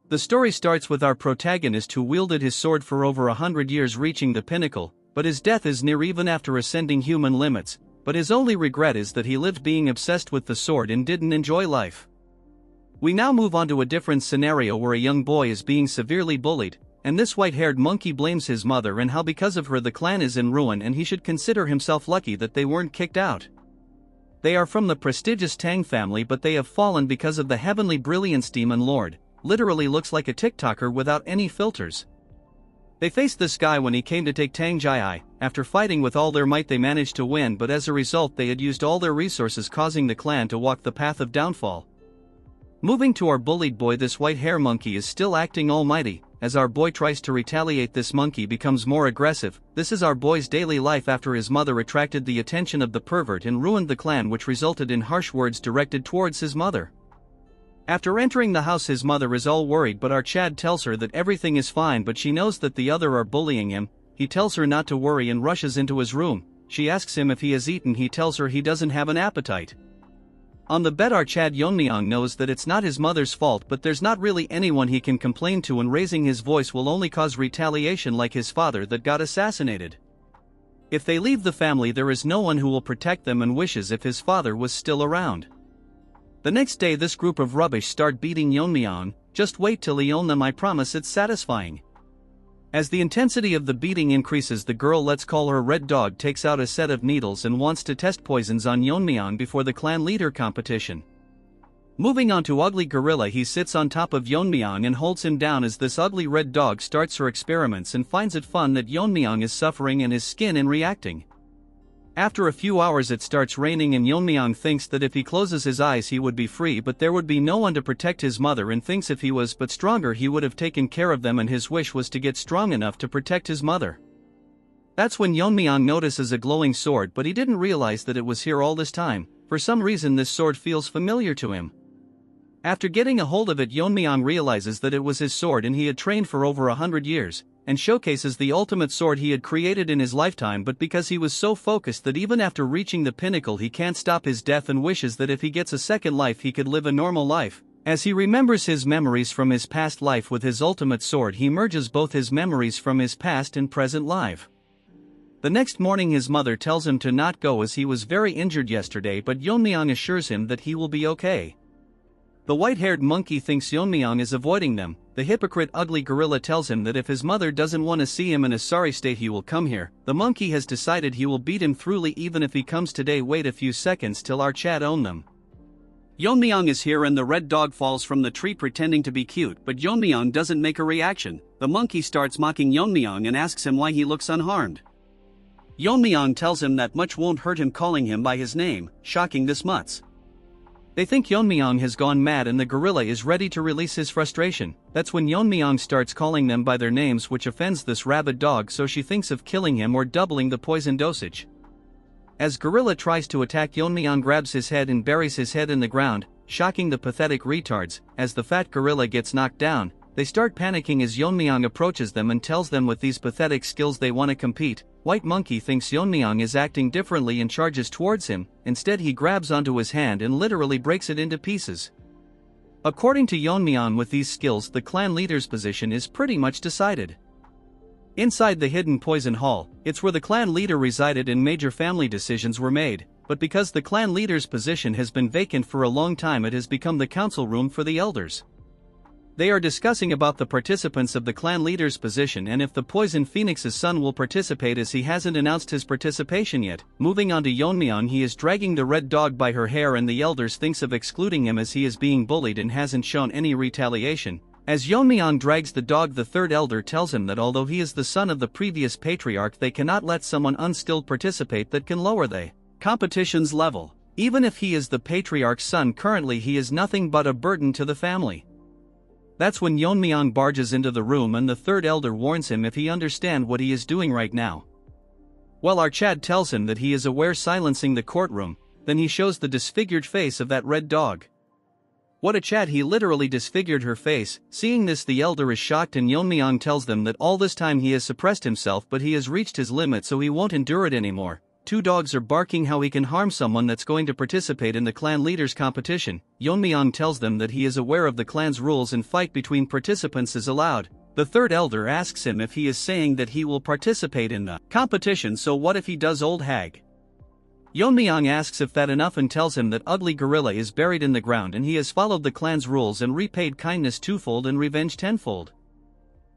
The story starts with our protagonist who wielded his sword for over 100 years, reaching the pinnacle, but his death is near even after ascending human limits, but his only regret is that he lived being obsessed with the sword and didn't enjoy life. We now move on to a different scenario where a young boy is being severely bullied, and this white-haired monkey blames his mother and how because of her the clan is in ruin and he should consider himself lucky that they weren't kicked out. They are from the prestigious Tang family, but they have fallen because of the heavenly brilliance demon lord. Literally looks like a TikToker without any filters. They faced this guy when he came to take Tang Jai. After fighting with all their might they managed to win, but as a result they had used all their resources, causing the clan to walk the path of downfall. Moving to our bullied boy, this white hair monkey is still acting almighty. As our boy tries to retaliate, this monkey becomes more aggressive. This is our boy's daily life after his mother attracted the attention of the pervert and ruined the clan, which resulted in harsh words directed towards his mother. After entering the house his mother is all worried, but our Chad tells her that everything is fine, but she knows that the other are bullying him. He tells her not to worry and rushes into his room. She asks him if he has eaten. He tells her he doesn't have an appetite. On the bed our Tang Yeon-myeong knows that it's not his mother's fault, but there's not really anyone he can complain to, and raising his voice will only cause retaliation like his father that got assassinated. If they leave the family there is no one who will protect them, and wishes if his father was still around. The next day this group of rubbish start beating Yeon-myeong. Just wait till he own them, I promise it's satisfying. As the intensity of the beating increases, the girl, let's call her Red Dog, takes out a set of needles and wants to test poisons on Yeon-myeong before the clan leader competition. Moving on to Ugly Gorilla, he sits on top of Yeon-myeong and holds him down as this ugly Red Dog starts her experiments and finds it fun that Yeon-myeong is suffering and his skin in reacting. After a few hours it starts raining and Yeon-myeong thinks that if he closes his eyes he would be free, but there would be no one to protect his mother, and thinks if he was but stronger he would have taken care of them, and his wish was to get strong enough to protect his mother. That's when Yeon-myeong notices a glowing sword, but he didn't realize that it was here all this time. For some reason this sword feels familiar to him. After getting a hold of it Yeon-myeong realizes that it was his sword and he had trained for over 100 years. And showcases the ultimate sword he had created in his lifetime, but because he was so focused that even after reaching the pinnacle he can't stop his death, and wishes that if he gets a second life he could live a normal life. As he remembers his memories from his past life with his ultimate sword, he merges both his memories from his past and present life. The next morning his mother tells him to not go as he was very injured yesterday, but Yeon-myeong assures him that he will be okay. The white-haired monkey thinks Yeon-myeong is avoiding them. The hypocrite Ugly Gorilla tells him that if his mother doesn't want to see him in a sorry state he will come here. The monkey has decided he will beat him thoroughly even if he comes today. Wait a few seconds till our Chad own them. Yeon-myeong is here and the Red Dog falls from the tree pretending to be cute, but Yeon-myeong doesn't make a reaction. The monkey starts mocking Yeon-myeong and asks him why he looks unharmed. Yeon-myeong tells him that much won't hurt him, calling him by his name, shocking this mutz. They think Yeon-myeong has gone mad and the gorilla is ready to release his frustration. That's when Yeon-myeong starts calling them by their names, which offends this rabid dog, so she thinks of killing him or doubling the poison dosage. As gorilla tries to attack, Yeon-myeong grabs his head and buries his head in the ground, shocking the pathetic retards. As the fat gorilla gets knocked down, they start panicking as Yeon-myeong approaches them and tells them with these pathetic skills they want to compete. White monkey thinks Yeon-myeong is acting differently and charges towards him. Instead he grabs onto his hand and literally breaks it into pieces. According to Yeon-myeong, with these skills the clan leader's position is pretty much decided. Inside the hidden poison hall, it's where the clan leader resided and major family decisions were made, but because the clan leader's position has been vacant for a long time it has become the council room for the elders. They are discussing about the participants of the clan leader's position and if the Poison Phoenix's son will participate, as he hasn't announced his participation yet. Moving on to Yeon-myeong, he is dragging the Red Dog by her hair and the elders thinks of excluding him as he is being bullied and hasn't shown any retaliation. As Yeon-myeong drags the dog, the third elder tells him that although he is the son of the previous patriarch they cannot let someone unskilled participate that can lower the competition's level. Even if he is the patriarch's son currently he is nothing but a burden to the family. That's when Yeon-myeong barges into the room and the third elder warns him if he understand what he is doing right now. Well, our Chad tells him that he is aware, silencing the courtroom. Then he shows the disfigured face of that Red Dog. What a Chad, he literally disfigured her face. Seeing this the elder is shocked and Yeon-myeong tells them that all this time he has suppressed himself but he has reached his limit so he won't endure it anymore. two dogs are barking how he can harm someone that's going to participate in the clan leaders competition. Yeon-myeong tells them that he is aware of the clan's rules and fight between participants is allowed. The third elder asks him if he is saying that he will participate in the competition, so what if he does, old hag? Yeon-myeong asks if that enough and tells him that ugly gorilla is buried in the ground and he has followed the clan's rules and repaid kindness twofold and revenge tenfold.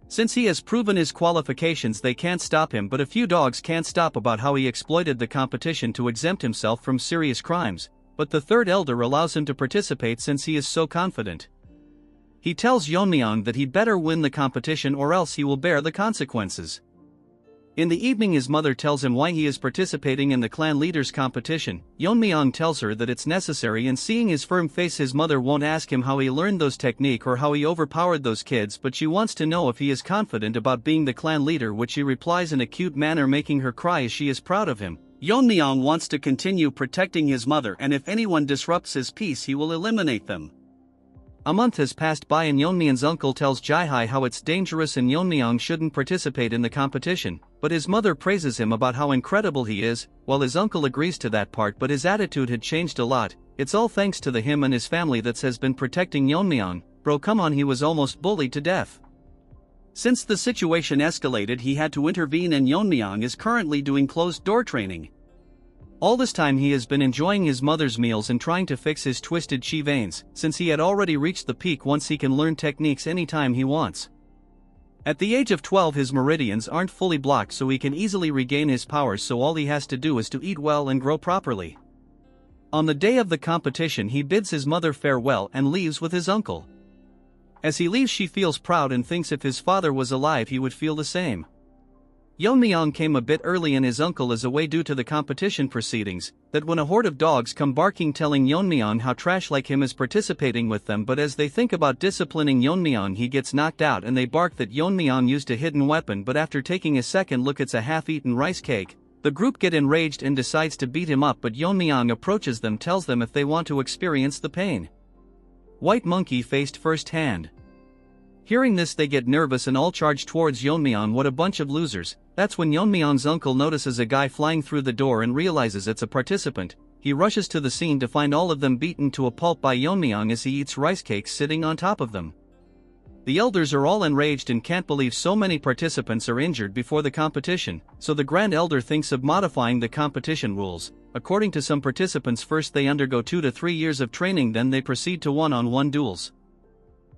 Since he has proven his qualifications, they can't stop him, but a few dogs can't stop about how he exploited the competition to exempt himself from serious crimes, but the third elder allows him to participate since he is so confident. He tells Yeon-myeong that he'd better win the competition or else he will bear the consequences. In the evening his mother tells him why he is participating in the clan leaders competition. Yeon-myeong tells her that it's necessary, and seeing his firm face his mother won't ask him how he learned those technique or how he overpowered those kids, but she wants to know if he is confident about being the clan leader, which he replies in a cute manner, making her cry as she is proud of him. Yeon-myeong wants to continue protecting his mother, and if anyone disrupts his peace he will eliminate them. A month has passed by and Yeon-myeong's uncle tells Jae-hae how it's dangerous and Yeon-myeong shouldn't participate in the competition, but his mother praises him about how incredible he is, while his uncle agrees to that part, but his attitude had changed a lot. It's all thanks to him and his family that has been protecting Yeon-myeong. Bro, come on, he was almost bullied to death. Since the situation escalated he had to intervene, and Yeon-myeong is currently doing closed-door training. All this time he has been enjoying his mother's meals and trying to fix his twisted chi veins, since he had already reached the peak once he can learn techniques anytime he wants. At the age of 12 his meridians aren't fully blocked, so he can easily regain his powers, so all he has to do is to eat well and grow properly. On the day of the competition he bids his mother farewell and leaves with his uncle. As he leaves she feels proud and thinks if his father was alive he would feel the same. Yeon-myeong came a bit early and his uncle is away due to the competition proceedings, that when a horde of dogs come barking telling Yeon-myeong how trash like him is participating with them, but as they think about disciplining Yeon-myeong he gets knocked out and they bark that Yeon-myeong used a hidden weapon, but after taking a second look it's a half-eaten rice cake. The group get enraged and decides to beat him up, but Yeon-myeong approaches them, tells them if they want to experience the pain. White Monkey faced firsthand. Hearing this they get nervous and all charge towards Yeon-myeong. What a bunch of losers. That's when Yeon-myeong's uncle notices a guy flying through the door and realizes it's a participant. He rushes to the scene to find all of them beaten to a pulp by Yeon-myeong as he eats rice cakes sitting on top of them. The elders are all enraged and can't believe so many participants are injured before the competition, so the Grand Elder thinks of modifying the competition rules. According to some participants, first they undergo 2 to 3 years of training, then they proceed to one-on-one duels.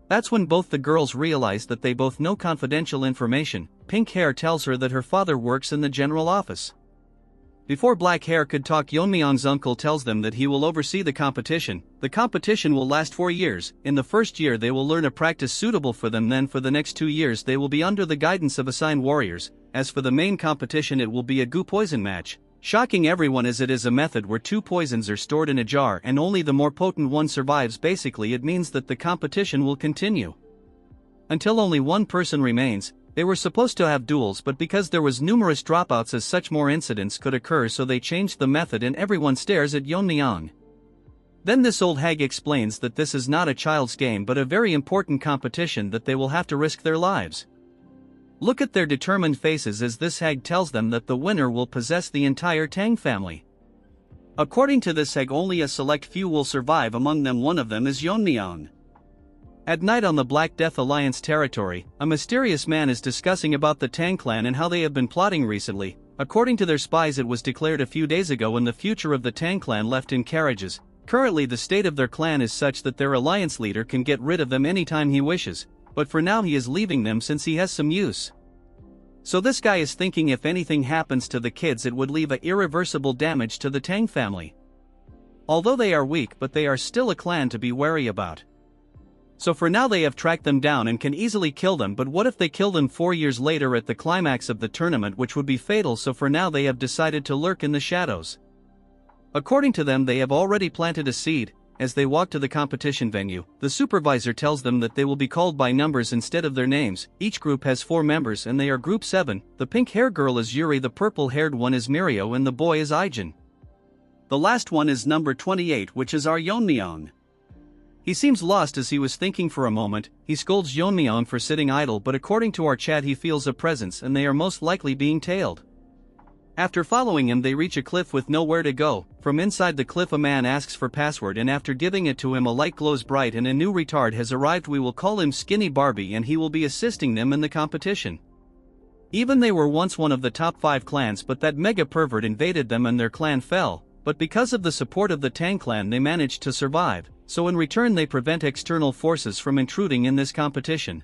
That's when both the girls realize that they both know confidential information. Pink Hair tells her that her father works in the general office. Before Black Hair could talk, Yeon-myeong's uncle tells them that he will oversee the competition. The competition will last 4 years. In the first year they will learn a practice suitable for them, then for the next 2 years they will be under the guidance of assigned warriors. As for the main competition, it will be a goo poison match. Shocking everyone as it is a method where 2 poisons are stored in a jar and only the more potent one survives. Basically it means that the competition will continue until only one person remains. They were supposed to have duels, but because there was numerous dropouts as such more incidents could occur, so they changed the method and everyone stares at Yeon-myeong. Then this old hag explains that this is not a child's game but a very important competition, that they will have to risk their lives. Look at their determined faces as this hag tells them that the winner will possess the entire Tang family. According to this hag, only a select few will survive, among them one of them is Yeon-myeong. At night on the Black Death Alliance territory, a mysterious man is discussing about the Tang clan and how they have been plotting recently. According to their spies, it was declared a few days ago when the future of the Tang clan left in carriages. Currently the state of their clan is such that their alliance leader can get rid of them anytime he wishes, but for now he is leaving them since he has some use. So this guy is thinking if anything happens to the kids it would leave a irreversible damage to the Tang family. Although they are weak, but they are still a clan to be wary about. So for now they have tracked them down and can easily kill them, but what if they kill them 4 years later at the climax of the tournament, which would be fatal, so for now they have decided to lurk in the shadows. According to them they have already planted a seed. As they walk to the competition venue, the supervisor tells them that they will be called by numbers instead of their names. Each group has 4 members and they are Group 7, the pink-hair girl is Yuri, the purple-haired one is Mirio, and the boy is Aijin. The last one is number 28, which is our Yeon-myeong. He seems lost as he was thinking for a moment. He scolds Yeon-myeong for sitting idle, but according to our chat he feels a presence and they are most likely being tailed. After following him they reach a cliff with nowhere to go. From inside the cliff a man asks for password, and after giving it to him a light glows bright and a new retard has arrived. We will call him Skinny Barbie and he will be assisting them in the competition. Even they were once one of the top 5 clans, but that mega pervert invaded them and their clan fell, but because of the support of the Tang clan they managed to survive, so in return they prevent external forces from intruding in this competition.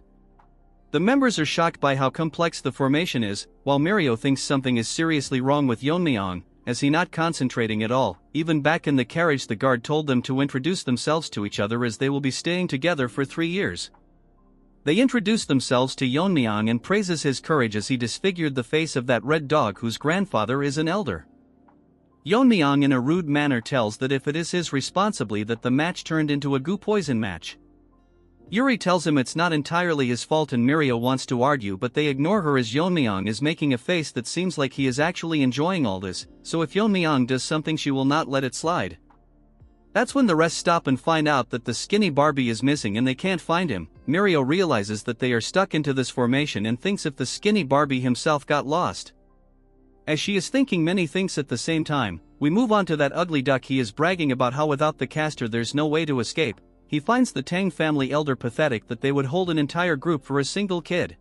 The members are shocked by how complex the formation is, while Mirio thinks something is seriously wrong with Yeon-myeong, as he not concentrating at all. Even back in the carriage the guard told them to introduce themselves to each other as they will be staying together for 3 years. They introduce themselves to Yeon-myeong and praises his courage as he disfigured the face of that red dog whose grandfather is an elder. Yeon-myeong in a rude manner tells that if it is his responsibility that the match turned into a goo poison match. Yuri tells him it's not entirely his fault and Mirio wants to argue, but they ignore her as Yeon-myeong is making a face that seems like he is actually enjoying all this, so if Yeon-myeong does something she will not let it slide. That's when the rest stop and find out that the Skinny Barbie is missing and they can't find him. Mirio realizes that they are stuck into this formation and thinks if the Skinny Barbie himself got lost. As she is thinking many things at the same time, we move on to that ugly duck. He is bragging about how without the caster there's no way to escape. He finds the Tang family elder pathetic that they would hold an entire group for a single kid.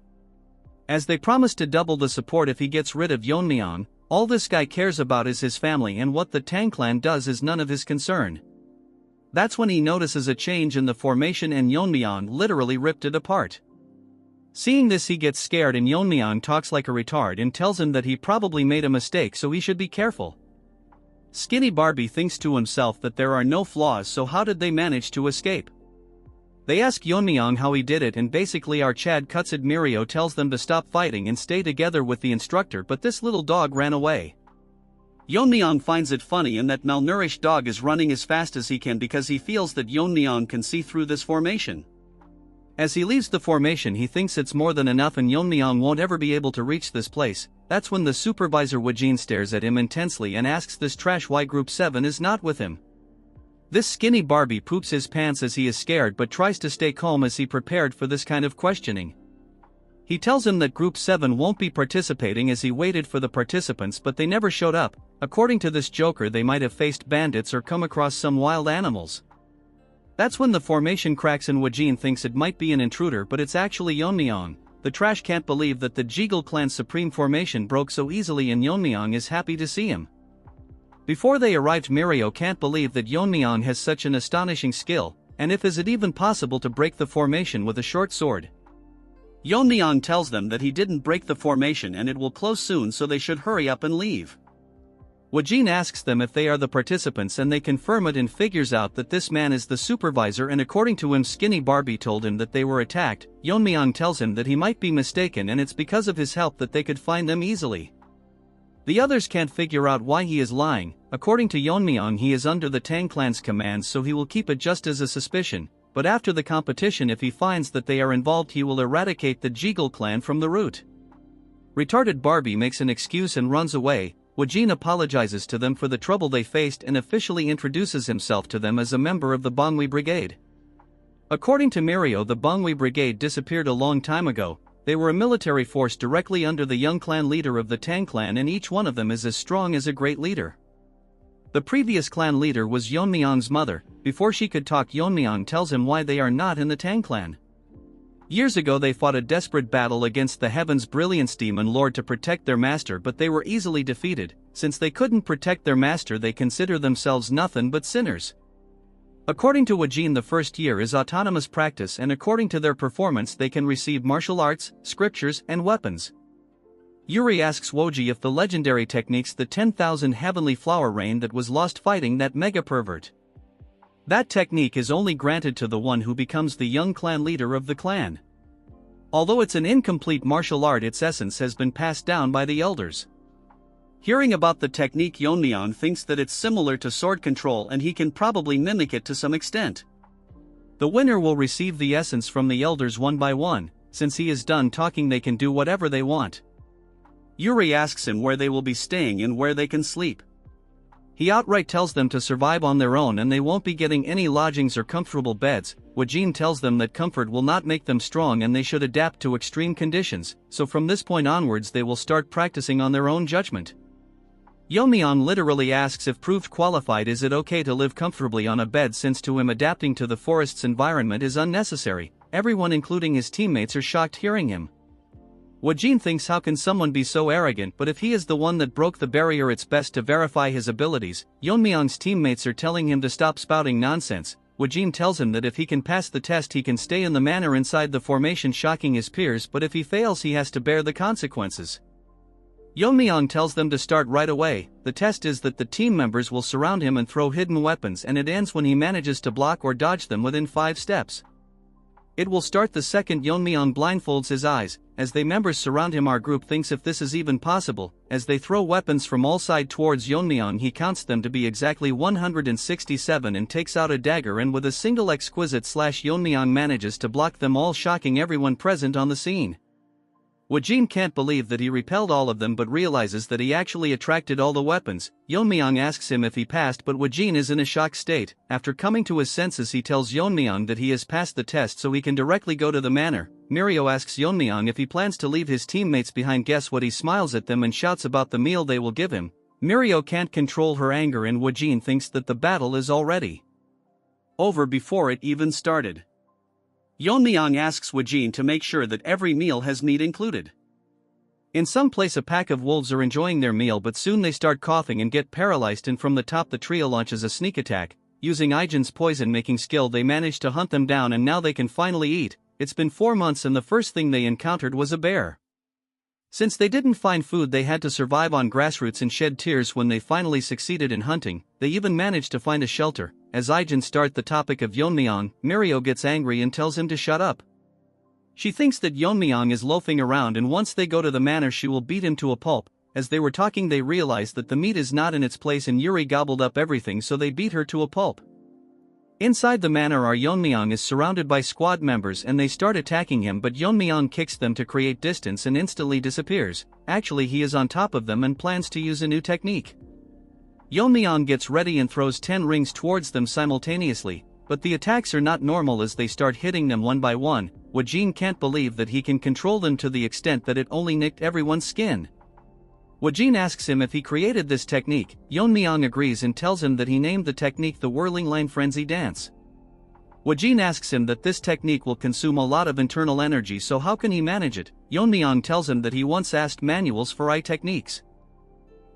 As they promise to double the support if he gets rid of Yeon-myeong, all this guy cares about is his family, and what the Tang clan does is none of his concern. That's when he notices a change in the formation and Yeon-myeong literally ripped it apart. Seeing this he gets scared and Yeon-myeong talks like a retard and tells him that he probably made a mistake so he should be careful. Skinny Barbie thinks to himself that there are no flaws, so how did they manage to escape? They ask Yeon-myeong how he did it and basically our Chad cuts it. Mirio tells them to stop fighting and stay together with the instructor, but this little dog ran away. Yeon-myeong finds it funny and that malnourished dog is running as fast as he can because he feels that Yeon-myeong can see through this formation. As he leaves the formation he thinks it's more than enough and Yeon-myeong won't ever be able to reach this place. That's when the supervisor Wojin stares at him intensely and asks this trash why Group 7 is not with him. This Skinny Barbie poops his pants as he is scared but tries to stay calm as he prepared for this kind of questioning. He tells him that Group 7 won't be participating as he waited for the participants but they never showed up. According to this joker they might have faced bandits or come across some wild animals. That's when the formation cracks and Wojin thinks it might be an intruder but it's actually Yeon-myeong. The trash can't believe that the Jegal clan's supreme formation broke so easily and Yeon-myeong is happy to see him. Before they arrived Mirio can't believe that Yeon-myeong has such an astonishing skill, and if is it even possible to break the formation with a short sword. Yeon-myeong tells them that he didn't break the formation and it will close soon so they should hurry up and leave. Wojin asks them if they are the participants and they confirm it and figures out that this man is the supervisor and according to him Skinny Barbie told him that they were attacked. Yeon-myeong tells him that he might be mistaken and it's because of his help that they could find them easily. The others can't figure out why he is lying. According to Yeon-myeong he is under the Tang clan's commands so he will keep it just as a suspicion, but after the competition if he finds that they are involved he will eradicate the Jegal clan from the root. Retarded Barbie makes an excuse and runs away. Wojin apologizes to them for the trouble they faced and officially introduces himself to them as a member of the Manhwa Brigade. According to Mirio the Manhwa Brigade disappeared a long time ago. They were a military force directly under the young clan leader of the Tang clan and each one of them is as strong as a great leader. The previous clan leader was Yeon-myeong's mother. Before she could talk Yeon-myeong tells him why they are not in the Tang clan. Years ago they fought a desperate battle against the Heaven's Brilliance Demon Lord to protect their master but they were easily defeated. Since they couldn't protect their master they consider themselves nothing but sinners. According to Wojin the first year is autonomous practice and according to their performance they can receive martial arts, scriptures and weapons. Yuri asks Woji if the legendary techniques the 10,000 heavenly flower rain that was lost fighting that mega pervert. That technique is only granted to the one who becomes the young clan leader of the clan. Although it's an incomplete martial art its essence has been passed down by the elders. Hearing about the technique Yeon-myeong thinks that it's similar to sword control and he can probably mimic it to some extent. The winner will receive the essence from the elders one by one. Since he is done talking they can do whatever they want. Yuri asks him where they will be staying and where they can sleep. He outright tells them to survive on their own and they won't be getting any lodgings or comfortable beds. Wojin tells them that comfort will not make them strong and they should adapt to extreme conditions, so from this point onwards they will start practicing on their own judgment. Yeon-myeong literally asks if proved qualified is it okay to live comfortably on a bed, since to him adapting to the forest's environment is unnecessary. Everyone including his teammates are shocked hearing him. Woo-jin thinks how can someone be so arrogant, but if he is the one that broke the barrier it's best to verify his abilities. Yeon-myeong's teammates are telling him to stop spouting nonsense. Woo-jin tells him that if he can pass the test he can stay in the manor inside the formation, shocking his peers, but if he fails he has to bear the consequences. Yeon-myeong tells them to start right away. The test is that the team members will surround him and throw hidden weapons, and it ends when he manages to block or dodge them within 5 steps. It will start the second Yeon-myeong blindfolds his eyes. As the members surround him, our group thinks if this is even possible. As they throw weapons from all sides towards Yeon-myeong, he counts them to be exactly 167 and takes out a dagger, and with a single exquisite slash Yeon-myeong manages to block them all, shocking everyone present on the scene. Woo-jin can't believe that he repelled all of them but realizes that he actually attracted all the weapons. Yeon-myeong asks him if he passed, but Woo-jin is in a shocked state. After coming to his senses he tells Yeon-myeong that he has passed the test so he can directly go to the manor. Mirio asks Yeon-myeong if he plans to leave his teammates behind. Guess what, he smiles at them and shouts about the meal they will give him. Mirio can't control her anger and Woo-jin thinks that the battle is already over before it even started. Yeon-myeong asks Woo-jin to make sure that every meal has meat included. In some place a pack of wolves are enjoying their meal, but soon they start coughing and get paralyzed, and from the top the trio launches a sneak attack. Using Ijin's poison-making skill they manage to hunt them down, and now they can finally eat. It's been 4 months and the first thing they encountered was a bear. Since they didn't find food they had to survive on grassroots and shed tears when they finally succeeded in hunting. They even managed to find a shelter. As Ijin start the topic of Yeon-myeong, Mirio gets angry and tells him to shut up. She thinks that Yeon-myeong is loafing around, and once they go to the manor she will beat him to a pulp. As they were talking they realize that the meat is not in its place and Yuri gobbled up everything, so they beat her to a pulp. Inside the manor our Yeon-myeong is surrounded by squad members and they start attacking him, but Yeon-myeong kicks them to create distance and instantly disappears. Actually he is on top of them and plans to use a new technique. Yeon-myeong gets ready and throws 10 rings towards them simultaneously, but the attacks are not normal as they start hitting them one by one. Woo-jin can't believe that he can control them to the extent that it only nicked everyone's skin. Woo-jin asks him if he created this technique. Yeon-myeong agrees and tells him that he named the technique the Whirling Line Frenzy Dance. Woo-jin asks him that this technique will consume a lot of internal energy, so how can he manage it? Yeon-myeong tells him that he once asked manuals for eye techniques.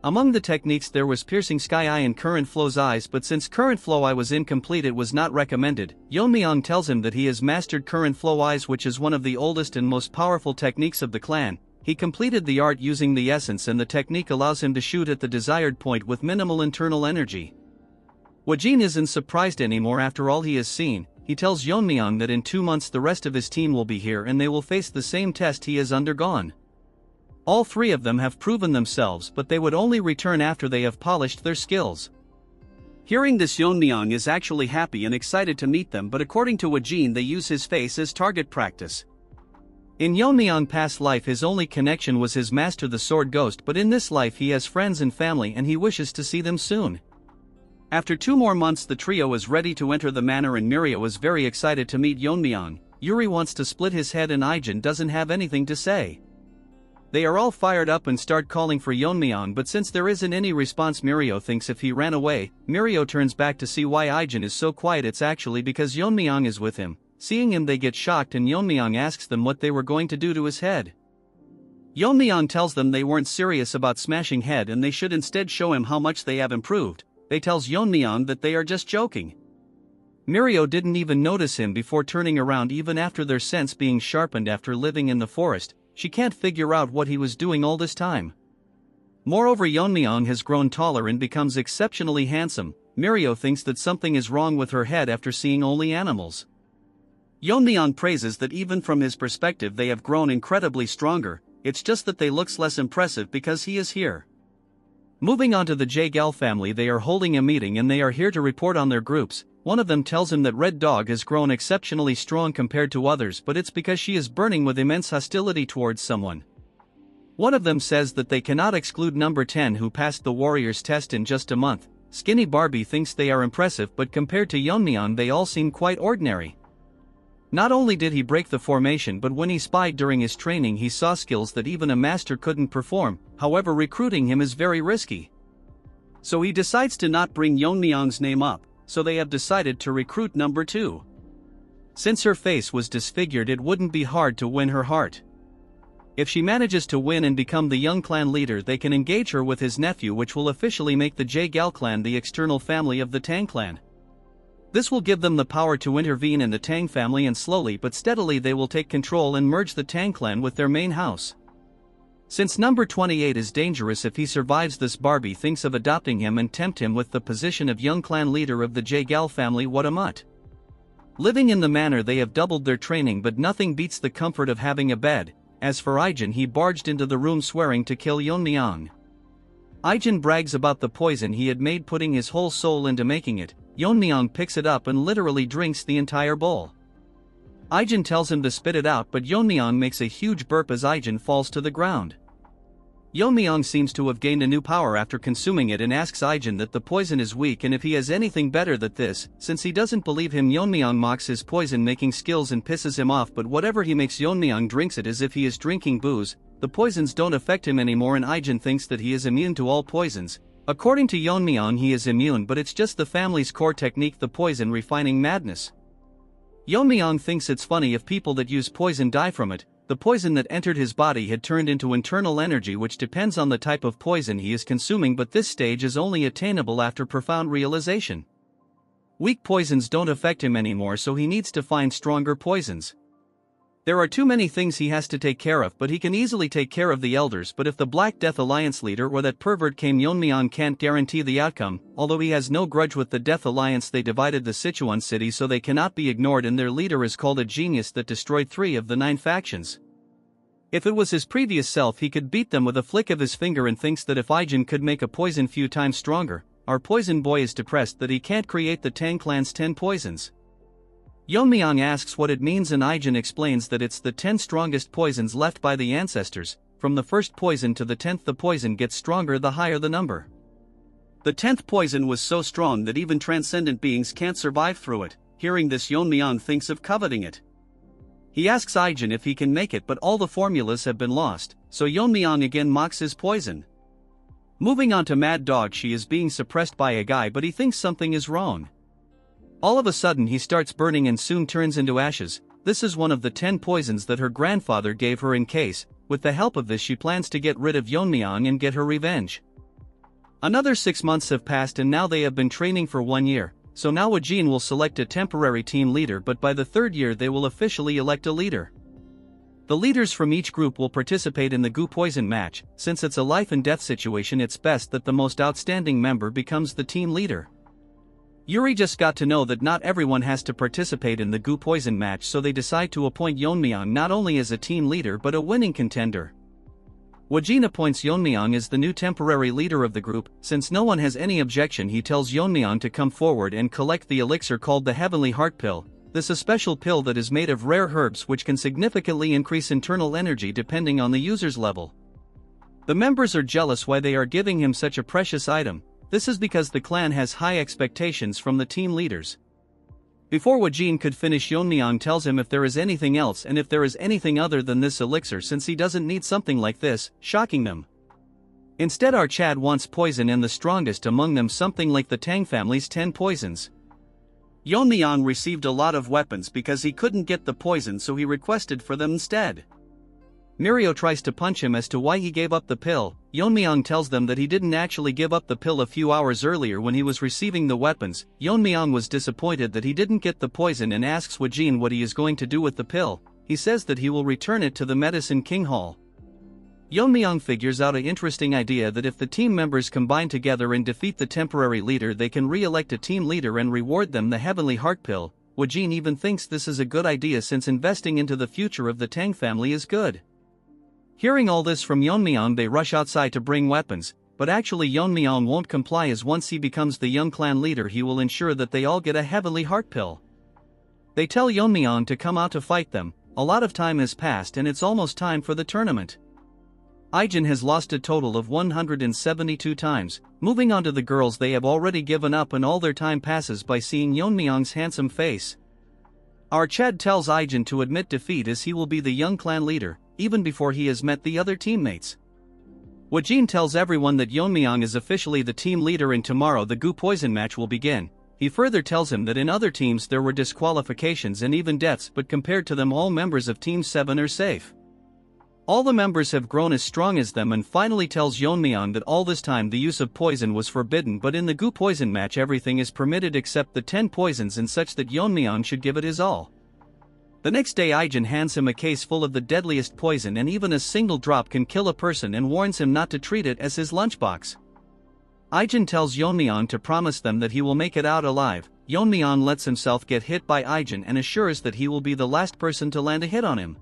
Among the techniques there was Piercing Sky Eye and Current Flow's Eyes, but since Current Flow Eye was incomplete it was not recommended. Yeon-myeong tells him that he has mastered Current Flow Eyes, which is one of the oldest and most powerful techniques of the clan. He completed the art using the essence, and the technique allows him to shoot at the desired point with minimal internal energy. Woo-jin isn't surprised anymore after all he has seen. He tells Yeon-myeong that in 2 months the rest of his team will be here and they will face the same test he has undergone. All 3 of them have proven themselves, but they would only return after they have polished their skills. Hearing this, Yeon-myeong is actually happy and excited to meet them, but according to Woo-jin they use his face as target practice. In Yeon-myeong's past life his only connection was his master the Sword Ghost, but in this life he has friends and family and he wishes to see them soon. After 2 more months the trio is ready to enter the manor and Mirio is very excited to meet Yeon-myeong. Yuri wants to split his head and Ijin doesn't have anything to say. They are all fired up and start calling for Yeon-myeong, but since there isn't any response Mirio thinks if he ran away. Mirio turns back to see why Ijin is so quiet. It's actually because Yeon-myeong is with him. Seeing him they get shocked and Yeon-myeong asks them what they were going to do to his head. Yeon-myeong tells them they weren't serious about smashing head and they should instead show him how much they have improved. They tells Yeon-myeong that they are just joking. Mirio didn't even notice him before turning around even after their sense being sharpened after living in the forest. She can't figure out what he was doing all this time. Moreover Yeon-myeong has grown taller and becomes exceptionally handsome. Mirio thinks that something is wrong with her head after seeing only animals. Yeon-myeong praises that even from his perspective they have grown incredibly stronger, it's just that they looks less impressive because he is here. Moving on to the Jaegel family, they are holding a meeting and they are here to report on their groups. One of them tells him that Red Dog has grown exceptionally strong compared to others, but it's because she is burning with immense hostility towards someone. One of them says that they cannot exclude number 10 who passed the warrior's test in just a month. Skinny Barbie thinks they are impressive, but compared to Yeon-myeong they all seem quite ordinary. Not only did he break the formation, but when he spied during his training he saw skills that even a master couldn't perform. However, recruiting him is very risky. So he decides to not bring Yeon-myeong's name up, so they have decided to recruit number 2. Since her face was disfigured, it wouldn't be hard to win her heart. If she manages to win and become the young clan leader, they can engage her with his nephew, which will officially make the Jae-gal clan the external family of the Tang clan. This will give them the power to intervene in the Tang family, and slowly but steadily they will take control and merge the Tang clan with their main house. Since number 28 is dangerous if he survives this, Barbie thinks of adopting him and tempt him with the position of young clan leader of the Jae-gal family. What a mutt. Living in the manor, they have doubled their training, but nothing beats the comfort of having a bed. As for Ijin, he barged into the room swearing to kill Yeon-myeong. Ijin brags about the poison he had made, putting his whole soul into making it. Yeon-myeong picks it up and literally drinks the entire bowl. Ijin tells him to spit it out, but Yeon-myeong makes a huge burp as Ijin falls to the ground. Yeon-myeong seems to have gained a new power after consuming it and asks Ijin that the poison is weak and if he has anything better than this. Since he doesn't believe him, Yeon-myeong mocks his poison-making skills and pisses him off, but whatever he makes, Yeon-myeong drinks it as if he is drinking booze. The poisons don't affect him anymore and Ijin thinks that he is immune to all poisons. According to Yeon-myeong, he is immune, but it's just the family's core technique, the poison refining madness. Yeon-myeong thinks it's funny if people that use poison die from it. The poison that entered his body had turned into internal energy, which depends on the type of poison he is consuming, but this stage is only attainable after profound realization. Weak poisons don't affect him anymore, so he needs to find stronger poisons. There are too many things he has to take care of, but he can easily take care of the elders. But if the Black Death Alliance leader or that pervert came, Yeon-myeong can't guarantee the outcome. Although he has no grudge with the Death Alliance, they divided the Sichuan city, so they cannot be ignored, and their leader is called a genius that destroyed 3 of the 9 factions. If it was his previous self, he could beat them with a flick of his finger, and thinks that if Ijin could make a poison few times stronger. Our poison boy is depressed that he can't create the Tang clan's 10 poisons. Yeon-myeong asks what it means, and Ijin explains that it's the 10 strongest poisons left by the ancestors. From the first poison to the 10th, the poison gets stronger the higher the number. The 10th poison was so strong that even transcendent beings can't survive through it. Hearing this, Yeon-myeong thinks of coveting it. He asks Ijin if he can make it, but all the formulas have been lost, so Yeon-myeong again mocks his poison. Moving on to Mad Dog, she is being suppressed by a guy, but he thinks something is wrong. All of a sudden he starts burning and soon turns into ashes. This is one of the 10 poisons that her grandfather gave her in case. With the help of this, she plans to get rid of Yeon-myeong and get her revenge. Another 6 months have passed and now they have been training for 1 year. So now Wajin will select a temporary team leader, but by the 3rd year they will officially elect a leader. The leaders from each group will participate in the Gu Poison match. Since it's a life and death situation, it's best that the most outstanding member becomes the team leader. Yuri just got to know that not everyone has to participate in the Gu Poison match, so they decide to appoint Yeon-myeong not only as a team leader but a winning contender. Wajin appoints Yeon-myeong as the new temporary leader of the group. Since no one has any objection, he tells Yeon-myeong to come forward and collect the elixir called the Heavenly Heart Pill. This is a special pill that is made of rare herbs which can significantly increase internal energy depending on the user's level. The members are jealous why they are giving him such a precious item. This is because the clan has high expectations from the team leaders. Before Wajin could finish, Yeon-myeong tells him if there is anything else and if there is anything other than this elixir, since he doesn't need something like this, shocking them. Instead, our Chad wants poison, and the strongest among them something like the Tang family's 10 poisons. Yeon-myeong received a lot of weapons because he couldn't get the poison, so he requested for them instead. Mirio tries to punch him as to why he gave up the pill. Yeon-myeong tells them that he didn't actually give up the pill a few hours earlier when he was receiving the weapons. Yeon-myeong was disappointed that he didn't get the poison and asks Wajin what he is going to do with the pill. He says that he will return it to the Medicine King Hall. Yeon-myeong figures out an interesting idea that if the team members combine together and defeat the temporary leader, they can re-elect a team leader and reward them the Heavenly Heart Pill. Wajin even thinks this is a good idea since investing into the future of the Tang family is good. Hearing all this from Yeon-myeong, they rush outside to bring weapons, but actually Yeon-myeong won't comply, as once he becomes the young clan leader he will ensure that they all get a Heavenly Heart Pill. They tell Yeon-myeong to come out to fight them. A lot of time has passed and it's almost time for the tournament. Ijin has lost a total of 172 times. Moving on to the girls, they have already given up and all their time passes by seeing Yeon-myeong's handsome face. Our Chad tells Ijin to admit defeat as he will be the young clan leader, even before he has met the other teammates. Wajin tells everyone that Yeon-myeong is officially the team leader and tomorrow the Gu Poison match will begin. He further tells him that in other teams there were disqualifications and even deaths, but compared to them all members of Team 7 are safe. All the members have grown as strong as them, and finally tells Yeon-myeong that all this time the use of poison was forbidden, but in the Gu Poison match everything is permitted except the 10 poisons and such that Yeon-myeong should give it his all. The next day Ijin hands him a case full of the deadliest poison, and even a single drop can kill a person, and warns him not to treat it as his lunchbox. Ijin tells Yeon-myeong to promise them that he will make it out alive. Yeon-myeong lets himself get hit by Ijin and assures that he will be the last person to land a hit on him.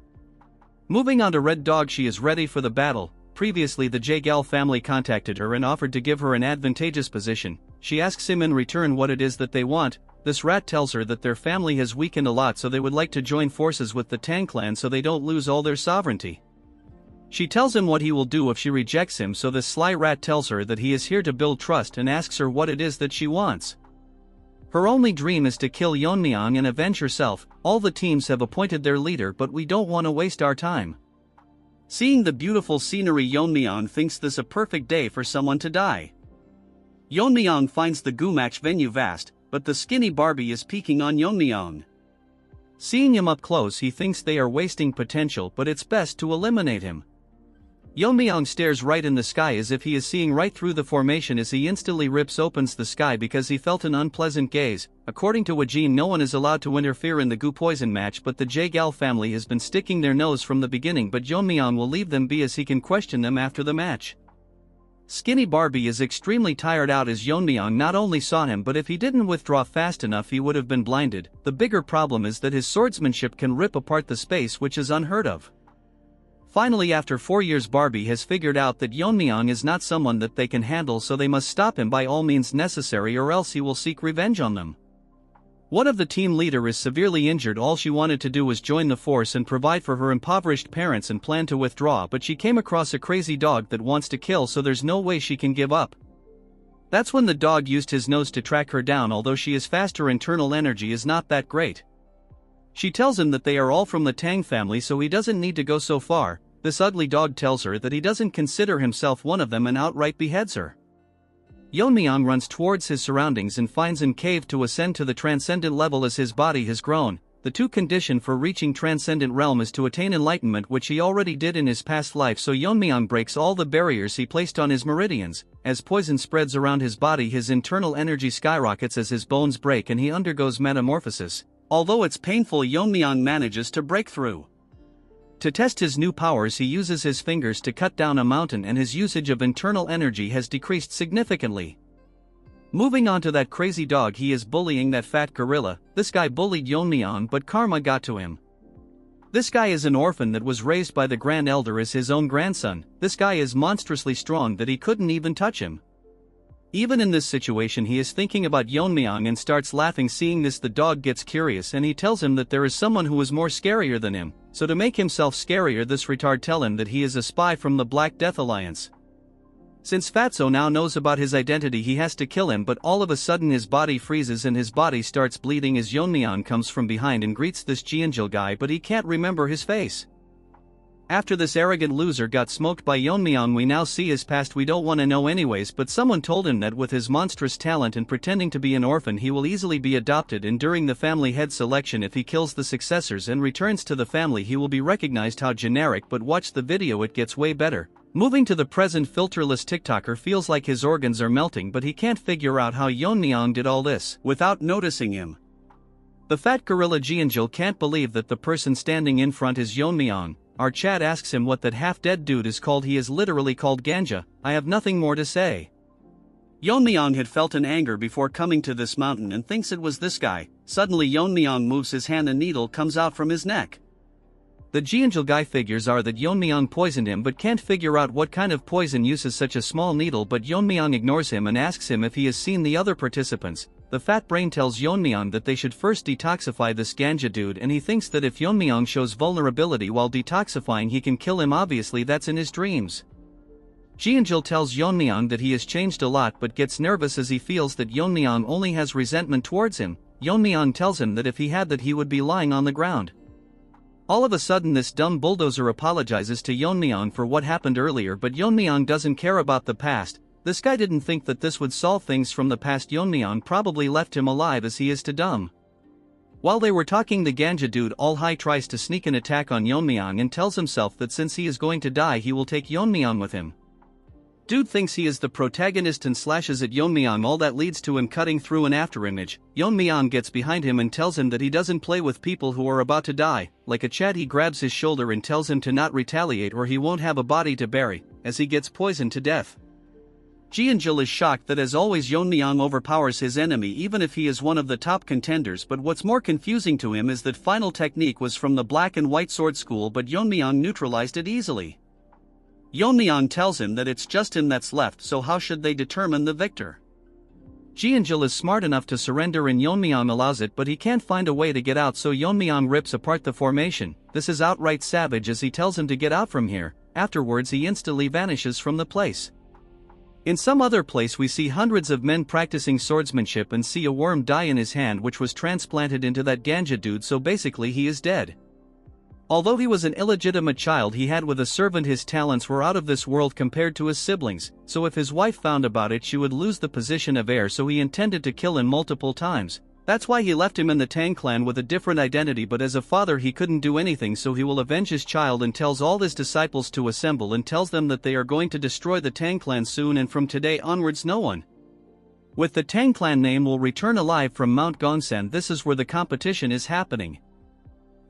Moving on to Red Dog, she is ready for the battle. Previously the Jaegal family contacted her and offered to give her an advantageous position. She asks him in return what it is that they want. This rat tells her that their family has weakened a lot, so they would like to join forces with the Tang clan so they don't lose all their sovereignty. She tells him what he will do if she rejects him, so this sly rat tells her that he is here to build trust and asks her what it is that she wants. Her only dream is to kill Yeon-myeong and avenge herself. All the teams have appointed their leader, but we don't want to waste our time. Seeing the beautiful scenery, Yeon-myeong thinks this a perfect day for someone to die. Yeon-myeong finds the Gu match venue vast, but the skinny Barbie is peeking on Yeon-myeong. Seeing him up close, he thinks they are wasting potential, but it's best to eliminate him. Yeon-myeong stares right in the sky as if he is seeing right through the formation as he instantly opens the sky because he felt an unpleasant gaze. According to Wajin, no one is allowed to interfere in the Gu Poison match, but the Jaegal family has been sticking their nose from the beginning, but Yeon-myeong will leave them be as he can question them after the match. Skinny Barbie is extremely tired out as Yeon-myeong not only saw him, but if he didn't withdraw fast enough he would have been blinded. The bigger problem is that his swordsmanship can rip apart the space, which is unheard of. Finally, after 4 years, Barbie has figured out that Yeon-myeong is not someone that they can handle, so they must stop him by all means necessary or else he will seek revenge on them. One of the team leader is severely injured. All she wanted to do was join the force and provide for her impoverished parents and plan to withdraw, but she came across a crazy dog that wants to kill, so there's no way she can give up. That's when the dog used his nose to track her down. Although she is fast, her internal energy is not that great. She tells him that they are all from the Tang family, so he doesn't need to go so far. This ugly dog tells her that he doesn't consider himself one of them and outright beheads her. Yeon-myeong runs towards his surroundings and finds him caved to ascend to the transcendent level as his body has grown. The two condition for reaching transcendent realm is to attain enlightenment, which he already did in his past life, so Yeon-myeong breaks all the barriers he placed on his meridians. As poison spreads around his body, his internal energy skyrockets as his bones break and he undergoes metamorphosis. Although it's painful, Yeon-myeong manages to break through. To test his new powers, he uses his fingers to cut down a mountain, and his usage of internal energy has decreased significantly. Moving on to that crazy dog, he is bullying that fat gorilla. This guy bullied Yeon-myeong, but karma got to him. This guy is an orphan that was raised by the Grand Elder as his own grandson. This guy is monstrously strong that he couldn't even touch him. Even in this situation, he is thinking about Yeon-myeong and starts laughing. Seeing this, the dog gets curious and he tells him that there is someone who is more scarier than him. So to make himself scarier, this retard tell him that he is a spy from the Black Death Alliance. Since Fatso now knows about his identity, he has to kill him, but all of a sudden his body freezes and his body starts bleeding as Yeon-myeong comes from behind and greets this Jeonjil guy, but he can't remember his face. After this arrogant loser got smoked by Yeon-myeong, we now see his past. We don't want to know anyways, but someone told him that with his monstrous talent and pretending to be an orphan, he will easily be adopted, and during the family head selection, if he kills the successors and returns to the family, he will be recognized. How generic, but watch the video, it gets way better. Moving to the present, filterless TikToker feels like his organs are melting, but he can't figure out how Yeon-myeong did all this without noticing him. The fat gorilla Jeonjil can't believe that the person standing in front is Yeon-myeong. Our chat asks him what that half-dead dude is called. He is literally called Ganja. I have nothing more to say. Yeon-myeong had felt an anger before coming to this mountain and thinks it was this guy. Suddenly Yeon-myeong moves his hand, a needle comes out from his neck. The Jeonjil guy figures are that Yeon-myeong poisoned him, but can't figure out what kind of poison uses such a small needle, but Yeon-myeong ignores him and asks him if he has seen the other participants. The fat brain tells Yeon-myeong that they should first detoxify this Ganja dude, and he thinks that if Yeon-myeong shows vulnerability while detoxifying, he can kill him. Obviously that's in his dreams. Jeonjil tells Yeon-myeong that he has changed a lot, but gets nervous as he feels that Yeon-myeong only has resentment towards him. Yeon-myeong tells him that if he had that, he would be lying on the ground. All of a sudden this dumb bulldozer apologizes to Yeon-myeong for what happened earlier, but Yeon-myeong doesn't care about the past. This guy didn't think that this would solve things from the past. Yeon-myeong probably left him alive as he is to dumb. While they were talking, the ganja dude all high tries to sneak an attack on Yeon-myeong and tells himself that since he is going to die he will take Yeon-myeong with him. Dude thinks he is the protagonist and slashes at Yeon-myeong. All that leads to him cutting through an afterimage. Yeon-myeong gets behind him and tells him that he doesn't play with people who are about to die. Like a Chad, he grabs his shoulder and tells him to not retaliate or he won't have a body to bury, as he gets poisoned to death. Ji-eun-jul is shocked that as always Yeon-myeong overpowers his enemy even if he is one of the top contenders, but what's more confusing to him is that final technique was from the black and white sword school, but Yeon-myeong neutralized it easily. Yeon-myeong tells him that it's just him that's left, so how should they determine the victor? Ji-eun-jul is smart enough to surrender and Yeon-myeong allows it, but he can't find a way to get out, so Yeon-myeong rips apart the formation. This is outright savage as he tells him to get out from here. Afterwards he instantly vanishes from the place. In some other place we see hundreds of men practicing swordsmanship and see a worm die in his hand which was transplanted into that ganja dude, so basically he is dead. Although he was an illegitimate child he had with a servant, his talents were out of this world compared to his siblings, so if his wife found about it she would lose the position of heir, so he intended to kill him multiple times. That's why he left him in the Tang clan with a different identity, but as a father he couldn't do anything, so he will avenge his child and tells all his disciples to assemble and tells them that they are going to destroy the Tang clan soon, and from today onwards no one with the Tang clan name will return alive from Mount Gongsan. This is where the competition is happening.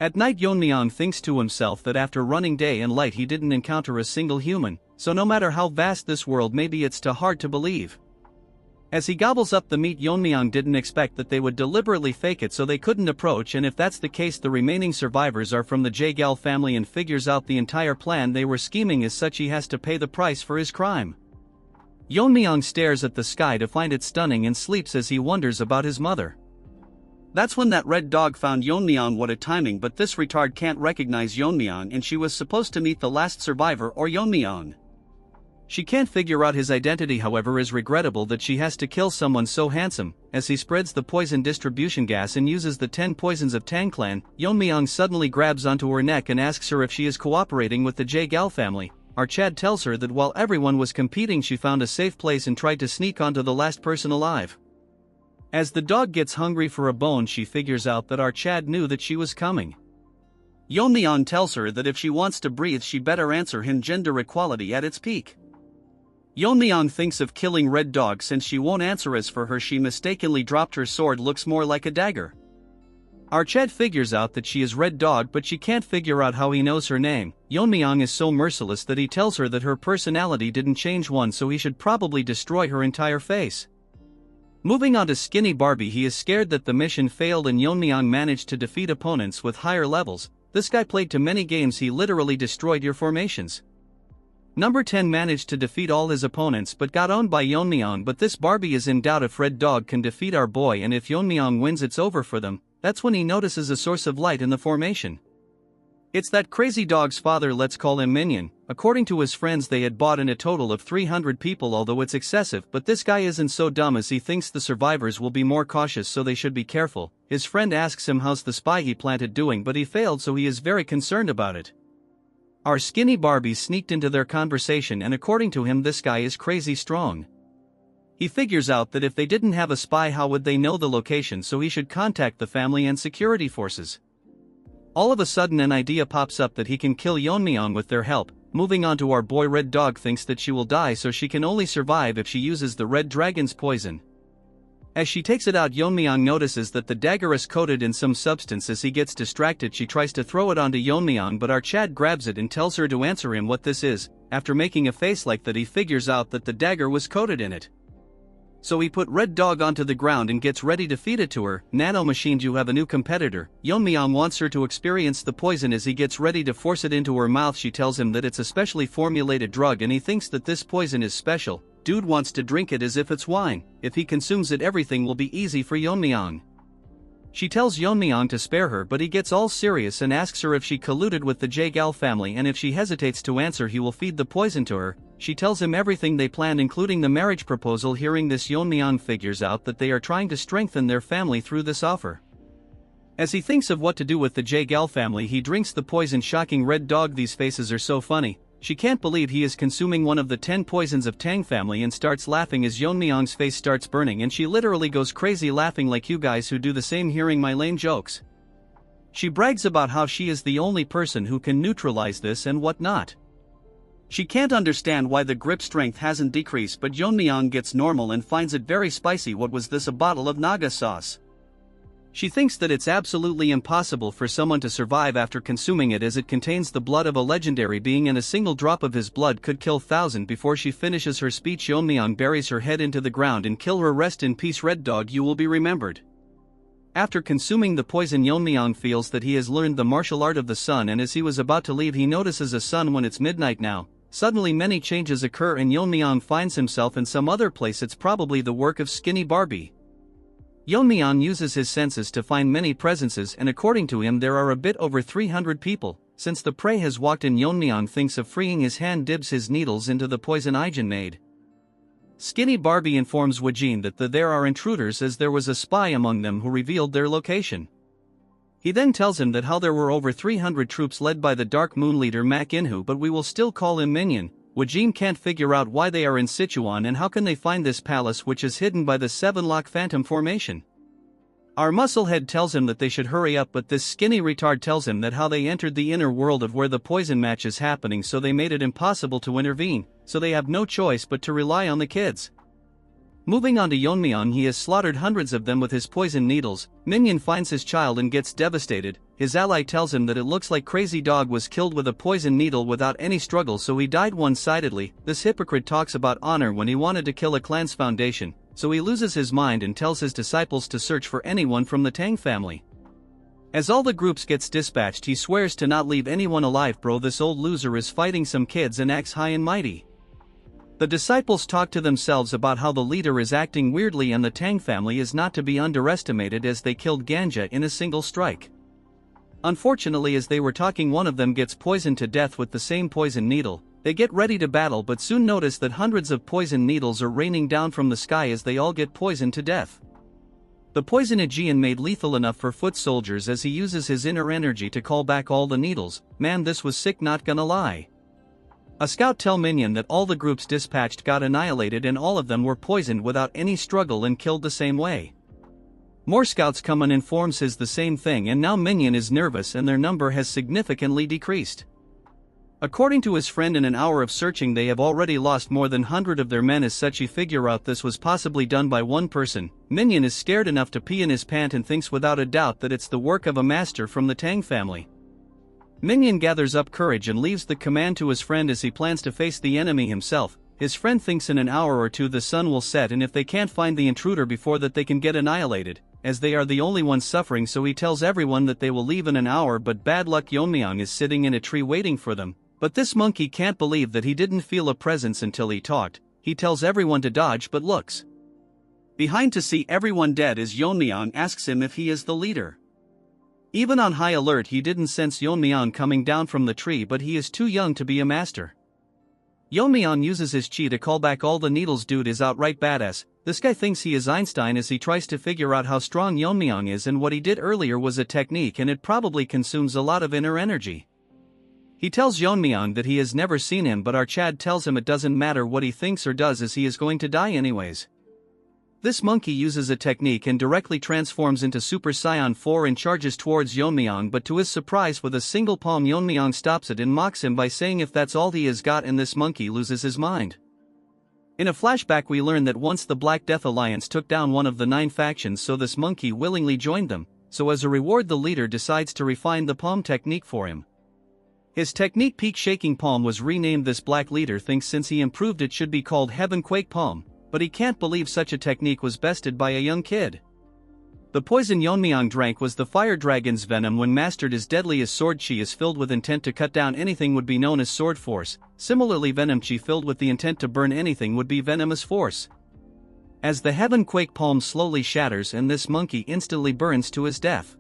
At night Yeon-myeong thinks to himself that after running day and light he didn't encounter a single human, so no matter how vast this world may be it's too hard to believe. As he gobbles up the meat, Yeon-myeong didn't expect that they would deliberately fake it so they couldn't approach, and if that's the case the remaining survivors are from the Jaegal family and figures out the entire plan they were scheming. As such he has to pay the price for his crime. Yeon-myeong stares at the sky to find it stunning and sleeps as he wonders about his mother. That's when that red dog found Yeon-myeong. What a timing, but this retard can't recognize Yeon-myeong and she was supposed to meet the last survivor or Yeon-myeong. She can't figure out his identity, however is regrettable that she has to kill someone so handsome. As he spreads the poison distribution gas and uses the 10 poisons of Tang clan, Yeon-myeong suddenly grabs onto her neck and asks her if she is cooperating with the Jaegal family. Our Chad tells her that while everyone was competing she found a safe place and tried to sneak onto the last person alive. As the dog gets hungry for a bone she figures out that our Chad knew that she was coming. Yeon-myeong tells her that if she wants to breathe she better answer him, gender equality at its peak. Yeon-myeong thinks of killing Red Dog since she won't answer. As for her, she mistakenly dropped her sword, looks more like a dagger. Our Chad figures out that she is Red Dog, but she can't figure out how he knows her name. Yeon-myeong is so merciless that he tells her that her personality didn't change one, so he should probably destroy her entire face. Moving on to Skinny Barbie, he is scared that the mission failed and Yeon-myeong managed to defeat opponents with higher levels. This guy played too many games, he literally destroyed your formations. Number 10 managed to defeat all his opponents but got owned by Yeon-myeong, but this Barbie is in doubt if Red Dog can defeat our boy, and if Yeon-myeong wins it's over for them. That's when he notices a source of light in the formation. It's that crazy dog's father, let's call him Minion. According to his friends they had bought in a total of 300 people, although it's excessive, but this guy isn't so dumb as he thinks the survivors will be more cautious, so they should be careful. His friend asks him how's the spy he planted doing, but he failed, so he is very concerned about it. Our Skinny Barbie sneaked into their conversation and according to him this guy is crazy strong. He figures out that if they didn't have a spy how would they know the location, so he should contact the family and security forces. All of a sudden an idea pops up that he can kill Yeon-myeong with their help. Moving on to our boy, Red Dog thinks that she will die, so she can only survive if she uses the Red Dragon's poison. As she takes it out, Yeon-myeong notices that the dagger is coated in some substance. As he gets distracted she tries to throw it onto Yeon-myeong, but our Chad grabs it and tells her to answer him what this is. After making a face like that he figures out that the dagger was coated in it. So he put Red Dog onto the ground and gets ready to feed it to her. Nanomachines, you have a new competitor. Yeon-myeong wants her to experience the poison. As he gets ready to force it into her mouth she tells him that it's a specially formulated drug and he thinks that this poison is special. Dude wants to drink it as if it's wine. If he consumes it everything will be easy for Yeon-myeong. She tells Yeon-myeong to spare her, but he gets all serious and asks her if she colluded with the Jaegal family, and if she hesitates to answer he will feed the poison to her. She tells him everything they planned including the marriage proposal. Hearing this Yeon-myeong figures out that they are trying to strengthen their family through this offer. As he thinks of what to do with the Jagal family, he drinks the poison. Shocking red dog, these faces are so funny. She can't believe he is consuming one of the 10 poisons of Tang family and starts laughing as Yeon-myeong's face starts burning, and she literally goes crazy laughing like you guys who do the same hearing my lame jokes. She brags about how she is the only person who can neutralize this and whatnot. She can't understand why the grip strength hasn't decreased, but Yeon-myeong gets normal and finds it very spicy. What was this, a bottle of naga sauce? She thinks that it's absolutely impossible for someone to survive after consuming it, as it contains the blood of a legendary being and a single drop of his blood could kill 1,000. Before she finishes her speech, Yeon-myeong buries her head into the ground and kill her. Rest in peace, red dog, you will be remembered. After consuming the poison, Yeon-myeong feels that he has learned the martial art of the sun, and as he was about to leave he notices a sun when it's midnight now. Suddenly many changes occur and Yeon-myeong finds himself in some other place. It's probably the work of Skinny Barbie. Yeon-myeong uses his senses to find many presences, and according to him there are a bit over 300 people. Since the prey has walked in, Yeon-myeong thinks of freeing his hand, dips his needles into the poison Ijin made. Skinny Barbie informs Wajin that there are intruders, as there was a spy among them who revealed their location. He then tells him that how there were over 300 troops led by the Dark Moon leader Mak Inhu, but we will still call him Minion. Wajin can't figure out why they are in Sichuan and how can they find this palace which is hidden by the 7-lock phantom formation. Our musclehead tells him that they should hurry up, but this skinny retard tells him that how they entered the inner world of where the poison match is happening, so they made it impossible to intervene, so they have no choice but to rely on the kids. Moving on to Yeon-myeong, he has slaughtered hundreds of them with his poison needles. Minion finds his child and gets devastated. His ally tells him that it looks like Crazy Dog was killed with a poison needle without any struggle, so he died one-sidedly. This hypocrite talks about honor when he wanted to kill a clan's foundation, so he loses his mind and tells his disciples to search for anyone from the Tang family. As all the groups gets dispatched, he swears to not leave anyone alive. Bro, this old loser is fighting some kids and acts high and mighty. The disciples talk to themselves about how the leader is acting weirdly and the Tang family is not to be underestimated, as they killed Ganja in a single strike. Unfortunately, as they were talking, one of them gets poisoned to death with the same poison needle. They get ready to battle but soon notice that hundreds of poison needles are raining down from the sky as they all get poisoned to death. The poison Aegean made lethal enough for foot soldiers, as he uses his inner energy to call back all the needles. Man, this was sick, not gonna lie. A scout tell Minion that all the groups dispatched got annihilated and all of them were poisoned without any struggle and killed the same way. More scouts come and informs his the same thing, and now Minion is nervous and their number has significantly decreased. According to his friend, in an hour of searching they have already lost more than 100 of their men. As such, he figure out this was possibly done by one person. Minion is scared enough to pee in his pant and thinks without a doubt that it's the work of a master from the Tang family. Minion gathers up courage and leaves the command to his friend as he plans to face the enemy himself. His friend thinks in an hour or two the sun will set, and if they can't find the intruder before that they can get annihilated, as they are the only ones suffering, so he tells everyone that they will leave in an hour. But bad luck, Yeon-myeong is sitting in a tree waiting for them. But this monkey can't believe that he didn't feel a presence until he talked. He tells everyone to dodge but looks behind to see everyone dead as Yeon-myeong asks him if he is the leader. Even on high alert, he didn't sense Yeon-myeong coming down from the tree, but he is too young to be a master. Yeon-myeong uses his chi to call back all the needles. Dude is outright badass. This guy thinks he is Einstein as he tries to figure out how strong Yeon-myeong is, and what he did earlier was a technique and it probably consumes a lot of inner energy. He tells Yeon-myeong that he has never seen him, but our Chad tells him it doesn't matter what he thinks or does as he is going to die anyways. This monkey uses a technique and directly transforms into Super Saiyan 4 and charges towards Yeon-myeong, but to his surprise with a single palm Yeon-myeong stops it and mocks him by saying if that's all he has got, and this monkey loses his mind. In a flashback we learn that once the Black Death Alliance took down one of the 9 factions, so this monkey willingly joined them, so as a reward the leader decides to refine the palm technique for him. His technique, Peak Shaking Palm, was renamed. This black leader thinks since he improved it should be called Heaven Quake Palm, but he can't believe such a technique was bested by a young kid. The poison Yeon-myeong drank was the fire dragon's venom. When mastered, as deadly as sword chi is filled with intent to cut down anything would be known as sword force. Similarly, venom chi filled with the intent to burn anything would be venomous force. As the Heaven Quake Palm slowly shatters and this monkey instantly burns to his death.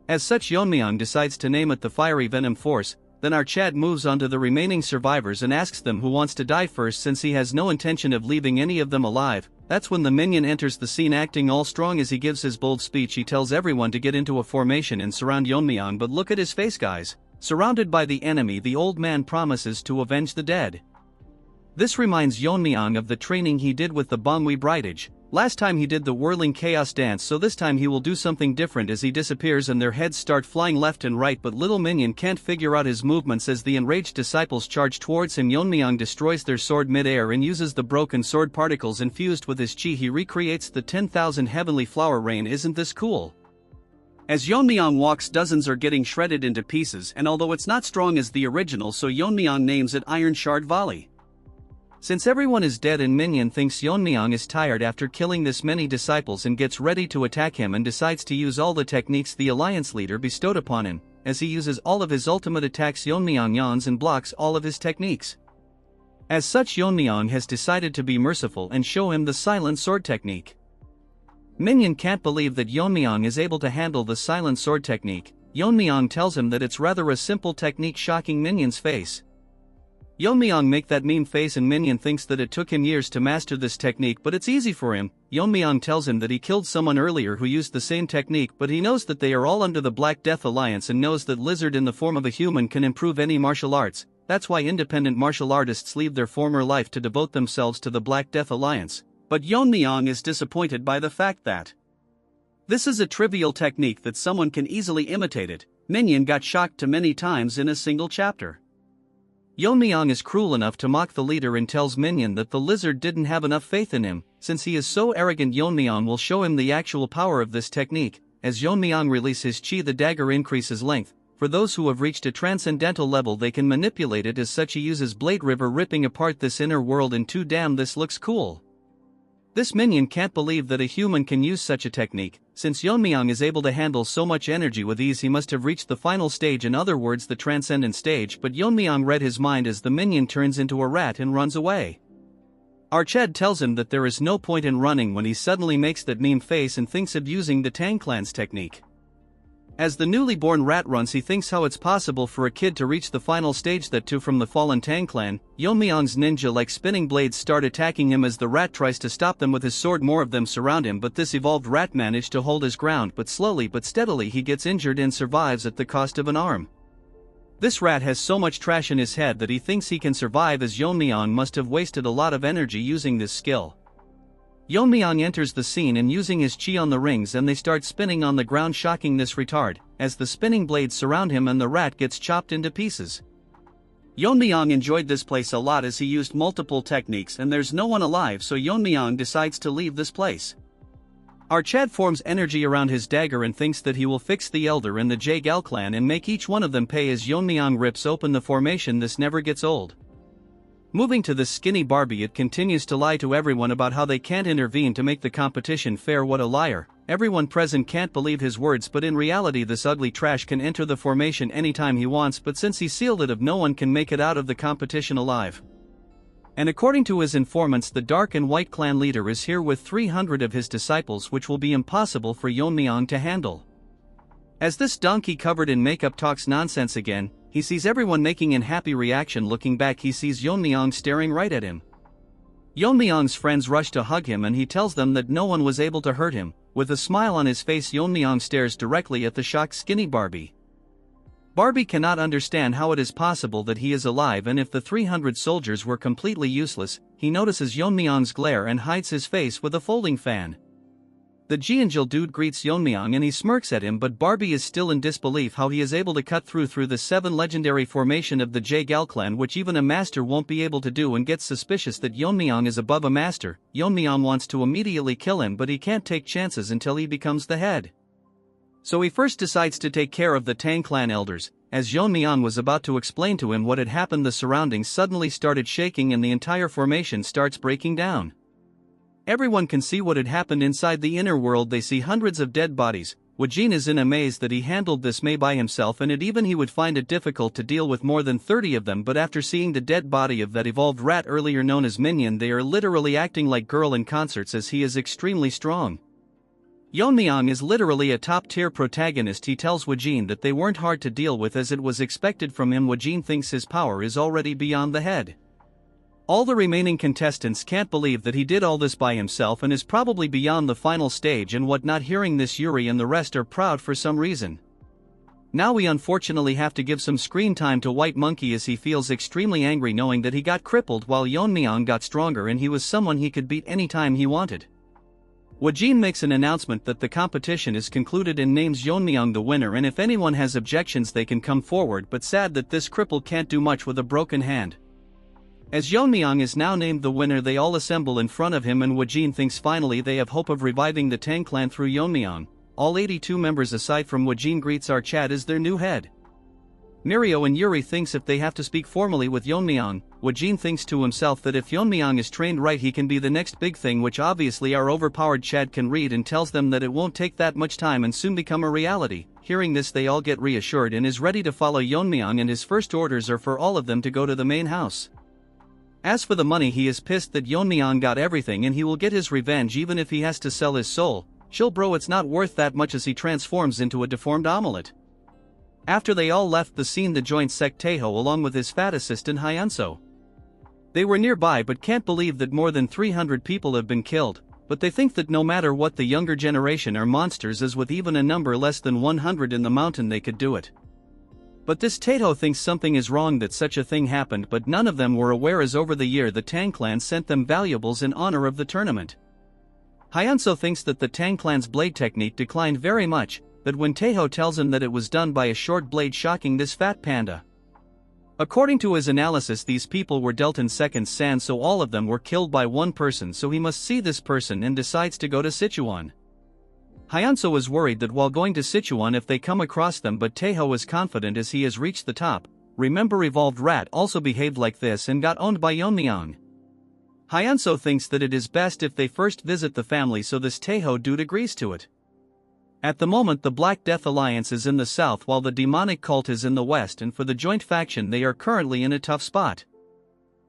As such, Yeon-myeong decides to name it the Fiery Venom Force. Then our Chad moves on to the remaining survivors and asks them who wants to die first, since he has no intention of leaving any of them alive. That's when the minion enters the scene, acting all strong as he gives his bold speech. He tells everyone to get into a formation and surround Yeon-myeong, but look at his face, guys. Surrounded by the enemy, the old man promises to avenge the dead. This reminds Yeon-myeong of the training he did with the Bangui Brightage. Last time he did the whirling chaos dance, so this time he will do something different as he disappears and their heads start flying left and right, but little minion can't figure out his movements as the enraged disciples charge towards him. Yeon-myeong destroys their sword mid-air and uses the broken sword particles infused with his chi. He recreates the 10,000 heavenly flower rain. Isn't this cool? As Yeon-myeong walks, dozens are getting shredded into pieces, and although it's not strong as the original, so Yeon-myeong names it Iron Shard Volley. Since everyone is dead and minion thinks Yeon-myeong is tired after killing this many disciples and gets ready to attack him and decides to use all the techniques the alliance leader bestowed upon him. As he uses all of his ultimate attacks, Yeon-myeong yawns and blocks all of his techniques. As such, Yeon-myeong has decided to be merciful and show him the silent sword technique. Minion can't believe that Yeon-myeong is able to handle the silent sword technique. Yeon-myeong tells him that it's rather a simple technique, shocking Minion's face. Yeon-myeong make that meme face and Minion thinks that it took him years to master this technique, but it's easy for him. Yeon-myeong tells him that he killed someone earlier who used the same technique, but he knows that they are all under the Black Death Alliance and knows that Lizard in the form of a human can improve any martial arts. That's why independent martial artists leave their former life to devote themselves to the Black Death Alliance. But Yeon-myeong is disappointed by the fact that this is a trivial technique that someone can easily imitate it. Minion got shocked too many times in a single chapter. Yeon-myeong is cruel enough to mock the leader and tells Minion that the lizard didn't have enough faith in him. Since he is so arrogant, Yeon-myeong will show him the actual power of this technique. As Yeon-myeong releases his chi, the dagger increases length. For those who have reached a transcendental level, they can manipulate it. As such, he uses Blade River, ripping apart this inner world in two. Damn, this looks cool. This minion can't believe that a human can use such a technique. Since Yeon-myeong is able to handle so much energy with ease, he must have reached the final stage, in other words the transcendent stage, but Yeon-myeong read his mind as the minion turns into a rat and runs away. Arched tells him that there is no point in running when he suddenly makes that meme face and thinks of using the Tang clan's technique. As the newly born rat runs, he thinks how it's possible for a kid to reach the final stage, that too from the fallen Tang clan. Yeon-myeong's ninja-like spinning blades start attacking him as the rat tries to stop them with his sword. More of them surround him, but this evolved rat managed to hold his ground, but slowly but steadily he gets injured and survives at the cost of an arm. This rat has so much trash in his head that he thinks he can survive, as Yeon-myeong must have wasted a lot of energy using this skill. Yeon-myeong enters the scene and using his chi on the rings, and they start spinning on the ground, shocking this retard, as the spinning blades surround him and the rat gets chopped into pieces. Yeon-myeong enjoyed this place a lot as he used multiple techniques and there's no one alive, so Yeon-myeong decides to leave this place. Arched forms energy around his dagger and thinks that he will fix the Elder and the Jae-gal clan and make each one of them pay. As Yeon-myeong rips open the formation, this never gets old. Moving to this skinny Barbie, it continues to lie to everyone about how they can't intervene to make the competition fair. What a liar. Everyone present can't believe his words, but in reality this ugly trash can enter the formation anytime he wants, but since he sealed it, no one can make it out of the competition alive. And according to his informants, the Dark and White clan leader is here with 300 of his disciples, which will be impossible for Yeon-myeong to handle. As this donkey covered in makeup talks nonsense again, he sees everyone making an happy reaction. Looking back, he sees Yeon-myeong staring right at him. Yeon-myeong's friends rush to hug him and he tells them that no one was able to hurt him. With a smile on his face, Yeon-myeong stares directly at the shocked skinny Barbie. Barbie cannot understand how it is possible that he is alive, and if the 300 soldiers were completely useless, he notices Yeon-myeong's glare and hides his face with a folding fan. The Jeonjil dude greets Yeon-myeong and he smirks at him, but Barbie is still in disbelief how he is able to cut through the 7 legendary formation of the Jae-gal clan, which even a master won't be able to do, and gets suspicious that Yeon-myeong is above a master. Yeon-myeong wants to immediately kill him, but he can't take chances until he becomes the head. So he first decides to take care of the Tang clan elders. As Yeon-myeong was about to explain to him what had happened, the surroundings suddenly started shaking and the entire formation starts breaking down. Everyone can see what had happened inside the inner world. They see hundreds of dead bodies. Wajin is in amaze that he handled this May by himself, and he would find it difficult to deal with more than 30 of them, but after seeing the dead body of that evolved rat earlier known as Minion, they are literally acting like girl in concerts as he is extremely strong. Yeon-myeong is literally a top-tier protagonist. He tells Woo-jin that they weren't hard to deal with as it was expected from him. Woo-jin thinks his power is already beyond the head. All the remaining contestants can't believe that he did all this by himself and is probably beyond the final stage and whatnot. Hearing this, Yuri and the rest are proud for some reason. Now we unfortunately have to give some screen time to White Monkey as he feels extremely angry knowing that he got crippled while Yeon-myeong got stronger and he was someone he could beat anytime he wanted. Woo-jin makes an announcement that the competition is concluded and names Yeon-myeong the winner, and if anyone has objections they can come forward, but sad that this cripple can't do much with a broken hand. As Yeon-myeong is now named the winner, they all assemble in front of him and Woo-jin thinks finally they have hope of reviving the Tang clan through Yeon-myeong. All 82 members aside from Woo-jin greets our Chad as their new head. Mirio and Yuri thinks if they have to speak formally with Yeon-myeong, Woo-jin thinks to himself that if Yeon-myeong is trained right he can be the next big thing, which obviously our overpowered Chad can read, and tells them that it won't take that much time and soon become a reality. Hearing this they all get reassured and is ready to follow Yeon-myeong, and his first orders are for all of them to go to the main house. As for the money, he is pissed that Yeon-myeong got everything and he will get his revenge even if he has to sell his soul. Chill bro, it's not worth that much, as he transforms into a deformed omelet. After they all left the scene, the joint sect Taeho along with his fat assistant Hyunso. They were nearby but can't believe that more than 300 people have been killed, but they think that no matter what, the younger generation are monsters, as with even a number less than 100 in the mountain they could do it. But this Taeho thinks something is wrong that such a thing happened, but none of them were aware as over the year the Tang clan sent them valuables in honor of the tournament. Hyunso thinks that the Tang clan's blade technique declined very much, but when Taeho tells him that it was done by a short blade, shocking this fat panda. According to his analysis, these people were dealt in seconds sand, so all of them were killed by one person, so he must see this person and decides to go to Sichuan. Hyunso was worried that while going to Sichuan if they come across them, but Taeho is confident as he has reached the top. Remember, Evolved Rat also behaved like this and got owned by Yeon-myeong. Hyunso thinks that it is best if they first visit the family, so this Taeho dude agrees to it. At the moment the Black Death Alliance is in the south while the demonic cult is in the west, and for the joint faction they are currently in a tough spot.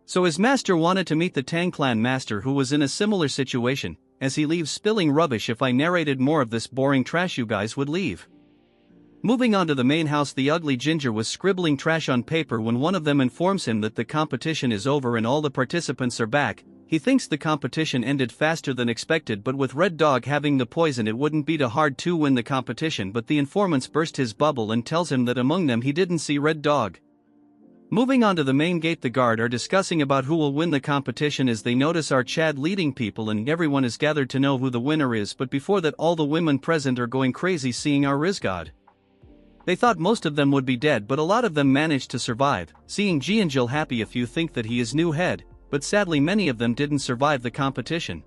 So his master wanted to meet the Tang clan master, who was in a similar situation. As he leaves spilling rubbish, if I narrated more of this boring trash you guys would leave. Moving on to the main house, the ugly ginger was scribbling trash on paper when one of them informs him that the competition is over and all the participants are back. He thinks the competition ended faster than expected, but with Red Dog having the poison it wouldn't be too hard to win the competition, but the informants burst his bubble and tells him that among them he didn't see Red Dog. Moving on to the main gate, the guard are discussing about who will win the competition as they notice our Chad leading people, and everyone is gathered to know who the winner is, but before that all the women present are going crazy seeing our Rizgod. They thought most of them would be dead, but a lot of them managed to survive. Seeing Jianjil happy, a few think that he is new head, but sadly many of them didn't survive the competition.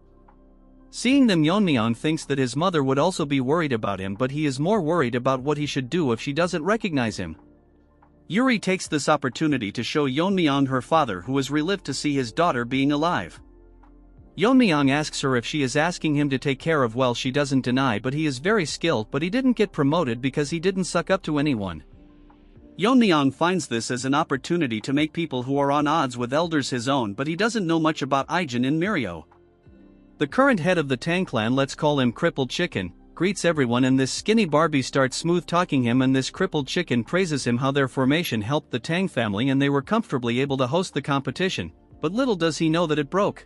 Seeing them, Yeon-myeong thinks that his mother would also be worried about him, but he is more worried about what he should do if she doesn't recognize him. Yuri takes this opportunity to show Yeon-myeong her father, who is relieved to see his daughter being alive. Yeon-myeong asks her if she is asking him to take care of, well, she doesn't deny, but he is very skilled, but he didn't get promoted because he didn't suck up to anyone. Yeon-myeong finds this as an opportunity to make people who are on odds with elders his own, but he doesn't know much about Aijin and Mirio. The current head of the Tang clan, let's call him Crippled Chicken, greets everyone, and this skinny Barbie starts smooth talking him, and this Crippled Chicken praises him how their formation helped the Tang family and they were comfortably able to host the competition, but little does he know that it broke.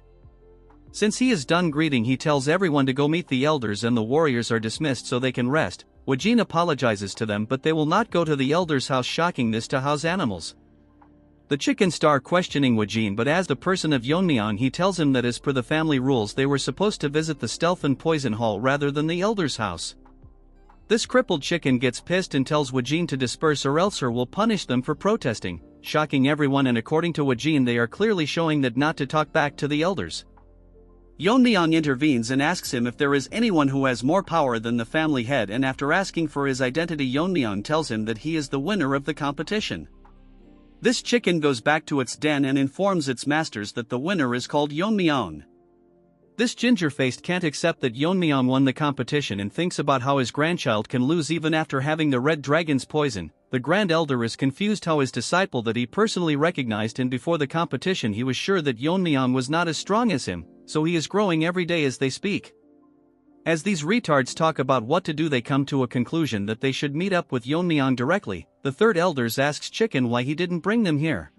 Since he is done greeting, he tells everyone to go meet the elders and the warriors are dismissed so they can rest. Woo-jin apologizes to them, but they will not go to the elders' house, shocking this to house animals. The chicken star questioning Woo-jin, but as the person of Yeon-myeong he tells him that as per the family rules they were supposed to visit the stealth and poison hall rather than the elders' house. This crippled chicken gets pissed and tells Woo-jin to disperse or else her will punish them for protesting, shocking everyone, and according to Woo-jin they are clearly showing that not to talk back to the elders. Yeon-myeong intervenes and asks him if there is anyone who has more power than the family head, and after asking for his identity Yeon-myeong tells him that he is the winner of the competition. This chicken goes back to its den and informs its masters that the winner is called Yeon-myeong. This ginger-faced can't accept that Yeon-myeong won the competition and thinks about how his grandchild can lose even after having the red dragon's poison. The Grand Elder is confused how his disciple that he personally recognized and before the competition he was sure that Yeon-myeong was not as strong as him, so he is growing every day as they speak. As these retards talk about what to do, they come to a conclusion that they should meet up with Yeon-myeong directly. The third elders asks Chicken why he didn't bring them here.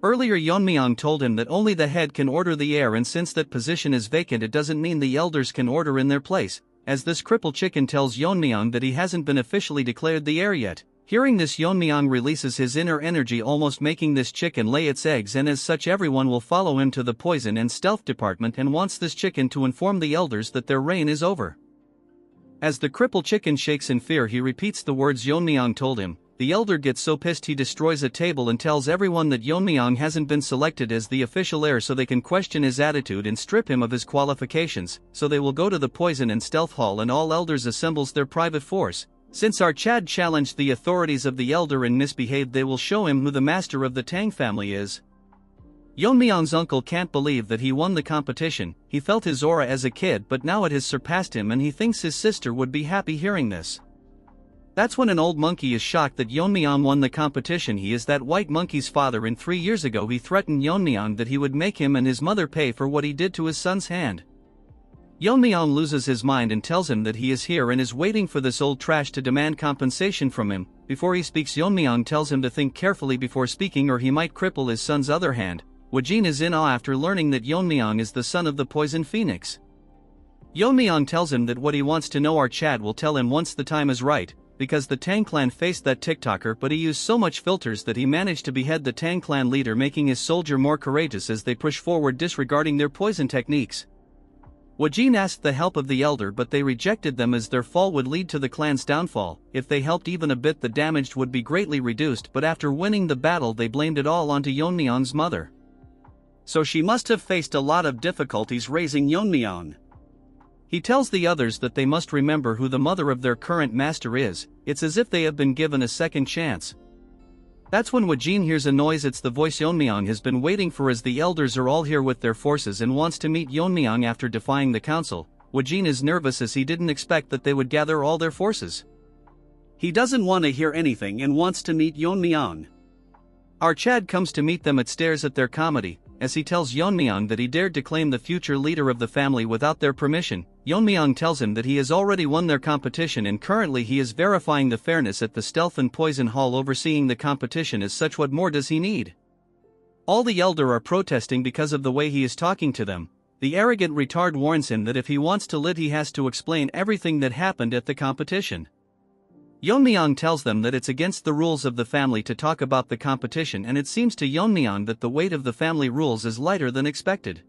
Earlier Yeon-myeong told him that only the head can order the heir, and since that position is vacant it doesn't mean the elders can order in their place, as this crippled Chicken tells Yeon-myeong that he hasn't been officially declared the heir yet. Hearing this, Yeon-myeong releases his inner energy, almost making this chicken lay its eggs, and as such everyone will follow him to the poison and stealth department and wants this chicken to inform the elders that their reign is over. As the crippled chicken shakes in fear, he repeats the words Yeon-myeong told him. The elder gets so pissed he destroys a table and tells everyone that Yeon-myeong hasn't been selected as the official heir, so they can question his attitude and strip him of his qualifications, so they will go to the poison and stealth hall, and all elders assembles their private force. Since our Chad challenged the authorities of the elder and misbehaved, they will show him who the master of the Tang family is. Yeon-myeong's uncle can't believe that he won the competition. He felt his aura as a kid, but now it has surpassed him, and he thinks his sister would be happy hearing this. That's when an old monkey is shocked that Yeon-myeong won the competition. He is that white monkey's father, and 3 years ago he threatened Yeon-myeong that he would make him and his mother pay for what he did to his son's hand. Yeon-myeong loses his mind and tells him that he is here and is waiting for this old trash to demand compensation from him. Before he speaks, Yeon-myeong tells him to think carefully before speaking or he might cripple his son's other hand. Wajin is in awe after learning that Yeon-myeong is the son of the poison phoenix. Yeon-myeong tells him that what he wants to know our Chad will tell him once the time is right, because the Tang clan faced that TikToker, but he used so much filters that he managed to behead the Tang clan leader, making his soldier more courageous as they push forward disregarding their poison techniques. Wajin asked the help of the elder, but they rejected them as their fall would lead to the clan's downfall. If they helped even a bit, the damage would be greatly reduced, but after winning the battle they blamed it all onto Yeon-myeong's mother. So she must have faced a lot of difficulties raising Yeon-myeong. He tells the others that they must remember who the mother of their current master is. It's as if they have been given a second chance. That's when Wajin hears a noise. It's the voice Yeon-myeong has been waiting for, as the elders are all here with their forces and wants to meet Yeon-myeong after defying the council. Wajin is nervous as he didn't expect that they would gather all their forces. He doesn't want to hear anything and wants to meet Yeon-myeong. Our Chad comes to meet them at stairs at their comedy, as he tells Yeon-myeong that he dared to claim the future leader of the family without their permission. Yeon-myeong tells him that he has already won their competition and currently he is verifying the fairness at the stealth and poison hall, overseeing the competition. As such, what more does he need? All the elder are protesting because of the way he is talking to them. The arrogant retard warns him that if he wants to lead he has to explain everything that happened at the competition. Yeon-myeong tells them that it's against the rules of the family to talk about the competition, and it seems to Yeon-myeong that the weight of the family rules is lighter than expected.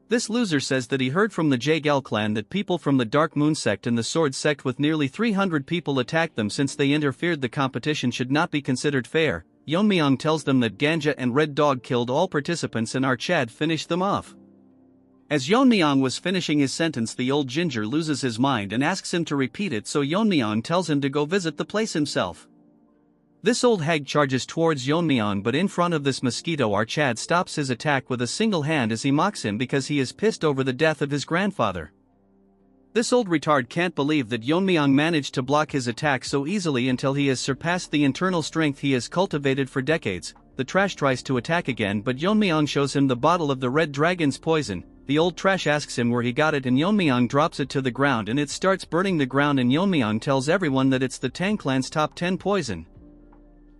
This loser says that he heard from the Jaegel clan that people from the Dark Moon sect and the Sword sect with nearly 300 people attacked them since they interfered. The competition should not be considered fair. Yeon-myeong tells them that Ganja and Red Dog killed all participants and our Chad finished them off. As Yeon-myeong was finishing his sentence, the old ginger loses his mind and asks him to repeat it, so Yeon-myeong tells him to go visit the place himself. This old hag charges towards Yeon-myeong, but in front of this mosquito our Chad stops his attack with a single hand as he mocks him because he is pissed over the death of his grandfather. This old retard can't believe that Yeon-myeong managed to block his attack so easily until he has surpassed the internal strength he has cultivated for decades. The trash tries to attack again, but Yeon-myeong shows him the bottle of the red dragon's poison. The old trash asks him where he got it and Yeon-myeong drops it to the ground and it starts burning the ground, and Yeon-myeong tells everyone that it's the Tang clan's top 10 poison.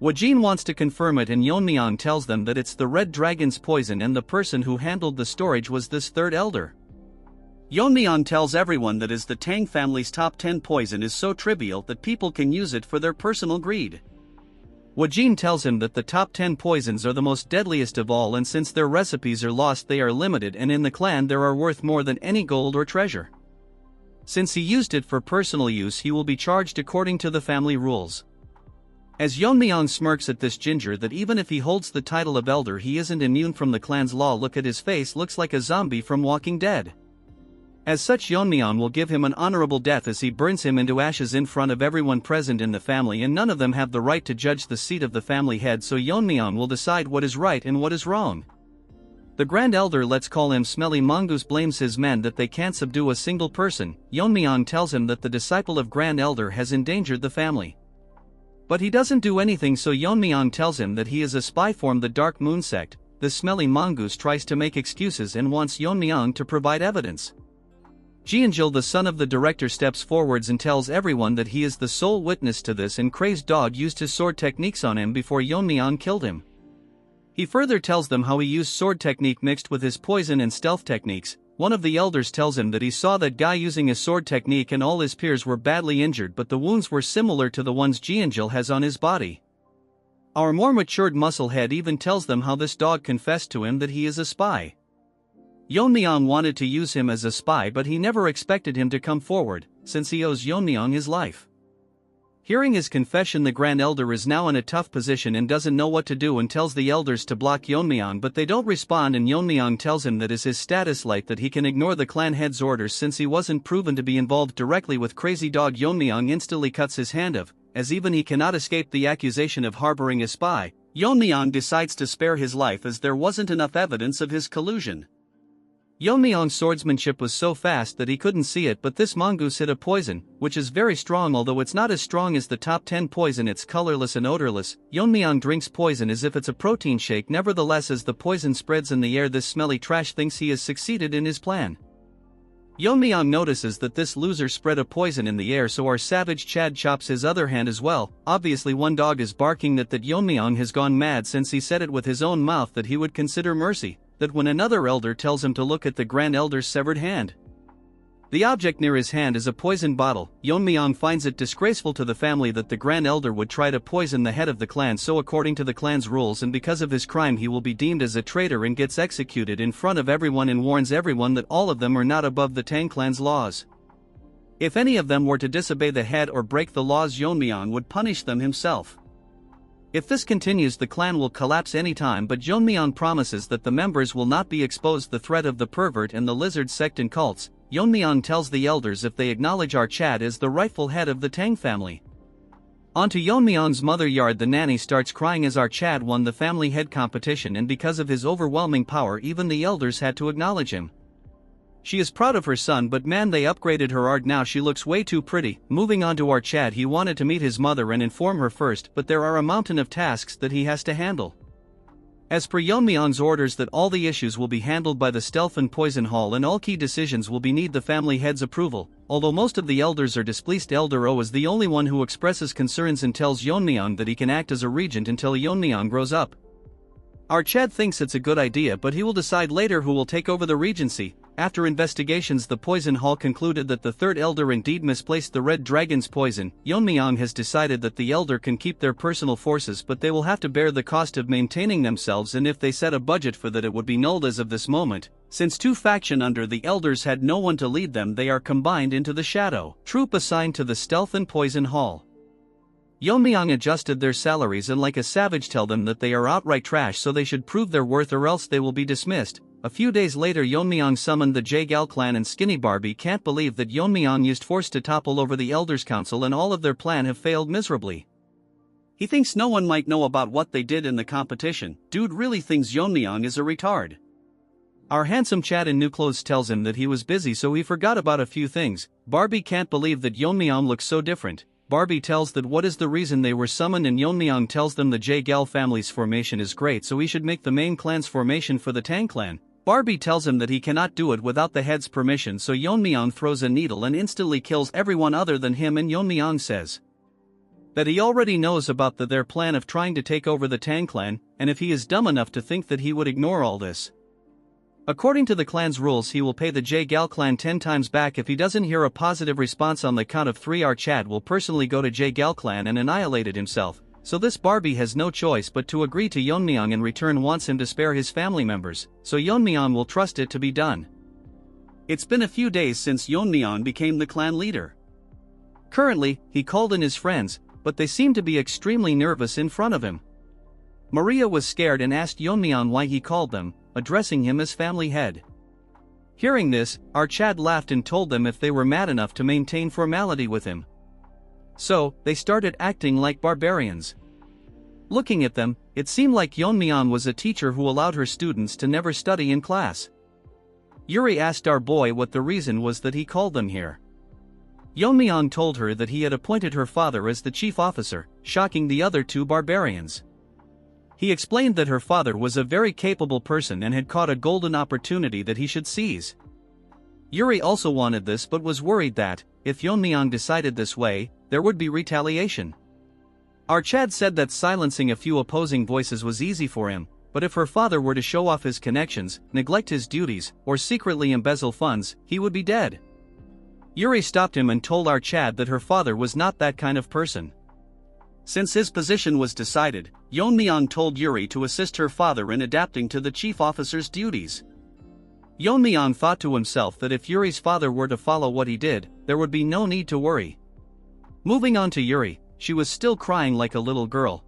Wajin wants to confirm it and Yeon-myeong tells them that it's the red dragon's poison and the person who handled the storage was this third elder. Yeon-myeong tells everyone that as the Tang family's top 10 poison is so trivial that people can use it for their personal greed. Wajin tells him that the top 10 poisons are the most deadliest of all, and since their recipes are lost they are limited, and in the clan there are worth more than any gold or treasure. Since he used it for personal use he will be charged according to the family rules. As Yeon-myeong smirks at this ginger that even if he holds the title of elder he isn't immune from the clan's law. Look at his face, looks like a zombie from Walking Dead. As such, Yeon-myeong will give him an honorable death as he burns him into ashes in front of everyone present in the family, and none of them have the right to judge the seat of the family head, so Yeon-myeong will decide what is right and what is wrong. The Grand Elder, let's call him Smelly Mongoose, blames his men that they can't subdue a single person. Yeon-myeong tells him that the disciple of Grand Elder has endangered the family. But he doesn't do anything, so Yeon-myeong tells him that he is a spy from the Dark Moon sect. The Smelly Mongoose tries to make excuses and wants Yeon-myeong to provide evidence. Jianjil, the son of the director, steps forwards and tells everyone that he is the sole witness to this, and crazed dog used his sword techniques on him before Yeon-myeong killed him. He further tells them how he used sword technique mixed with his poison and stealth techniques. One of the elders tells him that he saw that guy using his sword technique and all his peers were badly injured, but the wounds were similar to the ones Jianjil has on his body. Our more matured musclehead even tells them how this dog confessed to him that he is a spy. Yeon-myeong wanted to use him as a spy, but he never expected him to come forward, since he owes Yeon-myeong his life. Hearing his confession, the Grand Elder is now in a tough position and doesn't know what to do, and tells the elders to block Yeon-myeong, but they don't respond, and Yeon-myeong tells him that is his status light, that he can ignore the clan head's orders since he wasn't proven to be involved directly with crazy dog. Yeon-myeong instantly cuts his hand off, as even he cannot escape the accusation of harboring a spy. Yeon-myeong decides to spare his life as there wasn't enough evidence of his collusion. Yeon-myeong's swordsmanship was so fast that he couldn't see it, but this mongoose hit a poison, which is very strong, although it's not as strong as the top 10 poison. It's colorless and odorless. Yeon-myeong drinks poison as if it's a protein shake. Nevertheless, as the poison spreads in the air, this smelly trash thinks he has succeeded in his plan. Yeon-myeong notices that this loser spread a poison in the air, so our savage Chad chops his other hand as well. Obviously one dog is barking that Yeon-myeong has gone mad, since he said it with his own mouth that he would consider mercy. That when another elder tells him to look at the Grand Elder's severed hand. The object near his hand is a poison bottle. Yeon-myeong finds it disgraceful to the family that the Grand Elder would try to poison the head of the clan, so according to the clan's rules and because of his crime he will be deemed as a traitor and gets executed in front of everyone, and warns everyone that all of them are not above the Tang clan's laws. If any of them were to disobey the head or break the laws, Yeon-myeong would punish them himself. If this continues, the clan will collapse anytime, but Yeon-myeong promises that the members will not be exposed to the threat of the pervert and the lizard sect and cults. Yeon-myeong tells the elders if they acknowledge our Chad as the rightful head of the Tang family. Onto Yeon-myeong's mother yard, the nanny starts crying as our Chad won the family head competition, and because of his overwhelming power even the elders had to acknowledge him. She is proud of her son, but man, they upgraded her art, now she looks way too pretty. Moving on to our Chad, he wanted to meet his mother and inform her first, but there are a mountain of tasks that he has to handle. As per Yeon-myeong's orders that all the issues will be handled by the Stealth and Poison Hall, and all key decisions will need the family head's approval. Although most of the elders are displeased, Elder O is the only one who expresses concerns and tells Yeon-myeong that he can act as a regent until Yeon-myeong grows up. Our Chad thinks it's a good idea, but he will decide later who will take over the regency. After investigations, the Poison Hall concluded that the third elder indeed misplaced the Red Dragon's poison. Yeon-myeong has decided that the elder can keep their personal forces, but they will have to bear the cost of maintaining themselves, and if they set a budget for that it would be nulled as of this moment. Since two factions under the elders had no one to lead them, they are combined into the Shadow Troop assigned to the Stealth and Poison Hall. Yeon-myeong adjusted their salaries and like a savage tell them that they are outright trash, so they should prove their worth or else they will be dismissed. A few days later, Yeon-myeong summoned the Jaegal clan, and Skinny Barbie can't believe that Yeon-myeong used force to topple over the Elders' Council and all of their plan have failed miserably. He thinks no one might know about what they did in the competition. Dude really thinks Yeon-myeong is a retard. Our handsome Chad in new clothes tells him that he was busy so he forgot about a few things. Barbie can't believe that Yeon-myeong looks so different. Barbie tells that what is the reason they were summoned, and Yeon-myeong tells them the Jaegal family's formation is great, so he should make the main clan's formation for the Tang clan. Barbie tells him that he cannot do it without the head's permission, so Yeon-myeong throws a needle and instantly kills everyone other than him, and Yeon-myeong says that he already knows about their plan of trying to take over the Tang clan, and if he is dumb enough to think that he would ignore all this. According to the clan's rules, he will pay the Jaegal clan 10 times back if he doesn't hear a positive response on the count of 3. Our Chad will personally go to Jaegal clan and annihilate it himself, so this Barbie has no choice but to agree to Yeon-myeong. In return wants him to spare his family members, so Yeon-myeong will trust it to be done. It's been a few days since Yeon-myeong became the clan leader. Currently, he called in his friends, but they seem to be extremely nervous in front of him. Maria was scared and asked Yeon-myeong why he called them, addressing him as family head. Hearing this, our Chad laughed and told them if they were mad enough to maintain formality with him. So, they started acting like barbarians. Looking at them, it seemed like Yeon-myeong was a teacher who allowed her students to never study in class. Yuri asked our boy what the reason was that he called them here. Yeon-myeong told her that he had appointed her father as the chief officer, shocking the other two barbarians. He explained that her father was a very capable person and had caught a golden opportunity that he should seize. Yuri also wanted this but was worried that, if Yeon-myeong decided this way, there would be retaliation. Archad said that silencing a few opposing voices was easy for him, but if her father were to show off his connections, neglect his duties, or secretly embezzle funds, he would be dead. Yuri stopped him and told Archad that her father was not that kind of person. Since his position was decided, Yeon-myeong told Yuri to assist her father in adapting to the chief officer's duties. Yeon-myeong thought to himself that if Yuri's father were to follow what he did, there would be no need to worry. Moving on to Yuri, she was still crying like a little girl.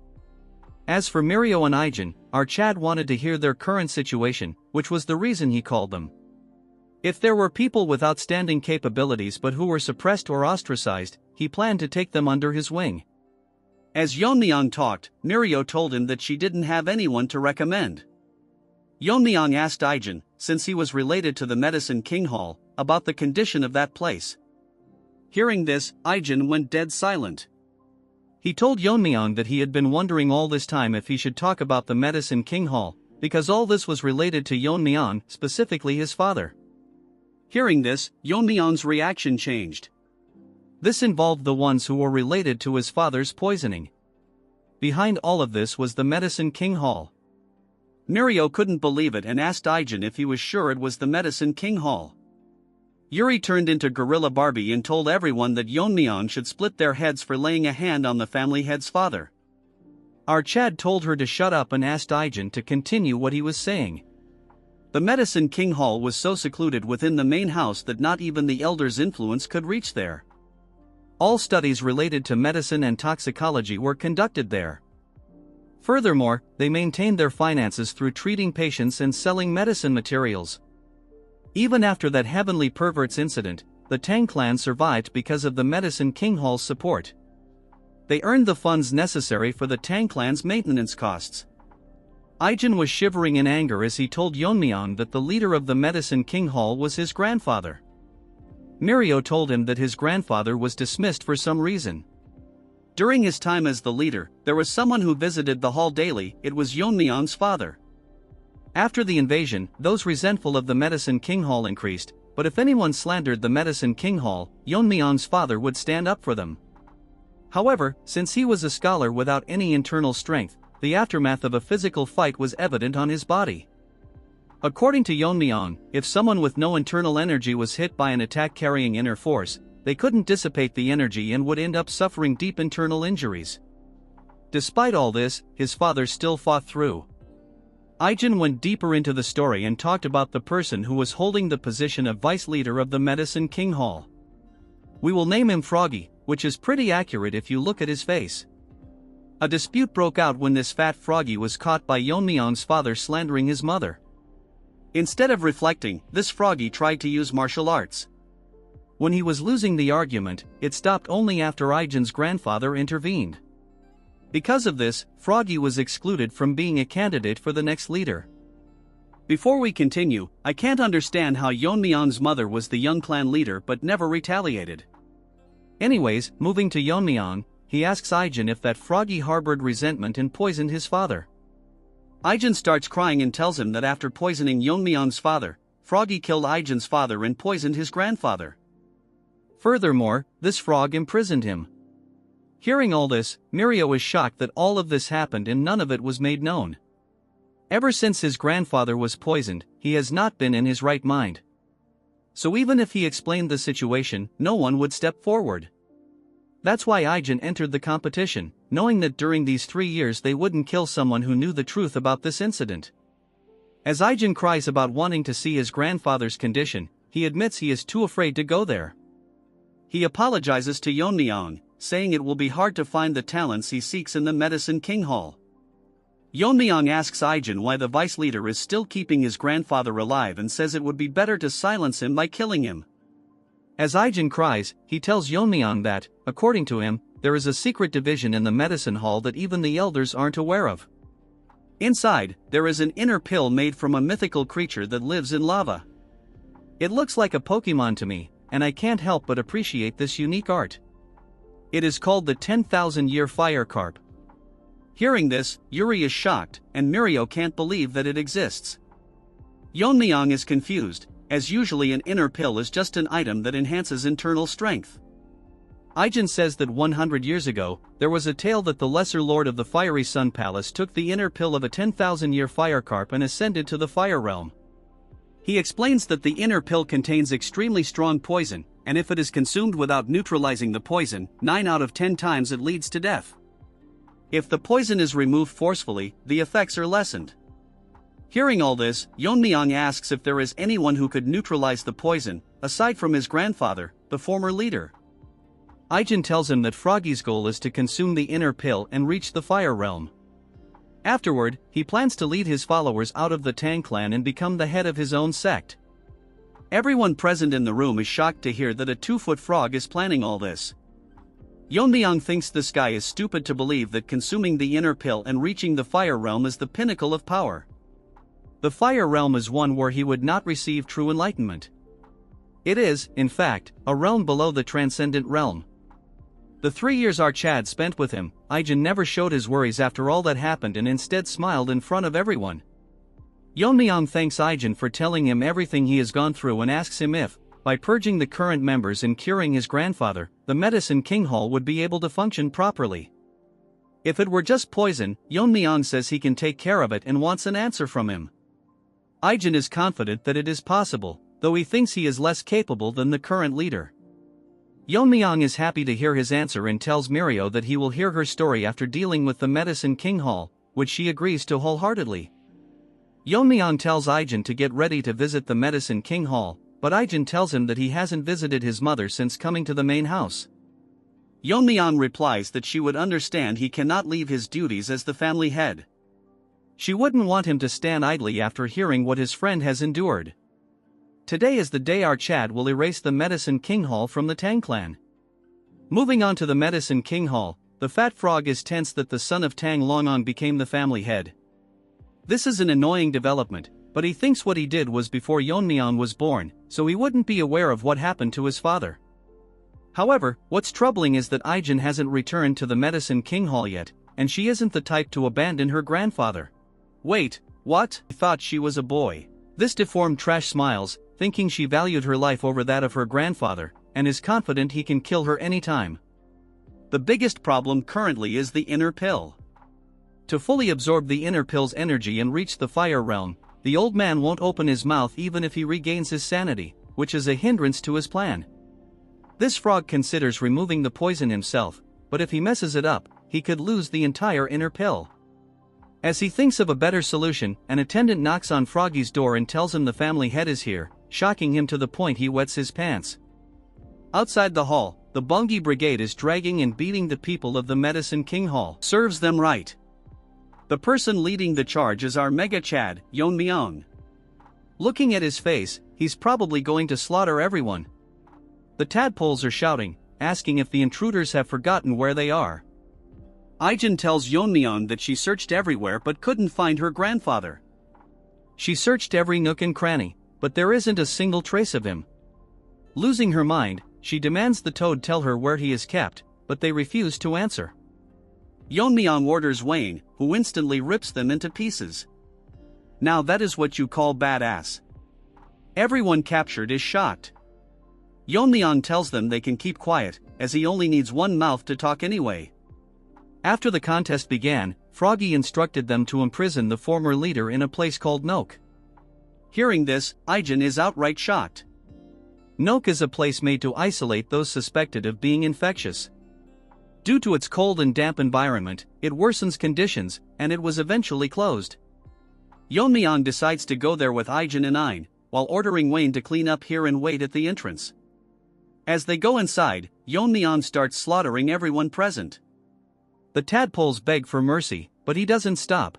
As for Mirio and Ijin, Archad wanted to hear their current situation, which was the reason he called them. If there were people with outstanding capabilities but who were suppressed or ostracized, he planned to take them under his wing. As Yeon-myeong talked, Mirio told him that she didn't have anyone to recommend. Yeon-myeong asked Ijin, since he was related to the Medicine King Hall, about the condition of that place. Hearing this, Ijin went dead silent. He told Yeon-myeong that he had been wondering all this time if he should talk about the Medicine King Hall, because all this was related to Yeon-myeong, specifically his father. Hearing this, Yeon-myeong's reaction changed. This involved the ones who were related to his father's poisoning. Behind all of this was the Medicine King Hall. Mirio couldn't believe it and asked Ijin if he was sure it was the Medicine King Hall. Yuri turned into Gorilla Barbie and told everyone that Yeon-myeong should split their heads for laying a hand on the family head's father. Archad told her to shut up and asked Ijin to continue what he was saying. The Medicine King Hall was so secluded within the main house that not even the elders' influence could reach there. All studies related to medicine and toxicology were conducted there. Furthermore, they maintained their finances through treating patients and selling medicine materials. Even after that heavenly perverts incident, the Tang clan survived because of the Medicine King Hall's support. They earned the funds necessary for the Tang clan's maintenance costs. Ijin was shivering in anger as he told Yeon-myeong that the leader of the Medicine King Hall was his grandfather. Mirio told him that his grandfather was dismissed for some reason. During his time as the leader, there was someone who visited the hall daily. It was Yeon-myeong's father. After the invasion, those resentful of the Medicine King Hall increased, but if anyone slandered the Medicine King Hall, Yeon-myeong's father would stand up for them. However, since he was a scholar without any internal strength, the aftermath of a physical fight was evident on his body. According to Yeon-myeong, if someone with no internal energy was hit by an attack carrying inner force, they couldn't dissipate the energy and would end up suffering deep internal injuries. Despite all this, his father still fought through. Ijin went deeper into the story and talked about the person who was holding the position of vice leader of the Medicine King Hall. We will name him Froggy, which is pretty accurate if you look at his face. A dispute broke out when this fat Froggy was caught by Yeon-myeong's father slandering his mother. Instead of reflecting, this Froggy tried to use martial arts. When he was losing the argument, it stopped only after Ijin's grandfather intervened. Because of this, Froggy was excluded from being a candidate for the next leader. Before we continue, I can't understand how Yeon-myeong's mother was the young clan leader but never retaliated. Anyways, moving to Yeon-myeong, he asks Ijin if that Froggy harbored resentment and poisoned his father. Ijin starts crying and tells him that after poisoning Yeon-myeong's father, Froggy killed Ijin's father and poisoned his grandfather. Furthermore, this frog imprisoned him. Hearing all this, Mirio is shocked that all of this happened and none of it was made known. Ever since his grandfather was poisoned, he has not been in his right mind. So even if he explained the situation, no one would step forward. That's why Ijin entered the competition, knowing that during these 3 years they wouldn't kill someone who knew the truth about this incident. As Ijin cries about wanting to see his grandfather's condition, he admits he is too afraid to go there. He apologizes to Yeon-myeong, saying it will be hard to find the talents he seeks in the Medicine King Hall. Yeon-myeong asks Ijin why the vice leader is still keeping his grandfather alive and says it would be better to silence him by killing him. As Ijin cries, he tells Yeon-myeong that, according to him, there is a secret division in the medicine hall that even the elders aren't aware of. Inside, there is an inner pill made from a mythical creature that lives in lava. It looks like a Pokemon to me, and I can't help but appreciate this unique art. It is called the 10,000-year fire carp. Hearing this, Yuri is shocked, and Mirio can't believe that it exists. Yeon-myeong is confused, as usually an inner pill is just an item that enhances internal strength. Aijin says that 100 years ago, there was a tale that the lesser lord of the fiery sun palace took the inner pill of a 10,000-year fire carp and ascended to the fire realm. He explains that the inner pill contains extremely strong poison, and if it is consumed without neutralizing the poison, 9 out of 10 times it leads to death. If the poison is removed forcefully, the effects are lessened. Hearing all this, Yeon-myeong asks if there is anyone who could neutralize the poison, aside from his grandfather, the former leader. Aijin tells him that Froggy's goal is to consume the inner pill and reach the fire realm. Afterward, he plans to lead his followers out of the Tang clan and become the head of his own sect. Everyone present in the room is shocked to hear that a 2-foot frog is planning all this. Yeon-myeong thinks this guy is stupid to believe that consuming the inner pill and reaching the fire realm is the pinnacle of power. The fire realm is one where he would not receive true enlightenment. It is, in fact, a realm below the transcendent realm. The 3 years Archad spent with him, Aijin never showed his worries after all that happened and instead smiled in front of everyone. Yeon-myeong thanks Aijin for telling him everything he has gone through and asks him if, by purging the current members and curing his grandfather, the Medicine King Hall would be able to function properly. If it were just poison, Yeon-myeong says he can take care of it and wants an answer from him. Aijin is confident that it is possible, though he thinks he is less capable than the current leader. Yeon-myeong is happy to hear his answer and tells Mirio that he will hear her story after dealing with the Medicine King Hall, which she agrees to wholeheartedly. Yeon-myeong tells Aijin to get ready to visit the Medicine King Hall, but Aijin tells him that he hasn't visited his mother since coming to the main house. Yeon-myeong replies that she would understand he cannot leave his duties as the family head. She wouldn't want him to stand idly after hearing what his friend has endured. Today is the day Archad will erase the Medicine King Hall from the Tang clan. Moving on to the Medicine King Hall, the fat frog is tense that the son of Tang Yeon-myeong became the family head. This is an annoying development, but he thinks what he did was before Yeon-myeong was born, so he wouldn't be aware of what happened to his father. However, what's troubling is that Aijin hasn't returned to the Medicine King Hall yet, and she isn't the type to abandon her grandfather. Wait, what? I thought she was a boy. This deformed trash smiles, thinking she valued her life over that of her grandfather, and is confident he can kill her anytime. The biggest problem currently is the inner pill. To fully absorb the inner pill's energy and reach the fire realm, the old man won't open his mouth even if he regains his sanity, which is a hindrance to his plan. This frog considers removing the poison himself, but if he messes it up, he could lose the entire inner pill. As he thinks of a better solution, an attendant knocks on Froggy's door and tells him the family head is here, shocking him to the point he wets his pants. Outside the hall, the Bungi Brigade is dragging and beating the people of the Medicine King Hall. Serves them right. The person leading the charge is our mega Chad, Yeon-myeong. Looking at his face, he's probably going to slaughter everyone. The tadpoles are shouting, asking if the intruders have forgotten where they are. Aijin tells Yeon-myeong that she searched everywhere but couldn't find her grandfather. She searched every nook and cranny, but there isn't a single trace of him. Losing her mind, she demands the toad tell her where he is kept, but they refuse to answer. Yeon-myeong orders Wayne, who instantly rips them into pieces. Now that is what you call badass. Everyone captured is shocked. Yeon-myeong tells them they can keep quiet, as he only needs one mouth to talk anyway. After the contest began, Froggy instructed them to imprison the former leader in a place called Nook. Hearing this, Aijin is outright shocked. Nook is a place made to isolate those suspected of being infectious. Due to its cold and damp environment, it worsens conditions, and it was eventually closed. Yeon-myeong decides to go there with Aijin and Ain, while ordering Wayne to clean up here and wait at the entrance. As they go inside, Yeon-myeong starts slaughtering everyone present. The tadpoles beg for mercy, but he doesn't stop.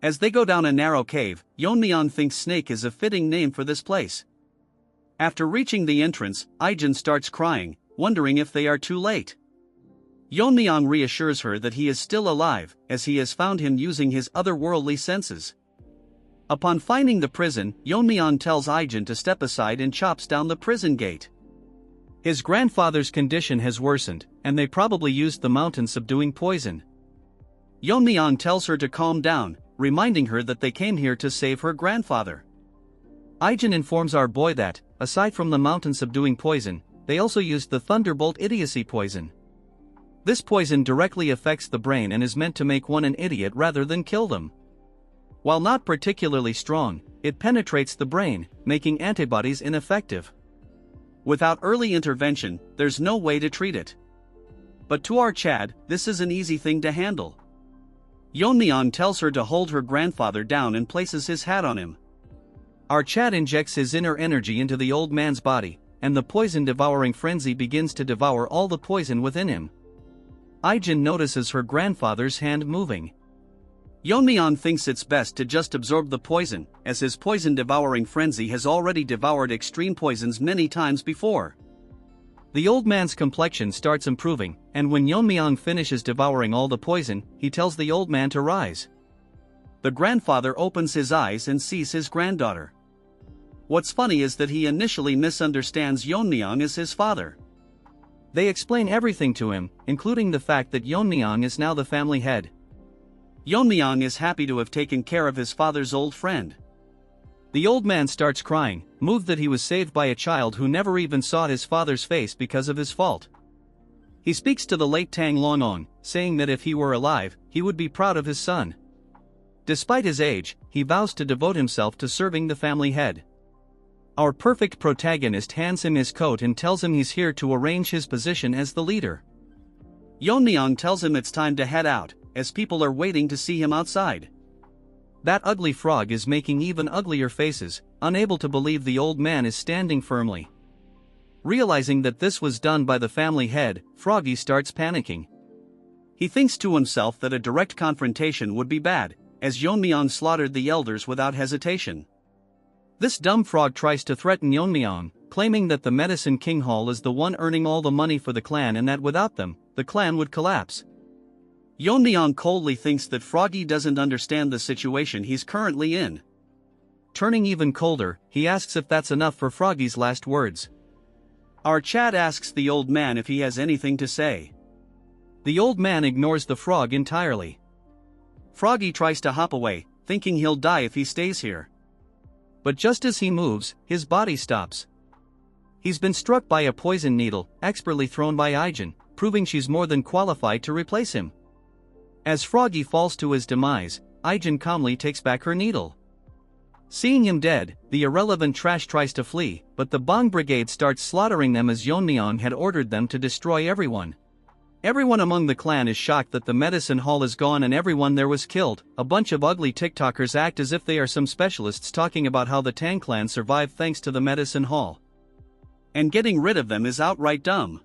As they go down a narrow cave, Yeon-myeong thinks Snake is a fitting name for this place. After reaching the entrance, Aijin starts crying, wondering if they are too late. Yeon-myeong reassures her that he is still alive, as he has found him using his otherworldly senses. Upon finding the prison, Yeon-myeong tells Aijin to step aside and chops down the prison gate. His grandfather's condition has worsened, and they probably used the mountain subduing poison. Yeon-myeong tells her to calm down, reminding her that they came here to save her grandfather. Aijin informs our boy that, aside from the mountain subduing poison, they also used the Thunderbolt idiocy poison. This poison directly affects the brain and is meant to make one an idiot rather than kill them. While not particularly strong, it penetrates the brain, making antibodies ineffective. Without early intervention, there's no way to treat it. But to our Chad, this is an easy thing to handle. Yeon-myeong tells her to hold her grandfather down and places his hat on him. Our Chad injects his inner energy into the old man's body, and the poison-devouring frenzy begins to devour all the poison within him. Aijin notices her grandfather's hand moving. Yeon-myeong thinks it's best to just absorb the poison, as his poison-devouring frenzy has already devoured extreme poisons many times before. The old man's complexion starts improving, and when Yeon-myeong finishes devouring all the poison, he tells the old man to rise. The grandfather opens his eyes and sees his granddaughter. What's funny is that he initially misunderstands Yeon-myeong as his father. They explain everything to him, including the fact that Yeon-myeong is now the family head. Yeon-myeong is happy to have taken care of his father's old friend. The old man starts crying, moved that he was saved by a child who never even saw his father's face because of his fault. He speaks to the late Tang Yeon-myeong, saying that if he were alive, he would be proud of his son. Despite his age, he vows to devote himself to serving the family head. Our perfect protagonist hands him his coat and tells him he's here to arrange his position as the leader. Yeon-myeong tells him it's time to head out, as people are waiting to see him outside. That ugly frog is making even uglier faces, unable to believe the old man is standing firmly. Realizing that this was done by the family head, Froggy starts panicking. He thinks to himself that a direct confrontation would be bad, as Yeon-myeong slaughtered the elders without hesitation. This dumb frog tries to threaten Yeon-myeong, claiming that the Medicine King Hall is the one earning all the money for the clan and that without them, the clan would collapse. Yeon-myeong coldly thinks that Froggy doesn't understand the situation he's currently in. Turning even colder, he asks if that's enough for Froggy's last words. Our Chad asks the old man if he has anything to say. The old man ignores the frog entirely. Froggy tries to hop away, thinking he'll die if he stays here. But just as he moves, his body stops. He's been struck by a poison needle, expertly thrown by Aijin, proving she's more than qualified to replace him. As Froggy falls to his demise, Aijin calmly takes back her needle. Seeing him dead, the irrelevant trash tries to flee, but the Bong Brigade starts slaughtering them as Yeon-myeong had ordered them to destroy everyone. Everyone among the clan is shocked that the medicine hall is gone and everyone there was killed. A bunch of ugly TikTokers act as if they are some specialists talking about how the Tang clan survived thanks to the medicine hall. And getting rid of them is outright dumb.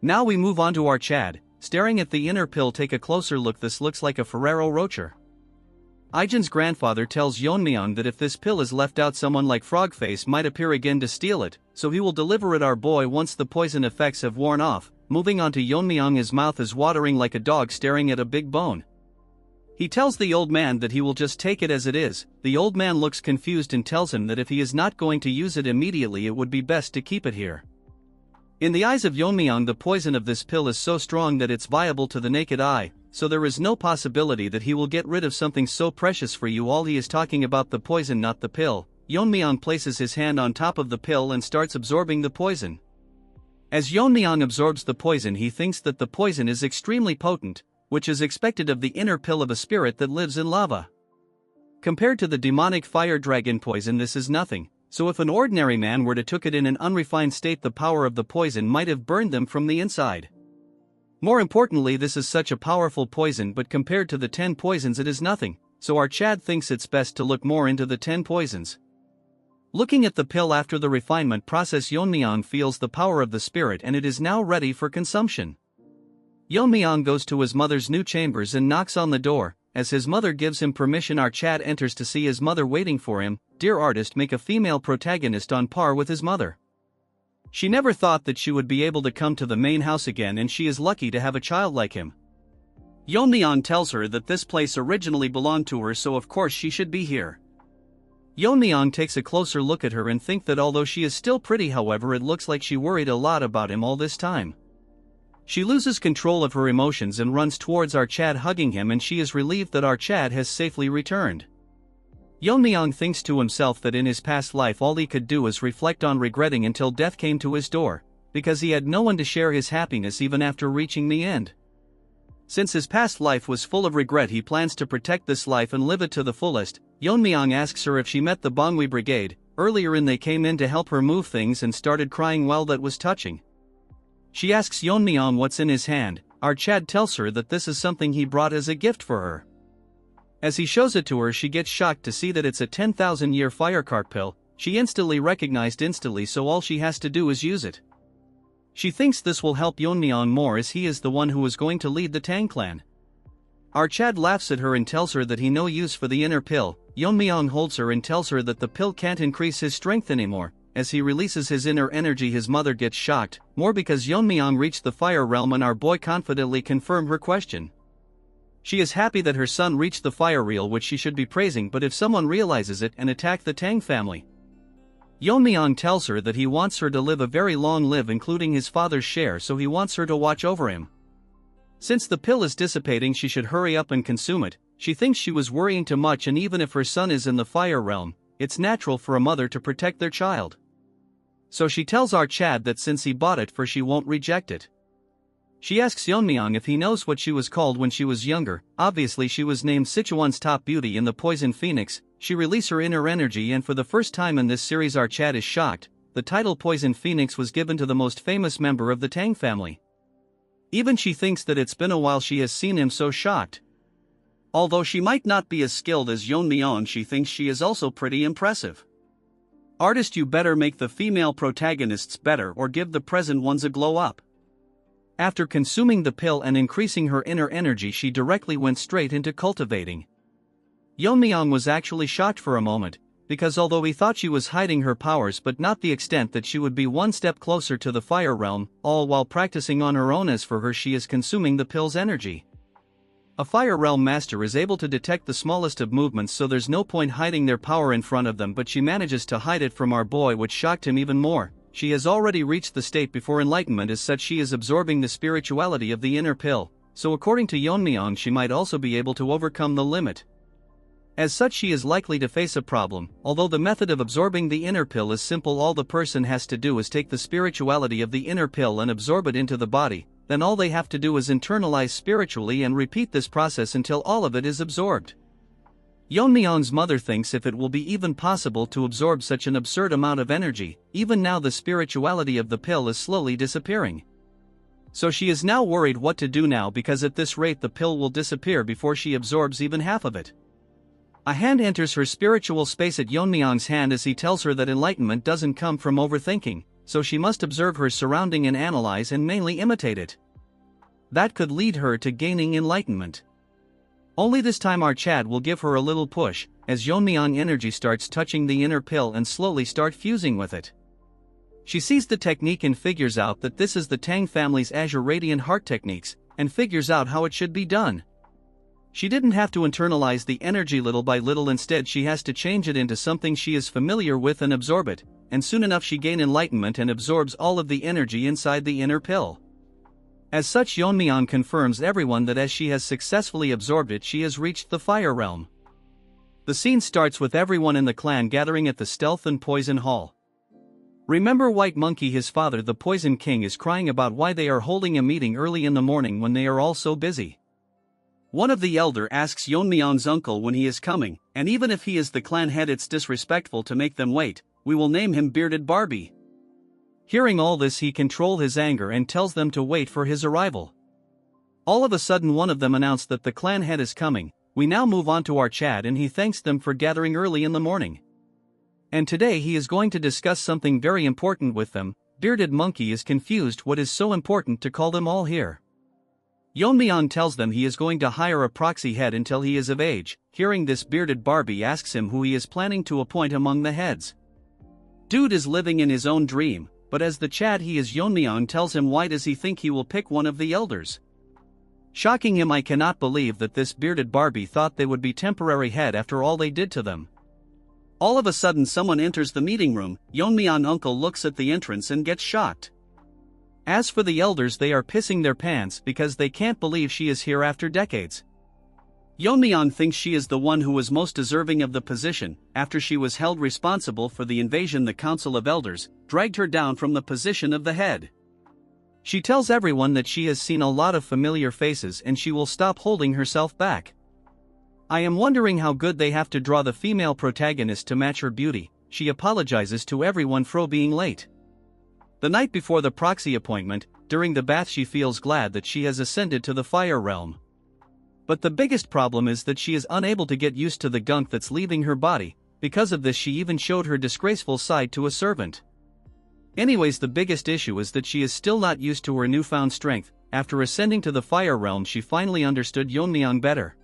Now we move on to our Chad, staring at the inner pill. Take a closer look. This looks like a Ferrero Rocher. Aijin's grandfather tells Yeon-myeong that if this pill is left out, someone like Frogface might appear again to steal it, so he will deliver it our boy once the poison effects have worn off. Moving on to Yeon-myeong, his mouth is watering like a dog staring at a big bone. He tells the old man that he will just take it as it is. The old man looks confused and tells him that if he is not going to use it immediately, it would be best to keep it here. In the eyes of Yeon-myeong, the poison of this pill is so strong that it's viable to the naked eye, so there is no possibility that he will get rid of something so precious for you all. He is talking about the poison, not the pill. Yeon-myeong places his hand on top of the pill and starts absorbing the poison. As Yeon-myeong absorbs the poison, he thinks that the poison is extremely potent, which is expected of the inner pill of a spirit that lives in lava. Compared to the demonic fire dragon poison, this is nothing, so if an ordinary man were to took it in an unrefined state, the power of the poison might have burned them from the inside. More importantly, this is such a powerful poison, but compared to the 10 poisons it is nothing, so our Chad thinks it's best to look more into the 10 poisons. Looking at the pill after the refinement process, Yeon-myeong feels the power of the spirit and it is now ready for consumption. Yeon-myeong goes to his mother's new chambers and knocks on the door. As his mother gives him permission, our Chad enters to see his mother waiting for him. Dear artist, make a female protagonist on par with his mother. She never thought that she would be able to come to the main house again, and she is lucky to have a child like him. Yeon-myeong tells her that this place originally belonged to her, so of course she should be here. Yeon-myeong takes a closer look at her and thinks that although she is still pretty, however, it looks like she worried a lot about him all this time. She loses control of her emotions and runs towards our Chad, hugging him, and she is relieved that our Chad has safely returned. Yeon-myeong thinks to himself that in his past life all he could do is reflect on regretting until death came to his door, because he had no one to share his happiness even after reaching the end. Since his past life was full of regret, he plans to protect this life and live it to the fullest. Yeon-myeong asks her if she met the Bangwi Brigade. Earlier they came in to help her move things and started crying. Well, that was touching. She asks Yeon-myeong what's in his hand. Our Chad tells her that this is something he brought as a gift for her. As he shows it to her, she gets shocked to see that it's a 10,000-year firecart pill. She instantly recognized so all she has to do is use it. She thinks this will help Yeon-myeong more as he is the one who is going to lead the Tang clan. Our Chad laughs at her and tells her that he no use for the inner pill. Yeon-myeong holds her and tells her that the pill can't increase his strength anymore. As he releases his inner energy, his mother gets shocked, more because Yeon-myeong reached the fire realm and our boy confidently confirmed her question. She is happy that her son reached the fire realm, which she should be praising, but if someone realizes it and attack the Tang family. Yeon-myeong tells her that he wants her to live a very long life, including his father's share, so he wants her to watch over him. Since the pill is dissipating, she should hurry up and consume it. She thinks she was worrying too much, and even if her son is in the fire realm, it's natural for a mother to protect their child. So she tells our Chad that since he bought it for, she won't reject it. She asks Yeon-myeong if he knows what she was called when she was younger. Obviously she was named Sichuan's top beauty in the Poison Phoenix. She released her inner energy, and for the first time in this series our Chad is shocked. The title Poison Phoenix was given to the most famous member of the Tang family. Even she thinks that it's been a while she has seen him, so shocked. Although she might not be as skilled as Yeon-myeong, she thinks she is also pretty impressive. Artist, you better make the female protagonists better or give the present ones a glow up. After consuming the pill and increasing her inner energy, she directly went straight into cultivating. Yeon-myeong was actually shocked for a moment, because although he thought she was hiding her powers, but not the extent that she would be one step closer to the fire realm, all while practicing on her own. As for her, she is consuming the pill's energy. A fire realm master is able to detect the smallest of movements, so there's no point hiding their power in front of them, but she manages to hide it from our boy, which shocked him even more. She has already reached the state before enlightenment, as such she is absorbing the spirituality of the inner pill, so according to Yeon-myeong she might also be able to overcome the limit. As such she is likely to face a problem. Although the method of absorbing the inner pill is simple, all the person has to do is take the spirituality of the inner pill and absorb it into the body, then all they have to do is internalize spiritually and repeat this process until all of it is absorbed. Yeon-myeong's mother thinks if it will be even possible to absorb such an absurd amount of energy. Even now the spirituality of the pill is slowly disappearing. So she is now worried what to do now, because at this rate the pill will disappear before she absorbs even half of it. A hand enters her spiritual space at Yeon-myeong's hand as he tells her that enlightenment doesn't come from overthinking, so she must observe her surrounding and analyze and mainly imitate it. That could lead her to gaining enlightenment. Only this time our Chad will give her a little push, as Yeon-myeong energy starts touching the inner pill and slowly start fusing with it. She sees the technique and figures out that this is the Tang family's Azure Radiant Heart techniques, and figures out how it should be done. She didn't have to internalize the energy little by little, instead she has to change it into something she is familiar with and absorb it, and soon enough she gains enlightenment and absorbs all of the energy inside the inner pill. As such Yeon-myeong confirms everyone that as she has successfully absorbed it, she has reached the fire realm. The scene starts with everyone in the clan gathering at the Stealth and Poison Hall. Remember White Monkey, his father the Poison King, is crying about why they are holding a meeting early in the morning when they are all so busy. One of the elder asks Yeon-myeong's uncle when he is coming, and even if he is the clan head it's disrespectful to make them wait. We will name him Bearded Barbie. Hearing all this he controls his anger and tells them to wait for his arrival. All of a sudden one of them announced that the clan head is coming. We now move on to our Chad and he thanks them for gathering early in the morning. And today he is going to discuss something very important with them. Bearded Monkey is confused what is so important to call them all here. Yeon-myeong tells them he is going to hire a proxy head until he is of age. Hearing this, Bearded Barbie asks him who he is planning to appoint among the heads. Dude is living in his own dream, but as the Chad he is, Yeon-myeong tells him why does he think he will pick one of the elders. Shocking him, I cannot believe that this Bearded Barbie thought they would be temporary head after all they did to them. All of a sudden someone enters the meeting room. Yeon-myeong uncle looks at the entrance and gets shocked. As for the elders, they are pissing their pants because they can't believe she is here after decades. Yeon-myeong thinks she is the one who was most deserving of the position. After she was held responsible for the invasion, the Council of Elders dragged her down from the position of the head. She tells everyone that she has seen a lot of familiar faces and she will stop holding herself back. I am wondering how good they have to draw the female protagonist to match her beauty. She apologizes to everyone for being late. The night before the proxy appointment, during the bath, she feels glad that she has ascended to the fire realm. But the biggest problem is that she is unable to get used to the gunk that's leaving her body. Because of this, she even showed her disgraceful side to a servant. Anyways, the biggest issue is that she is still not used to her newfound strength. After ascending to the fire realm, she finally understood Yeon-myeong better,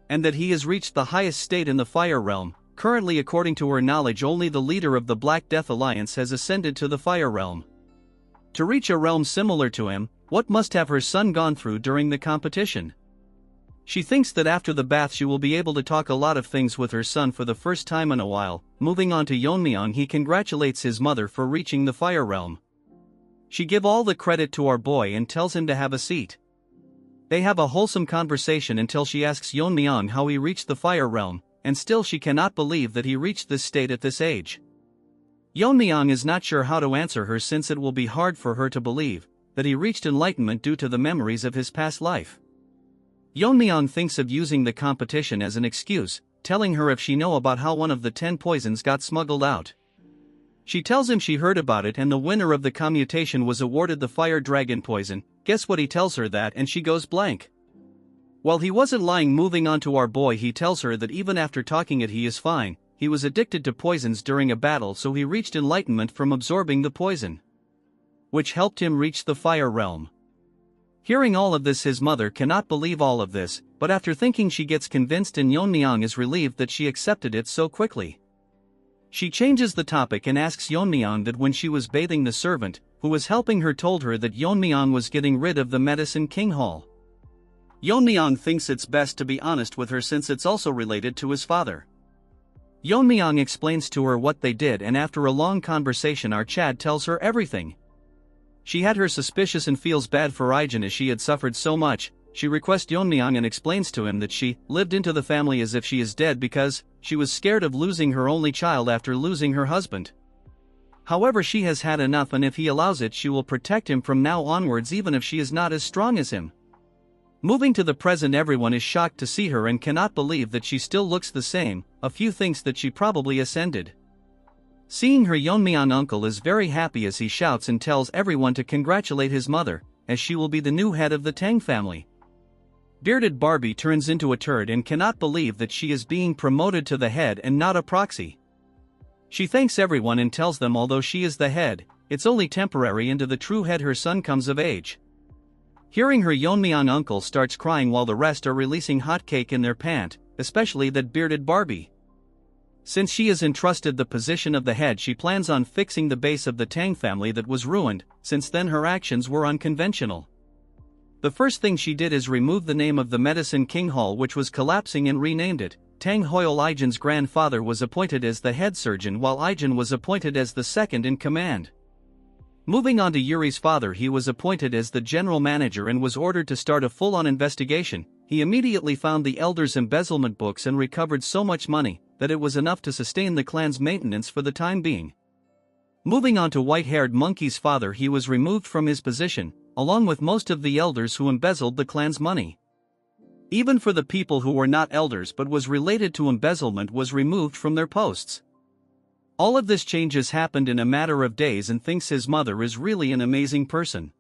and that he has reached the highest state in the fire realm. Currently, according to her knowledge, only the leader of the Black Death Alliance has ascended to the fire realm. To reach a realm similar to him, what must have her son gone through during the competition? She thinks that after the bath she will be able to talk a lot of things with her son for the first time in a while. Moving on to Yeon-myeong, he congratulates his mother for reaching the fire realm. She gives all the credit to our boy and tells him to have a seat. They have a wholesome conversation until she asks Yeon-myeong how he reached the fire realm, and still she cannot believe that he reached this state at this age. Yeon-myeong is not sure how to answer her, since it will be hard for her to believe that he reached enlightenment due to the memories of his past life. Yeon-myeong thinks of using the competition as an excuse, telling her if she know about how one of the 10 poisons got smuggled out. She tells him she heard about it and the winner of the commutation was awarded the fire dragon poison. Guess what, he tells her that and she goes blank. While he wasn't lying. Moving on to our boy, he tells her that even after talking it he is fine. He was addicted to poisons during a battle, so he reached enlightenment from absorbing the poison, which helped him reach the fire realm. Hearing all of this, his mother cannot believe all of this, but after thinking she gets convinced, and Yeon-myeong is relieved that she accepted it so quickly. She changes the topic and asks Yeon-myeong that when she was bathing, the servant who was helping her told her that Yeon-myeong was getting rid of the Medicine King Hall. Yeon-myeong thinks it's best to be honest with her since it's also related to his father. Yeon-myeong explains to her what they did, and after a long conversation our Chad tells her everything. She had her suspicious and feels bad for Ijin as she had suffered so much. She requests Yeon-myeong and explains to him that she lived into the family as if she is dead because she was scared of losing her only child after losing her husband. However, she has had enough, and if he allows it she will protect him from now onwards, even if she is not as strong as him. Moving to the present, everyone is shocked to see her and cannot believe that she still looks the same. A few thinks that she probably ascended. Seeing her, Yeon-myeong uncle is very happy as he shouts and tells everyone to congratulate his mother, as she will be the new head of the Tang family. Bearded Barbie turns into a turd and cannot believe that she is being promoted to the head and not a proxy. She thanks everyone and tells them although she is the head, it's only temporary until the true head, her son, comes of age. Hearing her, Yeon-myeong uncle starts crying while the rest are releasing hot cake in their pant, especially that bearded Barbie. Since she is entrusted the position of the head, she plans on fixing the base of the Tang family that was ruined. Since then her actions were unconventional. The first thing she did is remove the name of the Medicine King Hall, which was collapsing, and renamed it. Tang Hoil, Ijin's grandfather, was appointed as the head surgeon while Ijin was appointed as the second in command. Moving on to Yuri's father, he was appointed as the general manager and was ordered to start a full-on investigation. He immediately found the elders' embezzlement books and recovered so much money that it was enough to sustain the clan's maintenance for the time being. Moving on to white-haired Monkey's father, he was removed from his position, along with most of the elders who embezzled the clan's money. Even for the people who were not elders but was related to embezzlement was removed from their posts. All of this changes happened in a matter of days, and thinks his mother is really an amazing person.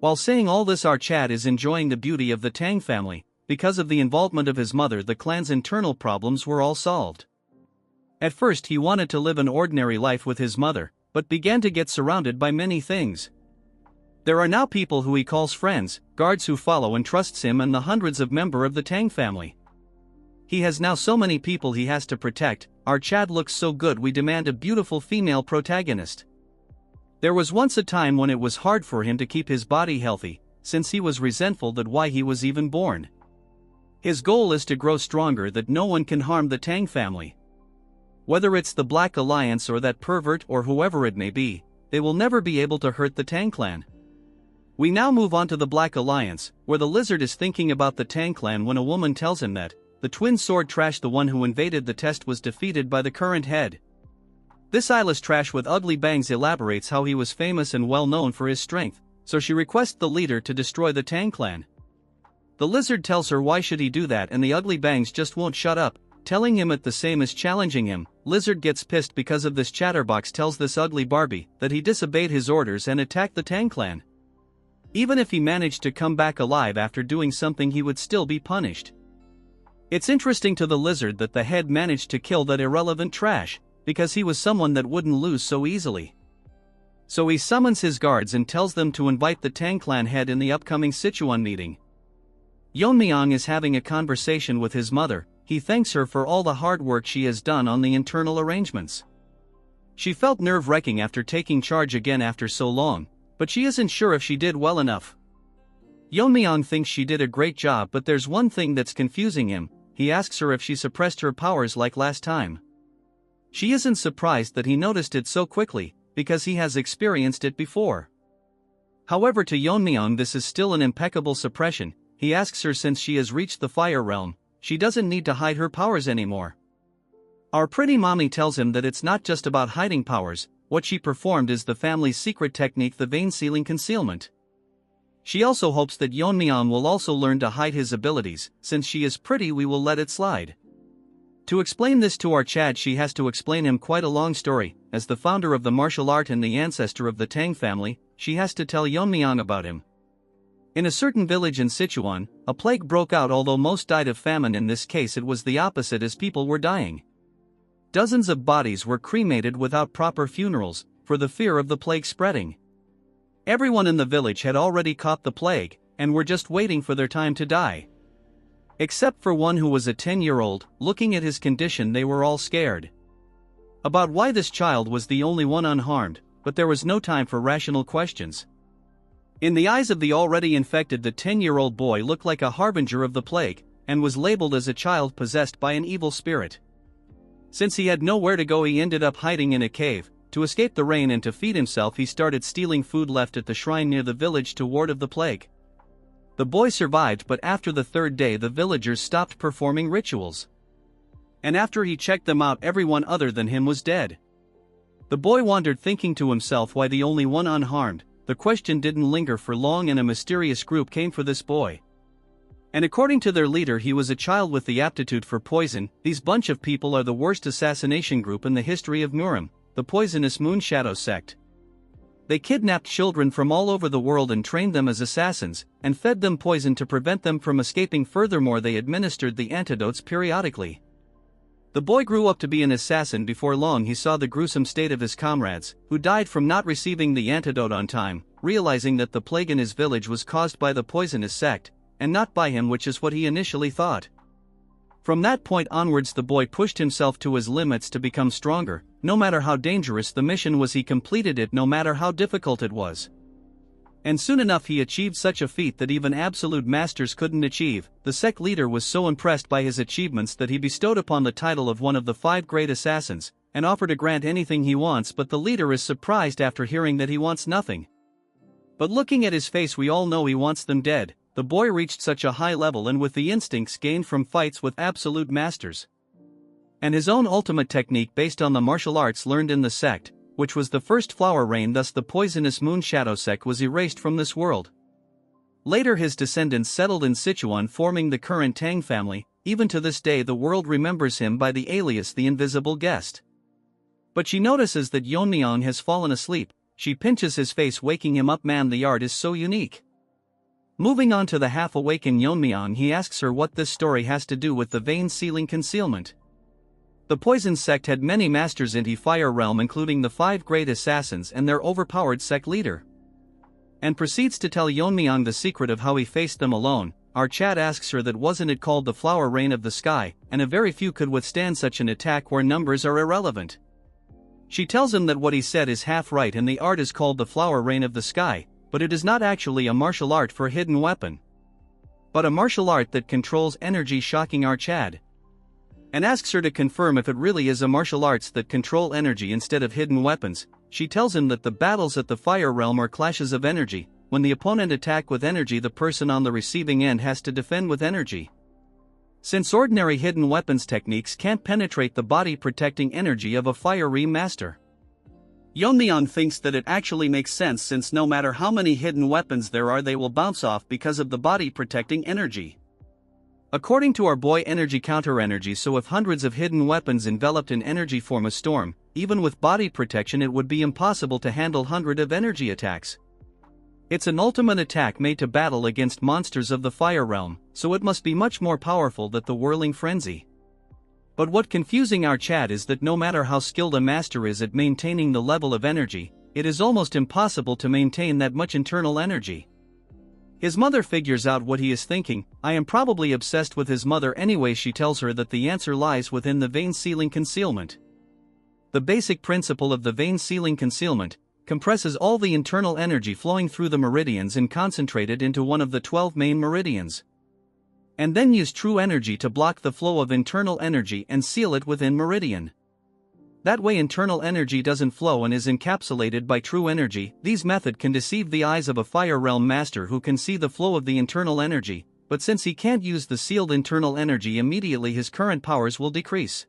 While saying all this, our Chad is enjoying the beauty of the Tang family. Because of the involvement of his mother, the clan's internal problems were all solved. At first he wanted to live an ordinary life with his mother, but began to get surrounded by many things. There are now people who he calls friends, guards who follow and trusts him, and the hundreds of members of the Tang family. He has now so many people he has to protect. Our Chad looks so good, we demand a beautiful female protagonist. There was once a time when it was hard for him to keep his body healthy, since he was resentful that why he was even born. His goal is to grow stronger, that no one can harm the Tang family. Whether it's the Black Alliance or that pervert or whoever it may be, they will never be able to hurt the Tang clan. We now move on to the Black Alliance, where the lizard is thinking about the Tang clan when a woman tells him that the twin sword trash, the one who invaded the test, was defeated by the current head. This eyeless trash with ugly bangs elaborates how he was famous and well known for his strength, so she requests the leader to destroy the Tang clan. The lizard tells her why should he do that, and the ugly bangs just won't shut up, telling him it the same as challenging him. Lizard gets pissed because of this. Chatterbox tells this ugly Barbie that he disobeyed his orders and attacked the Tang clan. Even if he managed to come back alive after doing something, he would still be punished. It's interesting to the lizard that the head managed to kill that irrelevant trash, because he was someone that wouldn't lose so easily. So he summons his guards and tells them to invite the Tang clan head in the upcoming Sichuan meeting. Yeon-myeong is having a conversation with his mother. He thanks her for all the hard work she has done on the internal arrangements. She felt nerve-wracking after taking charge again after so long, but she isn't sure if she did well enough. Yeon-myeong thinks she did a great job, but there's one thing that's confusing him. He asks her if she suppressed her powers like last time. She isn't surprised that he noticed it so quickly, because he has experienced it before. However, to Yeon-myeong this is still an impeccable suppression. He asks her, since she has reached the fire realm, she doesn't need to hide her powers anymore. Our pretty mommy tells him that it's not just about hiding powers. What she performed is the family's secret technique, the vein sealing concealment. She also hopes that Yeon-myeong will also learn to hide his abilities. Since she is pretty, we will let it slide. To explain this to our Chad, she has to explain him quite a long story. As the founder of the martial art and the ancestor of the Tang family, she has to tell Yeon-myeong about him. In a certain village in Sichuan, a plague broke out. Although most died of famine, in this case it was the opposite, as people were dying. Dozens of bodies were cremated without proper funerals, for the fear of the plague spreading. Everyone in the village had already caught the plague, and were just waiting for their time to die. Except for one who was a 10-year-old. Looking at his condition, they were all scared about why this child was the only one unharmed, but there was no time for rational questions. In the eyes of the already infected, the 10-year-old boy looked like a harbinger of the plague, and was labeled as a child possessed by an evil spirit. Since he had nowhere to go, he ended up hiding in a cave. To escape the rain and to feed himself, he started stealing food left at the shrine near the village to ward off the plague. The boy survived, but after the third day the villagers stopped performing rituals. And after he checked them out, everyone other than him was dead. The boy wandered, thinking to himself why the only one unharmed. The question didn't linger for long, and a mysterious group came for this boy. And according to their leader, he was a child with the aptitude for poison. These bunch of people are the worst assassination group in the history of Murim, the poisonous Moon Shadow sect. They kidnapped children from all over the world and trained them as assassins, and fed them poison to prevent them from escaping. Furthermore, they administered the antidotes periodically. The boy grew up to be an assassin. Before long he saw the gruesome state of his comrades, who died from not receiving the antidote on time. Realizing that the plague in his village was caused by the poisonous sect, and not by him, which is what he initially thought. From that point onwards the boy pushed himself to his limits to become stronger. No matter how dangerous the mission was, he completed it no matter how difficult it was. And soon enough he achieved such a feat that even absolute masters couldn't achieve. The sect leader was so impressed by his achievements that he bestowed upon the title of one of the 5 great assassins, and offered to grant anything he wants. But the leader is surprised after hearing that he wants nothing. But looking at his face, we all know he wants them dead. The boy reached such a high level, and with the instincts gained from fights with absolute masters, and his own ultimate technique based on the martial arts learned in the sect, which was the first flower rain. Thus the poisonous Moon Shadow sect was erased from this world. Later his descendants settled in Sichuan, forming the current Tang family. Even to this day the world remembers him by the alias the Invisible Guest. But she notices that Yeon-myeong has fallen asleep. She pinches his face, waking him up. Man, the art is so unique. Moving on to the half-awakened Yeon-myeong, he asks her what this story has to do with the vein sealing concealment. The poison sect had many masters in the fire realm, including the 5 great assassins and their overpowered sect leader, and proceeds to tell Yeon-myeong the secret of how he faced them alone. Our Chad asks her that wasn't it called the flower rain of the sky, and a very few could withstand such an attack where numbers are irrelevant. She tells him that what he said is half right, and the art is called the flower rain of the sky, but it is not actually a martial art for a hidden weapon, but a martial art that controls energy, shocking our Chad, and asks her to confirm if it really is a martial arts that control energy instead of hidden weapons. She tells him that the battles at the fire realm are clashes of energy, when the opponent attacks with energy, the person on the receiving end has to defend with energy. Since ordinary hidden weapons techniques can't penetrate the body protecting energy of a fiery master, Yeon-myeong thinks that it actually makes sense, since no matter how many hidden weapons there are, they will bounce off because of the body protecting energy. According to our boy, energy counter energy, so if hundreds of hidden weapons enveloped in energy form a storm, even with body protection it would be impossible to handle hundreds of energy attacks. It's an ultimate attack made to battle against monsters of the fire realm, so it must be much more powerful than the whirling frenzy. But what confusing our Chad is that no matter how skilled a master is at maintaining the level of energy, it is almost impossible to maintain that much internal energy. His mother figures out what he is thinking. I am probably obsessed with his mother anyway. She tells her that the answer lies within the vein sealing concealment. The basic principle of the vein sealing concealment compresses all the internal energy flowing through the meridians and concentrated into one of the 12 main meridians, and then use true energy to block the flow of internal energy and seal it within meridian. That way internal energy doesn't flow and is encapsulated by true energy. These method can deceive the eyes of a fire realm master who can see the flow of the internal energy, but since he can't use the sealed internal energy immediately, his current powers will decrease.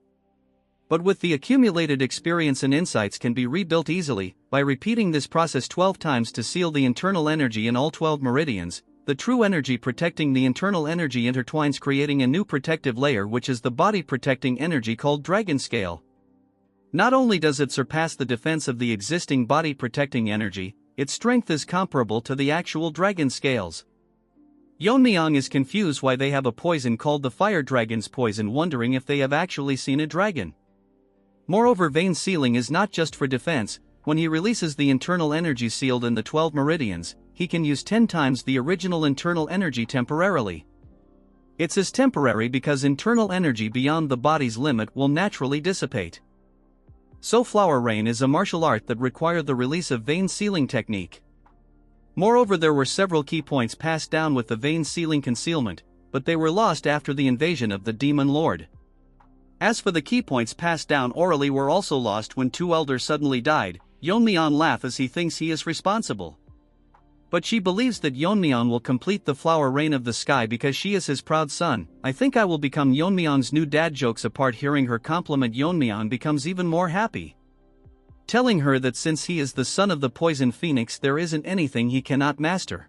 But with the accumulated experience and insights can be rebuilt easily. By repeating this process 12 times to seal the internal energy in all 12 meridians, the true energy protecting the internal energy intertwines, creating a new protective layer, which is the body protecting energy called Dragon Scale. Not only does it surpass the defense of the existing body protecting energy, its strength is comparable to the actual dragon scales. Yeon-myeong is confused why they have a poison called the fire dragon's poison, wondering if they have actually seen a dragon. Moreover, vein sealing is not just for defense. When he releases the internal energy sealed in the 12 meridians, he can use 10 times the original internal energy temporarily. It's as temporary because internal energy beyond the body's limit will naturally dissipate. So flower rain is a martial art that requires the release of vein sealing technique. Moreover, there were several key points passed down with the vein sealing concealment, but they were lost after the invasion of the Demon Lord. As for the key points passed down orally, were also lost when two elders suddenly died. Yeon-myeong laughs as he thinks he is responsible. But she believes that Yeon-myeong will complete the flower rain of the sky because she is his proud son. I think I will become Yeon-myeong's new dad. Jokes apart, hearing her compliment, Yeon-myeong becomes even more happy, telling her that since he is the son of the poison phoenix, there isn't anything he cannot master.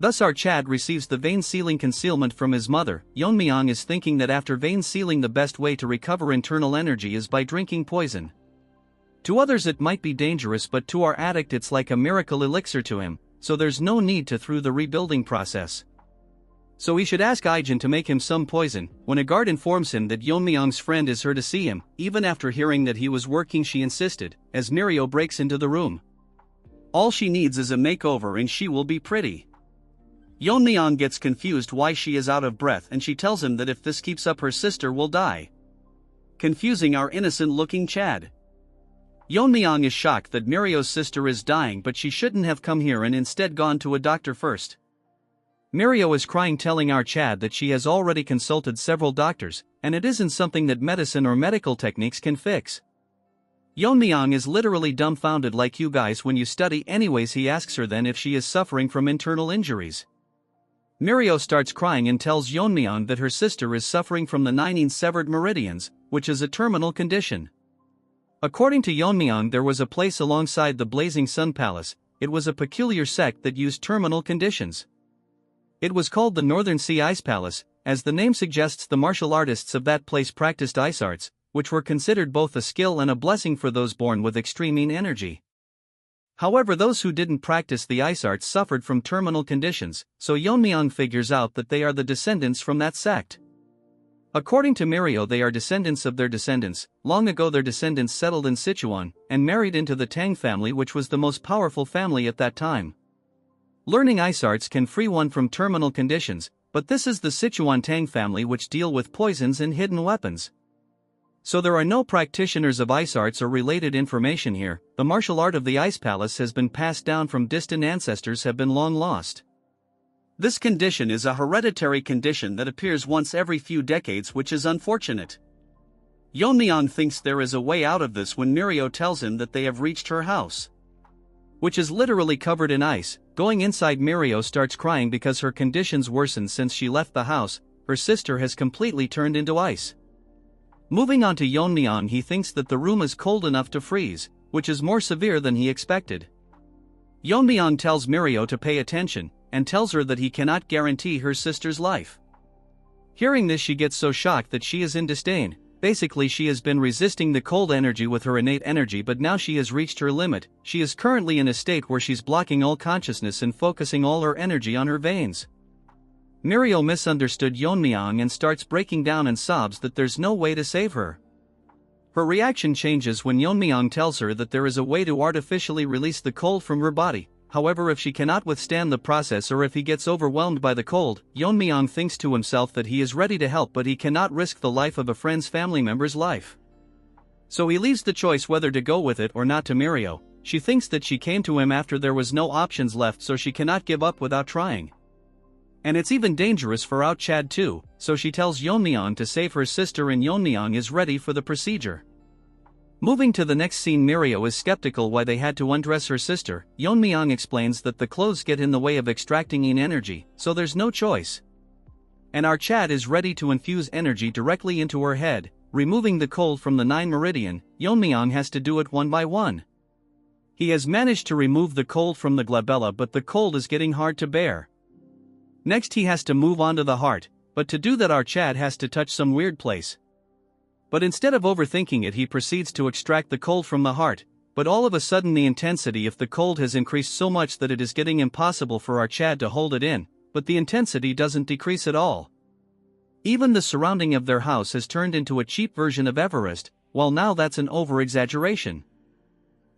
Thus our Chad receives the vein sealing concealment from his mother. Yeon-myeong is thinking that after vein sealing, the best way to recover internal energy is by drinking poison. To others it might be dangerous, but to our addict it's like a miracle elixir to him, so there's no need to through the rebuilding process. So he should ask Ijin to make him some poison. When a guard informs him that Yeon-myeong's friend is here to see him, even after hearing that he was working, she insisted, as Mirio breaks into the room. All she needs is a makeover and she will be pretty. Yeon-myeong gets confused why she is out of breath, and she tells him that if this keeps up her sister will die, confusing our innocent-looking Chad. Yeon-myeong is shocked that Mirio's sister is dying, but she shouldn't have come here and instead gone to a doctor first. Mirio is crying, telling our Chad that she has already consulted several doctors, and it isn't something that medicine or medical techniques can fix. Yeon-myeong is literally dumbfounded, like you guys when you study. Anyways, he asks her then if she is suffering from internal injuries. Mirio starts crying and tells Yeon-myeong that her sister is suffering from the 9 severed meridians, which is a terminal condition. According to Yeon-myeong, there was a place alongside the Blazing Sun Palace. It was a peculiar sect that used terminal conditions. It was called the Northern Sea Ice Palace. As the name suggests, the martial artists of that place practiced ice arts, which were considered both a skill and a blessing for those born with extreme energy. However, those who didn't practice the ice arts suffered from terminal conditions, so Yeon-myeong figures out that they are the descendants from that sect. According to Mirio, they are descendants of their descendants. Long ago their descendants settled in Sichuan, and married into the Tang family, which was the most powerful family at that time. Learning ice arts can free one from terminal conditions, but this is the Sichuan Tang family, which deal with poisons and hidden weapons. So there are no practitioners of ice arts or related information here. The martial art of the Ice Palace has been passed down from distant ancestors, have been long lost. This condition is a hereditary condition that appears once every few decades, which is unfortunate. Yeon-myeong thinks there is a way out of this when Mirio tells him that they have reached her house, which is literally covered in ice. Going inside, Mirio starts crying because her conditions worsened since she left the house. Her sister has completely turned into ice. Moving on to Yeon-myeong, he thinks that the room is cold enough to freeze, which is more severe than he expected. Yeon-myeong tells Mirio to pay attention, and tells her that he cannot guarantee her sister's life. Hearing this, she gets so shocked that she is in disdain. Basically, she has been resisting the cold energy with her innate energy, but now she has reached her limit. She is currently in a state where she's blocking all consciousness and focusing all her energy on her veins. Mirio misunderstood Yeon-myeong and starts breaking down and sobs that there's no way to save her. Her reaction changes when Yeon-myeong tells her that there is a way to artificially release the cold from her body. However, if she cannot withstand the process or if he gets overwhelmed by the cold, Yeon-myeong thinks to himself that he is ready to help, but he cannot risk the life of a friend's family member's life. So he leaves the choice whether to go with it or not to Mirio. She thinks that she came to him after there was no options left, so she cannot give up without trying. And it's even dangerous for out Chad too, so she tells Yeon-myeong to save her sister, and Yeon-myeong is ready for the procedure. Moving to the next scene, Mirio is skeptical why they had to undress her sister. Yeon-myeong explains that the clothes get in the way of extracting yin energy, so there's no choice. And our Chad is ready to infuse energy directly into her head, removing the cold from the 9 meridian. Yeon-myeong has to do it one by one. He has managed to remove the cold from the glabella, but the cold is getting hard to bear. Next he has to move on to the heart, but to do that our Chad has to touch some weird place. But instead of overthinking it, he proceeds to extract the cold from the heart, but all of a sudden the intensity of the cold has increased so much that it is getting impossible for our Chad to hold it in, but the intensity doesn't decrease at all. Even the surrounding of their house has turned into a cheap version of Everest, while now that's an over-exaggeration.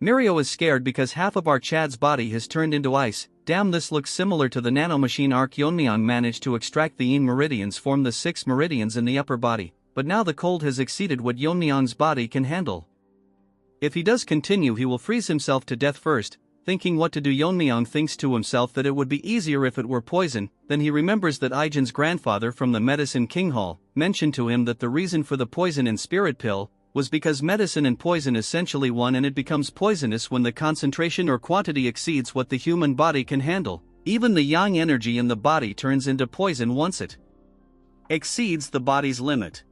Mirio is scared because half of our Chad's body has turned into ice. Damn, this looks similar to the nanomachine arc. Yeon-myeong managed to extract the yin meridians, form the 6 meridians in the upper body. But now the cold has exceeded what Yeon-myeong's body can handle. If he does continue, he will freeze himself to death first. Thinking what to do, Yeon-myeong thinks to himself that it would be easier if it were poison. Then he remembers that Ijin's grandfather from the Medicine King Hall mentioned to him that the reason for the poison in spirit pill was because medicine and poison essentially one, and it becomes poisonous when the concentration or quantity exceeds what the human body can handle. Even the yang energy in the body turns into poison once it exceeds the body's limit.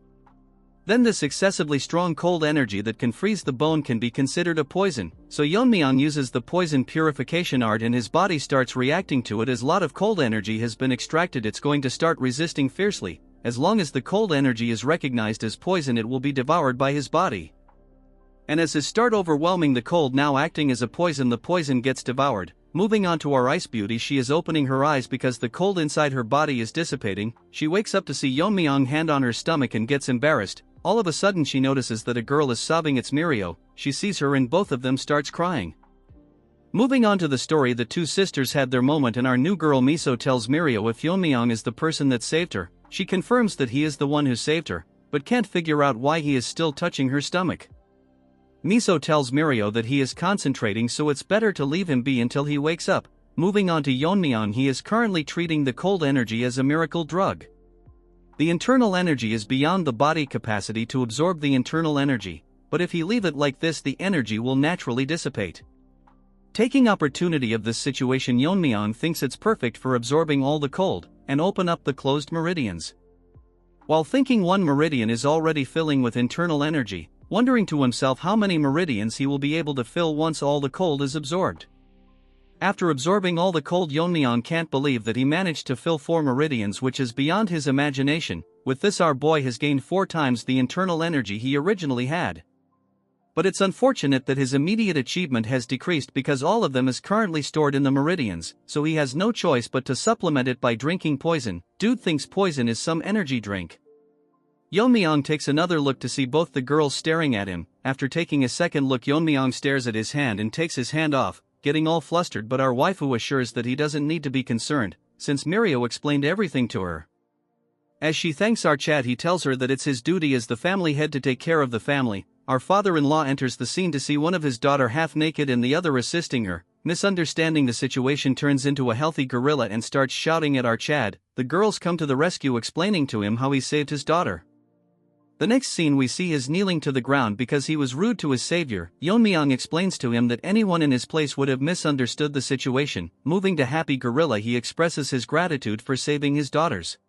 Then this excessively strong cold energy that can freeze the bone can be considered a poison, so Yeon-myeong uses the poison purification art and his body starts reacting to it. As a lot of cold energy has been extracted, it's going to start resisting fiercely. As long as the cold energy is recognized as poison, it will be devoured by his body. And as his start overwhelming the cold, now acting as a poison, the poison gets devoured. Moving on to our ice beauty, she is opening her eyes because the cold inside her body is dissipating. She wakes up to see Yeon-myeong hand on her stomach and gets embarrassed. All of a sudden she notices that a girl is sobbing. It's Mirio. She sees her and both of them starts crying. Moving on to the story, the two sisters had their moment and our new girl Miso tells Mirio if Yeon-myeong is the person that saved her. She confirms that he is the one who saved her, but can't figure out why he is still touching her stomach. Miso tells Mirio that he is concentrating, so it's better to leave him be until he wakes up. Moving on to Yeon-myeong, he is currently treating the cold energy as a miracle drug. The internal energy is beyond the body capacity to absorb the internal energy, but if he leave it like this, the energy will naturally dissipate. Taking opportunity of this situation, Yeon-myeong thinks it's perfect for absorbing all the cold, and open up the closed meridians. While thinking one meridian is already filling with internal energy, wondering to himself how many meridians he will be able to fill once all the cold is absorbed. After absorbing all the cold, Yeon-myeong can't believe that he managed to fill 4 meridians, which is beyond his imagination. With this, our boy has gained 4 times the internal energy he originally had. But it's unfortunate that his immediate achievement has decreased because all of them is currently stored in the meridians, so he has no choice but to supplement it by drinking poison. Dude thinks poison is some energy drink. Yeon-myeong takes another look to see both the girls staring at him. After taking a second look, Yeon-myeong stares at his hand and takes his hand off, getting all flustered, but our waifu assures that he doesn't need to be concerned, since Mirio explained everything to her. As she thanks our Chad, he tells her that it's his duty as the family head to take care of the family. Our father-in-law enters the scene to see one of his daughter half naked and the other assisting her. Misunderstanding the situation, turns into a healthy gorilla and starts shouting at our Chad. The girls come to the rescue, explaining to him how he saved his daughter. The next scene we see is kneeling to the ground because he was rude to his savior. Yeon-myeong explains to him that anyone in his place would have misunderstood the situation. Moving to happy gorilla, he expresses his gratitude for saving his daughters.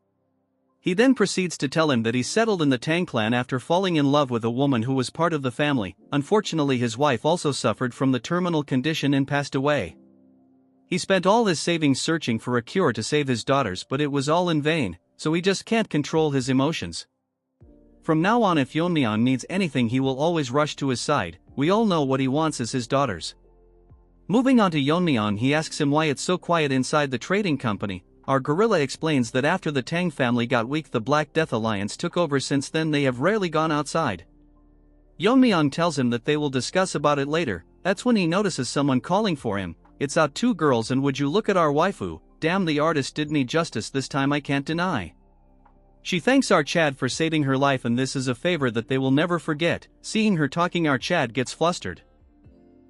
He then proceeds to tell him that he settled in the Tang clan after falling in love with a woman who was part of the family. Unfortunately, his wife also suffered from the terminal condition and passed away. He spent all his savings searching for a cure to save his daughters, but it was all in vain, so he just can't control his emotions. From now on, if Yeon-myeong needs anything, he will always rush to his side. We all know what he wants is his daughters. Moving on to Yeon-myeong, he asks him why it's so quiet inside the trading company. Our gorilla explains that after the Tang family got weak, the Black Death Alliance took over. Since then they have rarely gone outside. Yeon-myeong tells him that they will discuss about it later. That's when he notices someone calling for him. It's out, two girls, and would you look at our waifu. Damn, the artist did me justice this time, I can't deny. She thanks our Chad for saving her life, and this is a favor that they will never forget. Seeing her talking, our Chad gets flustered.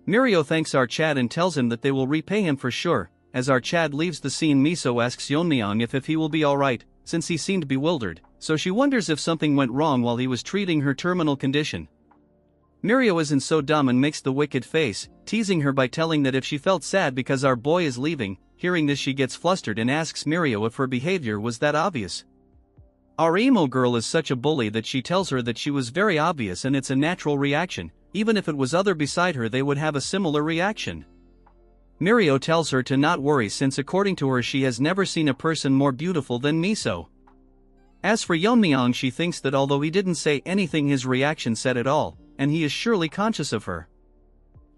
Mirio thanks our Chad and tells him that they will repay him for sure. As our Chad leaves the scene, Miso asks Yeon-myeong if he will be alright, since he seemed bewildered, so she wonders if something went wrong while he was treating her terminal condition. Mirio isn't so dumb and makes the wicked face, teasing her by telling that if she felt sad because our boy is leaving. Hearing this, she gets flustered and asks Mirio if her behavior was that obvious. Our emo girl is such a bully that she tells her that she was very obvious and it's a natural reaction. Even if it was other beside her, they would have a similar reaction. Mirio tells her to not worry, since according to her she has never seen a person more beautiful than Miso. As for Yeon-myeong, she thinks that although he didn't say anything, his reaction said it all, and he is surely conscious of her.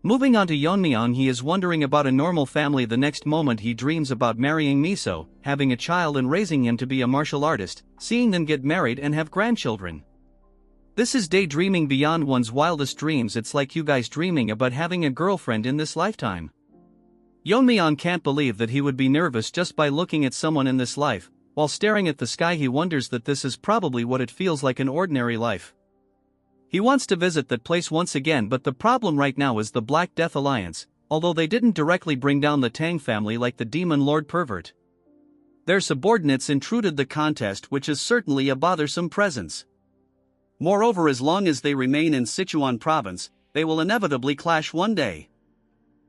Moving on to Yeon-myeong, he is wondering about a normal family. The next moment he dreams about marrying Miso, having a child and raising him to be a martial artist, seeing them get married and have grandchildren. This is daydreaming beyond one's wildest dreams. It's like you guys dreaming about having a girlfriend in this lifetime. Yeon-myeong can't believe that he would be nervous just by looking at someone in this life. While staring at the sky, he wonders that this is probably what it feels like in ordinary life. He wants to visit that place once again, but the problem right now is the Black Death Alliance, although they didn't directly bring down the Tang family like the Demon Lord pervert. Their subordinates intruded the contest, which is certainly a bothersome presence. Moreover, as long as they remain in Sichuan province, they will inevitably clash one day.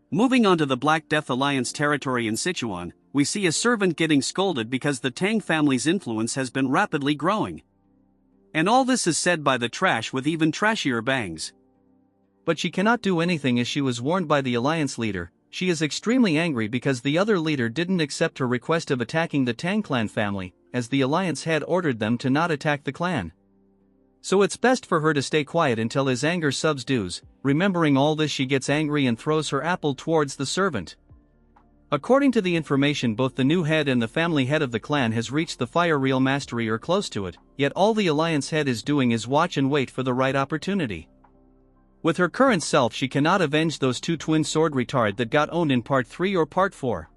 Moving on to the Black Death Alliance territory in Sichuan, we see a servant getting scolded because the Tang family's influence has been rapidly growing. And all this is said by the trash with even trashier bangs. But she cannot do anything, as she was warned by the alliance leader. She is extremely angry because the other leader didn't accept her request of attacking the Tang clan family, as the alliance had ordered them to not attack the clan. So it's best for her to stay quiet until his anger subsides. Remembering all this, she gets angry and throws her apple towards the servant. According to the information, both the new head and the family head of the clan has reached the fire real mastery or close to it, yet all the alliance head is doing is watch and wait for the right opportunity. With her current self, she cannot avenge those two twin sword retard that got owned in part 3 or part 4.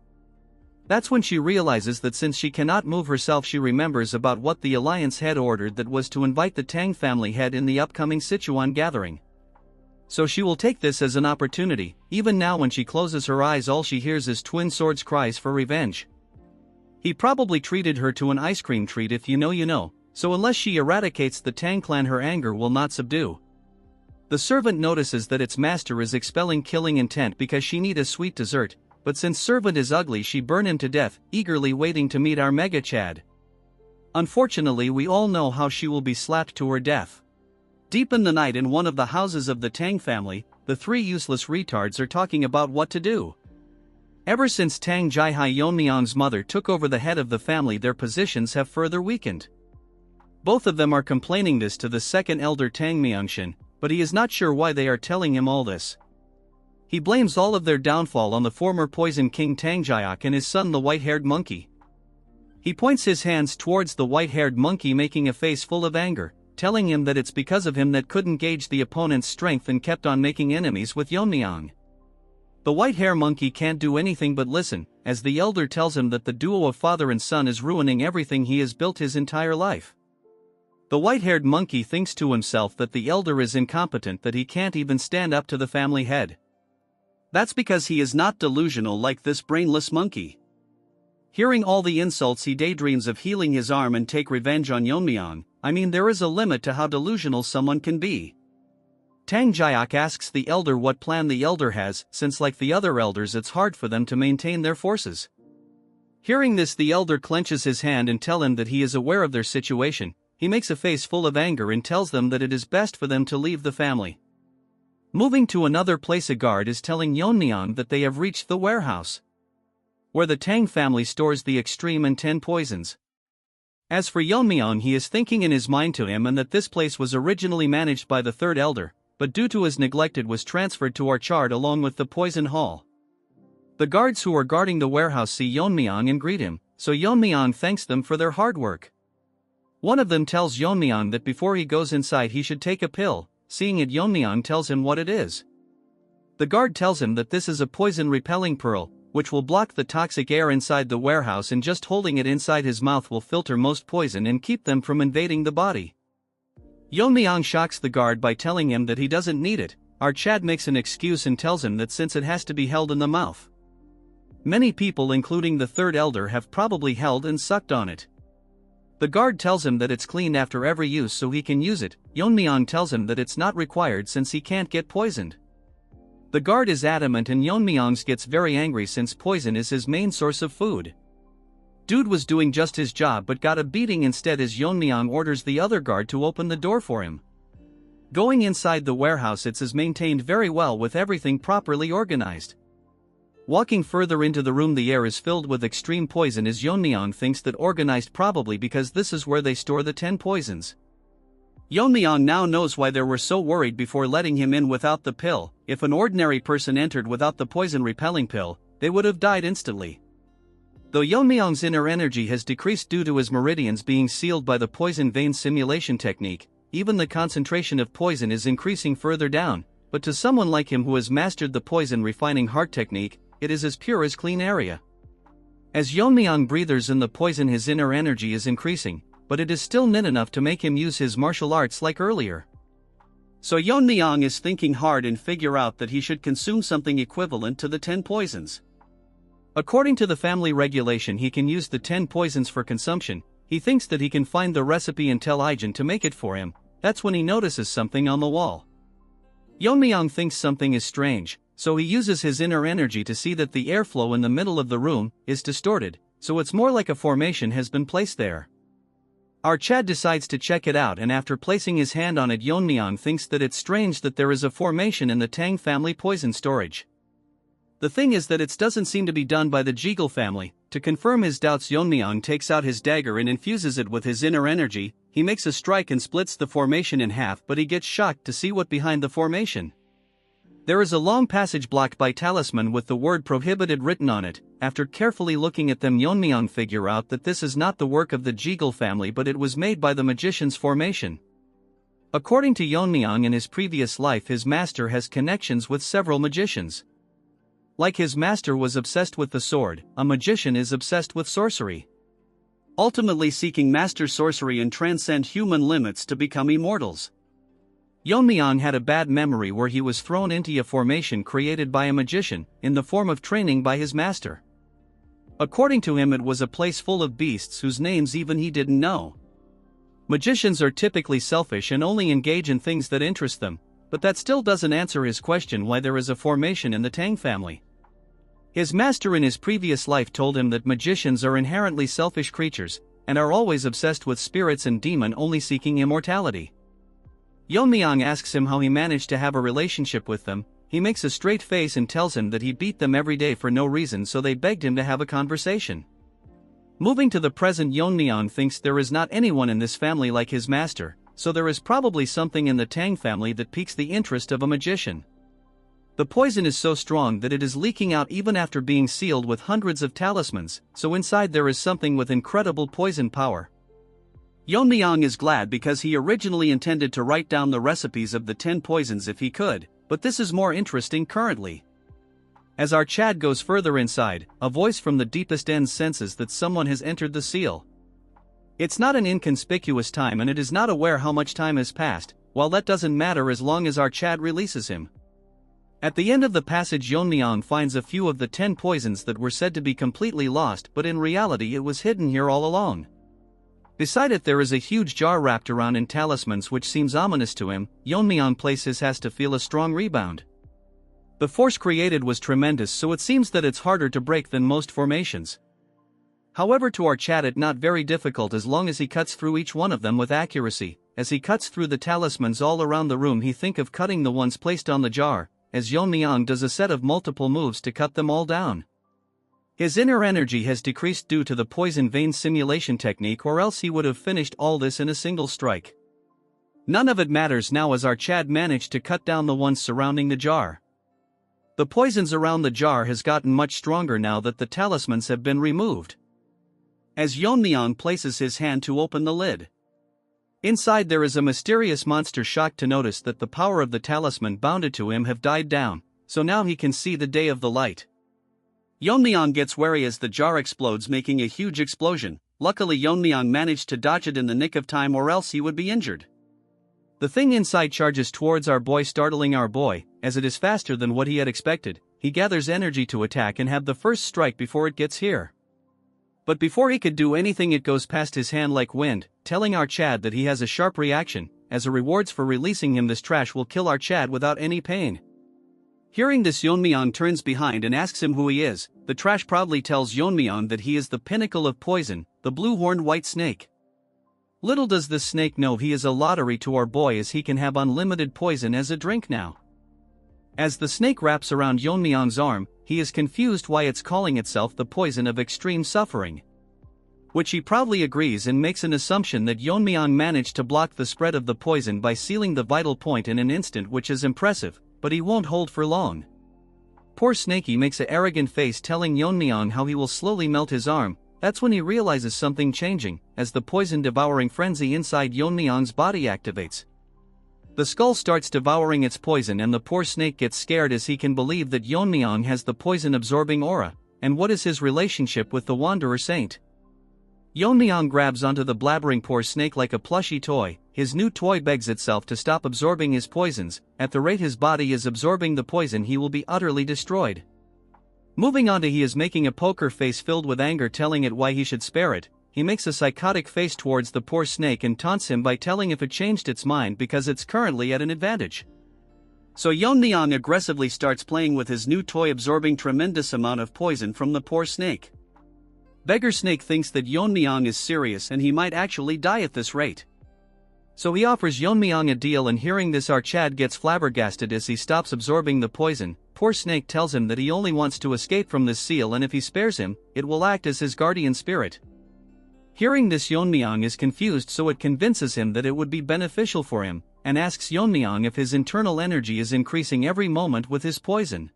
That's when she realizes that since she cannot move herself, she remembers about what the alliance head ordered, that was to invite the Tang family head in the upcoming Sichuan gathering. So she will take this as an opportunity. Even now, when she closes her eyes, all she hears is twin swords cries for revenge. He probably treated her to an ice cream treat, if you know you know, so unless she eradicates the Tang clan, her anger will not subdue. The servant notices that its master is expelling killing intent because she need a sweet dessert, but since servant is ugly, she burn him to death, eagerly waiting to meet our Mega Chad. Unfortunately, we all know how she will be slapped to her death. Deep in the night, in one of the houses of the Tang family, the three useless retards are talking about what to do. Ever since Tang Jihai, Yeon-myeong's mother, took over the head of the family, their positions have further weakened. Both of them are complaining this to the second elder Tang Myeongshin, but he is not sure why they are telling him all this. He blames all of their downfall on the former Poison King Tang Jiak and his son, the white-haired monkey. He points his hands towards the white-haired monkey, making a face full of anger, telling him that it's because of him that couldn't gauge the opponent's strength and kept on making enemies with Yeon-myeong. The white-hair monkey can't do anything but listen, as the elder tells him that the duo of father and son is ruining everything he has built his entire life. The white-haired monkey thinks to himself that the elder is incompetent, that he can't even stand up to the family head. That's because he is not delusional like this brainless monkey. Hearing all the insults, he daydreams of healing his arm and take revenge on Yeon-myeong. I mean, there is a limit to how delusional someone can be. Tang Jiak asks the elder what plan the elder has, since like the other elders it's hard for them to maintain their forces. Hearing this, the elder clenches his hand and tells him that he is aware of their situation. He makes a face full of anger and tells them that it is best for them to leave the family. Moving to another place, a guard is telling Yeon-myeong that they have reached the warehouse where the Tang family stores the extreme and 10 poisons. As for Yeon-myeong, he is thinking in his mind to him and that this place was originally managed by the third elder, but due to his neglected was transferred to Orchard along with the poison hall. The guards who are guarding the warehouse see Yeon-myeong and greet him, so Yeon-myeong thanks them for their hard work. One of them tells Yeon-myeong that before he goes inside he should take a pill. Seeing it, Yeon-myeong tells him what it is. The guard tells him that this is a poison-repelling pearl, which will block the toxic air inside the warehouse, and just holding it inside his mouth will filter most poison and keep them from invading the body. Yeon-myeong shocks the guard by telling him that he doesn't need it. Our Chad makes an excuse and tells him that since it has to be held in the mouth, many people including the third elder have probably held and sucked on it. The guard tells him that it's cleaned after every use so he can use it. Yeon-myeong tells him that it's not required since he can't get poisoned. The guard is adamant and Yeon-myeong gets very angry since poison is his main source of food. Dude was doing just his job but got a beating instead as Yeon-myeong orders the other guard to open the door for him. Going inside the warehouse, it is maintained very well with everything properly organized. Walking further into the room, the air is filled with extreme poison as Yeon-myeong thinks that organized, probably because this is where they store the 10 poisons. Yeon-myeong now knows why they were so worried before letting him in without the pill. If an ordinary person entered without the poison-repelling pill, they would have died instantly. Though Yeon-myeong's inner energy has decreased due to his meridians being sealed by the poison vein simulation technique, even the concentration of poison is increasing further down, but to someone like him who has mastered the poison refining heart technique, it is as pure as clean area. As Yeon-myeong breathes in the poison, his inner energy is increasing, but it is still not enough to make him use his martial arts like earlier. So Yeon-myeong is thinking hard and figure out that he should consume something equivalent to the 10 poisons. According to the family regulation, he can use the 10 poisons for consumption. He thinks that he can find the recipe and tell Ijin to make it for him. That's when he notices something on the wall. Yeon-myeong thinks something is strange, so he uses his inner energy to see that the airflow in the middle of the room is distorted, so it's more like a formation has been placed there. Our Chad decides to check it out, and after placing his hand on it, Yeon-myeong thinks that it's strange that there is a formation in the Tang family poison storage. The thing is that it doesn't seem to be done by the Jeagle family. To confirm his doubts, Yeon-myeong takes out his dagger and infuses it with his inner energy. He makes a strike and splits the formation in half, but he gets shocked to see what behind the formation. There is a long passage blocked by talisman with the word prohibited written on it. After carefully looking at them, Yeon-myeong figure out that this is not the work of the Jeagle family, but it was made by the magician's formation. According to Yeon-myeong, in his previous life his master has connections with several magicians. Like his master was obsessed with the sword, a magician is obsessed with sorcery, ultimately seeking master sorcery and transcend human limits to become immortals. Yeon-myeong had a bad memory where he was thrown into a formation created by a magician, in the form of training by his master. According to him, it was a place full of beasts whose names even he didn't know. Magicians are typically selfish and only engage in things that interest them, but that still doesn't answer his question why there is a formation in the Tang family. His master in his previous life told him that magicians are inherently selfish creatures, and are always obsessed with spirits and demon, only seeking immortality. Yeon-myeong asks him how he managed to have a relationship with them. He makes a straight face and tells him that he beat them every day for no reason, so they begged him to have a conversation. Moving to the present, Yeon-myeong thinks there is not anyone in this family like his master, so there is probably something in the Tang family that piques the interest of a magician. The poison is so strong that it is leaking out even after being sealed with hundreds of talismans, so inside there is something with incredible poison power. Yeon-myeong is glad because he originally intended to write down the recipes of the 10 poisons if he could, but this is more interesting currently. As our Chad goes further inside, a voice from the deepest end senses that someone has entered the seal. It's not an inconspicuous time and it is not aware how much time has passed, while that doesn't matter as long as our Chad releases him. At the end of the passage, Yeon-myeong finds a few of the 10 poisons that were said to be completely lost, but in reality it was hidden here all along. Beside it there is a huge jar wrapped around in talismans which seems ominous to him. Yeon-myeong places has to feel a strong rebound. The force created was tremendous, so it seems that it's harder to break than most formations. However, to our Chad it not very difficult as long as he cuts through each one of them with accuracy. As he cuts through the talismans all around the room, he think of cutting the ones placed on the jar, as Yeon-myeong does a set of multiple moves to cut them all down. His inner energy has decreased due to the poison vein simulation technique, or else he would have finished all this in a single strike. None of it matters now as our Chad managed to cut down the ones surrounding the jar. The poisons around the jar has gotten much stronger now that the talismans have been removed. As Yeon-myeong places his hand to open the lid, inside there is a mysterious monster, shocked to notice that the power of the talisman bounded to him have died down, so now he can see the day of the light. Yeon-myeong gets wary as the jar explodes, making a huge explosion. Luckily Yeon-myeong managed to dodge it in the nick of time, or else he would be injured. The thing inside charges towards our boy, startling our boy, as it is faster than what he had expected. He gathers energy to attack and have the first strike before it gets here. But before he could do anything, it goes past his hand like wind, telling our Chad that he has a sharp reaction. As a rewards for releasing him, this trash will kill our Chad without any pain. Hearing this, Yeon-myeong turns behind and asks him who he is. The trash proudly tells Yeon-myeong that he is the pinnacle of poison, the blue-horned white snake. Little does this snake know he is a lottery to our boy, as he can have unlimited poison as a drink now. As the snake wraps around Yeon-myeong's arm, he is confused why it's calling itself the poison of extreme suffering, which he proudly agrees and makes an assumption that Yeon-myeong managed to block the spread of the poison by sealing the vital point in an instant, which is impressive, but he won't hold for long. Poor Snakey makes a arrogant face, telling Yeon-myeong how he will slowly melt his arm. That's when he realizes something changing, as the poison-devouring frenzy inside Yeon-myeong's body activates. The skull starts devouring its poison, and the poor snake gets scared as he can believe that Yeon-myeong has the poison-absorbing aura. And what is his relationship with the Wanderer Saint? Yeon-myeong grabs onto the blabbering poor snake like a plushy toy. His new toy begs itself to stop absorbing his poisons. At the rate his body is absorbing the poison, he will be utterly destroyed. Moving on to, he is making a poker face filled with anger, telling it why he should spare it. He makes a psychotic face towards the poor snake and taunts him by telling if it changed its mind because it's currently at an advantage. So Yeon-myeong aggressively starts playing with his new toy, absorbing tremendous amount of poison from the poor snake. Beggar Snake thinks that Yeon-myeong is serious and he might actually die at this rate. So he offers Yeon-myeong a deal, and hearing this, our Chad gets flabbergasted as he stops absorbing the poison. Poor Snake tells him that he only wants to escape from this seal, and if he spares him, it will act as his guardian spirit. Hearing this, Yeon-myeong is confused, so it convinces him that it would be beneficial for him, and asks Yeon-myeong if his internal energy is increasing every moment with his poison.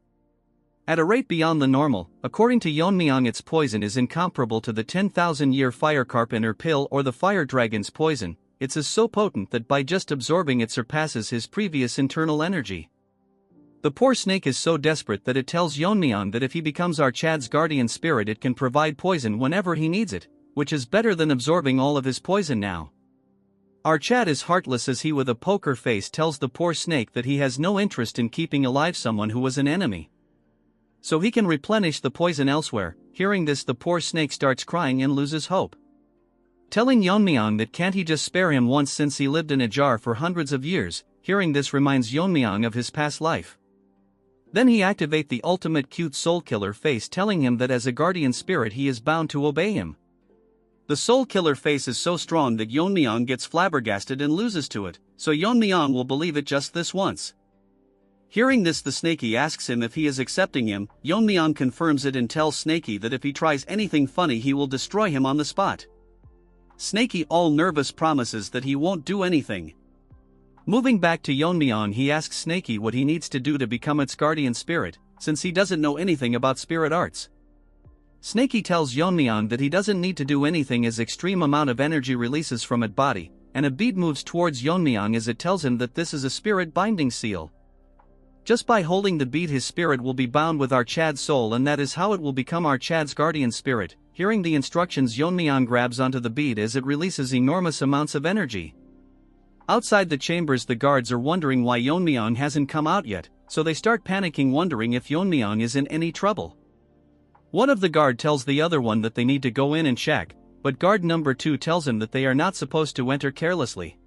At a rate beyond the normal. According to Yeon-myeong, its poison is incomparable to the 10,000-year fire carpenter pill or the fire dragon's poison. It is so potent that by just absorbing it surpasses his previous internal energy. The poor snake is so desperate that it tells Yeon-myeong that if he becomes our Chad's guardian spirit, it can provide poison whenever he needs it, which is better than absorbing all of his poison now. Our Chad is heartless as he, with a poker face, tells the poor snake that he has no interest in keeping alive someone who was an enemy, so he can replenish the poison elsewhere. Hearing this, the poor snake starts crying and loses hope, telling Yeon-myeong that can't he just spare him once, since he lived in a jar for hundreds of years. Hearing this reminds Yeon-myeong of his past life. Then he activates the ultimate cute soul killer face, telling him that as a guardian spirit he is bound to obey him. The soul killer face is so strong that Yeon-myeong gets flabbergasted and loses to it, so Yeon-myeong will believe it just this once. Hearing this, the Snakey asks him if he is accepting him. Yeon-myeong confirms it and tells Snakey that if he tries anything funny he will destroy him on the spot. Snakey, all nervous, promises that he won't do anything. Moving back to Yeon-myeong, he asks Snakey what he needs to do to become its guardian spirit, since he doesn't know anything about spirit arts. Snakey tells Yeon-myeong that he doesn't need to do anything as extreme amount of energy releases from its body, and a bead moves towards Yeon-myeong as it tells him that this is a spirit binding seal. Just by holding the bead, his spirit will be bound with our Chad's soul, and that is how it will become our Chad's guardian spirit. Hearing the instructions, Yeon-myeong grabs onto the bead as it releases enormous amounts of energy. Outside the chambers, the guards are wondering why Yeon-myeong hasn't come out yet, so they start panicking, wondering if Yeon-myeong is in any trouble. One of the guard tells the other one that they need to go in and check, but guard number 2 tells him that they are not supposed to enter carelessly.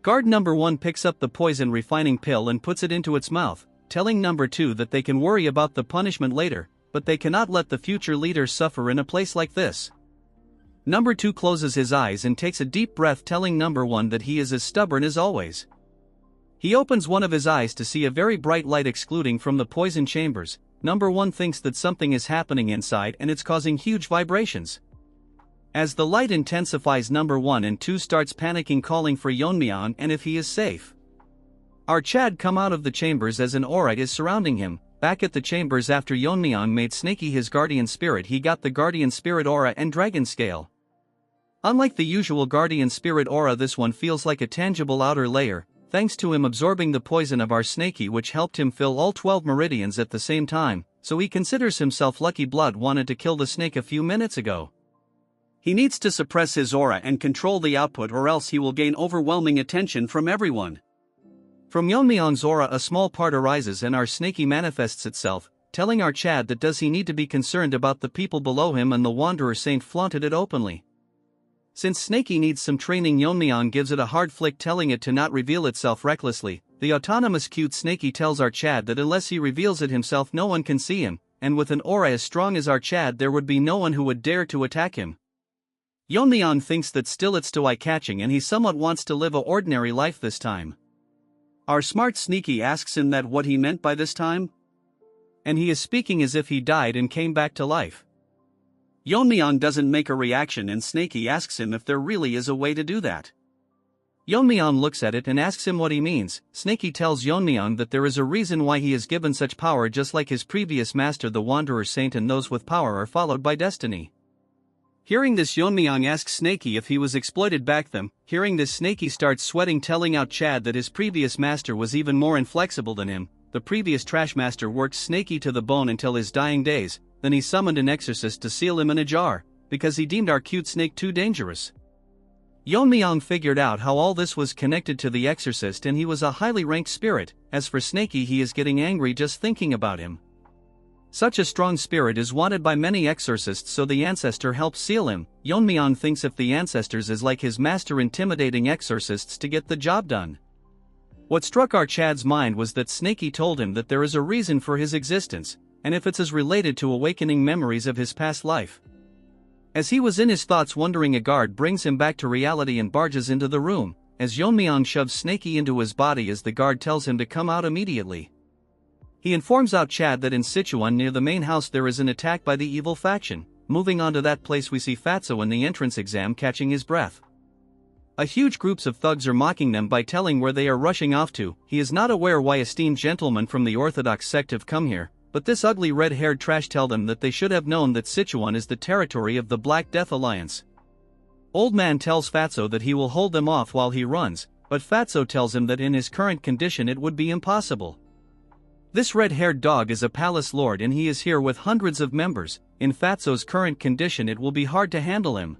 Guard number 1 picks up the poison refining pill and puts it into its mouth, telling number 2 that they can worry about the punishment later, but they cannot let the future leaders suffer in a place like this. Number 2 closes his eyes and takes a deep breath, telling number 1 that he is as stubborn as always. He opens one of his eyes to see a very bright light exuding from the poison chambers. Number 1 thinks that something is happening inside and it's causing huge vibrations. As the light intensifies, number 1 and 2 starts panicking, calling for Yeon-myeong and if he is safe. Our Chad come out of the chambers as an aura is surrounding him. Back at the chambers, after Yeon-myeong made Snaky his guardian spirit, he got the guardian spirit aura and dragon scale. Unlike the usual guardian spirit aura, this one feels like a tangible outer layer, thanks to him absorbing the poison of our Snaky, which helped him fill all 12 meridians at the same time, so he considers himself lucky. Blood wanted to kill the snake a few minutes ago. He needs to suppress his aura and control the output, or else he will gain overwhelming attention from everyone. From Yeon-myeong's aura a small part arises and our Snaky manifests itself, telling our Chad that does he need to be concerned about the people below him, and the Wanderer Saint flaunted it openly. Since Snaky needs some training, Yeon-myeong gives it a hard flick, telling it to not reveal itself recklessly. The autonomous cute Snaky tells our Chad that unless he reveals it himself, no one can see him, and with an aura as strong as our Chad, there would be no one who would dare to attack him. Yeon-myeong thinks that still it's too eye-catching and he somewhat wants to live a ordinary life this time. Our smart Sneaky asks him that what he meant by this time? And he is speaking as if he died and came back to life. Yeon-myeong doesn't make a reaction and Snaky asks him if there really is a way to do that. Yeon-myeong looks at it and asks him what he means. Snaky tells Yeon-myeong that there is a reason why he is given such power, just like his previous master the Wanderer Saint, and those with power are followed by destiny. Hearing this, Yeon-myeong asks Snaky if he was exploited back then. Hearing this, Snaky starts sweating, telling out Chad that his previous master was even more inflexible than him. The previous trash master worked Snaky to the bone until his dying days, then he summoned an exorcist to seal him in a jar, because he deemed our cute snake too dangerous. Yeon-myeong figured out how all this was connected to the exorcist, and he was a highly ranked spirit. As for Snaky, he is getting angry just thinking about him. Such a strong spirit is wanted by many exorcists, so the ancestor helps seal him. Yeon-myeong thinks if the ancestors is like his master, intimidating exorcists to get the job done. What struck our Chad's mind was that Snaky told him that there is a reason for his existence, and if it's as related to awakening memories of his past life. As he was in his thoughts wondering, a guard brings him back to reality and barges into the room, as Yeon-myeong shoves Snaky into his body as the guard tells him to come out immediately. He informs out Chad that in Sichuan near the main house there is an attack by the evil faction. Moving on to that place, we see Fatso in the entrance exam catching his breath. A huge groups of thugs are mocking them by telling where they are rushing off to. He is not aware why esteemed gentlemen from the Orthodox sect have come here, but this ugly red-haired trash tell them that they should have known that Sichuan is the territory of the Black Death Alliance. Old man tells Fatso that he will hold them off while he runs, but Fatso tells him that in his current condition it would be impossible. This red-haired dog is a palace lord and he is here with hundreds of members. In Fatso's current condition it will be hard to handle him.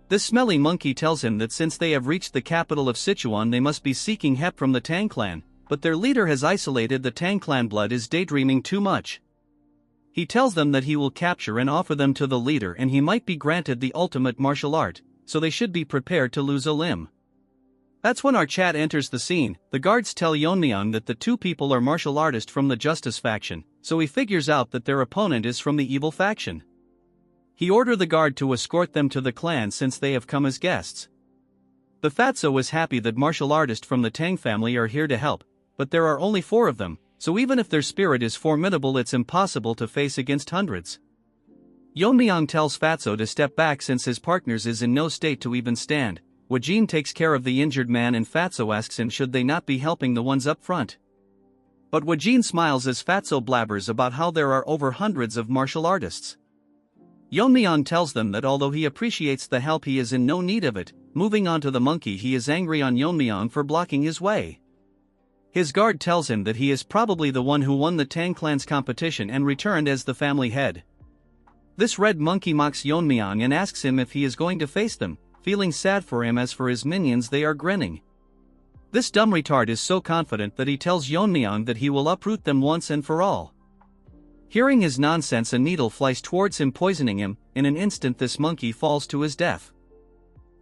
This smelly monkey tells him that since they have reached the capital of Sichuan they must be seeking help from the Tang clan, but their leader has isolated the Tang clan. Blood is daydreaming too much. He tells them that he will capture and offer them to the leader and he might be granted the ultimate martial art, so they should be prepared to lose a limb. That's when our Chad enters the scene. The guards tell Yeon-myeong that the two people are martial artists from the Justice faction, so he figures out that their opponent is from the evil faction. He orders the guard to escort them to the clan since they have come as guests. The Fatso is happy that martial artists from the Tang family are here to help, but there are only 4 of them, so even if their spirit is formidable it's impossible to face against hundreds. Yeon-myeong tells Fatso to step back since his partners is in no state to even stand. Wajin takes care of the injured man and Fatso asks him should they not be helping the ones up front. But Wajin smiles as Fatso blabbers about how there are over hundreds of martial artists. Yeon-myeong tells them that although he appreciates the help he is in no need of it. Moving on to the monkey, he is angry on Yeon-myeong for blocking his way. His guard tells him that he is probably the one who won the Tang clan's competition and returned as the family head. This red monkey mocks Yeon-myeong and asks him if he is going to face them. Feeling sad for him. As for his minions, they are grinning. This dumb retard is so confident that he tells Yeon-myeong that he will uproot them once and for all. Hearing his nonsense, a needle flies towards him, poisoning him. In an instant this monkey falls to his death.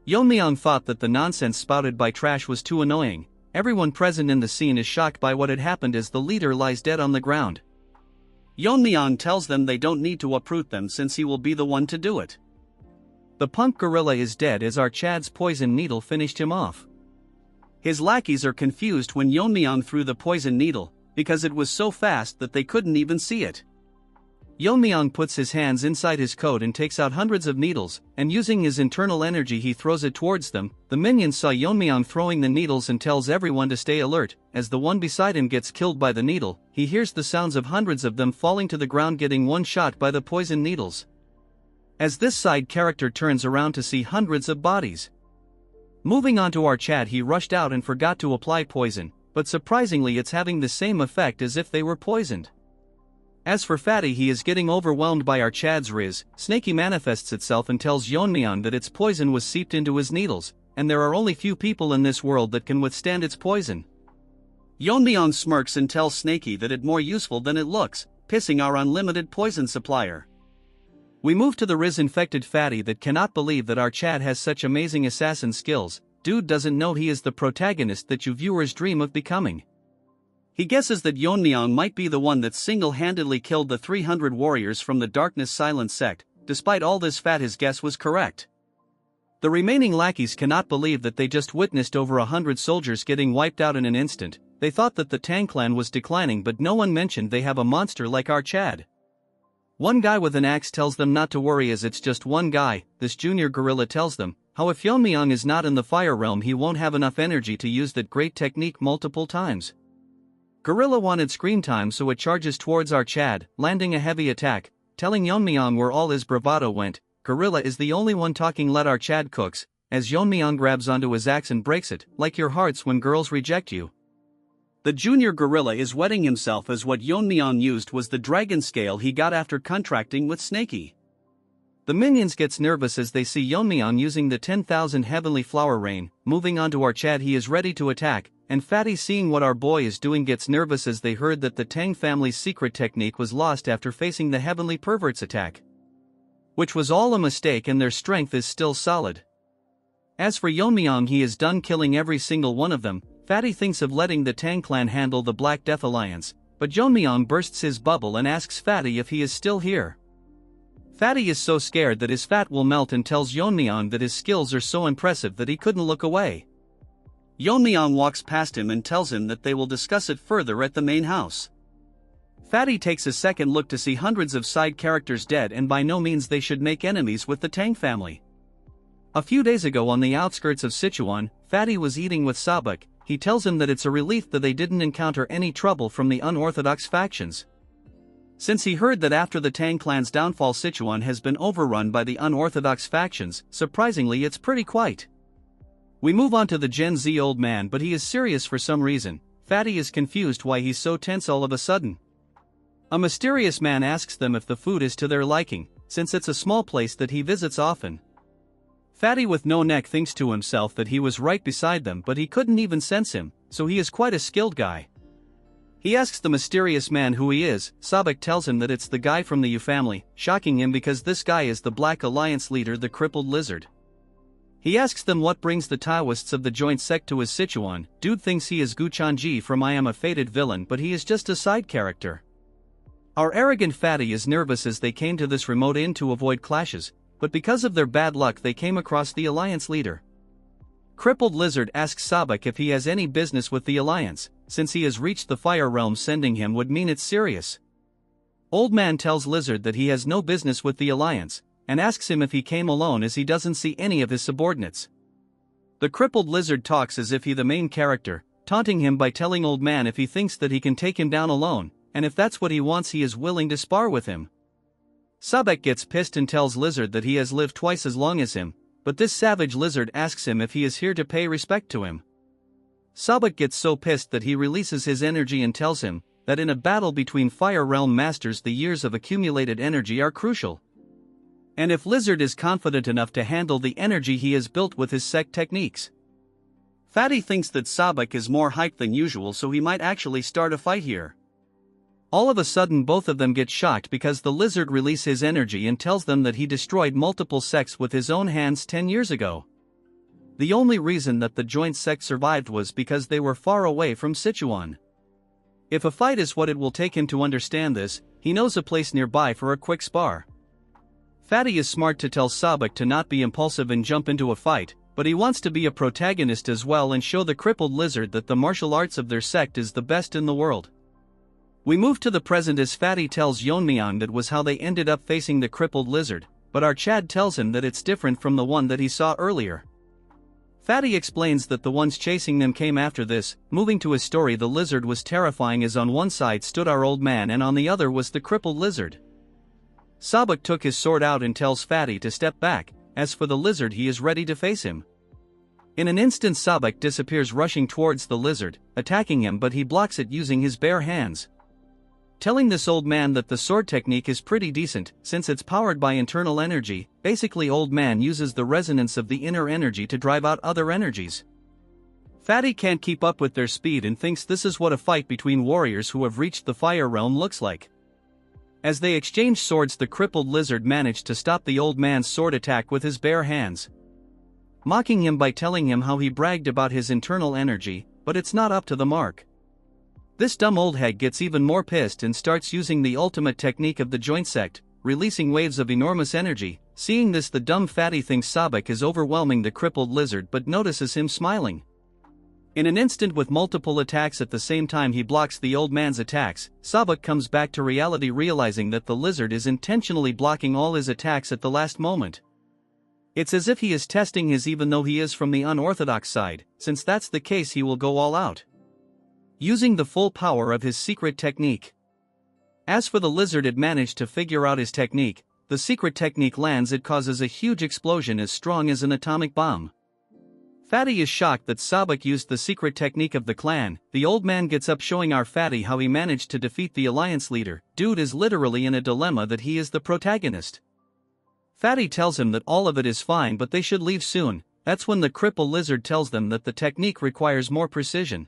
Yeon-myeong thought that the nonsense spouted by Trash was too annoying. Everyone present in the scene is shocked by what had happened as the leader lies dead on the ground. Yeon-myeong tells them they don't need to uproot them since he will be the one to do it. The punk gorilla is dead as our Chad's poison needle finished him off. His lackeys are confused when Yeon-myeong threw the poison needle, because it was so fast that they couldn't even see it. Yeon-myeong puts his hands inside his coat and takes out hundreds of needles, and using his internal energy he throws it towards them. The minions saw Yeon-myeong throwing the needles and tells everyone to stay alert. As the one beside him gets killed by the needle, he hears the sounds of hundreds of them falling to the ground, getting one shot by the poison needles. As this side character turns around to see hundreds of bodies. Moving on to our Chad, he rushed out and forgot to apply poison, but surprisingly it's having the same effect as if they were poisoned. As for Fatty, he is getting overwhelmed by our Chad's riz. Snaky manifests itself and tells Yeon-myeong that its poison was seeped into his needles, and there are only few people in this world that can withstand its poison. Yeon-myeong smirks and tells Snaky that it's more useful than it looks, pissing our unlimited poison supplier. We move to the riz-infected Fatty that cannot believe that our Chad has such amazing assassin skills. Dude doesn't know he is the protagonist that you viewers dream of becoming. He guesses that Yeon-myeong might be the one that single-handedly killed the 300 warriors from the Darkness Silent sect. Despite all this, his guess was correct. The remaining lackeys cannot believe that they just witnessed over 100 soldiers getting wiped out in an instant. They thought that the Tang clan was declining, but no one mentioned they have a monster like our Chad. One guy with an axe tells them not to worry as it's just one guy. This junior gorilla tells them how if Yeon-myeong is not in the fire realm he won't have enough energy to use that great technique multiple times. Gorilla wanted screen time, so it charges towards our Chad, landing a heavy attack, telling Yeon-myeong where all his bravado went. Gorilla is the only one talking. Let our Chad cooks, as Yeon-myeong grabs onto his axe and breaks it, like your hearts when girls reject you. The junior gorilla is wetting himself as what Yeon-myeong used was the dragon scale he got after contracting with Snaky. The minions gets nervous as they see Yeon-myeong using the 10,000 heavenly flower rain. Moving on to our Chad, he is ready to attack, and Fatty, seeing what our boy is doing, gets nervous as they heard that the Tang family's secret technique was lost after facing the heavenly pervert's attack, which was all a mistake, and their strength is still solid. As for Yeon-myeong, he is done killing every single one of them. Fatty thinks of letting the Tang clan handle the Black Death Alliance, but Yeon-myeong bursts his bubble and asks Fatty if he is still here. Fatty is so scared that his fat will melt and tells Yeon-myeong that his skills are so impressive that he couldn't look away. Yeon-myeong walks past him and tells him that they will discuss it further at the main house. Fatty takes a second look to see hundreds of side characters dead, and by no means they should make enemies with the Tang family. A few days ago on the outskirts of Sichuan, Fatty was eating with Sabak. He tells him that it's a relief that they didn't encounter any trouble from the unorthodox factions, since he heard that after the Tang clan's downfall Sichuan has been overrun by the unorthodox factions. Surprisingly, it's pretty quiet. We move on to the Gen Z old man, but he is serious for some reason. Fatty is confused why he's so tense all of a sudden. A mysterious man asks them if the food is to their liking, since it's a small place that he visits often. Fatty with no neck thinks to himself that he was right beside them, but he couldn't even sense him, so he is quite a skilled guy. He asks the mysterious man who he is. Sabak tells him that it's the guy from the Yu family, shocking him because this guy is the Black Alliance leader, the crippled lizard. He asks them what brings the Taoists of the joint sect to his Sichuan. Dude thinks he is Gu Chanji from I Am a Fated Villain, but he is just a side character. Our arrogant Fatty is nervous as they came to this remote inn to avoid clashes, but because of their bad luck they came across the Alliance leader. Crippled Lizard asks Sabak if he has any business with the Alliance, since he has reached the Fire Realm. Sending him would mean it's serious. Old man tells Lizard that he has no business with the Alliance, and asks him if he came alone as he doesn't see any of his subordinates. The crippled Lizard talks as if he the main character, taunting him by telling old man if he thinks that he can take him down alone, and if that's what he wants he is willing to spar with him. Sabak gets pissed and tells Lizard that he has lived twice as long as him, but this savage Lizard asks him if he is here to pay respect to him. Sabak gets so pissed that he releases his energy and tells him that in a battle between Fire Realm Masters the years of accumulated energy are crucial. And if Lizard is confident enough to handle the energy he has built with his sect techniques, Fatty thinks that Sabak is more hyped than usual, so he might actually start a fight here. All of a sudden both of them get shocked because the lizard releases his energy and tells them that he destroyed multiple sects with his own hands 10 years ago. The only reason that the joint sect survived was because they were far away from Sichuan. If a fight is what it will take him to understand this, he knows a place nearby for a quick spar. Fatty is smart to tell Sabak to not be impulsive and jump into a fight, but he wants to be a protagonist as well and show the crippled lizard that the martial arts of their sect is the best in the world. We move to the present as Fatty tells Yeon-myeong that was how they ended up facing the crippled lizard, but our Chad tells him that it's different from the one that he saw earlier. Fatty explains that the ones chasing them came after this. Moving to his story, the lizard was terrifying as on one side stood our old man and on the other was the crippled lizard. Sabak took his sword out and tells Fatty to step back. As for the lizard, he is ready to face him. In an instant Sabak disappears rushing towards the lizard, attacking him, but he blocks it using his bare hands. Telling this old man that the sword technique is pretty decent, since it's powered by internal energy. Basically old man uses the resonance of the inner energy to drive out other energies. Fatty can't keep up with their speed and thinks this is what a fight between warriors who have reached the fire realm looks like. As they exchange swords, the crippled lizard managed to stop the old man's sword attack with his bare hands, mocking him by telling him how he bragged about his internal energy, but it's not up to the mark. This dumb old hag gets even more pissed and starts using the ultimate technique of the joint sect, releasing waves of enormous energy. Seeing this, the dumb Fatty thinks Sabak is overwhelming the crippled lizard but notices him smiling. In an instant, with multiple attacks at the same time, he blocks the old man's attacks. Sabak comes back to reality, realizing that the lizard is intentionally blocking all his attacks at the last moment. It's as if he is testing his, even though he is from the unorthodox side. Since that's the case, he will go all out, using the full power of his secret technique. As for the lizard, it managed to figure out his technique. The secret technique lands, it causes a huge explosion as strong as an atomic bomb. Fatty is shocked that Sabak used the secret technique of the clan. The old man gets up, showing our Fatty how he managed to defeat the alliance leader. Dude is literally in a dilemma that he is the protagonist. Fatty tells him that all of it is fine but they should leave soon. That's when the cripple lizard tells them that the technique requires more precision.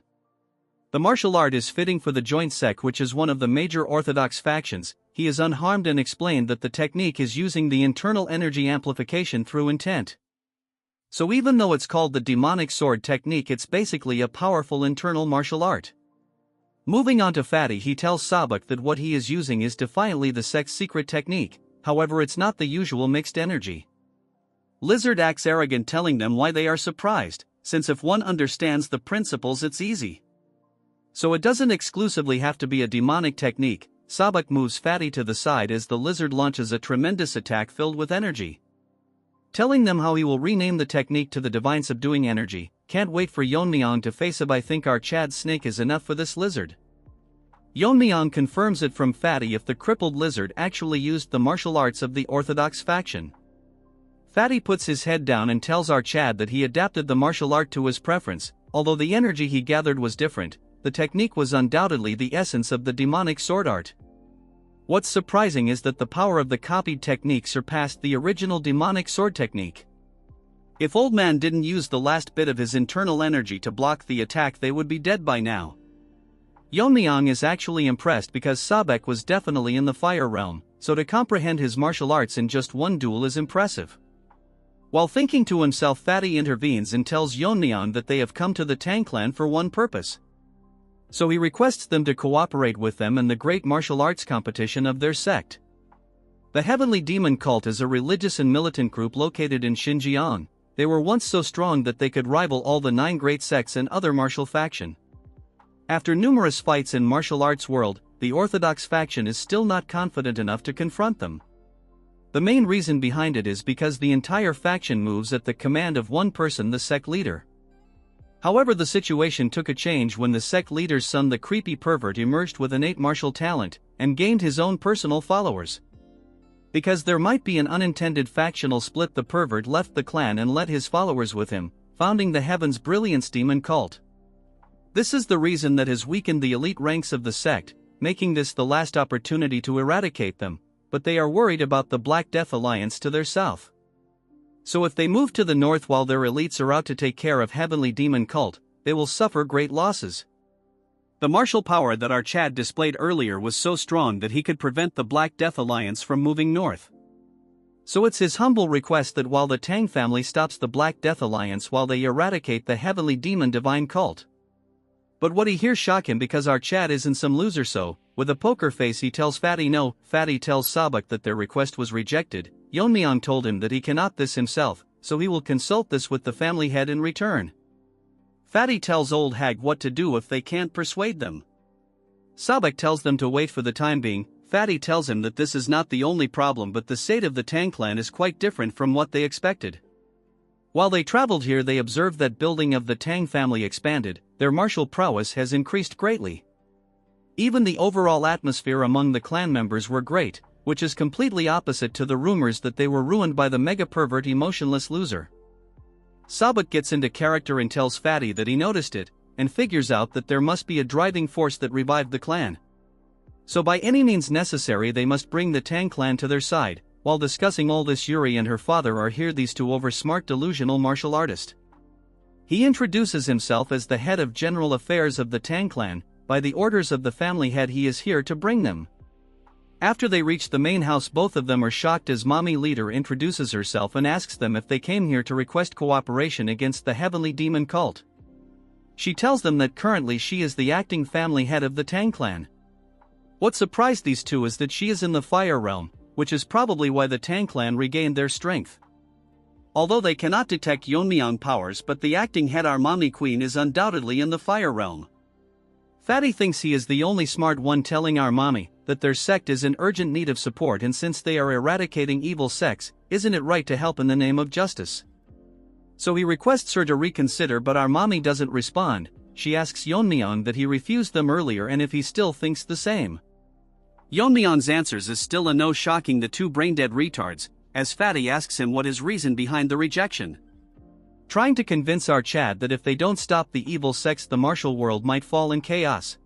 The martial art is fitting for the joint sect, which is one of the major orthodox factions. He is unharmed and explained that the technique is using the internal energy amplification through intent. So even though it's called the demonic sword technique, it's basically a powerful internal martial art. Moving on to Fatty, he tells Sabak that what he is using is defiantly the sect's secret technique, however it's not the usual mixed energy. Lizard acts arrogant, telling them why they are surprised, since if one understands the principles it's easy. So it doesn't exclusively have to be a demonic technique. Sabak moves Fatty to the side as the lizard launches a tremendous attack filled with energy, telling them how he will rename the technique to the divine subduing energy. Can't wait for Yeon-myeong to face him. I think our Chad snake is enough for this lizard. Yeon-myeong confirms it from Fatty if the crippled lizard actually used the martial arts of the orthodox faction. Fatty puts his head down and tells our Chad that he adapted the martial art to his preference. Although the energy he gathered was different, the technique was undoubtedly the essence of the demonic sword art. What's surprising is that the power of the copied technique surpassed the original demonic sword technique. If old man didn't use the last bit of his internal energy to block the attack, they would be dead by now. Yeon-myeong is actually impressed because Sabak was definitely in the fire realm, so to comprehend his martial arts in just one duel is impressive. While thinking to himself, Fatty intervenes and tells Yeon-myeong that they have come to the Tang clan for one purpose. So he requests them to cooperate with them in the great martial arts competition of their sect. The Heavenly Demon Cult is a religious and militant group located in Xinjiang. They were once so strong that they could rival all the 9 great sects and other martial faction. After numerous fights in martial arts world, the orthodox faction is still not confident enough to confront them. The main reason behind it is because the entire faction moves at the command of one person, the sect leader. However, the situation took a change when the sect leader's son, the creepy pervert, emerged with innate martial talent and gained his own personal followers. Because there might be an unintended factional split, the pervert left the clan and led his followers with him, founding the Heaven's Brilliance Demon Cult. This is the reason that has weakened the elite ranks of the sect, making this the last opportunity to eradicate them, but they are worried about the Black Death Alliance to their south. So if they move to the north while their elites are out to take care of heavenly demon cult, they will suffer great losses. The martial power that our Chad displayed earlier was so strong that he could prevent the Black Death Alliance from moving north. So it's his humble request that while the Tang family stops the Black Death Alliance while they eradicate the heavenly demon divine cult. But what he hears shock him because our Chad isn't some loser, so, with a poker face he tells Fatty no. Fatty tells Sabak that their request was rejected. Yeon-myeong told him that he cannot this himself, so he will consult this with the family head in return. Fatty tells Old Hag what to do if they can't persuade them. Sabak tells them to wait for the time being. Fatty tells him that this is not the only problem, but the state of the Tang clan is quite different from what they expected. While they traveled here, they observed that building of the Tang family expanded, their martial prowess has increased greatly. Even the overall atmosphere among the clan members were great, which is completely opposite to the rumors that they were ruined by the mega-pervert emotionless loser. Sabak gets into character and tells Fatty that he noticed it, and figures out that there must be a driving force that revived the clan. So by any means necessary they must bring the Tang clan to their side. While discussing all this, Yuri and her father are here, these two over-smart delusional martial artist. He introduces himself as the head of general affairs of the Tang clan. By the orders of the family head he is here to bring them. After they reach the main house, both of them are shocked as mommy leader introduces herself and asks them if they came here to request cooperation against the heavenly demon cult. She tells them that currently she is the acting family head of the Tang clan. What surprised these two is that she is in the fire realm, which is probably why the Tang clan regained their strength. Although they cannot detect Yeon-myeong powers, but the acting head, our mommy queen, is undoubtedly in the fire realm. Fatty thinks he is the only smart one, telling our mommy that their sect is in urgent need of support, and since they are eradicating evil sects, isn't it right to help in the name of justice? So he requests her to reconsider, but our mommy doesn't respond. She asks Yeon-myeong that he refused them earlier and if he still thinks the same. Yeon-myeong's answers is still a no, shocking the two brain-dead retards, as Fatty asks him what his reason behind the rejection. Trying to convince our Chad that if they don't stop the evil sects the martial world might fall in chaos.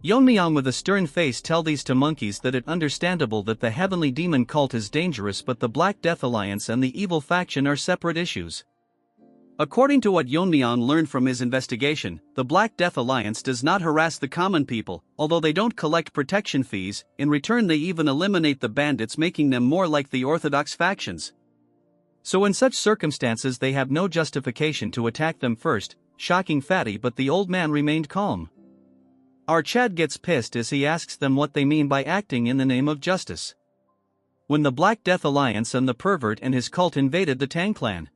Yeon-myeong with a stern face tell these two monkeys that it's understandable that the heavenly demon cult is dangerous, but the Black Death Alliance and the evil faction are separate issues. According to what Yeon-myeong learned from his investigation, the Black Death Alliance does not harass the common people, although they don't collect protection fees. In return they even eliminate the bandits, making them more like the orthodox factions. So in such circumstances they have no justification to attack them first, shocking Fatty, but the old man remained calm. Our Chad gets pissed as he asks them what they mean by acting in the name of justice. When the Black Death Alliance and the pervert and his cult invaded the Tang clan.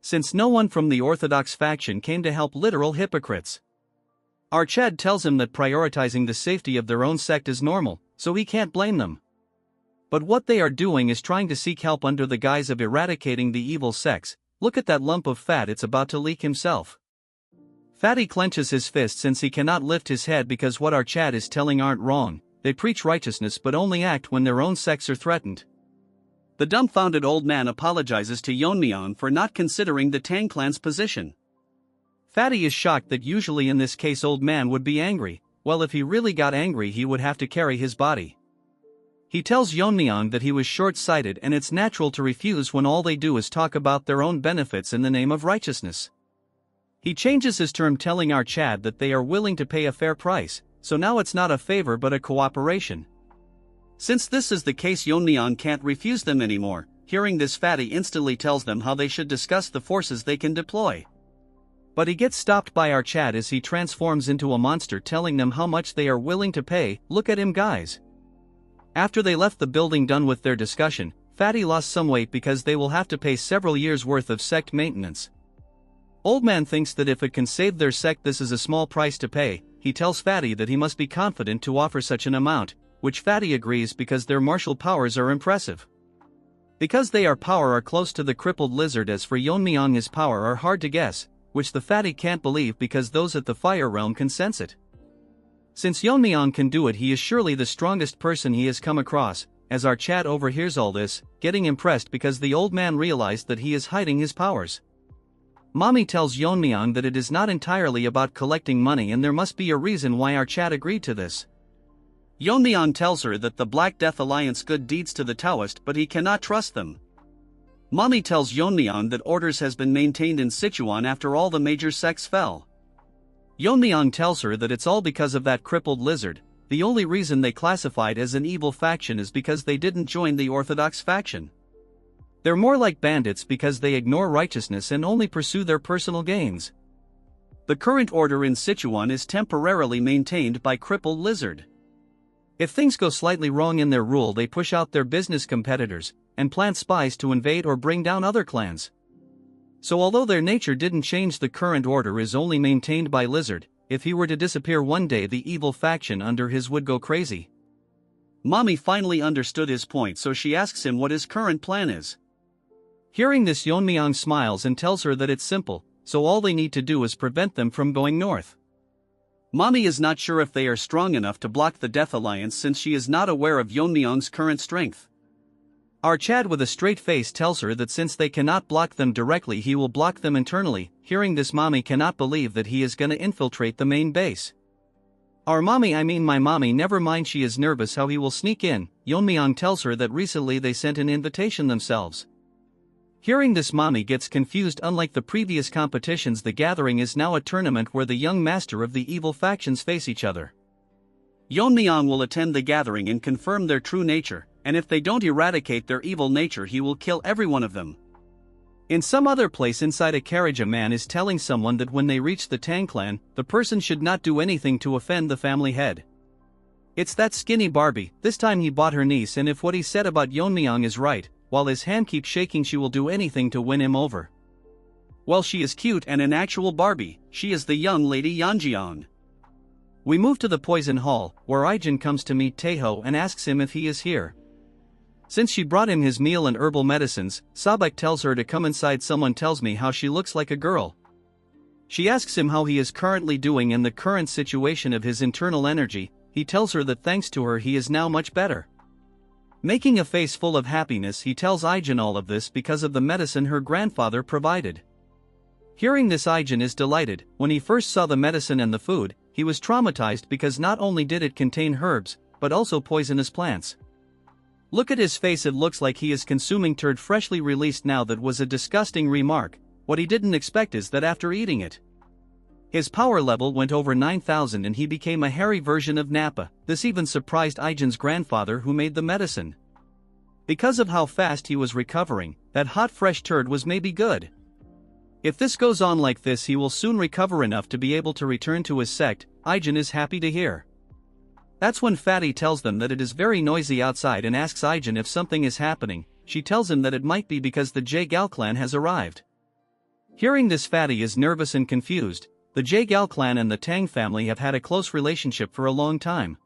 Since no one from the orthodox faction came to help, literal hypocrites. Our Chad tells him that prioritizing the safety of their own sect is normal, so he can't blame them. But what they are doing is trying to seek help under the guise of eradicating the evil sects. Look at that lump of fat, it's about to leak himself. Fatty clenches his fist since he cannot lift his head because what our Chad is telling aren't wrong. They preach righteousness but only act when their own sects are threatened. The dumbfounded old man apologizes to Yeon-myeong for not considering the Tang clan's position. Fatty is shocked that usually in this case old man would be angry. Well, if he really got angry he would have to carry his body. He tells Yeon-myeong that he was short-sighted and it's natural to refuse when all they do is talk about their own benefits in the name of righteousness. He changes his term, telling our Chad that they are willing to pay a fair price, so now it's not a favor but a cooperation. Since this is the case, Yeon-myeong can't refuse them anymore. Hearing this, Fatty instantly tells them how they should discuss the forces they can deploy. But he gets stopped by our Chad as he transforms into a monster, telling them how much they are willing to pay. Look at him, guys. After they left the building done with their discussion, Fatty lost some weight because they will have to pay several years worth of sect maintenance. Old man thinks that if it can save their sect this is a small price to pay. He tells Fatty that he must be confident to offer such an amount, which Fatty agrees because their martial powers are impressive. Because they are close to the crippled lizard. As for Yeon-myeong, his power are hard to guess, which the Fatty can't believe because those at the fire realm can sense it. Since Yeon-myeong can do it, he is surely the strongest person he has come across. As our Chad overhears all this, getting impressed because the old man realized that he is hiding his powers. Mommy tells Yeon-myeong that it is not entirely about collecting money and there must be a reason why our Chad agreed to this. Yeon-myeong tells her that the Black Death Alliance good deeds to the Taoist, but he cannot trust them. Mommy tells Yeon-myeong that orders has been maintained in Sichuan after all the major sects fell. Yeon-myeong tells her that it's all because of that crippled lizard. The only reason they classified as an evil faction is because they didn't join the orthodox faction. They're more like bandits because they ignore righteousness and only pursue their personal gains. The current order in Sichuan is temporarily maintained by crippled lizard. If things go slightly wrong in their rule, they push out their business competitors and plant spies to invade or bring down other clans. So although their nature didn't change, the current order is only maintained by lizard. If he were to disappear one day, the evil faction under his would go crazy. Mommy finally understood his point, so she asks him what his current plan is. Hearing this, Yeon-myeong smiles and tells her that it's simple, so all they need to do is prevent them from going north. Mommy is not sure if they are strong enough to block the Death Alliance since she is not aware of Yeon-myeong's current strength. Our Chad with a straight face tells her that since they cannot block them directly, he will block them internally. Hearing this, Mommy cannot believe that he is gonna infiltrate the main base. Our mommy, I mean my mommy, never mind, she is nervous how he will sneak in. Yeon-myeong tells her that recently they sent an invitation themselves. Hearing this, Mommy gets confused. Unlike the previous competitions, the gathering is now a tournament where the young master of the evil factions face each other. Yeon-myeong will attend the gathering and confirm their true nature, and if they don't eradicate their evil nature, he will kill every one of them. In some other place inside a carriage, a man is telling someone that when they reach the Tang clan, the person should not do anything to offend the family head. It's that skinny Barbie. This time he bought her niece, and if what he said about Yeon-myeong is right, while his hand keeps shaking, she will do anything to win him over. Well, she is cute and an actual Barbie. She is the young lady Yeon-myeong. We move to the poison hall, where Ijin comes to meet Taeho and asks him if he is here. Since she brought him his meal and herbal medicines, Sabek tells her to come inside. Someone tells me how she looks like a girl. She asks him how he is currently doing and the current situation of his internal energy. He tells her that thanks to her he is now much better. Making a face full of happiness, he tells Ijin all of this because of the medicine her grandfather provided. Hearing this, Ijin is delighted. When he first saw the medicine and the food, he was traumatized because not only did it contain herbs, but also poisonous plants. Look at his face, it looks like he is consuming turd freshly released. Now that was a disgusting remark. What he didn't expect is that after eating it, his power level went over 9,000 and he became a hairy version of Nappa. This even surprised Ijin's grandfather who made the medicine. Because of how fast he was recovering, that hot fresh turd was maybe good. If this goes on like this, he will soon recover enough to be able to return to his sect. Ijin is happy to hear. That's when Fatty tells them that it is very noisy outside and asks Ijin if something is happening. She tells him that it might be because the Jae-gal clan has arrived. Hearing this, Fatty is nervous and confused. The Jae-gal clan and the Tang family have had a close relationship for a long time.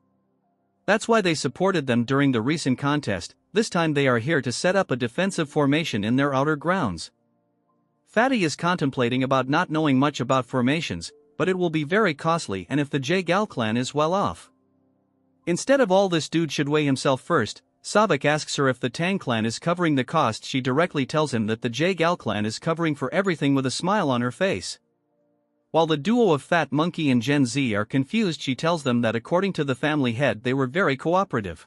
That's why they supported them during the recent contest. This time they are here to set up a defensive formation in their outer grounds. Fatty is contemplating about not knowing much about formations, but it will be very costly, and if the Jae-gal clan is well off. Instead of all this, dude should weigh himself first. Sabek asks her if the Tang clan is covering the cost. She directly tells him that the Jae-gal clan is covering for everything with a smile on her face. While the duo of Fat Monkey and Gen Z are confused, she tells them that according to the family head they were very cooperative.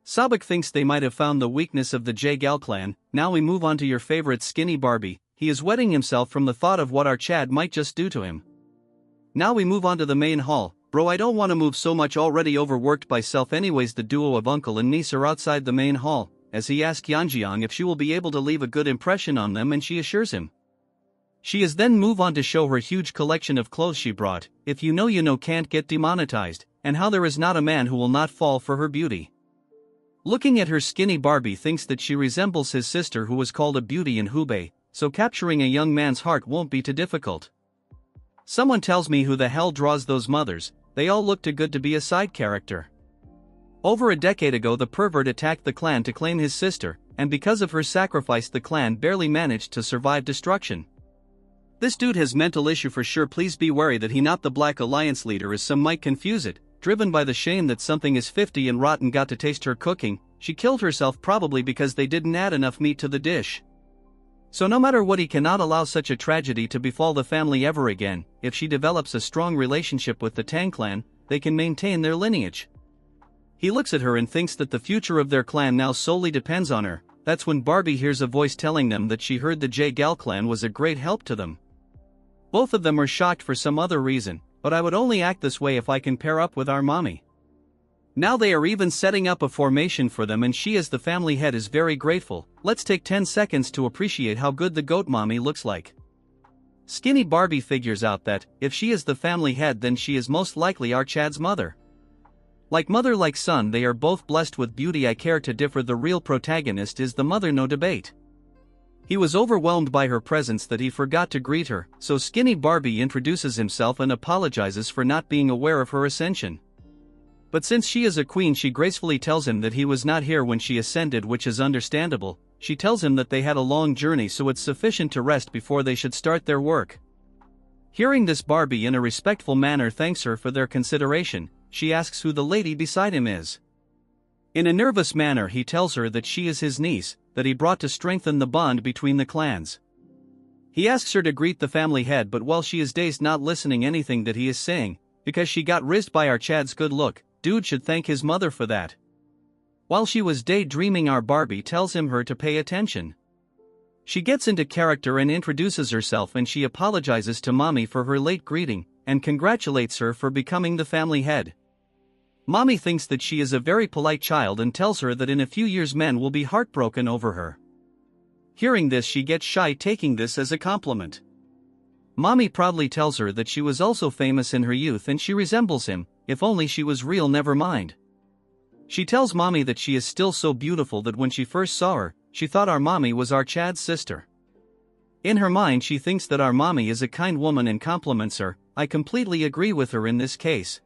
Sabek thinks they might have found the weakness of the Jae-gal clan. Now we move on to your favorite skinny Barbie. He is wetting himself from the thought of what our Chad might just do to him. Now we move on to the main hall. Bro, I don't want to move so much, already overworked by self. Anyways, the duo of uncle and niece are outside the main hall, as he asks Yeon-myeong if she will be able to leave a good impression on them, and she assures him. She is then move on to show her huge collection of clothes she brought. If you know can't get demonetized, and how there is not a man who will not fall for her beauty. Looking at her skinny, Barbie thinks that she resembles his sister who was called a beauty in Hubei, so capturing a young man's heart won't be too difficult. Someone tells me who the hell draws those mothers. They all look too good to be a side character. Over a decade ago the pervert attacked the clan to claim his sister, and because of her sacrifice the clan barely managed to survive destruction. This dude has mental issue for sure. Please be wary that he not the Black Alliance leader, as some might confuse it. Driven by the shame that something is 50 and rotten got to taste her cooking, she killed herself probably because they didn't add enough meat to the dish. So no matter what, he cannot allow such a tragedy to befall the family ever again. If she develops a strong relationship with the Tang clan, they can maintain their lineage. He looks at her and thinks that the future of their clan now solely depends on her. That's when Barbie hears a voice telling them that she heard the J-Gal clan was a great help to them. Both of them are shocked for some other reason, but I would only act this way if I can pair up with our mommy. Now they are even setting up a formation for them, and she as the family head is very grateful. Let's take 10 seconds to appreciate how good the goat mommy looks like. Skinny Barbie figures out that, if she is the family head, then she is most likely our Chad's mother. Like mother like son, they are both blessed with beauty. I care to differ, the real protagonist is the mother, no debate. He was overwhelmed by her presence that he forgot to greet her, so Skinny Barbie introduces himself and apologizes for not being aware of her ascension. But since she is a queen, she gracefully tells him that he was not here when she ascended, which is understandable. She tells him that they had a long journey, so it's sufficient to rest before they should start their work. Hearing this, Barbie in a respectful manner thanks her for their consideration. She asks who the lady beside him is. In a nervous manner he tells her that she is his niece, that he brought to strengthen the bond between the clans. He asks her to greet the family head, but while she is dazed, not listening anything that he is saying, because she got rizzed by our Chad's good look, dude should thank his mother for that. While she was daydreaming, our Barbie tells him her to pay attention. She gets into character and introduces herself, and she apologizes to Mommy for her late greeting, and congratulates her for becoming the family head. Mommy thinks that she is a very polite child and tells her that in a few years men will be heartbroken over her. Hearing this, she gets shy, taking this as a compliment. Mommy proudly tells her that she was also famous in her youth and she resembles him, if only she was real, never mind. She tells Mommy that she is still so beautiful that when she first saw her, she thought our Mommy was our Chad's sister. In her mind she thinks that our Mommy is a kind woman and compliments her. I completely agree with her in this case.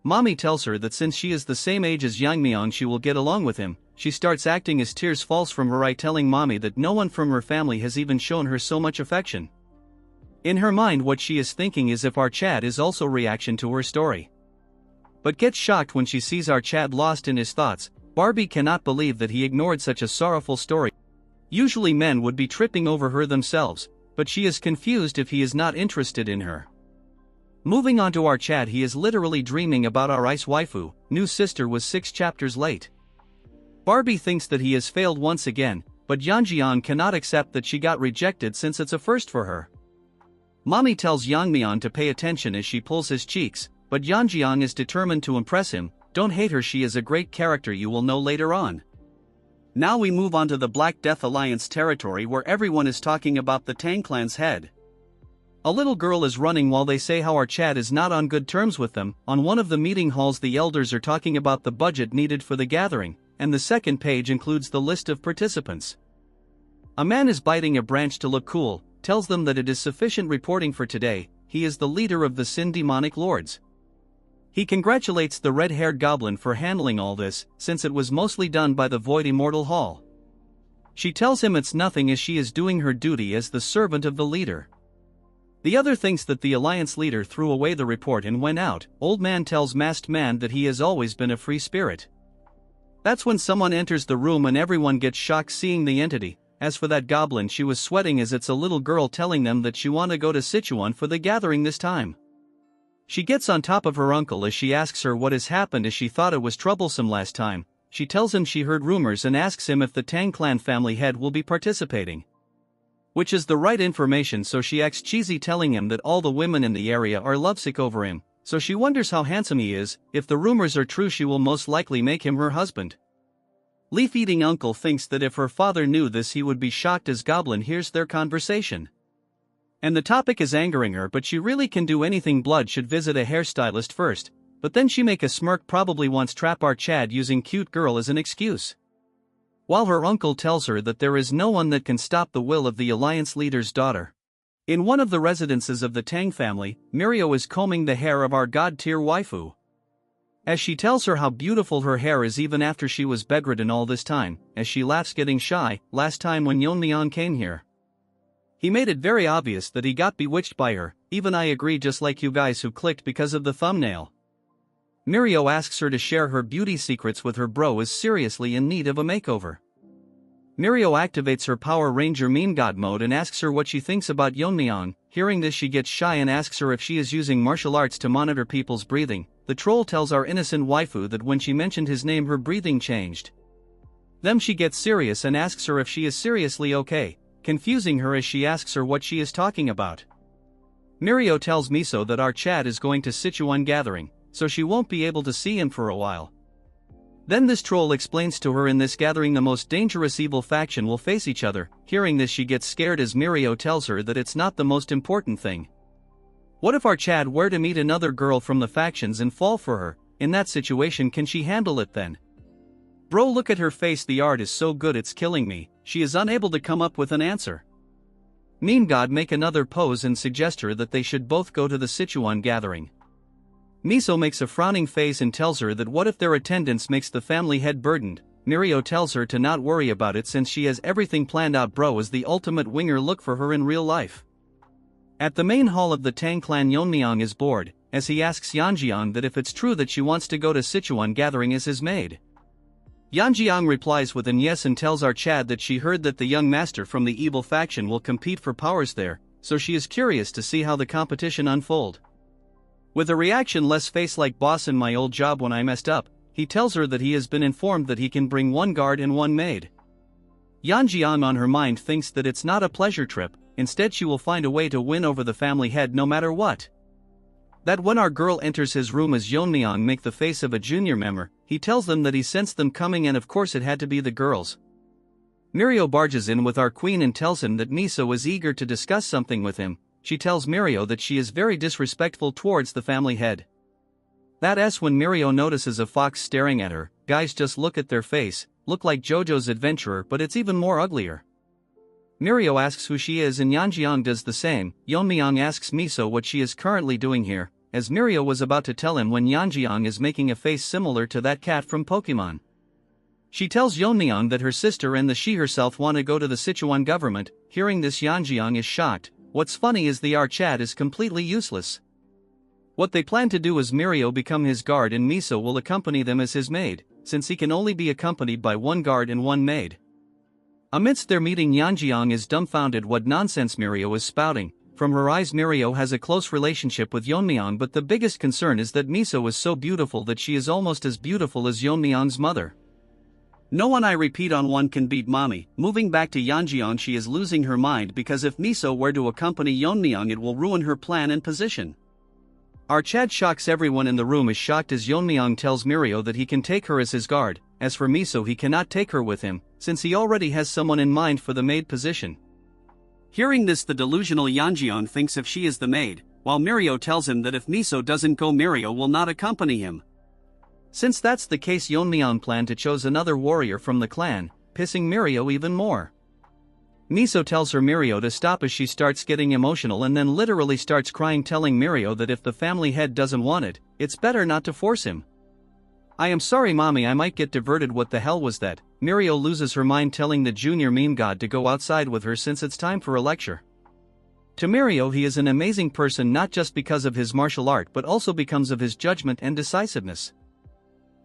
Mommy tells her that since she is the same age as Yeon-myeong, she will get along with him. She starts acting as tears falls from her eye, telling Mommy that no one from her family has even shown her so much affection. In her mind, what she is thinking is if our Chad is also reaction to her story. But gets shocked when she sees our Chad lost in his thoughts. Barbie cannot believe that he ignored such a sorrowful story. Usually men would be tripping over her themselves, but she is confused if he is not interested in her. Moving on to our Chad, he is literally dreaming about our ice waifu. New sister was 6 chapters late. Barbie thinks that he has failed once again, but Yeon-myeong cannot accept that she got rejected since it's a first for her. Mommy tells Yeon-myeong to pay attention as she pulls his cheeks, but Yeon-myeong is determined to impress him. Don't hate her, she is a great character, you will know later on. Now we move on to the Black Death Alliance territory, where everyone is talking about the Tang clan's head. A little girl is running while they say how our Chad is not on good terms with them. On one of the meeting halls, the elders are talking about the budget needed for the gathering, and the second page includes the list of participants. A man is biting a branch to look cool, tells them that it is sufficient reporting for today. He is the leader of the Sin Demonic Lords. He congratulates the red-haired goblin for handling all this, since it was mostly done by the Void Immortal Hall. She tells him it's nothing, as she is doing her duty as the servant of the leader. The other thinks that the alliance leader threw away the report and went out. Old man tells Masked Man that he has always been a free spirit. That's when someone enters the room and everyone gets shocked seeing the entity. As for that goblin, she was sweating as it's a little girl telling them that she want to go to Sichuan for the gathering this time. She gets on top of her uncle as she asks her what has happened, as she thought it was troublesome last time. She tells him she heard rumors and asks him if the Tang clan family head will be participating. Which is the right information, so she acts cheesy, telling him that all the women in the area are lovesick over him, so she wonders how handsome he is. If the rumors are true, she will most likely make him her husband. Leaf-eating uncle thinks that if her father knew this he would be shocked, as goblin hears their conversation. And the topic is angering her, but she really can do anything. Blood should visit a hairstylist first, but then she make a smirk, probably wants trap our Chad using cute girl as an excuse. While her uncle tells her that there is no one that can stop the will of the alliance leader's daughter. In one of the residences of the Tang family, Mirio is combing the hair of our god-tier waifu. As she tells her how beautiful her hair is even after she was bedridden all this time, as she laughs, getting shy. Last time when Yeon-myeong came here, he made it very obvious that he got bewitched by her. Even I agree, just like you guys who clicked because of the thumbnail. Mirio asks her to share her beauty secrets with her bro, is seriously in need of a makeover. Mirio activates her Power Ranger meme god mode and asks her what she thinks about Yeon-myeong. Hearing this, she gets shy and asks her if she is using martial arts to monitor people's breathing. The troll tells our innocent waifu that when she mentioned his name her breathing changed. Then she gets serious and asks her if she is seriously okay, confusing her as she asks her what she is talking about. Mirio tells Miso that our Chad is going to Sichuan gathering, so she won't be able to see him for a while. Then this troll explains to her in this gathering the most dangerous evil faction will face each other. Hearing this she gets scared as Mirio tells her that it's not the most important thing. What if our Chad were to meet another girl from the factions and fall for her? In that situation, can she handle it then? Bro, look at her face, the art is so good it's killing me. She is unable to come up with an answer. Meme God make another pose and suggest her that they should both go to the Sichuan gathering. Miso makes a frowning face and tells her that what if their attendance makes the family head burdened. Mirio tells her to not worry about it since she has everything planned out. Bro is the ultimate winger, look for her in real life. At the main hall of the Tang clan, Yeon-myeong is bored, as he asks Yeon-myeong that if it's true that she wants to go to Sichuan gathering as his maid. Yeon-myeong replies with an yes and tells our Chad that she heard that the young master from the evil faction will compete for powers there, so she is curious to see how the competition unfold. With a reaction-less face like boss in my old job when I messed up, he tells her that he has been informed that he can bring one guard and one maid. Yeon-myeong on her mind thinks that it's not a pleasure trip, instead she will find a way to win over the family head no matter what. That when our girl enters his room as Yeon-myeong make the face of a junior member, he tells them that he sensed them coming and of course it had to be the girls. Mirio barges in with our queen and tells him that Miso is eager to discuss something with him. She tells Mirio that she is very disrespectful towards the family head. That's when Mirio notices a fox staring at her. Guys, just look at their face, look like JoJo's Adventurer, but it's even more uglier. Mirio asks who she is and Yeon-myeong does the same. Yeon-myeong asks Miso what she is currently doing here, as Mirio was about to tell him when Yeon-myeong is making a face similar to that cat from Pokemon. She tells Yeon-myeong that her sister and she herself want to go to the Sichuan government. Hearing this, Yeon-myeong is shocked. What's funny is the Chad is completely useless. What they plan to do is Mirio become his guard and Miso will accompany them as his maid, since he can only be accompanied by one guard and one maid. Amidst their meeting, Yeon-myeong is dumbfounded what nonsense Mirio is spouting. From her eyes, Mirio has a close relationship with Yeon-myeong, but the biggest concern is that Miso is so beautiful that she is almost as beautiful as Yeon-myeong's mother. No one, I repeat, on one can beat mommy. Moving back to Yeon-myeong, she is losing her mind because if Miso were to accompany Yeon-myeong it will ruin her plan and position. Our Chad shocks everyone in the room, is shocked as Yeon-myeong tells Mirio that he can take her as his guard. As for Miso, he cannot take her with him, since he already has someone in mind for the maid position. Hearing this, the delusional Yeon-myeong thinks if she is the maid, while Mirio tells him that if Miso doesn't go, Mirio will not accompany him. Since that's the case, Yeon-myeong planned to choose another warrior from the clan, pissing Mirio even more. Miso tells her Mirio to stop as she starts getting emotional and then literally starts crying, telling Mirio that if the family head doesn't want it, it's better not to force him. I am sorry mommy, I might get diverted. What the hell was that? Mirio loses her mind, telling the junior meme god to go outside with her since it's time for a lecture. To Mirio, he is an amazing person not just because of his martial art but also because of his judgment and decisiveness.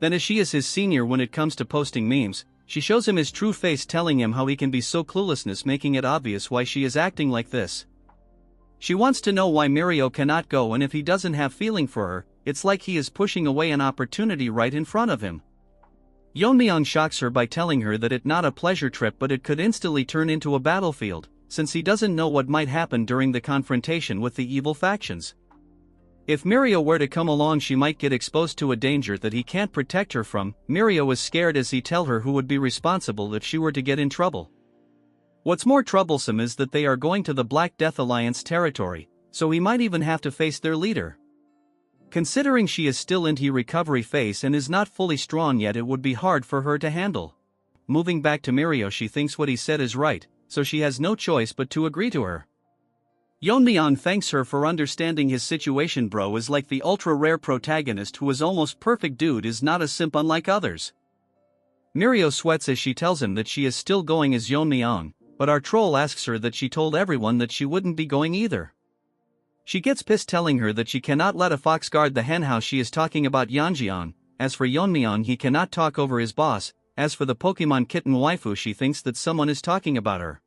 Then as she is his senior when it comes to posting memes, she shows him his true face, telling him how he can be so cluelessness, making it obvious why she is acting like this. She wants to know why Mirio cannot go, and if he doesn't have feeling for her, it's like he is pushing away an opportunity right in front of him. Yeon-myeong shocks her by telling her that it's not a pleasure trip but it could instantly turn into a battlefield, since he doesn't know what might happen during the confrontation with the evil factions. If Mirio were to come along, she might get exposed to a danger that he can't protect her from. Mirio is scared as he tells her who would be responsible if she were to get in trouble. What's more troublesome is that they are going to the Black Death Alliance territory, so he might even have to face their leader. Considering she is still in her recovery phase and is not fully strong yet, it would be hard for her to handle. Moving back to Mirio, she thinks what he said is right, so she has no choice but to agree to her. Yeon-myeong thanks her for understanding his situation. Bro is like the ultra-rare protagonist who is almost perfect. Dude is not a simp unlike others. Mirio sweats as she tells him that she is still going as Yeon-myeong, but our troll asks her that she told everyone that she wouldn't be going either. She gets pissed, telling her that she cannot let a fox guard the hen house. She is talking about Yeon-myeong. As for Yeon-myeong, he cannot talk over his boss. As for the Pokemon kitten waifu, she thinks that someone is talking about her.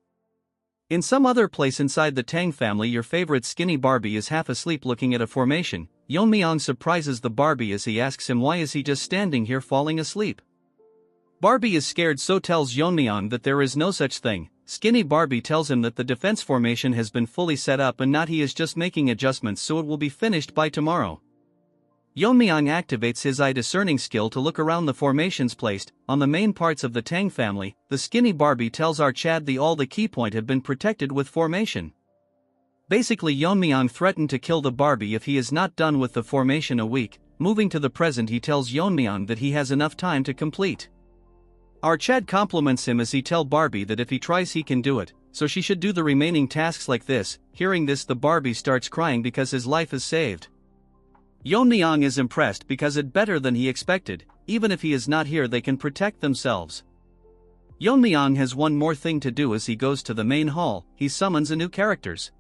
In some other place inside the Tang family, your favorite skinny Barbie is half asleep looking at a formation. Yeon-myeong surprises the Barbie as he asks him why is he just standing here falling asleep. Barbie is scared, so tells Yeon-myeong that there is no such thing. Skinny Barbie tells him that the defense formation has been fully set up and not he is just making adjustments so it will be finished by tomorrow. Yeon-myeong activates his eye discerning skill to look around the formations placed on the main parts of the Tang family. The skinny Barbie tells our Chad all the key point have been protected with formation. Basically, Yeon-myeong threatened to kill the Barbie if he is not done with the formation a week. Moving to the present, he tells Yeon-myeong that he has enough time to complete. Our Chad compliments him as he tells Barbie that if he tries he can do it, so she should do the remaining tasks like this. Hearing this, the Barbie starts crying because his life is saved. Yeon-myeong is impressed because it's better than he expected. Even if he is not here, they can protect themselves. Yeon-myeong has one more thing to do as he goes to the main hall. He summons a new characters.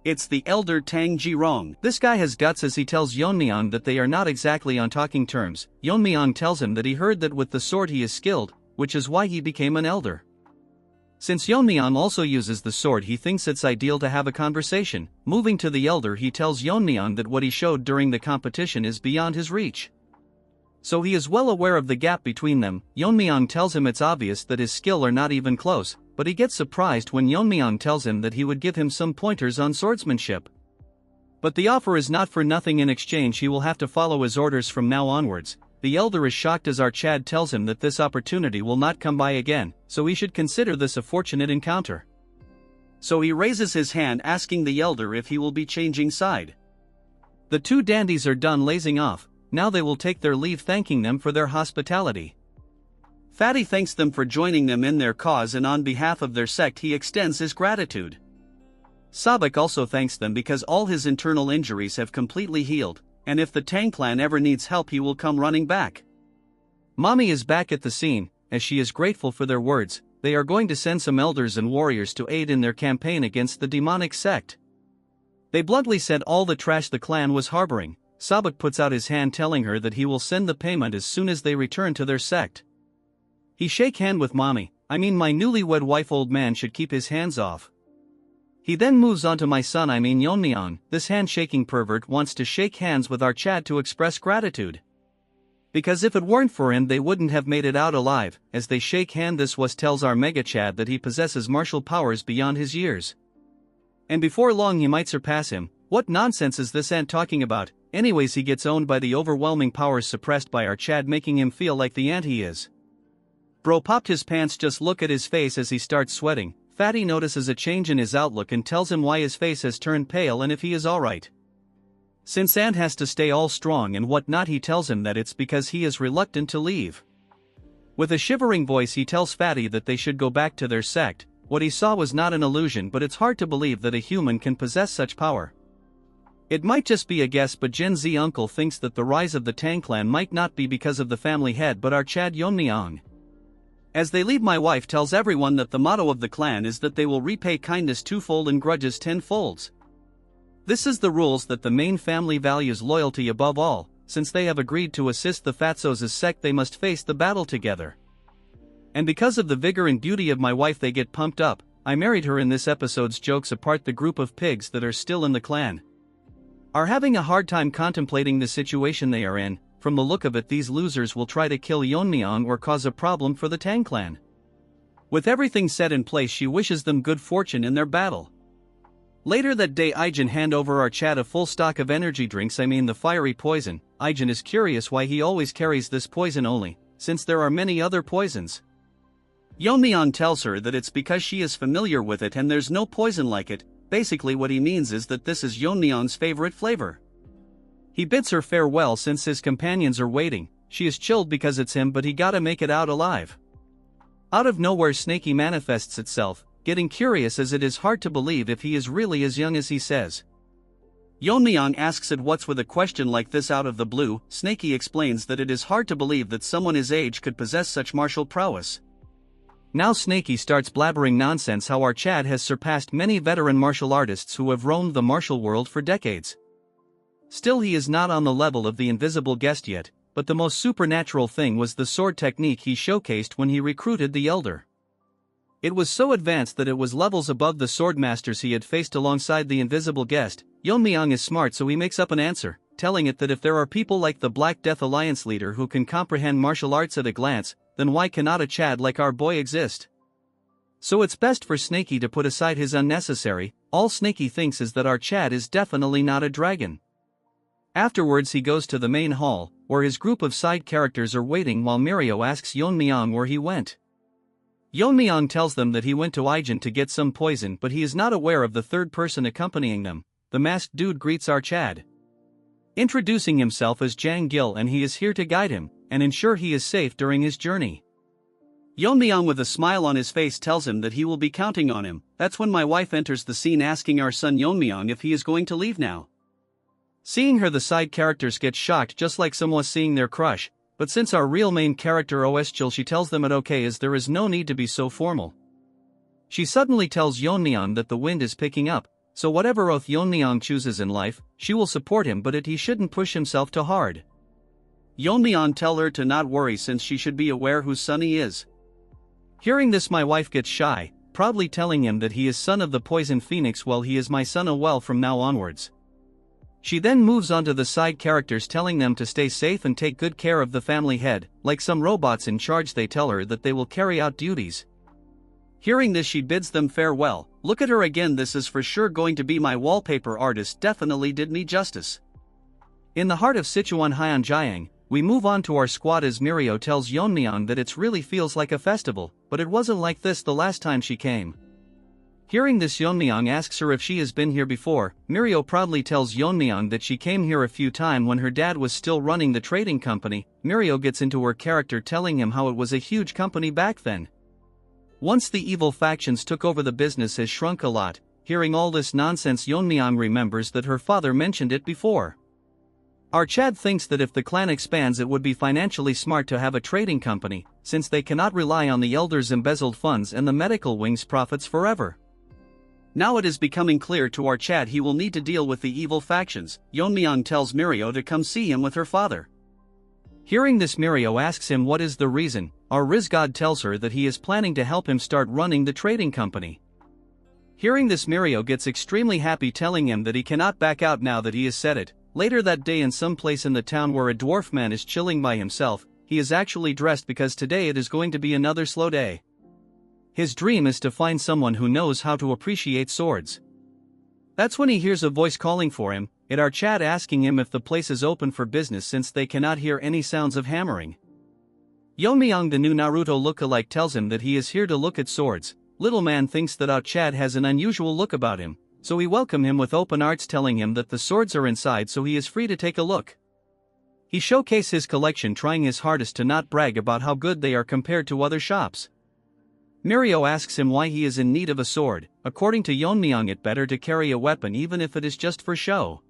It's the elder Tang Yeon-myeong. This guy has guts as he tells Yeon-myeong that they are not exactly on talking terms. Yeon-myeong tells him that he heard that with the sword he is skilled, which is why he became an elder. Since Yeon-myeong also uses the sword, he thinks it's ideal to have a conversation. Moving to the elder, he tells Yeon-myeong that what he showed during the competition is beyond his reach. So he is well aware of the gap between them. Yeon-myeong tells him it's obvious that his skill are not even close, but he gets surprised when Yeon-myeong tells him that he would give him some pointers on swordsmanship. But the offer is not for nothing. In exchange, he will have to follow his orders from now onwards. The elder is shocked as our Chad tells him that this opportunity will not come by again, so he should consider this a fortunate encounter. So he raises his hand asking the elder if he will be changing side. The two dandies are done lazing off. Now they will take their leave, thanking them for their hospitality. Fatty thanks them for joining them in their cause, and on behalf of their sect he extends his gratitude. Sabak also thanks them because all his internal injuries have completely healed, and if the Tang clan ever needs help he will come running back. Mommy is back at the scene, as she is grateful for their words. They are going to send some elders and warriors to aid in their campaign against the demonic sect. They bluntly said all the trash the clan was harboring. Sabak puts out his hand telling her that he will send the payment as soon as they return to their sect. He shake hand with mommy. I mean my newlywed wife. Old man should keep his hands off. He then moves on to my son, I mean Yeon-myeong. This hand-shaking pervert wants to shake hands with our Chad to express gratitude. Because if it weren't for him they wouldn't have made it out alive. As they shake hand, this was tells our Mega Chad that he possesses martial powers beyond his years. And before long he might surpass him. What nonsense is this ant talking about? Anyways, he gets owned by the overwhelming powers suppressed by our Chad, making him feel like the ant he is. Bro popped his pants. Just look at his face as he starts sweating. Fatty notices a change in his outlook and tells him why his face has turned pale and if he is alright. Since Ant has to stay all strong and whatnot, he tells him that it's because he is reluctant to leave. With a shivering voice he tells Fatty that they should go back to their sect. What he saw was not an illusion, but it's hard to believe that a human can possess such power. It might just be a guess, but Gen Z uncle thinks that the rise of the Tang clan might not be because of the family head but our Chad Yeon-myeong. As they leave, my wife tells everyone that the motto of the clan is that they will repay kindness twofold and grudges tenfold. This is the rules that the main family values loyalty above all. Since they have agreed to assist the Fatsos' sect, they must face the battle together. And because of the vigor and beauty of my wife they get pumped up. I married her. In this episode's jokes apart, the group of pigs that are still in the clan are having a hard time contemplating the situation they are in. From the look of it, these losers will try to kill Yeon-myeong or cause a problem for the Tang clan. With everything set in place, she wishes them good fortune in their battle. Later that day, Ijin hand over our Chad a full stock of energy drinks, I mean the fiery poison. Ijin is curious why he always carries this poison only, since there are many other poisons. Yeon-myeong tells her that it's because she is familiar with it and there's no poison like it. Basically what he means is that this is Yeon-myeong's favorite flavor. He bids her farewell since his companions are waiting. She is chilled because it's him, but he gotta make it out alive. Out of nowhere, Snaky manifests itself, getting curious as it is hard to believe if he is really as young as he says. Yeon-myeong asks it what's with a question like this out of the blue. Snaky explains that it is hard to believe that someone his age could possess such martial prowess. Now Snaky starts blabbering nonsense how our Chad has surpassed many veteran martial artists who have roamed the martial world for decades. Still, he is not on the level of the invisible guest yet, but the most supernatural thing was the sword technique he showcased when he recruited the elder. It was so advanced that it was levels above the swordmasters he had faced alongside the invisible guest. Yeon-myeong is smart, so he makes up an answer, telling it that if there are people like the Black Death Alliance leader who can comprehend martial arts at a glance, then why cannot a Chad like our boy exist? So it's best for Snaky to put aside his unnecessary. All Snaky thinks is that our Chad is definitely not a dragon. Afterwards he goes to the main hall, where his group of side characters are waiting while Mirio asks Yeon-myeong where he went. Yeon-myeong tells them that he went to Ijen to get some poison, but he is not aware of the third person accompanying them. The masked dude greets our Chad, introducing himself as Jang Gil, and he is here to guide him and ensure he is safe during his journey. Yeon-myeong with a smile on his face tells him that he will be counting on him. That's when my wife enters the scene asking our son Yeon-myeong if he is going to leave now. Seeing her, the side characters get shocked just like Manhwa seeing their crush, but since our real main character OS chill, she tells them it okay as there is no need to be so formal. She suddenly tells Yeon-myeong that the wind is picking up, so whatever oath Yeon-myeong chooses in life, she will support him, but he shouldn't push himself too hard. Yeon-myeong tell her to not worry since she should be aware whose son he is. Hearing this, my wife gets shy, proudly telling him that he is son of the Poison Phoenix. Well, he is my son from now onwards. She then moves on to the side characters telling them to stay safe and take good care of the family head. Like some robots in charge, they tell her that they will carry out duties. Hearing this, she bids them farewell. Look at her again, this is for sure going to be my wallpaper artist, definitely did me justice. In the heart of Sichuan Tang, we move on to our squad as Mirio tells Yeon-myeong that it really feels like a festival, but it wasn't like this the last time she came. Hearing this, Yeon-myeong asks her if she has been here before. Mirio proudly tells Yeon-myeong that she came here a few times when her dad was still running the trading company. Mirio gets into her character telling him how it was a huge company back then. Once the evil factions took over, the business has shrunk a lot. Hearing all this nonsense, Yeon-myeong remembers that her father mentioned it before. Our Chad thinks that if the clan expands, it would be financially smart to have a trading company, since they cannot rely on the elders' embezzled funds and the medical wing's profits forever. Now it is becoming clear to our Chad he will need to deal with the evil factions. Yeon-myeong tells Mirio to come see him with her father. Hearing this, Mirio asks him what is the reason. Our Rizgod tells her that he is planning to help him start running the trading company. Hearing this, Mirio gets extremely happy, telling him that he cannot back out now that he has said it. Later that day, in some place in the town where a dwarf man is chilling by himself, he is actually dressed because today it is going to be another slow day. His dream is to find someone who knows how to appreciate swords. That's when he hears a voice calling for him, our Chad asking him if the place is open for business since they cannot hear any sounds of hammering. Yeon-myeong, the new Naruto lookalike, tells him that he is here to look at swords. Little man thinks that our Chad has an unusual look about him, so he welcomes him with open arms, telling him that the swords are inside so he is free to take a look. He showcases his collection, trying his hardest to not brag about how good they are compared to other shops. Mirio asks him why he is in need of a sword. According to Yeon-myeong, it better to carry a weapon even if it is just for show.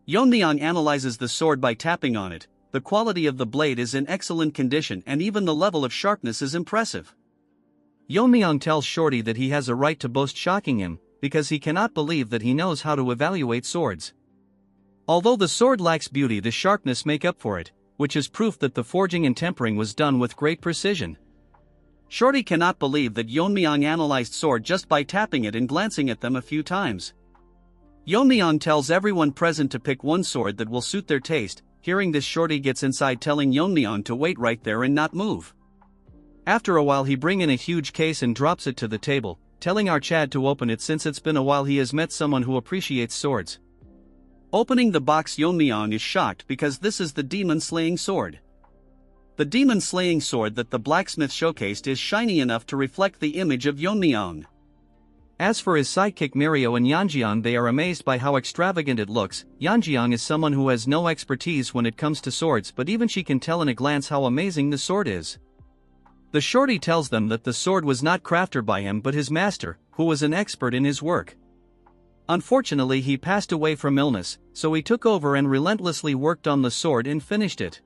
Yeon-myeong analyzes the sword by tapping on it. The quality of the blade is in excellent condition and even the level of sharpness is impressive. Yeon-myeong tells Shorty that he has a right to boast, shocking him, because he cannot believe that he knows how to evaluate swords. Although the sword lacks beauty, the sharpness make up for it, which is proof that the forging and tempering was done with great precision. Shorty cannot believe that Yeon-myeong analyzed sword just by tapping it and glancing at them a few times. Yeon-myeong tells everyone present to pick one sword that will suit their taste. Hearing this, Shorty gets inside, telling Yeon-myeong to wait right there and not move. After a while, he brings in a huge case and drops it to the table, telling our Chad to open it since it's been a while he has met someone who appreciates swords. Opening the box, Yeon-myeong is shocked because this is the demon-slaying sword. The demon-slaying sword that the blacksmith showcased is shiny enough to reflect the image of Yeon-myeong. As for his sidekick Mirio and Yeonjiang, they are amazed by how extravagant it looks. Yeonjiang is someone who has no expertise when it comes to swords, but even she can tell in a glance how amazing the sword is. The Shorty tells them that the sword was not crafted by him but his master, who was an expert in his work. Unfortunately, he passed away from illness, so he took over and relentlessly worked on the sword and finished it.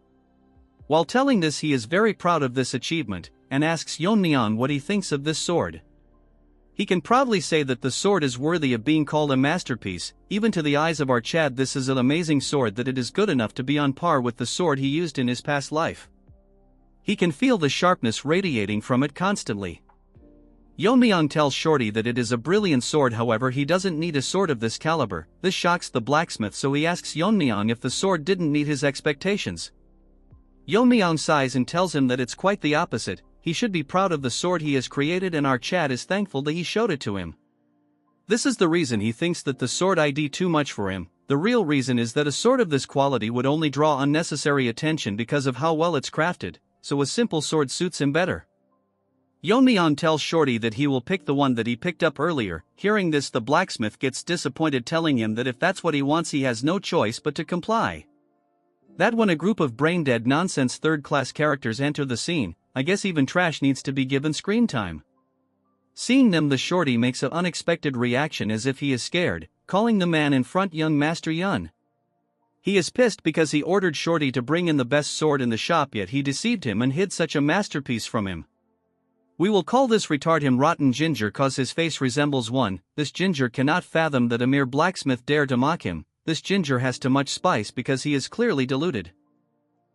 While telling this, he is very proud of this achievement, and asks Yeon-myeong what he thinks of this sword. He can proudly say that the sword is worthy of being called a masterpiece. Even to the eyes of our Chad, this is an amazing sword that it is good enough to be on par with the sword he used in his past life. He can feel the sharpness radiating from it constantly. Yeon-myeong tells Shorty that it is a brilliant sword, however he doesn't need a sword of this caliber. This shocks the blacksmith, so he asks Yeon-myeong if the sword didn't meet his expectations. Yeon-myeong sighs and tells him that it's quite the opposite. He should be proud of the sword he has created, and our Chad is thankful that he showed it to him. This is the reason he thinks that the sword ID too much for him. The real reason is that a sword of this quality would only draw unnecessary attention because of how well it's crafted, so a simple sword suits him better. Yeon-myeong tells Shorty that he will pick the one that he picked up earlier. Hearing this, the blacksmith gets disappointed, telling him that if that's what he wants he has no choice but to comply. That when a group of brain-dead nonsense third-class characters enter the scene, I guess even trash needs to be given screen time. Seeing them, the Shorty makes an unexpected reaction as if he is scared, calling the man in front young Master Yun. He is pissed because he ordered Shorty to bring in the best sword in the shop, yet he deceived him and hid such a masterpiece from him. We will call this retard him Rotten Ginger cause his face resembles one. This ginger cannot fathom that a mere blacksmith dare to mock him. This ginger has too much spice because he is clearly deluded.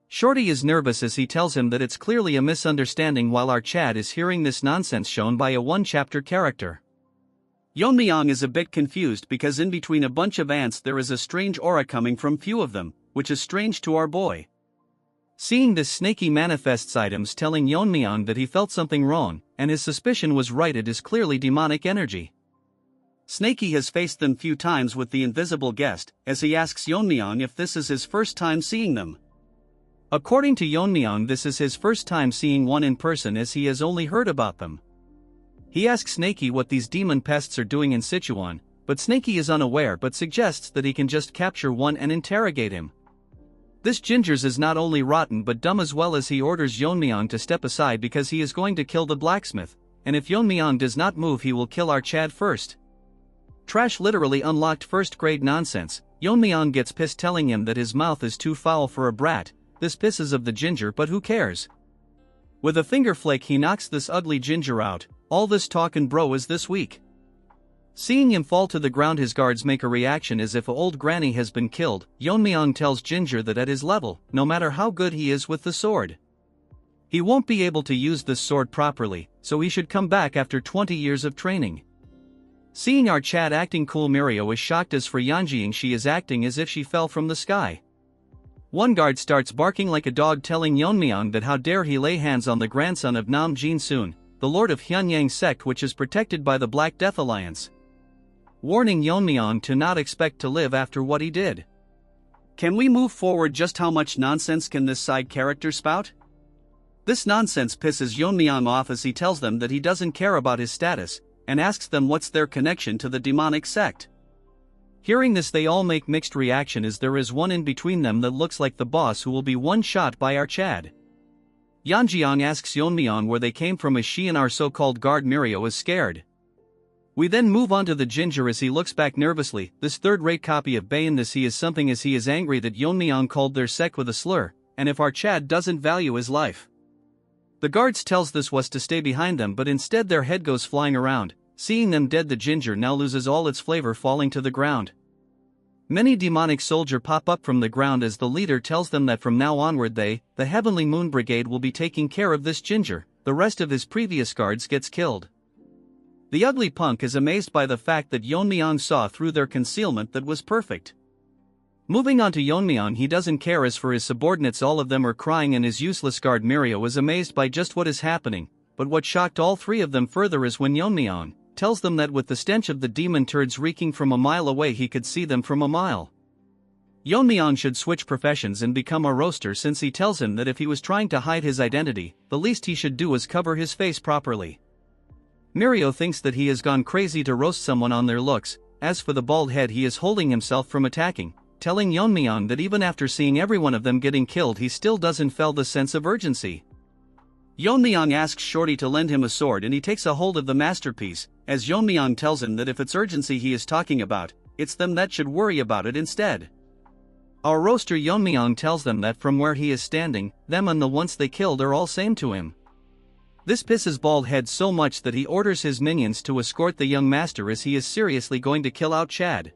Shorty is nervous as he tells him that it's clearly a misunderstanding, while our Chad is hearing this nonsense shown by a one-chapter character. Yeon-myeong is a bit confused because in between a bunch of ants there is a strange aura coming from few of them, which is strange to our boy. Seeing this, Snaky manifests items telling Yeon-myeong that he felt something wrong, and his suspicion was right, it is clearly demonic energy. Snaky has faced them few times with the invisible guest, as he asks Yeon-myeong if this is his first time seeing them. According to Yeon-myeong, this is his first time seeing one in person, as he has only heard about them. He asks Snaky what these demon pests are doing in Sichuan, but Snaky is unaware but suggests that he can just capture one and interrogate him. This gingers is not only rotten but dumb as well, as he orders Yeon-myeong to step aside because he is going to kill the blacksmith, and if Yeon-myeong does not move he will kill our Chad first. Trash literally unlocked first-grade nonsense. Yeon-myeong gets pissed, telling him that his mouth is too foul for a brat. This pisses of the ginger, but who cares? With a finger flick he knocks this ugly ginger out. All this talk and bro is this week. Seeing him fall to the ground, his guards make a reaction as if an old granny has been killed. Yeon-myeong tells Ginger that at his level, no matter how good he is with the sword, he won't be able to use this sword properly, so he should come back after 20 years of training. Seeing our Chad acting cool, Mirio is shocked, as for Yeonjing she is acting as if she fell from the sky. One guard starts barking like a dog, telling Yeon-myeong that how dare he lay hands on the grandson of Nam Jin-soon, the lord of Hyunyang sect, which is protected by the Black Death Alliance, warning Yeon-myeong to not expect to live after what he did. Can we move forward? Just how much nonsense can this side character spout? This nonsense pisses Yeon-myeong off as he tells them that he doesn't care about his status, and asks them what's their connection to the demonic sect. Hearing this, they all make mixed reaction, as there is one in between them that looks like the boss who will be one shot by our Chad. Yeonjing asks Yeon-myeong where they came from, as she and our so-called guard Mirio is scared. We then move on to the ginger as he looks back nervously. This third-rate copy of Bayan this he is something, as he is angry that Yeon-myeong called their sect with a slur, and if our Chad doesn't value his life. The guards tells this was to stay behind them, but instead their head goes flying around. Seeing them dead, the ginger now loses all its flavor, falling to the ground. Many demonic soldiers pop up from the ground as the leader tells them that from now onward they, the Heavenly Moon Brigade, will be taking care of this ginger. The rest of his previous guards gets killed. The ugly punk is amazed by the fact that Yeon-myeong saw through their concealment that was perfect. Moving on to Yeon-myeong, he doesn't care, as for his subordinates all of them are crying, and his useless guard Mirio is amazed by just what is happening, but what shocked all three of them further is when Yeon-myeong tells them that with the stench of the demon turds reeking from a mile away he could see them from a mile. Yeon-myeong should switch professions and become a roaster, since he tells him that if he was trying to hide his identity, the least he should do is cover his face properly. Mirio thinks that he has gone crazy to roast someone on their looks. As for the bald head, he is holding himself from attacking, telling Yeon-myeong that even after seeing every one of them getting killed he still doesn't feel the sense of urgency. Yeon-myeong asks Shorty to lend him a sword, and he takes a hold of the masterpiece, as Yeon-myeong tells him that if it's urgency he is talking about, it's them that should worry about it instead. Our roaster Yeon-myeong tells them that from where he is standing, them and the ones they killed are all same to him. This pisses Bald Head so much that he orders his minions to escort the young master, as he is seriously going to kill out Chad.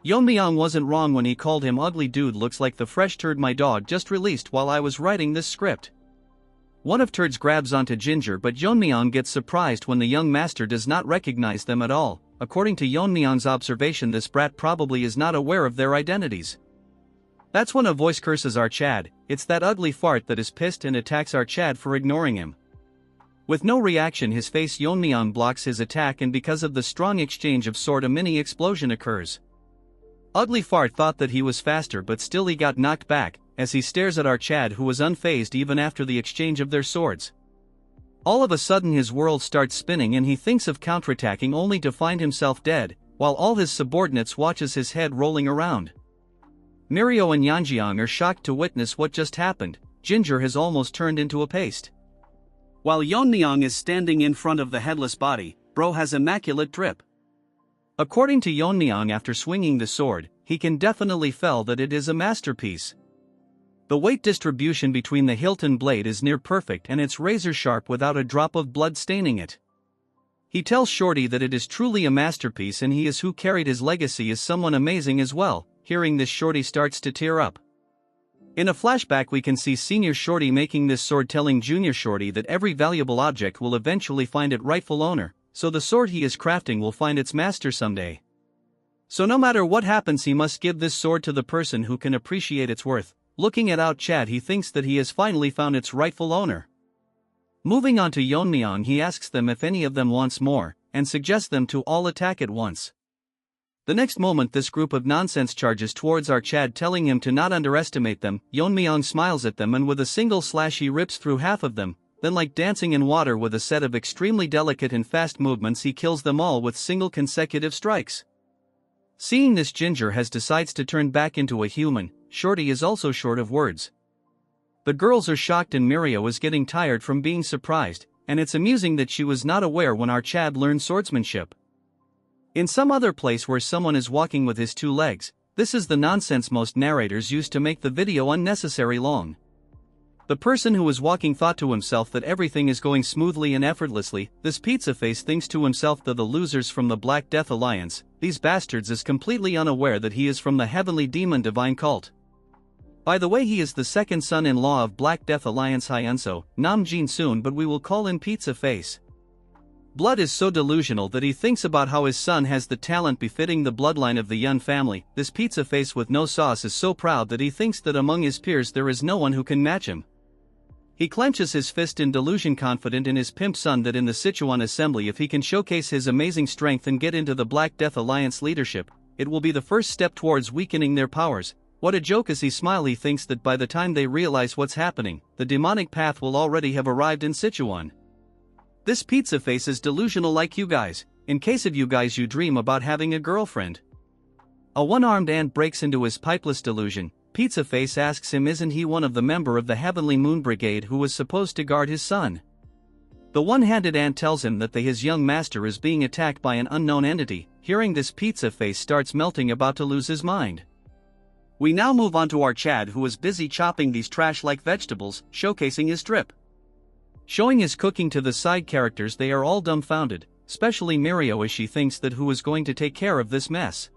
Yeon-myeong wasn't wrong when he called him ugly dude. Looks like the fresh turd my dog just released while I was writing this script. One of turds grabs onto Ginger, but Yeon-myeong gets surprised when the young master does not recognize them at all. According to Yeon-myeong's observation, this brat probably is not aware of their identities. That's when a voice curses our Chad. It's that ugly fart that is pissed and attacks our Chad for ignoring him. With no reaction, his face Yeon-myeong blocks his attack, and because of the strong exchange of sword a mini explosion occurs. Ugly fart thought that he was faster, but still he got knocked back, as he stares at our Chad, who was unfazed even after the exchange of their swords. All of a sudden his world starts spinning and he thinks of counterattacking, only to find himself dead, while all his subordinates watches his head rolling around. Mirio and Yeonjeong are shocked to witness what just happened. Ginger has almost turned into a paste. While Yeon-myeong is standing in front of the headless body, bro has immaculate drip. According to Yeon-myeong, after swinging the sword, he can definitely feel that it is a masterpiece. The weight distribution between the hilt and blade is near perfect, and it's razor sharp without a drop of blood staining it. He tells Shorty that it is truly a masterpiece, and he is who carried his legacy as someone amazing as well. Hearing this, Shorty starts to tear up. In a flashback we can see Senior Shorty making this sword, telling Junior Shorty that every valuable object will eventually find its rightful owner, so the sword he is crafting will find its master someday. So no matter what happens, he must give this sword to the person who can appreciate its worth. Looking at out Chad, he thinks that he has finally found its rightful owner. Moving on to Yeon-myeong, he asks them if any of them wants more, and suggests them to all attack at once. The next moment this group of nonsense charges towards our Chad, telling him to not underestimate them. Yeon-myeong smiles at them and with a single slash he rips through half of them, then like dancing in water with a set of extremely delicate and fast movements he kills them all with single consecutive strikes. Seeing this, Ginger has decides to turn back into a human. Shorty is also short of words. The girls are shocked and Mirio is getting tired from being surprised, and it's amusing that she was not aware when our Chad learned swordsmanship. In some other place where someone is walking with his two legs, this is the nonsense most narrators use to make the video unnecessary long. The person who is walking thought to himself that everything is going smoothly and effortlessly. This pizza face thinks to himself that the losers from the Black Death Alliance, these bastards, is completely unaware that he is from the heavenly demon divine cult. By the way, he is the second son-in-law of Black Death Alliance Hyunso, Nam Jin Soon, but we will call him Pizza Face. Blood is so delusional that he thinks about how his son has the talent befitting the bloodline of the Yun family. This Pizza Face with no sauce is so proud that he thinks that among his peers there is no one who can match him. He clenches his fist in delusion, confident in his pimp son that in the Sichuan assembly, if he can showcase his amazing strength and get into the Black Death Alliance leadership, it will be the first step towards weakening their powers. What a joke! As he smiles, he thinks that by the time they realize what's happening, the demonic path will already have arrived in Sichuan. This Pizza Face is delusional like you guys. In case of you guys you dream about having a girlfriend. A one-armed ant breaks into his pipeless delusion. Pizza Face asks him isn't he one of the member of the Heavenly Moon Brigade who was supposed to guard his son. The one-handed ant tells him that his young master is being attacked by an unknown entity. Hearing this, Pizza Face starts melting, about to lose his mind. We now move on to our Chad, who is busy chopping these trash-like vegetables, showcasing his drip. Showing his cooking to the side characters, they are all dumbfounded, especially Mirio, as she thinks that who is going to take care of this mess.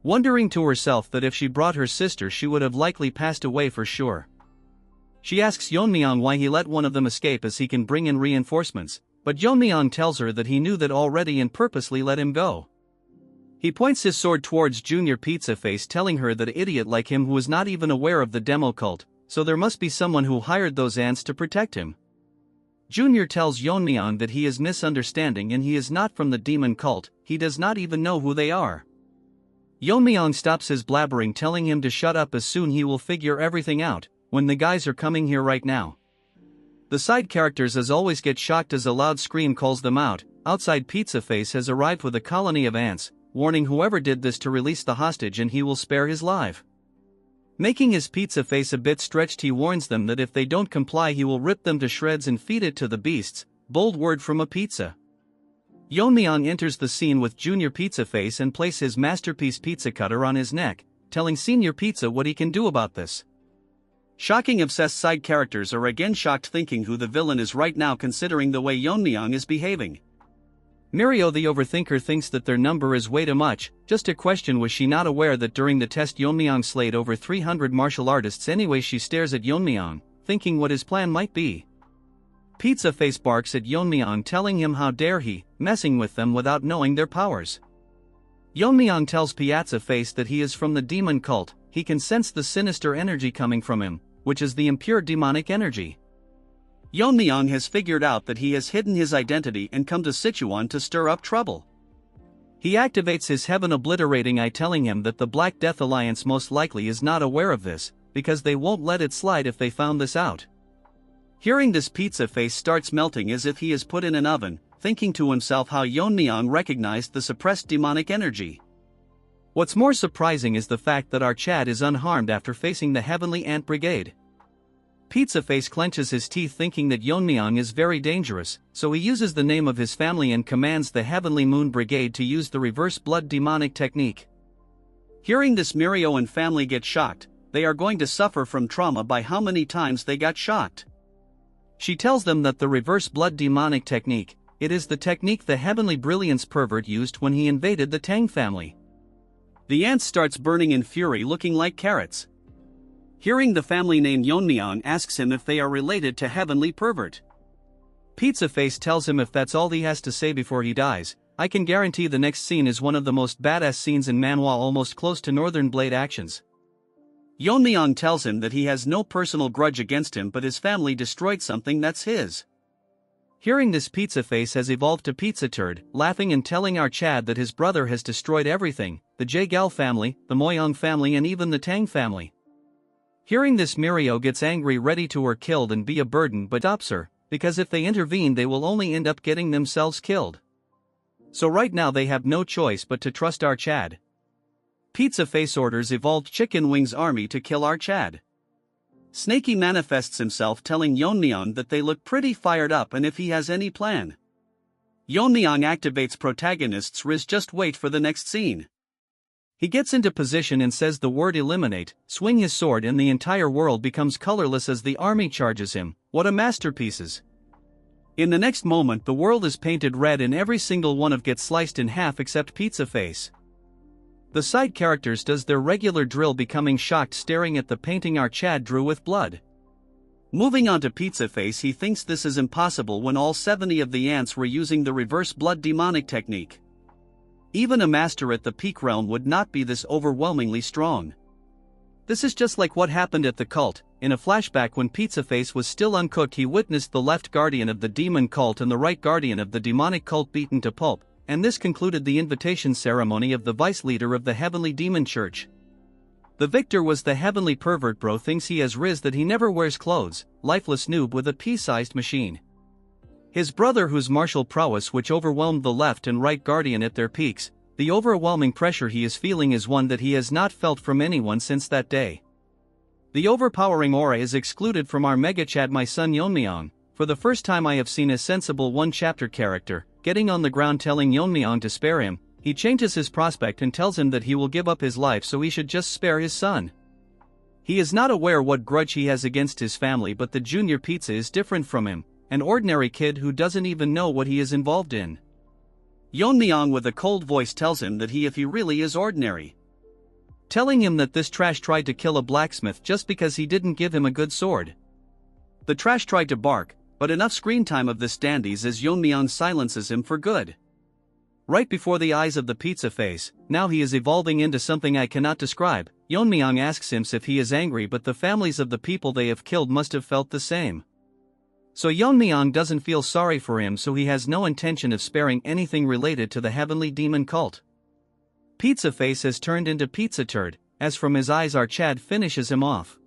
Wondering to herself that if she brought her sister she would have likely passed away for sure. She asks Yeon-myeong why he let one of them escape as he can bring in reinforcements, but Yeon-myeong tells her that he knew that already and purposely let him go. He points his sword towards Junior Pizza Face, telling her that an idiot like him who was not even aware of the demo cult, so there must be someone who hired those ants to protect him. Junior tells Yeon-myeong that he is misunderstanding and he is not from the demon cult, he does not even know who they are. Yeon-myeong stops his blabbering, telling him to shut up as soon he will figure everything out, when the guys are coming here right now. The side characters as always get shocked as a loud scream calls them out. Outside, Pizza Face has arrived with a colony of ants, warning whoever did this to release the hostage and he will spare his life. Making his Pizza Face a bit stretched, he warns them that if they don't comply he will rip them to shreds and feed it to the beasts. Bold word from a pizza. Yeon-myeong enters the scene with Junior Pizza Face and places his masterpiece pizza cutter on his neck, telling Senior Pizza what he can do about this. Shocking obsessed side characters are again shocked, thinking who the villain is right now, considering the way Yeon-myeong is behaving. Mirio the overthinker thinks that their number is way too much. Just a question, was she not aware that during the test Yeon-myeong slayed over 300 martial artists? Anyway, she stares at Yeon-myeong, thinking what his plan might be. Pizza Face barks at Yeon-myeong, telling him how dare he, messing with them without knowing their powers. Yeon-myeong tells Pizza Face that he is from the demon cult, he can sense the sinister energy coming from him, which is the impure demonic energy. Yeon-myeong has figured out that he has hidden his identity and come to Sichuan to stir up trouble. He activates his heaven-obliterating eye, telling him that the Black Death Alliance most likely is not aware of this, because they won't let it slide if they found this out. Hearing this, Pizza Face starts melting as if he is put in an oven, thinking to himself how Yeon-myeong recognized the suppressed demonic energy. What's more surprising is the fact that our Chad is unharmed after facing the Heavenly Ant Brigade. Pizza Face clenches his teeth, thinking that Yeon-myeong is very dangerous, so he uses the name of his family and commands the Heavenly Moon Brigade to use the reverse blood demonic technique. Hearing this, Mirio and family get shocked. They are going to suffer from trauma by how many times they got shocked. She tells them that the reverse blood demonic technique, it is the technique the Heavenly Brilliance pervert used when he invaded the Tang family. The ant starts burning in fury, looking like carrots. Hearing the family name, Yeon-myeong asks him if they are related to Heavenly Pervert. Pizza Face tells him if that's all he has to say before he dies, I can guarantee the next scene is one of the most badass scenes in Manhwa, almost close to Northern Blade actions. Yeon-myeong tells him that he has no personal grudge against him, but his family destroyed something that's his. Hearing this, Pizza Face has evolved to Pizza Turd, laughing and telling our Chad that his brother has destroyed everything, the Jae-gal family, the Myeong family and even the Tang family. Hearing this, Mirio gets angry, ready to her killed and be a burden, but stops her, because if they intervene they will only end up getting themselves killed. So right now they have no choice but to trust our Chad. Pizza Face orders evolved Chicken Wings army to kill our Chad. Snaky manifests himself, telling Yeon-myeong that they look pretty fired up and if he has any plan. Yeon-myeong activates protagonist's Riz. Just wait for the next scene. He gets into position and says the word eliminate, swing his sword and the entire world becomes colorless as the army charges him. What a masterpieces. In the next moment the world is painted red and every single one of gets sliced in half except Pizza Face. The side characters does their regular drill, becoming shocked, staring at the painting our Chad drew with blood. Moving on to Pizza Face, he thinks this is impossible when all 70 of the ants were using the reverse blood demonic technique. Even a master at the peak realm would not be this overwhelmingly strong. This is just like what happened at the cult. In a flashback, when Pizza Face was still uncooked, he witnessed the left guardian of the demon cult and the right guardian of the demonic cult beaten to pulp, and this concluded the invitation ceremony of the vice leader of the Heavenly Demon Church. The victor was the Heavenly Pervert. Bro thinks he has Riz that he never wears clothes, lifeless noob with a pea-sized machine. His brother, whose martial prowess which overwhelmed the left and right guardian at their peaks, the overwhelming pressure he is feeling is one that he has not felt from anyone since that day. The overpowering aura is excluded from our Mega Chad, my son Yeon-myeong. For the first time I have seen a sensible one-chapter character, getting on the ground telling Yeon-myeong to spare him. He changes his prospect and tells him that he will give up his life so he should just spare his son. He is not aware what grudge he has against his family, but the junior Pizza is different from him, an ordinary kid who doesn't even know what he is involved in. Yeon-myeong with a cold voice tells him that if he really is ordinary. Telling him that this trash tried to kill a blacksmith just because he didn't give him a good sword. The trash tried to bark, but enough screen time of this dandies as Yeon-myeong silences him for good. Right before the eyes of the Pizza Face, now he is evolving into something I cannot describe. Yeon-myeong asks him if he is angry, but the families of the people they have killed must have felt the same. So Yeon-myeong doesn't feel sorry for him, so he has no intention of sparing anything related to the Heavenly Demon Cult. Pizza Face has turned into Pizza Turd, as from his eyes our Chad finishes him off.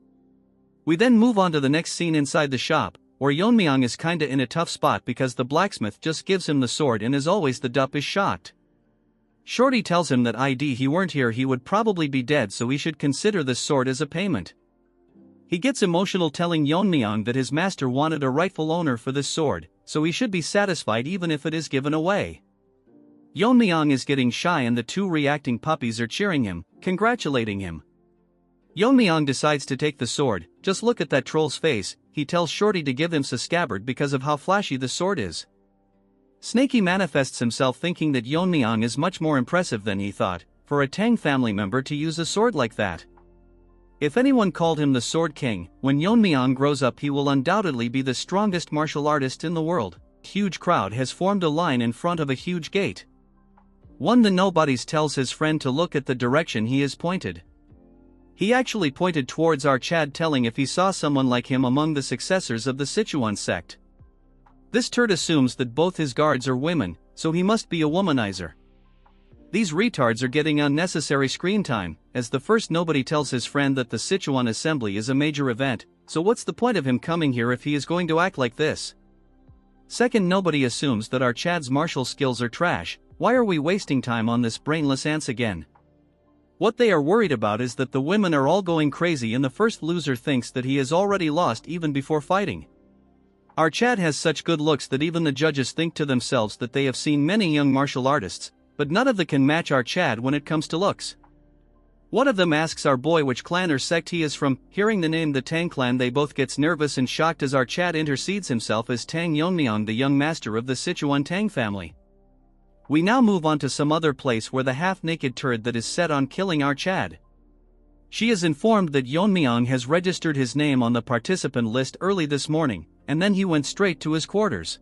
We then move on to the next scene inside the shop, where Yeon-myeong is kinda in a tough spot because the blacksmith just gives him the sword, and as always the dup is shocked. Shorty tells him that he weren't here, he would probably be dead, so he should consider this sword as a payment. He gets emotional, telling Yeon-myeong that his master wanted a rightful owner for this sword, so he should be satisfied even if it is given away. Yeon-myeong is getting shy and the two reacting puppies are cheering him, congratulating him. Yeon-myeong decides to take the sword. Just look at that troll's face, he tells Shorty to give him a scabbard because of how flashy the sword is. Snaky manifests himself, thinking that Yeon-myeong is much more impressive than he thought, for a Tang family member to use a sword like that. If anyone called him the Sword King, when Yeon-myeong grows up he will undoubtedly be the strongest martial artist in the world. Huge crowd has formed a line in front of a huge gate. One the nobodies tells his friend to look at the direction he is pointed. He actually pointed towards our Chad, telling if he saw someone like him among the successors of the Sichuan sect. This turd assumes that both his guards are women, so he must be a womanizer. These retards are getting unnecessary screen time, as the first nobody tells his friend that the Sichuan assembly is a major event, so what's the point of him coming here if he is going to act like this? Second, nobody assumes that our Chad's martial skills are trash. Why are we wasting time on this brainless ants again? What they are worried about is that the women are all going crazy and the first loser thinks that he has already lost even before fighting. Our Chad has such good looks that even the judges think to themselves that they have seen many young martial artists, but none of them can match our Chad when it comes to looks. One of them asks our boy which clan or sect he is from. Hearing the name the Tang clan, they both gets nervous and shocked as our Chad intercedes himself as Tang Yeon-myeong, the young master of the Sichuan Tang family. We now move on to some other place where the half-naked turd that is set on killing our Chad. She is informed that Yeon-myeong has registered his name on the participant list early this morning, and then he went straight to his quarters.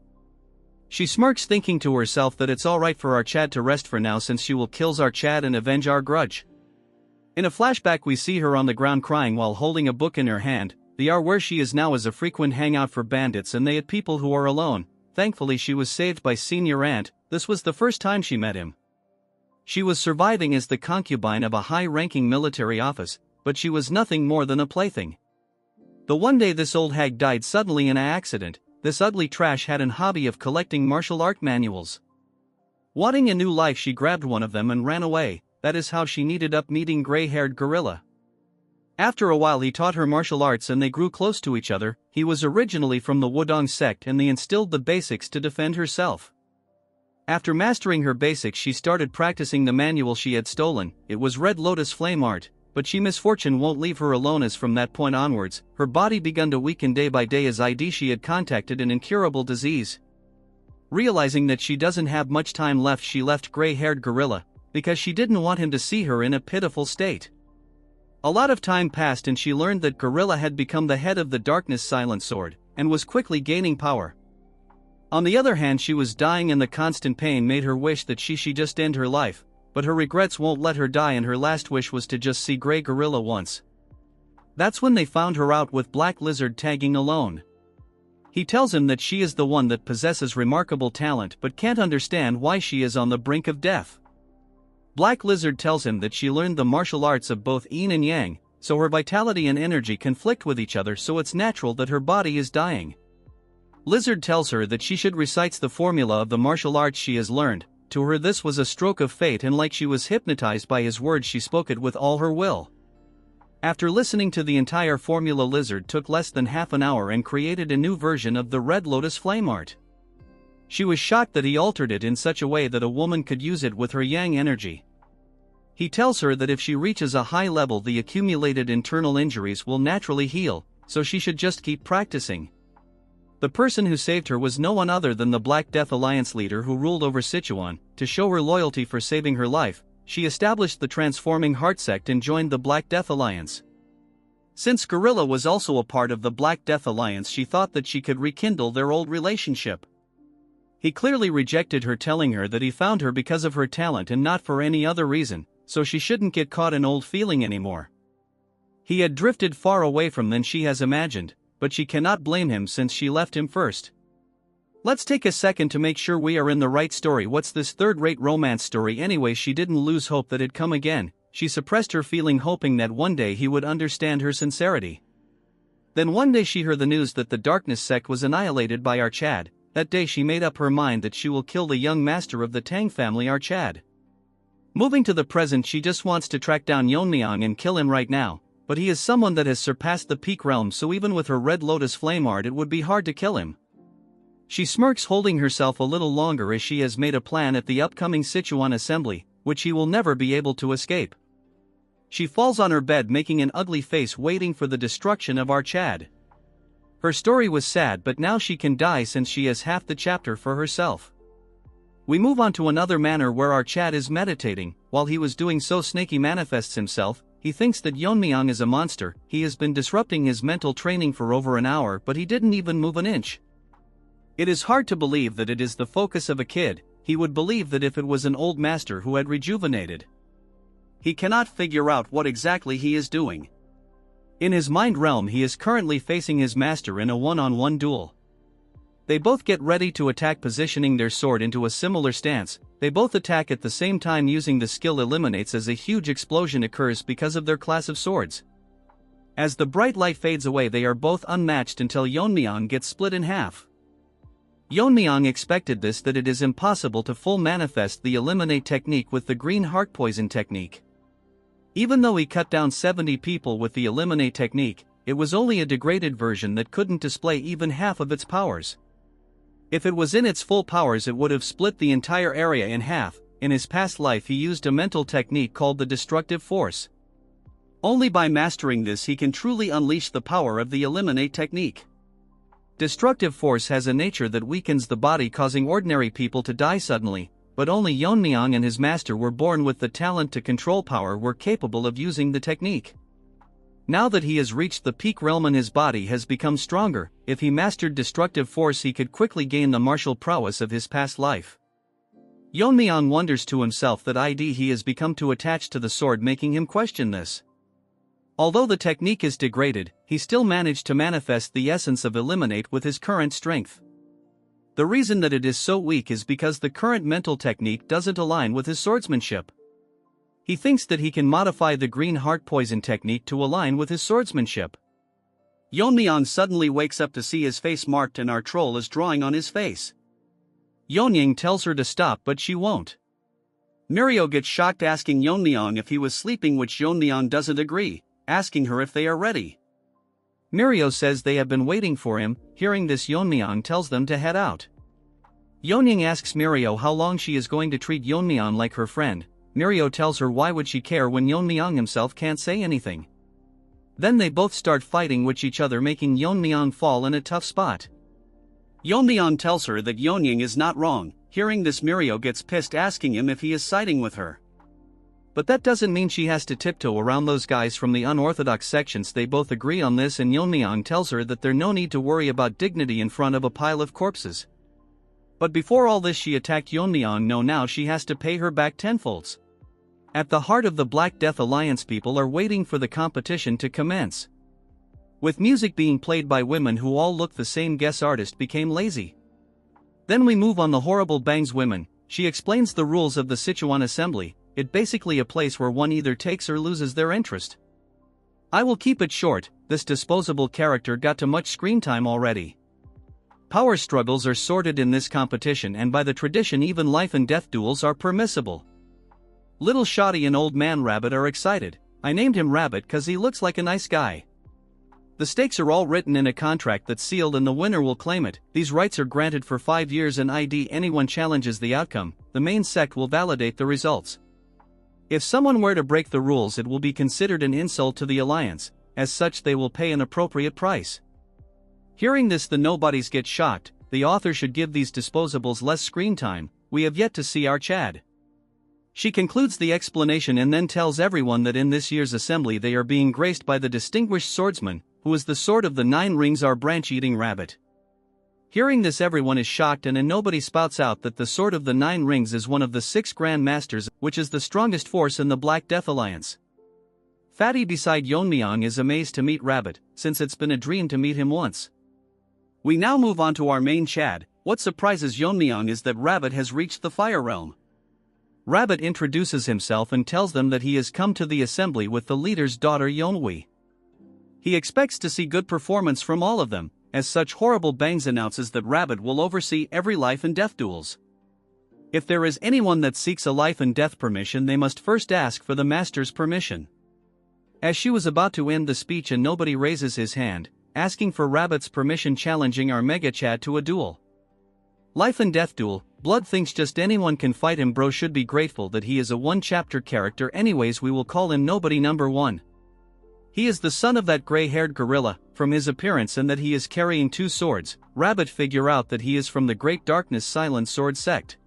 She smirks, thinking to herself that it's alright for our Chad to rest for now since she will kill our Chad and avenge our grudge. In a flashback we see her on the ground crying while holding a book in her hand. Where she is now is a frequent hangout for bandits and they at people who are alone. Thankfully she was saved by senior aunt. This was the first time she met him. She was surviving as the concubine of a high-ranking military office, but she was nothing more than a plaything. The one day this old hag died suddenly in an accident, this ugly trash had an hobby of collecting martial art manuals. Wanting a new life, she grabbed one of them and ran away. That is how she ended up meeting gray-haired gorilla. After a while he taught her martial arts and they grew close to each other. He was originally from the Wudong sect and they instilled the basics to defend herself. After mastering her basics she started practicing the manual she had stolen. It was Red Lotus Flame Art, but misfortune won't leave her alone as from that point onwards, her body began to weaken day by day as she had contacted an incurable disease. Realizing that she doesn't have much time left, she left gray-haired gorilla, because she didn't want him to see her in a pitiful state. A lot of time passed and she learned that gorilla had become the head of the Darkness Silent Sword, and was quickly gaining power. On the other hand, she was dying and the constant pain made her wish that she just end her life, but her regrets won't let her die and her last wish was to just see Grey Gorilla once. That's when they found her out with Black Lizard tagging alone. He tells him that she is the one that possesses remarkable talent but can't understand why she is on the brink of death. Black Lizard tells him that she learned the martial arts of both yin and yang, so her vitality and energy conflict with each other, so it's natural that her body is dying. Lizard tells her that she should recite the formula of the martial arts she has learned. To her this was a stroke of fate, and like she was hypnotized by his words she spoke it with all her will. After listening to the entire formula, Lizard took less than half an hour and created a new version of the Red Lotus Flame Art. She was shocked that he altered it in such a way that a woman could use it with her yang energy. He tells her that if she reaches a high level the accumulated internal injuries will naturally heal, so she should just keep practicing. The person who saved her was no one other than the Black Death Alliance leader who ruled over Sichuan. To show her loyalty for saving her life, she established the Transforming Heart sect and joined the Black Death Alliance. Since Gorilla was also a part of the Black Death Alliance, she thought that she could rekindle their old relationship. He clearly rejected her, telling her that he found her because of her talent and not for any other reason, so she shouldn't get caught in old feeling anymore. He had drifted far away from than she has imagined, but she cannot blame him since she left him first. Let's take a second to make sure we are in the right story. What's this third-rate romance story anyway? She didn't lose hope that it'd come again. She suppressed her feeling, hoping that one day he would understand her sincerity. Then one day she heard the news that the Darkness sect was annihilated by our Chad. That day she made up her mind that she will kill the young master of the Tang family, our Chad. Moving to the present, she just wants to track down Yeon-myeong and kill him right now, but he is someone that has surpassed the peak realm, so even with her Red Lotus Flame Art it would be hard to kill him. She smirks, holding herself a little longer as she has made a plan at the upcoming Sichuan assembly, which he will never be able to escape. She falls on her bed making an ugly face, waiting for the destruction of our Chad. Her story was sad, but now she can die since she has half the chapter for herself. We move on to another manner where our Chad is meditating. While he was doing so, Snaky manifests himself. He thinks that Yeon-myeong is a monster. He has been disrupting his mental training for over an hour, but he didn't even move an inch. It is hard to believe that it is the focus of a kid. He would believe that if it was an old master who had rejuvenated. he cannot figure out what exactly he is doing. In his mind realm he is currently facing his master in a one-on-one duel. They both get ready to attack, positioning their sword into a similar stance. They both attack at the same time using the skill eliminates as a huge explosion occurs because of their class of swords. As the bright light fades away they are both unmatched until Yeon-myeong gets split in half. Yeon-myeong expected this, that it is impossible to full manifest the eliminate technique with the green heart poison technique. Even though he cut down 70 people with the eliminate technique, it was only a degraded version that couldn't display even half of its powers. If it was in its full powers it would have split the entire area in half. In his past life he used a mental technique called the destructive force. Only by mastering this he can truly unleash the power of the eliminate technique. Destructive force has a nature that weakens the body, causing ordinary people to die suddenly, but only Yeon-myeong and his master were born with the talent to control power, were capable of using the technique. Now that he has reached the peak realm and his body has become stronger, if he mastered destructive force he could quickly gain the martial prowess of his past life. Yeon-myeong wonders to himself that he has become too attached to the sword, making him question this. Although the technique is degraded, he still managed to manifest the essence of eliminate with his current strength. The reason that it is so weak is because the current mental technique doesn't align with his swordsmanship. He thinks that he can modify the green heart poison technique to align with his swordsmanship. Yeon-myeong suddenly wakes up to see his face marked and our troll is drawing on his face. Yeon-myeong tells her to stop but she won't. Mirio gets shocked, asking Yeon-myeong if he was sleeping, which Yeon-myeong doesn't agree, asking her if they are ready. Mirio says they have been waiting for him. Hearing this, Yeon-myeong tells them to head out. Yeon-myeong asks Mirio how long she is going to treat Yeon-myeong like her friend. Mirio tells her why would she care when Yeon-myeong himself can't say anything. Then they both start fighting with each other, making Yeon-myeong fall in a tough spot. Yeon-myeong tells her that Yeon-myeong is not wrong. Hearing this, Mirio gets pissed, asking him if he is siding with her. But that doesn't mean she has to tiptoe around those guys from the unorthodox sections. They both agree on this and Yeon-myeong tells her that there's no need to worry about dignity in front of a pile of corpses. But before all this she attacked Yeon-myeong. No, now she has to pay her back tenfolds. At the heart of the Black Death Alliance, people are waiting for the competition to commence. With music being played by women who all look the same, guest artist became lazy. Then we move on the horrible bangs women. She explains the rules of the Sichuan assembly. It's basically a place where one either takes or loses their interest. I will keep it short. This disposable character got too much screen time already. Power struggles are sorted in this competition, and by the tradition even life and death duels are permissible. Little Shoddy and Old Man Rabbit are excited. I named him Rabbit cause he looks like a nice guy. The stakes are all written in a contract that's sealed and the winner will claim it. These rights are granted for 5 years and anyone challenges the outcome, the main sect will validate the results. If someone were to break the rules it will be considered an insult to the alliance, as such they will pay an appropriate price. Hearing this, the nobodies get shocked. The author should give these disposables less screen time. We have yet to see our Chad. She concludes the explanation and then tells everyone that in this year's assembly they are being graced by the distinguished swordsman, who is the sword of the 9 rings, our branch-eating rabbit. Hearing this, everyone is shocked and nobody spouts out that the sword of the 9 rings is one of the 6 Grand Masters, which is the strongest force in the Black Death Alliance. Fatty beside Yeon-myeong is amazed to meet Rabbit, since it's been a dream to meet him once. We now move on to our main Chad. What surprises Yeon-myeong is that Rabbit has reached the Fire Realm. Rabbit introduces himself and tells them that he has come to the assembly with the leader's daughter Yeon-hui. He expects to see good performance from all of them. As such, Horrible Bangs announces that Rabbit will oversee every life and death duels. If there is anyone that seeks a life and death permission, they must first ask for the master's permission. As she was about to end the speech and nobody raises his hand, asking for Rabbit's permission, challenging our Mega Chad to a duel. Life and death duel. Blood thinks just anyone can fight him. Bro should be grateful that he is a 1-chapter character. Anyways, we will call him Nobody Number 1. He is the son of that gray-haired gorilla. From his appearance and that he is carrying 2 swords, Rabbit figure out that he is from the Great Darkness Silent Sword sect.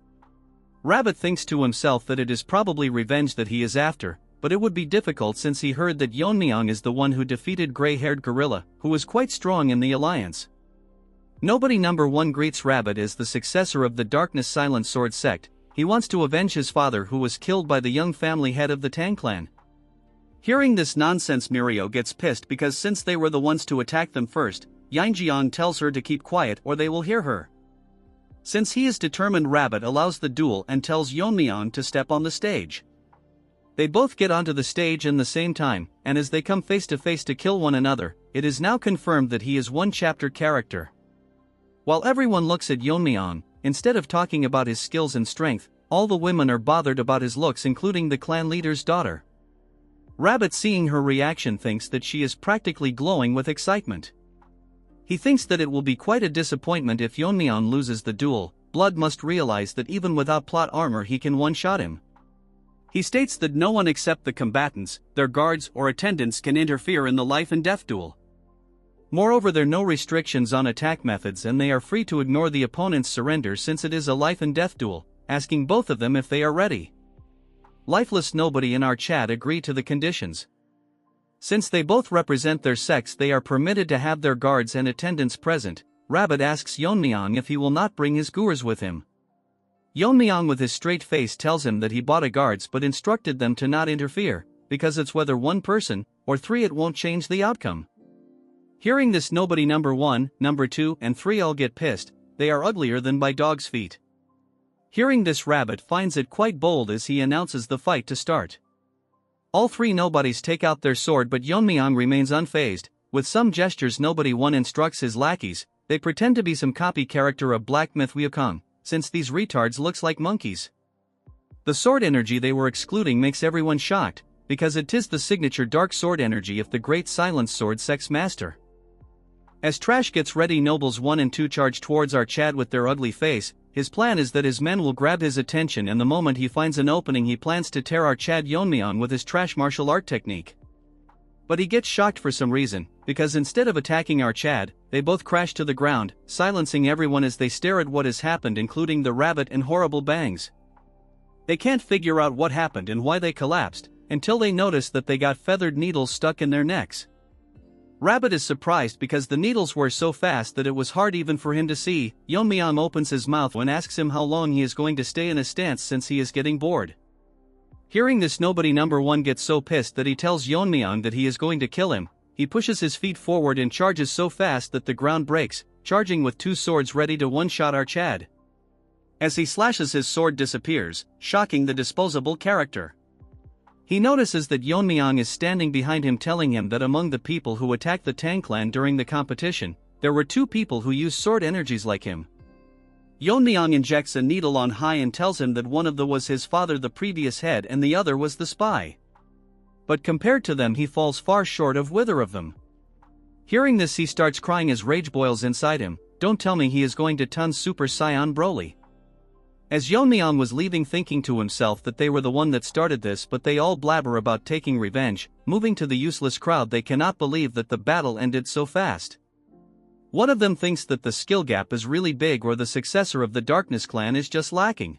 Rabbit thinks to himself that it is probably revenge that he is after, but it would be difficult since he heard that Yeon-myeong is the one who defeated gray-haired gorilla, who was quite strong in the alliance. Nobody Number 1 greets Rabbit as the successor of the Darkness Silent Sword sect. he wants to avenge his father who was killed by the young family head of the Tang clan. Hearing this nonsense, Mirio gets pissed because since they were the ones to attack them first, Yanjiang tells her to keep quiet or they will hear her. Since he is determined, Rabbit allows the duel and tells Yeon-myeong to step on the stage. They both get onto the stage in the same time, and as they come face to face to kill one another, it is now confirmed that he is one chapter character. While everyone looks at Yeon-myeong, instead of talking about his skills and strength, all the women are bothered about his looks, including the clan leader's daughter. Rabbit, seeing her reaction, thinks that she is practically glowing with excitement. He thinks that it will be quite a disappointment if Yeon-myeong loses the duel. Blood must realize that even without plot armor he can one-shot him. He states that no one except the combatants, their guards or attendants, can interfere in the life and death duel. Moreover, there are no restrictions on attack methods and they are free to ignore the opponent's surrender since it is a life and death duel, asking both of them if they are ready. Lifeless nobody in our chat agree to the conditions. Since they both represent their sex, they are permitted to have their guards and attendants present. Rabbit asks Yeon-myeong if he will not bring his gurs with him. Yeon-myeong with his straight face tells him that he bought a guards but instructed them to not interfere, because it's whether one person or three, it won't change the outcome. Hearing this, nobody number 1, number 2 and 3 all get pissed. They are uglier than by dog's feet. Hearing this, Rabbit finds it quite bold as he announces the fight to start. All three nobodies take out their sword but Yeon-myeong remains unfazed. With some gestures, nobody 1 instructs his lackeys. They pretend to be some copy character of Black Myth Wukong, since these retards looks like monkeys. The sword energy they were excluding makes everyone shocked, because it is the signature dark sword energy of the great silence sword sex master. As Trash gets ready, nobles 1 and 2 charge towards our Chad with their ugly face. His plan is that his men will grab his attention, and the moment he finds an opening he plans to tear our Chad Yeon-myeong with his trash martial art technique. But he gets shocked for some reason, because instead of attacking our Chad, they both crash to the ground, silencing everyone as they stare at what has happened, including the Rabbit and horrible bangs. They can't figure out what happened and why they collapsed, until they notice that they got feathered needles stuck in their necks. Rabbit is surprised because the needles were so fast that it was hard even for him to see. Yeon-myeong opens his mouth and asks him how long he is going to stay in a stance since he is getting bored. Hearing this, nobody number 1 gets so pissed that he tells Yeon-myeong that he is going to kill him. He pushes his feet forward and charges so fast that the ground breaks, charging with 2 swords ready to one-shot our Chad. As he slashes, his sword disappears, shocking the disposable character. He notices that Yeon-myeong is standing behind him, telling him that among the people who attacked the Tang clan during the competition, there were 2 people who used sword energies like him. Yeon-myeong injects a needle on high and tells him that one of them was his father, the previous head, and the other was the spy. But compared to them, he falls far short of either of them. Hearing this, he starts crying as rage boils inside him. Don't tell me he is going to turn Super Saiyan Broly. As Yeon-myeong was leaving, thinking to himself that they were the one that started this, but they all blabber about taking revenge. Moving to the useless crowd, they cannot believe that the battle ended so fast. One of them thinks that the skill gap is really big, or the successor of the Darkness clan is just lacking.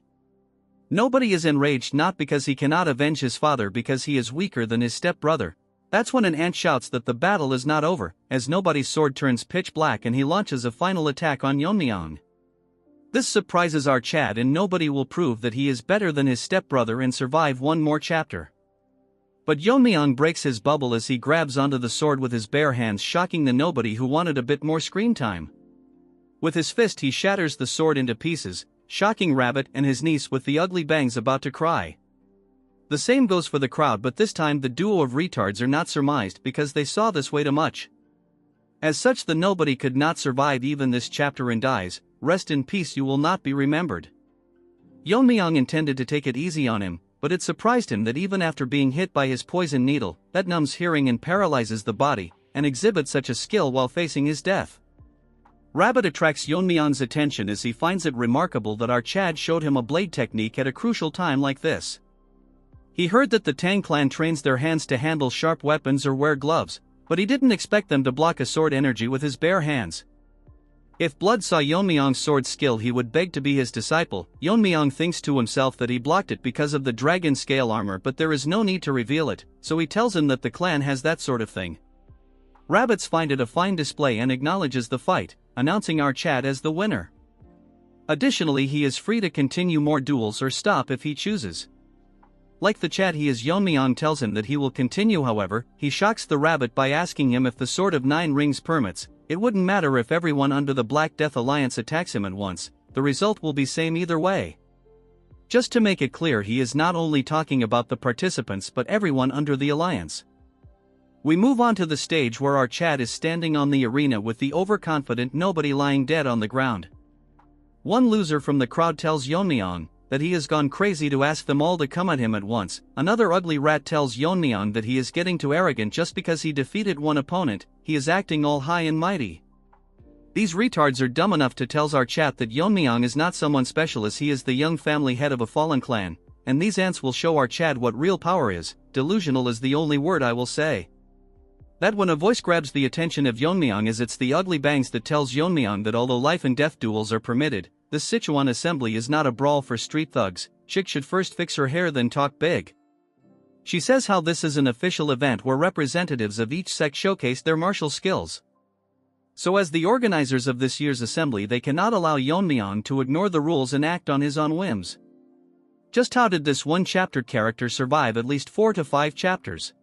Nobody is enraged, not because he cannot avenge his father, because he is weaker than his stepbrother. That's when an ant shouts that the battle is not over, as nobody's sword turns pitch black and he launches a final attack on Yeon-myeong. This surprises our Chad, and nobody will prove that he is better than his stepbrother and survive one more chapter. But Yeon-myeong breaks his bubble as he grabs onto the sword with his bare hands, shocking the nobody who wanted a bit more screen time. With his fist he shatters the sword into pieces, shocking Rabbit and his niece with the ugly bangs about to cry. The same goes for the crowd, but this time the duo of retards are not surmised because they saw this way too much. As such, the nobody could not survive even this chapter and dies. Rest in peace, you will not be remembered. Yeon-myeong intended to take it easy on him, but it surprised him that even after being hit by his poison needle, that numbs hearing and paralyzes the body, and exhibits such a skill while facing his death. Rabbit attracts Yeon-myeong's attention as he finds it remarkable that our Chad showed him a blade technique at a crucial time like this. He heard that the Tang clan trains their hands to handle sharp weapons or wear gloves, but he didn't expect them to block a sword energy with his bare hands. If Blood saw Yeon-myeong's sword skill, he would beg to be his disciple. Yeon-myeong thinks to himself that he blocked it because of the dragon scale armor, but there is no need to reveal it, so he tells him that the clan has that sort of thing. Rabbits find it a fine display and acknowledges the fight, announcing our Chad as the winner. Additionally, he is free to continue more duels or stop if he chooses. Like the chat, Yeon-myeong tells him that he will continue. However, he shocks the rabbit by asking him if the Sword of Nine Rings permits. It wouldn't matter if everyone under the Black Death Alliance attacks him at once, the result will be same either way. Just to make it clear, he is not only talking about the participants but everyone under the alliance. We move on to the stage where our Chad is standing on the arena with the overconfident nobody lying dead on the ground. One loser from the crowd tells Yeon-myeong that he has gone crazy to ask them all to come at him at once. Another ugly rat tells Yeon-myeong that he is getting too arrogant just because he defeated one opponent, he is acting all high and mighty. These retards are dumb enough to tell our chat that Yeon-myeong is not someone special, as he is the young family head of a fallen clan, and these ants will show our Chad what real power is. Delusional is the only word I will say. That when a voice grabs the attention of Yeon-myeong, as it's the ugly bangs that tells Yeon-myeong that although life and death duels are permitted, the Sichuan assembly is not a brawl for street thugs. Chick should first fix her hair then talk big. She says how this is an official event where representatives of each sect showcase their martial skills. So as the organizers of this year's assembly, they cannot allow Yeon-myeong to ignore the rules and act on his own whims. Just how did this one chapter character survive at least 4 to 5 chapters?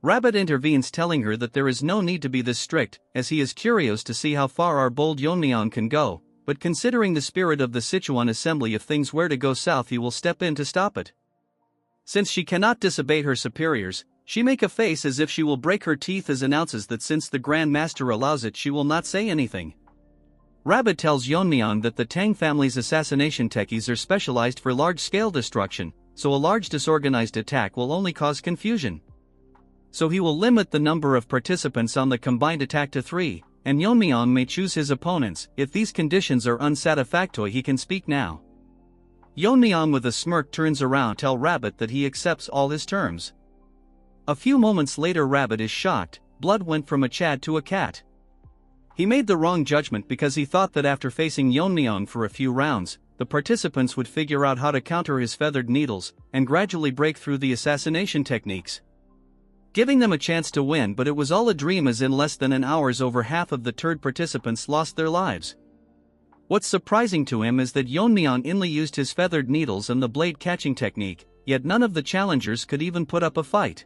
Rabbit intervenes, telling her that there is no need to be this strict, as he is curious to see how far our bold Yeon-myeong can go, but considering the spirit of the Sichuan assembly, if things were to go south he will step in to stop it. Since she cannot disobey her superiors, she make a face as if she will break her teeth, as announces that since the Grand Master allows it she will not say anything. Rabbit tells Yeon-myeong that the Tang family's assassination techies are specialized for large-scale destruction, so a large disorganized attack will only cause confusion. So he will limit the number of participants on the combined attack to 3, and Yeon-myeong may choose his opponents. If these conditions are unsatisfactory he can speak now. Yeon-myeong with a smirk turns around to tell Rabbit that he accepts all his terms. A few moments later Rabbit is shocked, blood went from a Chad to a cat. He made the wrong judgment because he thought that after facing Yeon-myeong for a few rounds, the participants would figure out how to counter his feathered needles, and gradually break through the assassination techniques, giving them a chance to win. But it was all a dream, as in less than an hour over half of the third participants lost their lives. What's surprising to him is that Yeon-myeong only used his feathered needles and the blade catching technique, yet none of the challengers could even put up a fight.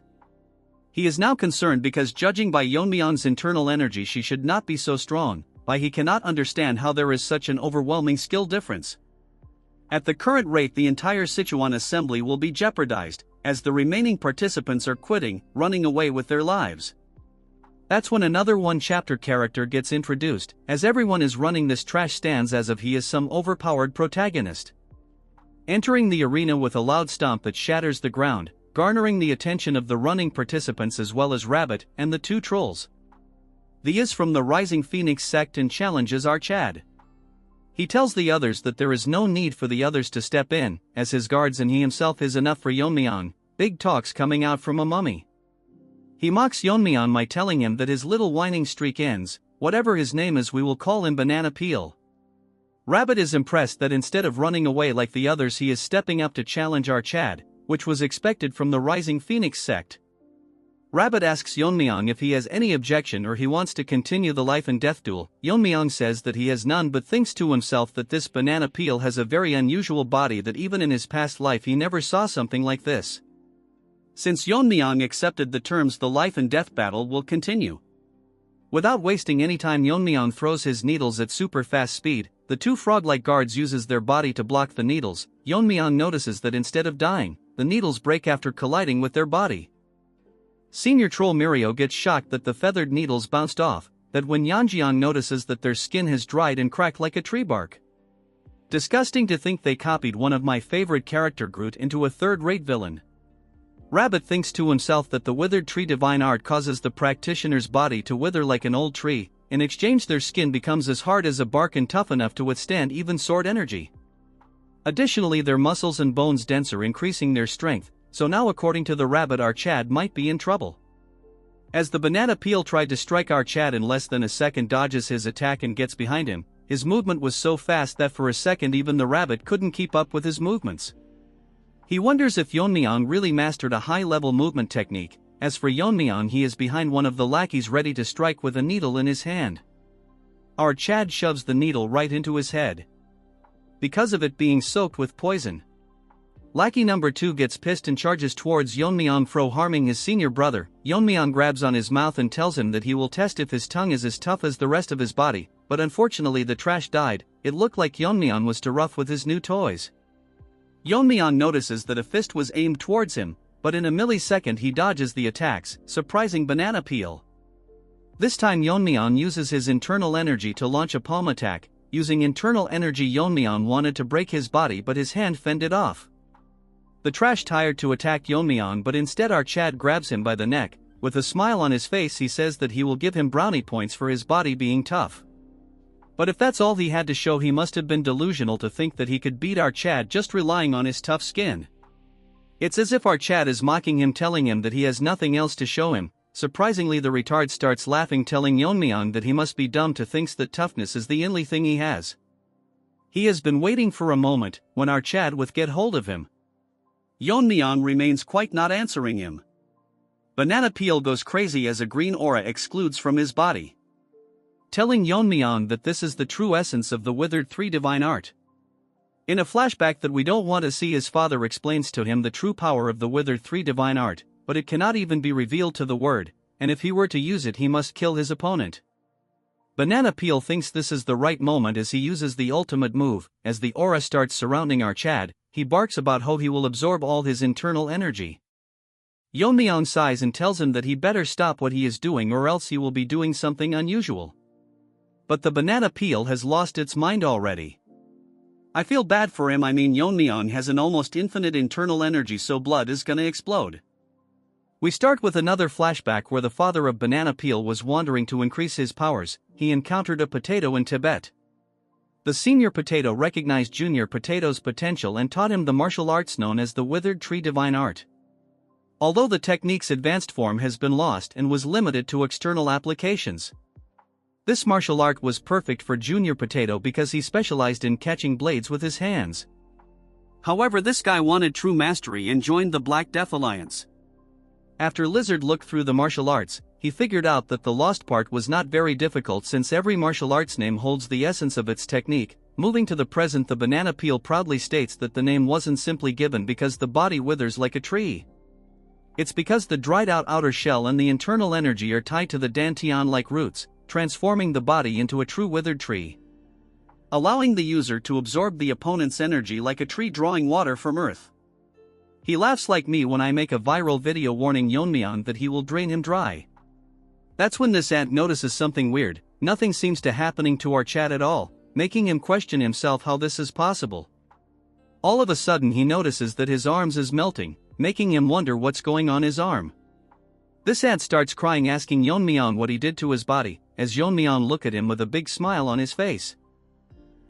He is now concerned because, judging by Yeon-myeong's internal energy, she should not be so strong, but he cannot understand how there is such an overwhelming skill difference. At the current rate the entire Sichuan assembly will be jeopardized, as the remaining participants are quitting, running away with their lives. That's when another one-chapter character gets introduced, as everyone is running this trash stands as if he is some overpowered protagonist. Entering the arena with a loud stomp that shatters the ground, garnering the attention of the running participants as well as Rabbit and the 2 trolls. The is from the Rising Phoenix sect and challenges our Chad. He tells the others that there is no need for the others to step in, as his guards and he himself is enough for Yeon-myeong. Big talks coming out from a mummy. He mocks Yeon-myeong by telling him that his little whining streak ends. Whatever his name is, we will call him Banana Peel. Rabbit is impressed that instead of running away like the others he is stepping up to challenge our Chad, which was expected from the Rising Phoenix sect. Rabbit asks Yeon-myeong if he has any objection or he wants to continue the life and death duel. Yeon-myeong says that he has none, but thinks to himself that this Banana Peel has a very unusual body, that even in his past life he never saw something like this. Since Yeon-myeong accepted the terms, the life and death battle will continue. Without wasting any time, Yeon-myeong throws his needles at super fast speed. The 2 frog-like guards uses their body to block the needles. Yeon-myeong notices that instead of dying, the needles break after colliding with their body. Senior troll Mirio gets shocked that the feathered needles bounced off, that when Yeon-myeong notices that their skin has dried and cracked like a tree bark. Disgusting to think they copied one of my favorite character Groot into a third-rate villain. Rabbit thinks to himself that the withered tree divine art causes the practitioner's body to wither like an old tree. In exchange their skin becomes as hard as a bark and tough enough to withstand even sword energy. Additionally, their muscles and bones denser, increasing their strength. So now, according to the Rabbit, our Chad might be in trouble. As the Banana Peel tried to strike our Chad, in less than a second dodges his attack and gets behind him. His movement was so fast that for a second even the Rabbit couldn't keep up with his movements. He wonders if Yeon-myeong really mastered a high-level movement technique. As for Yeon-myeong, he is behind one of the lackeys ready to strike with a needle in his hand. Our Chad shoves the needle right into his head. because of it being soaked with poison. Lackey number 2 gets pissed and charges towards Yeon-myeong for harming his senior brother. Yeon-myeong grabs on his mouth and tells him that he will test if his tongue is as tough as the rest of his body, but unfortunately the trash died. It looked like Yeon-myeong was too rough with his new toys. Yeon-myeong notices that a fist was aimed towards him, but in a millisecond he dodges the attacks, surprising Banana Peel. This time Yeon-myeong uses his internal energy to launch a palm attack. Using internal energy, Yeon-myeong wanted to break his body but his hand fended off. The trash tired to attack Yeon-myeong, but instead our Chad grabs him by the neck. With a smile on his face he says that he will give him brownie points for his body being tough. But if that's all he had to show, he must have been delusional to think that he could beat our Chad just relying on his tough skin. It's as if our Chad is mocking him, telling him that he has nothing else to show him. Surprisingly the retard starts laughing, telling Yeon-myeong that he must be dumb to think that toughness is the only thing he has. He has been waiting for a moment, when our Chad would get hold of him. Yeon-myeong remains quiet, not answering him. Banana Peel goes crazy as a green aura explodes from his body, telling Yeon-myeong that this is the true essence of the Withered 3 divine art. In a flashback that we don't want to see, his father explains to him the true power of the Withered 3 divine art, but it cannot even be revealed to the word, and if he were to use it he must kill his opponent. Banana Peel thinks this is the right moment as he uses the ultimate move. As the aura starts surrounding our Chad, he barks about how he will absorb all his internal energy. Yeon-myeong sighs and tells him that he better stop what he is doing or else he will be doing something unusual. But the Banana Peel has lost its mind already. I feel bad for him. I mean, Yeon-myeong has an almost infinite internal energy, so blood is gonna explode. We start with another flashback where the father of Banana Peel was wandering to increase his powers. He encountered a potato in Tibet. The senior potato recognized junior potato's potential and taught him the martial arts known as the Withered Tree Divine Art. Although the technique's advanced form has been lost and was limited to external applications, this martial art was perfect for Junior Potato because he specialized in catching blades with his hands. However, this guy wanted true mastery and joined the Black Death Alliance. After Lizard looked through the martial arts, he figured out that the lost part was not very difficult since every martial arts name holds the essence of its technique. Moving to the present, the Banana Peel proudly states that the name wasn't simply given because the body withers like a tree. It's because the dried out outer shell and the internal energy are tied to the dantian-like roots, transforming the body into a true withered tree, allowing the user to absorb the opponent's energy like a tree drawing water from earth. He laughs like me when I make a viral video warning Yeon-myeong that he will drain him dry. That's when this ant notices something weird. Nothing seems to happening to our Chad at all, making him question himself how this is possible. All of a sudden he notices that his arms is melting, making him wonder what's going on his arm. This ant starts crying, asking Yeon-myeong what he did to his body, as Yeon-myeong look at him with a big smile on his face.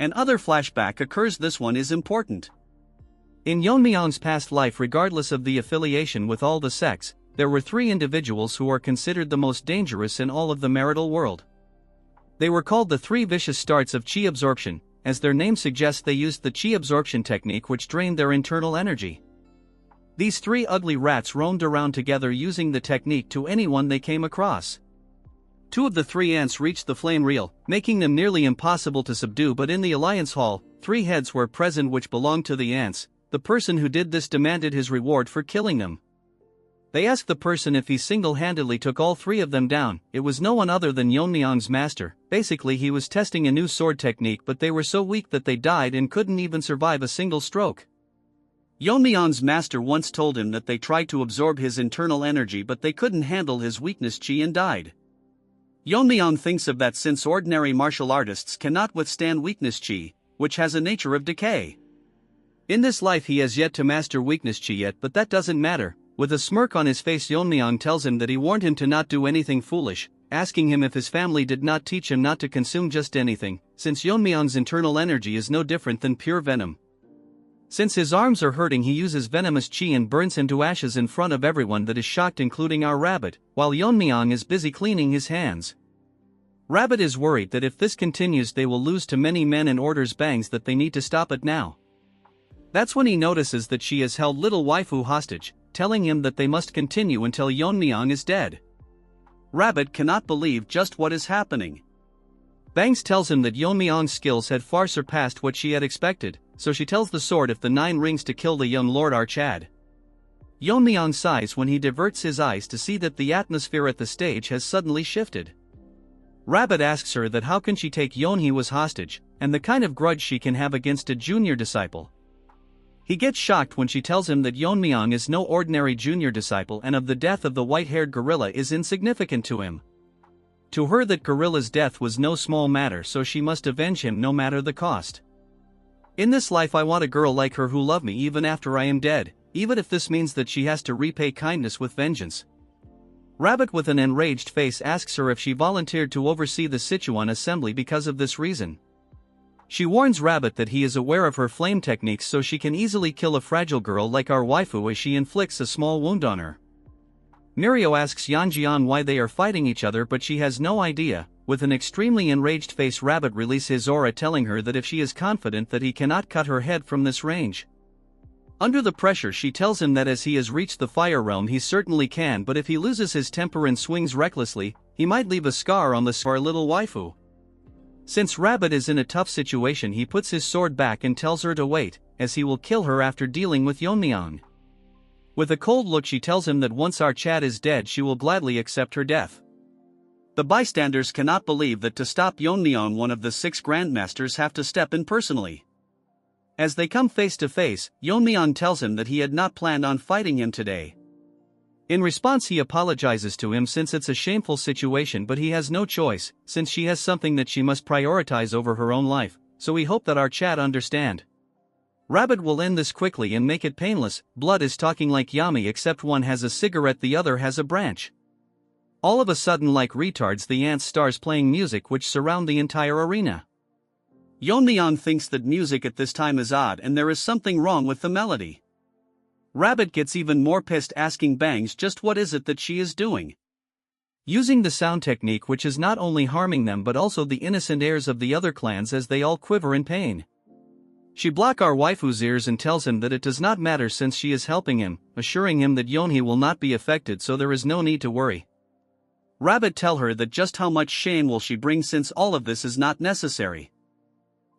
Another flashback occurs. This one is important. In Yeon-myeong's past life, regardless of the affiliation with all the sects, there were 3 individuals who are considered the most dangerous in all of the marital world. They were called the 3 vicious starts of chi absorption. As their name suggests, they used the chi absorption technique which drained their internal energy. These 3 ugly rats roamed around together using the technique to anyone they came across. 2 of the 3 ants reached the flame reel, making them nearly impossible to subdue, but in the Alliance Hall, 3 heads were present which belonged to the ants. The person who did this demanded his reward for killing them. They asked the person if he single-handedly took all 3 of them down. It was no one other than Yeon-myeong's master. Basically, he was testing a new sword technique, but they were so weak that they died and couldn't even survive a single stroke. Yeon-myeong's master once told him that they tried to absorb his internal energy but they couldn't handle his weakness chi and died. Yeon-myeong thinks of that since ordinary martial artists cannot withstand weakness chi, which has a nature of decay. In this life he has yet to master weakness chi yet, but that doesn't matter. With a smirk on his face, Yeon-myeong tells him that he warned him to not do anything foolish, asking him if his family did not teach him not to consume just anything, since Yeon-myeong's internal energy is no different than pure venom. Since his arms are hurting, he uses venomous chi and burns him to ashes in front of everyone that is shocked, including our rabbit, while Yeon-myeong is busy cleaning his hands. Rabbit is worried that if this continues they will lose to many men and orders Bangs that they need to stop it now. That's when he notices that she has held little waifu hostage, telling him that they must continue until Yeon-myeong is dead. Rabbit cannot believe just what is happening. Bangs tells him that Yeon-myeong's skills had far surpassed what she had expected. so she tells the sword if the 9 rings to kill the young Lord Archad. Yeon-myeong sighs when he diverts his eyes to see that the atmosphere at the stage has suddenly shifted. Rabbit asks her that how can she take Yeon-hee as hostage, and the kind of grudge she can have against a junior disciple. He gets shocked when she tells him that Yeon-myeong is no ordinary junior disciple and of the death of the white-haired gorilla is insignificant to him. To her that gorilla's death was no small matter, so she must avenge him no matter the cost. In this life I want a girl like her who love me even after I am dead, even if this means that she has to repay kindness with vengeance. Rabbit with an enraged face asks her if she volunteered to oversee the Sichuan assembly because of this reason. She warns Rabbit that he is aware of her flame techniques so she can easily kill a fragile girl like our waifu as she inflicts a small wound on her. Mirio asks Yeonjian why they are fighting each other but she has no idea. With an extremely enraged face Rabbit releases his aura telling her that if she is confident that he cannot cut her head from this range. Under the pressure she tells him that as he has reached the fire realm he certainly can, but if he loses his temper and swings recklessly, he might leave a scar on the our little waifu. Since Rabbit is in a tough situation he puts his sword back and tells her to wait, as he will kill her after dealing with Yeon-myeong. With a cold look she tells him that once Archad is dead she will gladly accept her death. The bystanders cannot believe that to stop Yeon-myeong one of the 6 grandmasters have to step in personally. As they come face to face, Yeon-myeong tells him that he had not planned on fighting him today. In response he apologizes to him since it's a shameful situation, but he has no choice, since she has something that she must prioritize over her own life, so we hope that Archad understand. Rabbit will end this quickly and make it painless. Blood is talking like Yami except one has a cigarette, the other has a branch. All of a sudden like retards the ants stars playing music which surround the entire arena. Yeon-myeong thinks that music at this time is odd and there is something wrong with the melody. Rabbit gets even more pissed asking Bangs just what is it that she is doing. Using the sound technique which is not only harming them but also the innocent heirs of the other clans as they all quiver in pain. She blocks our waifu's ears and tells him that it does not matter since she is helping him, assuring him that Yeon-hee will not be affected so there is no need to worry. Rabbit tell her that just how much shame will she bring since all of this is not necessary.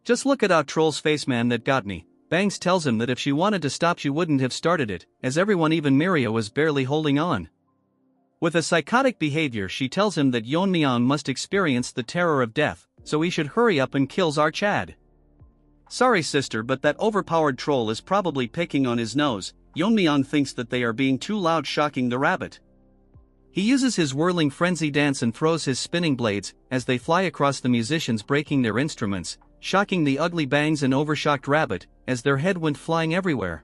Just look at our troll's face, man, that got me. Bangs tells him that if she wanted to stop she wouldn't have started it, as everyone even Mirio was barely holding on. With a psychotic behavior she tells him that Yeon-myeong must experience the terror of death, so he should hurry up and kills Archad. Sorry sister, but that overpowered troll is probably picking on his nose. Yeon-myeong thinks that they are being too loud, shocking the rabbit. He uses his whirling frenzy dance and throws his spinning blades, as they fly across the musicians breaking their instruments, shocking the ugly Bangs and overshocked Rabbit, as their head went flying everywhere.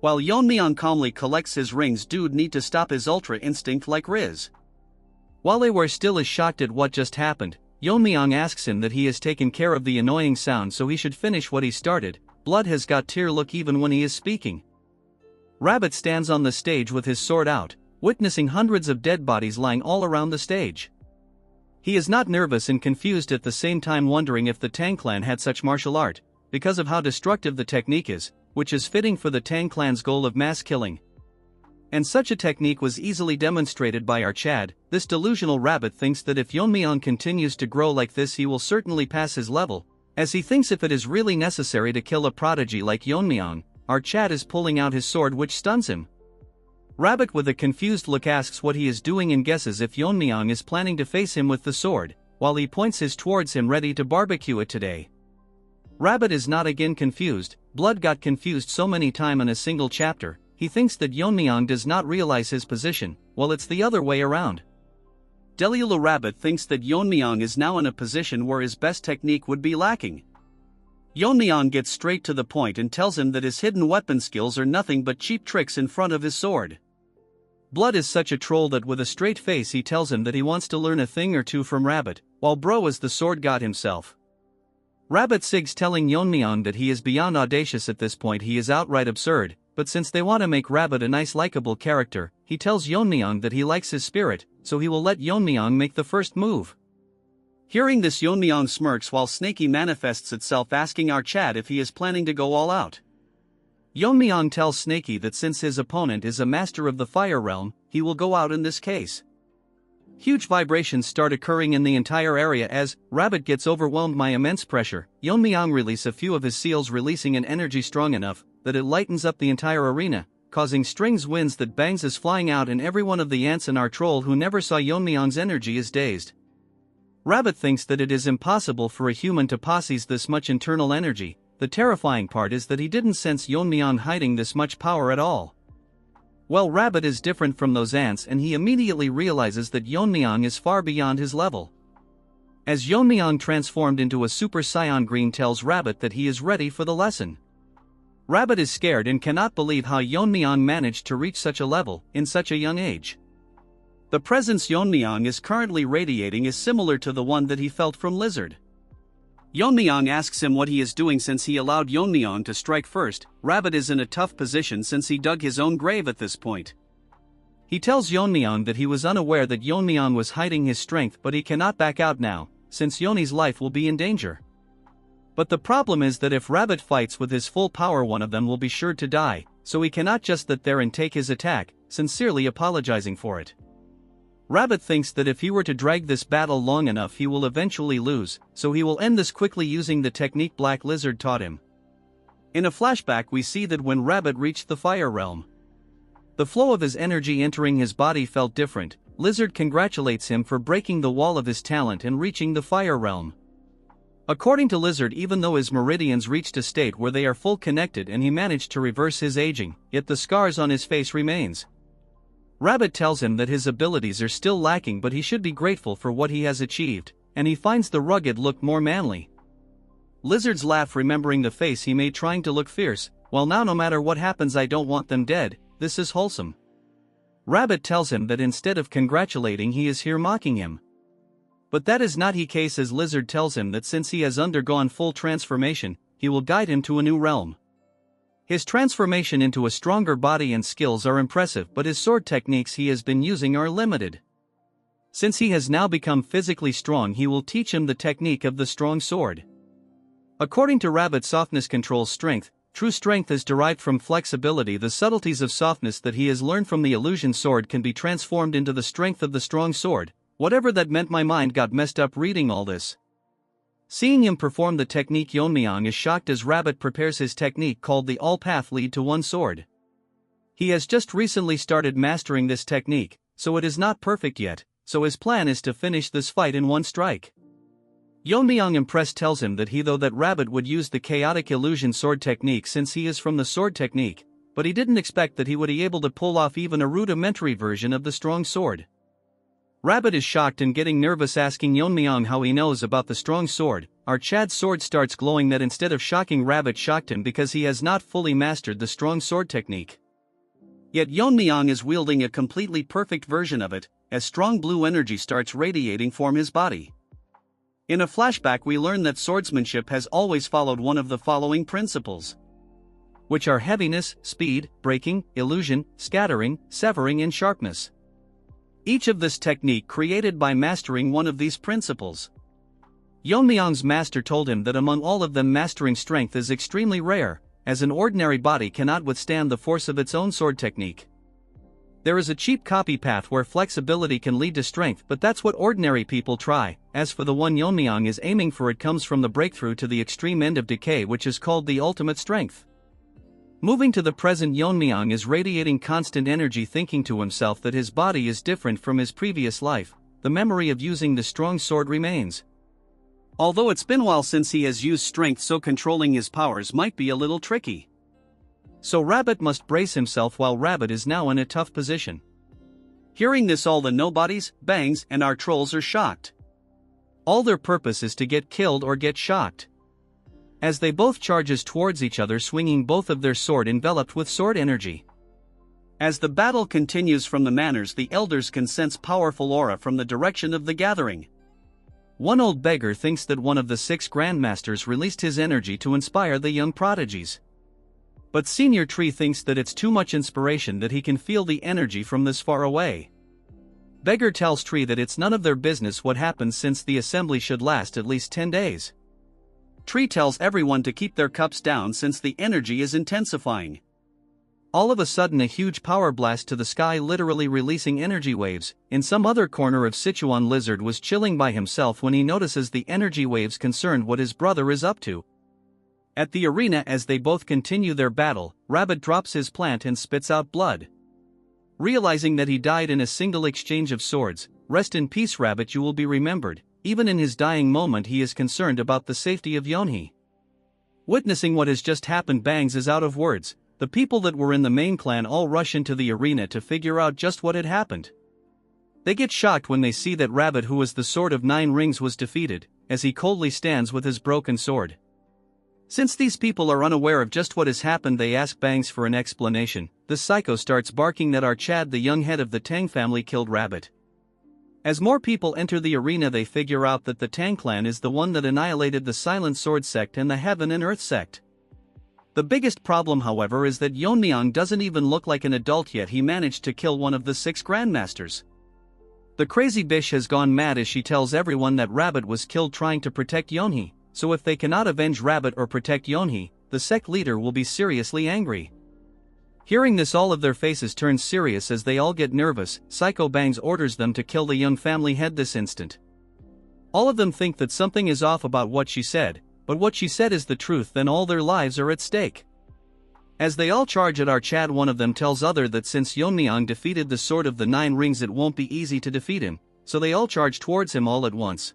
While Yeon-myeong calmly collects his rings, dude need to stop his ultra instinct like Riz. While they were still as shocked at what just happened, Yeon-myeong asks him that he has taken care of the annoying sound so he should finish what he started. Blood has got tear look even when he is speaking. Rabbit stands on the stage with his sword out, witnessing hundreds of dead bodies lying all around the stage. He is not nervous and confused at the same time, wondering if the Tang clan had such martial art, because of how destructive the technique is, which is fitting for the Tang clan's goal of mass killing. And such a technique was easily demonstrated by Archad. This delusional Rabbit thinks that if Yeon-myeong continues to grow like this he will certainly pass his level, as he thinks if it is really necessary to kill a prodigy like Yeon-myeong, Archad is pulling out his sword which stuns him. Rabbit with a confused look asks what he is doing and guesses if Yeon-myeong is planning to face him with the sword, while he points his towards him ready to barbecue it today. Rabbit is not again confused. Blood got confused so many times in a single chapter, he thinks that Yeon-myeong does not realize his position, while it's the other way around. Delulu Rabbit thinks that Yeon-myeong is now in a position where his best technique would be lacking. Yeon-myeong gets straight to the point and tells him that his hidden weapon skills are nothing but cheap tricks in front of his sword. Blood is such a troll that with a straight face he tells him that he wants to learn a thing or two from Rabbit, while bro is the sword god himself. Rabbit sigs telling Yeon-myeong that he is beyond audacious at this point, he is outright absurd, but since they want to make Rabbit a nice likable character, he tells Yeon-myeong that he likes his spirit, so he will let Yeon-myeong make the first move. Hearing this, Yeon-myeong smirks while Snaky manifests itself asking Archad if he is planning to go all out. Yeon-myeong tells Snaky that since his opponent is a master of the fire realm, he will go out in this case. Huge vibrations start occurring in the entire area as Rabbit gets overwhelmed by immense pressure. Yeon-myeong release a few of his seals, releasing an energy strong enough that it lightens up the entire arena, causing strings winds that bangs is flying out, and every one of the ants and our troll who never saw Yeon-myeong's energy is dazed. Rabbit thinks that it is impossible for a human to possess this much internal energy. The terrifying part is that he didn't sense Yeon-myeong hiding this much power at all. Well, Rabbit is different from those ants, and he immediately realizes that Yeon-myeong is far beyond his level. As Yeon-myeong transformed into a Super Saiyan Green tells Rabbit that he is ready for the lesson. Rabbit is scared and cannot believe how Yeon-myeong managed to reach such a level in such a young age. The presence Yeon-myeong is currently radiating is similar to the one that he felt from Lizard. Yeon-myeong asks him what he is doing since he allowed Yeon-myeong to strike first. Rabbit is in a tough position since he dug his own grave at this point. He tells Yeon-myeong that he was unaware that Yeon-myeong was hiding his strength, but he cannot back out now, since Yeoni's life will be in danger. But the problem is that if Rabbit fights with his full power, one of them will be sure to die, so he cannot just sit there and take his attack, sincerely apologizing for it. Rabbit thinks that if he were to drag this battle long enough he will eventually lose, so he will end this quickly using the technique Black Lizard taught him. In a flashback we see that when Rabbit reached the Fire Realm, the flow of his energy entering his body felt different. Lizard congratulates him for breaking the wall of his talent and reaching the Fire Realm. According to Lizard, even though his meridians reached a state where they are full connected and he managed to reverse his aging, yet the scars on his face remains. Rabbit tells him that his abilities are still lacking, but he should be grateful for what he has achieved, and he finds the rugged look more manly. Lizard's laugh, remembering the face he made trying to look fierce. Well, now no matter what happens I don't want them dead, this is wholesome. Rabbit tells him that instead of congratulating he is here mocking him. But that is not the case, as Lizard tells him that since he has undergone full transformation, he will guide him to a new realm. His transformation into a stronger body and skills are impressive, but his sword techniques he has been using are limited. Since he has now become physically strong, he will teach him the technique of the strong sword. According to Rabbit, softness controls strength. True strength is derived from flexibility. The subtleties of softness that he has learned from the illusion sword can be transformed into the strength of the strong sword. Whatever that meant, my mind got messed up reading all this. Seeing him perform the technique, Yeon-myeong is shocked as Rabbit prepares his technique called the All Path Lead to One Sword. He has just recently started mastering this technique, so it is not perfect yet, so his plan is to finish this fight in one strike. Yeon-myeong, impressed, tells him that that Rabbit would use the chaotic illusion sword technique since he is from the sword technique, but he didn't expect that he would be able to pull off even a rudimentary version of the strong sword. Rabbit is shocked and getting nervous, asking Yeon-myeong how he knows about the strong sword. Our Chad's sword starts glowing. That instead of shocking Rabbit, shocked him because he has not fully mastered the strong sword technique. Yet Yeon-myeong is wielding a completely perfect version of it, as strong blue energy starts radiating from his body. In a flashback we learn that swordsmanship has always followed one of the following principles, which are heaviness, speed, breaking, illusion, scattering, severing and sharpness. Each of this technique created by mastering one of these principles. Yeon-myeong's master told him that among all of them mastering strength is extremely rare, as an ordinary body cannot withstand the force of its own sword technique. There is a cheap copy path where flexibility can lead to strength, but that's what ordinary people try. As for the one Yeon-myeong is aiming for, it comes from the breakthrough to the extreme end of decay, which is called the ultimate strength. Moving to the present, Yeon-myeong is radiating constant energy, thinking to himself that his body is different from his previous life. The memory of using the strong sword remains. Although it's been a while since he has used strength, so controlling his powers might be a little tricky. So Rabbit must brace himself, while Rabbit is now in a tough position. Hearing this, all the nobodies, bangs, and our trolls are shocked. All their purpose is to get killed or get shocked. As they both charges towards each other, swinging both of their sword enveloped with sword energy. As the battle continues from the manors, the elders can sense powerful aura from the direction of the gathering. One old beggar thinks that one of the 6 grandmasters released his energy to inspire the young prodigies. But Senior Tree thinks that it's too much inspiration, that he can feel the energy from this far away. Beggar tells Tree that it's none of their business what happens, since the assembly should last at least 10 days. Tree tells everyone to keep their cups down since the energy is intensifying. All of a sudden a huge power blast to the sky, literally releasing energy waves. In some other corner of Sichuan Lizard was chilling by himself when he notices the energy waves concerned what his brother is up to. At the arena, as they both continue their battle, Rabbit drops his plant and spits out blood. Realizing that he died in a single exchange of swords, rest in peace Rabbit, you will be remembered. Even in his dying moment he is concerned about the safety of Yeon-hee. Witnessing what has just happened, Bangs is out of words. The people that were in the main clan all rush into the arena to figure out just what had happened. They get shocked when they see that Rabbit, who was the Sword of 9 Rings, was defeated, as he coldly stands with his broken sword. Since these people are unaware of just what has happened, they ask Bangs for an explanation. The psycho starts barking that our Chad, the young head of the Tang family, killed Rabbit. As more people enter the arena, they figure out that the Tang clan is the one that annihilated the Silent Sword sect and the Heaven and Earth sect. The biggest problem, however, is that Yeon-myeong doesn't even look like an adult yet. He managed to kill one of the 6 grandmasters. The crazy bitch has gone mad as she tells everyone that Rabbit was killed trying to protect Yeon-hee, so if they cannot avenge Rabbit or protect Yeon-hee, the sect leader will be seriously angry. Hearing this, all of their faces turn serious as they all get nervous. Psycho Bangs orders them to kill the young family head this instant. All of them think that something is off about what she said, but what she said is the truth, then all their lives are at stake. As they all charge at our Chad, one of them tells other that since Yeon-myeong defeated the Sword of the 9 Rings, it won't be easy to defeat him, so they all charge towards him all at once.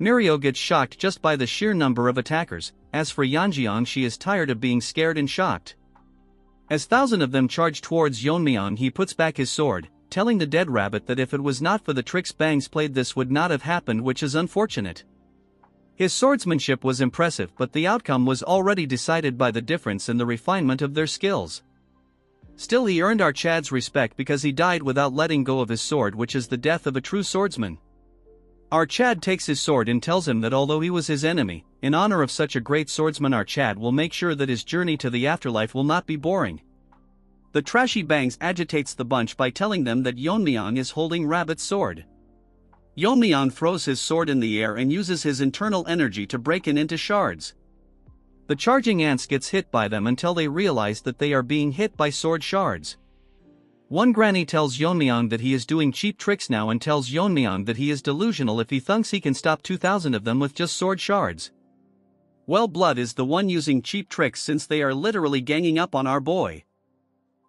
Mirio gets shocked just by the sheer number of attackers. As for Yeon-myeong, she is tired of being scared and shocked. As thousands of them charge towards Yeon-myeong, he puts back his sword, telling the dead Rabbit that if it was not for the tricks Bangs played, this would not have happened, which is unfortunate. His swordsmanship was impressive, but the outcome was already decided by the difference in the refinement of their skills. Still, he earned our Chad's respect because he died without letting go of his sword, which is the death of a true swordsman. Our Chad takes his sword and tells him that although he was his enemy, in honor of such a great swordsman, our Chad will make sure that his journey to the afterlife will not be boring. The trashy Bangs agitates the bunch by telling them that Yeon-myeong is holding Rabbit's sword. Yeon-myeong throws his sword in the air and uses his internal energy to break it into shards. The charging ants gets hit by them until they realize that they are being hit by sword shards. One granny tells Yeon-myeong that he is doing cheap tricks now and tells Yeon-myeong that he is delusional if he thinks he can stop 2,000 of them with just sword shards. Well, Blood is the one using cheap tricks since they are literally ganging up on our boy.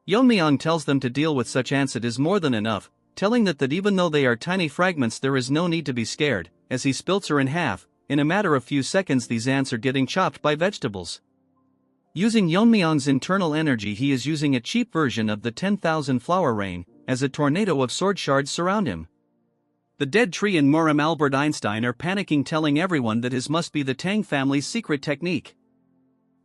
Yeon-myeong tells them to deal with such ants, it is more than enough, telling that even though they are tiny fragments there is no need to be scared. As he splits her in half, in a matter of few seconds these ants are getting chopped by vegetables. Using Yeon-myeong's internal energy, he is using a cheap version of the 10,000 flower rain, as a tornado of sword shards surround him. The dead tree and Murram Albert Einstein are panicking, telling everyone that his must be the Tang family's secret technique.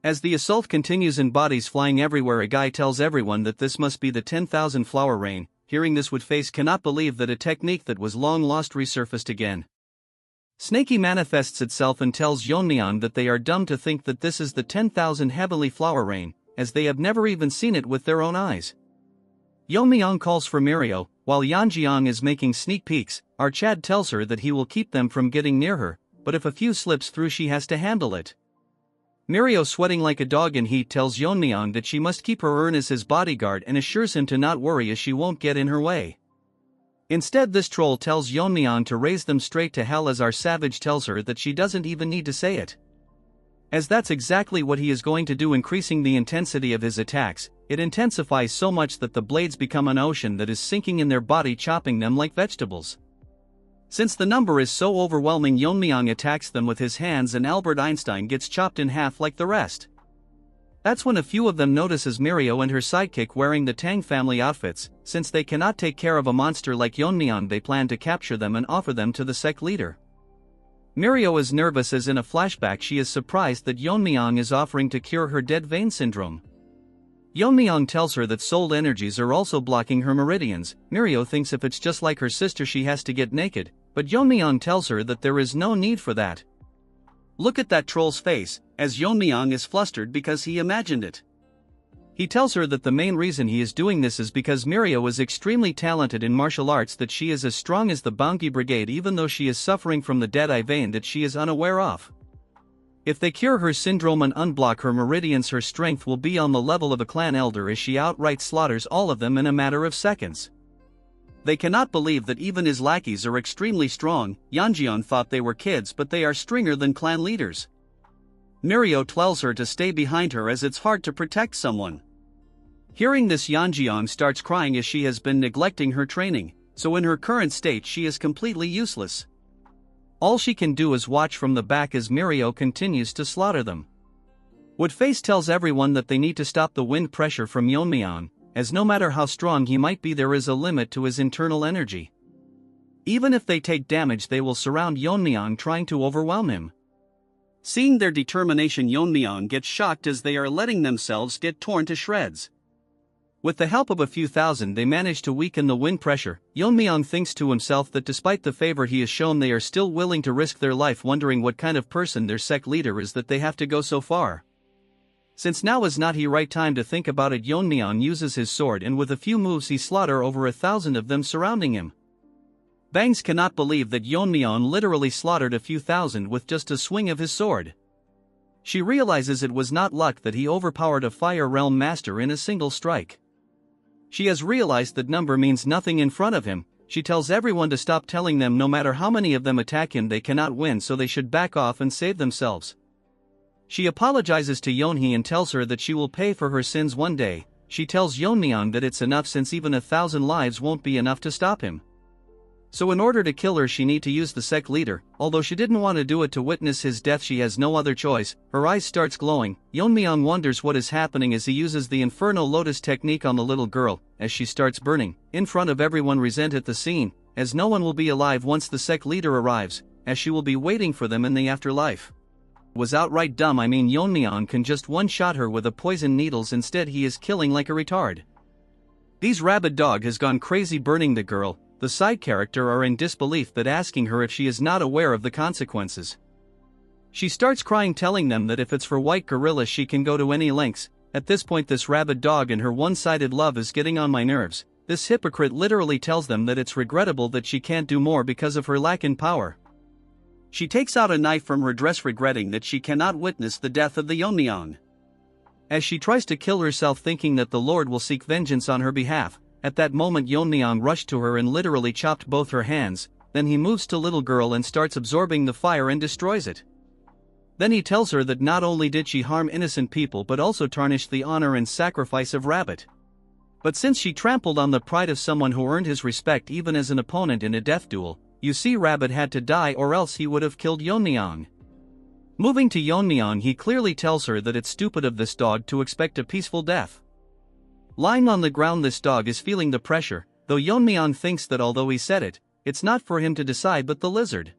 As the assault continues and bodies flying everywhere, a guy tells everyone that this must be the 10,000 flower rain. Hearing this, Woodface cannot believe that a technique that was long lost resurfaced again. Snakey manifests itself and tells Yeon-myeong that they are dumb to think that this is the 10,000 heavenly flower rain, as they have never even seen it with their own eyes. Yeon-myeong calls for Mirio, while Yeon-myeong is making sneak peeks. Our Chad tells her that he will keep them from getting near her, but if a few slips through she has to handle it. Mirio, sweating like a dog in heat, tells Yeon-myeong that she must keep her urn as his bodyguard and assures him to not worry as she won't get in her way. Instead, this troll tells Yeon-myeong to raise them straight to hell, as our savage tells her that she doesn't even need to say it, as that's exactly what he is going to do, increasing the intensity of his attacks. It intensifies so much that the blades become an ocean that is sinking in their body, chopping them like vegetables. Since the number is so overwhelming, Yeon-myeong attacks them with his hands and Albert Einstein gets chopped in half like the rest. That's when a few of them notices Mirio and her sidekick wearing the Tang family outfits. Since they cannot take care of a monster like Yeon-myeong, they plan to capture them and offer them to the sect leader. Mirio is nervous as in a flashback she is surprised that Yeon-myeong is offering to cure her dead vein syndrome. Yeon-myeong tells her that soul energies are also blocking her meridians. Mirio thinks if it's just like her sister she has to get naked, but Yeon-myeong tells her that there is no need for that. Look at that troll's face, as Yeon-myeong is flustered because he imagined it. He tells her that the main reason he is doing this is because Mirio is extremely talented in martial arts, that she is as strong as the Baungi Brigade even though she is suffering from the dead-eye vein that she is unaware of. If they cure her syndrome and unblock her meridians, her strength will be on the level of a clan elder, as she outright slaughters all of them in a matter of seconds. They cannot believe that even his lackeys are extremely strong. Yeon-myeong thought they were kids, but they are stronger than clan leaders. Mirio tells her to stay behind her as it's hard to protect someone. Hearing this, Yeon-myeong starts crying as she has been neglecting her training, so in her current state she is completely useless. All she can do is watch from the back as Mirio continues to slaughter them. Woodface tells everyone that they need to stop the wind pressure from Yeon-myeong, as no matter how strong he might be, there is a limit to his internal energy. Even if they take damage, they will surround Yeon-myeong, trying to overwhelm him. Seeing their determination, Yeon-myeong gets shocked as they are letting themselves get torn to shreds. With the help of a few thousand, they manage to weaken the wind pressure. Yeon-myeong thinks to himself that despite the favor he has shown, they are still willing to risk their life, wondering what kind of person their sect leader is that they have to go so far. Since now is not the right time to think about it, Yeon-myeong uses his sword, and with a few moves he slaughter over 1,000 of them surrounding him. Bangs cannot believe that Yeon-myeong literally slaughtered a few thousand with just a swing of his sword. She realizes it was not luck that he overpowered a Fire Realm Master in a single strike. She has realized that number means nothing in front of him. She tells everyone to stop telling them no matter how many of them attack him they cannot win, so they should back off and save themselves. She apologizes to Yeonhee and tells her that she will pay for her sins one day. She tells Yeon-myeong that it's enough since even 1,000 lives won't be enough to stop him. So in order to kill her she need to use the sect leader. Although she didn't want to do it to witness his death, she has no other choice. Her eyes starts glowing. Yeon-myeong wonders what is happening as he uses the Inferno Lotus technique on the little girl, as she starts burning. In front of everyone, resent at the scene, as no one will be alive once the sect leader arrives, as she will be waiting for them in the afterlife. Was outright dumb. I mean, Yeon-myeong can just one-shot her with a poison needles, instead he is killing like a retard. These rabid dog has gone crazy burning the girl. The side character are in disbelief but asking her if she is not aware of the consequences. She starts crying, telling them that if it's for white gorilla she can go to any lengths. At this point, this rabid dog and her one-sided love is getting on my nerves. This hypocrite literally tells them that it's regrettable that she can't do more because of her lack in power. She takes out a knife from her dress, regretting that she cannot witness the death of the Yeon-myeong. As she tries to kill herself, thinking that the Lord will seek vengeance on her behalf. At that moment, Yeon-myeong rushed to her and literally chopped both her hands. Then he moves to little girl and starts absorbing the fire and destroys it. Then he tells her that not only did she harm innocent people but also tarnish the honor and sacrifice of Rabbit. But since she trampled on the pride of someone who earned his respect even as an opponent in a death duel, you see, Rabbit had to die or else he would have killed Yeon-myeong. Moving to Yeon-myeong, he clearly tells her that it's stupid of this dog to expect a peaceful death. Lying on the ground, this dog is feeling the pressure, though Yeon-myeong thinks that although he said it, it's not for him to decide but the lizard.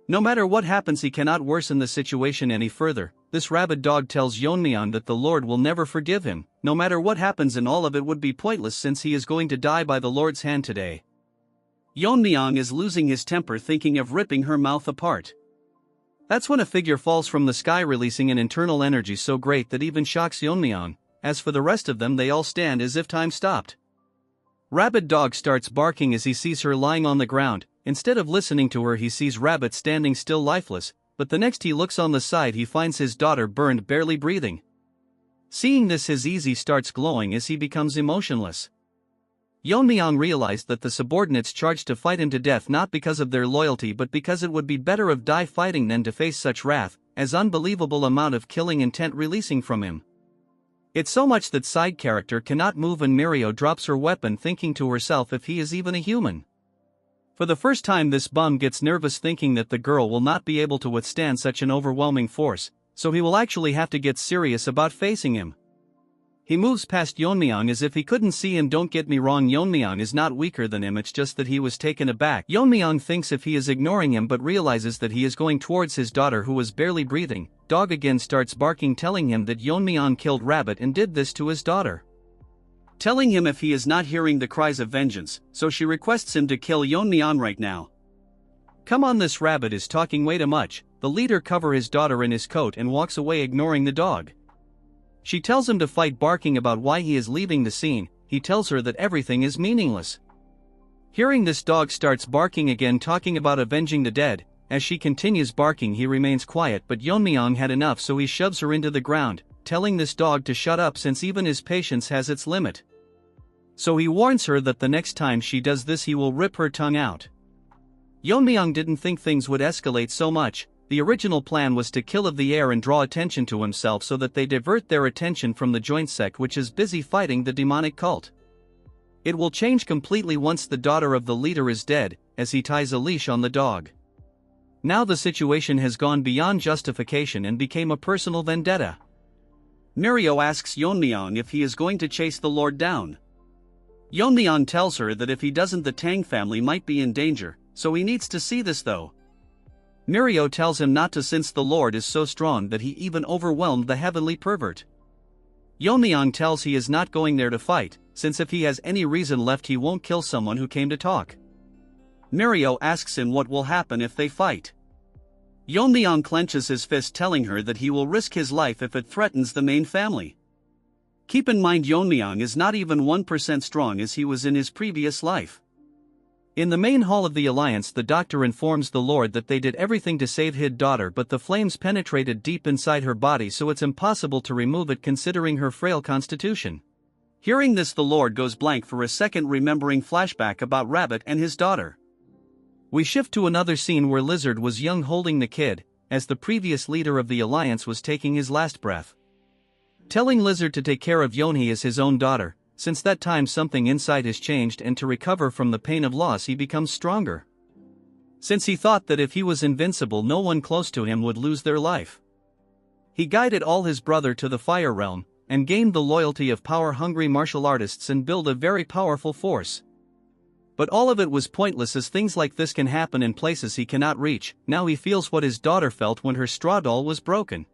No matter what happens, he cannot worsen the situation any further. This rabid dog tells Yeon-myeong that the Lord will never forgive him. No matter what happens, and all of it would be pointless since he is going to die by the Lord's hand today. Yeon-myeong is losing his temper, thinking of ripping her mouth apart. That's when a figure falls from the sky, releasing an internal energy so great that even shocks Yeon-myeong. As for the rest of them, they all stand as if time stopped. Rabid dog starts barking as he sees her lying on the ground. Instead of listening to her, he sees Rabbit standing still lifeless, but the next he looks on the side he finds his daughter burned, barely breathing. Seeing this, his easy starts glowing as he becomes emotionless. Yeon-myeong realized that the subordinates charged to fight him to death not because of their loyalty but because it would be better of die fighting than to face such wrath, as unbelievable amount of killing intent releasing from him. It's so much that side character cannot move and Mirio drops her weapon, thinking to herself if he is even a human. For the first time, this bum gets nervous, thinking that the girl will not be able to withstand such an overwhelming force, so he will actually have to get serious about facing him. He moves past Yeon-myeong as if he couldn't see him. Don't get me wrong, Yeon-myeong is not weaker than him, it's just that he was taken aback. Yeon-myeong thinks if he is ignoring him but realizes that he is going towards his daughter who was barely breathing. Dog again starts barking, telling him that Yeon-myeong killed Rabbit and did this to his daughter. Telling him if he is not hearing the cries of vengeance, so she requests him to kill Yeon-myeong right now. Come on, this Rabbit is talking way too much. The leader covers his daughter in his coat and walks away, ignoring the dog. She tells him to fight, barking about why he is leaving the scene. He tells her that everything is meaningless. Hearing this, dog starts barking again, talking about avenging the dead, As she continues barking, he remains quiet, but Yeon-myeong had enough, so he shoves her into the ground, telling this dog to shut up since even his patience has its limit. So he warns her that the next time she does this he will rip her tongue out. Yeon-myeong didn't think things would escalate so much. The original plan was to kill of the air and draw attention to himself so that they divert their attention from the joint sect, which is busy fighting the demonic cult. It will change completely once the daughter of the leader is dead, as he ties a leash on the dog. Now the situation has gone beyond justification and became a personal vendetta. Mirio asks Yeon-myeong if he is going to chase the Lord down. Yeon-myeong tells her that if he doesn't, the Tang family might be in danger, so he needs to see this though. Mirio tells him not to since the Lord is so strong that he even overwhelmed the heavenly pervert. Yeon-myeong tells he is not going there to fight, since if he has any reason left he won't kill someone who came to talk. Mirio asks him what will happen if they fight. Yeon-myeong clenches his fist, telling her that he will risk his life if it threatens the main family. Keep in mind, Yeon-myeong is not even 1% strong as he was in his previous life. In the main hall of the Alliance, the doctor informs the Lord that they did everything to save his daughter, but the flames penetrated deep inside her body, so it's impossible to remove it considering her frail constitution. Hearing this, the Lord goes blank for a second, remembering flashback about Rabbit and his daughter. We shift to another scene where Lizard was young, holding the kid, as the previous leader of the Alliance was taking his last breath. Telling Lizard to take care of Yeonhee as his own daughter. Since that time something inside has changed, and to recover from the pain of loss he becomes stronger. Since he thought that if he was invincible no one close to him would lose their life. He guided all his brother to the fire realm, and gained the loyalty of power-hungry martial artists and build a very powerful force. But all of it was pointless, as things like this can happen in places he cannot reach. Now he feels what his daughter felt when her straw doll was broken.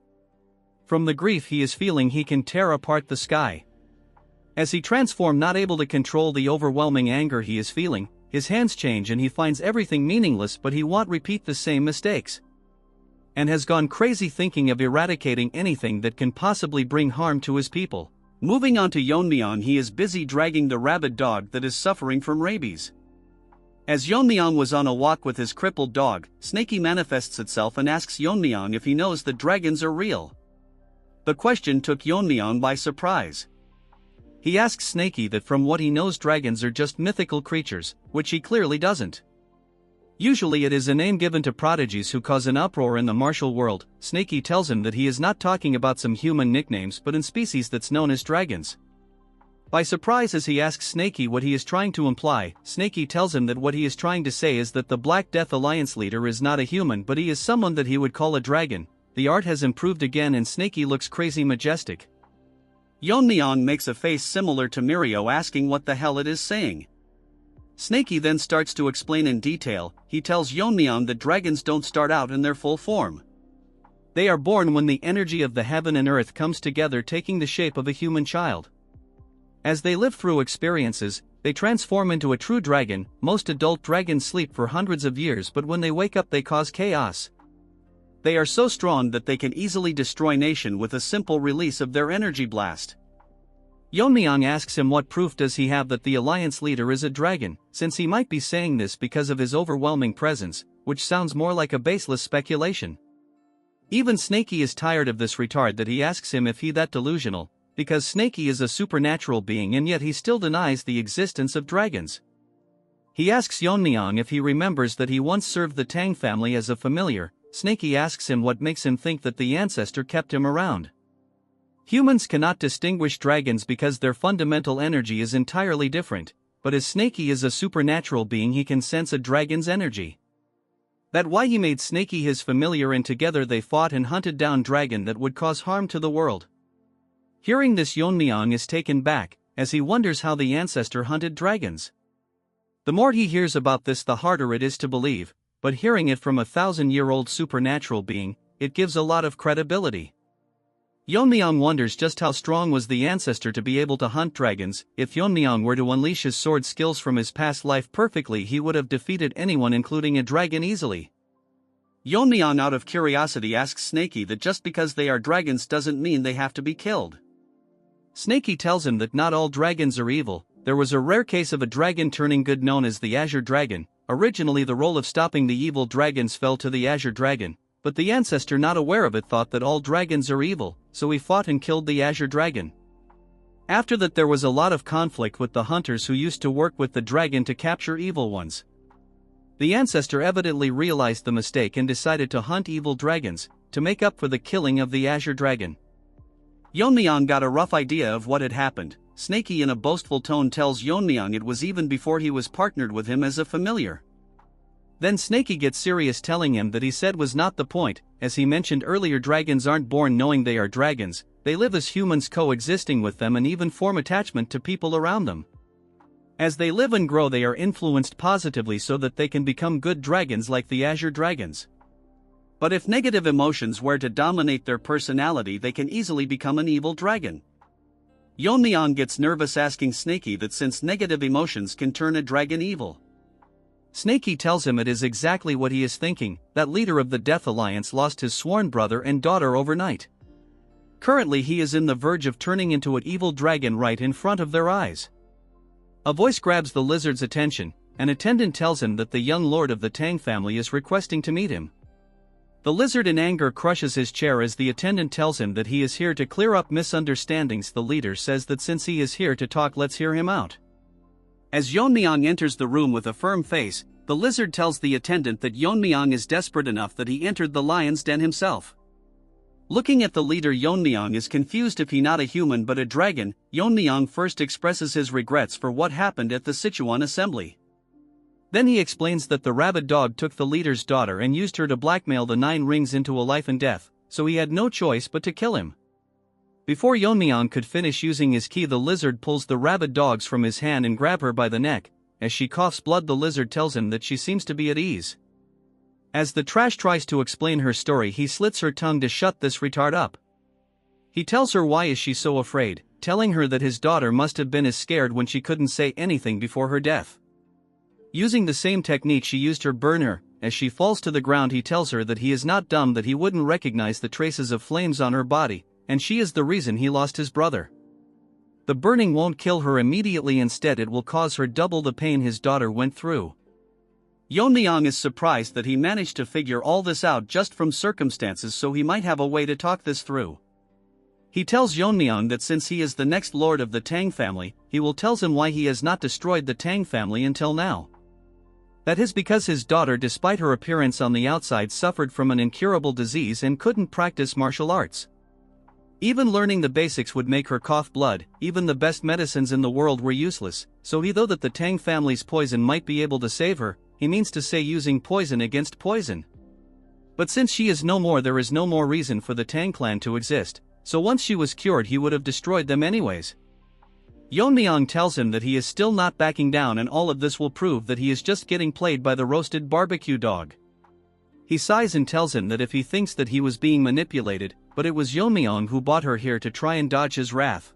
From the grief he is feeling he can tear apart the sky. As he transforms, not able to control the overwhelming anger he is feeling, his hands change and he finds everything meaningless, but he won't repeat the same mistakes. And has gone crazy thinking of eradicating anything that can possibly bring harm to his people. Moving on to Yeon-myeong, he is busy dragging the rabid dog that is suffering from rabies. As Yeon-myeong was on a walk with his crippled dog, Snaky manifests itself and asks Yeon-myeong if he knows that dragons are real. The question took Yeon-myeong by surprise. He asks Snaky that from what he knows dragons are just mythical creatures, which he clearly doesn't. Usually it is a name given to prodigies who cause an uproar in the martial world. Snaky tells him that he is not talking about some human nicknames but in species that's known as dragons. By surprise, as he asks Snaky what he is trying to imply, Snaky tells him that what he is trying to say is that the Black Death Alliance leader is not a human but he is someone that he would call a dragon. The art has improved again and Snaky looks crazy majestic. Yeon-myeong makes a face similar to Mirio, asking what the hell it is saying. Snaky then starts to explain in detail. He tells Yeon-myeong that dragons don't start out in their full form. They are born when the energy of the heaven and earth comes together, taking the shape of a human child. As they live through experiences, they transform into a true dragon. Most adult dragons sleep for hundreds of years, but when they wake up they cause chaos. They are so strong that they can easily destroy nation with a simple release of their energy blast. Yeon-myeong asks him what proof does he have that the Alliance leader is a dragon, since he might be saying this because of his overwhelming presence, which sounds more like a baseless speculation. Even Snaky is tired of this retard that he asks him if he that delusional, because Snaky is a supernatural being and yet he still denies the existence of dragons. He asks Yeon-myeong if he remembers that he once served the Tang family as a familiar. Snaky asks him what makes him think that the ancestor kept him around. Humans cannot distinguish dragons because their fundamental energy is entirely different, but as Snaky is a supernatural being he can sense a dragon's energy. That's why he made Snaky his familiar and together they fought and hunted down dragon that would cause harm to the world. Hearing this, Yeon-myeong is taken back, as he wonders how the ancestor hunted dragons. The more he hears about this the harder it is to believe, but hearing it from a 1,000-year-old supernatural being, it gives a lot of credibility. Yeon-myeong wonders just how strong was the ancestor to be able to hunt dragons. If Yeon-myeong were to unleash his sword skills from his past life perfectly, he would have defeated anyone including a dragon easily. Yeon-myeong out of curiosity asks Snaky that just because they are dragons doesn't mean they have to be killed. Snaky tells him that not all dragons are evil. There was a rare case of a dragon turning good known as the Azure Dragon, Originally the role of stopping the evil dragons fell to the Azure Dragon, but the ancestor not aware of it thought that all dragons are evil, so he fought and killed the Azure Dragon. After that there was a lot of conflict with the hunters who used to work with the dragon to capture evil ones. The ancestor evidently realized the mistake and decided to hunt evil dragons, to make up for the killing of the Azure Dragon. Yeon-myeong got a rough idea of what had happened. Snaky in a boastful tone tells Yeon-myeong it was even before he was partnered with him as a familiar. Then Snaky gets serious telling him that he said was not the point, as he mentioned earlier dragons aren't born knowing they are dragons, they live as humans coexisting with them and even form attachment to people around them. As they live and grow they are influenced positively so that they can become good dragons like the Azure Dragons. But if negative emotions were to dominate their personality they can easily become an evil dragon. Yeon-myeong gets nervous asking Snaky that since negative emotions can turn a dragon evil. Snaky tells him it is exactly what he is thinking, that leader of the Death Alliance lost his sworn brother and daughter overnight. Currently he is in the verge of turning into an evil dragon right in front of their eyes. A voice grabs the lizard's attention, an attendant tells him that the young lord of the Tang family is requesting to meet him. The lizard in anger crushes his chair as the attendant tells him that he is here to clear up misunderstandings. The leader says that since he is here to talk let's hear him out. As Yeon-myeong enters the room with a firm face, the lizard tells the attendant that Yeon-myeong is desperate enough that he entered the lion's den himself. Looking at the leader Yeon-myeong is confused if he not a human but a dragon. Yeon-myeong first expresses his regrets for what happened at the Sichuan assembly. Then he explains that the rabid dog took the leader's daughter and used her to blackmail the 9 rings into a life and death, so he had no choice but to kill him. Before Yeon-myeong could finish using his ki the lizard pulls the rabid dogs from his hand and grab her by the neck. As she coughs blood the lizard tells him that she seems to be at ease. As the trash tries to explain her story he slits her tongue to shut this retard up. He tells her why is she so afraid, telling her that his daughter must have been as scared when she couldn't say anything before her death. Using the same technique she used her burn her. As she falls to the ground he tells her that he is not dumb, that he wouldn't recognize the traces of flames on her body, and she is the reason he lost his brother. The burning won't kill her immediately, instead it will cause her double the pain his daughter went through. Yeon-myeong is surprised that he managed to figure all this out just from circumstances, so he might have a way to talk this through. He tells Yeon-myeong that since he is the next lord of the Tang family, he will tell him why he has not destroyed the Tang family until now. That is because his daughter, despite her appearance on the outside, suffered from an incurable disease and couldn't practice martial arts. Even learning the basics would make her cough blood, even the best medicines in the world were useless, so though that the Tang family's poison might be able to save her, he means to say using poison against poison. But since she is no more there is no more reason for the Tang clan to exist, so once she was cured he would have destroyed them anyways. Yeon-myeong tells him that he is still not backing down and all of this will prove that he is just getting played by the roasted barbecue dog. He sighs and tells him that if he thinks that he was being manipulated, but it was Yeon-myeong who brought her here to try and dodge his wrath.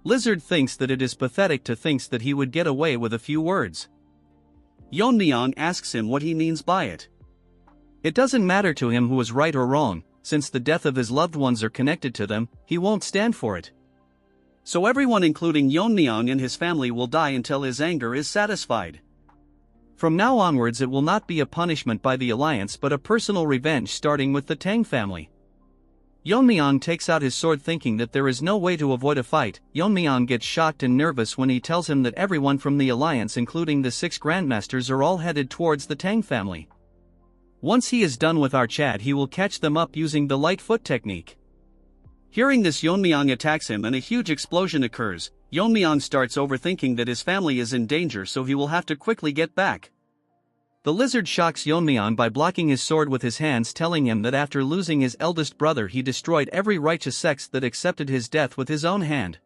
Lizard thinks that it is pathetic to think that he would get away with a few words. Yeon-myeong asks him what he means by it. It doesn't matter to him who is right or wrong, since the death of his loved ones are connected to them, he won't stand for it. So everyone including Yeon-myeong and his family will die until his anger is satisfied. From now onwards it will not be a punishment by the alliance but a personal revenge starting with the Tang family. Yeon-myeong takes out his sword thinking that there is no way to avoid a fight. Yeon-myeong gets shocked and nervous when he tells him that everyone from the alliance including the 6 grandmasters are all headed towards the Tang family. Once he is done with our chat he will catch them up using the light foot technique. Hearing this Yeon-myeong attacks him and a huge explosion occurs. Yeon-myeong starts overthinking that his family is in danger so he will have to quickly get back. The lizard shocks Yeon-myeong by blocking his sword with his hands, telling him that after losing his eldest brother he destroyed every righteous sect that accepted his death with his own hand.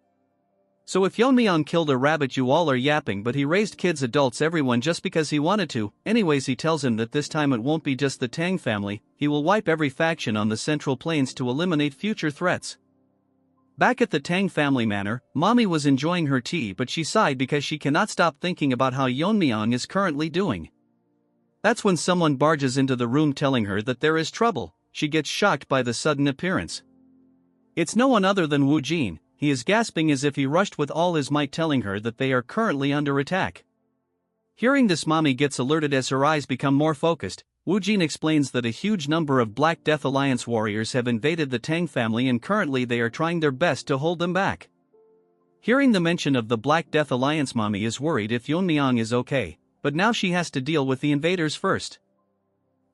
So if Yeon-myeong killed a rabbit you all are yapping, but he raised kids, adults, everyone just because he wanted to. Anyways, he tells him that this time it won't be just the Tang family, he will wipe every faction on the Central Plains to eliminate future threats. Back at the Tang family manor, Mommy was enjoying her tea but she sighed because she cannot stop thinking about how Yeon-myeong is currently doing. That's when someone barges into the room telling her that there is trouble. She gets shocked by the sudden appearance. It's no one other than Woo Jin. He is gasping as if he rushed with all his might, telling her that they are currently under attack. Hearing this, Mommy gets alerted as her eyes become more focused. Wu Jin explains that a huge number of Black Death Alliance warriors have invaded the Tang family and currently they are trying their best to hold them back. Hearing the mention of the Black Death Alliance, Mommy is worried if Yeon-myeong is okay, but now she has to deal with the invaders first.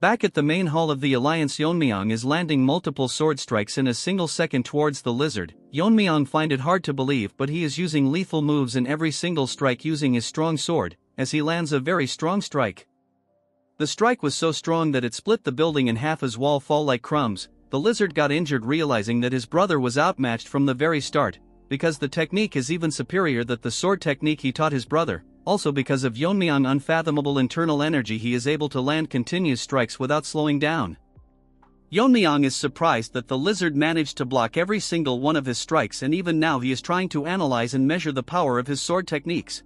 Back at the main hall of the Alliance, Yeon-myeong is landing multiple sword strikes in a single second towards the lizard. Yeon-myeong finds it hard to believe, but he is using lethal moves in every single strike using his strong sword, as he lands a very strong strike. The strike was so strong that it split the building in half as wall fall like crumbs. The lizard got injured realizing that his brother was outmatched from the very start, because the technique is even superior than the sword technique he taught his brother. Also because of Yeon-myeong's unfathomable internal energy, he is able to land continuous strikes without slowing down. Yeon-myeong is surprised that the lizard managed to block every single one of his strikes, and even now he is trying to analyze and measure the power of his sword techniques.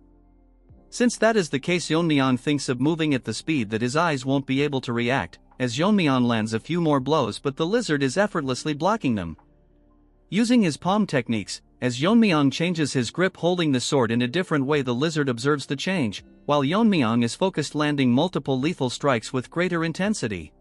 Since that is the case, Yeon-myeong thinks of moving at the speed that his eyes won't be able to react, as Yeon-myeong lands a few more blows, but the lizard is effortlessly blocking them. Using his palm techniques, as Yeon-myeong changes his grip holding the sword in a different way, the lizard observes the change, while Yeon-myeong is focused landing multiple lethal strikes with greater intensity.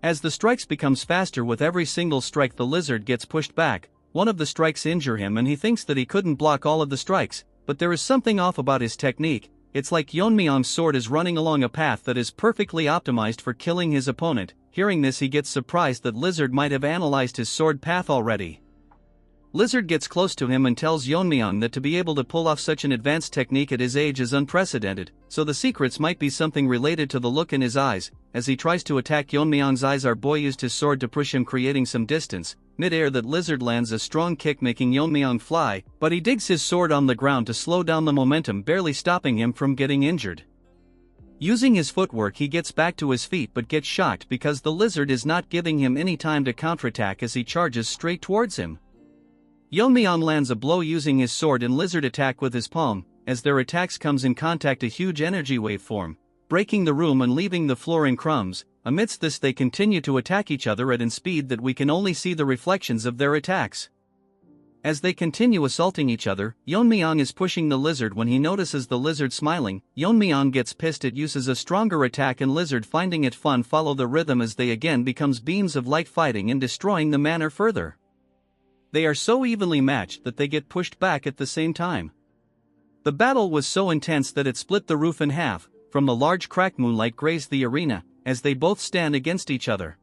As the strikes becomes faster with every single strike, the lizard gets pushed back. One of the strikes injure him and he thinks that he couldn't block all of the strikes, but there is something off about his technique. It's like Yeon-myeong's sword is running along a path that is perfectly optimized for killing his opponent. Hearing this, he gets surprised that lizard might have analyzed his sword path already. Lizard gets close to him and tells Yeon-myeong that to be able to pull off such an advanced technique at his age is unprecedented, so the secrets might be something related to the look in his eyes. As he tries to attack Yeon-myeong's eyes, our boy used his sword to push him, creating some distance. Mid-air, that lizard lands a strong kick making Yeon-myeong fly, but he digs his sword on the ground to slow down the momentum, barely stopping him from getting injured. Using his footwork, he gets back to his feet but gets shocked because the lizard is not giving him any time to counterattack as he charges straight towards him. Yeon-myeong lands a blow using his sword and lizard attack with his palm. As their attacks comes in contact, a huge energy wave form, breaking the room and leaving the floor in crumbs. Amidst this, they continue to attack each other at a speed that we can only see the reflections of their attacks. As they continue assaulting each other, Yeon-myeong is pushing the lizard. When he notices the lizard smiling, Yeon-myeong gets pissed. It uses a stronger attack and lizard, finding it fun, follow the rhythm as they again becomes beams of light fighting and destroying the manor further. They are so evenly matched that they get pushed back at the same time. The battle was so intense that it split the roof in half. From the large crack, moonlight grazed the arena, as they both stand against each other.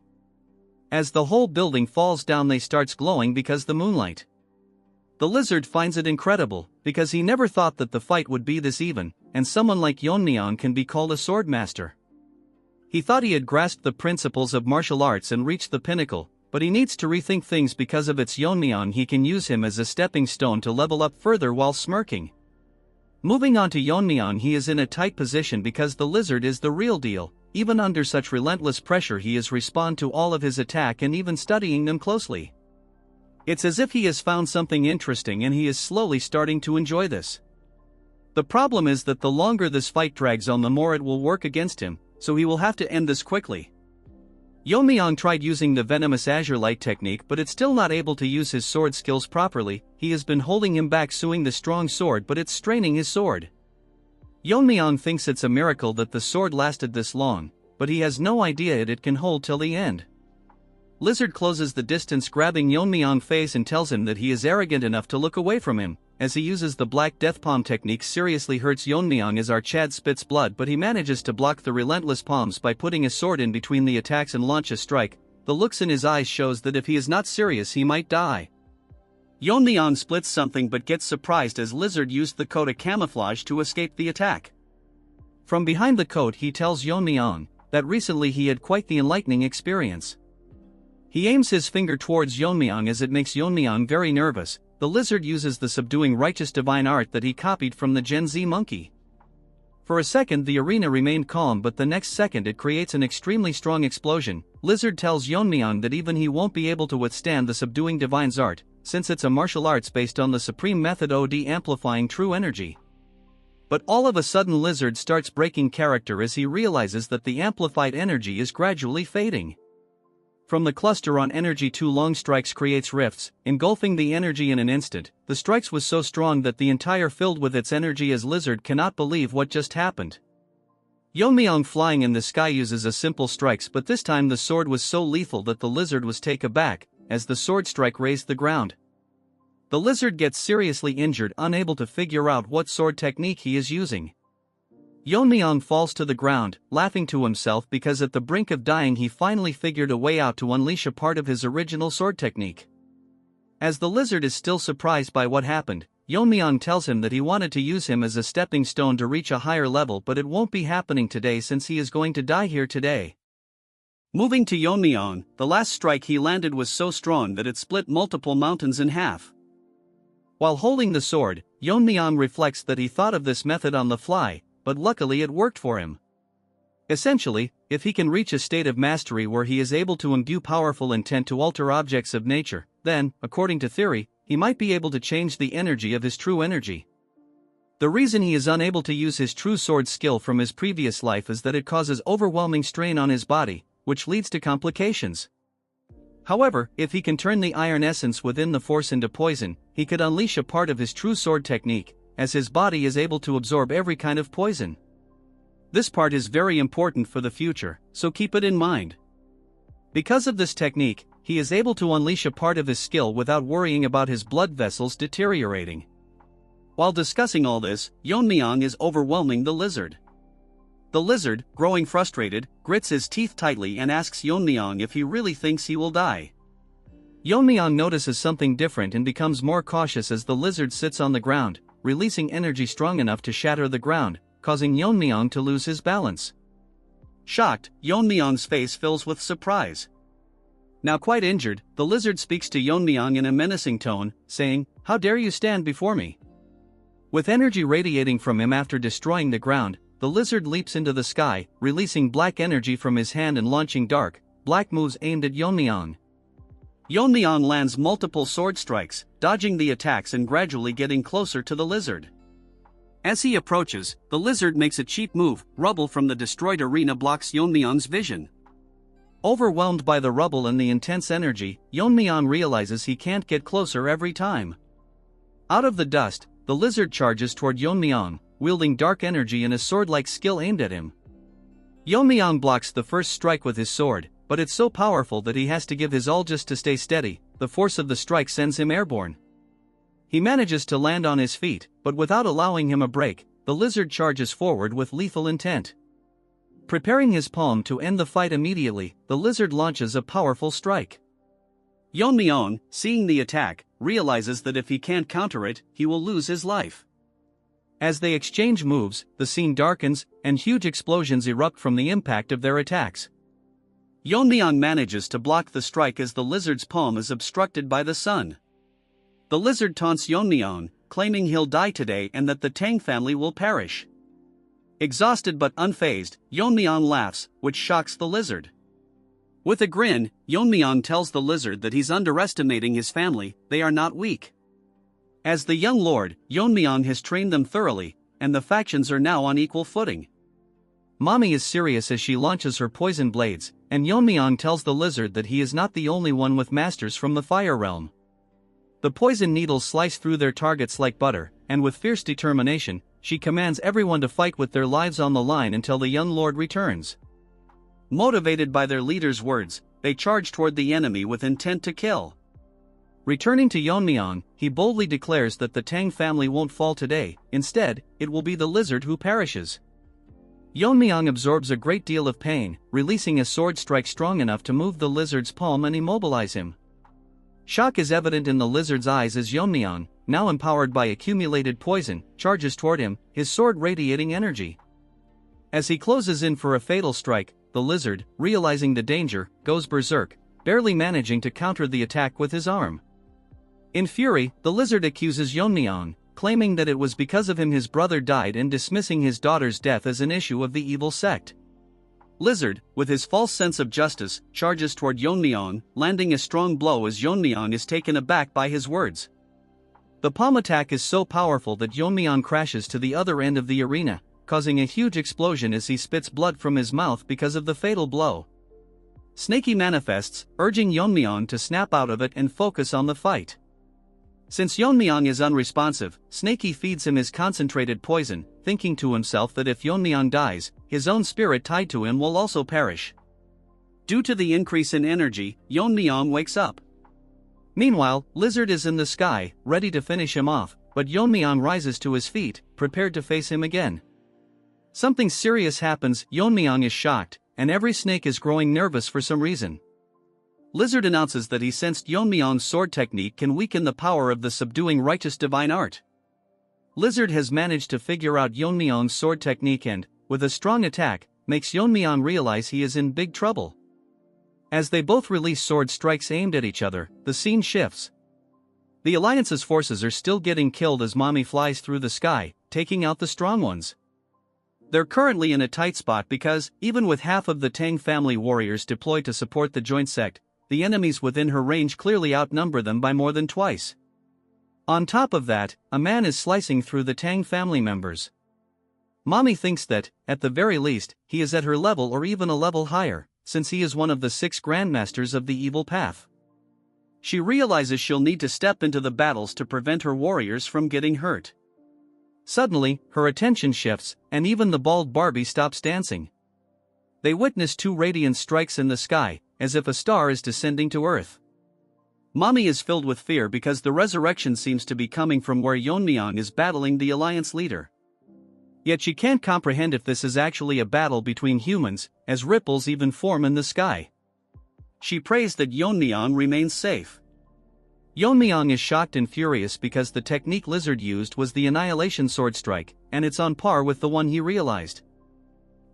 As the whole building falls down, they starts glowing because the moonlight. The lizard finds it incredible, because he never thought that the fight would be this even, and someone like Yeon-myeong can be called a swordmaster. He thought he had grasped the principles of martial arts and reached the pinnacle, but he needs to rethink things because of its Yeon-myeong. He can use him as a stepping stone to level up further while smirking. Moving on to Yeon-myeong, he is in a tight position because the lizard is the real deal. Even under such relentless pressure, he is respond to all of his attack and even studying them closely. It's as if he has found something interesting and he is slowly starting to enjoy this. The problem is that the longer this fight drags on, the more it will work against him, so he will have to end this quickly. Yeon-myeong tried using the venomous azure light technique, but it's still not able to use his sword skills properly. He has been holding him back, suing the strong sword, but it's straining his sword. Yeon-myeong thinks it's a miracle that the sword lasted this long, but he has no idea it can hold till the end. Lizard closes the distance, grabbing Yeon-myeong's face and tells him that he is arrogant enough to look away from him. As he uses the Black Death Palm technique, seriously hurts Yeon-myeong as our Chad spits blood, but he manages to block the relentless palms by putting a sword in between the attacks and launch a strike. The looks in his eyes shows that if he is not serious, he might die. Yeon-myeong splits something but gets surprised as Lizard used the coat of camouflage to escape the attack. From behind the coat, he tells Yeon-myeong that recently he had quite the enlightening experience. He aims his finger towards Yeon-myeong as it makes Yeon-myeong very nervous. The lizard uses the subduing righteous divine art that he copied from the Gen Z monkey. For a second the arena remained calm, but the next second it creates an extremely strong explosion. Lizard tells Yeon-myeong that even he won't be able to withstand the subduing divine's art, since it's a martial arts based on the supreme method of amplifying true energy. But all of a sudden Lizard starts breaking character as he realizes that the amplified energy is gradually fading. From the cluster on energy, 2 long strikes creates rifts, engulfing the energy in an instant. The strikes was so strong that the entire filled with its energy as Lizard cannot believe what just happened. Yeon-myeong flying in the sky uses a simple strikes, but this time the sword was so lethal that the lizard was taken aback as the sword strike razed the ground. The lizard gets seriously injured, unable to figure out what sword technique he is using. Yeon-myeong falls to the ground, laughing to himself because at the brink of dying he finally figured a way out to unleash a part of his original sword technique. As the lizard is still surprised by what happened, Yeon-myeong tells him that he wanted to use him as a stepping stone to reach a higher level, but it won't be happening today since he is going to die here today. Moving to Yeon-myeong, the last strike he landed was so strong that it split multiple mountains in half. While holding the sword, Yeon-myeong reflects that he thought of this method on the fly, but luckily it worked for him. Essentially, if he can reach a state of mastery where he is able to imbue powerful intent to alter objects of nature, then, according to theory, he might be able to change the energy of his true energy. The reason he is unable to use his true sword skill from his previous life is that it causes overwhelming strain on his body, which leads to complications. However, if he can turn the iron essence within the force into poison, he could unleash a part of his true sword technique, as his body is able to absorb every kind of poison. This part is very important for the future, so keep it in mind. Because of this technique, he is able to unleash a part of his skill without worrying about his blood vessels deteriorating. While discussing all this, Yeon-myeong is overwhelming the lizard. The lizard, growing frustrated, grits his teeth tightly and asks Yeon-myeong if he really thinks he will die. Yeon-myeong notices something different and becomes more cautious as the lizard sits on the ground, releasing energy strong enough to shatter the ground, causing Yeon-myeong to lose his balance. Shocked, Yeon-myeong's face fills with surprise. Now quite injured, the lizard speaks to Yeon-myeong in a menacing tone, saying, "How dare you stand before me?" With energy radiating from him after destroying the ground, the lizard leaps into the sky, releasing black energy from his hand and launching dark, black moves aimed at Yeon-myeong. Yeon-myeong lands multiple sword strikes, dodging the attacks and gradually getting closer to the lizard. As he approaches, the lizard makes a cheap move. Rubble from the destroyed arena blocks Yeon-myeong's vision. Overwhelmed by the rubble and the intense energy, Yeon-myeong realizes he can't get closer every time. Out of the dust, the lizard charges toward Yeon-myeong, wielding dark energy and a sword-like skill aimed at him. Yeon-myeong blocks the first strike with his sword, but it's so powerful that he has to give his all just to stay steady. The force of the strike sends him airborne. He manages to land on his feet, but without allowing him a break, the lizard charges forward with lethal intent. Preparing his palm to end the fight immediately, the lizard launches a powerful strike. Yeon-myeong, seeing the attack, realizes that if he can't counter it, he will lose his life. As they exchange moves, the scene darkens, and huge explosions erupt from the impact of their attacks. Yeon-myeong manages to block the strike as the lizard's palm is obstructed by the sun. The lizard taunts Yeon-myeong, claiming he'll die today and that the Tang family will perish. Exhausted but unfazed, Yeon-myeong laughs, which shocks the lizard. With a grin, Yeon-myeong tells the lizard that he's underestimating his family. They are not weak. As the young lord, Yeon-myeong has trained them thoroughly, and the factions are now on equal footing. Mommy is serious as she launches her poison blades, and Yeon-myeong tells the lizard that he is not the only one with masters from the fire realm. The poison needles slice through their targets like butter, and with fierce determination, she commands everyone to fight with their lives on the line until the young lord returns. Motivated by their leader's words, they charge toward the enemy with intent to kill. Returning to Yeon-myeong, he boldly declares that the Tang family won't fall today. Instead, it will be the lizard who perishes. Yeon-myeong absorbs a great deal of pain, releasing a sword strike strong enough to move the lizard's palm and immobilize him. Shock is evident in the lizard's eyes as Yeon-myeong, now empowered by accumulated poison, charges toward him, his sword radiating energy. As he closes in for a fatal strike, the lizard, realizing the danger, goes berserk, barely managing to counter the attack with his arm. In fury, the lizard accuses Yeon-myeong, claiming that it was because of him his brother died and dismissing his daughter's death as an issue of the evil sect. Lizard, with his false sense of justice, charges toward Yeon-myeong, landing a strong blow as Yeon-myeong is taken aback by his words. The palm attack is so powerful that Yeon-myeong crashes to the other end of the arena, causing a huge explosion as he spits blood from his mouth because of the fatal blow. Snaky manifests, urging Yeon-myeong to snap out of it and focus on the fight. Since Yeon-myeong is unresponsive, Snakey feeds him his concentrated poison, thinking to himself that if Yeon-myeong dies, his own spirit tied to him will also perish. Due to the increase in energy, Yeon-myeong wakes up. Meanwhile, Lizard is in the sky, ready to finish him off, but Yeon-myeong rises to his feet, prepared to face him again. Something serious happens. Yeon-myeong is shocked, and every snake is growing nervous for some reason. Lizard announces that he sensed Yeon-myeong's sword technique can weaken the power of the subduing righteous divine art. Lizard has managed to figure out Yeon-myeong's sword technique and, with a strong attack, makes Yeon-myeong realize he is in big trouble. As they both release sword strikes aimed at each other, the scene shifts. The Alliance's forces are still getting killed as Mommy flies through the sky, taking out the strong ones. They're currently in a tight spot because, even with half of the Tang family warriors deployed to support the joint sect, the enemies within her range clearly outnumber them by more than twice. On top of that, a man is slicing through the Tang family members. Mommy thinks that, at the very least, he is at her level or even a level higher, since he is one of the 6 grandmasters of the evil path. She realizes she'll need to step into the battles to prevent her warriors from getting hurt. Suddenly, her attention shifts, and even the bald Barbie stops dancing. They witness 2 radiant strikes in the sky, as if a star is descending to Earth. Mommy is filled with fear because the resurrection seems to be coming from where Yeon-myeong is battling the Alliance leader. Yet she can't comprehend if this is actually a battle between humans, as ripples even form in the sky. She prays that Yeon-myeong remains safe. Yeon-myeong is shocked and furious because the technique Lizard used was the Annihilation Sword Strike, and it's on par with the one he realized.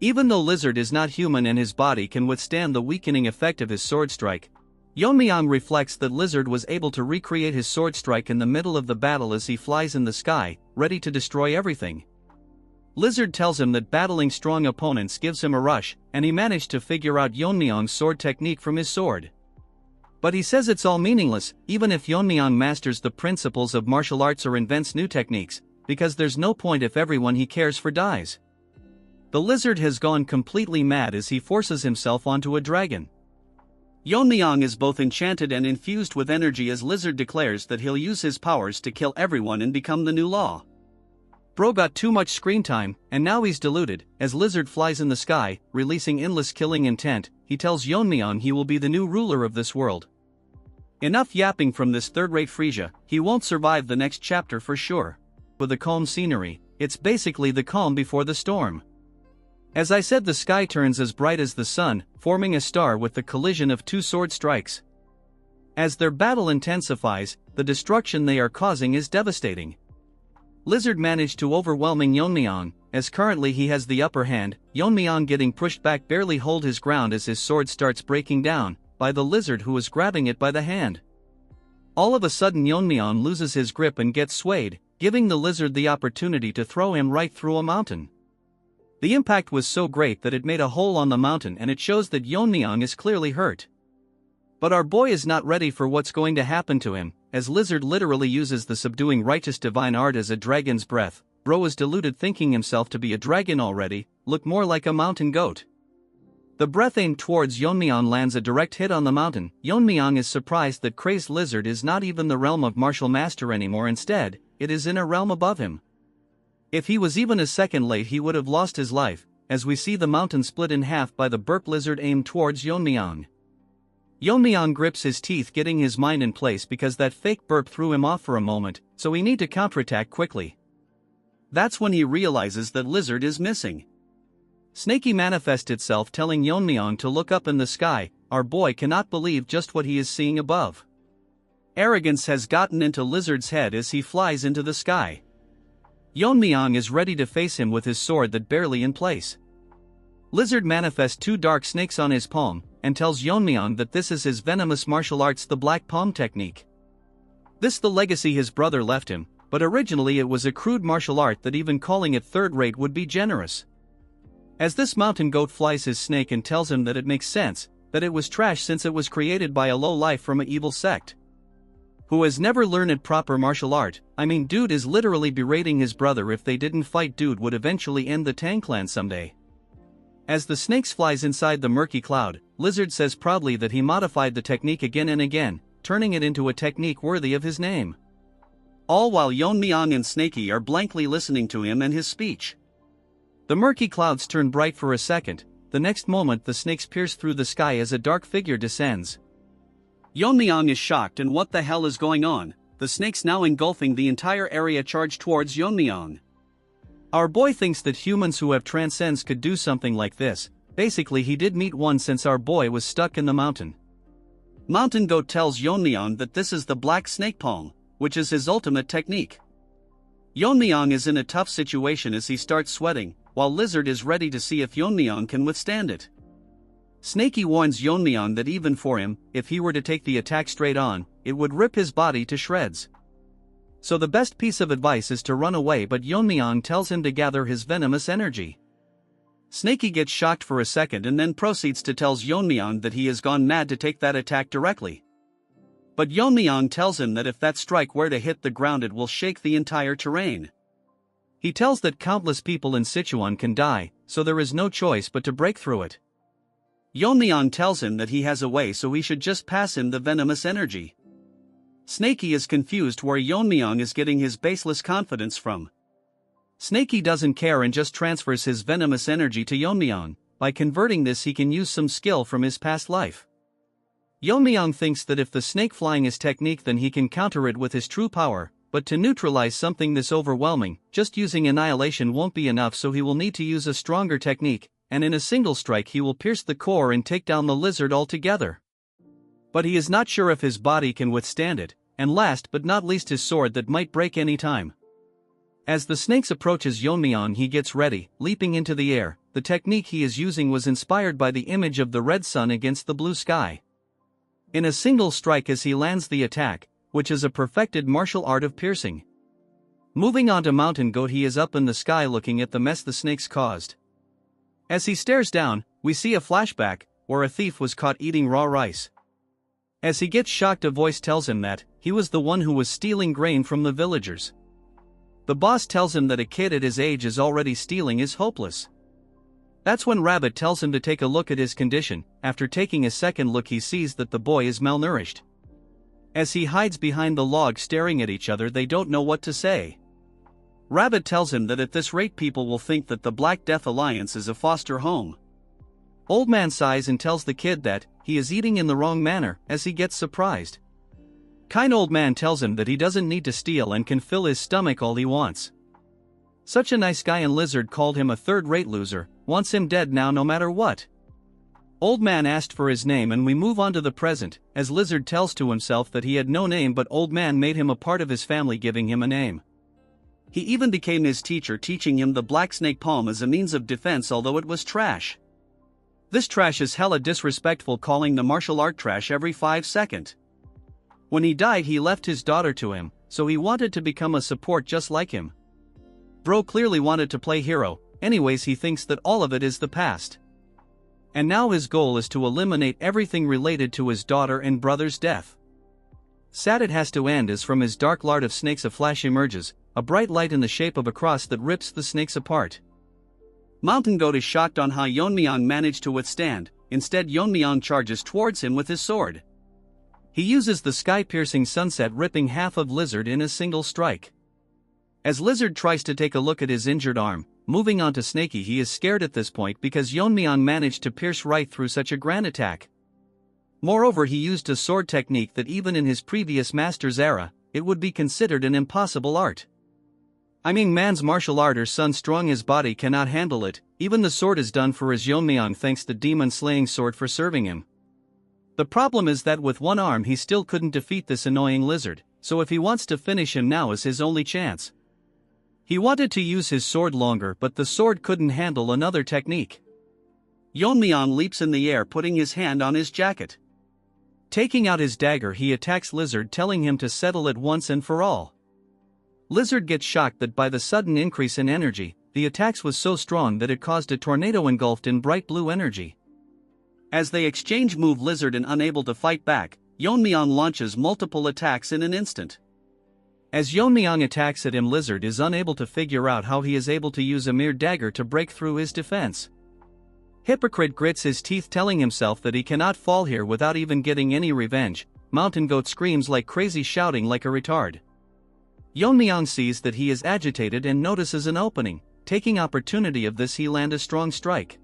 Even though Lizard is not human and his body can withstand the weakening effect of his sword strike, Yeon-myeong reflects that Lizard was able to recreate his sword strike in the middle of the battle as he flies in the sky, ready to destroy everything. Lizard tells him that battling strong opponents gives him a rush, and he managed to figure out Yeon-myeong's sword technique from his sword. But he says it's all meaningless, even if Yeon-myeong masters the principles of martial arts or invents new techniques, because there's no point if everyone he cares for dies. The Lizard has gone completely mad as he forces himself onto a dragon. Yeon-myeong is both enchanted and infused with energy as Lizard declares that he'll use his powers to kill everyone and become the new law. Bro got too much screen time, and now he's deluded. As Lizard flies in the sky, releasing endless killing intent, he tells Yeon-myeong he will be the new ruler of this world. Enough yapping from this third-rate Frisia, he won't survive the next chapter for sure. With the calm scenery, it's basically the calm before the storm. As I said, the sky turns as bright as the sun, forming a star with the collision of 2 sword strikes. As their battle intensifies, the destruction they are causing is devastating. Lizard managed to overwhelming Yeon-myeong, as currently he has the upper hand. Yeon-myeong getting pushed back barely hold his ground as his sword starts breaking down, by the Lizard who is grabbing it by the hand. All of a sudden Yeon-myeong loses his grip and gets swayed, giving the Lizard the opportunity to throw him right through a mountain. The impact was so great that it made a hole on the mountain, and it shows that Yeon-myeong is clearly hurt. But our boy is not ready for what's going to happen to him, as Lizard literally uses the subduing righteous divine art as a dragon's breath. Bro is deluded thinking himself to be a dragon already, look more like a mountain goat. The breath aimed towards Yeon-myeong lands a direct hit on the mountain. Yeon-myeong is surprised that crazed Lizard is not even the realm of martial master anymore, instead, it is in a realm above him. If he was even a second late he would have lost his life, as we see the mountain split in half by the burp Lizard aimed towards Yeon-myeong. Yeon-myeong grips his teeth, getting his mind in place because that fake burp threw him off for a moment, so he need to counterattack quickly. That's when he realizes that Lizard is missing. Snakey manifests itself telling Yeon-myeong to look up in the sky. Our boy cannot believe just what he is seeing above. Arrogance has gotten into Lizard's head as he flies into the sky. Yeon-myeong is ready to face him with his sword that barely in place. Lizard manifests 2 dark snakes on his palm, and tells Yeon-myeong that this is his venomous martial arts, the Black Palm technique. This the legacy his brother left him, but originally it was a crude martial art that even calling it third-rate would be generous. As this mountain goat flies his snake and tells him that it makes sense, that it was trash since it was created by a low-life from an evil sect. Who has never learned proper martial art. I mean, dude is literally berating his brother. If they didn't fight, dude would eventually end the Tang clan someday. As the snakes flies inside the murky cloud, Lizard says proudly that he modified the technique again and again, turning it into a technique worthy of his name. all while Yeon-myeong and Snakey are blankly listening to him and his speech. The murky clouds turn bright for a second, the next moment the snakes pierce through the sky as a dark figure descends. Yeon-myeong is shocked and what the hell is going on, the snakes now engulfing the entire area charge towards Yeon-myeong. Our boy thinks that humans who have transcends could do something like this. Basically he did meet one since our boy was stuck in the mountain. Mountain Goat tells Yeon-myeong that this is the Black Snake Palm, which is his ultimate technique. Yeon-myeong is in a tough situation as he starts sweating, while Lizard is ready to see if Yeon-myeong can withstand it. Snakey warns Yeon-myeong that even for him, if he were to take the attack straight on, it would rip his body to shreds. So the best piece of advice is to run away, but Yeon-myeong tells him to gather his venomous energy. Snakey gets shocked for a second and then proceeds to tell Yeon-myeong that he has gone mad to take that attack directly. But Yeon-myeong tells him that if that strike were to hit the ground it will shake the entire terrain. He tells that countless people in Sichuan can die, so there is no choice but to break through it. Yeon-myeong tells him that he has a way, so he should just pass him the venomous energy. Snakey is confused where Yeon-myeong is getting his baseless confidence from. Snakey doesn't care and just transfers his venomous energy to Yeon-myeong. By converting this he can use some skill from his past life. Yeon-myeong thinks that if the snake flying is technique then he can counter it with his true power, but to neutralize something this overwhelming, just using annihilation won't be enough, so he will need to use a stronger technique, and in a single strike he will pierce the core and take down the lizard altogether. But he is not sure if his body can withstand it, and last but not least his sword that might break any time. As the snakes approaches Yeon-myeong he gets ready, leaping into the air. The technique he is using was inspired by the image of the red sun against the blue sky. In a single strike as he lands the attack, which is a perfected martial art of piercing. Moving on to Mountain Goat, he is up in the sky looking at the mess the snakes caused. As he stares down, we see a flashback, where a thief was caught eating raw rice. As he gets shocked a voice tells him that he was the one who was stealing grain from the villagers. The boss tells him that a kid at his age is already stealing is hopeless. That's when Rabbit tells him to take a look at his condition. After taking a second look he sees that the boy is malnourished. As he hides behind the log staring at each other they don't know what to say. Rabbit tells him that at this rate people will think that the Black Death Alliance is a foster home. Old Man sighs and tells the kid that he is eating in the wrong manner as he gets surprised. Kind Old Man tells him that he doesn't need to steal and can fill his stomach all he wants. Such a nice guy, and Lizard called him a third-rate loser, wants him dead now no matter what. Old Man asked for his name and we move on to the present, as Lizard tells to himself that he had no name, but Old Man made him a part of his family, giving him a name. He even became his teacher, teaching him the Black Snake Palm as a means of defense, although it was trash. This trash is hella disrespectful, calling the martial art trash every 5 seconds. When he died he left his daughter to him, so he wanted to become a support just like him. Bro clearly wanted to play hero, anyways he thinks that all of it is the past. And now his goal is to eliminate everything related to his daughter and brother's death. Sad it has to end as from his dark lard of snakes a flash emerges, a bright light in the shape of a cross that rips the snakes apart. Mountain Goat is shocked on how Yeon-myeong managed to withstand. Instead Yeon-myeong charges towards him with his sword. He uses the sky-piercing sunset, ripping half of Lizard in a single strike. As Lizard tries to take a look at his injured arm, moving on to Snakey, he is scared at this point because Yeon-myeong managed to pierce right through such a grand attack. Moreover, he used a sword technique that even in his previous master's era, it would be considered an impossible art. I mean, man's martial art or son strong, his body cannot handle it. Even the sword is done for his Yeon-myeong thanks the demon slaying sword for serving him. The problem is that with one arm he still couldn't defeat this annoying Lizard, so if he wants to finish him, now is his only chance. He wanted to use his sword longer, but the sword couldn't handle another technique. Yeon-myeong leaps in the air, putting his hand on his jacket. Taking out his dagger he attacks Lizard, telling him to settle it once and for all. Lizard gets shocked that by the sudden increase in energy, the attacks was so strong that it caused a tornado engulfed in bright blue energy. As they exchange move, Lizard and unable to fight back, Yeon-myeong launches multiple attacks in an instant. As Yeon-myeong attacks at him, Lizard is unable to figure out how he is able to use a mere dagger to break through his defense. Hypocrite grits his teeth, telling himself that he cannot fall here without even getting any revenge. Mountain Goat screams like crazy, shouting like a retard. Yeon-myeong sees that he is agitated and notices an opening. Taking opportunity of this, he lands a strong strike.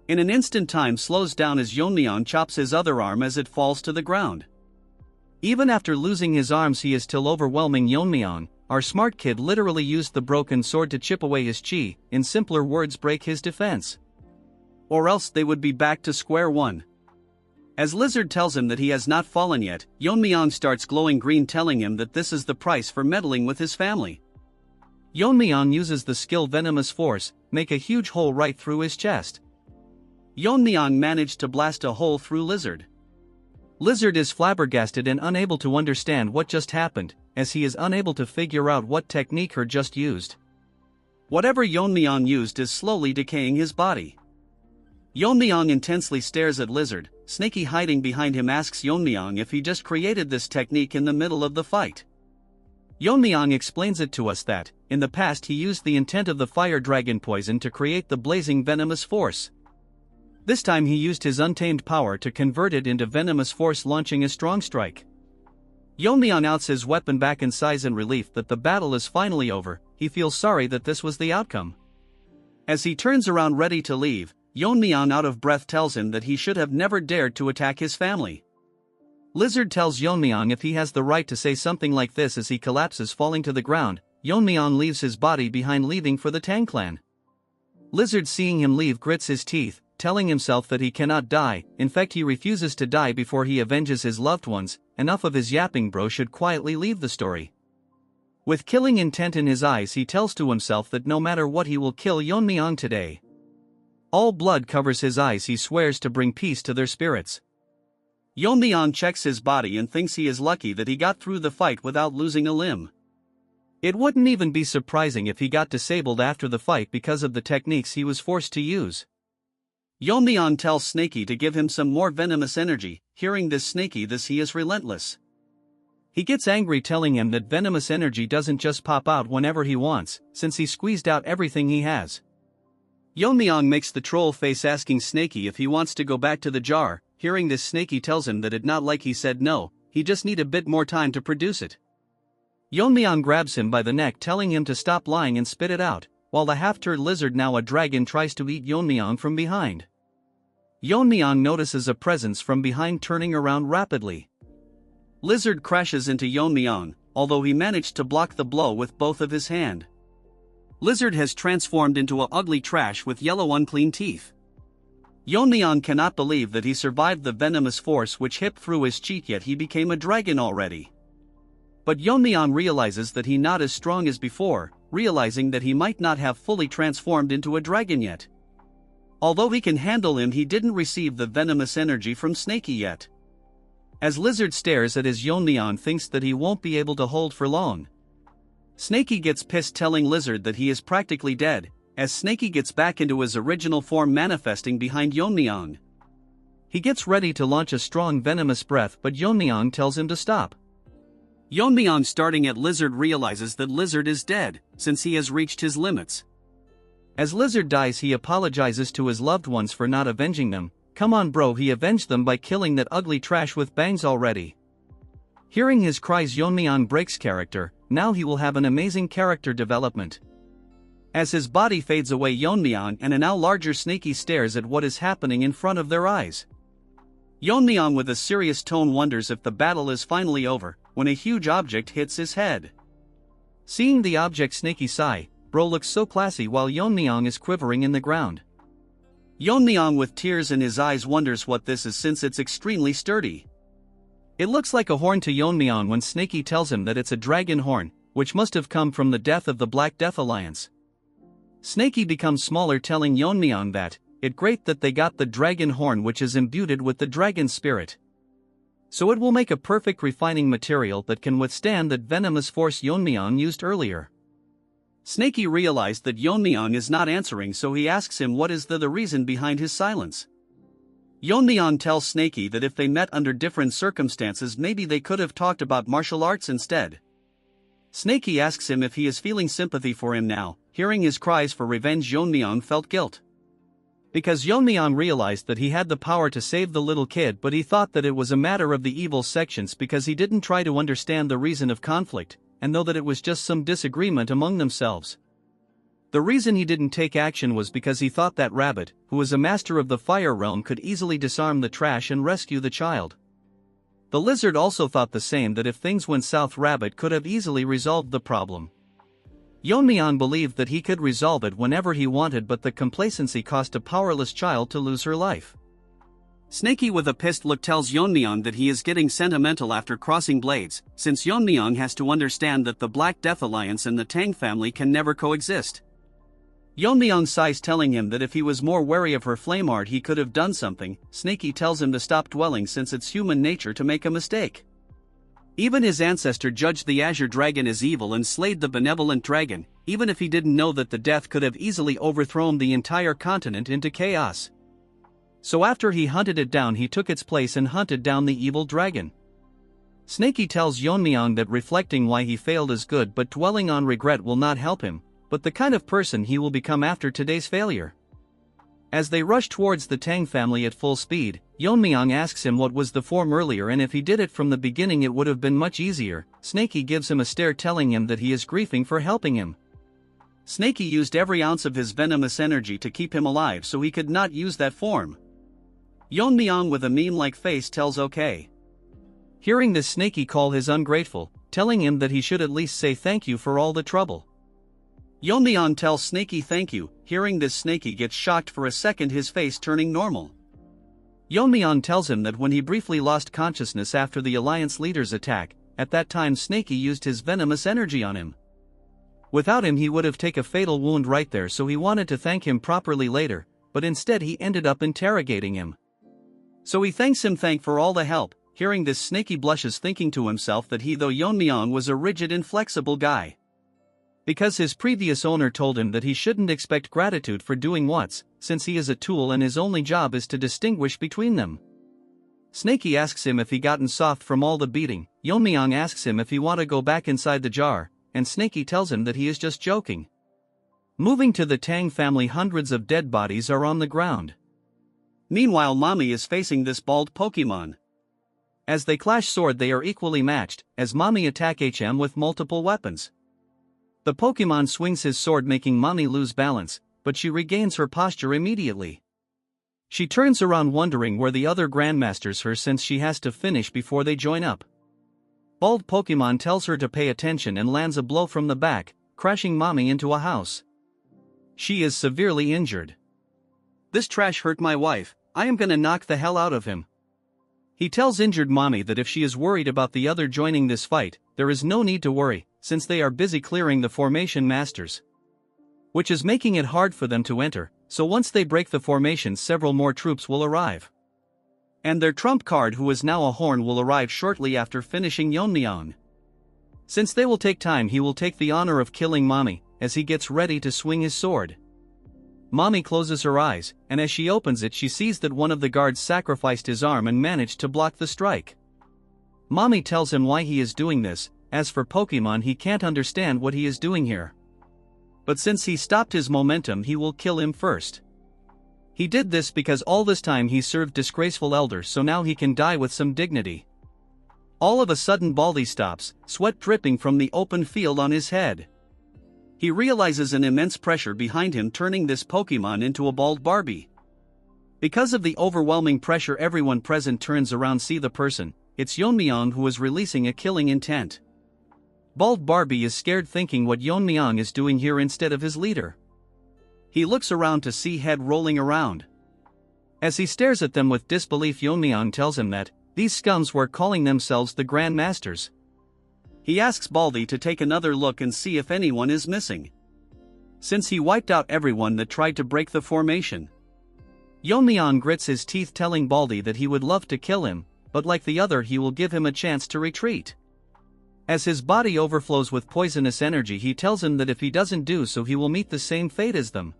In an instant, time slows down as Yeon-myeong chops his other arm as it falls to the ground. Even after losing his arms, he is still overwhelming Yeon-myeong. Our smart kid literally used the broken sword to chip away his chi, in simpler words, break his defense. Or else they would be back to square one. As Lizard tells him that he has not fallen yet, Yeon-myeong starts glowing green, telling him that this is the price for meddling with his family. Yeon-myeong uses the skill Venomous Force, make a huge hole right through his chest. Yeon-myeong managed to blast a hole through Lizard. Lizard is flabbergasted and unable to understand what just happened, as he is unable to figure out what technique her just used. Whatever Yeon-myeong used is slowly decaying his body. Yeon-myeong intensely stares at Lizard. Snaky, hiding behind him, asks Yeon-myeong if he just created this technique in the middle of the fight. Yeon-myeong explains it to us that, in the past, he used the intent of the fire dragon poison to create the blazing Venomous Force. This time he used his untamed power to convert it into Venomous Force, launching a strong strike. Yeon-myeong outs his weapon back in size in relief that the battle is finally over. He feels sorry that this was the outcome. As he turns around ready to leave, Yeon-myeong, out of breath, tells him that he should have never dared to attack his family. Lizard tells Yeon-myeong if he has the right to say something like this as he collapses, falling to the ground. Yeon-myeong leaves his body behind, leaving for the Tang clan. Lizard, seeing him leave, grits his teeth, telling himself that he cannot die. In fact, he refuses to die before he avenges his loved ones. Enough of his yapping, bro should quietly leave the story. With killing intent in his eyes, he tells to himself that no matter what, he will kill Yeon-myeong today. All blood covers his eyes. He swears to bring peace to their spirits. Yeon-myeong checks his body and thinks he is lucky that he got through the fight without losing a limb. It wouldn't even be surprising if he got disabled after the fight because of the techniques he was forced to use. Yeon-myeong tells Snaky to give him some more venomous energy. Hearing this, Snaky this he is relentless. He gets angry, telling him that venomous energy doesn't just pop out whenever he wants, since he squeezed out everything he has. Yeon-myeong makes the troll face, asking Snaky if he wants to go back to the jar. Hearing this, Snaky tells him that it not like he said no, he just need a bit more time to produce it. Yeon-myeong grabs him by the neck, telling him to stop lying and spit it out, while the half-turd lizard, now a dragon, tries to eat Yeon-myeong from behind. Yeon-myeong notices a presence from behind, turning around rapidly. Lizard crashes into Yeon-myeong, although he managed to block the blow with both of his hand. Lizard has transformed into a ugly trash with yellow unclean teeth. Yeon-myeong cannot believe that he survived the venomous force which hit through his cheek, yet he became a dragon already. But Yeon-myeong realizes that he not as strong as before, realizing that he might not have fully transformed into a dragon yet. Although he can handle him, he didn't receive the venomous energy from Snaky yet. As Lizard stares at his, Yeon-myeong thinks that he won't be able to hold for long. Snaky gets pissed, telling Lizard that he is practically dead, as Snaky gets back into his original form, manifesting behind Yeon-myeong. He gets ready to launch a strong venomous breath, but Yeon-myeong tells him to stop. Yeon-myeong, starting at Lizard, realizes that Lizard is dead, since he has reached his limits. As Lizard dies, he apologizes to his loved ones for not avenging them. Come on bro, he avenged them by killing that ugly trash with bangs already. Hearing his cries, Yeon-myeong breaks character. Now he will have an amazing character development. As his body fades away, Yeon-myeong and a now larger Snaky stares at what is happening in front of their eyes. Yeon-myeong, with a serious tone, wonders if the battle is finally over, when a huge object hits his head. Seeing the object, Snaky sigh. Bro looks so classy, while Yeon-myeong is quivering in the ground. Yeon-myeong, with tears in his eyes, wonders what this is, since it's extremely sturdy. It looks like a horn to Yeon-myeong when Snaky tells him that it's a dragon horn, which must have come from the death of the Black Death Alliance. Snaky becomes smaller, telling Yeon-myeong that it's great that they got the dragon horn, which is imbued with the dragon spirit. So it will make a perfect refining material that can withstand that venomous force Yeon-myeong used earlier. Snaky realized that Yeon-myeong is not answering, so he asks him what is the reason behind his silence. Yeon-myeong tells Snaky that if they met under different circumstances, maybe they could have talked about martial arts instead. Snaky asks him if he is feeling sympathy for him now. Hearing his cries for revenge, Yeon-myeong felt guilt. Because Yeon-myeong realized that he had the power to save the little kid, but he thought that it was a matter of the evil sections because he didn't try to understand the reason of conflict, and know that it was just some disagreement among themselves. The reason he didn't take action was because he thought that Rabbit, who was a master of the fire realm, could easily disarm the trash and rescue the child. The lizard also thought the same, that if things went south, Rabbit could have easily resolved the problem. Yeon-myeong believed that he could resolve it whenever he wanted, but the complacency caused a powerless child to lose her life. Snaky with a pissed look tells Yeon-myeong that he is getting sentimental after crossing blades, since Yeon-myeong has to understand that the Black Death Alliance and the Tang family can never coexist. Yeon-myeong sighs, telling him that if he was more wary of her flame art he could have done something. Snaky tells him to stop dwelling, since it's human nature to make a mistake. Even his ancestor judged the Azure Dragon as evil and slayed the benevolent dragon, even if he didn't know that the death could have easily overthrown the entire continent into chaos. So after he hunted it down, he took its place and hunted down the evil dragon. Snaky tells Yeon-myeong that reflecting why he failed is good, but dwelling on regret will not help him, but the kind of person he will become after today's failure. As they rush towards the Tang family at full speed, Yeon-myeong asks him what was the form earlier, and if he did it from the beginning it would have been much easier. Snaky gives him a stare, telling him that he is grieving for helping him. Snaky used every ounce of his venomous energy to keep him alive, so he could not use that form. Yeon-myeong with a meme-like face tells okay. Hearing this, Snaky call his ungrateful, telling him that he should at least say thank you for all the trouble. Yeon-myeong tells Snaky thank you. Hearing this, Snaky gets shocked for a second, his face turning normal. Yeon-myeong tells him that when he briefly lost consciousness after the Alliance leader's attack, at that time Snaky used his venomous energy on him. Without him he would have taken a fatal wound right there, so he wanted to thank him properly later, but instead he ended up interrogating him. So he thanks him for all the help. Hearing this, Snaky blushes, thinking to himself that though Yeon-myeong was a rigid, inflexible guy, because his previous owner told him that he shouldn't expect gratitude for doing what's, since he is a tool and his only job is to distinguish between them. Snaky asks him if he gotten soft from all the beating. Yeon-myeong asks him if he want to go back inside the jar, and Snaky tells him that he is just joking. Moving to the Tang family, hundreds of dead bodies are on the ground. Meanwhile, Mommy is facing this bald Pokemon. As they clash sword, they are equally matched, as Mommy attack HM with multiple weapons. The Pokemon swings his sword, making Mommy lose balance, but she regains her posture immediately. She turns around wondering where the other Grandmasters are, since she has to finish before they join up. Bald Pokemon tells her to pay attention and lands a blow from the back, crashing Mommy into a house. She is severely injured. "This trash hurt my wife, I am gonna knock the hell out of him." He tells injured Mommy that if she is worried about the other joining this fight, there is no need to worry, since they are busy clearing the formation masters, which is making it hard for them to enter, so once they break the formation several more troops will arrive. And their trump card, who is now a horn, will arrive shortly after finishing Yeon-myeong. Since they will take time, he will take the honor of killing Mommy, as he gets ready to swing his sword. Mommy closes her eyes, and as she opens it she sees that one of the guards sacrificed his arm and managed to block the strike. Mommy tells him why he is doing this. As for Pokemon, he can't understand what he is doing here. But since he stopped his momentum, he will kill him first. He did this because all this time he served disgraceful elders, so now he can die with some dignity. All of a sudden Baldy stops, sweat dripping from the open field on his head. He realizes an immense pressure behind him, turning this Pokemon into a bald Barbie. Because of the overwhelming pressure, everyone present turns around, see the person. It's Yeon-myeong, who is releasing a killing intent. Bald Barbie is scared, thinking what Yeon-myeong is doing here instead of his leader. He looks around to see head rolling around. As he stares at them with disbelief, Yeon-myeong tells him that these scums were calling themselves the Grand Masters. He asks Baldy to take another look and see if anyone is missing, since he wiped out everyone that tried to break the formation. Yeon-myeong grits his teeth, telling Baldy that he would love to kill him, but like the other he will give him a chance to retreat. As his body overflows with poisonous energy, he tells him that if he doesn't do so he will meet the same fate as them.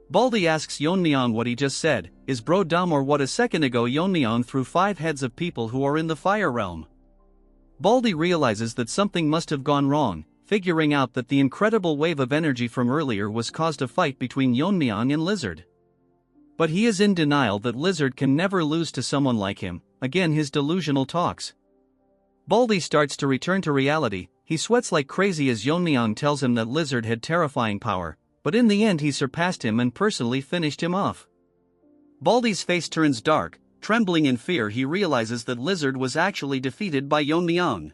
Baldy asks Yeon-myeong what he just said. Is bro dumb or what? A second ago Yeon-myeong threw 5 heads of people who are in the fire realm. Baldy realizes that something must have gone wrong, figuring out that the incredible wave of energy from earlier was caused a fight between Yeon-myeong and Lizard. But he is in denial that Lizard can never lose to someone like him. Again his delusional talks. Baldy starts to return to reality. He sweats like crazy as Yeon-myeong tells him that Lizard had terrifying power, but in the end he surpassed him and personally finished him off. Baldy's face turns dark. Trembling in fear, he realizes that Lizard was actually defeated by Yeon-myeong.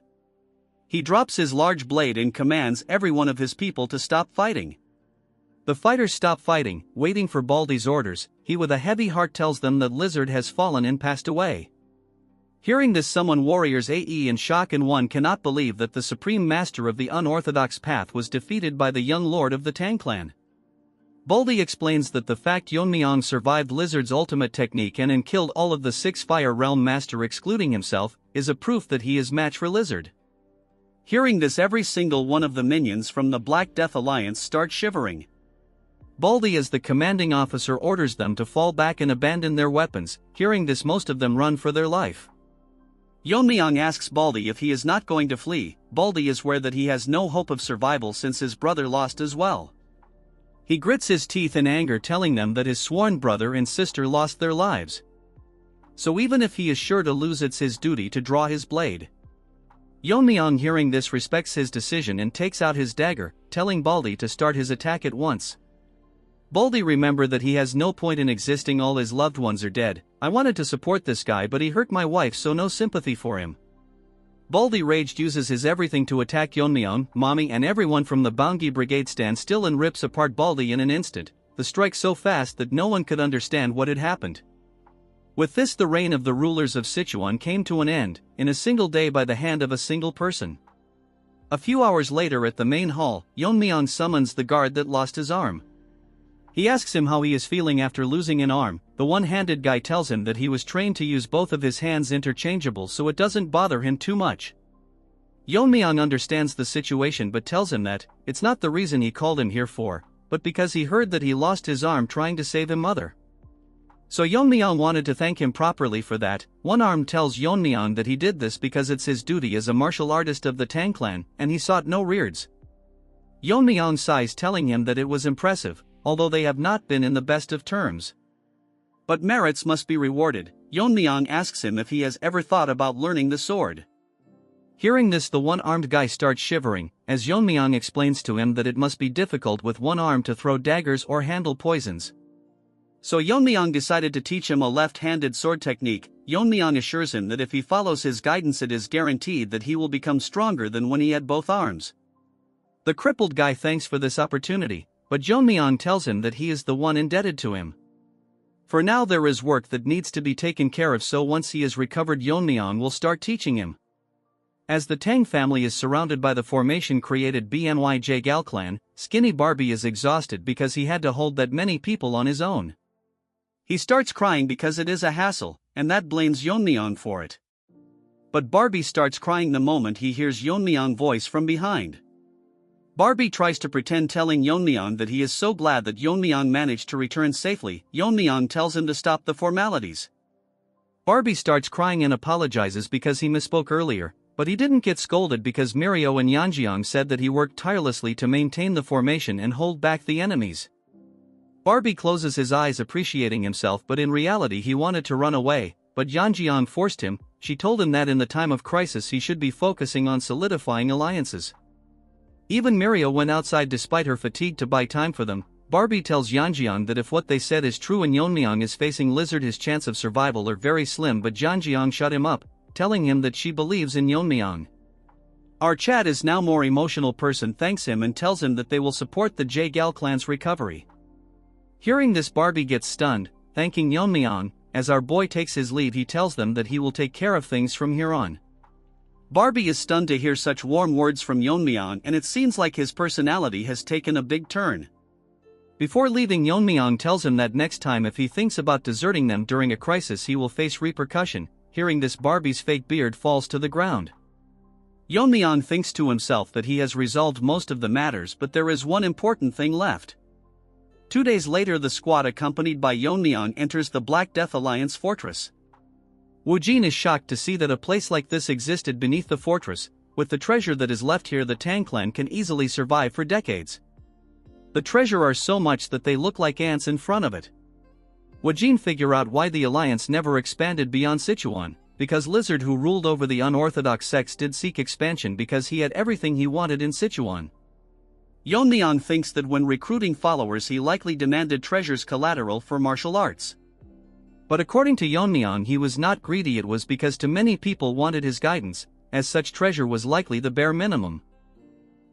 He drops his large blade and commands every one of his people to stop fighting. The fighters stop fighting, waiting for Baldy's orders. He with a heavy heart tells them that Lizard has fallen and passed away. Hearing this, summon warriors AE in shock, and one cannot believe that the supreme master of the unorthodox path was defeated by the young lord of the Tang clan. Baldy explains that the fact Yeon-myeong survived Lizard's ultimate technique and killed all of the 6 Fire Realm Master excluding himself, is a proof that he is match for Lizard. Hearing this, every single one of the minions from the Black Death Alliance start shivering. Baldy as the commanding officer orders them to fall back and abandon their weapons. Hearing this, most of them run for their life. Yeon-myeong asks Baldy if he is not going to flee. Baldy is aware that he has no hope of survival since his brother lost as well. He grits his teeth in anger, telling them that his sworn brother and sister lost their lives. So even if he is sure to lose, it's his duty to draw his blade. Yeon-myeong hearing this respects his decision and takes out his dagger, telling Baldy to start his attack at once. Baldy remember that he has no point in existing, all his loved ones are dead. I wanted to support this guy but he hurt my wife, so no sympathy for him. Baldy raged uses his everything to attack Yeon-myeong, Mommy and everyone from the Baungi brigade stand still and rips apart Baldy in an instant, the strike so fast that no one could understand what had happened. With this, the reign of the rulers of Sichuan came to an end, in a single day by the hand of a single person. A few hours later at the main hall, Yeon-myeong summons the guard that lost his arm. He asks him how he is feeling after losing an arm. The one-handed guy tells him that he was trained to use both of his hands interchangeable, so it doesn't bother him too much. Yeon-myeong understands the situation but tells him that it's not the reason he called him here for, but because he heard that he lost his arm trying to save his mother. So Yeon-myeong wanted to thank him properly for that. One arm tells Yeon-myeong that he did this because it's his duty as a martial artist of the Tang clan, and he sought no rewards. Yeon-myeong sighs, telling him that it was impressive, although they have not been in the best of terms. But merits must be rewarded. Yeon-myeong asks him if he has ever thought about learning the sword. Hearing this, the one-armed guy starts shivering, as Yeon-myeong explains to him that it must be difficult with one arm to throw daggers or handle poisons. So Yeon-myeong decided to teach him a left-handed sword technique. Yeon-myeong assures him that if he follows his guidance, it is guaranteed that he will become stronger than when he had both arms. The crippled guy thanks for this opportunity, but Yeon-myeong tells him that he is the one indebted to him. For now there is work that needs to be taken care of, so once he is recovered Yeon-myeong will start teaching him. As the Tang family is surrounded by the formation created Manhwa Gal clan, Skinny Barbie is exhausted because he had to hold that many people on his own. He starts crying because it is a hassle, and that blames Yeon-myeong for it. But Barbie starts crying the moment he hears Yeon-myeong's voice from behind. Barbie tries to pretend, telling Yeon-myeong that he is so glad that Yeon-myeong managed to return safely. Yeon-myeong tells him to stop the formalities. Barbie starts crying and apologizes because he misspoke earlier, but he didn't get scolded because Mirio and Yeonjeong said that he worked tirelessly to maintain the formation and hold back the enemies. Barbie closes his eyes appreciating himself, but in reality he wanted to run away, but Yeonjeong forced him. She told him that in the time of crisis he should be focusing on solidifying alliances. Even Mirio went outside despite her fatigue to buy time for them. Barbie tells Yeonjeong that if what they said is true and Yeon-myeong is facing Lizard, his chance of survival are very slim, but Yeonjeong shut him up, telling him that she believes in Yeon-myeong. Our Chad is now more emotional person thanks him and tells him that they will support the Gal clan's recovery. Hearing this, Barbie gets stunned, thanking Yeon-myeong. As our boy takes his leave, he tells them that he will take care of things from here on. Barbie is stunned to hear such warm words from Yeon-myeong, and it seems like his personality has taken a big turn. Before leaving, Yeon-myeong tells him that next time if he thinks about deserting them during a crisis he will face repercussion. Hearing this, Barbie's fake beard falls to the ground. Yeon-myeong thinks to himself that he has resolved most of the matters, but there is one important thing left. 2 days later, the squad accompanied by Yeon-myeong enters the Black Death Alliance fortress. Woojin is shocked to see that a place like this existed beneath the fortress. With the treasure that is left here, the Tang clan can easily survive for decades. The treasure are so much that they look like ants in front of it. Woojin figure out why the alliance never expanded beyond Sichuan. because Lizard, who ruled over the unorthodox sects, did seek expansion because he had everything he wanted in Sichuan. Yeon-myeong thinks that when recruiting followers he likely demanded treasures collateral for martial arts. But according to Yeon-myeong, he was not greedy. It was because too many people wanted his guidance, as such treasure was likely the bare minimum.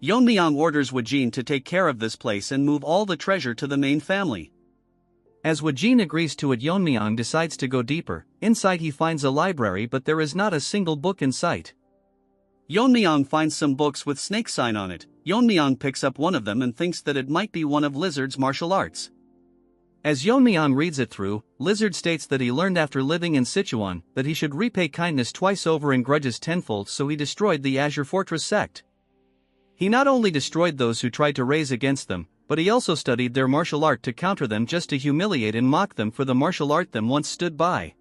Yeon-myeong orders Wajin to take care of this place and move all the treasure to the main family. As Wajin agrees to it, Yeon-myeong decides to go deeper. Inside he finds a library, but there is not a single book in sight. Yeon-myeong finds some books with snake sign on it. Yeon-myeong picks up one of them and thinks that it might be one of Lizard's martial arts. As Yeon-myeong reads it through, Lizard states that he learned after living in Sichuan that he should repay kindness twice over and grudges tenfold, so he destroyed the Azure Fortress sect. He not only destroyed those who tried to raise against them, but he also studied their martial art to counter them, just to humiliate and mock them for the martial art them once stood by.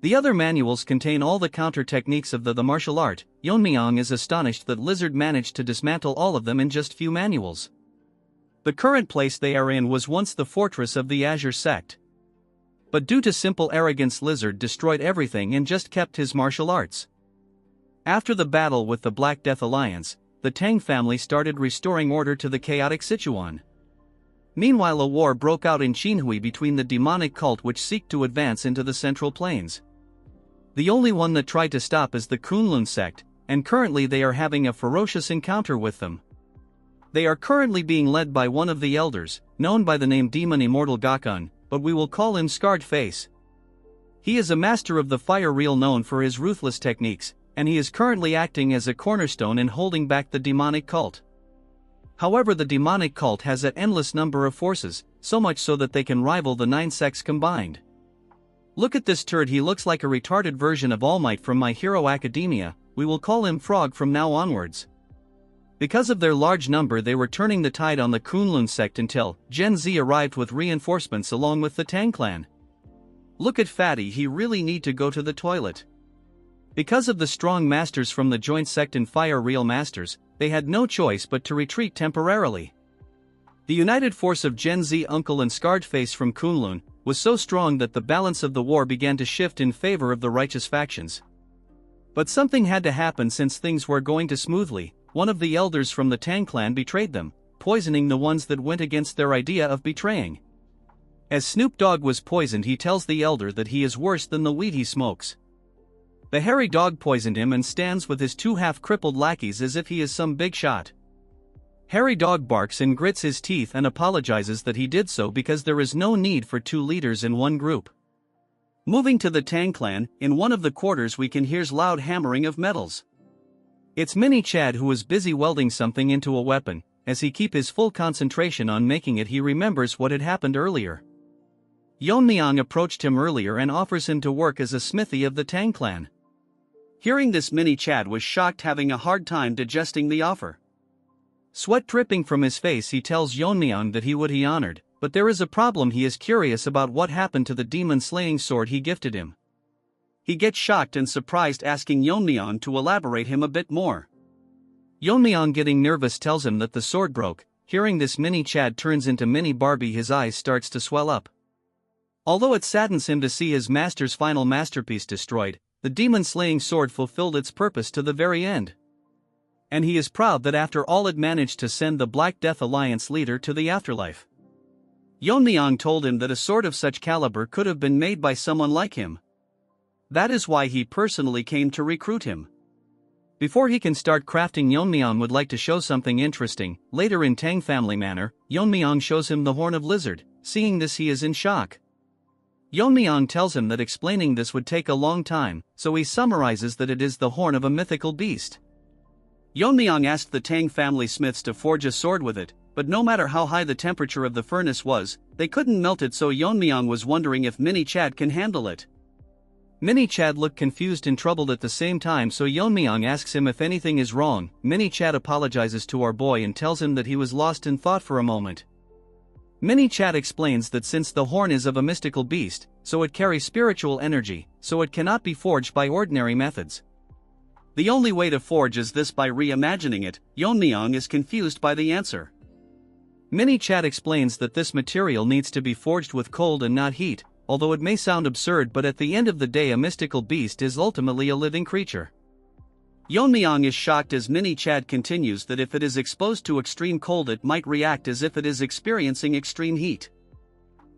The other manuals contain all the counter techniques of the martial art. Yeon-myeong is astonished that Lizard managed to dismantle all of them in just few manuals. The current place they are in was once the fortress of the Azure sect. But due to simple arrogance, Lizard destroyed everything and just kept his martial arts. After the battle with the Black Death Alliance, the Tang family started restoring order to the chaotic Sichuan. Meanwhile, a war broke out in Qinhui between the demonic cult which seek to advance into the Central Plains. The only one that tried to stop is the Kunlun sect, and currently they are having a ferocious encounter with them. They are currently being led by one of the elders, known by the name Demon Immortal Gakun, but we will call him Scarred Face. He is a master of the fire reel, known for his ruthless techniques, and he is currently acting as a cornerstone in holding back the demonic cult. However, the demonic cult has an endless number of forces, so much so that they can rival the 9 sects combined. Look at this turd, he looks like a retarded version of All Might from My Hero Academia. We will call him Frog from now onwards. Because of their large number, they were turning the tide on the Kunlun sect until Gen Z arrived with reinforcements along with the Tang clan. Look at Fatty, he really need to go to the toilet. Because of the strong masters from the joint sect and fire reel masters, they had no choice but to retreat temporarily. The united force of Gen Z Uncle and Scarred Face from Kunlun was so strong that the balance of the war began to shift in favor of the righteous factions. But something had to happen. Since things were going too smoothly, one of the elders from the Tang clan betrayed them, poisoning the ones that went against their idea of betraying. As Snoop Dogg was poisoned, he tells the elder that he is worse than the weed he smokes. The hairy dog poisoned him and stands with his 2 half-crippled lackeys as if he is some big shot. Hairy Dog barks and grits his teeth and apologizes that he did so because there is no need for 2 leaders in one group. Moving to the Tang clan, in one of the quarters we can hear loud hammering of metals. It's Mini Chad, who is busy welding something into a weapon. As he keeps his full concentration on making it, he remembers what had happened earlier. Yeon-myeong approached him earlier and offers him to work as a smithy of the Tang clan. Hearing this, Mini Chad was shocked, having a hard time digesting the offer. Sweat dripping from his face, he tells Yeon-myeong that he would be honored, but there is a problem. He is curious about what happened to the demon-slaying sword he gifted him. He gets shocked and surprised, asking Yeon-myeong to elaborate him a bit more. Yeon-myeong, getting nervous, tells him that the sword broke. Hearing this, Mini Chad turns into Mini Barbie. His eyes starts to swell up. Although it saddens him to see his master's final masterpiece destroyed, the demon-slaying sword fulfilled its purpose to the very end. And he is proud that after all it managed to send the Black Death Alliance leader to the afterlife. Yeon-myeong told him that a sword of such caliber could have been made by someone like him. That is why he personally came to recruit him. Before he can start crafting, Yeon-myeong would like to show something interesting. Later, in Tang family manner, Yeon-myeong shows him the horn of Lizard. Seeing this, he is in shock. Yeon-myeong tells him that explaining this would take a long time, so he summarizes that it is the horn of a mythical beast. Yeon-myeong asked the Tang family smiths to forge a sword with it, but no matter how high the temperature of the furnace was, they couldn't melt it, so Yeon-myeong was wondering if Mini Chad can handle it. Mini Chad looked confused and troubled at the same time, so Yeon-myeong asks him if anything is wrong. Mini Chad apologizes to our boy and tells him that he was lost in thought for a moment. Mini Chad explains that since the horn is of a mystical beast, so it carries spiritual energy, so it cannot be forged by ordinary methods. The only way to forge is this, by reimagining it. Yeon-myeong is confused by the answer. Mini Chad explains that this material needs to be forged with cold and not heat, although it may sound absurd, but at the end of the day a mystical beast is ultimately a living creature. Yeon-myeong is shocked as Mini Chad continues that if it is exposed to extreme cold it might react as if it is experiencing extreme heat.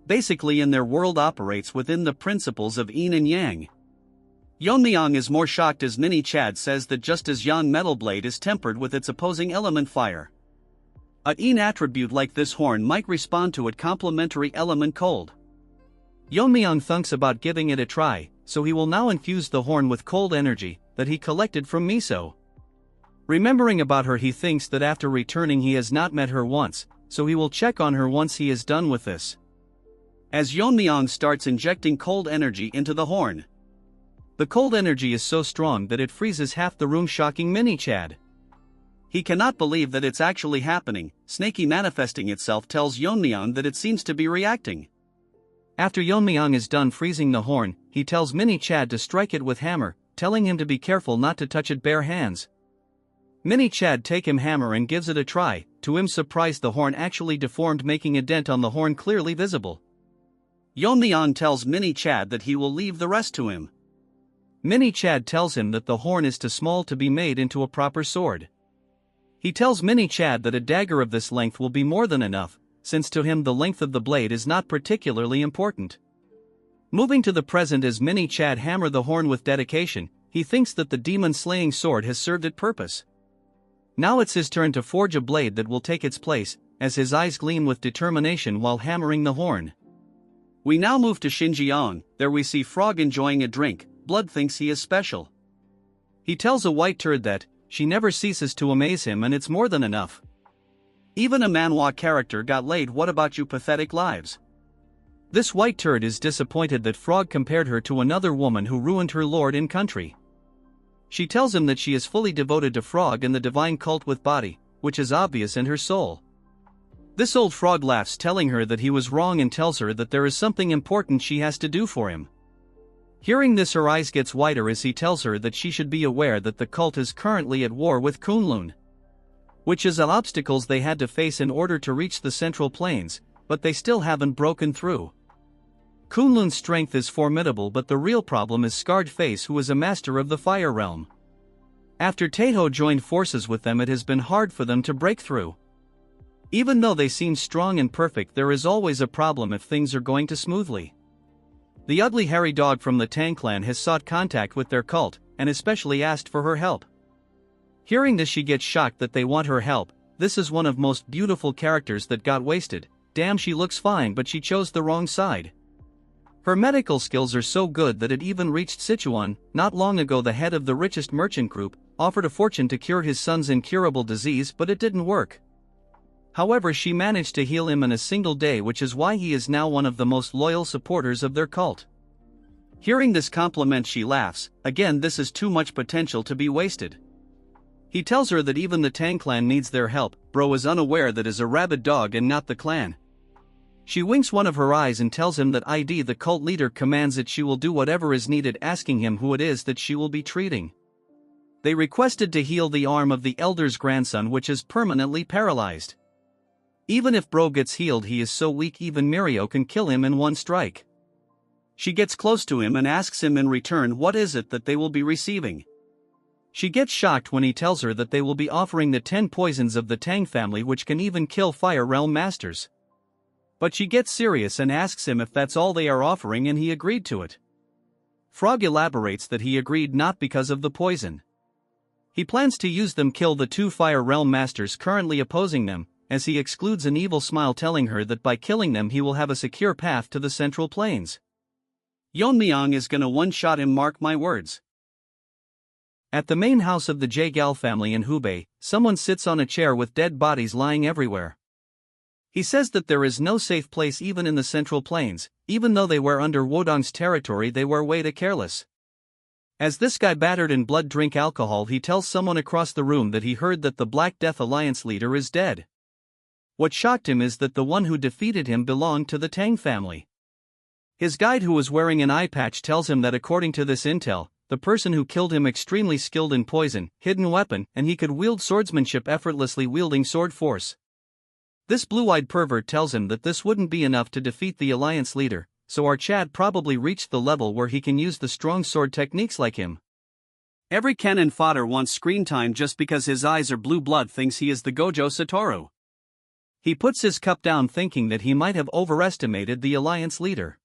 Basically in their world operates within the principles of yin and yang. Yeon-myeong is more shocked as Mini Chad says that just as Yan Metal Blade is tempered with its opposing element fire, a yin attribute like this horn might respond to its complementary element cold. Yeon-myeong thinks about giving it a try, so he will now infuse the horn with cold energy that he collected from Miso. Remembering about her, he thinks that after returning he has not met her once, so he will check on her once he is done with this. As Yeon-myeong starts injecting cold energy into the horn, the cold energy is so strong that it freezes half the room, shocking Mini Chad. He cannot believe that it's actually happening. Snaky manifesting itself tells Yeon-myeong that it seems to be reacting. After Yeon-myeong is done freezing the horn, he tells Mini Chad to strike it with hammer, telling him to be careful not to touch it bare hands. Mini Chad take him hammer and gives it a try. To him surprise, the horn actually deformed, making a dent on the horn clearly visible. Yeon-myeong tells Mini Chad that he will leave the rest to him. Mini Chad tells him that the horn is too small to be made into a proper sword. He tells Mini Chad that a dagger of this length will be more than enough, since to him the length of the blade is not particularly important. Moving to the present as Mini Chad hammer the horn with dedication, he thinks that the demon-slaying sword has served its purpose. Now it's his turn to forge a blade that will take its place, as his eyes gleam with determination while hammering the horn. We now move to Xinjiang. There we see Frog enjoying a drink. Blood thinks he is special. He tells a white turd that she never ceases to amaze him and it's more than enough. Even a Manhwa character got laid. What about you pathetic lives? This white turd is disappointed that Frog compared her to another woman who ruined her lord and country. She tells him that she is fully devoted to Frog and the divine cult with body, which is obvious in her soul. This old frog laughs, telling her that he was wrong and tells her that there is something important she has to do for him. Hearing this, her eyes gets wider as he tells her that she should be aware that the cult is currently at war with Kunlun, which is the obstacles they had to face in order to reach the Central Plains, but they still haven't broken through. Kunlun's strength is formidable, but the real problem is Scarred Face, who is a master of the Fire Realm. After Taeho joined forces with them, it has been hard for them to break through. Even though they seem strong and perfect, there is always a problem if things are going too smoothly. The ugly hairy dog from the Tang clan has sought contact with their cult, and especially asked for her help. Hearing this, she gets shocked that they want her help. This is one of most beautiful characters that got wasted. Damn, she looks fine, but she chose the wrong side. Her medical skills are so good that it even reached Sichuan. Not long ago, the head of the richest merchant group offered a fortune to cure his son's incurable disease, but it didn't work. However, she managed to heal him in a single day, which is why he is now one of the most loyal supporters of their cult. Hearing this compliment, she laughs. Again, this is too much potential to be wasted. He tells her that even the Tang clan needs their help. Bro is unaware that is a rabid dog and not the clan. She winks one of her eyes and tells him that the cult leader commands that she will do whatever is needed, asking him who it is that she will be treating. They requested to heal the arm of the elder's grandson, which is permanently paralyzed. Even if Bro gets healed, he is so weak even Mirio can kill him in one strike. She gets close to him and asks him in return what is it that they will be receiving. She gets shocked when he tells her that they will be offering the 10 poisons of the Tang family, which can even kill Fire Realm masters. But she gets serious and asks him if that's all they are offering, and he agreed to it. Frog elaborates that he agreed not because of the poison. He plans to use them kill the 2 Fire Realm masters currently opposing them, as he excludes an evil smile, telling her that by killing them he will have a secure path to the Central Plains. Yeon-myeong is gonna one-shot him, mark my words. At the main house of the Jaegal family in Hubei, someone sits on a chair with dead bodies lying everywhere. He says that there is no safe place even in the Central Plains. Even though they were under Wodong's territory, they were way too careless. As this guy battered in blood drink alcohol, he tells someone across the room that he heard that the Black Death Alliance leader is dead. What shocked him is that the one who defeated him belonged to the Tang family. His guide, who was wearing an eye patch, tells him that according to this intel, the person who killed him extremely skilled in poison, hidden weapon, and he could wield swordsmanship effortlessly, wielding sword force. This blue-eyed pervert tells him that this wouldn't be enough to defeat the alliance leader, so our Chad probably reached the level where he can use the strong sword techniques like him. Every cannon fodder wants screen time just because his eyes are blue blood thinks he is the Gojo Satoru. He puts his cup down thinking that he might have overestimated the alliance leader.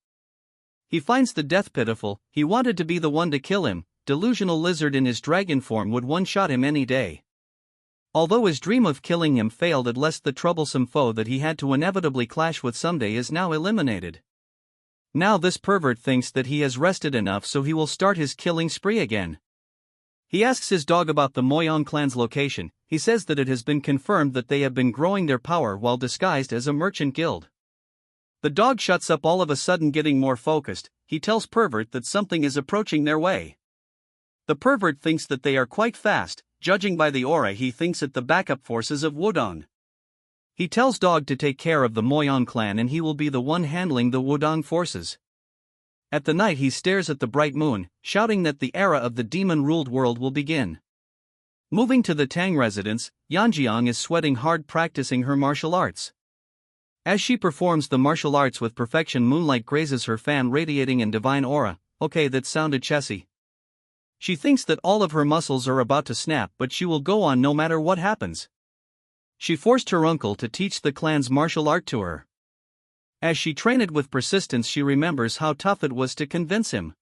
He finds the death pitiful, he wanted to be the one to kill him, delusional lizard in his dragon form would one-shot him any day. Although his dream of killing him failed, at least the troublesome foe that he had to inevitably clash with someday is now eliminated. Now this pervert thinks that he has rested enough, so he will start his killing spree again. He asks his dog about the Myeong clan's location. He says that it has been confirmed that they have been growing their power while disguised as a merchant guild. The dog shuts up all of a sudden, getting more focused. He tells Pervert that something is approaching their way. The pervert thinks that they are quite fast. Judging by the aura, he thinks it the backup forces of Wudong. He tells Dog to take care of the Myeong clan and he will be the one handling the Wudong forces. At the night he stares at the bright moon, shouting that the era of the demon-ruled world will begin. Moving to the Tang residence, Yeon-myeong is sweating hard practicing her martial arts. As she performs the martial arts with perfection, moonlight grazes her fan, radiating in divine aura. Okay, that sounded chessy. She thinks that all of her muscles are about to snap, but she will go on no matter what happens. She forced her uncle to teach the clan's martial art to her. As she trained with persistence, she remembers how tough it was to convince him.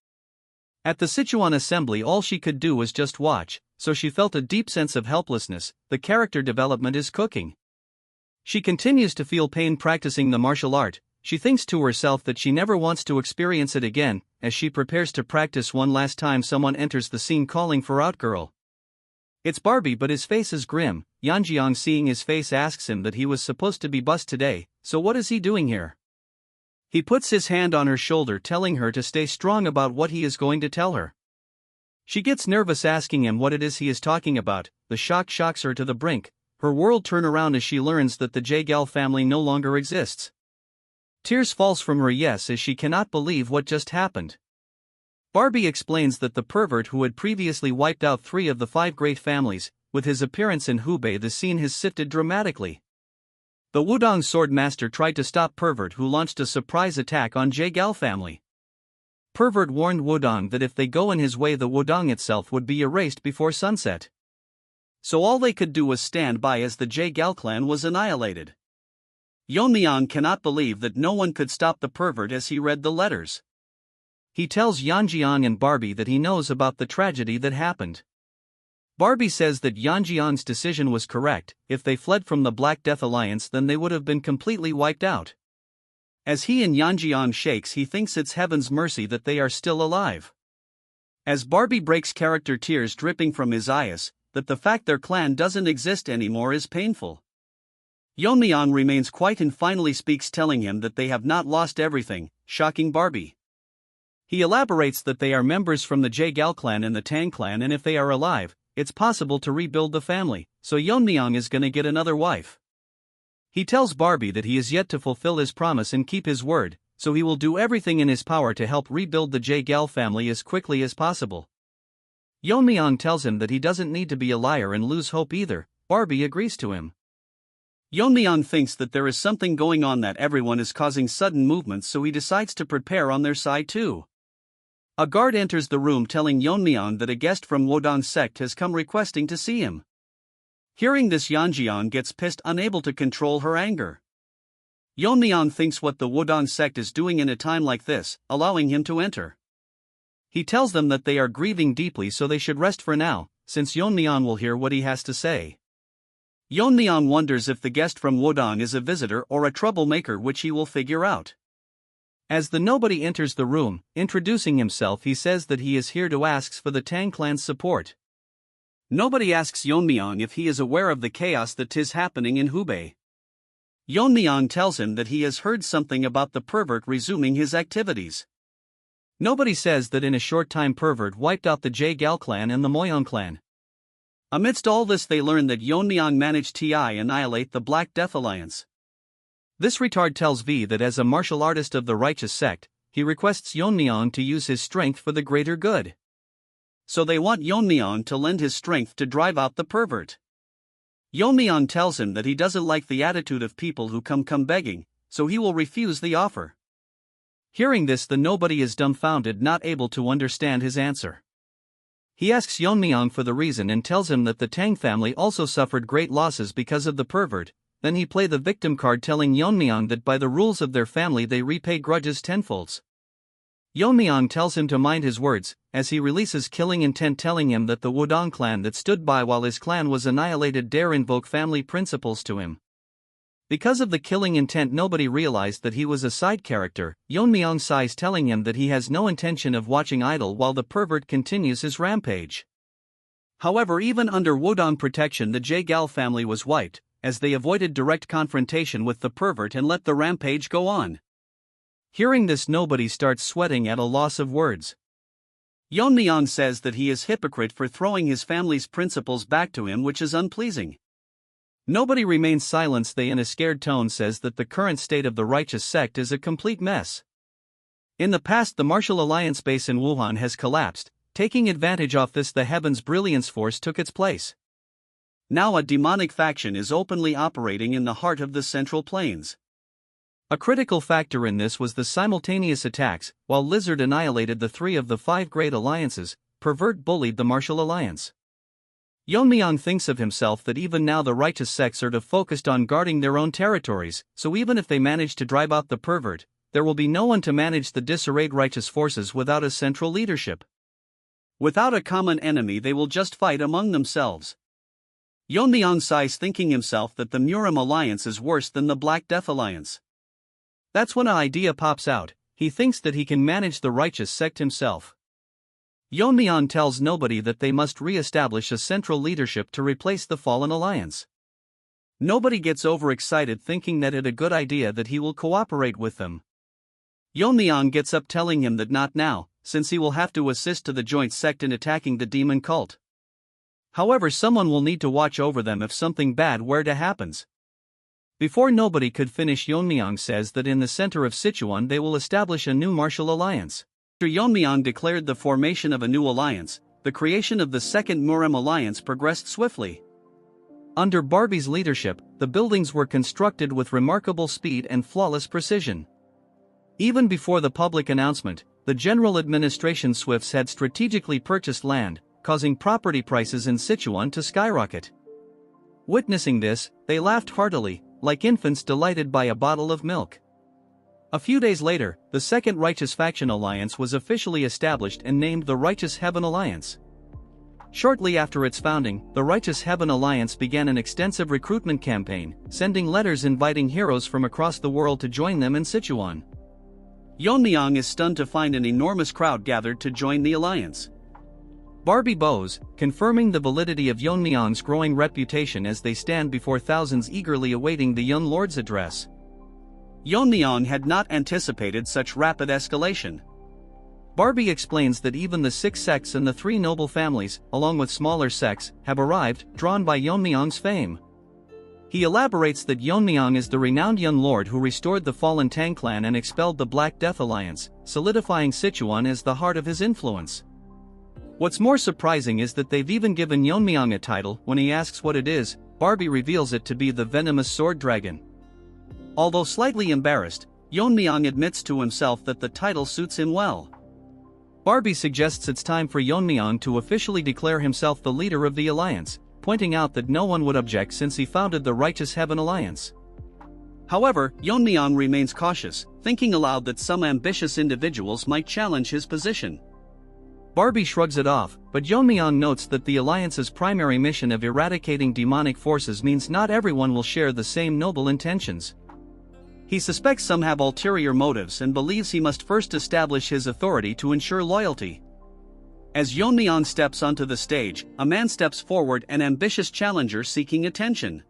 At the Sichuan assembly, all she could do was just watch, so she felt a deep sense of helplessness. The character development is cooking. She continues to feel pain practicing the martial art. She thinks to herself that she never wants to experience it again. As she prepares to practice one last time, someone enters the scene calling for Outgirl. It's Barbie, but his face is grim. Yeon-myeong, seeing his face, asks him that he was supposed to be bussed today, so what is he doing here? He puts his hand on her shoulder, telling her to stay strong about what he is going to tell her. She gets nervous, asking him what it is he is talking about. The shock shocks her to the brink. Her world turns around as she learns that the Jaegal family no longer exists. Tears falls from her eyes as she cannot believe what just happened. Barbie explains that the pervert who had previously wiped out 3 of the 5 great families, with his appearance in Hubei, the scene has shifted dramatically. The Wudong Swordmaster tried to stop Pervert, who launched a surprise attack on Jaegal family. Pervert warned Wudong that if they go in his way, the Wudong itself would be erased before sunset. So all they could do was stand by as the Jaegal clan was annihilated. Yeon-myeong cannot believe that no one could stop the pervert as he read the letters. He tells Yeon-myeong and Barbie that he knows about the tragedy that happened. Barbie says that Yeon-myeong's decision was correct. If they fled from the Black Death Alliance, then they would have been completely wiped out. As he and Yeon-myeong shakes, he thinks it's heaven's mercy that they are still alive. As Barbie breaks character, tears dripping from his eyes, that the fact their clan doesn't exist anymore is painful. Yeon-myeong remains quiet and finally speaks, telling him that they have not lost everything, shocking Barbie. He elaborates that they are members from the Jaegal clan and the Tang clan, and if they are alive, it's possible to rebuild the family, so Yeon-myeong is gonna get another wife. He tells Barbie that he is yet to fulfill his promise and keep his word, so he will do everything in his power to help rebuild the Jaegal family as quickly as possible. Yeon-myeong tells him that he doesn't need to be a liar and lose hope either. Barbie agrees to him. Yeon-myeong thinks that there is something going on, that everyone is causing sudden movements, so he decides to prepare on their side too. A guard enters the room, telling Yeon-myeong that a guest from Wudong sect has come requesting to see him. Hearing this, Yeon-myeong gets pissed, unable to control her anger. Yeon-myeong thinks what the Wudong sect is doing in a time like this, allowing him to enter. He tells them that they are grieving deeply, so they should rest for now, since Yeon-myeong will hear what he has to say. Yeon-myeong wonders if the guest from Wudong is a visitor or a troublemaker, which he will figure out. As the nobody enters the room, introducing himself, he says that he is here to ask for the Tang clan's support. Nobody asks Yeon-myeong if he is aware of the chaos that is happening in Hubei. Yeon-myeong tells him that he has heard something about the pervert resuming his activities. Nobody says that in a short time pervert wiped out the Jaegal clan and the Myeong clan. Amidst all this, they learn that Yeon-myeong managed to annihilate the Black Death Alliance. This retard tells V that as a martial artist of the righteous sect, he requests Yeon-myeong to use his strength for the greater good. So they want Yeon-myeong to lend his strength to drive out the pervert. Yeon-myeong tells him that he doesn't like the attitude of people who come begging, so he will refuse the offer. Hearing this, the nobody is dumbfounded, not able to understand his answer. He asks Yeon-myeong for the reason and tells him that the Tang family also suffered great losses because of the pervert. Then he play the victim card, telling Yeon-myeong that by the rules of their family they repay grudges tenfolds. Yeon-myeong tells him to mind his words, as he releases killing intent, telling him that the Wudong clan that stood by while his clan was annihilated dare invoke family principles to him. Because of the killing intent, nobody realized that he was a side character. Yeon-myeong sighs, telling him that he has no intention of watching idle while the pervert continues his rampage. However, even under Wudong protection, the Jae-gal family was wiped, as they avoided direct confrontation with the pervert and let the rampage go on. Hearing this, nobody starts sweating at a loss of words. Yeon-myeong says that he is hypocrite for throwing his family's principles back to him, which is unpleasing. Nobody remains silent. They, in a scared tone, says that the current state of the righteous sect is a complete mess. In the past, the martial alliance base in Wuhan has collapsed. Taking advantage of this, the Heaven's Brilliance Force took its place. Now a demonic faction is openly operating in the heart of the Central Plains. A critical factor in this was the simultaneous attacks. While Lizard annihilated the 3 of the 5 great alliances, Pervert bullied the Martial Alliance. Yeon-myeong thinks of himself that even now the righteous sects are focused on guarding their own territories, so even if they manage to drive out the pervert, there will be no one to manage the disarrayed righteous forces without a central leadership. Without a common enemy, they will just fight among themselves. Yeon-myeong sighs, thinking himself that the Murim Alliance is worse than the Black Death Alliance. That's when an idea pops out. He thinks that he can manage the righteous sect himself. Yeon-myeong tells nobody that they must re-establish a central leadership to replace the fallen alliance. Nobody gets overexcited, thinking that it's a good idea that he will cooperate with them. Yeon-myeong gets up, telling him that not now, since he will have to assist to the joint sect in attacking the demon cult. However, someone will need to watch over them if something bad were to happen. Before nobody could finish, Yeon-myeong says that in the center of Sichuan they will establish a new martial alliance. After Yeon-myeong declared the formation of a new alliance, the creation of the second Murim alliance progressed swiftly. Under Barbie's leadership, the buildings were constructed with remarkable speed and flawless precision. Even before the public announcement, the general administration Swifts had strategically purchased land, causing property prices in Sichuan to skyrocket. Witnessing this, they laughed heartily, like infants delighted by a bottle of milk. A few days later, the Second Righteous Faction Alliance was officially established and named the Righteous Heaven Alliance. Shortly after its founding, the Righteous Heaven Alliance began an extensive recruitment campaign, sending letters inviting heroes from across the world to join them in Sichuan. Yeon-myeong is stunned to find an enormous crowd gathered to join the alliance. Barbie bows, confirming the validity of Yeon-myeong's growing reputation as they stand before thousands eagerly awaiting the young lord's address. Yeon-myeong had not anticipated such rapid escalation. Barbie explains that even the 6 sects and the 3 noble families, along with smaller sects, have arrived, drawn by Yeon-myeong's fame. He elaborates that Yeon-myeong is the renowned young lord who restored the fallen Tang clan and expelled the Black Death Alliance, solidifying Sichuan as the heart of his influence. What's more surprising is that they've even given Yeon-myeong a title. When he asks what it is, Barbie reveals it to be the Venomous Sword Dragon. Although slightly embarrassed, Yeon-myeong admits to himself that the title suits him well. Barbie suggests it's time for Yeon-myeong to officially declare himself the leader of the alliance, pointing out that no one would object since he founded the Righteous Heaven Alliance. However, Yeon-myeong remains cautious, thinking aloud that some ambitious individuals might challenge his position. Barbie shrugs it off, but Yeon-myeong notes that the alliance's primary mission of eradicating demonic forces means not everyone will share the same noble intentions. He suspects some have ulterior motives and believes he must first establish his authority to ensure loyalty. As Yeon-myeong steps onto the stage, a man steps forward, an ambitious challenger seeking attention.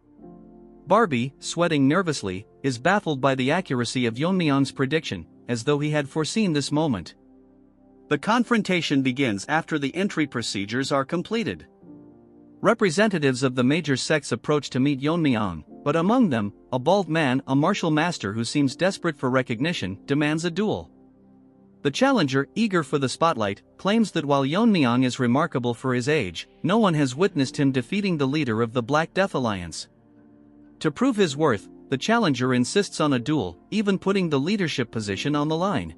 Barbie, sweating nervously, is baffled by the accuracy of Yeon-myeong's prediction, as though he had foreseen this moment. The confrontation begins after the entry procedures are completed. Representatives of the major sects approach to meet Yeon-myeong, but among them, a bald man, a martial master who seems desperate for recognition, demands a duel. The challenger, eager for the spotlight, claims that while Yeon-myeong is remarkable for his age, no one has witnessed him defeating the leader of the Black Death Alliance. To prove his worth, the challenger insists on a duel, even putting the leadership position on the line.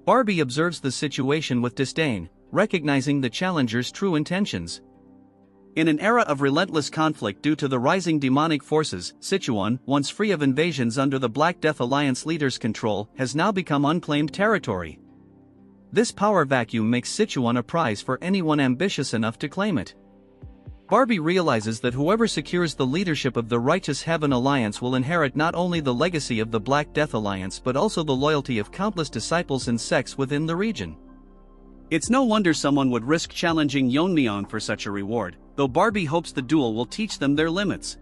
Barbie observes the situation with disdain, recognizing the challenger's true intentions. In an era of relentless conflict due to the rising demonic forces, Sichuan, once free of invasions under the Black Death Alliance leader's control, has now become unclaimed territory. This power vacuum makes Sichuan a prize for anyone ambitious enough to claim it. Barbie realizes that whoever secures the leadership of the Righteous Heaven Alliance will inherit not only the legacy of the Black Death Alliance but also the loyalty of countless disciples and sects within the region. It's no wonder someone would risk challenging Yeon-myeong for such a reward, though Barbie hopes the duel will teach them their limits.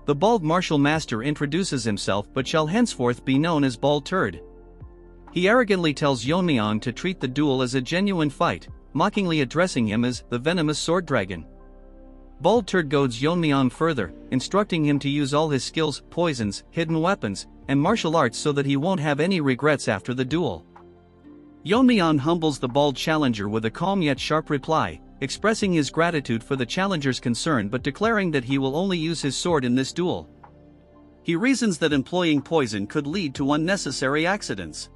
The bald martial master introduces himself but shall henceforth be known as Bald Turd. He arrogantly tells Yeon-myeong to treat the duel as a genuine fight, mockingly addressing him as the venomous sword dragon. Bald Turd goads Yeon-myeong further, instructing him to use all his skills, poisons, hidden weapons, and martial arts so that he won't have any regrets after the duel. Yeon-myeong humbles the bald challenger with a calm yet sharp reply, expressing his gratitude for the challenger's concern but declaring that he will only use his sword in this duel. He reasons that employing poison could lead to unnecessary accidents.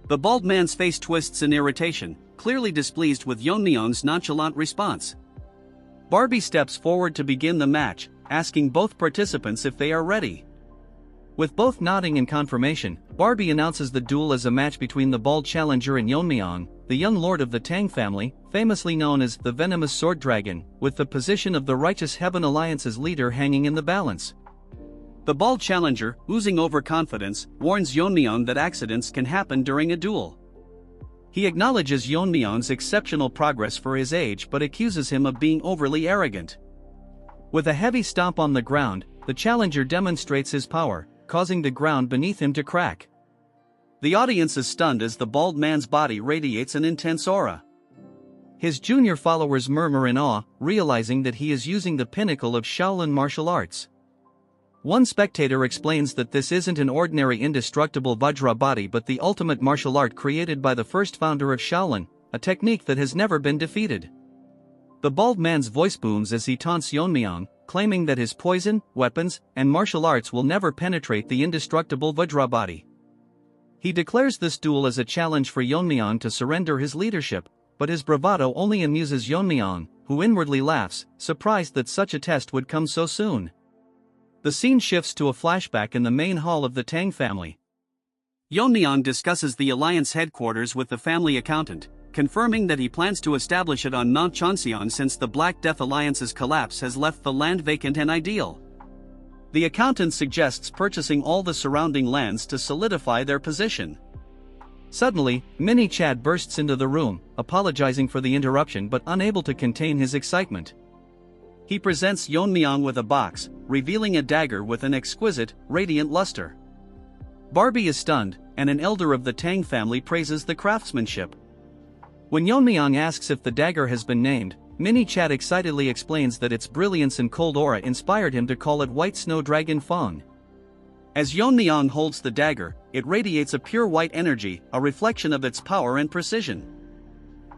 The bald man's face twists in irritation, clearly displeased with Yeon-myeong's nonchalant response. Barbie steps forward to begin the match, asking both participants if they are ready. With both nodding in confirmation, Barbie announces the duel as a match between the bald challenger and Yeon-myeong, the young lord of the Tang family, famously known as the venomous sword dragon, with the position of the Righteous Heaven Alliance's leader hanging in the balance. The bald challenger, oozing overconfidence, warns Yeon-myeong that accidents can happen during a duel. He acknowledges Yeon-myeong's exceptional progress for his age but accuses him of being overly arrogant. With a heavy stomp on the ground, the challenger demonstrates his power, causing the ground beneath him to crack. The audience is stunned as the bald man's body radiates an intense aura. His junior followers murmur in awe, realizing that he is using the pinnacle of Shaolin martial arts. One spectator explains that this isn't an ordinary indestructible Vajra body but the ultimate martial art created by the first founder of Shaolin, a technique that has never been defeated. The bald man's voice booms as he taunts Yeon-myeong, claiming that his poison, weapons, and martial arts will never penetrate the indestructible Vajra body. He declares this duel as a challenge for Yeon-myeong to surrender his leadership, but his bravado only amuses Yeon-myeong, who inwardly laughs, surprised that such a test would come so soon. The scene shifts to a flashback in the main hall of the Tang family. Yeon-myeong discusses the alliance headquarters with the family accountant, confirming that he plans to establish it on Mount Chonseon since the Black Death Alliance's collapse has left the land vacant and ideal. The accountant suggests purchasing all the surrounding lands to solidify their position. Suddenly, Mini Chad bursts into the room, apologizing for the interruption but unable to contain his excitement. He presents Yeon-myeong with a box, revealing a dagger with an exquisite, radiant luster. Barbie is stunned, and an elder of the Tang family praises the craftsmanship. When Yeon-myeong asks if the dagger has been named, Mini Chad excitedly explains that its brilliance and cold aura inspired him to call it White Snow Dragon Fong. As Yeon-myeong holds the dagger, it radiates a pure white energy, a reflection of its power and precision.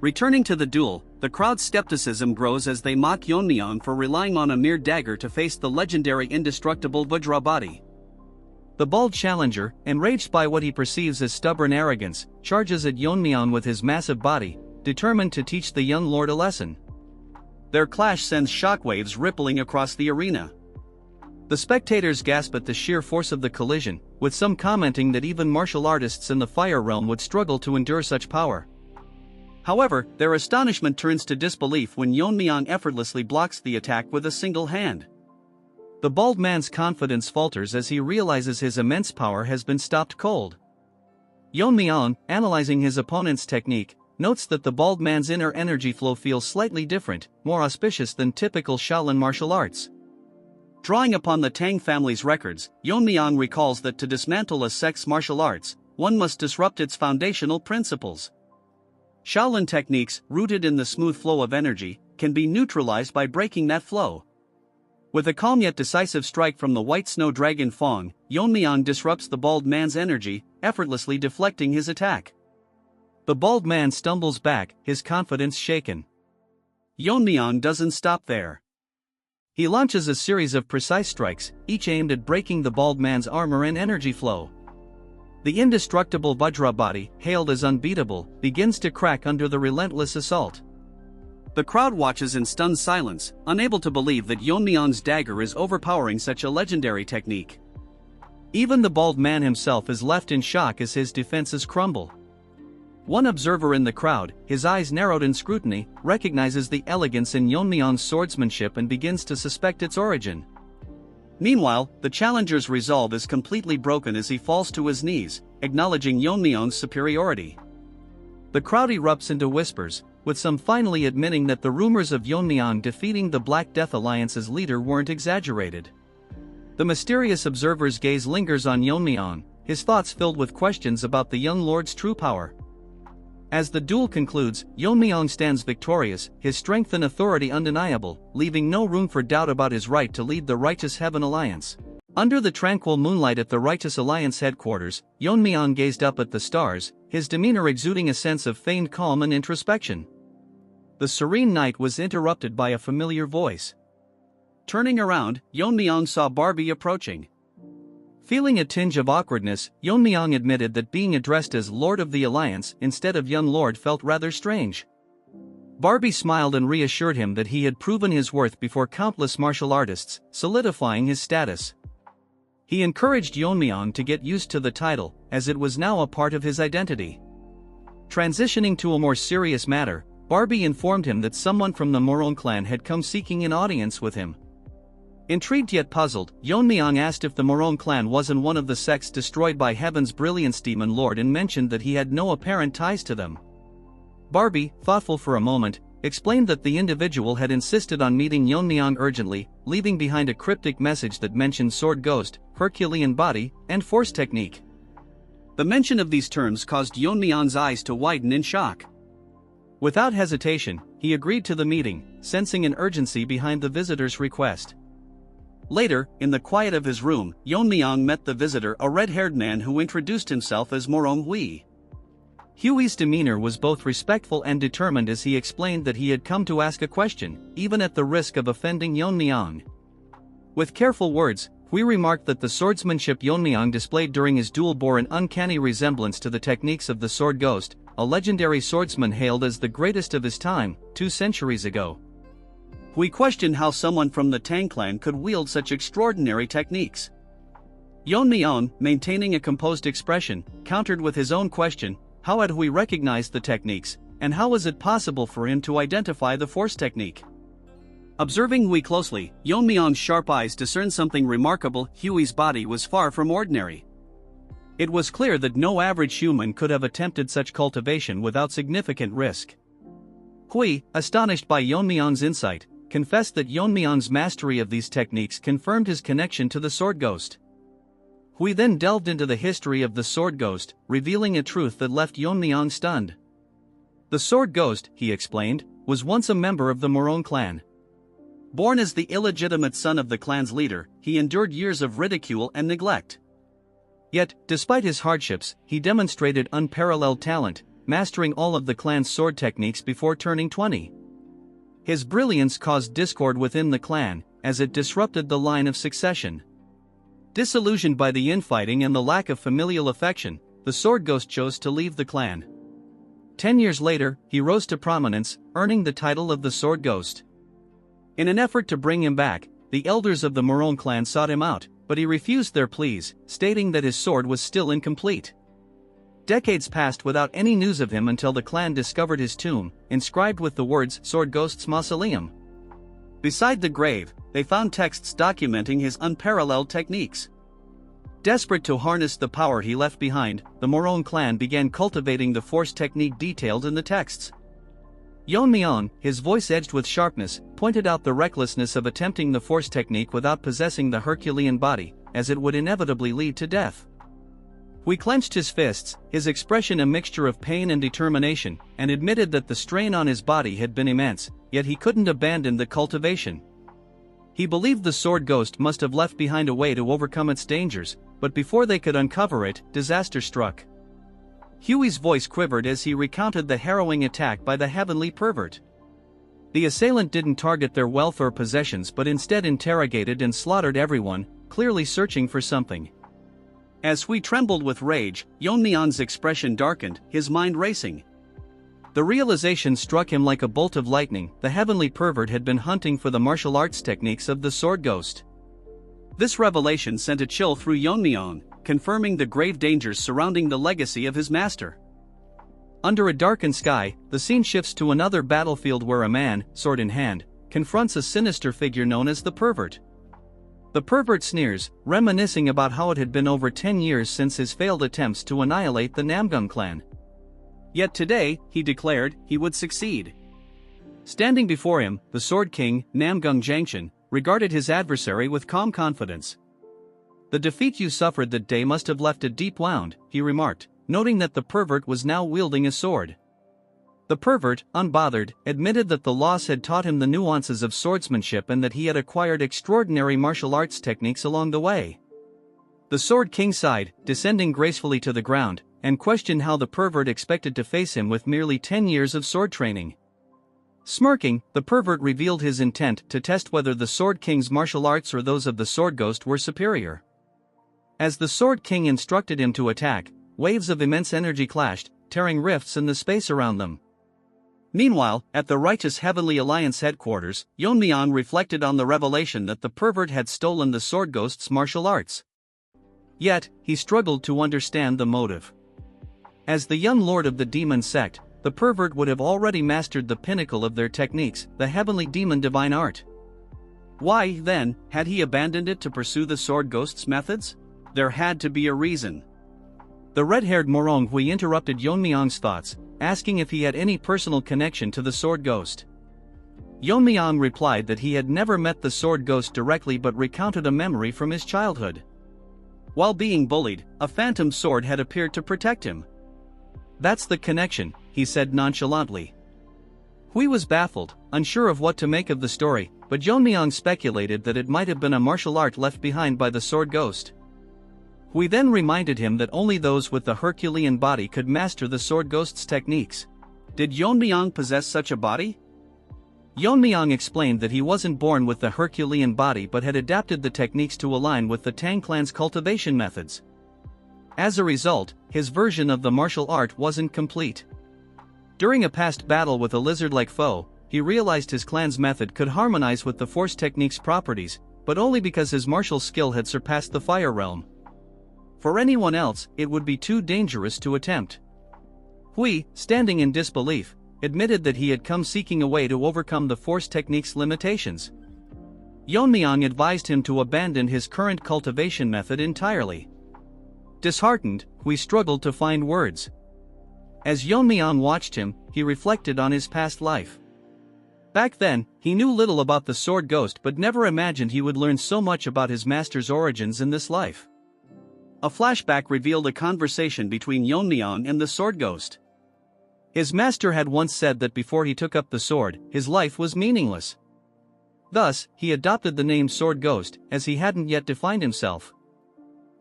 Returning to the duel, the crowd's skepticism grows as they mock Yeon-myeong for relying on a mere dagger to face the legendary indestructible Vajra body. The bald challenger, enraged by what he perceives as stubborn arrogance, charges at Yeon-myeong with his massive body, determined to teach the young lord a lesson. Their clash sends shockwaves rippling across the arena. The spectators gasp at the sheer force of the collision, with some commenting that even martial artists in the fire realm would struggle to endure such power. However, their astonishment turns to disbelief when Yeon-myeong effortlessly blocks the attack with a single hand. The bald man's confidence falters as he realizes his immense power has been stopped cold. Yeon-myeong, analyzing his opponent's technique, notes that the bald man's inner energy flow feels slightly different, more auspicious than typical Shaolin martial arts. Drawing upon the Tang family's records, Yeon-myeong recalls that to dismantle a sect's martial arts, one must disrupt its foundational principles. Shaolin techniques, rooted in the smooth flow of energy, can be neutralized by breaking that flow. With a calm yet decisive strike from the White Snow Dragon Fong, Yeon-myeong disrupts the bald man's energy, effortlessly deflecting his attack. The bald man stumbles back, his confidence shaken. Yeon-myeong doesn't stop there. He launches a series of precise strikes, each aimed at breaking the bald man's armor and energy flow. The indestructible Vajra body, hailed as unbeatable, begins to crack under the relentless assault. The crowd watches in stunned silence, unable to believe that Yeon-myeong's dagger is overpowering such a legendary technique. Even the bald man himself is left in shock as his defenses crumble. One observer in the crowd, his eyes narrowed in scrutiny, recognizes the elegance in Yeon-myeong's swordsmanship and begins to suspect its origin. Meanwhile, the challenger's resolve is completely broken as he falls to his knees, acknowledging Yeon-myeong's superiority. The crowd erupts into whispers, with some finally admitting that the rumors of Yeon-myeong defeating the Black Death Alliance's leader weren't exaggerated. The mysterious observer's gaze lingers on Yeon-myeong, his thoughts filled with questions about the young lord's true power. As the duel concludes, Yeon-myeong stands victorious, his strength and authority undeniable, leaving no room for doubt about his right to lead the Righteous Heaven Alliance. Under the tranquil moonlight at the Righteous Alliance headquarters, Yeon-myeong gazed up at the stars, his demeanor exuding a sense of feigned calm and introspection. The serene night was interrupted by a familiar voice. Turning around, Yeon-myeong saw Barbie approaching. Feeling a tinge of awkwardness, Yeon-myeong admitted that being addressed as Lord of the Alliance instead of Young Lord felt rather strange. Barbie smiled and reassured him that he had proven his worth before countless martial artists, solidifying his status. He encouraged Yeon-myeong to get used to the title, as it was now a part of his identity. Transitioning to a more serious matter, Barbie informed him that someone from the Morong clan had come seeking an audience with him. Intrigued yet puzzled, Yeon-myeong asked if the Morong clan wasn't one of the sects destroyed by Heaven's Brilliance Demon Lord and mentioned that he had no apparent ties to them. Barbie, thoughtful for a moment, explained that the individual had insisted on meeting Yeon-myeong urgently, leaving behind a cryptic message that mentioned sword ghost, Herculean body, and force technique. The mention of these terms caused Yeon-myeong's eyes to widen in shock. Without hesitation, he agreed to the meeting, sensing an urgency behind the visitor's request. Later, in the quiet of his room, Yeon-myeong met the visitor, a red-haired man who introduced himself as Morong Hui. Hui's demeanor was both respectful and determined as he explained that he had come to ask a question, even at the risk of offending Yeon-myeong. With careful words, Hui remarked that the swordsmanship Yeon-myeong displayed during his duel bore an uncanny resemblance to the techniques of the sword ghost, a legendary swordsman hailed as the greatest of his time, 2 centuries ago. We questioned how someone from the Tang clan could wield such extraordinary techniques. Yeon-myeong, maintaining a composed expression, countered with his own question: how had Hui recognized the techniques, and how was it possible for him to identify the force technique? Observing Hui closely, Yeon-myeong's sharp eyes discerned something remarkable. Hui's body was far from ordinary. It was clear that no average human could have attempted such cultivation without significant risk. Hui, astonished by Yeon-myeong's insight, confessed that Yeon-myeong's mastery of these techniques confirmed his connection to the sword ghost. Hui then delved into the history of the sword ghost, revealing a truth that left Yeon-myeong stunned. The sword ghost, he explained, was once a member of the Morong clan. Born as the illegitimate son of the clan's leader, he endured years of ridicule and neglect. Yet, despite his hardships, he demonstrated unparalleled talent, mastering all of the clan's sword techniques before turning 20. His brilliance caused discord within the clan, as it disrupted the line of succession. Disillusioned by the infighting and the lack of familial affection, the sword ghost chose to leave the clan. 10 years later, he rose to prominence, earning the title of the sword ghost. In an effort to bring him back, the elders of the Morong clan sought him out, but he refused their pleas, stating that his sword was still incomplete. Decades passed without any news of him until the clan discovered his tomb, inscribed with the words "Sword Ghost's Mausoleum." Beside the grave, they found texts documenting his unparalleled techniques. Desperate to harness the power he left behind, the Morong clan began cultivating the force technique detailed in the texts. Yeon-myeong, his voice edged with sharpness, pointed out the recklessness of attempting the force technique without possessing the Herculean body, as it would inevitably lead to death. Hui clenched his fists, his expression a mixture of pain and determination, and admitted that the strain on his body had been immense, yet he couldn't abandon the cultivation. He believed the sword ghost must have left behind a way to overcome its dangers, but before they could uncover it, disaster struck. Hui's voice quivered as he recounted the harrowing attack by the heavenly pervert. The assailant didn't target their wealth or possessions but instead interrogated and slaughtered everyone, clearly searching for something. As Hui trembled with rage, Yeon-myeong's expression darkened, his mind racing. The realization struck him like a bolt of lightning: the heavenly pervert had been hunting for the martial arts techniques of the sword ghost. This revelation sent a chill through Yeon-myeong, confirming the grave dangers surrounding the legacy of his master. Under a darkened sky, the scene shifts to another battlefield where a man, sword in hand, confronts a sinister figure known as the pervert. The pervert sneers, reminiscing about how it had been over 10 years since his failed attempts to annihilate the Namgung clan. Yet today, he declared, he would succeed. Standing before him, the Sword King, Namgung Jangshan, regarded his adversary with calm confidence. "The defeat you suffered that day must have left a deep wound," he remarked, noting that the pervert was now wielding a sword. The pervert, unbothered, admitted that the loss had taught him the nuances of swordsmanship and that he had acquired extraordinary martial arts techniques along the way. The Sword King sighed, descending gracefully to the ground, and questioned how the pervert expected to face him with merely 10 years of sword training. Smirking, the pervert revealed his intent to test whether the Sword King's martial arts or those of the Sword Ghost were superior. As the Sword King instructed him to attack, waves of immense energy clashed, tearing rifts in the space around them. Meanwhile, at the Righteous Heavenly Alliance headquarters, Yeon-myeong reflected on the revelation that the pervert had stolen the Sword Ghost's martial arts. Yet, he struggled to understand the motive. As the young lord of the demon sect, the pervert would have already mastered the pinnacle of their techniques, the heavenly demon divine art. Why, then, had he abandoned it to pursue the Sword Ghost's methods? There had to be a reason. The red-haired Morong Hui interrupted Yeon-myeong's thoughts, asking if he had any personal connection to the Sword Ghost. Yeon-myeong replied that he had never met the Sword Ghost directly but recounted a memory from his childhood. While being bullied, a phantom sword had appeared to protect him. "That's the connection," he said nonchalantly. Hui was baffled, unsure of what to make of the story, but Yeon-myeong speculated that it might have been a martial art left behind by the Sword Ghost. Hui then reminded him that only those with the Herculean body could master the Sword Ghost's techniques. Did Yeon-myeong possess such a body? Yeon-myeong explained that he wasn't born with the Herculean body but had adapted the techniques to align with the Tang clan's cultivation methods. As a result, his version of the martial art wasn't complete. During a past battle with a lizard-like foe, he realized his clan's method could harmonize with the Force technique's properties, but only because his martial skill had surpassed the Fire realm. For anyone else, it would be too dangerous to attempt. Hui, standing in disbelief, admitted that he had come seeking a way to overcome the Force technique's limitations. Yeon-myeong advised him to abandon his current cultivation method entirely. Disheartened, Hui struggled to find words. As Yeon-myeong watched him, he reflected on his past life. Back then, he knew little about the Sword Ghost but never imagined he would learn so much about his master's origins in this life. A flashback revealed a conversation between Yeon-myeong and the Sword Ghost. His master had once said that before he took up the sword, his life was meaningless. Thus, he adopted the name Sword Ghost, as he hadn't yet defined himself.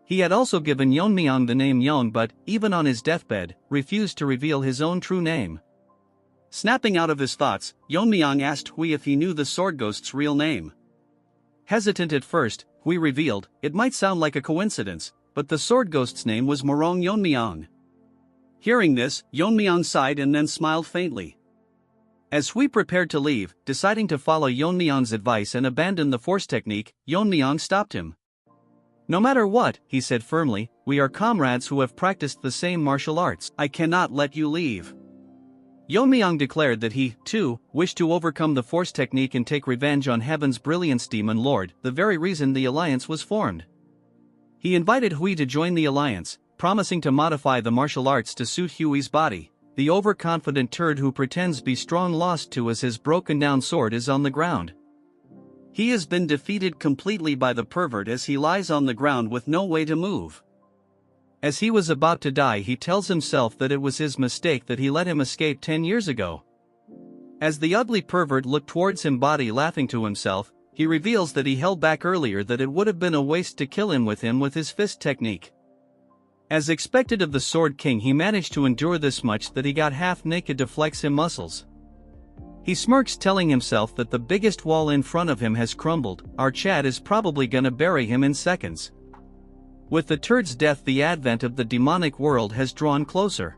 He had also given Yeon-myeong the name Yeong but, even on his deathbed, refused to reveal his own true name. Snapping out of his thoughts, Yeon-myeong asked Hui if he knew the Sword Ghost's real name. Hesitant at first, Hui revealed, it might sound like a coincidence, but the Sword Ghost's name was Morong Yeon-myeong. Hearing this, Yeon-myeong sighed and then smiled faintly. As Hui prepared to leave, deciding to follow Yeon-myeong's advice and abandon the Force technique, Yeon-myeong stopped him. "No matter what," he said firmly, "we are comrades who have practiced the same martial arts. I cannot let you leave." Yeon-myeong declared that he, too, wished to overcome the Force technique and take revenge on Heaven's Brilliance Demon Lord, the very reason the alliance was formed. He invited Hui to join the alliance, promising to modify the martial arts to suit Hui's body. The overconfident turd who pretends be strong lost to as his broken-down sword is on the ground. He has been defeated completely by the pervert as he lies on the ground with no way to move. As he was about to die, he tells himself that it was his mistake that he let him escape 10 years ago. As the ugly pervert looked towards him, body laughing to himself, he reveals that he held back earlier, that it would have been a waste to kill him with his fist technique. As expected of the Sword King, he managed to endure this much that he got half naked to flex him muscles. He smirks, telling himself that the biggest wall in front of him has crumbled. Our Chad is probably gonna bury him in seconds. With the turd's death, the advent of the demonic world has drawn closer.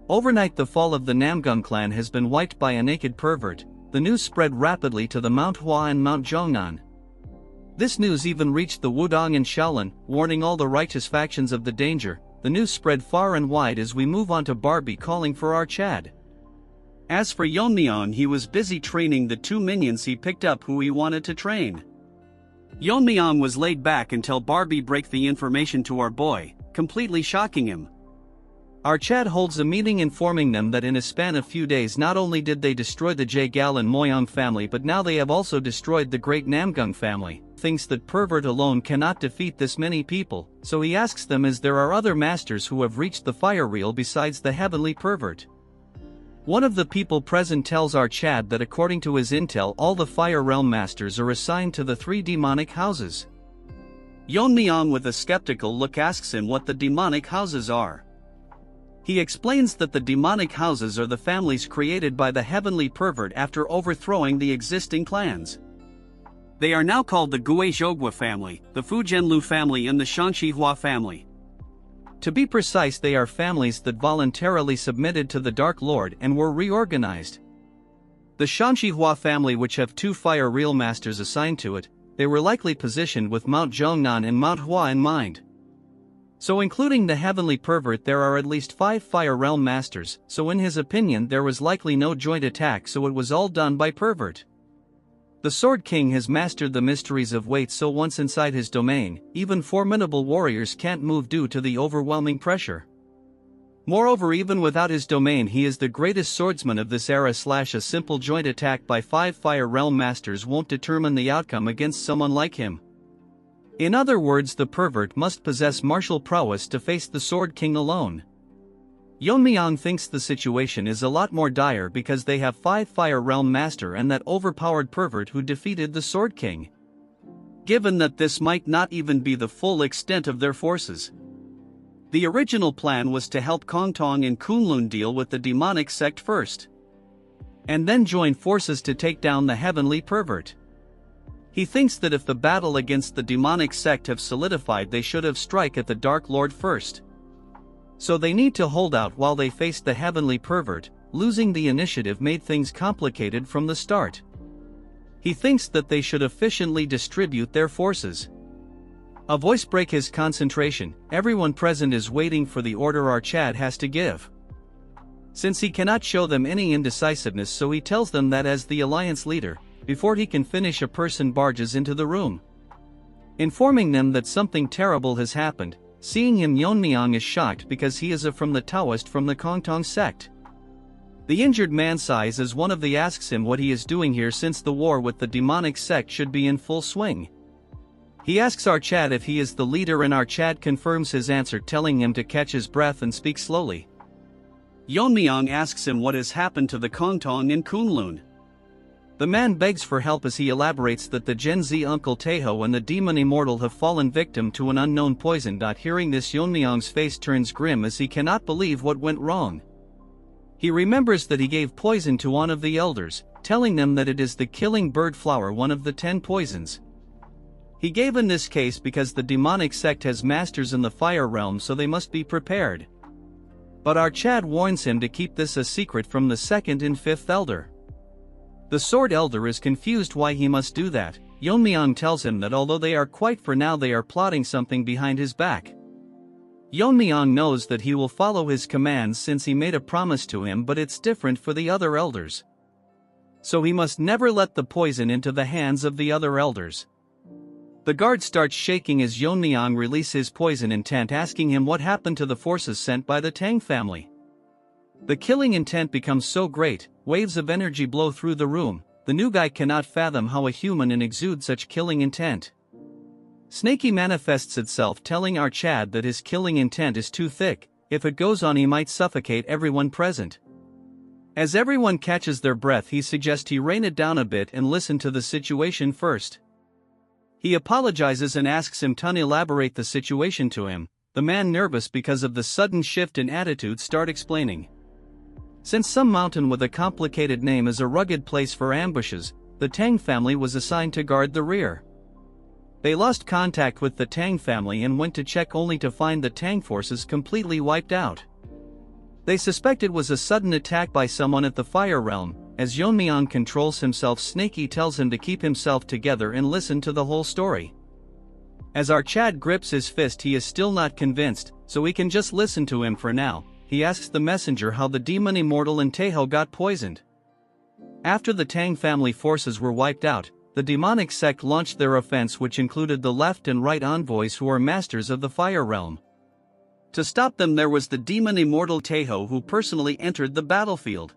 Overnight, the fall of the Namgung clan has been wiped by a naked pervert. The news spread rapidly to the Manhwa and Mount Zhongnan. This news even reached the Wudong and Shaolin, warning all the righteous factions of the danger. The news spread far and wide as we move on to Barbie calling for our Chad. As for Yeon-myeong, he was busy training the 2 minions he picked up who he wanted to train. Yeon-myeong was laid back until Barbie break the information to our boy, completely shocking him. Our Chad holds a meeting informing them that in a span of few days not only did they destroy the Yeon-myeong family, but now they have also destroyed the great Namgung family. Thinks that pervert alone cannot defeat this many people, so he asks them as there are other masters who have reached the fire reel besides the heavenly pervert. One of the people present tells our Chad that according to his intel, all the Fire Realm Masters are assigned to the 3 demonic houses. Yeon-myeong with a skeptical look asks him what the demonic houses are. He explains that the demonic houses are the families created by the heavenly pervert after overthrowing the existing clans. They are now called the Guizhogwa family, the Fujianlu family and the Shanxihua family. To be precise, they are families that voluntarily submitted to the Dark Lord and were reorganized. The Shanxihua family, which have 2 Fire Real Masters assigned to it, they were likely positioned with Mount Zhongnan and Manhwa in mind. So including the heavenly pervert, there are at least 5 Fire Realm Masters, so in his opinion there was likely no joint attack, so it was all done by pervert. The Sword King has mastered the mysteries of weight, so once inside his domain, even formidable warriors can't move due to the overwhelming pressure. Moreover, even without his domain, he is the greatest swordsman of this era. A simple joint attack by 5 Fire Realm Masters won't determine the outcome against someone like him. In other words, the pervert must possess martial prowess to face the Sword King alone. Yeon-myeong thinks the situation is a lot more dire because they have 5 Fire Realm Master and that overpowered pervert who defeated the Sword King. Given that this might not even be the full extent of their forces. The original plan was to help Kongtong and Kunlun deal with the demonic sect first, and then join forces to take down the heavenly pervert. He thinks that if the battle against the demonic sect have solidified, they should have strike at the Dark Lord first. So they need to hold out while they faced the heavenly pervert. Losing the initiative made things complicated from the start. He thinks that they should efficiently distribute their forces. A voice breaks his concentration. Everyone present is waiting for the order our Chad has to give. Since he cannot show them any indecisiveness, so he tells them that as the alliance leader, before he can finish, a person barges into the room, informing them that something terrible has happened. Seeing him, Yeon-myeong is shocked because he is from the Taoist from the Kongtong sect. The injured man sighs as one of the asks him what he is doing here since the war with the demonic sect should be in full swing. He asks our Chad if he is the leader, and our Chad confirms his answer, telling him to catch his breath and speak slowly. Yeon-myeong asks him what has happened to the Kongtong and Kunlun. The man begs for help as he elaborates that the Gen Z Uncle Taeho and the demon immortal have fallen victim to an unknown poison. Hearing this, Yeon-myeong's face turns grim as he cannot believe what went wrong. He remembers that he gave poison to one of the elders, telling them that it is the killing bird flower, one of the 10 poisons. He gave in this case because the demonic sect has masters in the fire realm, so they must be prepared. But our Chad warns him to keep this a secret from the 2nd and 5th elder. The Sword Elder is confused why he must do that. Yeon-myeong tells him that although they are quiet for now, they are plotting something behind his back. Yeon-myeong knows that he will follow his commands since he made a promise to him, but it's different for the other elders. So he must never let the poison into the hands of the other elders. The guard starts shaking as Yeon-myeong releases his poison intent, asking him what happened to the forces sent by the Tang family. The killing intent becomes so great, waves of energy blow through the room. The new guy cannot fathom how a human can exude such killing intent. Snaky manifests itself, telling our Chad that his killing intent is too thick. If it goes on, he might suffocate everyone present. As everyone catches their breath, he suggests he rein it down a bit and listen to the situation first. He apologizes and asks him to elaborate the situation to him. The man, nervous because of the sudden shift in attitude, starts explaining. Since some mountain with a complicated name is a rugged place for ambushes, the Tang family was assigned to guard the rear. They lost contact with the Tang family and went to check only to find the Tang forces completely wiped out. They suspect it was a sudden attack by someone at the Fire Realm. As Yeon-myeong controls himself, Snaky tells him to keep himself together and listen to the whole story. As our Chad grips his fist, he is still not convinced, so we can just listen to him for now. He asks the messenger how the demon immortal and Taeho got poisoned. After the Tang family forces were wiped out, the demonic sect launched their offense, which included the left and right envoys who are masters of the Fire Realm. To stop them, there was the demon immortal Taeho, who personally entered the battlefield.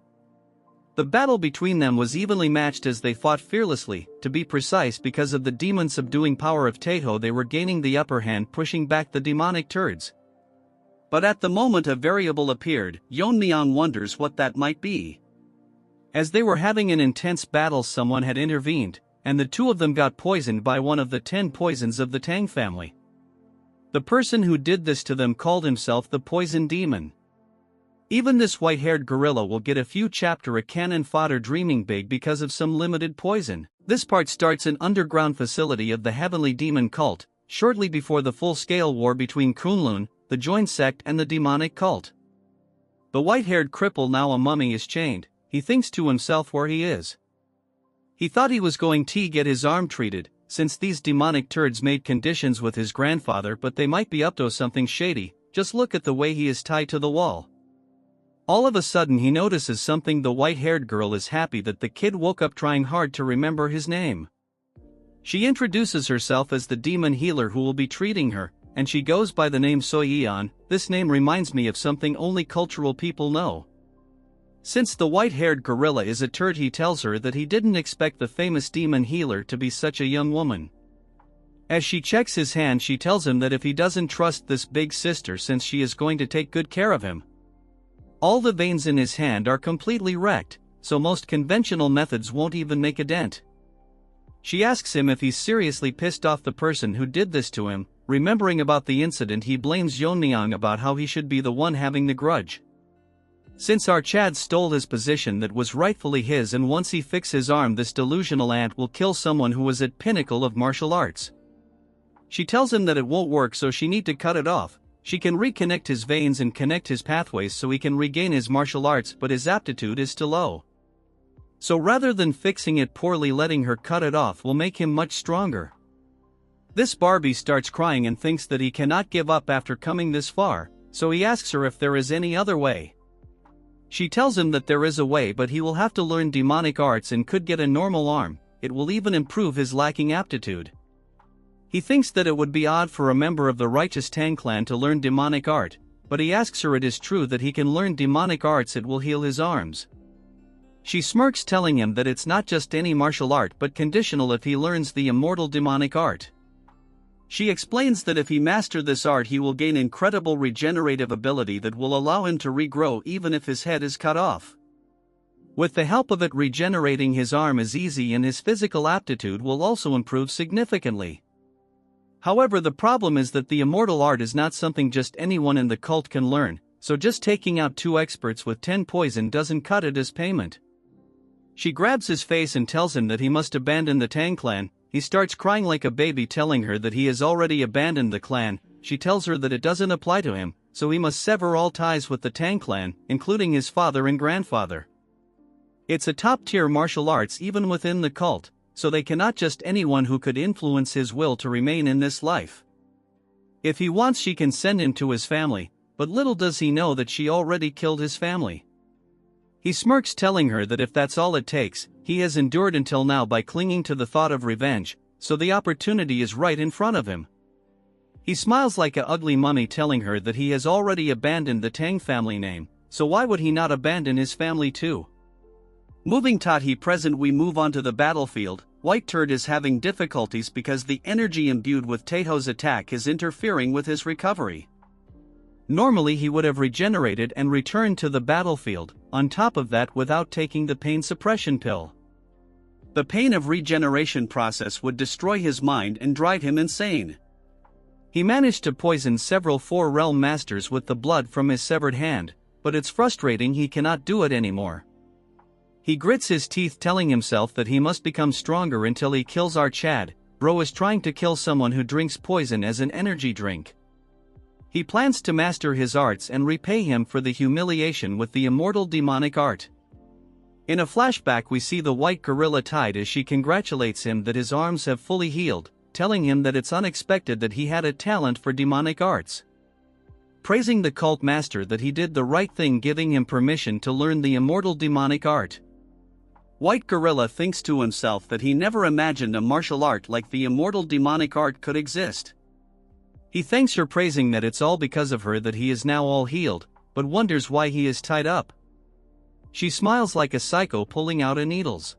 The battle between them was evenly matched as they fought fearlessly. To be precise, because of the demon subduing power of Taeho, they were gaining the upper hand, pushing back the demonic turds. But at the moment a variable appeared. Yeon-myeong wonders what that might be. As they were having an intense battle, someone had intervened, and the two of them got poisoned by one of the 10 poisons of the Tang family. The person who did this to them called himself the Poison Demon. Even this white-haired gorilla will get a few chapter a cannon fodder dreaming big because of some limited poison. This part starts an underground facility of the Heavenly Demon cult, shortly before the full-scale war between Kunlun, the joined sect, and the demonic cult. The white-haired cripple, now a mummy, is chained. He thinks to himself where he is. He thought he was going to get his arm treated, since these demonic turds made conditions with his grandfather, but they might be up to something shady. Just look at the way he is tied to the wall. All of a sudden he notices something. The white-haired girl is happy that the kid woke up, trying hard to remember his name. She introduces herself as the demon healer who will be treating her, and she goes by the name Soyeon. This name reminds me of something only cultural people know. Since the white-haired gorilla is a turd, he tells her that he didn't expect the famous demon healer to be such a young woman. As she checks his hand, she tells him that if he doesn't trust this big sister, since she is going to take good care of him. All the veins in his hand are completely wrecked, so most conventional methods won't even make a dent. She asks him if he's seriously pissed off the person who did this to him. Remembering about the incident, he blames Yeon-myeong about how he should be the one having the grudge. Since our Chad stole his position that was rightfully his, and once he fixes his arm, this delusional ant will kill someone who was at pinnacle of martial arts. She tells him that it won't work, so she need to cut it off. She can reconnect his veins and connect his pathways so he can regain his martial arts, but his aptitude is still low. So rather than fixing it poorly, letting her cut it off will make him much stronger. This Barbie starts crying and thinks that he cannot give up after coming this far, so he asks her if there is any other way. She tells him that there is a way, but he will have to learn demonic arts and could get a normal arm. It will even improve his lacking aptitude. He thinks that it would be odd for a member of the righteous Tang clan to learn demonic art, but he asks her it is true that he can learn demonic arts, it will heal his arms. She smirks, telling him that it's not just any martial art but conditional if he learns the immortal demonic art. She explains that if he masters this art, he will gain incredible regenerative ability that will allow him to regrow even if his head is cut off. With the help of it, regenerating his arm is easy, and his physical aptitude will also improve significantly. However, the problem is that the immortal art is not something just anyone in the cult can learn, so just taking out 2 experts with 10 poison doesn't cut it as payment. She grabs his face and tells him that he must abandon the Tang clan. He starts crying like a baby, telling her that he has already abandoned the clan. She tells her that it doesn't apply to him, so he must sever all ties with the Tang clan, including his father and grandfather. It's a top-tier martial arts even within the cult, so they cannot just anyone who could influence his will to remain in this life. If he wants, she can send him to his family, but little does he know that she already killed his family. He smirks, telling her that if that's all it takes, he has endured until now by clinging to the thought of revenge, so the opportunity is right in front of him. He smiles like a ugly mummy, telling her that he has already abandoned the Tang family name, so why would he not abandon his family too? Moving he present, we move on to the battlefield. White Turd is having difficulties because the energy imbued with Taeho's attack is interfering with his recovery. Normally he would have regenerated and returned to the battlefield, on top of that without taking the pain suppression pill. The pain of regeneration process would destroy his mind and drive him insane. He managed to poison several 4 realm masters with the blood from his severed hand, but it's frustrating he cannot do it anymore. He grits his teeth, telling himself that he must become stronger until he kills our Chad, bro is trying to kill someone who drinks poison as an energy drink. He plans to master his arts and repay him for the humiliation with the immortal demonic art. In a flashback we see the white gorilla tied as she congratulates him that his arms have fully healed, telling him that it's unexpected that he had a talent for demonic arts. Praising the cult master that he did the right thing giving him permission to learn the immortal demonic art. White gorilla thinks to himself that he never imagined a martial art like the immortal demonic art could exist. He thanks her praising that it's all because of her that he is now all healed, but wonders why he is tied up. She smiles like a psycho pulling out her needles.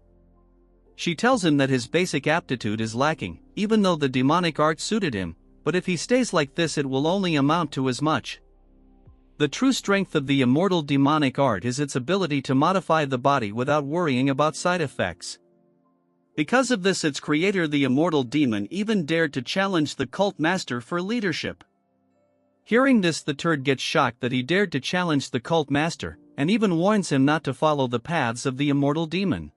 She tells him that his basic aptitude is lacking, even though the demonic art suited him, but if he stays like this it will only amount to as much. The true strength of the immortal demonic art is its ability to modify the body without worrying about side effects. Because of this its creator the immortal demon even dared to challenge the cult master for leadership. Hearing this the turd gets shocked that he dared to challenge the cult master, and even warns him not to follow the paths of the immortal demon.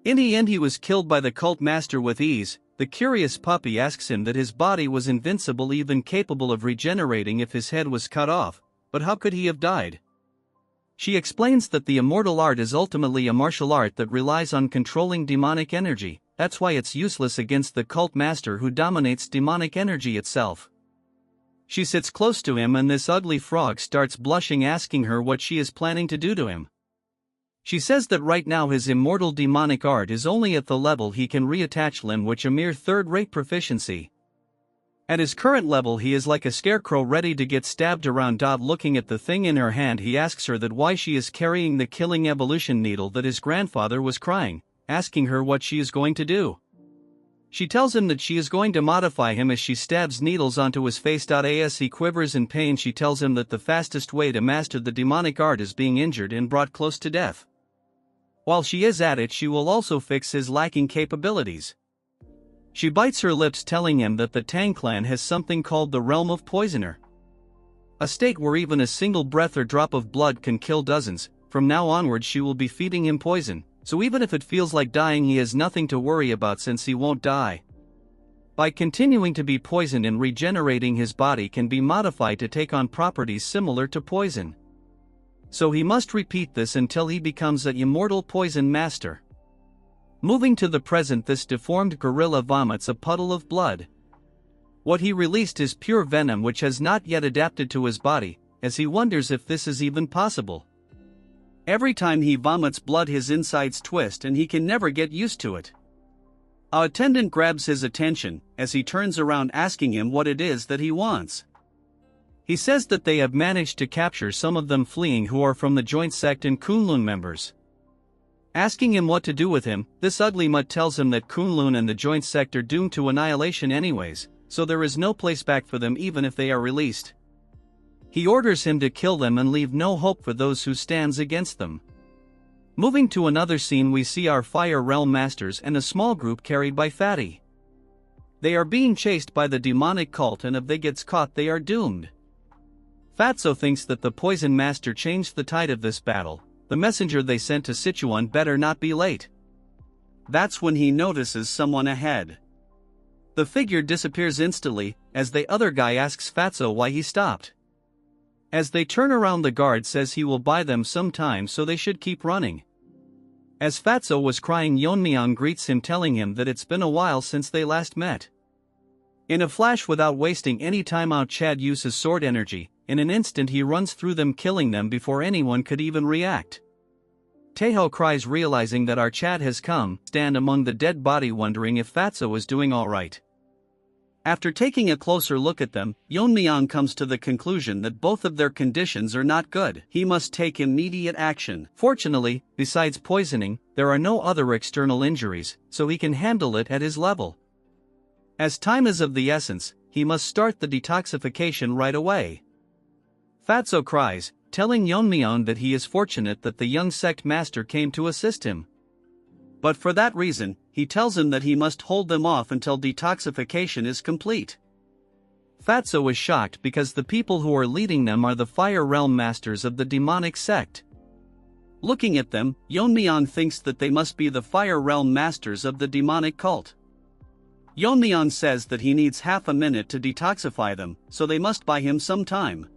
In the end he was killed by the cult master with ease. The curious puppy asks him that his body was invincible even capable of regenerating if his head was cut off. But how could he have died? She explains that the immortal art is ultimately a martial art that relies on controlling demonic energy, that's why it's useless against the cult master who dominates demonic energy itself. She sits close to him and this ugly frog starts blushing asking her what she is planning to do to him. She says that right now his immortal demonic art is only at the level he can reattach limb which a mere third-rate proficiency. At his current level he is like a scarecrow ready to get stabbed around. Looking at the thing in her hand he asks her that why she is carrying the killing evolution needle that his grandfather was crying, asking her what she is going to do. She tells him that she is going to modify him as she stabs needles onto his face. As he quivers in pain she tells him that the fastest way to master the demonic art is being injured and brought close to death. While she is at it she will also fix his lacking capabilities. She bites her lips telling him that the Tang clan has something called the Realm of Poisoner. A state where even a single breath or drop of blood can kill dozens. From now onward she will be feeding him poison, so even if it feels like dying he has nothing to worry about since he won't die. By continuing to be poisoned and regenerating his body can be modified to take on properties similar to poison. So he must repeat this until he becomes an immortal poison master. Moving to the present this deformed gorilla vomits a puddle of blood. What he released is pure venom which has not yet adapted to his body, as he wonders if this is even possible. Every time he vomits blood his insides twist and he can never get used to it. A attendant grabs his attention, as he turns around asking him what it is that he wants. He says that they have managed to capture some of them fleeing who are from the joint sect and Kunlun members. Asking him what to do with him, this ugly mutt tells him that Kunlun and the joint sect are doomed to annihilation anyways, so there is no place back for them even if they are released. He orders him to kill them and leave no hope for those who stands against them. Moving to another scene we see our Fire Realm Masters and a small group carried by Fatty. They are being chased by the demonic cult and if they gets caught they are doomed. Fatso thinks that the Poison Master changed the tide of this battle. The messenger they sent to Sichuan better not be late. That's when he notices someone ahead. The figure disappears instantly, as the other guy asks Fatso why he stopped. As they turn around the guard says he will buy them some time so they should keep running. As Fatso was crying Yeon-myeong greets him telling him that it's been a while since they last met. In a flash without wasting any time out Chad uses sword energy. In an instant he runs through them killing them before anyone could even react. Taeho cries realizing that our Chad has come, stand among the dead body wondering if Fatso is doing alright. After taking a closer look at them, Yeon-myeong comes to the conclusion that both of their conditions are not good. He must take immediate action. Fortunately, besides poisoning, there are no other external injuries, so he can handle it at his level. As time is of the essence, he must start the detoxification right away. Fatso cries, telling Yeon-myeong that he is fortunate that the young sect master came to assist him. But for that reason, he tells him that he must hold them off until detoxification is complete. Fatso is shocked because the people who are leading them are the Fire Realm Masters of the demonic sect. Looking at them, Yeon-myeong thinks that they must be the Fire Realm Masters of the demonic cult. Yeon-myeong says that he needs half a minute to detoxify them, so they must buy him some time.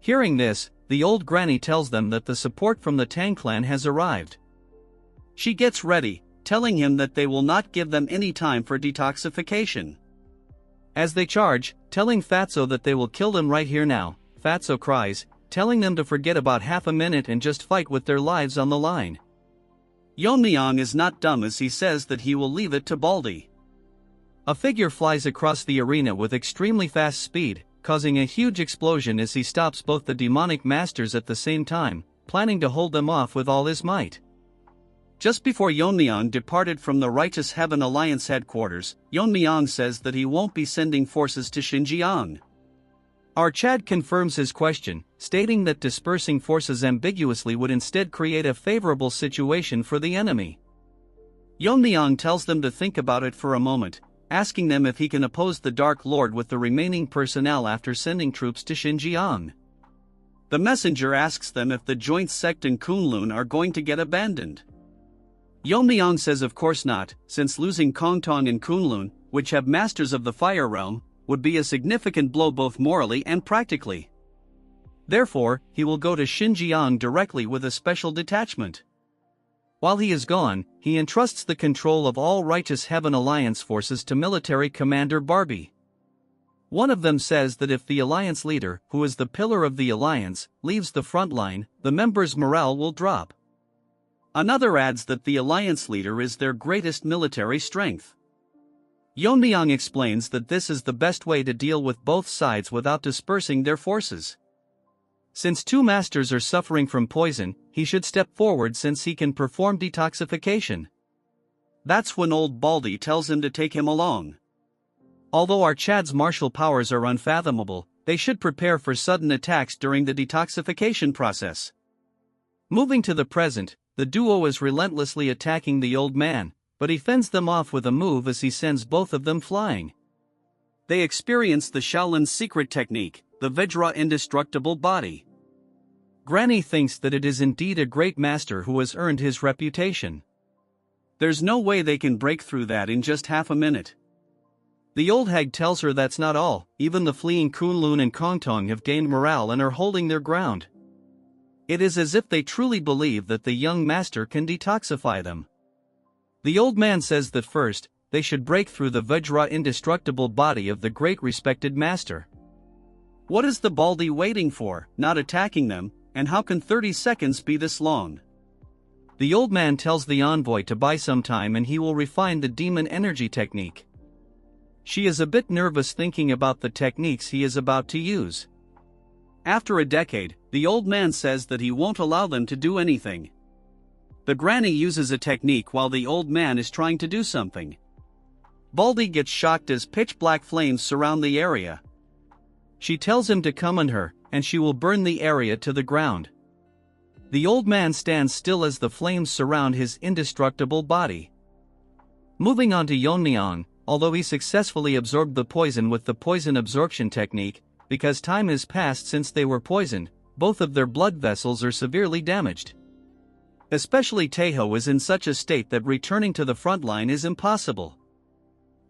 Hearing this, the old granny tells them that the support from the Tang clan has arrived. She gets ready, telling him that they will not give them any time for detoxification. As they charge, telling Fatso that they will kill them right here now, Fatso cries, telling them to forget about half a minute and just fight with their lives on the line. Yeon-myeong is not dumb as he says that he will leave it to Baldy. A figure flies across the arena with extremely fast speed, causing a huge explosion as he stops both the demonic masters at the same time, planning to hold them off with all his might. Just before Yeon-myeong departed from the Righteous Heaven Alliance headquarters, Yeon-myeong says that he won't be sending forces to Xinjiang. Our Chad confirms his question, stating that dispersing forces ambiguously would instead create a favorable situation for the enemy. Yeon-myeong tells them to think about it for a moment, asking them if he can oppose the Dark Lord with the remaining personnel after sending troops to Xinjiang. The messenger asks them if the joint sect and Kunlun are going to get abandoned. Yeon-myeong says of course not, since losing Kongtong and Kunlun, which have masters of the Fire Realm, would be a significant blow both morally and practically. Therefore, he will go to Xinjiang directly with a special detachment. While he is gone, he entrusts the control of all Righteous Heaven Alliance forces to military commander Barbie. One of them says that if the Alliance leader, who is the pillar of the Alliance, leaves the front line, the members' morale will drop. Another adds that the Alliance leader is their greatest military strength. Yeon-myeong explains that this is the best way to deal with both sides without dispersing their forces. Since two masters are suffering from poison, he should step forward since he can perform detoxification. That's when old Baldy tells him to take him along. Although our Chad's martial powers are unfathomable, they should prepare for sudden attacks during the detoxification process. Moving to the present, the duo is relentlessly attacking the old man, but he fends them off with a move as he sends both of them flying. They experience the Shaolin's secret technique, the Vajra indestructible body. Granny thinks that it is indeed a great master who has earned his reputation. There's no way they can break through that in just half a minute. The old hag tells her that's not all, even the fleeing Kunlun and Kongtong have gained morale and are holding their ground. It is as if they truly believe that the young master can detoxify them. The old man says that first, they should break through the Vajra indestructible body of the great respected master. What is the Baldy waiting for, not attacking them, and how can 30 seconds be this long? The old man tells the envoy to buy some time and he will refine the demon energy technique. She is a bit nervous thinking about the techniques he is about to use. After a decade, the old man says that he won't allow them to do anything. The granny uses a technique while the old man is trying to do something. Baldy gets shocked as pitch-black flames surround the area. She tells him to come on her, and she will burn the area to the ground. The old man stands still as the flames surround his indestructible body. Moving on to Yeon-myeong, although he successfully absorbed the poison with the poison absorption technique, because time has passed since they were poisoned, both of their blood vessels are severely damaged. Especially Taeho is in such a state that returning to the front line is impossible.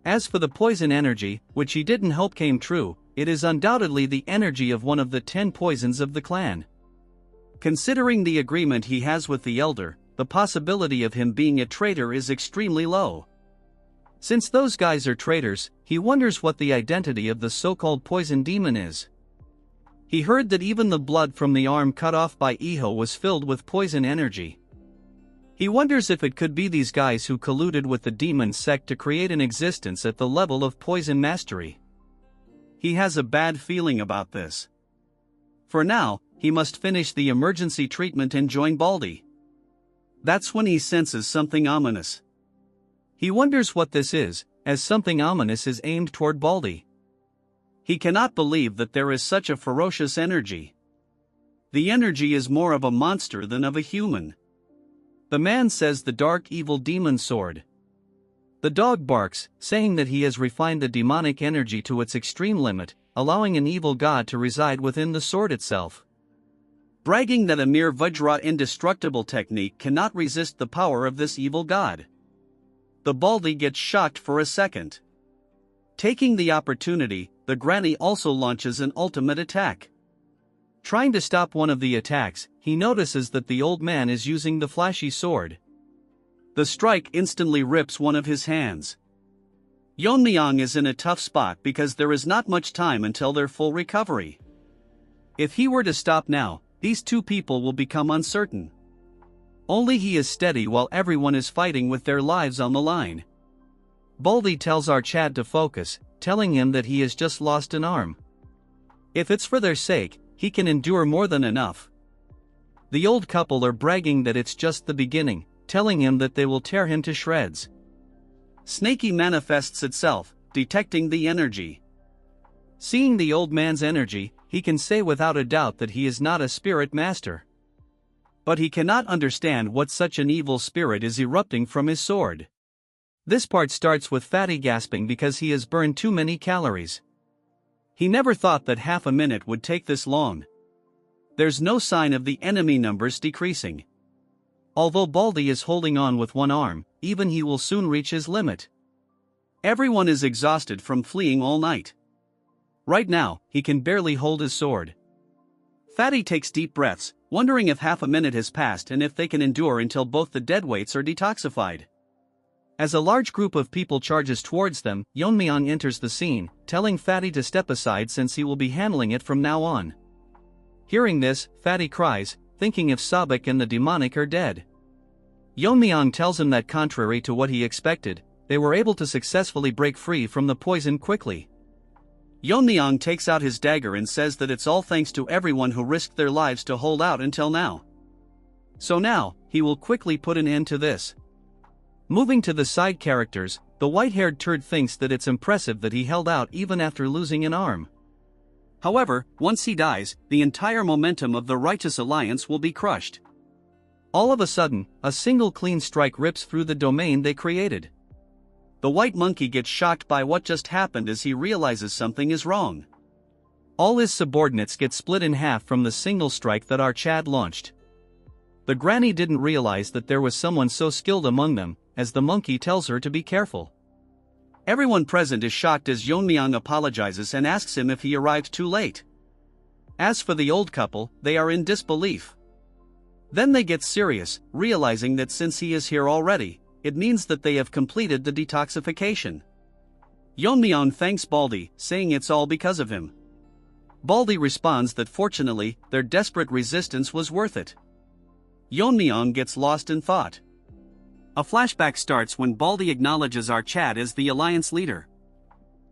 As for the poison energy, which he didn't hope came true, it is undoubtedly the energy of one of the 10 poisons of the clan. Considering the agreement he has with the elder, the possibility of him being a traitor is extremely low. Since those guys are traitors, he wonders what the identity of the so-called poison demon is. He heard that even the blood from the arm cut off by Iho was filled with poison energy. He wonders if it could be these guys who colluded with the demon sect to create an existence at the level of poison mastery. He has a bad feeling about this. For now, he must finish the emergency treatment and join Baldy. That's when he senses something ominous. He wonders what this is, as something ominous is aimed toward Baldy. He cannot believe that there is such a ferocious energy. The energy is more of a monster than of a human. The man says the dark evil demon sword. The dog barks, saying that he has refined the demonic energy to its extreme limit, allowing an evil god to reside within the sword itself. Bragging that a mere Vajra indestructible technique cannot resist the power of this evil god. The Baldy gets shocked for a second. Taking the opportunity, the granny also launches an ultimate attack. Trying to stop one of the attacks, he notices that the old man is using the flashy sword. The strike instantly rips one of his hands. Yeon-myeong is in a tough spot because there is not much time until their full recovery. If he were to stop now, these two people will become uncertain. Only he is steady while everyone is fighting with their lives on the line. Baldy tells our Chad to focus, telling him that he has just lost an arm. If it's for their sake, he can endure more than enough. The old couple are bragging that it's just the beginning, telling him that they will tear him to shreds. Snaky manifests itself, detecting the energy. Seeing the old man's energy, he can say without a doubt that he is not a spirit master. But he cannot understand what such an evil spirit is erupting from his sword. This part starts with Fatty gasping because he has burned too many calories. He never thought that half a minute would take this long. There's no sign of the enemy numbers decreasing. Although Baldy is holding on with one arm, even he will soon reach his limit. Everyone is exhausted from fleeing all night. Right now, he can barely hold his sword. Fatty takes deep breaths, wondering if half a minute has passed and if they can endure until both the deadweights are detoxified. As a large group of people charges towards them, Yeon-myeong enters the scene, telling Fatty to step aside since he will be handling it from now on. Hearing this, Fatty cries, thinking if Sabak and the demonic are dead. Yeon-myeong tells him that contrary to what he expected, they were able to successfully break free from the poison quickly. Yeon-myeong takes out his dagger and says that it's all thanks to everyone who risked their lives to hold out until now. So now, he will quickly put an end to this. Moving to the side characters, the white-haired turd thinks that it's impressive that he held out even after losing an arm. However, once he dies, the entire momentum of the Righteous Alliance will be crushed. All of a sudden, a single clean strike rips through the domain they created. The white monkey gets shocked by what just happened as he realizes something is wrong. All his subordinates get split in half from the single strike that our Chad launched. The granny didn't realize that there was someone so skilled among them, as the monkey tells her to be careful. Everyone present is shocked as Yeon-myeong apologizes and asks him if he arrived too late. As for the old couple, they are in disbelief. Then they get serious, realizing that since he is here already, it means that they have completed the detoxification. Yeon-myeong thanks Baldy, saying it's all because of him. Baldy responds that fortunately, their desperate resistance was worth it. Yeon-myeong gets lost in thought. A flashback starts when Baldy acknowledges our Chad as the alliance leader.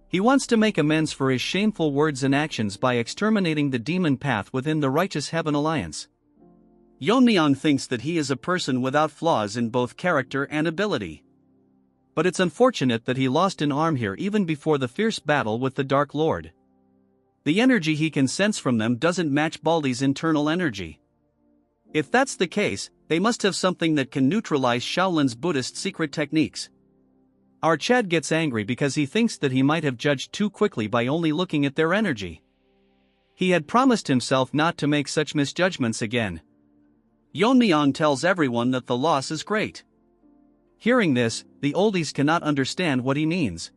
He wants to make amends for his shameful words and actions by exterminating the demon path within the Righteous Heaven Alliance. Yeon-myeong thinks that he is a person without flaws in both character and ability. But it's unfortunate that he lost an arm here even before the fierce battle with the Dark Lord. The energy he can sense from them doesn't match Baldy's internal energy. If that's the case, they must have something that can neutralize Shaolin's Buddhist secret techniques. Our Chad gets angry because he thinks that he might have judged too quickly by only looking at their energy. He had promised himself not to make such misjudgments again. Yeon-myeong tells everyone that the loss is great. Hearing this, the oldies cannot understand what he means.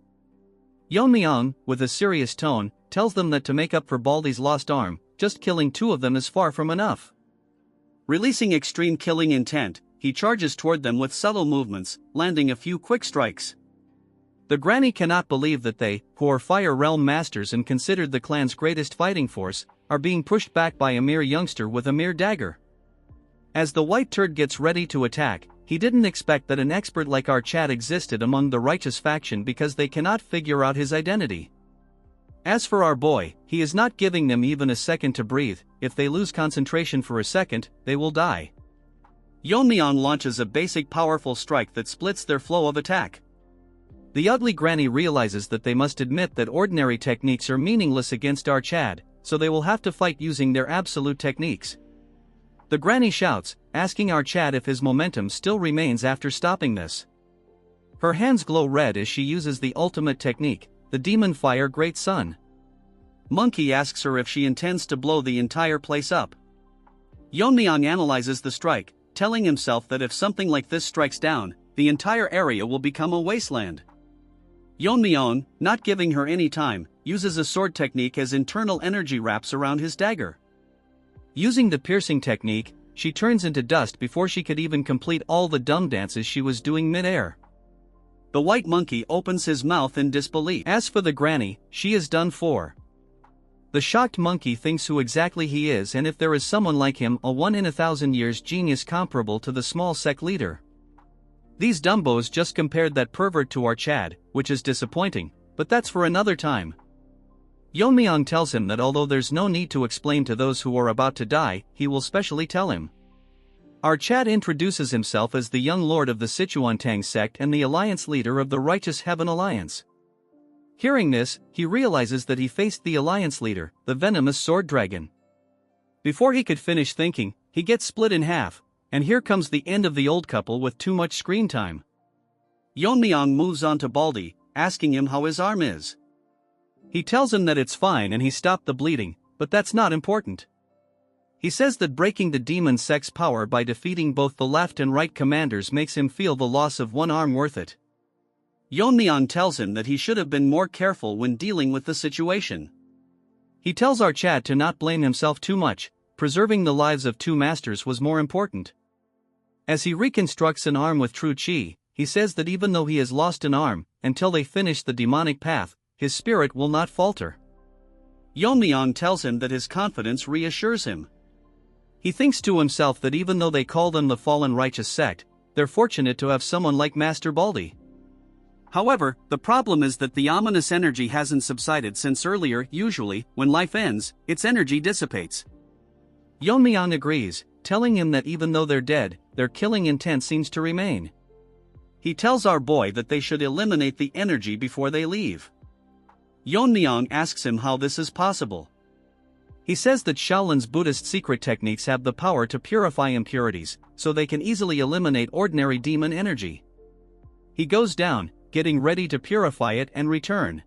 Yeon-myeong, with a serious tone, tells them that to make up for Baldy's lost arm, just killing two of them is far from enough. Releasing extreme killing intent, he charges toward them with subtle movements, landing a few quick strikes. The granny cannot believe that they, who are Fire Realm masters and considered the clan's greatest fighting force, are being pushed back by a mere youngster with a mere dagger. As the white turd gets ready to attack, he didn't expect that an expert like our Chad existed among the righteous faction because they cannot figure out his identity. As for our boy, he is not giving them even a second to breathe. If they lose concentration for a second, they will die. Yeon-myeong launches a basic powerful strike that splits their flow of attack. The ugly granny realizes that they must admit that ordinary techniques are meaningless against our Chad, so they will have to fight using their absolute techniques. The granny shouts, asking our Chad if his momentum still remains after stopping this. Her hands glow red as she uses the ultimate technique, the Demon Fire Great Sun. Monkey asks her if she intends to blow the entire place up. Yeon-myeong analyzes the strike, telling himself that if something like this strikes down, the entire area will become a wasteland. Yeon-myeong, not giving her any time, uses a sword technique as internal energy wraps around his dagger. Using the piercing technique, she turns into dust before she could even complete all the dumb dances she was doing mid-air. The white monkey opens his mouth in disbelief. As for the granny, she is done for. The shocked monkey thinks who exactly he is and if there is someone like him, a 1 in 1,000 years genius comparable to the small sect leader. These dumbos just compared that pervert to our Chad, which is disappointing, but that's for another time. Yeon-myeong tells him that although there's no need to explain to those who are about to die, he will specially tell him. Our Chad introduces himself as the young lord of the Sichuan Tang sect and the alliance leader of the Righteous Heaven Alliance. Hearing this, he realizes that he faced the alliance leader, the venomous sword dragon. Before he could finish thinking, he gets split in half, and here comes the end of the old couple with too much screen time. Yeon-myeong moves on to Baldy, asking him how his arm is. He tells him that it's fine and he stopped the bleeding, but that's not important. He says that breaking the demon sect's power by defeating both the left and right commanders makes him feel the loss of one arm worth it. Yeon-myeong tells him that he should have been more careful when dealing with the situation. He tells our Chad to not blame himself too much, preserving the lives of two masters was more important. As he reconstructs an arm with true chi, he says that even though he has lost an arm, until they finish the demonic path, his spirit will not falter. Yeon-myeong tells him that his confidence reassures him. He thinks to himself that even though they call them the fallen righteous sect, they're fortunate to have someone like Master Baldy. However, the problem is that the ominous energy hasn't subsided since earlier. Usually, when life ends, its energy dissipates. Yeon-myeong agrees, telling him that even though they're dead, their killing intent seems to remain. He tells our boy that they should eliminate the energy before they leave. Yeon-myeong asks him how this is possible. He says that Shaolin's Buddhist secret techniques have the power to purify impurities, so they can easily eliminate ordinary demon energy. He goes down, getting ready to purify it and return.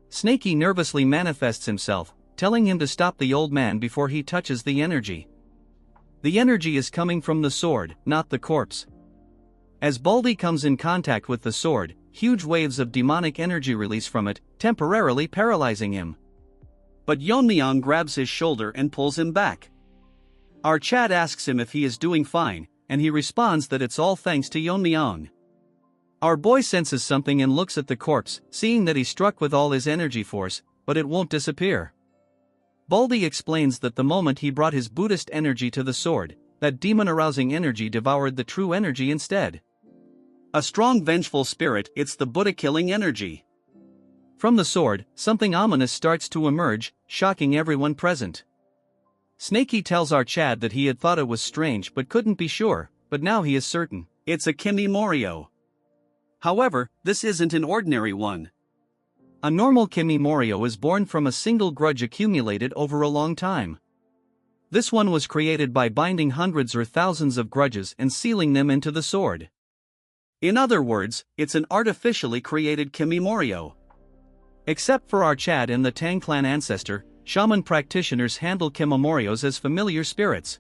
Snakey nervously manifests himself, telling him to stop the old man before he touches the energy. The energy is coming from the sword, not the corpse. As Baldy comes in contact with the sword, huge waves of demonic energy release from it, temporarily paralyzing him. But Yeon-myeong grabs his shoulder and pulls him back. Our Chad asks him if he is doing fine, and he responds that it's all thanks to Yeon-myeong. Our boy senses something and looks at the corpse, seeing that he's struck with all his energy force, but it won't disappear. Baldy explains that the moment he brought his Buddhist energy to the sword, that demon-arousing energy devoured the true energy instead. A strong vengeful spirit, it's the Buddha-killing energy. From the sword, something ominous starts to emerge, shocking everyone present. Snakey tells our Chad that he had thought it was strange but couldn't be sure, but now he is certain. It's a Kimimoryo. However, this isn't an ordinary one. A normal Kimimoryo is born from a single grudge accumulated over a long time. This one was created by binding hundreds or thousands of grudges and sealing them into the sword. In other words, it's an artificially created Kimimoryo. Except for our Chad and the Tang clan ancestor, shaman practitioners handle Kimimoryos as familiar spirits.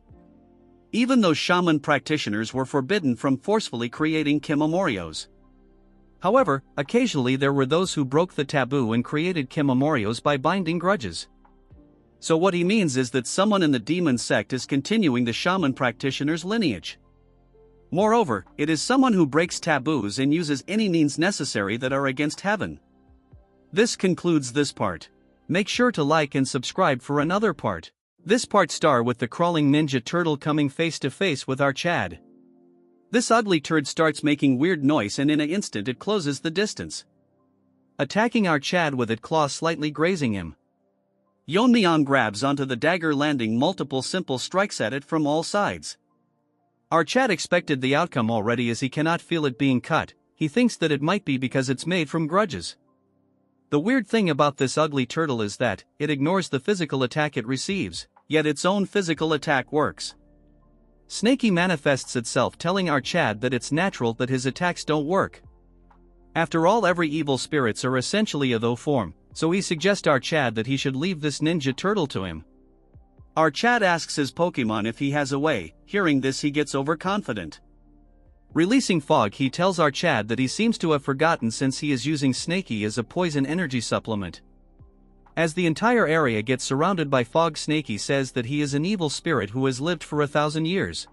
Even though shaman practitioners were forbidden from forcefully creating Kimimoryos. However, occasionally there were those who broke the taboo and created Kimimoryos by binding grudges. So what he means is that someone in the demon sect is continuing the shaman practitioner's lineage. Moreover, it is someone who breaks taboos and uses any means necessary that are against heaven. This concludes this part. Make sure to like and subscribe for another part. This part starts with the crawling ninja turtle coming face to face with our Chad. This ugly turd starts making weird noise and in an instant it closes the distance, attacking our Chad with its claws slightly grazing him. Yeon-myeong grabs onto the dagger, landing multiple simple strikes at it from all sides. Our Chad expected the outcome already as he cannot feel it being cut. He thinks that it might be because it's made from grudges. The weird thing about this ugly turtle is that it ignores the physical attack it receives, yet its own physical attack works. Snakey manifests itself, telling our Chad that it's natural that his attacks don't work. After all, every evil spirits are essentially a though form, so he suggests our Chad that he should leave this ninja turtle to him. Our Chad asks his Pokemon if he has a way. Hearing this, he gets overconfident. Releasing fog, he tells our Chad that he seems to have forgotten since he is using Snakey as a poison energy supplement. As the entire area gets surrounded by fog, Snakey says that he is an evil spirit who has lived for 1,000 years.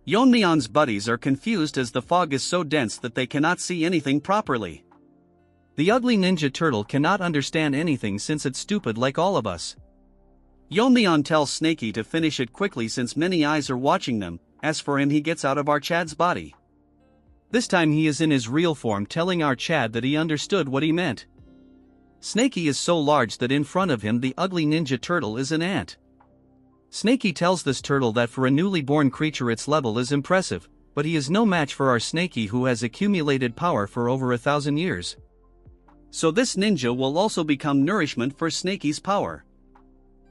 Yeon-myeong's buddies are confused as the fog is so dense that they cannot see anything properly. The ugly ninja turtle cannot understand anything since it's stupid like all of us. Yeon-myeong tells Snakey to finish it quickly since many eyes are watching them. As for him, he gets out of our Chad's body. This time he is in his real form, telling our Chad that he understood what he meant. Snakey is so large that in front of him the ugly ninja turtle is an ant. Snakey tells this turtle that for a newly born creature its level is impressive, but he is no match for our Snakey who has accumulated power for over 1,000 years. So this ninja will also become nourishment for Snakey's power.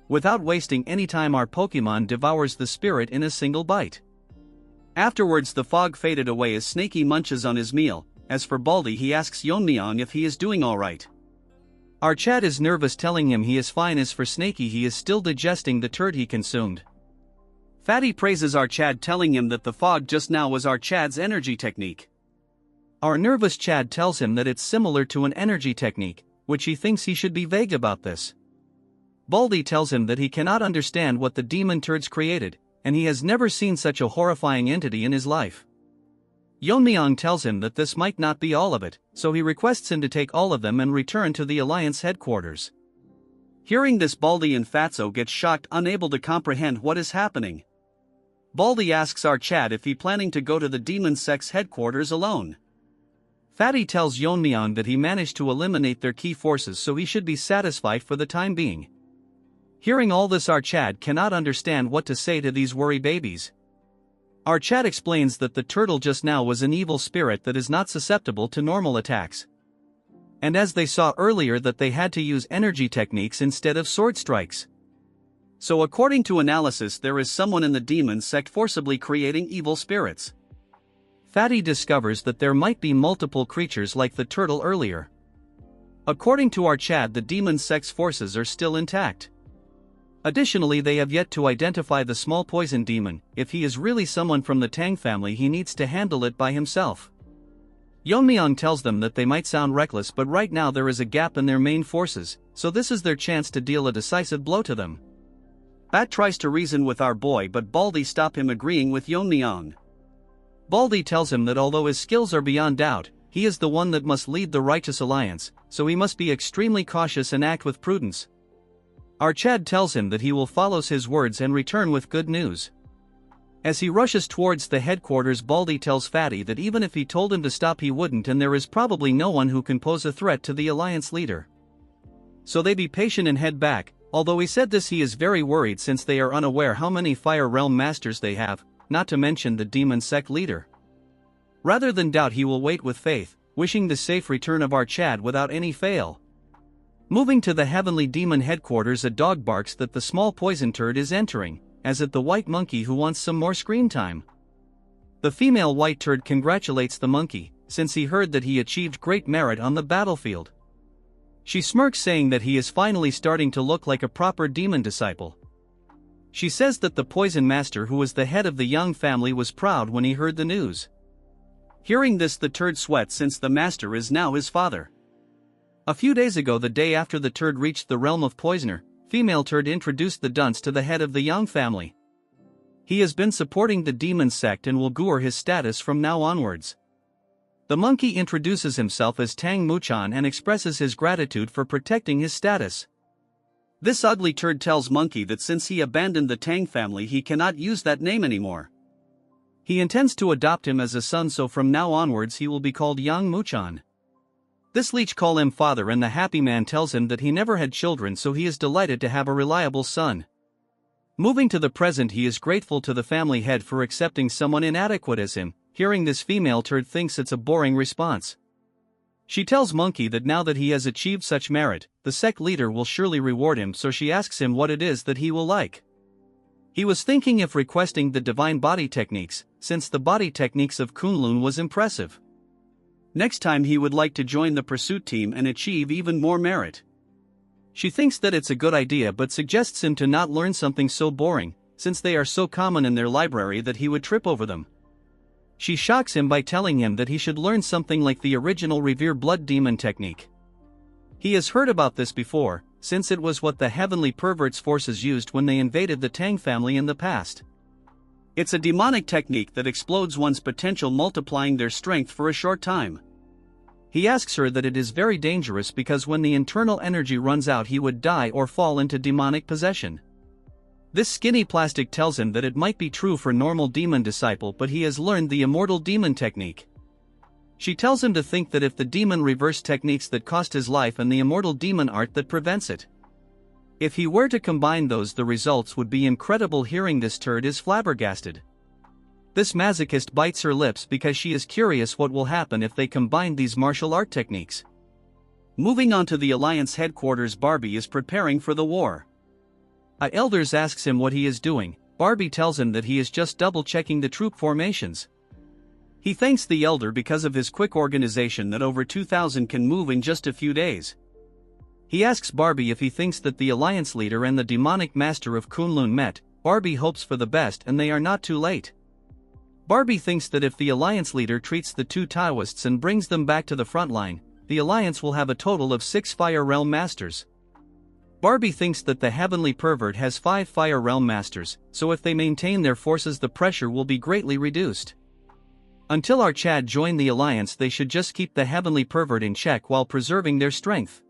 Without wasting any time, our Pokemon devours the spirit in a single bite. Afterwards the fog faded away as Snakey munches on his meal. As for Baldy, he asks Yeon-myeong if he is doing alright. Our Chad is nervous, telling him he is fine. As for Snakey, he is still digesting the turd he consumed. Fatty praises our Chad, telling him that the fog just now was our Chad's energy technique. Our nervous Chad tells him that it's similar to an energy technique, which he thinks he should be vague about this. Baldy tells him that he cannot understand what the demon turds created, and he has never seen such a horrifying entity in his life. Yeon-myeong tells him that this might not be all of it, so he requests him to take all of them and return to the Alliance headquarters. Hearing this, Baldy and Fatso get shocked, unable to comprehend what is happening. Baldy asks our Chad if he planning to go to the demon sect's headquarters alone. Fatty tells Yeon-myeong that he managed to eliminate their key forces, so he should be satisfied for the time being. Hearing all this, our Chad cannot understand what to say to these worry babies. Our Chad explains that the turtle just now was an evil spirit that is not susceptible to normal attacks. And as they saw earlier, that they had to use energy techniques instead of sword strikes. So according to analysis, there is someone in the demon sect forcibly creating evil spirits. Fatty discovers that there might be multiple creatures like the turtle earlier. According to our Chad, the demon sect's forces are still intact. Additionally, they have yet to identify the small poison demon. If he is really someone from the Tang family, he needs to handle it by himself. Yeon-myeong tells them that they might sound reckless, but right now there is a gap in their main forces, so this is their chance to deal a decisive blow to them. Bat tries to reason with our boy, but Baldy stops him, agreeing with Yeon-myeong. Baldy tells him that although his skills are beyond doubt, he is the one that must lead the righteous alliance, so he must be extremely cautious and act with prudence. Our Chad tells him that he will follow his words and return with good news. As he rushes towards the headquarters, Baldy tells Fatty that even if he told him to stop, he wouldn't, and there is probably no one who can pose a threat to the alliance leader. So they be patient and head back. Although he said this, he is very worried since they are unaware how many Fire Realm Masters they have, not to mention the demon sect leader. Rather than doubt, he will wait with faith, wishing the safe return of our Chad without any fail. Moving to the heavenly demon headquarters, a dog barks that the small poison turd is entering, as at the white monkey who wants some more screen time. The female white turd congratulates the monkey, since he heard that he achieved great merit on the battlefield. She smirks, saying that he is finally starting to look like a proper demon disciple. She says that the poison master, who was the head of the Young family, was proud when he heard the news. Hearing this, the turd sweats since the master is now his father. A few days ago, the day after the turd reached the realm of Poisoner, female turd introduced the dunce to the head of the Young family. He has been supporting the demon sect and will goor his status from now onwards. The monkey introduces himself as Tang Muchan and expresses his gratitude for protecting his status. This ugly turd tells monkey that since he abandoned the Tang family, he cannot use that name anymore. He intends to adopt him as a son, so from now onwards he will be called Yang Muchan. This leech call him father, and the happy man tells him that he never had children, so he is delighted to have a reliable son. Moving to the present, he is grateful to the family head for accepting someone inadequate as him. Hearing this, female turd thinks it's a boring response. She tells monkey that now that he has achieved such merit, the sect leader will surely reward him, so she asks him what it is that he will like. He was thinking of requesting the divine body techniques, since the body techniques of Kunlun was impressive. Next time he would like to join the pursuit team and achieve even more merit. She thinks that it's a good idea, but suggests him to not learn something so boring, since they are so common in their library that he would trip over them. She shocks him by telling him that he should learn something like the original Revere Blood Demon technique. He has heard about this before, since it was what the Heavenly Perverts forces used when they invaded the Tang family in the past. It's a demonic technique that explodes one's potential, multiplying their strength for a short time. He asks her that it is very dangerous because when the internal energy runs out he would die or fall into demonic possession. This skinny plastic tells him that it might be true for normal demon disciple, but he has learned the immortal demon technique. She tells him to think that if the demon reverse techniques that cost his life and the immortal demon art that prevents it. If he were to combine those, the results would be incredible. Hearing this, Turd is flabbergasted. This masochist bites her lips because she is curious what will happen if they combine these martial art techniques. Moving on to the Alliance headquarters, Barbie is preparing for the war. A elders asks him what he is doing. Barbie tells him that he is just double-checking the troop formations. He thanks the elder because of his quick organization that over 2,000 can move in just a few days. He asks Barbie if he thinks that the Alliance leader and the demonic master of Kunlun met. Barbie hopes for the best and they are not too late. Barbie thinks that if the Alliance leader treats the two Taoists and brings them back to the front line, the Alliance will have a total of 6 Fire Realm Masters. Barbie thinks that the Heavenly Pervert has 5 Fire Realm Masters, so if they maintain their forces the pressure will be greatly reduced. Until our Chad join the Alliance, they should just keep the Heavenly Pervert in check while preserving their strength.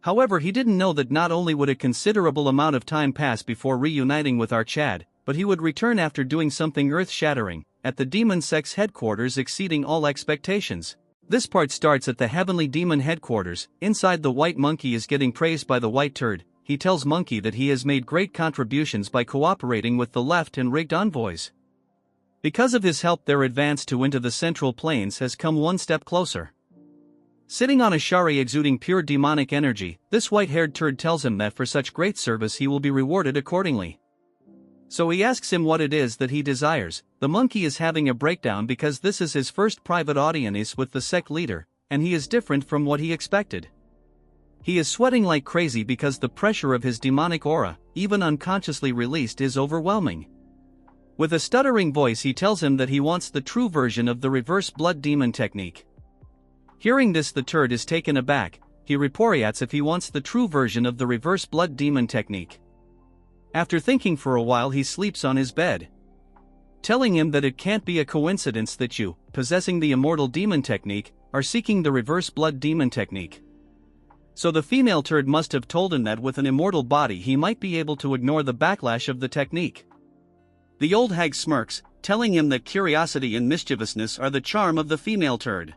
However, he didn't know that not only would a considerable amount of time pass before reuniting with our Chad, but he would return after doing something earth-shattering, at the Demon Sect's headquarters, exceeding all expectations. This part starts at the Heavenly Demon headquarters. Inside, the White Monkey is getting praised by the White Turd. He tells Monkey that he has made great contributions by cooperating with the left and rigged envoys. Because of his help, their advance into the Central Plains has come one step closer. Sitting on a shari exuding pure demonic energy, this white-haired turd tells him that for such great service he will be rewarded accordingly. So he asks him what it is that he desires. The monkey is having a breakdown because this is his first private audience with the sect leader, and he is different from what he expected. He is sweating like crazy because the pressure of his demonic aura, even unconsciously released, is overwhelming. With a stuttering voice he tells him that he wants the true version of the reverse blood demon technique. Hearing this, the turd is taken aback. He reports if he wants the true version of the reverse blood demon technique. After thinking for a while, he sleeps on his bed, telling him that it can't be a coincidence that you, possessing the immortal demon technique, are seeking the reverse blood demon technique. So the female turd must have told him that with an immortal body he might be able to ignore the backlash of the technique. The old hag smirks, telling him that curiosity and mischievousness are the charm of the female turd.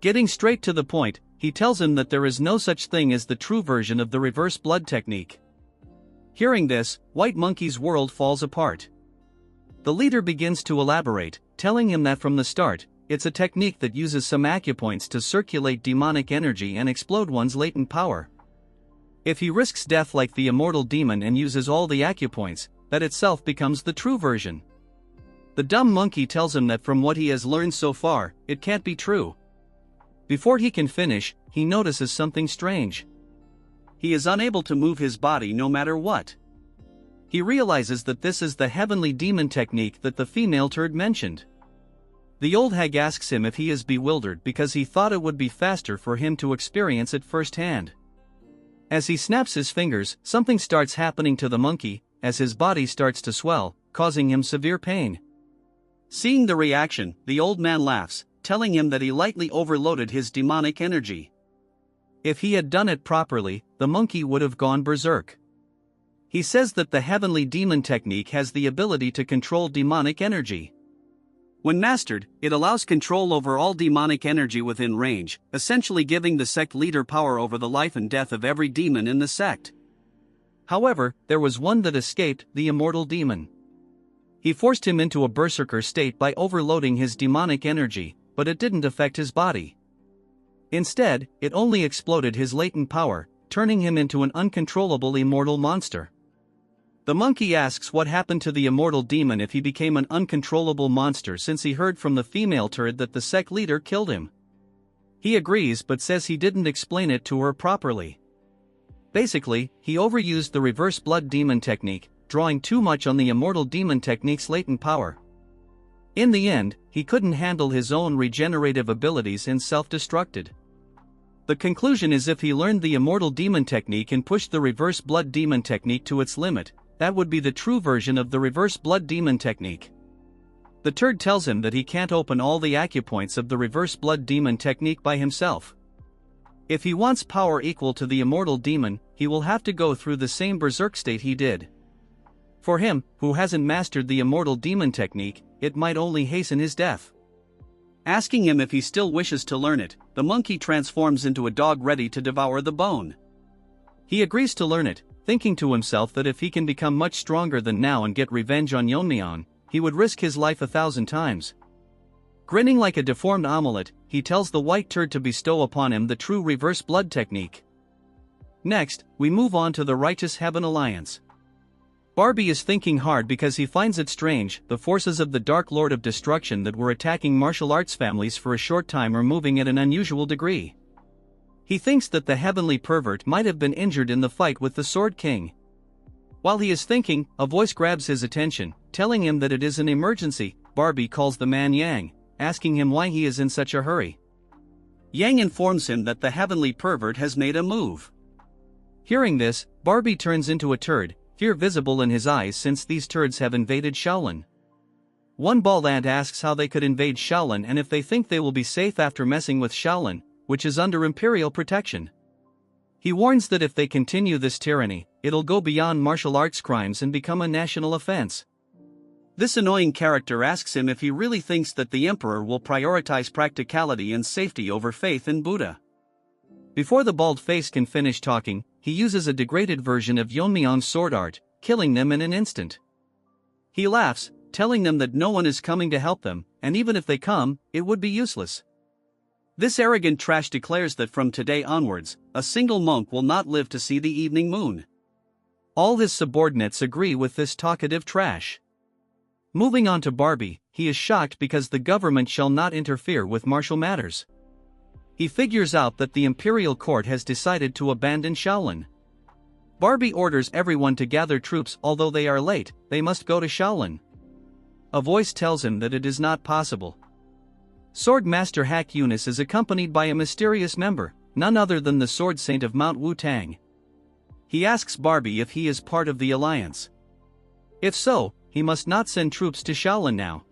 Getting straight to the point, he tells him that there is no such thing as the true version of the reverse blood technique. Hearing this, White Monkey's world falls apart. The leader begins to elaborate, telling him that from the start, it's a technique that uses some acupoints to circulate demonic energy and explode one's latent power. If he risks death like the immortal demon and uses all the acupoints, that itself becomes the true version. The dumb monkey tells him that from what he has learned so far, it can't be true. Before he can finish, he notices something strange. He is unable to move his body no matter what. He realizes that this is the heavenly demon technique that the female turd mentioned. The old hag asks him if he is bewildered because he thought it would be faster for him to experience it firsthand. As he snaps his fingers, something starts happening to the monkey, as his body starts to swell, causing him severe pain. Seeing the reaction, the old man laughs, telling him that he lightly overloaded his demonic energy. If he had done it properly, the monkey would have gone berserk. He says that the heavenly demon technique has the ability to control demonic energy. When mastered, it allows control over all demonic energy within range, essentially giving the sect leader power over the life and death of every demon in the sect. However, there was one that escaped, the immortal demon. He forced him into a berserker state by overloading his demonic energy, but it didn't affect his body. Instead, it only exploded his latent power, turning him into an uncontrollable immortal monster. The monkey asks what happened to the immortal demon if he became an uncontrollable monster, since he heard from the female turd that the sect leader killed him. He agrees but says he didn't explain it to her properly. Basically, he overused the reverse blood demon technique, drawing too much on the immortal demon technique's latent power. In the end, he couldn't handle his own regenerative abilities and self-destructed. The conclusion is if he learned the immortal demon technique and pushed the reverse blood demon technique to its limit, that would be the true version of the reverse blood demon technique. The turd tells him that he can't open all the acupoints of the reverse blood demon technique by himself. If he wants power equal to the immortal demon, he will have to go through the same berserk state he did. For him, who hasn't mastered the immortal demon technique, it might only hasten his death. Asking him if he still wishes to learn it, the monkey transforms into a dog ready to devour the bone. He agrees to learn it, thinking to himself that if he can become much stronger than now and get revenge on Yeon-myeong, he would risk his life 1,000 times. Grinning like a deformed omelet, he tells the white turd to bestow upon him the true reverse blood technique. Next, we move on to the Righteous Heaven Alliance. Barbie is thinking hard because he finds it strange, the forces of the Dark Lord of Destruction that were attacking martial arts families for a short time are moving at an unusual degree. He thinks that the heavenly pervert might have been injured in the fight with the Sword King. While he is thinking, a voice grabs his attention, telling him that it is an emergency. Barbie calls the man Yang, asking him why he is in such a hurry. Yang informs him that the heavenly pervert has made a move. Hearing this, Barbie turns into a turd, fear visible in his eyes since these turds have invaded Shaolin. One bald ant asks how they could invade Shaolin and if they think they will be safe after messing with Shaolin, which is under imperial protection. He warns that if they continue this tyranny, it'll go beyond martial arts crimes and become a national offense. This annoying character asks him if he really thinks that the emperor will prioritize practicality and safety over faith in Buddha. Before the bald face can finish talking, he uses a degraded version of Yeon-myeong's sword art, killing them in an instant. He laughs, telling them that no one is coming to help them, and even if they come, it would be useless. This arrogant trash declares that from today onwards, a single monk will not live to see the evening moon. All his subordinates agree with this talkative trash. Moving on to Barbie, he is shocked because the government shall not interfere with martial matters. He figures out that the imperial court has decided to abandon Shaolin. Barbie orders everyone to gather troops. Although they are late, they must go to Shaolin. A voice tells him that it is not possible. Swordmaster Hak Eunice is accompanied by a mysterious member, none other than the Sword Saint of Mount Wu-Tang. He asks Barbie if he is part of the alliance. If so, he must not send troops to Shaolin now.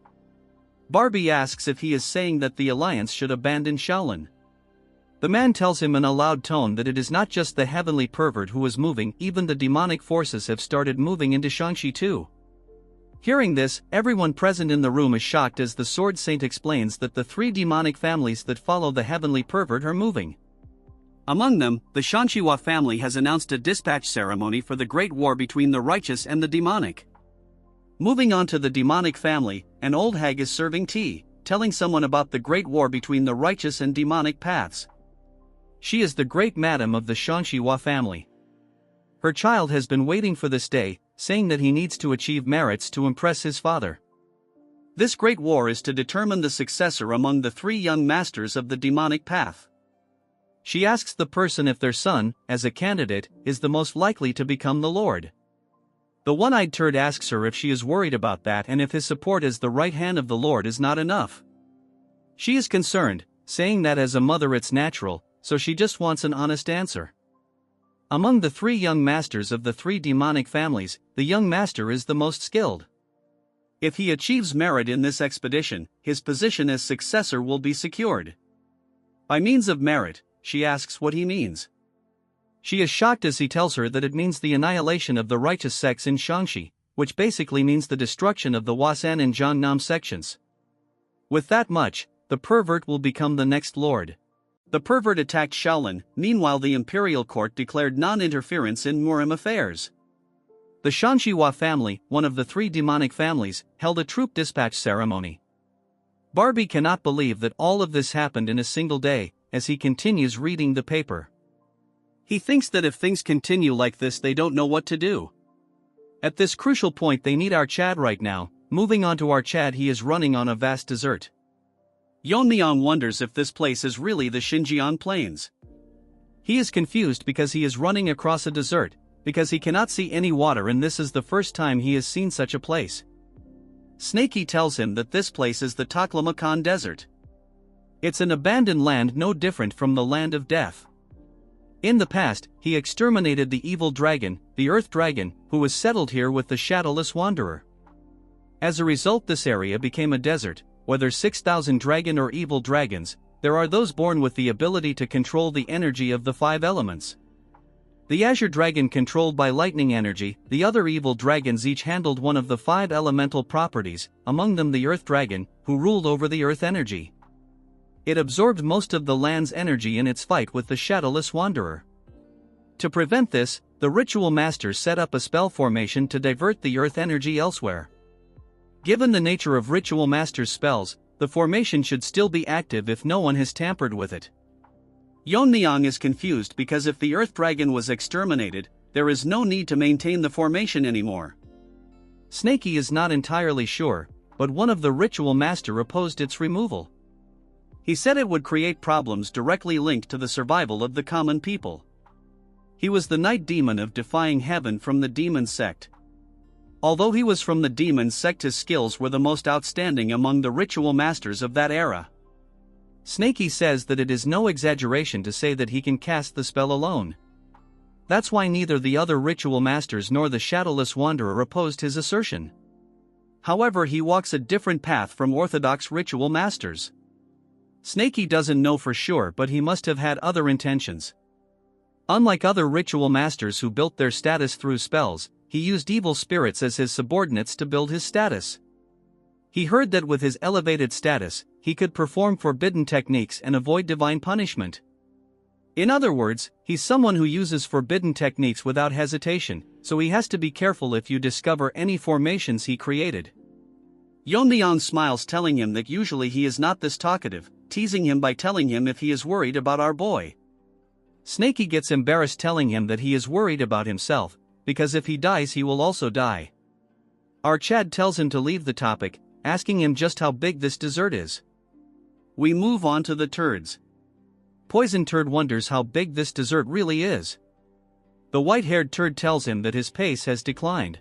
Barbie asks if he is saying that the alliance should abandon Shaolin. The man tells him in a loud tone that it is not just the heavenly pervert who is moving, even the demonic forces have started moving into Shaanxi too. Hearing this, everyone present in the room is shocked as the Sword Saint explains that the 3 demonic families that follow the heavenly pervert are moving. Among them, the Manhwa family has announced a dispatch ceremony for the great war between the righteous and the demonic. Moving on to the demonic family, an old hag is serving tea, telling someone about the great war between the righteous and demonic paths. She is the great madam of the Manhwa family. Her child has been waiting for this day, saying that he needs to achieve merits to impress his father. This great war is to determine the successor among the 3 young masters of the demonic path. She asks the person if their son, as a candidate, is the most likely to become the Lord. The one-eyed turd asks her if she is worried about that and if his support as the right hand of the Lord is not enough. She is concerned, saying that as a mother it's natural, so she just wants an honest answer. Among the 3 young masters of the 3 demonic families, the young master is the most skilled. If he achieves merit in this expedition, his position as successor will be secured. By means of merit, she asks what he means. She is shocked as he tells her that it means the annihilation of the righteous sects in Shaanxi, which basically means the destruction of the Wasan and Jiangnam sections. With that much, the pervert will become the next lord. The pervert attacked Shaolin. Meanwhile, the imperial court declared non-interference in Murim affairs. The Manhwa family, one of the 3 demonic families, held a troop dispatch ceremony. Barbie cannot believe that all of this happened in a single day, as he continues reading the paper. He thinks that if things continue like this they don't know what to do. At this crucial point they need our Chad right now. Moving on to our Chad, he is running on a vast desert. Yeon-myeong wonders if this place is really the Xinjiang Plains. He is confused because he is running across a desert, because he cannot see any water and this is the first time he has seen such a place. Snakey tells him that this place is the Taklamakan Desert. It's an abandoned land no different from the land of death. In the past, he exterminated the evil dragon, the Earth Dragon, who was settled here with the shadowless wanderer. As a result, this area became a desert. Whether 6,000 dragon or evil dragons, there are those born with the ability to control the energy of the 5 elements. The Azure Dragon controlled by lightning energy, the other evil dragons each handled one of the 5 elemental properties, among them the Earth Dragon, who ruled over the earth energy. It absorbed most of the land's energy in its fight with the shadowless wanderer. To prevent this, the ritual master set up a spell formation to divert the earth energy elsewhere. Given the nature of ritual master's spells, the formation should still be active if no one has tampered with it. Yeon-myeong is confused because if the Earth Dragon was exterminated, there is no need to maintain the formation anymore. Snakey is not entirely sure, but one of the ritual master opposed its removal. He said it would create problems directly linked to the survival of the common people. He was the night demon of defying heaven from the demon sect. Although he was from the demon sect, his skills were the most outstanding among the ritual masters of that era. Snakey says that it is no exaggeration to say that he can cast the spell alone. That's why neither the other ritual masters nor the shadowless wanderer opposed his assertion. However, he walks a different path from orthodox ritual masters. Snakey doesn't know for sure, but he must have had other intentions. Unlike other ritual masters who built their status through spells, he used evil spirits as his subordinates to build his status. He heard that with his elevated status, he could perform forbidden techniques and avoid divine punishment. In other words, he's someone who uses forbidden techniques without hesitation, so he has to be careful if you discover any formations he created. Yeon-myeong smiles, telling him that usually he is not this talkative, teasing him by telling him if he is worried about our boy. Snakey gets embarrassed, telling him that he is worried about himself, because if he dies he will also die. Our Chad tells him to leave the topic, asking him just how big this dessert is. We move on to the turds. Poison Turd wonders how big this dessert really is. The white-haired turd tells him that his pace has declined.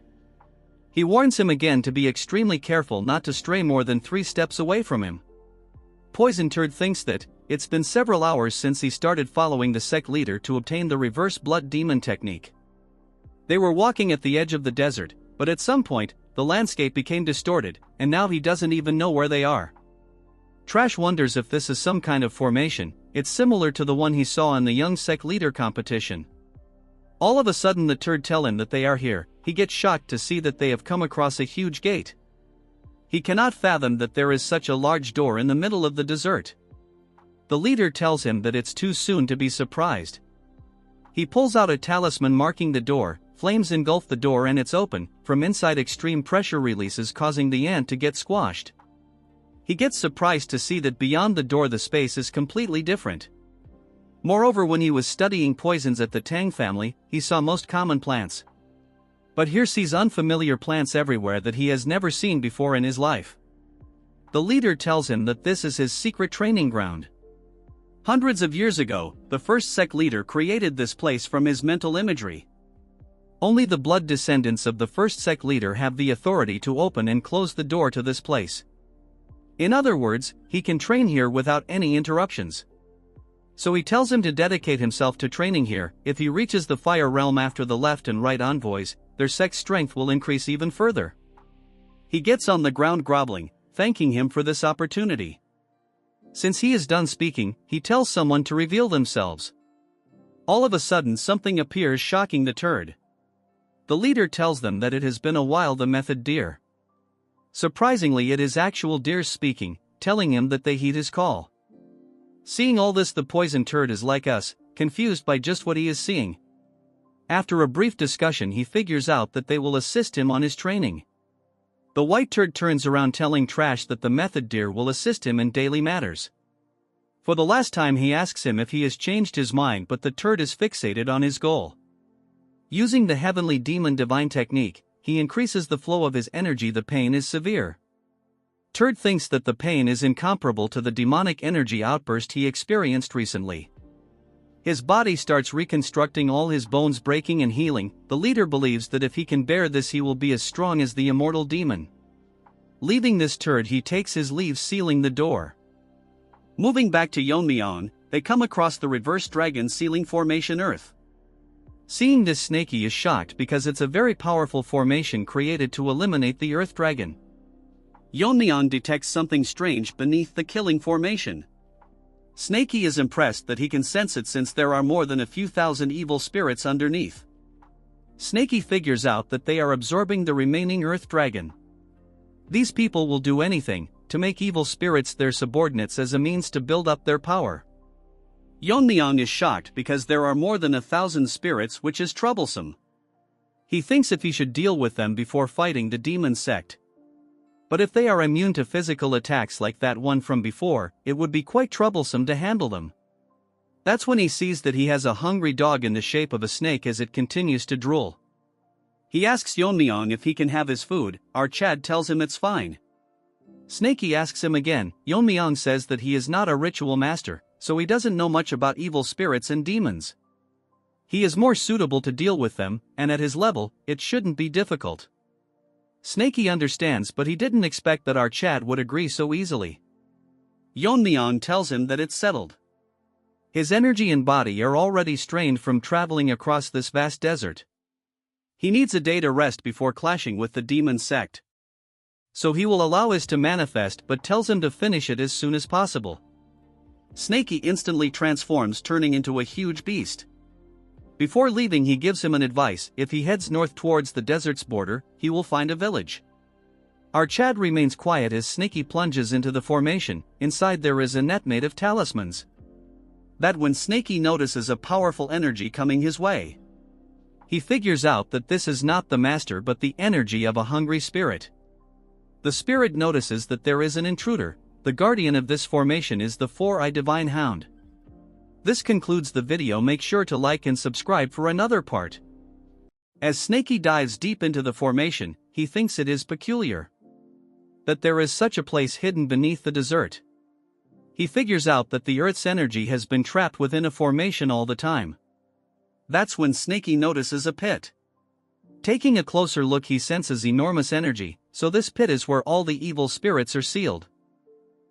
He warns him again to be extremely careful not to stray more than 3 steps away from him. Poison Turd thinks that it's been several hours since he started following the sect leader to obtain the reverse blood demon technique. They were walking at the edge of the desert, but at some point, the landscape became distorted, and now he doesn't even know where they are. Trash wonders if this is some kind of formation. It's similar to the one he saw in the young sect leader competition. All of a sudden the turd tell him that they are here. He gets shocked to see that they have come across a huge gate. He cannot fathom that there is such a large door in the middle of the desert. The leader tells him that it's too soon to be surprised. He pulls out a talisman marking the door, flames engulf the door and it's open. From inside, extreme pressure releases, causing the ant to get squashed. He gets surprised to see that beyond the door the space is completely different. Moreover, when he was studying poisons at the Tang family, he saw most common plants. But here sees unfamiliar plants everywhere that he has never seen before in his life. The leader tells him that this is his secret training ground. Hundreds of years ago, the first sect leader created this place from his mental imagery. Only the blood descendants of the first sect leader have the authority to open and close the door to this place. In other words, he can train here without any interruptions. So he tells him to dedicate himself to training here. If he reaches the fire realm after the left and right envoys, their sect's strength will increase even further. He gets on the ground groveling, thanking him for this opportunity. Since he is done speaking, he tells someone to reveal themselves. All of a sudden something appears, shocking the turd. The leader tells them that it has been a while. The method deer. Surprisingly, it is actual deers speaking, telling him that they heed his call. Seeing all this, the poison turd is like us, confused by just what he is seeing. After a brief discussion, he figures out that they will assist him on his training. The white turd turns around, telling Trash that the method deer will assist him in daily matters. For the last time he asks him if he has changed his mind, but the turd is fixated on his goal. Using the heavenly demon divine technique, he increases the flow of his energy. The pain is severe. Turd thinks that the pain is incomparable to the demonic energy outburst he experienced recently. His body starts reconstructing, all his bones breaking and healing. The leader believes that if he can bear this, he will be as strong as the immortal demon. Leaving this turd, he takes his leave, sealing the door. Moving back to Yeon-myeong, they come across the reverse dragon sealing formation Earth. Seeing this, Snakey is shocked because it's a very powerful formation created to eliminate the Earth Dragon. Yeon-myeong detects something strange beneath the killing formation. Snakey is impressed that he can sense it since there are more than a few thousand evil spirits underneath. Snakey figures out that they are absorbing the remaining Earth Dragon. These people will do anything to make evil spirits their subordinates as a means to build up their power. Yeon-myeong is shocked because there are more than 1,000 spirits, which is troublesome. He thinks if he should deal with them before fighting the demon sect. But if they are immune to physical attacks like that one from before, it would be quite troublesome to handle them. That's when he sees that he has a hungry dog in the shape of a snake as it continues to drool. He asks Yeon-myeong if he can have his food. Chad tells him it's fine. Snakey asks him again. Yeon-myeong says that he is not a ritual master, so he doesn't know much about evil spirits and demons. He is more suitable to deal with them, and at his level, it shouldn't be difficult. Snakey understands, but he didn't expect that Chad would agree so easily. Yeon-myeong tells him that it's settled. His energy and body are already strained from traveling across this vast desert. He needs a day to rest before clashing with the demon sect. So he will allow his to manifest, but tells him to finish it as soon as possible. Snakey instantly transforms, turning into a huge beast. Before leaving, he gives him an advice: if he heads north towards the desert's border, he will find a village. Chad remains quiet as Snakey plunges into the formation. Inside there is a net made of talismans. That when Snakey notices a powerful energy coming his way. He figures out that this is not the master but the energy of a hungry spirit. The spirit notices that there is an intruder. The guardian of this formation is the four-eyed divine hound. This concludes the video. Make sure to like and subscribe for another part. As Snakey dives deep into the formation, he thinks it is peculiar that there is such a place hidden beneath the desert. He figures out that the Earth's energy has been trapped within a formation all the time. That's when Snakey notices a pit. Taking a closer look, he senses enormous energy, so this pit is where all the evil spirits are sealed.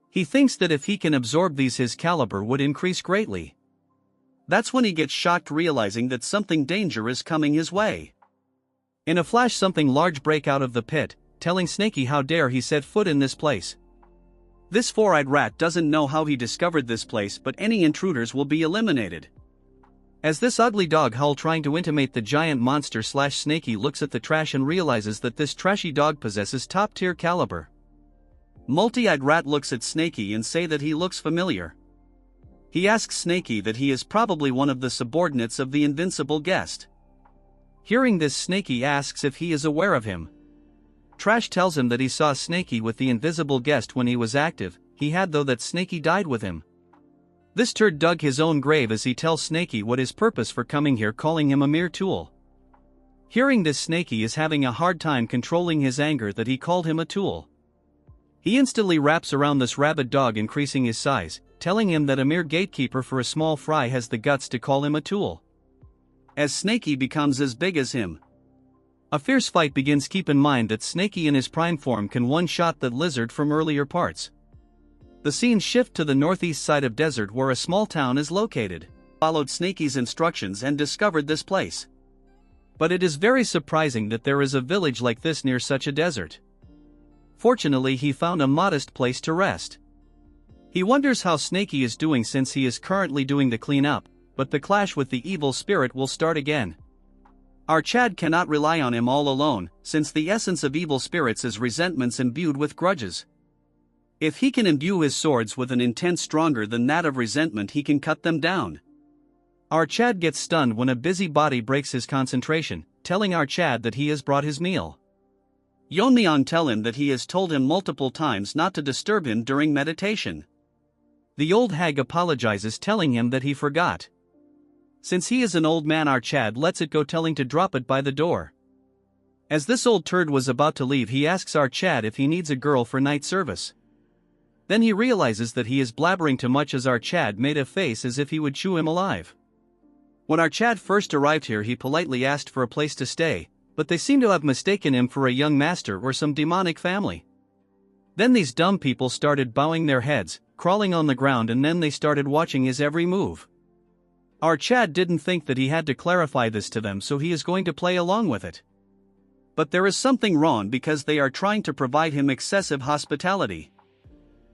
He thinks that if he can absorb these, his caliber would increase greatly. That's when he gets shocked, realizing that something dangerous is coming his way. In a flash, something large break out of the pit, telling Snakey how dare he set foot in this place. This four-eyed rat doesn't know how he discovered this place, but any intruders will be eliminated. As this ugly dog howl trying to intimate the giant monster, Snakey looks at the trash and realizes that this trashy dog possesses top-tier caliber. Multi-eyed rat looks at Snakey and say that he looks familiar. He asks Snakey that he is probably one of the subordinates of the invincible guest. Hearing this, Snakey asks if he is aware of him. Trash tells him that he saw Snakey with the invisible guest when he was active. He had, though, that Snakey died with him. This turd dug his own grave as he tells Snakey what his purpose for coming here, calling him a mere tool. Hearing this, Snakey is having a hard time controlling his anger that he called him a tool. He instantly wraps around this rabid dog, increasing his size, telling him that a mere gatekeeper for a small fry has the guts to call him a tool. As Snakey becomes as big as him, a fierce fight begins. Keep in mind that Snakey in his prime form can one-shot that lizard from earlier parts. The scene shift to the northeast side of desert where a small town is located. Followed Snakey's instructions and discovered this place. But it is very surprising that there is a village like this near such a desert. Fortunately, he found a modest place to rest. He wonders how Snakey is doing since he is currently doing the cleanup, but the clash with the evil spirit will start again. Chad cannot rely on him all alone, since the essence of evil spirits is resentments imbued with grudges. If he can imbue his swords with an intent stronger than that of resentment, he can cut them down. Chad gets stunned when a busybody breaks his concentration, telling Chad that he has brought his meal. Yeon-myeong tell him that he has told him multiple times not to disturb him during meditation. The old hag apologizes, telling him that he forgot. Since he is an old man, Chad lets it go, telling to drop it by the door. As this old turd was about to leave, he asks Chad if he needs a girl for night service. Then he realizes that he is blabbering too much as Chad made a face as if he would chew him alive. When Chad first arrived here, he politely asked for a place to stay, but they seem to have mistaken him for a young master or some demonic family. Then these dumb people started bowing their heads, crawling on the ground, and then they started watching his every move. Our Chad didn't think that he had to clarify this to them, so he is going to play along with it. But there is something wrong because they are trying to provide him excessive hospitality.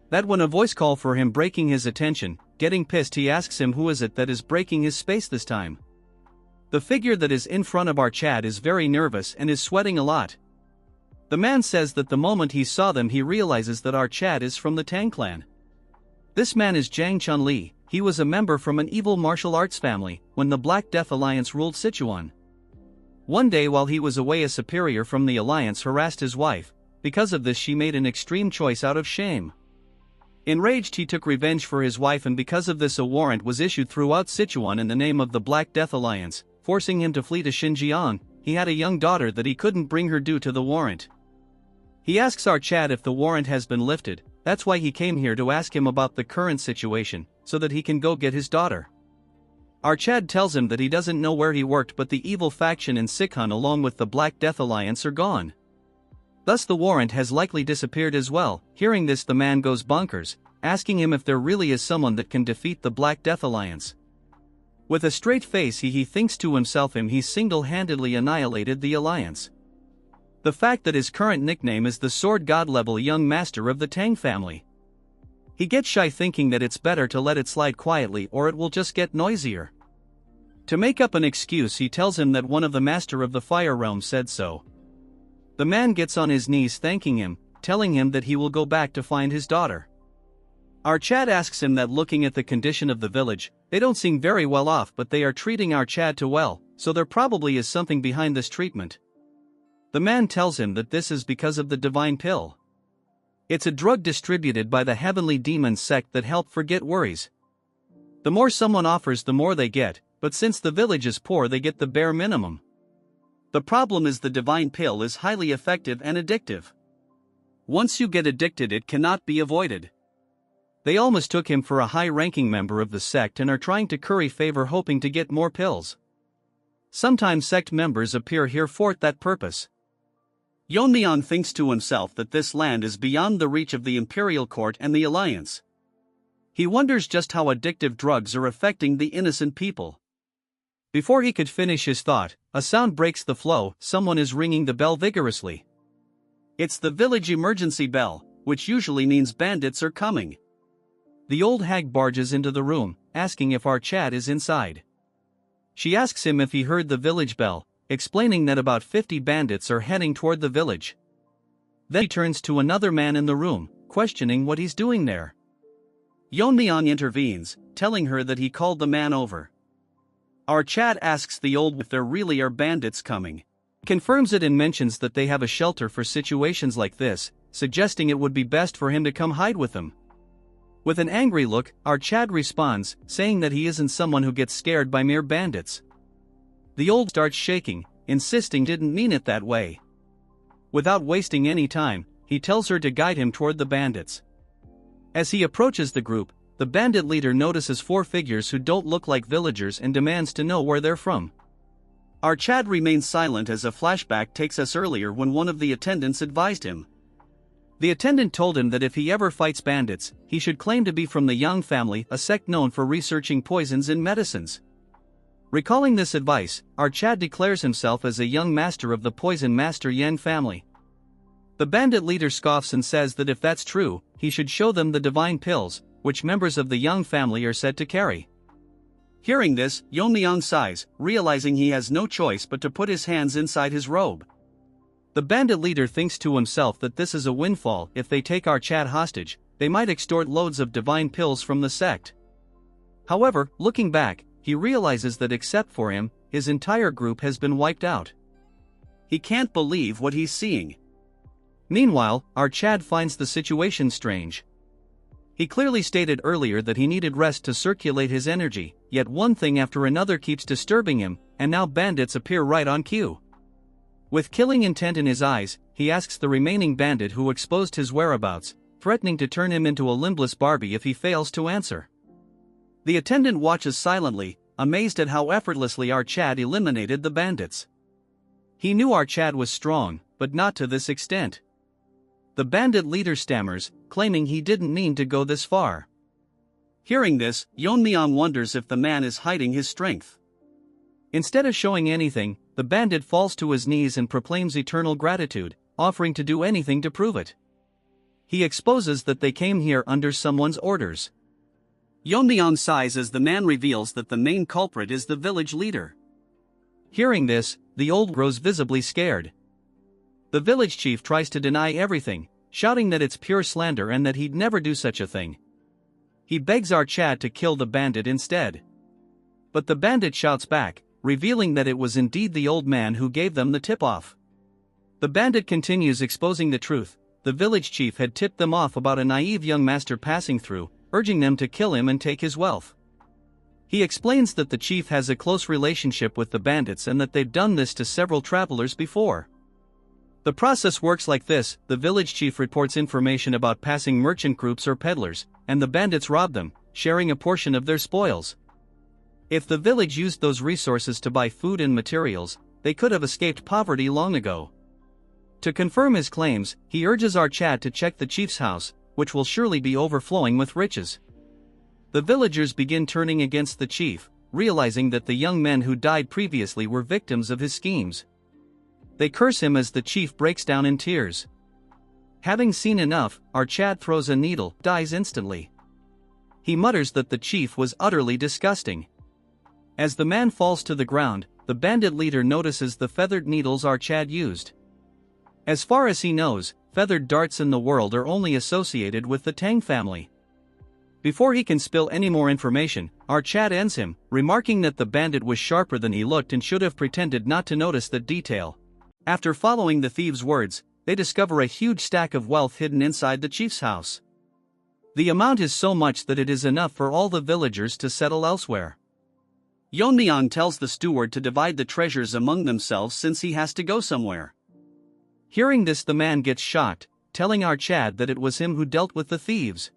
That when a voice call for him breaking his attention, getting pissed, he asks him who is it that is breaking his space this time. The figure that is in front of our Chad is very nervous and is sweating a lot. The man says that the moment he saw them he realizes that our Chad is from the Tang clan. This man is Jiang Chunli. He was a member from an evil martial arts family when the Black Death Alliance ruled Sichuan. One day while he was away, a superior from the alliance harassed his wife. Because of this she made an extreme choice out of shame. Enraged, he took revenge for his wife, and because of this a warrant was issued throughout Sichuan in the name of the Black Death Alliance, forcing him to flee to Xinjiang. He had a young daughter that he couldn't bring her due to the warrant. He asks our Chad if the warrant has been lifted. That's why he came here, to ask him about the current situation, so that he can go get his daughter. Our Chad tells him that he doesn't know where he worked, but the evil faction in Sichuan along with the Black Death Alliance are gone. Thus the warrant has likely disappeared as well. Hearing this, the man goes bonkers, asking him if there really is someone that can defeat the Black Death Alliance. With a straight face he thinks to himself he single-handedly annihilated the alliance. The fact that his current nickname is the Sword God level young master of the Tang family. He gets shy, thinking that it's better to let it slide quietly or it will just get noisier. To make up an excuse, he tells him that one of the master of the fire realm said so. The man gets on his knees thanking him, telling him that he will go back to find his daughter. Our Chad asks him that looking at the condition of the village, they don't seem very well off, but they are treating our Chad too well, so there probably is something behind this treatment. The man tells him that this is because of the divine pill. It's a drug distributed by the heavenly demon sect that help forget worries. The more someone offers, the more they get, but since the village is poor they get the bare minimum. The problem is the divine pill is highly effective and addictive. Once you get addicted it cannot be avoided. They all mistook him for a high-ranking member of the sect and are trying to curry favor, hoping to get more pills. Sometimes sect members appear here for that purpose. Yeon-myeong thinks to himself that this land is beyond the reach of the Imperial Court and the Alliance. He wonders just how addictive drugs are affecting the innocent people. Before he could finish his thought, a sound breaks the flow. Someone is ringing the bell vigorously. It's the village emergency bell, which usually means bandits are coming. The old hag barges into the room, asking if our Chad is inside. She asks him if he heard the village bell, explaining that about 50 bandits are heading toward the village. Then he turns to another man in the room, questioning what he's doing there. Yeon-myeong intervenes, telling her that he called the man over. Our Chad asks the old if there really are bandits coming. He confirms it and mentions that they have a shelter for situations like this, suggesting it would be best for him to come hide with them. With an angry look, our Chad responds, saying that he isn't someone who gets scared by mere bandits. The old starts shaking, insisting he didn't mean it that way. Without wasting any time, he tells her to guide him toward the bandits. As he approaches the group, the bandit leader notices 4 figures who don't look like villagers and demands to know where they're from. Our Chad remains silent as a flashback takes us earlier when one of the attendants advised him. The attendant told him that if he ever fights bandits, he should claim to be from the Yang family, a sect known for researching poisons in medicines. Recalling this advice, our Chad declares himself as a young master of the poison master Yang family. The bandit leader scoffs and says that if that's true, he should show them the divine pills, which members of the Yang family are said to carry. Hearing this, Yeon-myeong sighs, realizing he has no choice but to put his hands inside his robe. The bandit leader thinks to himself that this is a windfall. If they take our Chad hostage, they might extort loads of divine pills from the sect. However, looking back, he realizes that except for him, his entire group has been wiped out. He can't believe what he's seeing. Meanwhile, our Chad finds the situation strange. He clearly stated earlier that he needed rest to circulate his energy, yet one thing after another keeps disturbing him, and now bandits appear right on cue. With killing intent in his eyes, he asks the remaining bandit who exposed his whereabouts, threatening to turn him into a limbless Barbie if he fails to answer. The attendant watches silently, amazed at how effortlessly our Chad eliminated the bandits. He knew our Chad was strong, but not to this extent. The bandit leader stammers, claiming he didn't mean to go this far. Hearing this, Yeon-myeong wonders if the man is hiding his strength. Instead of showing anything, the bandit falls to his knees and proclaims eternal gratitude, offering to do anything to prove it. He exposes that they came here under someone's orders. Yeon-myeong sighs as the man reveals that the main culprit is the village leader. Hearing this, the old grows visibly scared. The village chief tries to deny everything, shouting that it's pure slander and that he'd never do such a thing. He begs our Chad to kill the bandit instead. But the bandit shouts back, revealing that it was indeed the old man who gave them the tip-off. The bandit continues exposing the truth. The village chief had tipped them off about a naive young master passing through, urging them to kill him and take his wealth. He explains that the chief has a close relationship with the bandits and that they've done this to several travelers before. The process works like this: the village chief reports information about passing merchant groups or peddlers, and the bandits rob them, sharing a portion of their spoils. If the village used those resources to buy food and materials, they could have escaped poverty long ago. To confirm his claims, he urges our Chad to check the chief's house, which will surely be overflowing with riches. The villagers begin turning against the chief, realizing that the young men who died previously were victims of his schemes. They curse him as the chief breaks down in tears. Having seen enough, our Chad throws a needle, dies instantly. He mutters that the chief was utterly disgusting. As the man falls to the ground, the bandit leader notices the feathered needles our Chad used. As far as he knows, feathered darts in the world are only associated with the Tang family. Before he can spill any more information, our Chad ends him, remarking that the bandit was sharper than he looked and should have pretended not to notice that detail. After following the thieves' words, they discover a huge stack of wealth hidden inside the chief's house. The amount is so much that it is enough for all the villagers to settle elsewhere. Yeon-myeong tells the steward to divide the treasures among themselves since he has to go somewhere. Hearing this, the man gets shocked, telling our Chad that it was him who dealt with the thieves.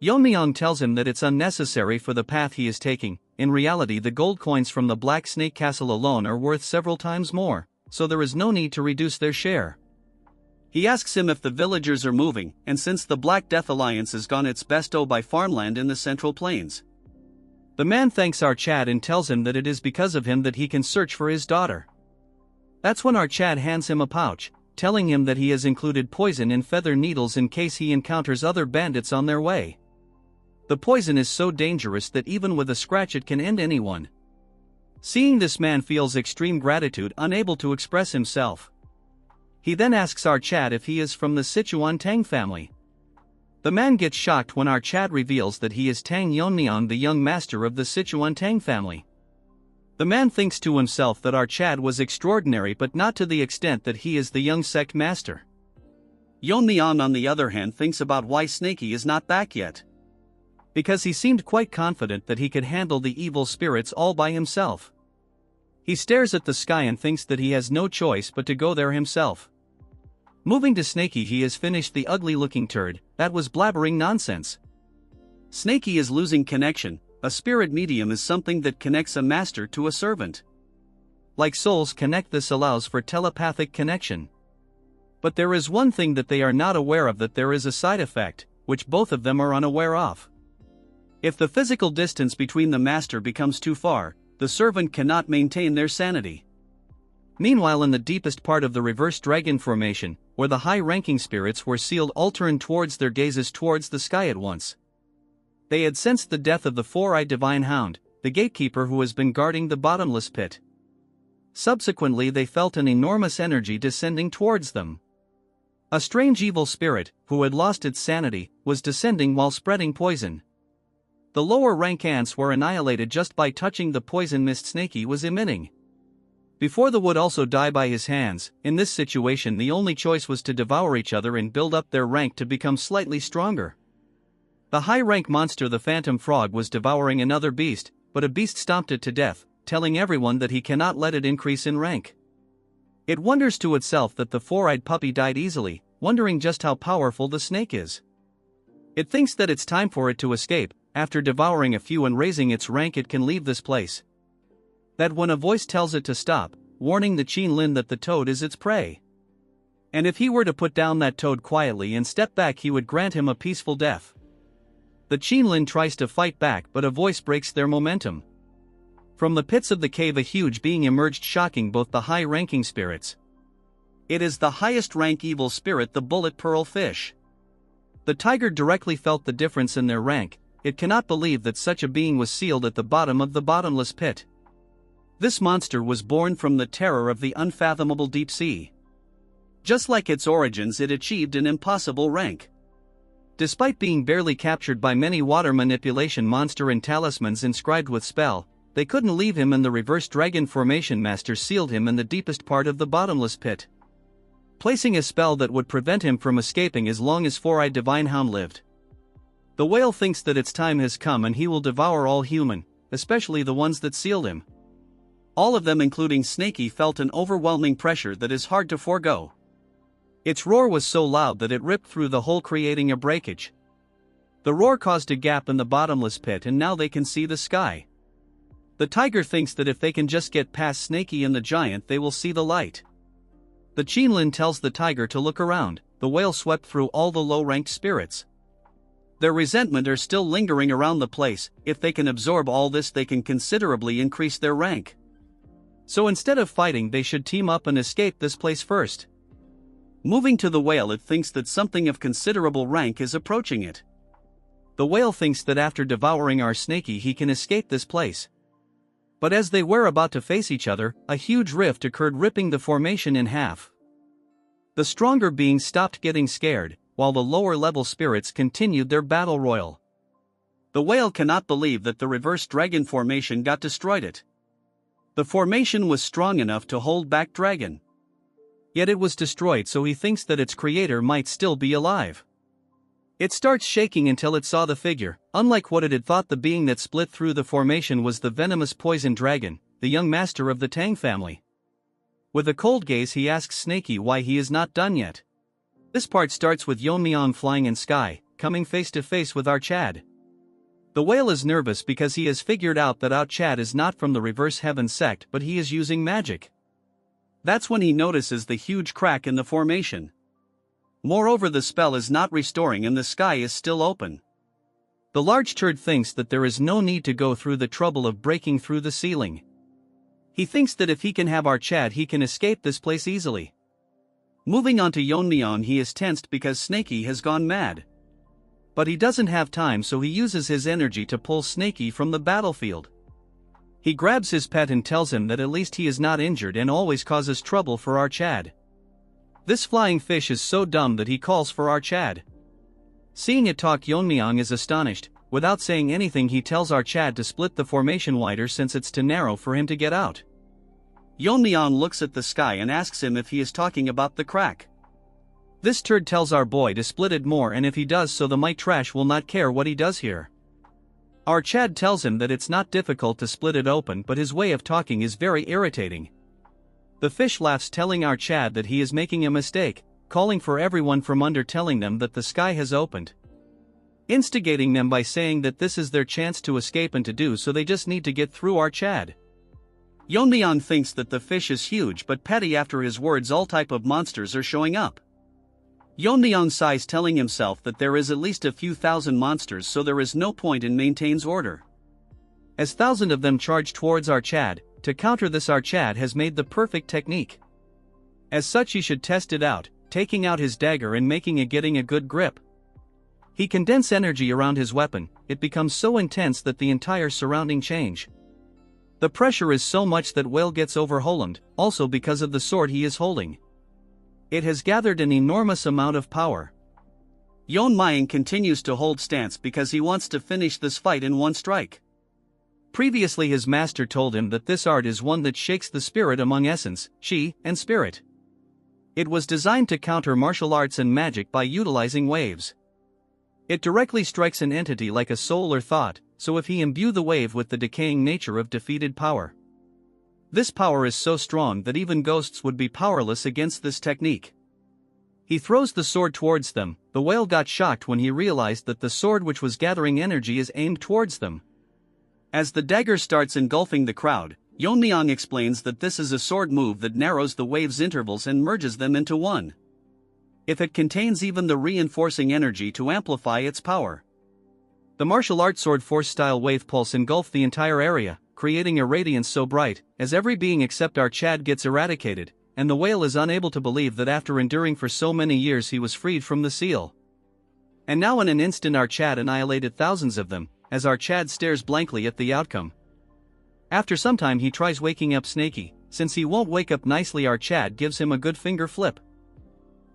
Yeon-myeong tells him that it's unnecessary for the path he is taking. In reality, the gold coins from the Black Snake Castle alone are worth several times more, so there is no need to reduce their share. He asks him if the villagers are moving, and since the Black Death Alliance has gone its best to buy farmland in the Central Plains. The man thanks our Chad and tells him that it is because of him that he can search for his daughter. That's when our Chad hands him a pouch, telling him that he has included poison in feather needles in case he encounters other bandits on their way. The poison is so dangerous that even with a scratch it can end anyone. Seeing this, man feels extreme gratitude, unable to express himself. He then asks our Chad if he is from the Sichuan Tang Family. The man gets shocked when our Chad reveals that he is Tang Yeon-myeong, the young master of the Sichuan Tang Family. The man thinks to himself that our Chad was extraordinary, but not to the extent that he is the young sect master. Yeon-myeong, on the other hand, thinks about why Snakey is not back yet. Because he seemed quite confident that he could handle the evil spirits all by himself. He stares at the sky and thinks that he has no choice but to go there himself. Moving to Snakey, he has finished the ugly-looking turd that was blabbering nonsense. Snakey is losing connection. A spirit medium is something that connects a master to a servant. Like souls connect, this allows for telepathic connection. But there is one thing that they are not aware of, that there is a side effect, which both of them are unaware of. If the physical distance between the master becomes too far, the servant cannot maintain their sanity. Meanwhile, in the deepest part of the reverse dragon formation, where the high-ranking spirits were sealed, all turned towards their gazes towards the sky at once. They had sensed the death of the four-eyed divine hound, the gatekeeper who has been guarding the bottomless pit. Subsequently, they felt an enormous energy descending towards them. A strange evil spirit, who had lost its sanity, was descending while spreading poison. The lower rank ants were annihilated just by touching the poison mist Snakey was emitting. Before the would also die by his hands. In this situation, the only choice was to devour each other and build up their rank to become slightly stronger. The high-rank monster, the phantom frog, was devouring another beast, but a beast stomped it to death, telling everyone that he cannot let it increase in rank. It wonders to itself that the four-eyed puppy died easily, wondering just how powerful the snake is. It thinks that it's time for it to escape. After devouring a few and raising its rank, it can leave this place. That when a voice tells it to stop, warning the Qin Lin that the toad is its prey. And if he were to put down that toad quietly and step back, he would grant him a peaceful death. The Qinlin tries to fight back, but a voice breaks their momentum. From the pits of the cave a huge being emerged, shocking both the high-ranking spirits. It is the highest rank evil spirit, the bullet pearl fish. The tiger directly felt the difference in their rank. It cannot believe that such a being was sealed at the bottom of the bottomless pit. This monster was born from the terror of the unfathomable deep sea. Just like its origins, it achieved an impossible rank. Despite being barely captured by many water manipulation monster and talismans inscribed with spell, they couldn't leave him, and the reverse dragon formation master sealed him in the deepest part of the bottomless pit, placing a spell that would prevent him from escaping as long as Four-Eyed Divine Hound lived. The whale thinks that its time has come and he will devour all human, especially the ones that sealed him. All of them, including Snaky, felt an overwhelming pressure that is hard to forego. Its roar was so loud that it ripped through the hole, creating a breakage. The roar caused a gap in the bottomless pit, and now they can see the sky. The tiger thinks that if they can just get past Snaky and the giant, they will see the light. The Qinlin tells the tiger to look around. The whale swept through all the low-ranked spirits. Their resentment are still lingering around the place. If they can absorb all this, they can considerably increase their rank. So instead of fighting, they should team up and escape this place first. Moving to the whale, it thinks that something of considerable rank is approaching it. The whale thinks that after devouring our Snaky, he can escape this place. But as they were about to face each other, a huge rift occurred, ripping the formation in half. The stronger beings stopped getting scared, while the lower-level spirits continued their battle royal. The whale cannot believe that the reverse dragon formation got destroyed. The formation was strong enough to hold back dragon. Yet it was destroyed, so he thinks that its creator might still be alive. It starts shaking until it saw the figure. Unlike what it had thought, the being that split through the formation was the venomous poison dragon, the young master of the Tang family. With a cold gaze, he asks Snaky why he is not done yet. This part starts with Yeon-myeong flying in sky, coming face to face with our Chad. The whale is nervous because he has figured out that our Chad is not from the reverse heaven sect, but he is using magic. That's when he notices the huge crack in the formation. Moreover, the spell is not restoring and the sky is still open. The large turd thinks that there is no need to go through the trouble of breaking through the ceiling. He thinks that if he can have our Chad, he can escape this place easily. Moving on to Yeon-myeong, he is tensed because Snaky has gone mad. But he doesn't have time, so he uses his energy to pull Snaky from the battlefield. He grabs his pet and tells him that at least he is not injured and always causes trouble for our Chad. This flying fish is so dumb that he calls for our Chad. Seeing it talk, Yeon-myeong is astonished. Without saying anything, he tells our Chad to split the formation wider since it's too narrow for him to get out. Yeon-myeong looks at the sky and asks him if he is talking about the crack. This turd tells our boy to split it more, and if he does so, the might trash will not care what he does here. Our Chad tells him that it's not difficult to split it open, but his way of talking is very irritating. The fish laughs, telling our Chad that he is making a mistake, calling for everyone from under, telling them that the sky has opened, instigating them by saying that this is their chance to escape, and to do so they just need to get through our Chad. Yeon-myeong thinks that the fish is huge but petty. After his words, all type of monsters are showing up. Yeon-myeong sighs, telling himself that there is at least a few thousand monsters, so there is no point in maintains order. As thousands of them charge towards our Chad, to counter this, our Chad has made the perfect technique. As such, he should test it out, taking out his dagger and making it, getting a good grip. He condenses energy around his weapon. It becomes so intense that the entire surrounding change. The pressure is so much that whale gets overwhelmed, also because of the sword he is holding. It has gathered an enormous amount of power. Yeon-myeong continues to hold stance because he wants to finish this fight in one strike. Previously, his master told him that this art is one that shakes the spirit among essence, chi, and spirit. It was designed to counter martial arts and magic by utilizing waves. It directly strikes an entity like a soul or thought, so if he imbue the wave with the decaying nature of defeated power. This power is so strong that even ghosts would be powerless against this technique. He throws the sword towards them. The whale got shocked when he realized that the sword, which was gathering energy, is aimed towards them. As the dagger starts engulfing the crowd, Yeon-myeong explains that this is a sword move that narrows the wave's intervals and merges them into one. if it contains even the reinforcing energy to amplify its power. The martial art sword force-style wave pulse engulfed the entire area, creating a radiance so bright, as every being except our Chad gets eradicated, and the whale is unable to believe that after enduring for so many years he was freed from the seal. And now in an instant our Chad annihilated thousands of them, as our Chad stares blankly at the outcome. After some time he tries waking up Snaky. Since he won't wake up nicely, our Chad gives him a good finger flip,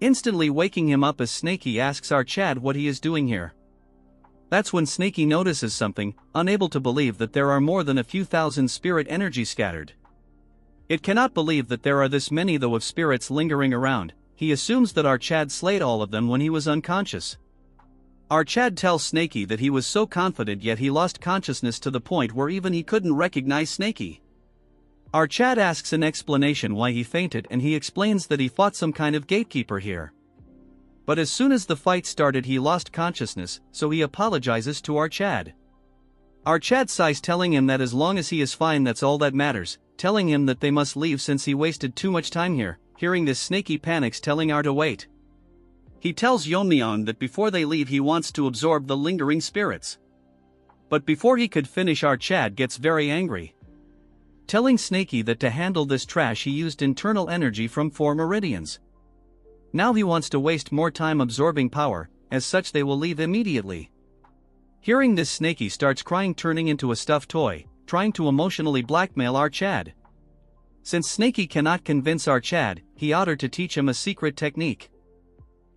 instantly waking him up as Snaky asks our Chad what he is doing here. That's when Snaky notices something, unable to believe that there are more than a few thousand spirit energy scattered. It cannot believe that there are this many though of spirits lingering around. He assumes that our Chad slayed all of them when he was unconscious. Our Chad tells Snaky that he was so confident yet he lost consciousness to the point where even he couldn't recognize Snaky. Our Chad asks an explanation why he fainted and he explains that he fought some kind of gatekeeper here. But as soon as the fight started he lost consciousness, so he apologizes to our Chad. Our Chad sighs, telling him that as long as he is fine that's all that matters, telling him that they must leave since he wasted too much time here. Hearing this, Snaky panics, telling our to wait. He tells Yeon-myeong that before they leave he wants to absorb the lingering spirits. But before he could finish our Chad gets very angry, telling Snaky that to handle this trash he used internal energy from 4 meridians. Now he wants to waste more time absorbing power, as such they will leave immediately. Hearing this, Snaky starts crying, turning into a stuffed toy, trying to emotionally blackmail our Chad. Since Snaky cannot convince our Chad, he ordered to teach him a secret technique.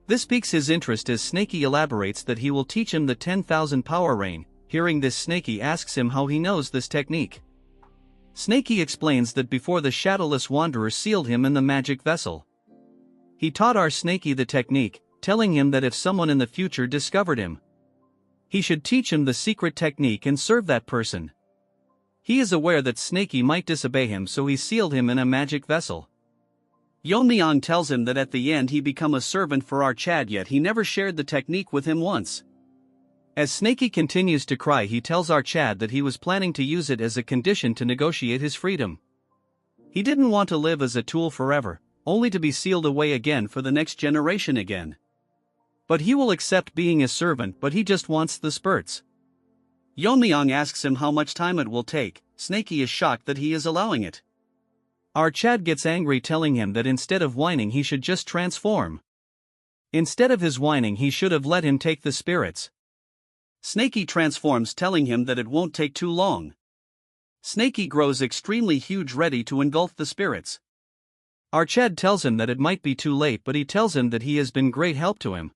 This piques his interest as Snaky elaborates that he will teach him the 10,000 power rain. Hearing this, Snaky asks him how he knows this technique. Snaky explains that before the shadowless wanderer sealed him in the magic vessel, he taught our Snaky the technique, telling him that if someone in the future discovered him, he should teach him the secret technique and serve that person. He is aware that Snaky might disobey him, so he sealed him in a magic vessel. Yeon-myeong tells him that at the end he become a servant for our Chad, yet he never shared the technique with him once. As Snaky continues to cry, he tells our Chad that he was planning to use it as a condition to negotiate his freedom. He didn't want to live as a tool forever, only to be sealed away again for the next generation again. But he will accept being a servant, but he just wants the spurts. Yeon-myeong asks him how much time it will take. Snaky is shocked that he is allowing it. Our Chad gets angry, telling him that instead of whining he should just transform. Instead of his whining he should have let him take the spirits. Snaky transforms, telling him that it won't take too long. Snaky grows extremely huge, ready to engulf the spirits. Our Chad tells him that it might be too late, but he tells him that he has been great help to him,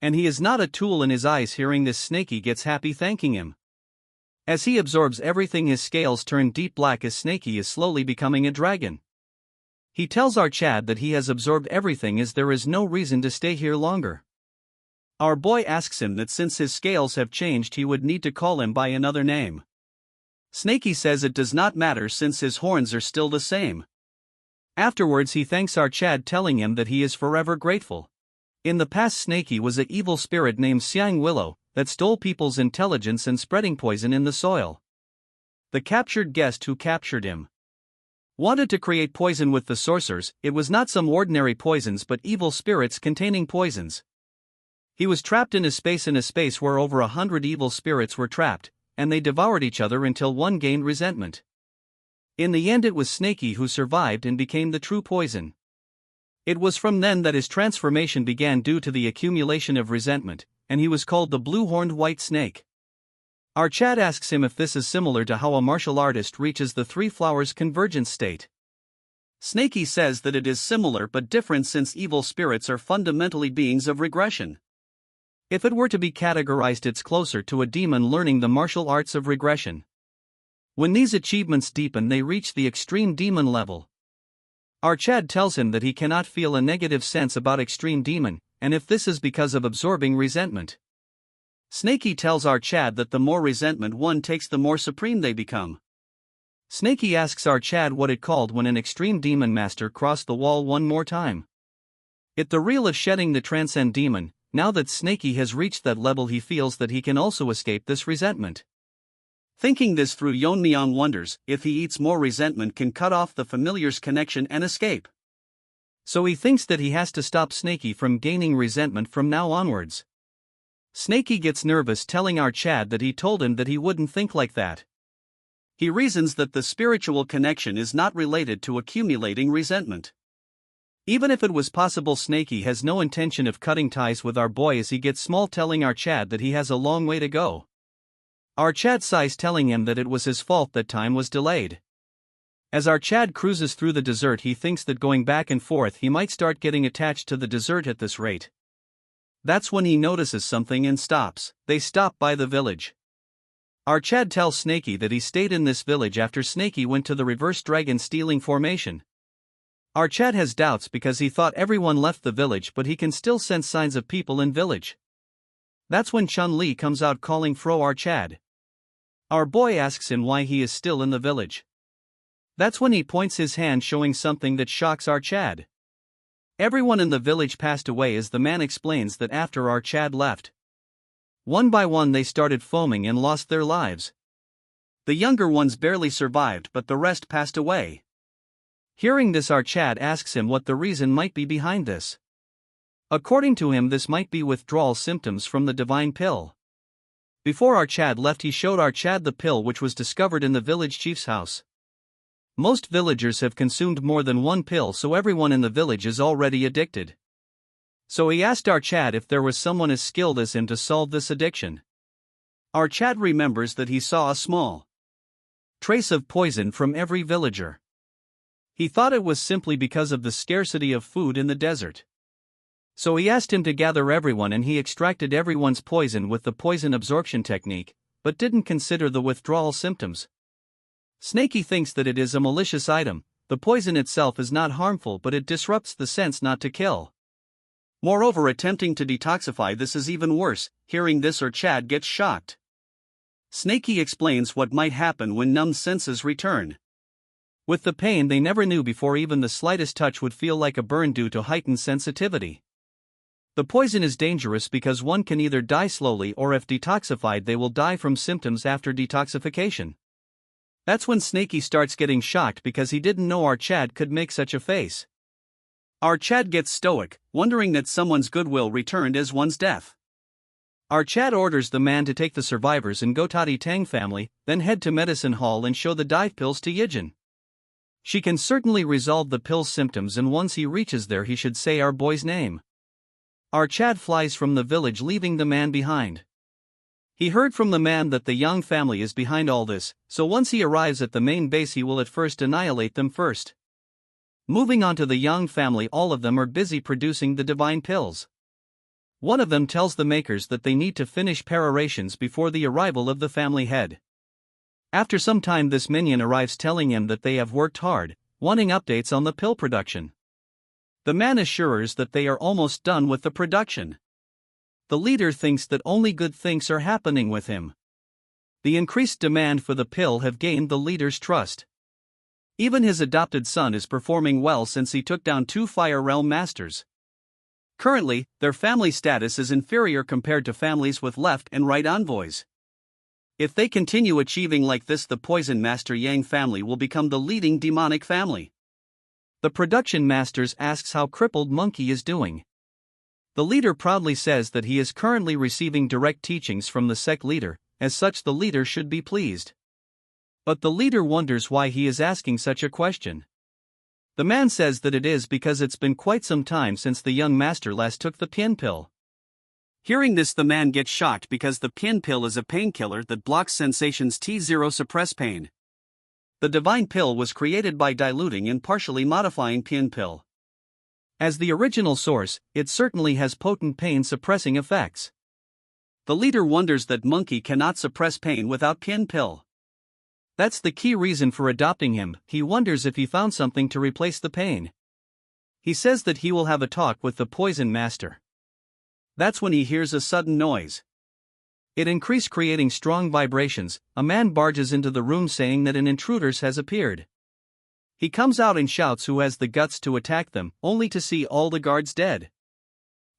and he is not a tool in his eyes. Hearing this, Snaky gets happy, thanking him. As he absorbs everything his scales turn deep black as Snaky is slowly becoming a dragon. He tells our Chad that he has absorbed everything as there is no reason to stay here longer. Our boy asks him that since his scales have changed he would need to call him by another name. Snaky says it does not matter since his horns are still the same. Afterwards he thanks our Chad, telling him that he is forever grateful. In the past, Snaky was an evil spirit named Siang Willow that stole people's intelligence and spreading poison in the soil. The captured guest who captured him wanted to create poison with the sorcerers. It was not some ordinary poisons but evil spirits containing poisons. He was trapped in a space where over 100 evil spirits were trapped, and they devoured each other until one gained resentment. In the end it was Snaky who survived and became the true poison. It was from then that his transformation began due to the accumulation of resentment, and he was called the blue-horned white snake. Our Chad asks him if this is similar to how a martial artist reaches the 3 flowers convergence state. Snaky says that it is similar but different since evil spirits are fundamentally beings of regression. If it were to be categorized, it's closer to a demon learning the martial arts of regression. When these achievements deepen they reach the extreme demon level. Our Chad tells him that he cannot feel a negative sense about extreme demon, and if this is because of absorbing resentment. Snaky tells our Chad that the more resentment one takes the more supreme they become. Snaky asks our Chad what it called when an extreme demon master crossed the wall one more time. It the real of shedding the transcend demon. Now that Snaky has reached that level he feels that he can also escape this resentment. Thinking this through, Yeon-myeong wonders if he eats more resentment can cut off the familiar's connection and escape. So he thinks that he has to stop Snaky from gaining resentment from now onwards. Snaky gets nervous, telling our Chad that he told him that he wouldn't think like that. He reasons that the spiritual connection is not related to accumulating resentment. Even if it was possible, Snaky has no intention of cutting ties with our boy as he gets small, telling our Chad that he has a long way to go. Our Chad sighs, telling him that it was his fault that time was delayed. As our Chad cruises through the desert, he thinks that going back and forth he might start getting attached to the desert at this rate. That's when he notices something and stops. They stop by the village. Our Chad tells Snaky that he stayed in this village after Snaky went to the reverse dragon stealing formation. Our Chad has doubts because he thought everyone left the village, but he can still sense signs of people in village. That's when Chun-Li comes out calling Fro our Chad. Our boy asks him why he is still in the village. That's when he points his hand, showing something that shocks our Chad. Everyone in the village passed away, as the man explains that after our Chad left, one by one they started foaming and lost their lives. The younger ones barely survived, but the rest passed away. Hearing this, our Chad asks him what the reason might be behind this. According to him, this might be withdrawal symptoms from the divine pill. Before our Chad left, he showed our Chad the pill, which was discovered in the village chief's house. Most villagers have consumed more than one pill, so everyone in the village is already addicted. So he asked our Chad if there was someone as skilled as him to solve this addiction. Our Chad remembers that he saw a small trace of poison from every villager. He thought it was simply because of the scarcity of food in the desert. So he asked him to gather everyone, and he extracted everyone's poison with the poison absorption technique, but didn't consider the withdrawal symptoms. Snaky thinks that it is a malicious item. The poison itself is not harmful, but it disrupts the sense not to kill. Moreover, attempting to detoxify this is even worse. Hearing this, our Chad gets shocked. Snaky explains what might happen when numb senses return. With the pain they never knew before, even the slightest touch would feel like a burn due to heightened sensitivity. The poison is dangerous because one can either die slowly, or if detoxified they will die from symptoms after detoxification. That's when Snaky starts getting shocked because he didn't know our Chad could make such a face. Our Chad gets stoic, wondering that someone's goodwill returned as one's death. Our Chad orders the man to take the survivors and go to the Tang family, then head to medicine hall and show the dive pills to Yijin. She can certainly resolve the pill's symptoms, and once he reaches there he should say our boy's name. Our Chad flies from the village, leaving the man behind. He heard from the man that the Yang family is behind all this, so once he arrives at the main base he will at first annihilate them first. Moving on to the Yang family, all of them are busy producing the divine pills. One of them tells the makers that they need to finish preparations before the arrival of the family head. After some time this minion arrives, telling him that they have worked hard, wanting updates on the pill production. The man assures that they are almost done with the production. The leader thinks that only good things are happening with him. The increased demand for the pill have gained the leader's trust. Even his adopted son is performing well since he took down 2 Fire Realm Masters. Currently, their family status is inferior compared to families with left and right envoys. If they continue achieving like this, the Poison Master Yang family will become the leading demonic family. The production masters asks how crippled Monkey is doing. The leader proudly says that he is currently receiving direct teachings from the sect leader, as such the leader should be pleased. But the leader wonders why he is asking such a question. The man says that it is because it's been quite some time since the young master last took the Pian pill. Hearing this, the man gets shocked because the Pian pill is a painkiller that blocks sensations T0 suppress pain. The divine pill was created by diluting and partially modifying Pian pill. As the original source, it certainly has potent pain-suppressing effects. The leader wonders that Monkey cannot suppress pain without Pian pill. That's the key reason for adopting him. He wonders if he found something to replace the pain. He says that he will have a talk with the Poison Master. That's when he hears a sudden noise. It increased, creating strong vibrations. A man barges into the room saying that an intruder has appeared. He comes out and shouts who has the guts to attack them, only to see all the guards dead.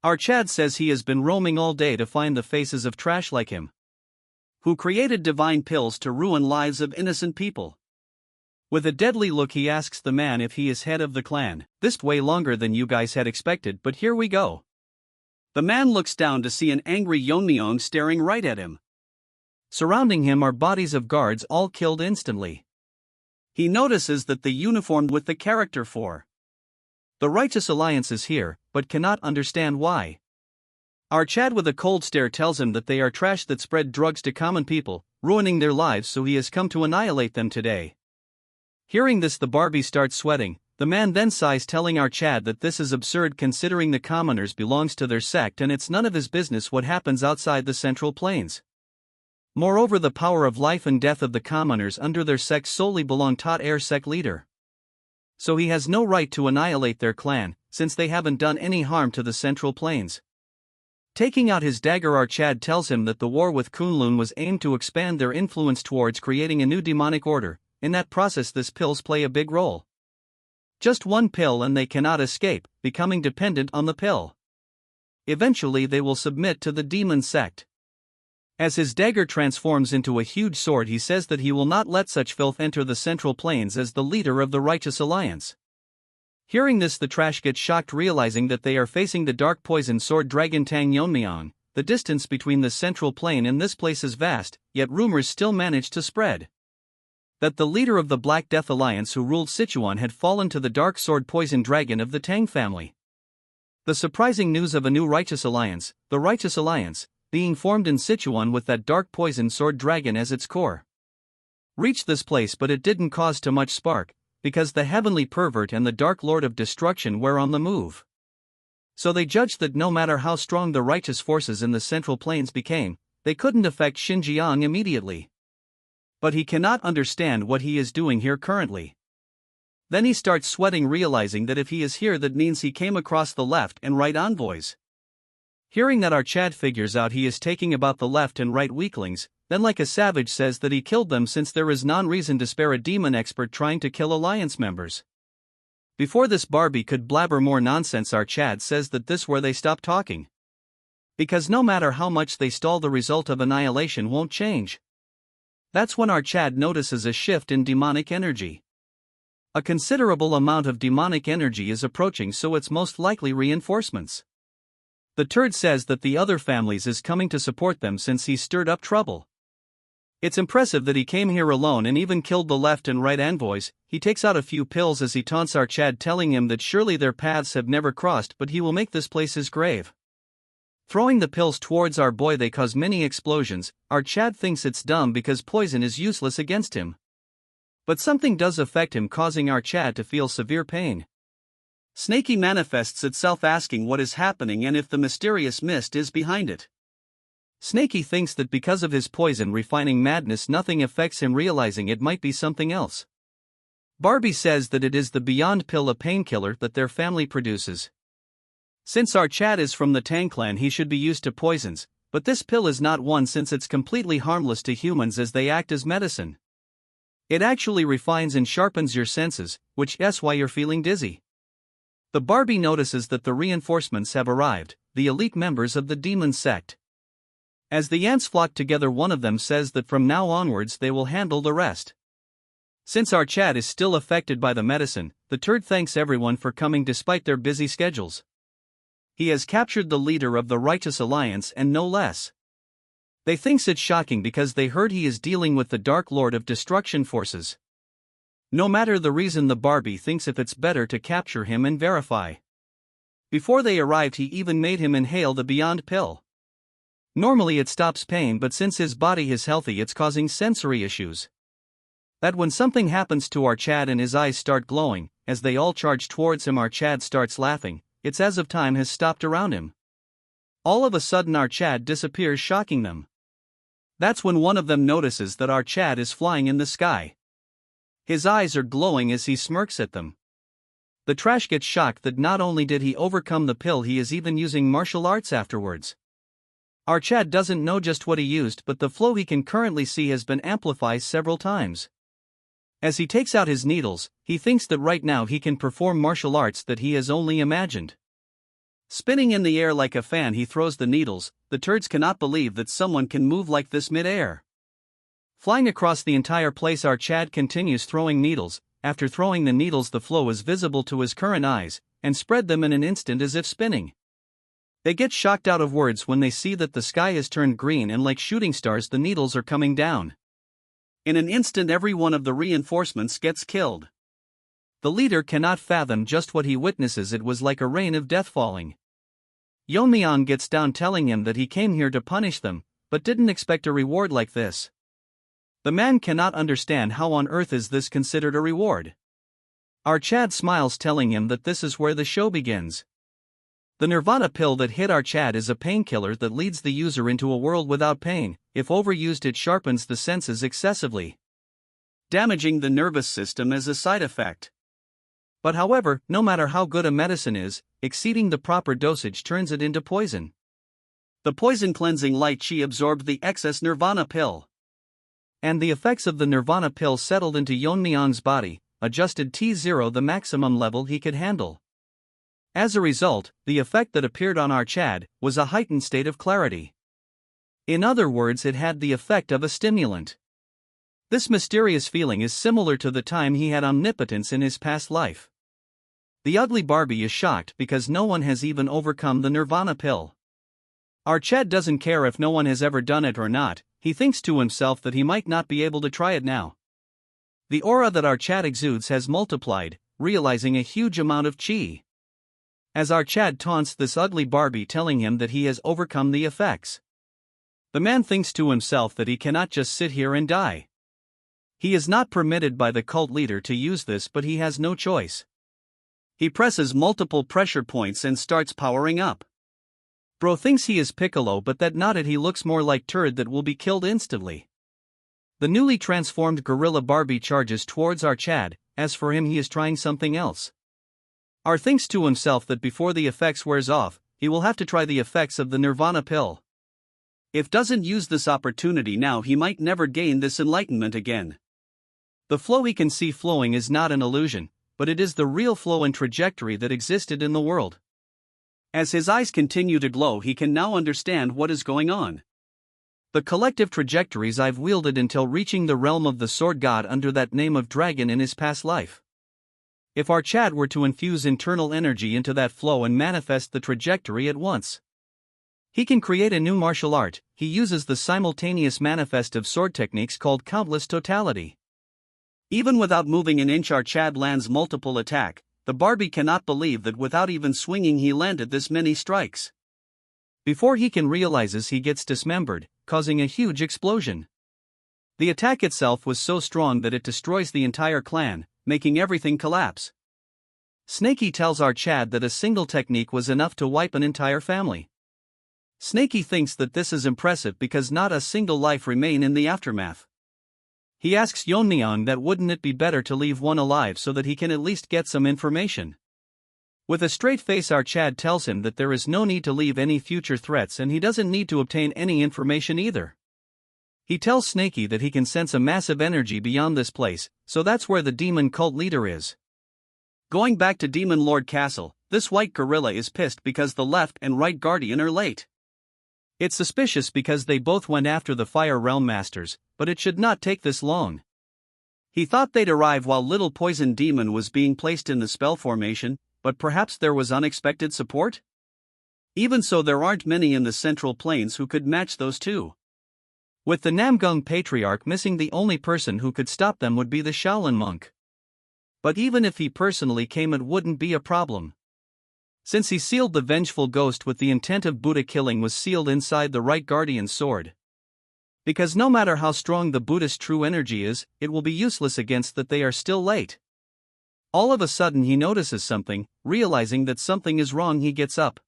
Our Chad says he has been roaming all day to find the faces of trash like him, who created divine pills to ruin lives of innocent people. With a deadly look he asks the man if he is head of the clan. This way longer than you guys had expected, but here we go. The man looks down to see an angry Yeon-myeong staring right at him. Surrounding him are bodies of guards all killed instantly. He notices that the uniform with the character for the Righteous Alliance is here, but cannot understand why. Our Chad with a cold stare tells him that they are trash that spread drugs to common people, ruining their lives, so he has come to annihilate them today. Hearing this, the Barbie starts sweating. The man then sighs, telling our Chad that this is absurd considering the commoners belongs to their sect and it's none of his business what happens outside the Central Plains. Moreover, the power of life and death of the commoners under their sect solely belong to their sect leader. So he has no right to annihilate their clan, since they haven't done any harm to the Central Plains. Taking out his dagger, our Chad tells him that the war with Kunlun was aimed to expand their influence towards creating a new demonic order. In that process these pills play a big role. Just one pill and they cannot escape, becoming dependent on the pill. Eventually they will submit to the demon sect. As his dagger transforms into a huge sword, he says that he will not let such filth enter the Central Plains as the leader of the Righteous Alliance. Hearing this, the trash gets shocked, realizing that they are facing the dark poison sword dragon Tang Yeon-myeong. The distance between the Central Plain and this place is vast, yet rumors still manage to spread that the leader of the Black Death Alliance who ruled Sichuan had fallen to the dark sword poison dragon of the Tang family. The surprising news of a new Righteous Alliance, the Righteous Alliance, being formed in Sichuan with that dark poison sword dragon as its core, reached this place, but it didn't cause too much spark, because the heavenly pervert and the dark lord of destruction were on the move. So they judged that no matter how strong the righteous forces in the Central Plains became, they couldn't affect Xinjiang immediately. But he cannot understand what he is doing here currently. Then he starts sweating, realizing that if he is here, that means he came across the left and right envoys. Hearing that, our Chad figures out he is taking about the left and right weaklings, then like a savage says that he killed them since there is none reason to spare a demon expert trying to kill alliance members. Before this Barbie could blabber more nonsense, our Chad says that this where they stop talking. Because no matter how much they stall, the result of annihilation won't change. That's when our Chad notices a shift in demonic energy. A considerable amount of demonic energy is approaching, so it's most likely reinforcements. The turd says that the other families is coming to support them since he stirred up trouble. It's impressive that he came here alone and even killed the left and right envoys. He takes out a few pills as he taunts our Chad, telling him that surely their paths have never crossed, but he will make this place his grave. Throwing the pills towards our boy, they cause many explosions. Our Chad thinks it's dumb because poison is useless against him. But something does affect him, causing our Chad to feel severe pain. Snaky manifests itself, asking what is happening and if the mysterious mist is behind it. Snaky thinks that because of his poison refining madness nothing affects him, realizing it might be something else. Barbie says that it is the Beyond Pill, a painkiller that their family produces. Since our Chad is from the Tang clan, he should be used to poisons, but this pill is not one, since it's completely harmless to humans as they act as medicine. It actually refines and sharpens your senses, which is why you're feeling dizzy. The Barbie notices that the reinforcements have arrived, the elite members of the demon sect. As the ants flock together, one of them says that from now onwards they will handle the rest. Since our Chad is still affected by the medicine, the turd thanks everyone for coming despite their busy schedules. He has captured the leader of the Righteous Alliance and no less. They thinks it shocking because they heard he is dealing with the Dark Lord of Destruction forces. No matter the reason, the Barbie thinks if it's better to capture him and verify. Before they arrived, he even made him inhale the Beyond Pill. Normally it stops pain, but since his body is healthy it's causing sensory issues. That when something happens to our Chad and his eyes start glowing, as they all charge towards him, our Chad starts laughing. It's as if time has stopped around him. All of a sudden our Chad disappears, shocking them. That's when one of them notices that our Chad is flying in the sky. His eyes are glowing as he smirks at them. The trash gets shocked that not only did he overcome the pill, he is even using martial arts afterwards. Our Chad doesn't know just what he used, but the flow he can currently see has been amplified several times. As he takes out his needles, he thinks that right now he can perform martial arts that he has only imagined. Spinning in the air like a fan, he throws the needles. The turds cannot believe that someone can move like this mid-air. Flying across the entire place, our Chad continues throwing needles. After throwing the needles, the flow is visible to his current eyes, and spread them in an instant as if spinning. They get shocked out of words when they see that the sky has turned green and like shooting stars the needles are coming down. In an instant every one of the reinforcements gets killed. The leader cannot fathom just what he witnesses. It was like a rain of death falling. Yeon-myeong gets down telling him that he came here to punish them, but didn't expect a reward like this. The man cannot understand how on earth is this considered a reward. Our Chad smiles telling him that this is where the show begins. The Nirvana pill that hit our Chad is a painkiller that leads the user into a world without pain. If overused it sharpens the senses excessively, damaging the nervous system as a side effect. But however, no matter how good a medicine is, exceeding the proper dosage turns it into poison. The poison cleansing light chi absorbed the excess Nirvana pill, and the effects of the Nirvana pill settled into Yeon-myeong's body, adjusted T0 the maximum level he could handle. As a result, the effect that appeared on our Chad was a heightened state of clarity. In other words, it had the effect of a stimulant. This mysterious feeling is similar to the time he had omnipotence in his past life. The ugly Barbie is shocked because no one has even overcome the Nirvana pill. Our Chad doesn't care if no one has ever done it or not. He thinks to himself that he might not be able to try it now. The aura that our Chad exudes has multiplied, realizing a huge amount of chi. As our Chad taunts this ugly Barbie telling him that he has overcome the effects, the man thinks to himself that he cannot just sit here and die. He is not permitted by the cult leader to use this, but he has no choice. He presses multiple pressure points and starts powering up. Bro thinks he is Piccolo, but that not it, he looks more like turd that will be killed instantly. The newly transformed gorilla Barbie charges towards our Chad. As for him, he is trying something else. R thinks to himself that before the effects wears off, he will have to try the effects of the Nirvana pill. If doesn't use this opportunity now, he might never gain this enlightenment again. The flow he can see flowing is not an illusion, but it is the real flow and trajectory that existed in the world. As his eyes continue to glow, he can now understand what is going on. The collective trajectories I've wielded until reaching the realm of the sword god under that name of dragon in his past life. If our Chad were to infuse internal energy into that flow and manifest the trajectory at once, he can create a new martial art. He uses the simultaneous manifest of sword techniques called countless totality. Even without moving an inch, our Chad lands multiple attack. The Barbie cannot believe that without even swinging he landed this many strikes. Before he can realizes, he gets dismembered, causing a huge explosion. The attack itself was so strong that it destroys the entire clan, making everything collapse. Snakey tells our Chad that a single technique was enough to wipe an entire family. Snakey thinks that this is impressive because not a single life remained in the aftermath. He asks Yeon-myeong that wouldn't it be better to leave one alive so that he can at least get some information. With a straight face, our Chad tells him that there is no need to leave any future threats and he doesn't need to obtain any information either. He tells Snakey that he can sense a massive energy beyond this place, so that's where the demon cult leader is. Going back to Demon Lord Castle, this white gorilla is pissed because the left and right guardian are late. It's suspicious because they both went after the Fire Realm Masters, but it should not take this long. He thought they'd arrive while Little Poison Demon was being placed in the spell formation, but perhaps there was unexpected support? Even so, there aren't many in the Central Plains who could match those two. With the Namgung Patriarch missing, the only person who could stop them would be the Shaolin monk. But even if he personally came, it wouldn't be a problem. Since he sealed the vengeful ghost with the intent of Buddha killing was sealed inside the right guardian's sword. Because no matter how strong the Buddhist true energy is, it will be useless against that. They are still late. All of a sudden he notices something. Realizing that something is wrong, he gets up.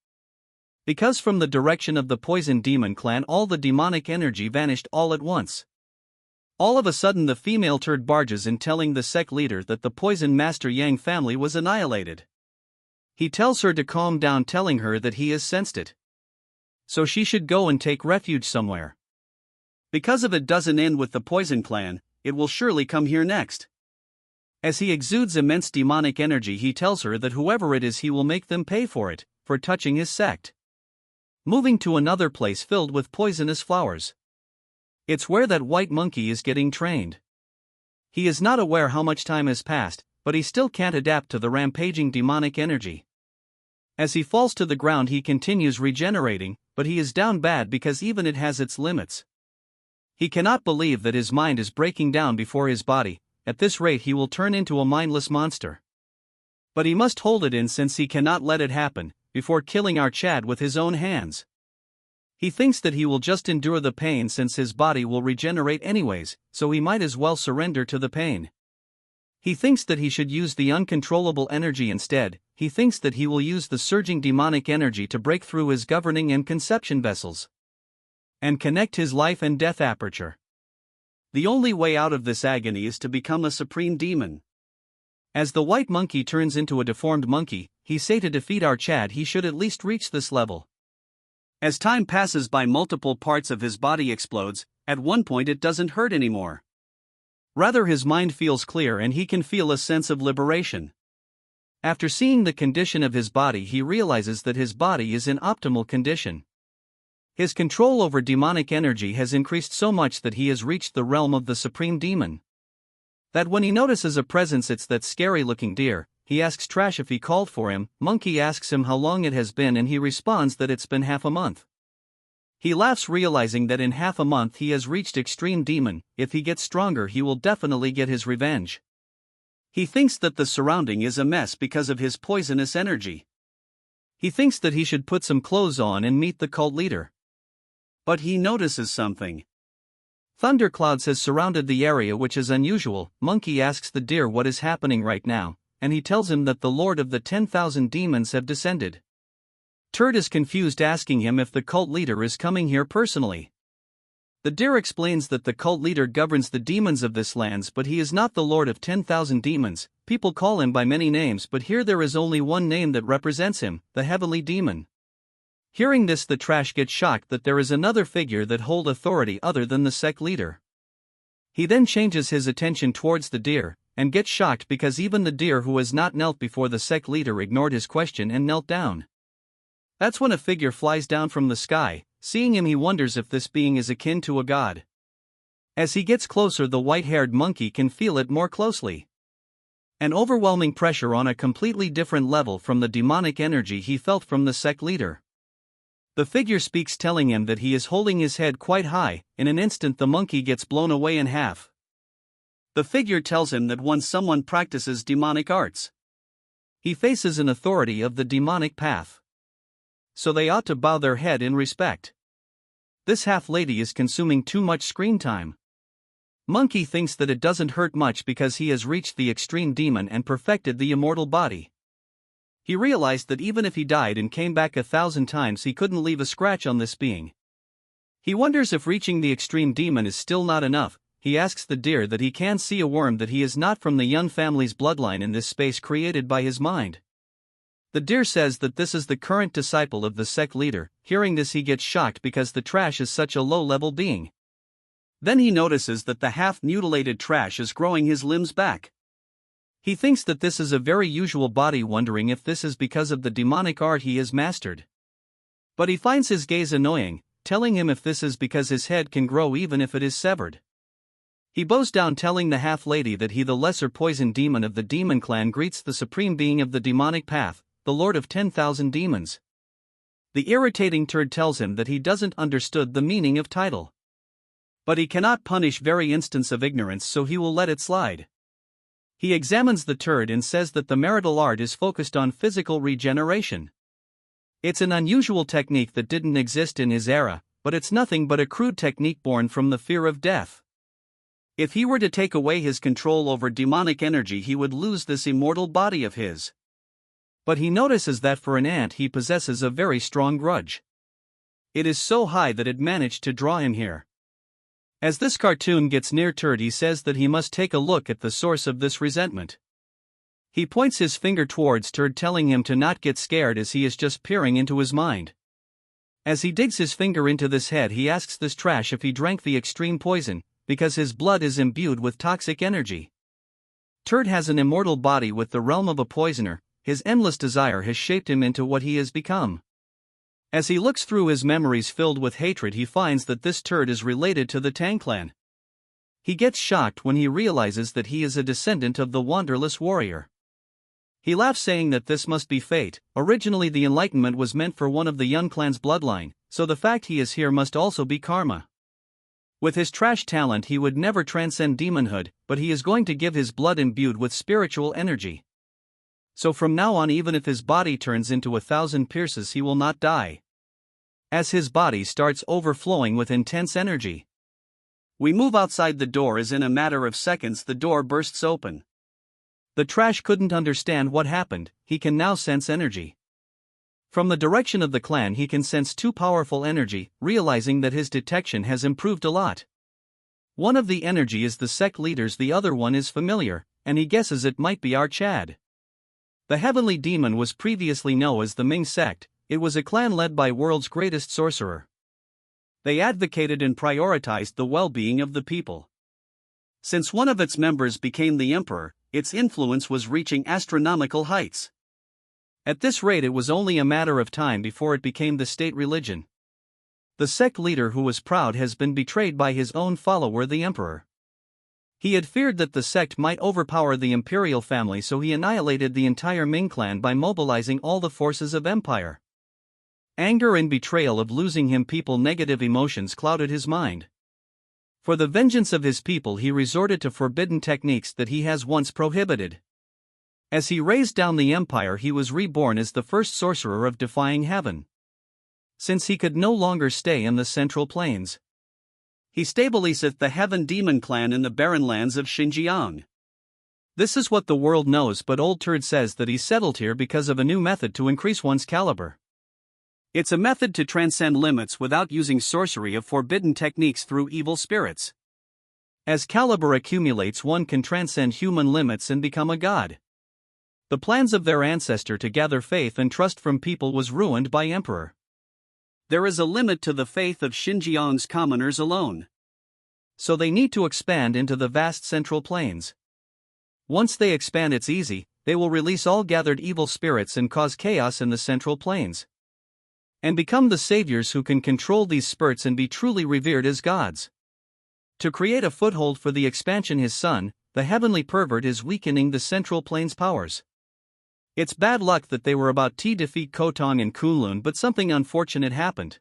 Because from the direction of the Poison Demon clan all the demonic energy vanished all at once. All of a sudden the female turd barges in, telling the sect leader that the Poison Master Yang family was annihilated. He tells her to calm down, telling her that he has sensed it, so she should go and take refuge somewhere. Because if it doesn't end with the Poison Clan, it will surely come here next. As he exudes immense demonic energy, he tells her that whoever it is, he will make them pay for it, for touching his sect. Moving to another place filled with poisonous flowers. It's where that white monkey is getting trained. He is not aware how much time has passed, but he still can't adapt to the rampaging demonic energy. As he falls to the ground, he continues regenerating, but he is down bad because even it has its limits. He cannot believe that his mind is breaking down before his body. At this rate he will turn into a mindless monster. But he must hold it in since he cannot let it happen, before killing our Chad with his own hands. He thinks that he will just endure the pain since his body will regenerate anyways, so he might as well surrender to the pain. He thinks that he should use the uncontrollable energy instead. He thinks that he will use the surging demonic energy to break through his governing and conception vessels and connect his life and death aperture. The only way out of this agony is to become a supreme demon. As the white monkey turns into a deformed monkey, he say to defeat our Chad he should at least reach this level. As time passes by, multiple parts of his body explodes. At one point it doesn't hurt anymore. Rather, his mind feels clear and he can feel a sense of liberation. After seeing the condition of his body, he realizes that his body is in optimal condition. His control over demonic energy has increased so much that he has reached the realm of the supreme demon. That when he notices a presence, it's that scary-looking deer, he asks Trash if he called for him. Monkey asks him how long it has been and he responds that it's been half a month. He laughs, realizing that in half a month he has reached extreme demon. If he gets stronger he will definitely get his revenge. He thinks that the surrounding is a mess because of his poisonous energy. He thinks that he should put some clothes on and meet the cult leader. But he notices something. Thunderclouds has surrounded the area, which is unusual. Monkey asks the deer what is happening right now, and he tells him that the Lord of the 10,000 demons have descended. Turd is confused, asking him if the cult leader is coming here personally. The deer explains that the cult leader governs the demons of this lands, but he is not the Lord of 10,000 demons. People call him by many names, but here there is only one name that represents him, the Heavenly Demon. Hearing this, the Trash gets shocked that there is another figure that hold authority other than the sect leader. He then changes his attention towards the deer, and gets shocked because even the deer who has not knelt before the sect leader ignored his question and knelt down. That's when a figure flies down from the sky. Seeing him, he wonders if this being is akin to a god. As he gets closer, the white-haired monkey can feel it more closely. An overwhelming pressure on a completely different level from the demonic energy he felt from the sect leader. The figure speaks, telling him that he is holding his head quite high. In an instant the monkey gets blown away in half. The figure tells him that once someone practices demonic arts, he faces an authority of the demonic path, so they ought to bow their head in respect. This half-lady is consuming too much screen time. Monkey thinks that it doesn't hurt much because he has reached the extreme demon and perfected the immortal body. He realized that even if he died and came back 1,000 times, he couldn't leave a scratch on this being. He wonders if reaching the extreme demon is still not enough. He asks the deer that he can see a worm, that he is not from the Yun family's bloodline in this space created by his mind. The deer says that this is the current disciple of the sect leader. Hearing this, he gets shocked because the Trash is such a low-level being. Then he notices that the half-mutilated Trash is growing his limbs back. He thinks that this is a very usual body, wondering if this is because of the demonic art he has mastered. But he finds his gaze annoying, telling him if this is because his head can grow even if it is severed. He bows down, telling the half-lady that he, the lesser poison demon of the demon clan, greets the supreme being of the demonic path, the Lord of 10,000 demons. The irritating Turd tells him that he doesn't understood the meaning of title. But he cannot punish very instance of ignorance, so he will let it slide. He examines the Turd and says that the marital art is focused on physical regeneration. It's an unusual technique that didn't exist in his era, but it's nothing but a crude technique born from the fear of death. If he were to take away his control over demonic energy, he would lose this immortal body of his. But he notices that for an ant he possesses a very strong grudge. It is so high that it managed to draw him here. As this cartoon gets near Turd, he says that he must take a look at the source of this resentment. He points his finger towards Turd, telling him to not get scared as he is just peering into his mind. As he digs his finger into this head, he asks this Trash if he drank the extreme poison, because his blood is imbued with toxic energy. Turd has an immortal body with the realm of a poisoner. His endless desire has shaped him into what he has become. As he looks through his memories filled with hatred, he finds that this turd is related to the Tang clan. He gets shocked when he realizes that he is a descendant of the wanderless warrior. He laughs, saying that this must be fate. Originally the enlightenment was meant for one of the Yun clan's bloodline, so the fact he is here must also be karma. With his trash talent he would never transcend demonhood, but he is going to give his blood imbued with spiritual energy. So from now on, even if his body turns into 1,000 pierces, he will not die. As his body starts overflowing with intense energy, we move outside the door as in a matter of seconds the door bursts open. The trash couldn't understand what happened, he can now sense energy. From the direction of the clan he can sense too powerful energy, realizing that his detection has improved a lot. One of the energy is the sect leader's, the other one is familiar, and he guesses it might be our Chad. The heavenly demon was previously known as the Ming sect. It was a clan led by world's greatest sorcerer. They advocated and prioritized the well-being of the people. Since one of its members became the emperor, its influence was reaching astronomical heights. At this rate it was only a matter of time before it became the state religion. The sect leader, who was proud, has been betrayed by his own follower, the emperor. He had feared that the sect might overpower the imperial family, so he annihilated the entire Ming clan by mobilizing all the forces of empire. Anger and betrayal of losing him people, negative emotions clouded his mind. For the vengeance of his people he resorted to forbidden techniques that he has once prohibited. As he raised down the empire he was reborn as the first sorcerer of defying heaven. Since he could no longer stay in the central plains, he stabilized the Heaven Demon clan in the barren lands of Xinjiang. This is what the world knows, but Old Turd says that he settled here because of a new method to increase one's caliber. It's a method to transcend limits without using sorcery of forbidden techniques through evil spirits. As caliber accumulates, one can transcend human limits and become a god. The plans of their ancestor to gather faith and trust from people was ruined by emperor. There is a limit to the faith of Xinjiang's commoners alone. So they need to expand into the vast central plains. Once they expand, it's easy, they will release all gathered evil spirits and cause chaos in the central plains. And become the saviors who can control these spirits and be truly revered as gods. To create a foothold for the expansion, his son, the heavenly pervert, is weakening the central plains powers. It's bad luck that they were about to defeat Kotong and Kunlun, but something unfortunate happened.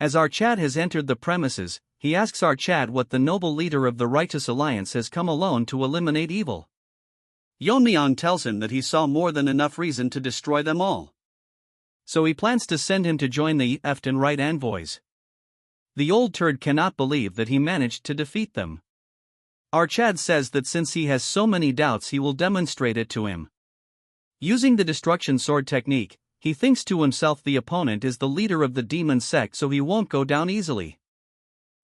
As our Chad has entered the premises, he asks our Chad what the noble leader of the Righteous Alliance has come alone to eliminate evil. Yeon-myeong tells him that he saw more than enough reason to destroy them all. So he plans to send him to join the left and right envoys. The Old Turd cannot believe that he managed to defeat them. Our Chad says that since he has so many doubts he will demonstrate it to him. Using the destruction sword technique, he thinks to himself the opponent is the leader of the demon sect, so he won't go down easily.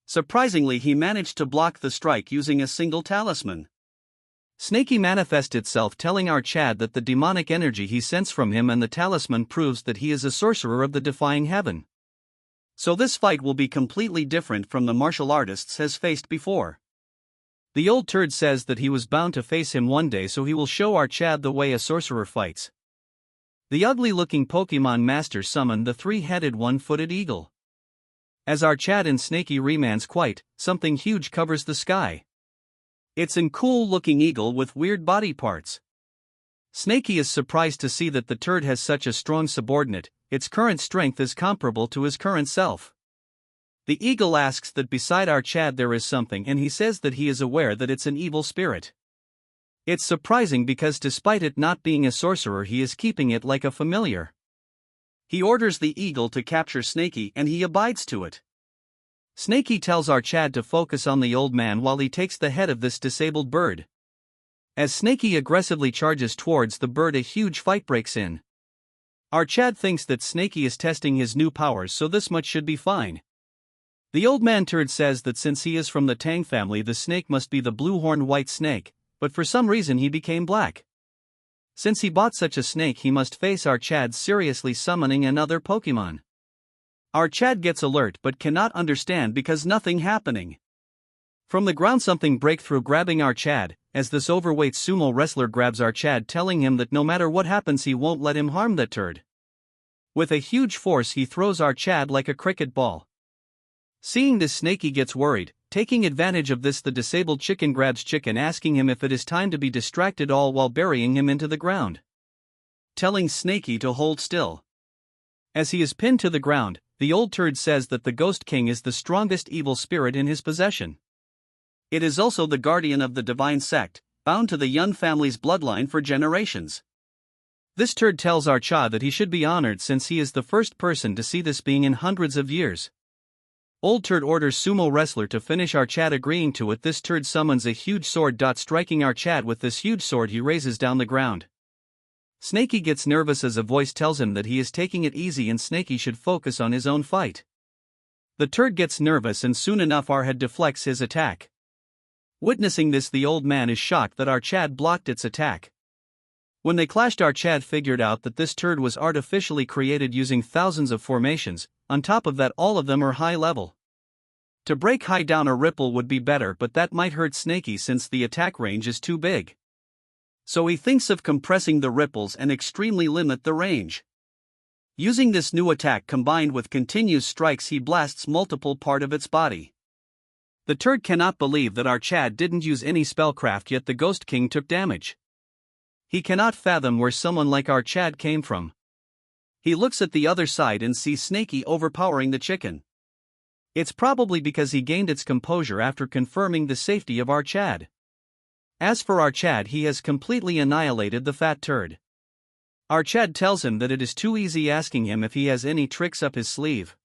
Surprisingly, he managed to block the strike using a single talisman. Snaky manifests itself, telling our Chad that the demonic energy he sensed from him and the talisman proves that he is a sorcerer of the defying heaven. So this fight will be completely different from the martial artists has faced before. The Old Turd says that he was bound to face him one day, so he will show our Chad the way a sorcerer fights. The ugly-looking Pokemon Master summoned the three-headed one-footed eagle. As our Chad and Snaky remands quite, something huge covers the sky. It's an cool-looking eagle with weird body parts. Snaky is surprised to see that the turd has such a strong subordinate. Its current strength is comparable to his current self. The eagle asks that beside our Chad there is something, and he says that he is aware that it's an evil spirit. It's surprising because despite it not being a sorcerer, he is keeping it like a familiar. He orders the eagle to capture Snaky and he abides to it. Snaky tells our Chad to focus on the old man while he takes the head of this disabled bird. As Snaky aggressively charges towards the bird, a huge fight breaks in. Our Chad thinks that Snaky is testing his new powers, so this much should be fine. The old man turd says that since he is from the Tang family, the snake must be the blue-horned white snake, but for some reason he became black. Since he bought such a snake, he must face our Chad seriously summoning another Pokemon. Our Chad gets alert but cannot understand because nothing happening. From the ground something break through, grabbing our Chad, as this overweight sumo wrestler grabs our Chad, telling him that no matter what happens he won't let him harm that turd. With a huge force he throws our Chad like a cricket ball. Seeing this, Snaky gets worried. Taking advantage of this, the disabled chicken grabs Chicken, asking him if it is time to be distracted, all while burying him into the ground, telling Snaky to hold still. As he is pinned to the ground, the old turd says that the Ghost King is the strongest evil spirit in his possession. It is also the guardian of the divine sect, bound to the Yun family's bloodline for generations. This turd tells our Cha that he should be honored since he is the first person to see this being in hundreds of years. Old turd orders sumo wrestler to finish our Chad, agreeing to it. This turd summons a huge sword, striking our Chad with this huge sword he raises down the ground. Snaky gets nervous as a voice tells him that he is taking it easy and Snaky should focus on his own fight. The turd gets nervous and soon enough our head deflects his attack. Witnessing this, the old man is shocked that our Chad blocked its attack. When they clashed, our Chad figured out that this turd was artificially created using thousands of formations. On top of that, all of them are high level. To break high down a ripple would be better, but that might hurt Snaky since the attack range is too big. So he thinks of compressing the ripples and extremely limit the range. Using this new attack combined with continuous strikes, he blasts multiple part of its body. The turd cannot believe that our Chad didn't use any spellcraft, yet the Ghost King took damage. He cannot fathom where someone like our Chad came from. He looks at the other side and sees Snaky overpowering the chicken. It's probably because he gained its composure after confirming the safety of our Chad. As for our Chad, he has completely annihilated the fat turd. Our Chad tells him that it is too easy, asking him if he has any tricks up his sleeve.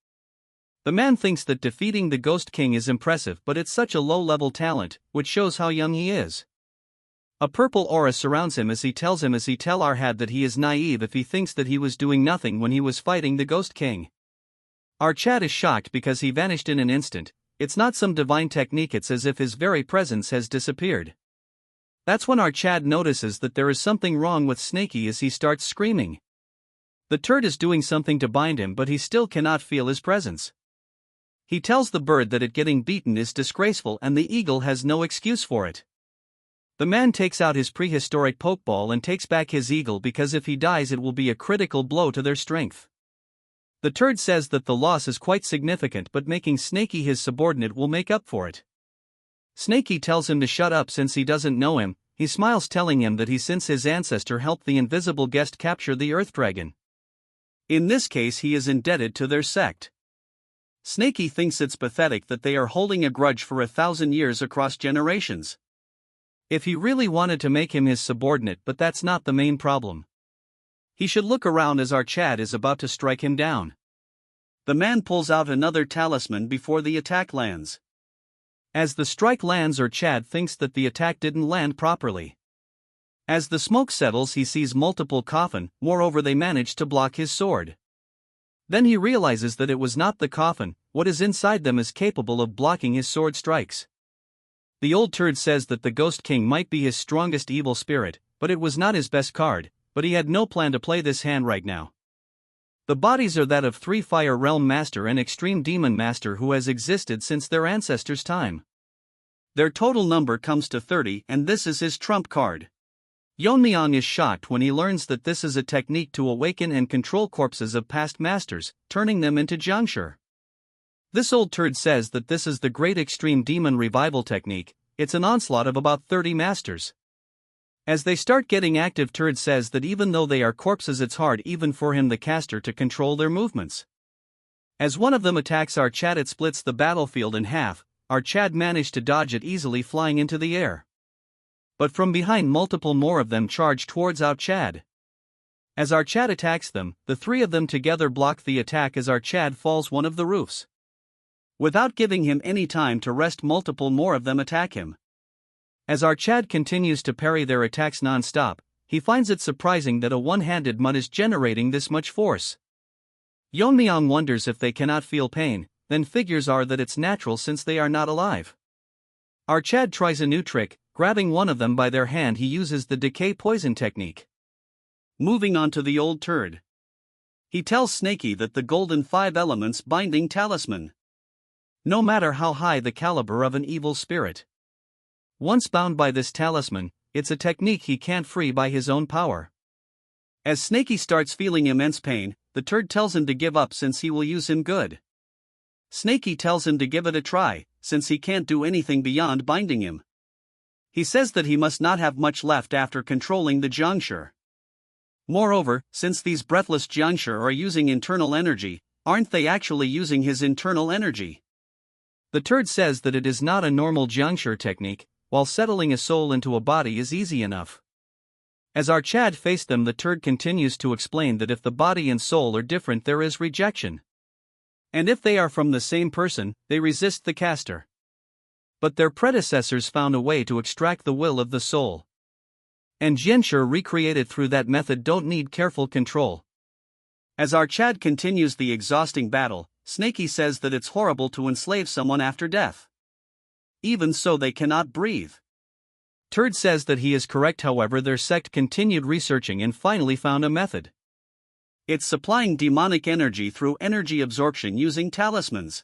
The man thinks that defeating the Ghost King is impressive, but it's such a low-level talent, which shows how young he is. A purple aura surrounds him as he tell our Had that he is naive if he thinks that he was doing nothing when he was fighting the Ghost King. Our Chad is shocked because he vanished in an instant. It's not some divine technique, it's as if his very presence has disappeared. That's when our Chad notices that there is something wrong with Snaky as he starts screaming. The turd is doing something to bind him, but he still cannot feel his presence. He tells the bird that it getting beaten is disgraceful and the eagle has no excuse for it. The man takes out his prehistoric pokeball and takes back his eagle because if he dies it will be a critical blow to their strength. The turd says that the loss is quite significant, but making Snaky his subordinate will make up for it. Snaky tells him to shut up since he doesn't know him. He smiles, telling him that since his ancestor helped the invisible guest capture the Earth Dragon. In this case he is indebted to their sect. Snaky thinks it's pathetic that they are holding a grudge for 1,000 years across generations. If he really wanted to make him his subordinate, but that's not the main problem. He should look around as our Chad is about to strike him down. The man pulls out another talisman before the attack lands. As the strike lands, our Chad thinks that the attack didn't land properly. As the smoke settles, he sees multiple coffin, moreover they managed to block his sword. Then he realizes that it was not the coffin, what is inside them is capable of blocking his sword strikes. The old turd says that the Ghost King might be his strongest evil spirit, but it was not his best card, but he had no plan to play this hand right now. The bodies are that of 3 Fire Realm Master and Extreme Demon Master who has existed since their ancestors' time. Their total number comes to 30 and this is his trump card. Yeon-myeong is shocked when he learns that this is a technique to awaken and control corpses of past masters, turning them into Jiangshi. This old turd says that this is the Great Extreme Demon Revival technique. It's an onslaught of about 30 masters. As they start getting active, turd says that even though they are corpses it's hard even for him the caster to control their movements. As one of them attacks our Chad it splits the battlefield in half. Our Chad managed to dodge it easily, flying into the air. But from behind multiple more of them charge towards our Chad. As our Chad attacks them, the 3 of them together block the attack as our Chad falls one of the roofs. Without giving him any time to rest, multiple more of them attack him. As our Chad continues to parry their attacks non-stop, he finds it surprising that a one-handed mud is generating this much force. Yeon-myeong wonders if they cannot feel pain, then figures are that it's natural since they are not alive. Our Chad tries a new trick, grabbing one of them by their hand he uses the decay poison technique. Moving on to the old turd. He tells Snaky that the golden 5 elements binding talisman. No matter how high the caliber of an evil spirit, once bound by this talisman, it's a technique he can't free by his own power. As Snaky starts feeling immense pain, the turd tells him to give up since he will use him good. Snaky tells him to give it a try, since he can't do anything beyond binding him. He says that he must not have much left after controlling the jiangshi. Moreover, since these breathless jiangshi are using internal energy, aren't they actually using his internal energy? The turd says that it is not a normal jiangshi technique, while settling a soul into a body is easy enough. As our Chad faced them, the turd continues to explain that if the body and soul are different, there is rejection. And if they are from the same person, they resist the caster. But their predecessors found a way to extract the will of the soul. And jianshi recreated through that method don't need careful control. As our Chad continues the exhausting battle, Snaky says that it's horrible to enslave someone after death. Even so, they cannot breathe. Turd says that he is correct, however, their sect continued researching and finally found a method. It's supplying demonic energy through energy absorption using talismans.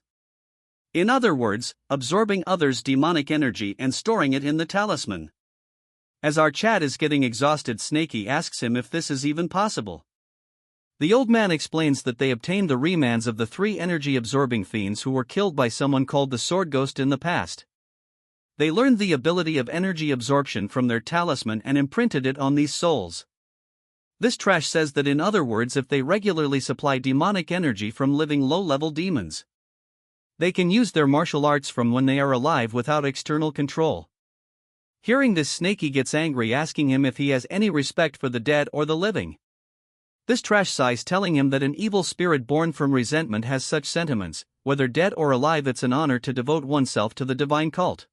In other words, absorbing others' demonic energy and storing it in the talisman. As our Chad is getting exhausted, Snaky asks him if this is even possible. The old man explains that they obtained the remans of the 3 energy-absorbing fiends who were killed by someone called the Sword Ghost in the past. They learned the ability of energy absorption from their talisman and imprinted it on these souls. This trash says that, in other words, if they regularly supply demonic energy from living low-level demons, they can use their martial arts from when they are alive without external control. Hearing this, Snaky gets angry, asking him if he has any respect for the dead or the living. This trash sighs, telling him that an evil spirit born from resentment has such sentiments. Whether dead or alive, it's an honor to devote oneself to the divine cult.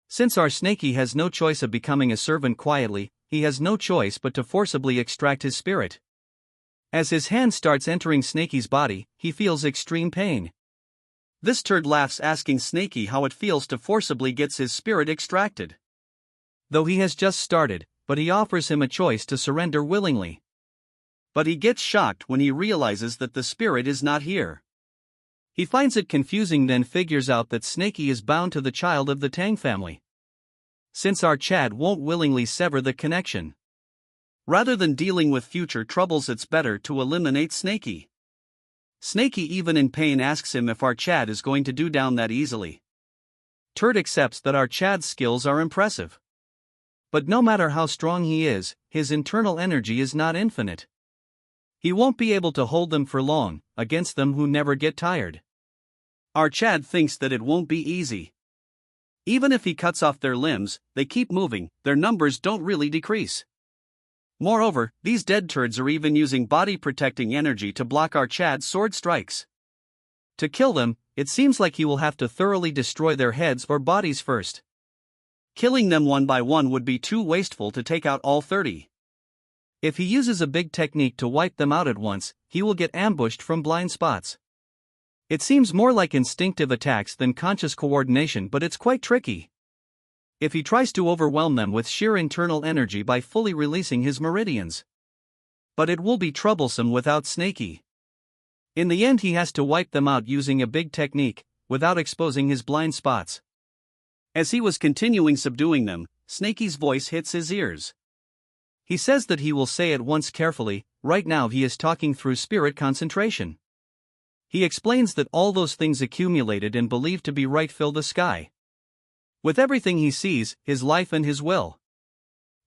Since our Snaky has no choice of becoming a servant quietly, he has no choice but to forcibly extract his spirit. As his hand starts entering Snaky's body, he feels extreme pain. This turd laughs, asking Snaky how it feels to forcibly get his spirit extracted. Though he has just started, but he offers him a choice to surrender willingly. But he gets shocked when he realizes that the spirit is not here. He finds it confusing, then figures out that Snaky is bound to the child of the Tang family. Since our Chad won't willingly sever the connection. Rather than dealing with future troubles, it's better to eliminate Snaky. Snaky, even in pain, asks him if our Chad is going to do down that easily. Turd accepts that our Chad's skills are impressive. But no matter how strong he is, his internal energy is not infinite. He won't be able to hold them for long, against them who never get tired. Our Chad thinks that it won't be easy. Even if he cuts off their limbs, they keep moving, their numbers don't really decrease. Moreover, these dead turds are even using body-protecting energy to block our Chad's sword strikes. To kill them, it seems like he will have to thoroughly destroy their heads or bodies first. Killing them one by one would be too wasteful to take out all 30. If he uses a big technique to wipe them out at once, he will get ambushed from blind spots. It seems more like instinctive attacks than conscious coordination, but it's quite tricky. If he tries to overwhelm them with sheer internal energy by fully releasing his meridians. But it will be troublesome without Snaky. In the end, he has to wipe them out using a big technique, without exposing his blind spots. As he was continuing subduing them, Snaky's voice hits his ears. He says that he will say it once carefully. Right now he is talking through spirit concentration. He explains that all those things accumulated and believed to be right fill the sky. With everything he sees, his life and his will.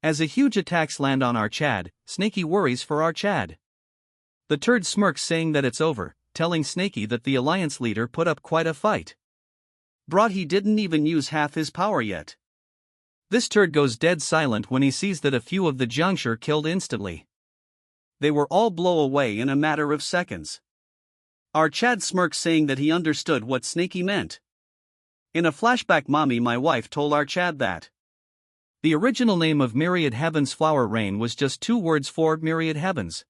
As a huge attacks land on our Chad, Snaky worries for our Chad. The turd smirks, saying that it's over, telling Snaky that the alliance leader put up quite a fight. Brought, he didn't even use half his power yet. This turd goes dead silent when he sees that a few of the jiangshi killed instantly. They were all blow away in a matter of seconds. Our Chad smirks, saying that he understood what Snaky meant. In a flashback, Mommy, my wife, told our Chad that the original name of Myriad Heavens Flower Rain was just 2 words for Myriad Heavens.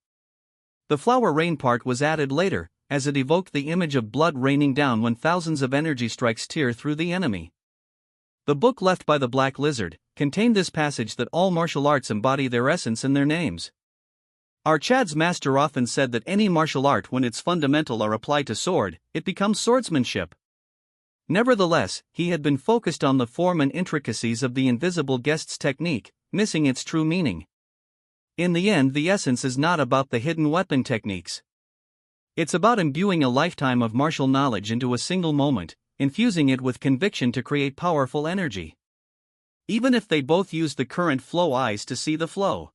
The flower rain part was added later, as it evoked the image of blood raining down when thousands of energy strikes tear through the enemy. The book left by the Black Lizard contained this passage that all martial arts embody their essence in their names. Our Chad's master often said that any martial art, when its fundamental are applied to sword, it becomes swordsmanship. Nevertheless, he had been focused on the form and intricacies of the invisible guest's technique, missing its true meaning. In the end, the essence is not about the hidden weapon techniques. It's about imbuing a lifetime of martial knowledge into a single moment, infusing it with conviction to create powerful energy. Even if they both use the current flow eyes to see the flow.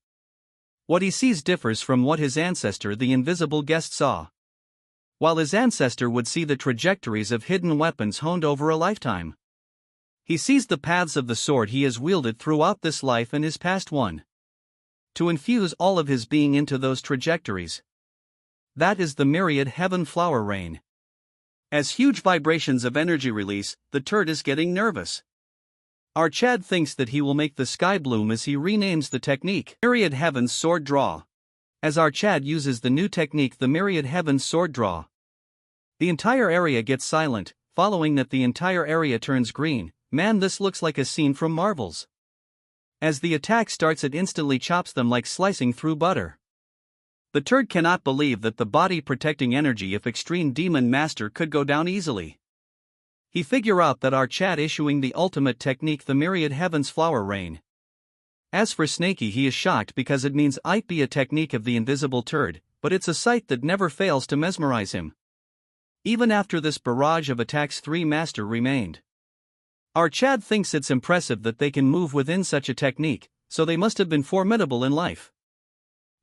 What he sees differs from what his ancestor, the invisible guest, saw. While his ancestor would see the trajectories of hidden weapons honed over a lifetime, he sees the paths of the sword he has wielded throughout this life and his past one. To infuse all of his being into those trajectories. That is the myriad heaven flower rain. As huge vibrations of energy release, the turd is getting nervous. Our Chad thinks that he will make the sky bloom as he renames the technique Myriad Heaven's Sword Draw. As our Chad uses the new technique, the Myriad Heaven's Sword Draw, the entire area gets silent. Following that, the entire area turns green. Man, this looks like a scene from Marvel's. As the attack starts, it instantly chops them like slicing through butter. The turd cannot believe that the body protecting energy of Extreme Demon Master could go down easily. He figure out that our Chad issuing the ultimate technique, the Myriad Heaven's Flower Rain. As for Snaky, he is shocked because it means it be a technique of the invisible turd, but it's a sight that never fails to mesmerize him. Even after this barrage of attacks, 3 master remained. Our Chad thinks it's impressive that they can move within such a technique, so they must have been formidable in life.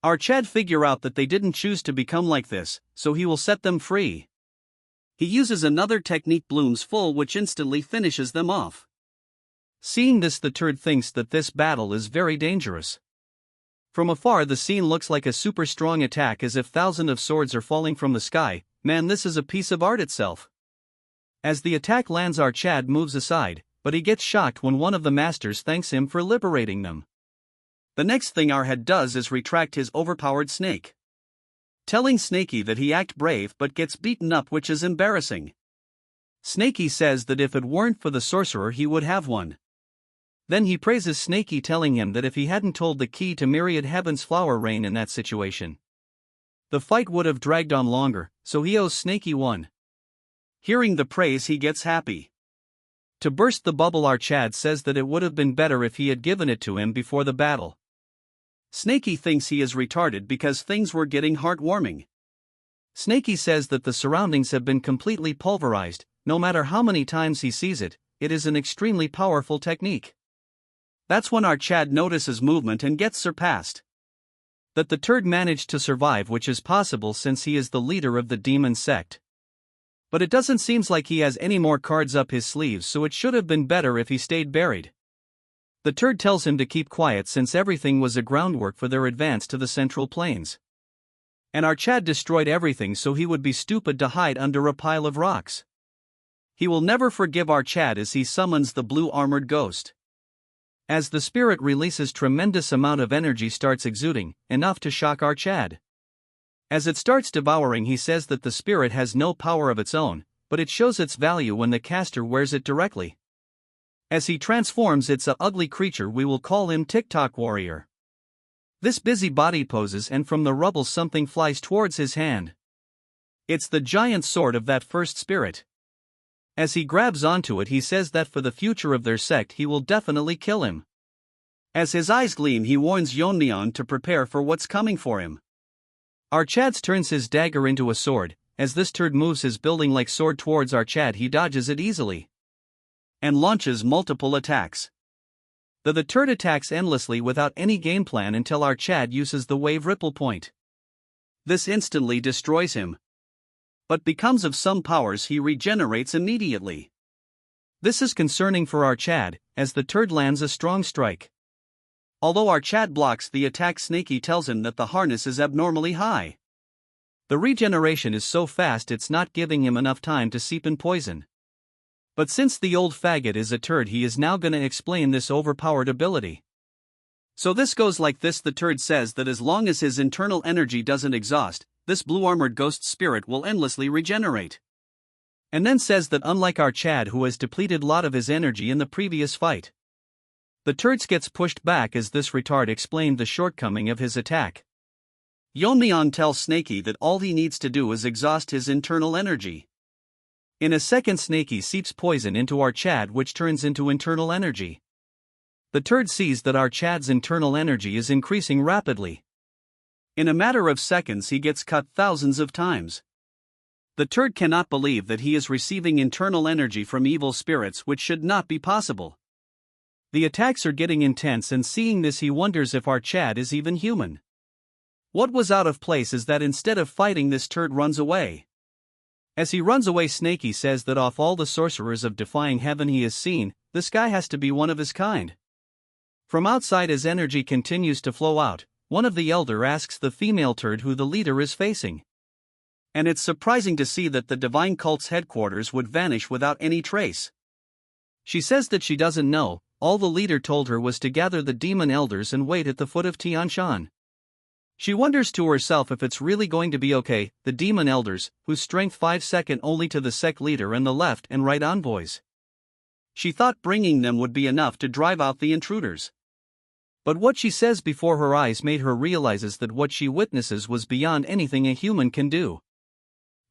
Our Chad figure out that they didn't choose to become like this, so he will set them free. He uses another technique, Bloom's Full, which instantly finishes them off. Seeing this, the turd thinks that this battle is very dangerous. From afar, the scene looks like a super strong attack, as if thousands of swords are falling from the sky. Man, this is a piece of art itself. As the attack lands, our Chad moves aside, but he gets shocked when one of the masters thanks him for liberating them. The next thing our head does is retract his overpowered snake, telling Snaky that he act brave but gets beaten up, which is embarrassing. Snaky says that if it weren't for the sorcerer he would have won. Then he praises Snaky, telling him that if he hadn't told the key to Myriad Heaven's Flower Rain in that situation, the fight would have dragged on longer, so he owes Snaky one. Hearing the praise, he gets happy. To burst the bubble, our Chad says that it would have been better if he had given it to him before the battle. Snaky thinks he is retarded because things were getting heartwarming. Snaky says that the surroundings have been completely pulverized. No matter how many times he sees it, it is an extremely powerful technique. That's when our Chad notices movement and gets surpassed. That the turd managed to survive, which is possible since he is the leader of the demon sect. But it doesn't seem like he has any more cards up his sleeves, so it should have been better if he stayed buried. The turd tells him to keep quiet since everything was a groundwork for their advance to the Central Plains. And our Chad destroyed everything, so he would be stupid to hide under a pile of rocks. He will never forgive our Chad as he summons the blue armored ghost. As the spirit releases, tremendous amount of energy starts exuding, enough to shock our Chad. As it starts devouring, he says that the spirit has no power of its own, but it shows its value when the caster wears it directly. As he transforms, it's a ugly creature. We will call him TikTok Warrior. This busy body poses, and from the rubble something flies towards his hand. It's the giant sword of that first spirit. As he grabs onto it, he says that for the future of their sect he will definitely kill him. As his eyes gleam, he warns Yeon-myeong to prepare for what's coming for him. Our Chad turns his dagger into a sword. As this turd moves his building-like sword towards our Chad, he dodges it easily and launches multiple attacks. The turd attacks endlessly without any game plan until our Chad uses the wave ripple point. This instantly destroys him. But because of some powers, he regenerates immediately. This is concerning for our Chad, as the turd lands a strong strike. Although our Chad blocks the attack, Snaky tells him that the harness is abnormally high. The regeneration is so fast it's not giving him enough time to seep in poison. But since the old faggot is a turd, he is now gonna explain this overpowered ability. So this goes like this: the turd says that as long as his internal energy doesn't exhaust, this blue armored ghost spirit will endlessly regenerate. And then says that unlike our Chad, who has depleted a lot of his energy in the previous fight, the turd gets pushed back as this retard explained the shortcoming of his attack. Yeon-myeong tells Snaky that all he needs to do is exhaust his internal energy. In a second, Snaky seeps poison into our Chad, which turns into internal energy. The turd sees that our Chad's internal energy is increasing rapidly. In a matter of seconds, he gets cut thousands of times. The turd cannot believe that he is receiving internal energy from evil spirits, which should not be possible. The attacks are getting intense, and seeing this he wonders if our Chad is even human. What was out of place is that instead of fighting, this turd runs away. As he runs away, Snaky says that of all the sorcerers of defying heaven he has seen, this guy has to be one of his kind. From outside, as energy continues to flow out, one of the elder asks the female turd who the leader is facing. And it's surprising to see that the divine cult's headquarters would vanish without any trace. She says that she doesn't know, all the leader told her was to gather the demon elders and wait at the foot of Tian Shan. She wonders to herself if it's really going to be okay, the demon elders, whose strength 5 second only to the sect leader and the left and right envoys. She thought bringing them would be enough to drive out the intruders. But what she says before her eyes made her realizes that what she witnesses was beyond anything a human can do.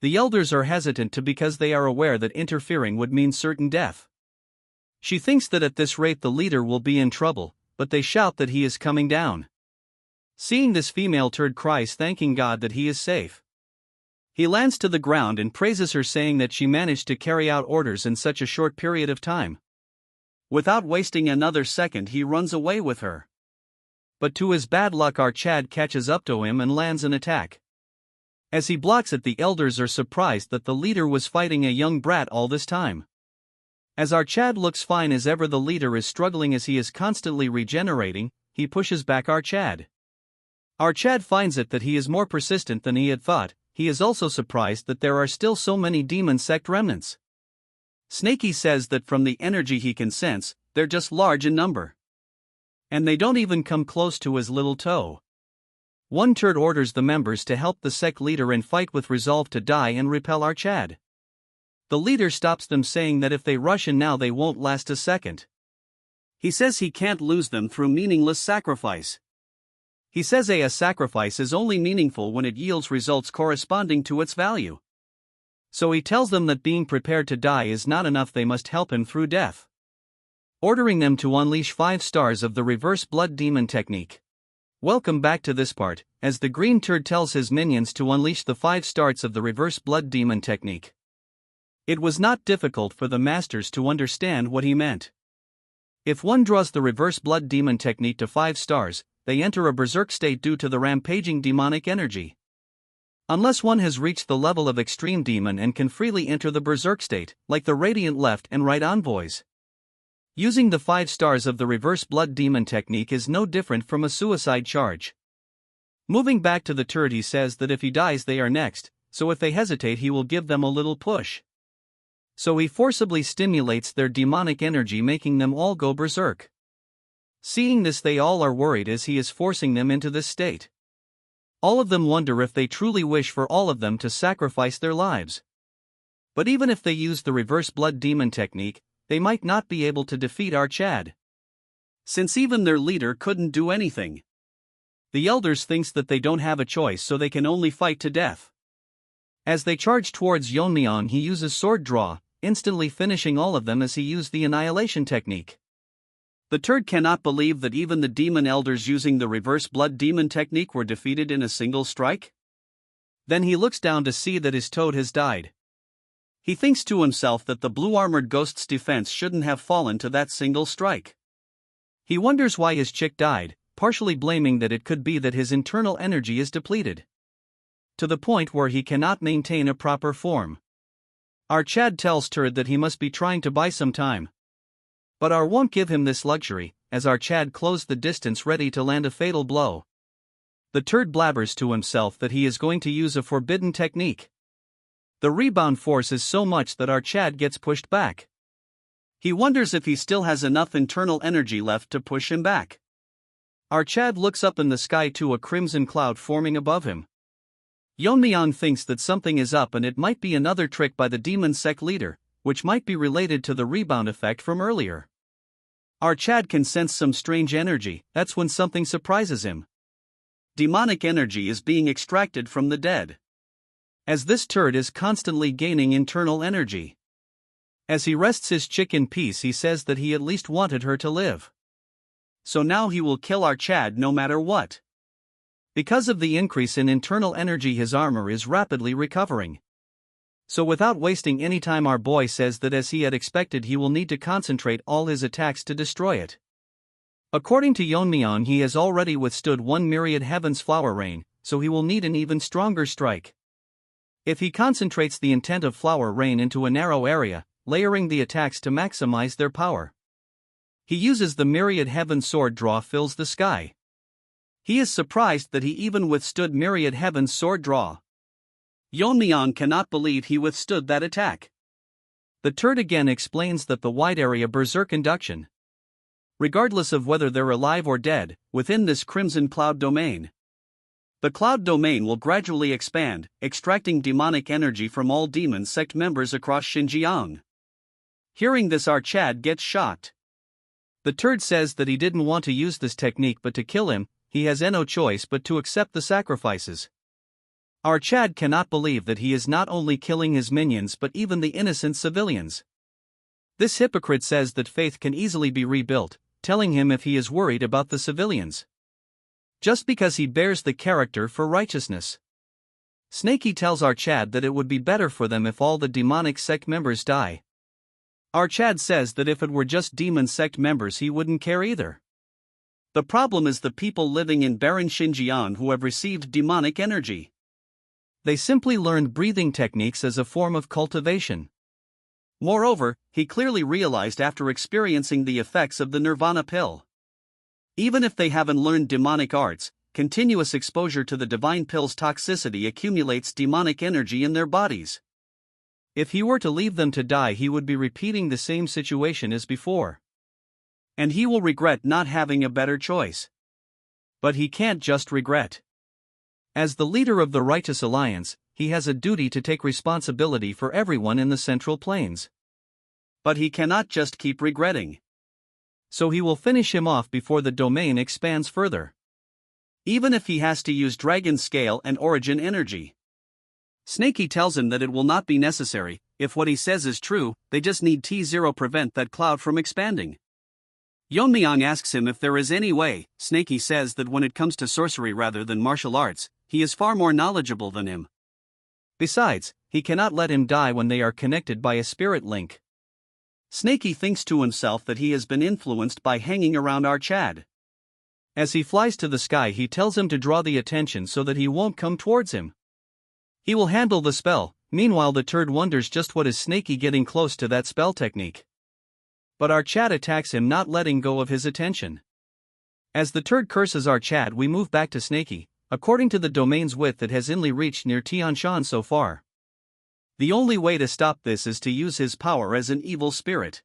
The elders are hesitant because they are aware that interfering would mean certain death. She thinks that at this rate the leader will be in trouble, but they shout that he is coming down. Seeing this, female turd cries, thanking God that he is safe. He lands to the ground and praises her, saying that she managed to carry out orders in such a short period of time. Without wasting another second, he runs away with her. But to his bad luck, our Chad catches up to him and lands an attack. As he blocks it, the elders are surprised that the leader was fighting a young brat all this time. As our Chad looks fine as ever, the leader is struggling as he is constantly regenerating. He pushes back our Chad. Our Chad finds it that he is more persistent than he had thought. He is also surprised that there are still so many demon sect remnants. Snaky says that from the energy he can sense, they're just large in number. And they don't even come close to his little toe. One turd orders the members to help the sect leader and fight with resolve to die and repel our Chad. The leader stops them, saying that if they rush in now they won't last a second. He says he can't lose them through meaningless sacrifice. He says a sacrifice is only meaningful when it yields results corresponding to its value. So he tells them that being prepared to die is not enough, they must help him through death. Ordering them to unleash 5 stars of the reverse blood demon technique. Welcome back to this part, as the green turd tells his minions to unleash the 5 stars of the reverse blood demon technique. It was not difficult for the masters to understand what he meant. If one draws the reverse blood demon technique to 5 stars, they enter a berserk state due to the rampaging demonic energy. Unless one has reached the level of extreme demon and can freely enter the berserk state, like the radiant left and right envoys. Using the 5 stars of the reverse blood demon technique is no different from a suicide charge. Moving back to the turd, he says that if he dies they are next, so if they hesitate he will give them a little push. So he forcibly stimulates their demonic energy, making them all go berserk. Seeing this, they all are worried as he is forcing them into this state. All of them wonder if they truly wish for all of them to sacrifice their lives. But even if they use the reverse blood demon technique, they might not be able to defeat our Chad, since even their leader couldn't do anything. The elders thinks that they don't have a choice, so they can only fight to death. As they charge towards Yeon-myeong, he uses sword draw, instantly finishing all of them as he used the annihilation technique. The turd cannot believe that even the demon elders using the reverse blood demon technique were defeated in a single strike. Then he looks down to see that his toad has died. He thinks to himself that the blue-armored ghost's defense shouldn't have fallen to that single strike. He wonders why his chick died, partially blaming that it could be that his internal energy is depleted, to the point where he cannot maintain a proper form. Our Chad tells Turd that he must be trying to buy some time. But our won't give him this luxury, as our Chad closed the distance ready to land a fatal blow. The Turd blabbers to himself that he is going to use a forbidden technique. The rebound force is so much that our Chad gets pushed back. He wonders if he still has enough internal energy left to push him back. Our Chad looks up in the sky to a crimson cloud forming above him. Yeon-myeong thinks that something is up and it might be another trick by the demon sect leader, which might be related to the rebound effect from earlier. Our Chad can sense some strange energy. That's when something surprises him. Demonic energy is being extracted from the dead, as this turd is constantly gaining internal energy. As he rests his chick in peace, he says that he at least wanted her to live. So now he will kill our Chad no matter what. Because of the increase in internal energy, his armor is rapidly recovering. So without wasting any time, our boy says that as he had expected, he will need to concentrate all his attacks to destroy it. According to Yeon-myeong, he has already withstood 1 myriad heaven's flower rain, so he will need an even stronger strike. If he concentrates the intent of flower rain into a narrow area, layering the attacks to maximize their power. He uses the myriad heaven sword draw fills the sky. He is surprised that he even withstood myriad heaven's sword draw. Yeon-myeong cannot believe he withstood that attack. The turd again explains that the wide area berserk induction. Regardless of whether they're alive or dead, within this crimson cloud domain. The cloud domain will gradually expand, extracting demonic energy from all demon sect members across Xinjiang. Hearing this, our Chad gets shocked. The turd says that he didn't want to use this technique but to kill him, he has no choice but to accept the sacrifices. Our Chad cannot believe that he is not only killing his minions but even the innocent civilians. This hypocrite says that faith can easily be rebuilt, telling him if he is worried about the civilians. Just because he bears the character for righteousness. Snakey tells our Chad that it would be better for them if all the demonic sect members die. Our Chad says that if it were just demon sect members he wouldn't care either. The problem is the people living in barren Xinjiang who have received demonic energy. They simply learned breathing techniques as a form of cultivation. Moreover, he clearly realized after experiencing the effects of the Nirvana pill. Even if they haven't learned demonic arts, continuous exposure to the divine pill's toxicity accumulates demonic energy in their bodies. If he were to leave them to die, he would be repeating the same situation as before. And he will regret not having a better choice. But he can't just regret. As the leader of the Righteous Alliance, he has a duty to take responsibility for everyone in the Central Plains. But he cannot just keep regretting. So he will finish him off before the domain expands further. Even if he has to use dragon scale and origin energy. Snakey tells him that it will not be necessary. If what he says is true, they just need T0 prevent that cloud from expanding. Yeon-myeong asks him if there is any way. Snakey says that when it comes to sorcery rather than martial arts, he is far more knowledgeable than him. Besides, he cannot let him die when they are connected by a spirit link. Snakey thinks to himself that he has been influenced by hanging around our Chad. As he flies to the sky, he tells him to draw the attention so that he won't come towards him. He will handle the spell. Meanwhile, the turd wonders just what is Snakey getting close to that spell technique. But our Chad attacks him, not letting go of his attention. As the turd curses our Chad, we move back to Snakey. According to the domain's width, it has only reached near Tianshan so far. The only way to stop this is to use his power as an evil spirit.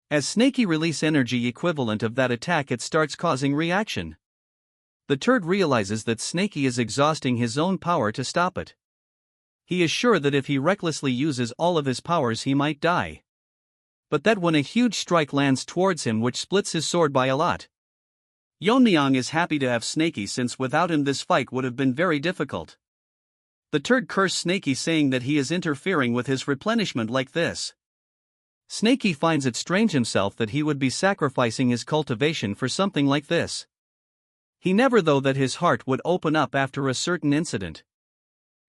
As Snakey release energy equivalent of that attack, it starts causing reaction. The turd realizes that Snakey is exhausting his own power to stop it. He is sure that if he recklessly uses all of his powers he might die. But that when a huge strike lands towards him which splits his sword by a lot. Yeon-myeong is happy to have Snakey, since without him this fight would have been very difficult. The turd cursed Snakey, saying that he is interfering with his replenishment like this. Snakey finds it strange himself that he would be sacrificing his cultivation for something like this. He never thought that his heart would open up after a certain incident.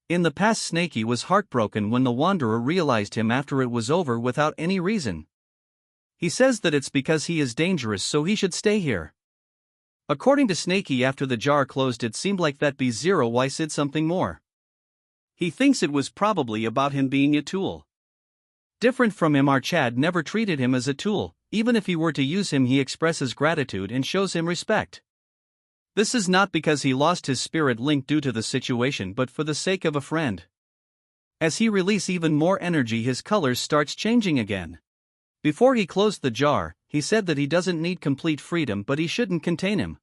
In the past, Snakey was heartbroken when the Wanderer realized him after it was over without any reason. He says that it's because he is dangerous, so he should stay here. According to Snakey, after the jar closed, it seemed like that B0Y said something more. He thinks it was probably about him being a tool. Different from him, our Chad never treated him as a tool. Even if he were to use him, he expresses gratitude and shows him respect. This is not because he lost his spirit link due to the situation, but for the sake of a friend. As he releases even more energy, his colors starts changing again. Before he closed the jar, he said that he doesn't need complete freedom, but he shouldn't contain him.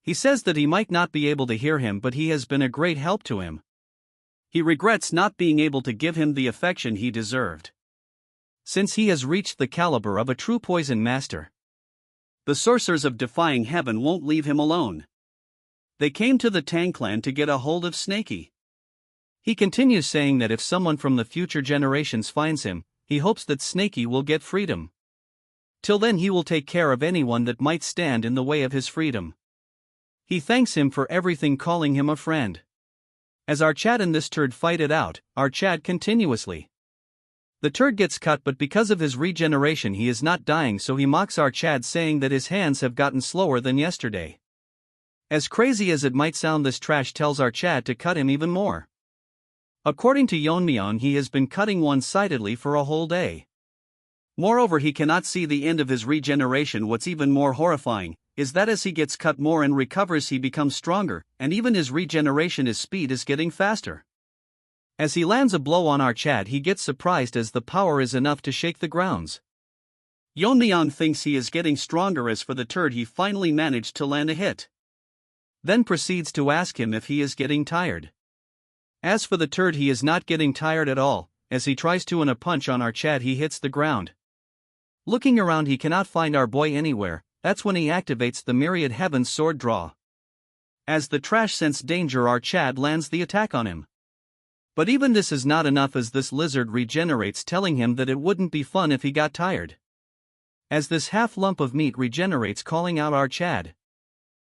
He says that he might not be able to hear him, but he has been a great help to him. He regrets not being able to give him the affection he deserved. Since he has reached the caliber of a true poison master. The sorcerers of Defying Heaven won't leave him alone. They came to the Tang clan to get a hold of Snakey. He continues saying that if someone from the future generations finds him, he hopes that Snakey will get freedom. Till then, he will take care of anyone that might stand in the way of his freedom. He thanks him for everything, calling him a friend. As our Chad and this turd fight it out, our Chad continuously. The turd gets cut, but because of his regeneration he is not dying, so he mocks our Chad, saying that his hands have gotten slower than yesterday. As crazy as it might sound, this trash tells our Chad to cut him even more. According to Yeon-myeong, he has been cutting one-sidedly for a whole day. Moreover, he cannot see the end of his regeneration. What's even more horrifying is that as he gets cut more and recovers, he becomes stronger, and even his regeneration, his speed is getting faster. As he lands a blow on our Chad, he gets surprised as the power is enough to shake the grounds. Yeon-myeong thinks he is getting stronger. As for the turd, he finally managed to land a hit. Then proceeds to ask him if he is getting tired. As for the turd, he is not getting tired at all. As he tries to a punch on our Chad, he hits the ground. Looking around, he cannot find our boy anywhere. That's when he activates the Myriad Heaven's sword draw. As the trash sense danger, our Chad lands the attack on him. But even this is not enough, as this lizard regenerates, telling him that it wouldn't be fun if he got tired. As this half lump of meat regenerates, calling out our Chad.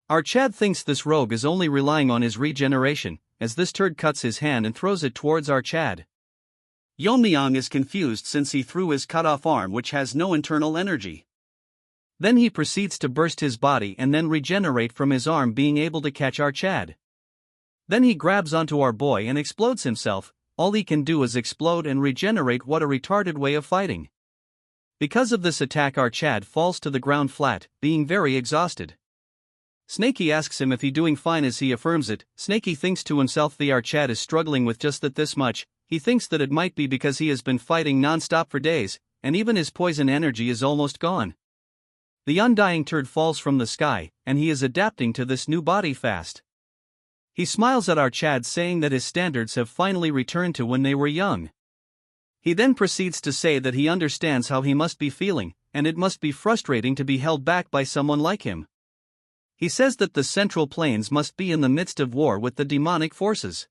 Our Chad thinks this rogue is only relying on his regeneration, as this turd cuts his hand and throws it towards our Chad. Yeon-myeong is confused since he threw his cut-off arm, which has no internal energy. Then he proceeds to burst his body and then regenerate from his arm, being able to catch our Chad. Then he grabs onto our boy and explodes himself. All he can do is explode and regenerate. What a retarded way of fighting. Because of this attack, our Chad falls to the ground flat, being very exhausted. Snakey asks him if he doing fine, as he affirms it. Snakey thinks to himself the our Chad is struggling with just this much. He thinks that it might be because he has been fighting non-stop for days, and even his poison energy is almost gone. The undying turd falls from the sky, and he is adapting to this new body fast. He smiles at our Chad, saying that his standards have finally returned to when they were young. He then proceeds to say that he understands how he must be feeling, and it must be frustrating to be held back by someone like him. He says that the Central Plains must be in the midst of war with the demonic forces.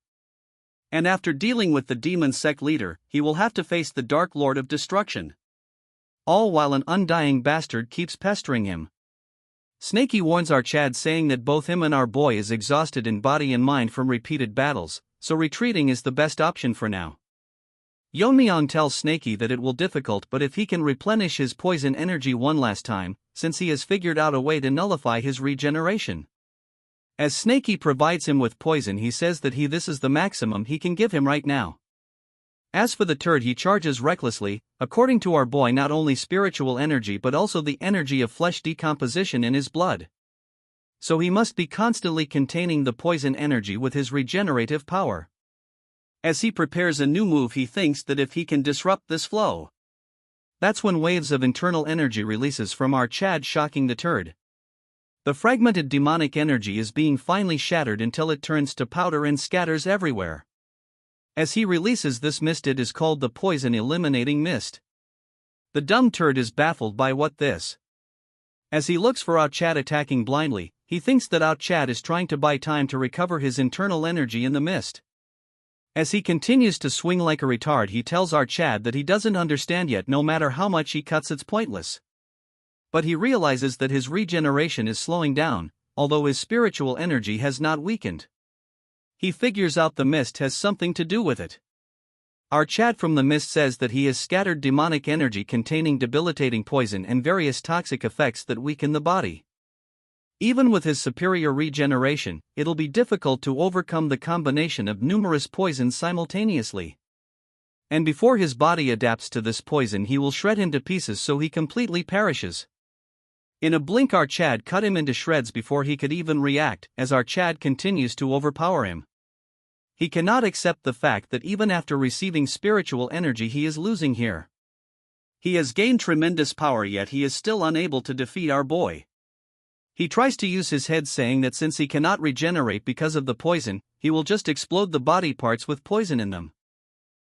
And after dealing with the demon sect leader, he will have to face the Dark Lord of Destruction. All while an undying bastard keeps pestering him. Snakey warns our Chad, saying that both him and our boy is exhausted in body and mind from repeated battles, so retreating is the best option for now. Yeon-myeong tells Snakey that it will be difficult, but if he can replenish his poison energy one last time, since he has figured out a way to nullify his regeneration. As Snakey provides him with poison, he says that this is the maximum he can give him right now. As for the turd, he charges recklessly. According to our boy, not only spiritual energy but also the energy of flesh decomposition in his blood. So he must be constantly containing the poison energy with his regenerative power. As he prepares a new move, he thinks that if he can disrupt this flow, that's when waves of internal energy releases from our Chad, shocking the turd. The fragmented demonic energy is being finally shattered until it turns to powder and scatters everywhere. As he releases this mist, it is called the poison eliminating mist. The dumb turd is baffled by what this. As he looks for our Chad attacking blindly, he thinks that our Chad is trying to buy time to recover his internal energy in the mist. As he continues to swing like a retard, he tells our Chad that he doesn't understand yet. No matter how much he cuts, it's pointless. But he realizes that his regeneration is slowing down, although his spiritual energy has not weakened. He figures out the mist has something to do with it. Our Chad from the mist says that he has scattered demonic energy containing debilitating poison and various toxic effects that weaken the body. Even with his superior regeneration, it'll be difficult to overcome the combination of numerous poisons simultaneously. And before his body adapts to this poison, he will shred him to pieces so he completely perishes. In a blink, our Chad cut him into shreds before he could even react, as our Chad continues to overpower him. He cannot accept the fact that even after receiving spiritual energy, he is losing here. He has gained tremendous power, yet he is still unable to defeat our boy. He tries to use his head, saying that since he cannot regenerate because of the poison, he will just explode the body parts with poison in them.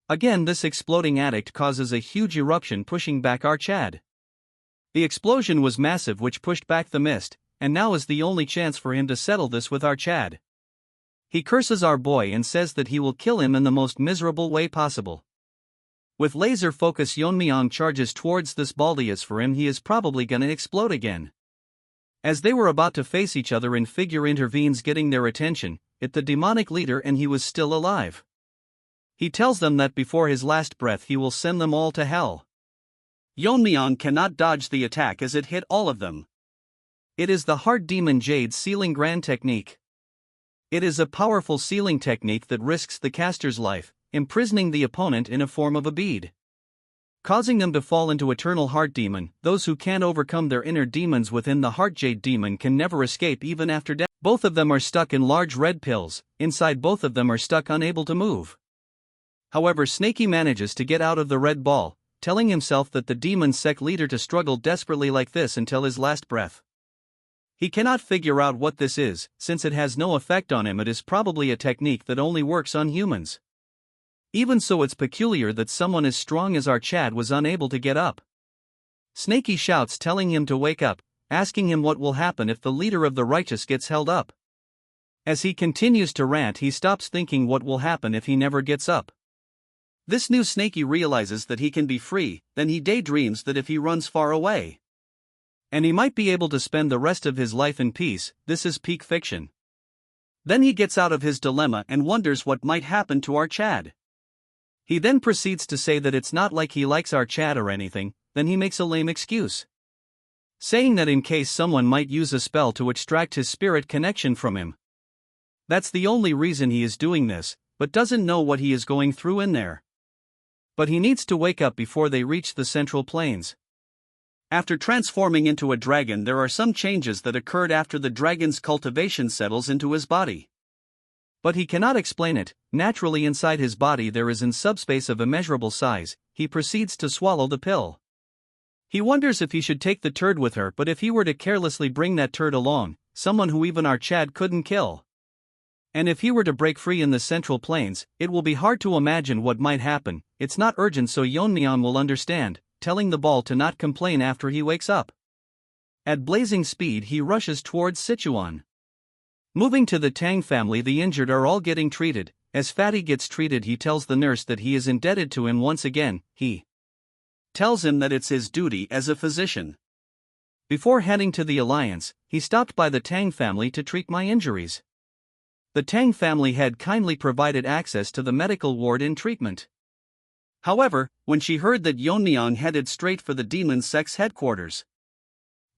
Again, this exploding addict causes a huge eruption, pushing back our Chad. The explosion was massive, which pushed back the mist, and now is the only chance for him to settle this with our Chad. He curses our boy and says that he will kill him in the most miserable way possible. With laser focus, Yeon-myeong charges towards this baldy, as for him he is probably gonna explode again. As they were about to face each other, and Figure intervenes, getting their attention. it the demonic leader and he was still alive. He tells them that before his last breath he will send them all to hell. Yeon-myeong cannot dodge the attack as it hit all of them. It is the Heart Demon Jade Sealing Grand Technique. It is a powerful sealing technique that risks the caster's life, imprisoning the opponent in a form of a bead, causing them to fall into eternal heart demon. Those who can't overcome their inner demons within the heart jade demon can never escape even after death. Both of them are stuck in large red pills, inside both of them are stuck unable to move. However, Snaky manages to get out of the red ball, telling himself that the demon sect leader to struggle desperately like this until his last breath. He cannot figure out what this is, since it has no effect on him. It is probably a technique that only works on humans. Even so, it's peculiar that someone as strong as our Chad was unable to get up. Snaky shouts telling him to wake up, asking him what will happen if the leader of the righteous gets held up. As he continues to rant, he stops thinking what will happen if he never gets up. This new Snaky realizes that he can be free, then he daydreams that if he runs far away, and he might be able to spend the rest of his life in peace. This is peak fiction. Then he gets out of his dilemma and wonders what might happen to our Chad. He then proceeds to say that it's not like he likes our Chad or anything. Then he makes a lame excuse, saying that in case someone might use a spell to extract his spirit connection from him. That's the only reason he is doing this, but doesn't know what he is going through in there. But he needs to wake up before they reach the central plains. After transforming into a dragon, there are some changes that occurred after the dragon's cultivation settles into his body. But he cannot explain it. Naturally, inside his body there is an subspace of immeasurable size. He proceeds to swallow the pill. He wonders if he should take the turd with her, but if he were to carelessly bring that turd along, someone who even our Chad couldn't kill, and if he were to break free in the central plains, it will be hard to imagine what might happen. It's not urgent, so Yeon-myeong will understand, telling the ball to not complain after he wakes up. At blazing speed he rushes towards Sichuan. Moving to the Tang family, the injured are all getting treated. As Fatty gets treated, he tells the nurse that he is indebted to him once again. He tells him that it's his duty as a physician. Before heading to the Alliance, he stopped by the Tang family to treat my injuries. The Tang family had kindly provided access to the medical ward in treatment. However, when she heard that Yeon-myeong headed straight for the demon sect's headquarters,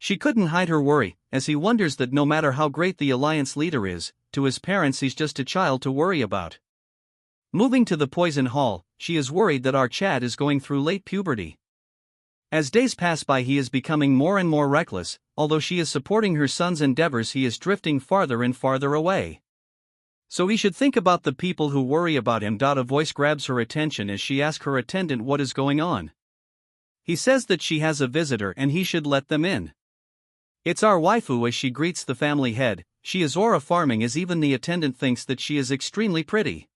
she couldn't hide her worry, as he wonders that no matter how great the Alliance leader is, to his parents he's just a child to worry about. Moving to the poison hall, she is worried that our Chad is going through late puberty. As days pass by, he is becoming more and more reckless. Although she is supporting her son's endeavors, he is drifting farther and farther away. So he should think about the people who worry about him. A voice grabs her attention as she asks her attendant what is going on. He says that she has a visitor and he should let them in. It's our waifu as she greets the family head. She is aura farming, as even the attendant thinks that she is extremely pretty.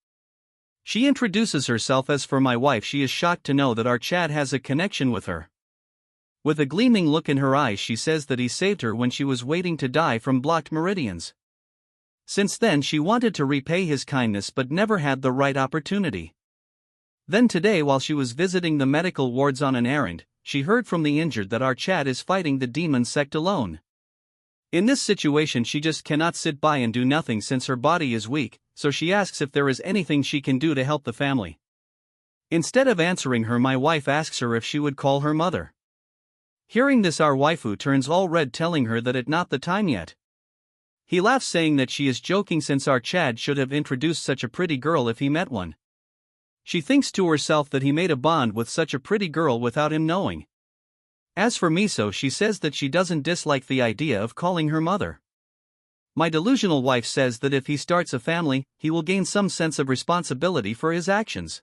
She introduces herself as for my wife. She is shocked to know that our Chad has a connection with her. With a gleaming look in her eyes, she says that he saved her when she was waiting to die from blocked meridians. Since then she wanted to repay his kindness but never had the right opportunity. Then today, while she was visiting the medical wards on an errand, she heard from the injured that our Chad is fighting the demon sect alone. In this situation she just cannot sit by and do nothing since her body is weak, so she asks if there is anything she can do to help the family. Instead of answering her, my wife asks her if she would call her mother. Hearing this, our waifu turns all red, telling her that it's not the time yet. He laughs, saying that she is joking since our Chad should have introduced such a pretty girl if he met one. She thinks to herself that he made a bond with such a pretty girl without him knowing. As for Miso, she says that she doesn't dislike the idea of calling her mother. My delusional wife says that if he starts a family, he will gain some sense of responsibility for his actions.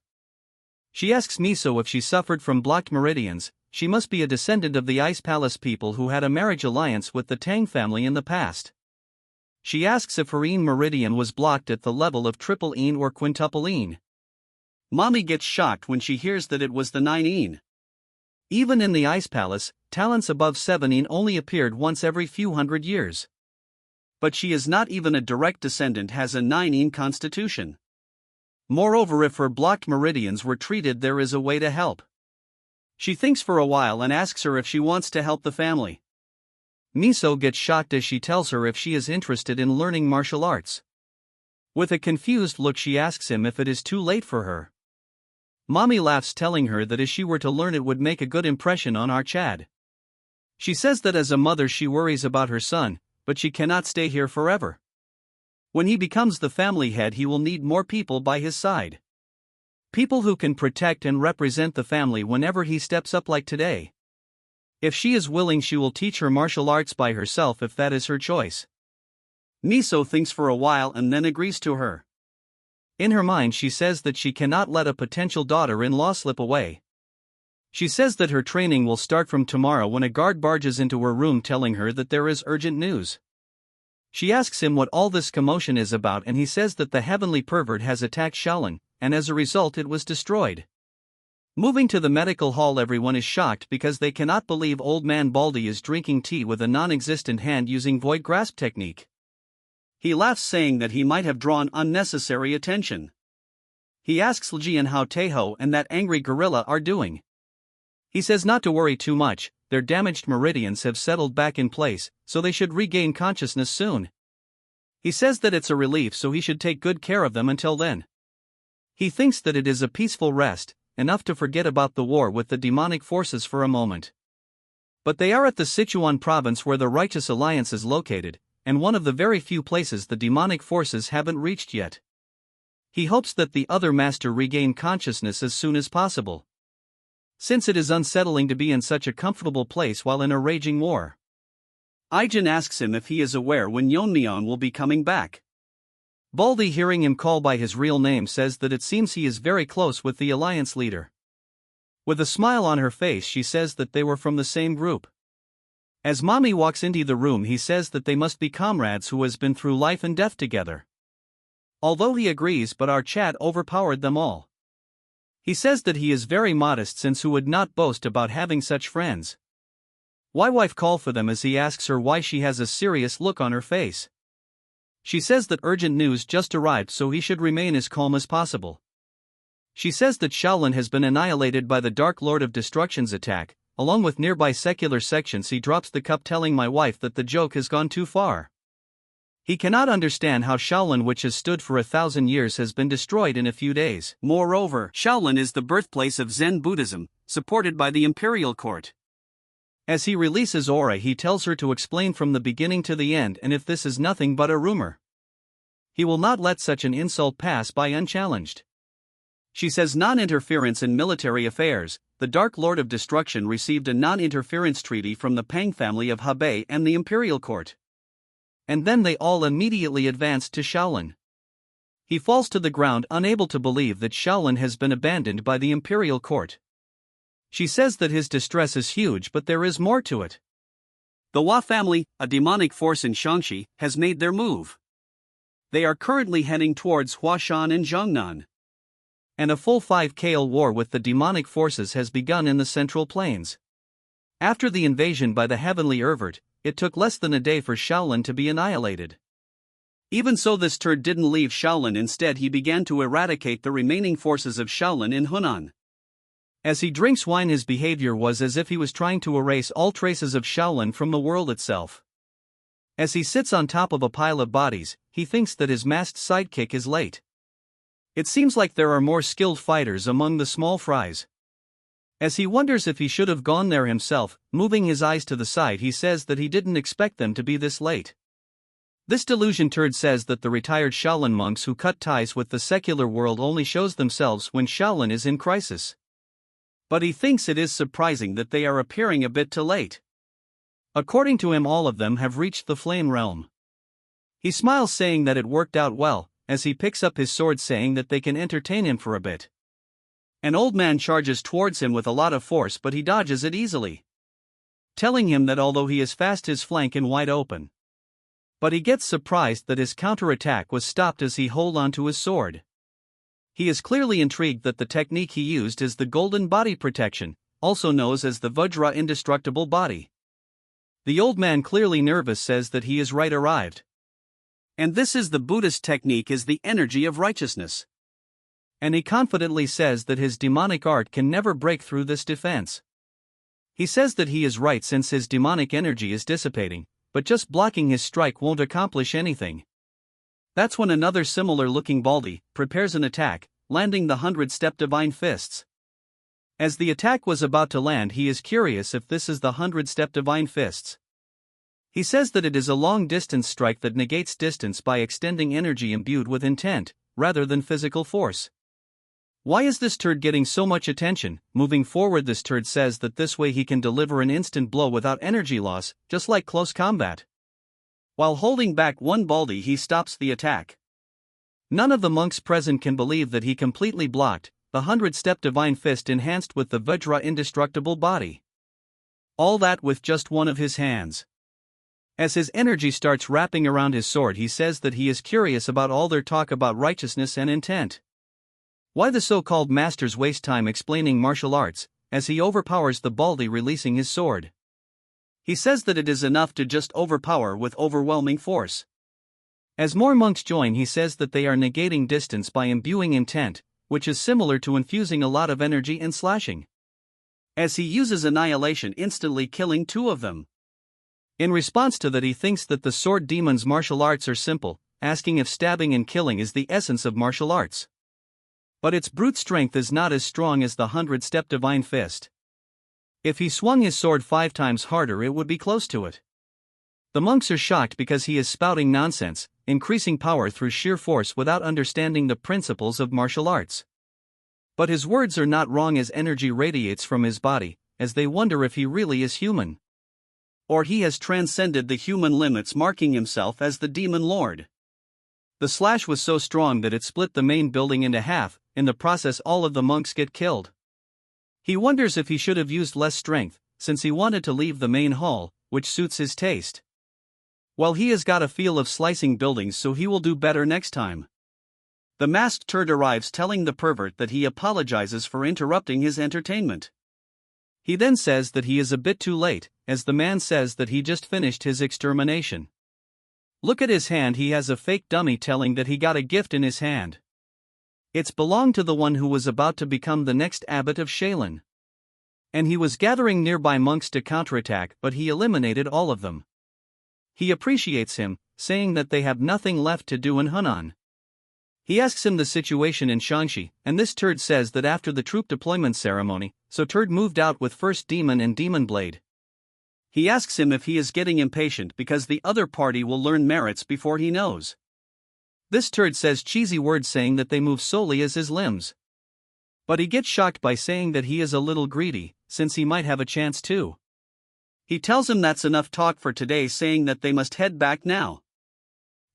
She asks Miso if she suffered from blocked meridians. She must be a descendant of the Ice Palace people who had a marriage alliance with the Tang family in the past. She asks if her meridian was blocked at the level of triple or quintuple. Mommy gets shocked when she hears that it was the 9. Even in the Ice Palace, talents above 7 only appeared once every few hundred years. But she is not even a direct descendant, has a 9 constitution. Moreover, if her blocked meridians were treated, there is a way to help. She thinks for a while and asks her if she wants to help the family. Miso gets shocked as she tells her if she is interested in learning martial arts. With a confused look she asks him if it is too late for her. Mommy laughs, telling her that if she were to learn it would make a good impression on our Chad. She says that as a mother she worries about her son, but she cannot stay here forever. When he becomes the family head he will need more people by his side. People who can protect and represent the family whenever he steps up like today. If she is willing she will teach her martial arts by herself if that is her choice. Miso thinks for a while and then agrees to her. In her mind she says that she cannot let a potential daughter-in-law slip away. She says that her training will start from tomorrow when a guard barges into her room telling her that there is urgent news. She asks him what all this commotion is about and he says that the heavenly pervert has attacked Shaolin, and as a result it was destroyed. Moving to the medical hall, everyone is shocked because they cannot believe old man Baldy is drinking tea with a non-existent hand using void grasp technique. He laughs, saying that he might have drawn unnecessary attention. He asks Ljian how Taeho and that angry gorilla are doing. He says not to worry too much, their damaged meridians have settled back in place, so they should regain consciousness soon. He says that it's a relief, so he should take good care of them until then. He thinks that it is a peaceful rest, enough to forget about the war with the demonic forces for a moment. But they are at the Sichuan province where the Righteous Alliance is located, and one of the very few places the demonic forces haven't reached yet. He hopes that the other master regain consciousness as soon as possible, since it is unsettling to be in such a comfortable place while in a raging war. Aijin asks him if he is aware when Yeon-myeong will be coming back. Baldy, hearing him call by his real name, says that it seems he is very close with the alliance leader. With a smile on her face she says that they were from the same group. As mommy walks into the room he says that they must be comrades who has been through life and death together. Although he agrees, but our Chad overpowered them all. He says that he is very modest since who would not boast about having such friends. Why wife call for them as he asks her why she has a serious look on her face. She says that urgent news just arrived so he should remain as calm as possible. She says that Shaolin has been annihilated by the Dark Lord of Destruction's attack, along with nearby secular sections. He drops the cup, telling my wife that the joke has gone too far. He cannot understand how Shaolin, which has stood for 1,000 years, has been destroyed in a few days. Moreover, Shaolin is the birthplace of Zen Buddhism, supported by the imperial court. As he releases aura he tells her to explain from the beginning to the end, and if this is nothing but a rumor, he will not let such an insult pass by unchallenged. She says non-interference in military affairs. The Dark Lord of Destruction received a non-interference treaty from the Pang family of Hebei and the imperial court. And then they all immediately advanced to Shaolin. He falls to the ground, unable to believe that Shaolin has been abandoned by the imperial court. She says that his distress is huge, but there is more to it. The Hua family, a demonic force in Shaanxi, has made their move. They are currently heading towards Huashan and Zhongnan. And a full 5-KL war with the demonic forces has begun in the Central Plains. After the invasion by the Heavenly Ervert, it took less than a day for Shaolin to be annihilated. Even so, this turd didn't leave Shaolin. Instead, he began to eradicate the remaining forces of Shaolin in Hunan. As he drinks wine, his behavior was as if he was trying to erase all traces of Shaolin from the world itself. As he sits on top of a pile of bodies, he thinks that his masked sidekick is late. It seems like there are more skilled fighters among the small fries. As he wonders if he should have gone there himself, moving his eyes to the side, he says that he didn't expect them to be this late. This delusion turd says that the retired Shaolin monks who cut ties with the secular world only shows themselves when Shaolin is in crisis. But he thinks it is surprising that they are appearing a bit too late. According to him, all of them have reached the flame realm. He smiles, saying that it worked out well, as he picks up his sword, saying that they can entertain him for a bit. An old man charges towards him with a lot of force, but he dodges it easily, telling him that although he is fast, his flank and wide open. But he gets surprised that his counterattack was stopped as he holds onto his sword. He is clearly intrigued that the technique he used is the golden body protection, also known as the Vajra indestructible body. The old man, clearly nervous, says that he is right arrived. And this is the Buddhist technique, is the energy of righteousness. And he confidently says that his demonic art can never break through this defense. He says that he is right since his demonic energy is dissipating, but just blocking his strike won't accomplish anything. That's when another similar-looking baldy prepares an attack, landing the 100-step divine fists. As the attack was about to land, he is curious if this is the 100-step divine fists. He says that it is a long-distance strike that negates distance by extending energy imbued with intent, rather than physical force. Why is this turd getting so much attention? Moving forward, this turd says that this way he can deliver an instant blow without energy loss, just like close combat. While holding back one baldy, he stops the attack. None of the monks present can believe that he completely blocked the 100-step divine fist enhanced with the Vajra indestructible body. All that with just one of his hands. As his energy starts wrapping around his sword, he says that he is curious about all their talk about righteousness and intent. Why the so-called masters waste time explaining martial arts, as he overpowers the baldy, releasing his sword. He says that it is enough to just overpower with overwhelming force. As more monks join, he says that they are negating distance by imbuing intent, which is similar to infusing a lot of energy and slashing. As he uses annihilation, instantly killing two of them. In response to that, he thinks that the sword demon's martial arts are simple, asking if stabbing and killing is the essence of martial arts. But its brute strength is not as strong as the 100-step divine fist. If he swung his sword 5 times harder, it would be close to it. The monks are shocked because he is spouting nonsense, increasing power through sheer force without understanding the principles of martial arts. But his words are not wrong, as energy radiates from his body, as they wonder if he really is human. Or he has transcended the human limits, marking himself as the demon lord. The slash was so strong that it split the main building into half. In the process, all of the monks get killed. He wonders if he should have used less strength, since he wanted to leave the main hall, which suits his taste. Well, he has got a feel of slicing buildings, so he will do better next time. The masked turd arrives, telling the pervert that he apologizes for interrupting his entertainment. He then says that he is a bit too late, as the man says that he just finished his extermination. Look at his hand, he has a fake dummy telling that he got a gift in his hand. It's belonged to the one who was about to become the next abbot of Shaolin. And he was gathering nearby monks to counterattack, but he eliminated all of them. He appreciates him, saying that they have nothing left to do in Hunan. He asks him the situation in Shaanxi, and this turd says that after the troop deployment ceremony, so turd moved out with first demon and demon blade. He asks him if he is getting impatient because the other party will learn merits before he knows. This turd says cheesy words, saying that they move solely as his limbs. But he gets shocked by saying that he is a little greedy, since he might have a chance too. He tells him that's enough talk for today, saying that they must head back now.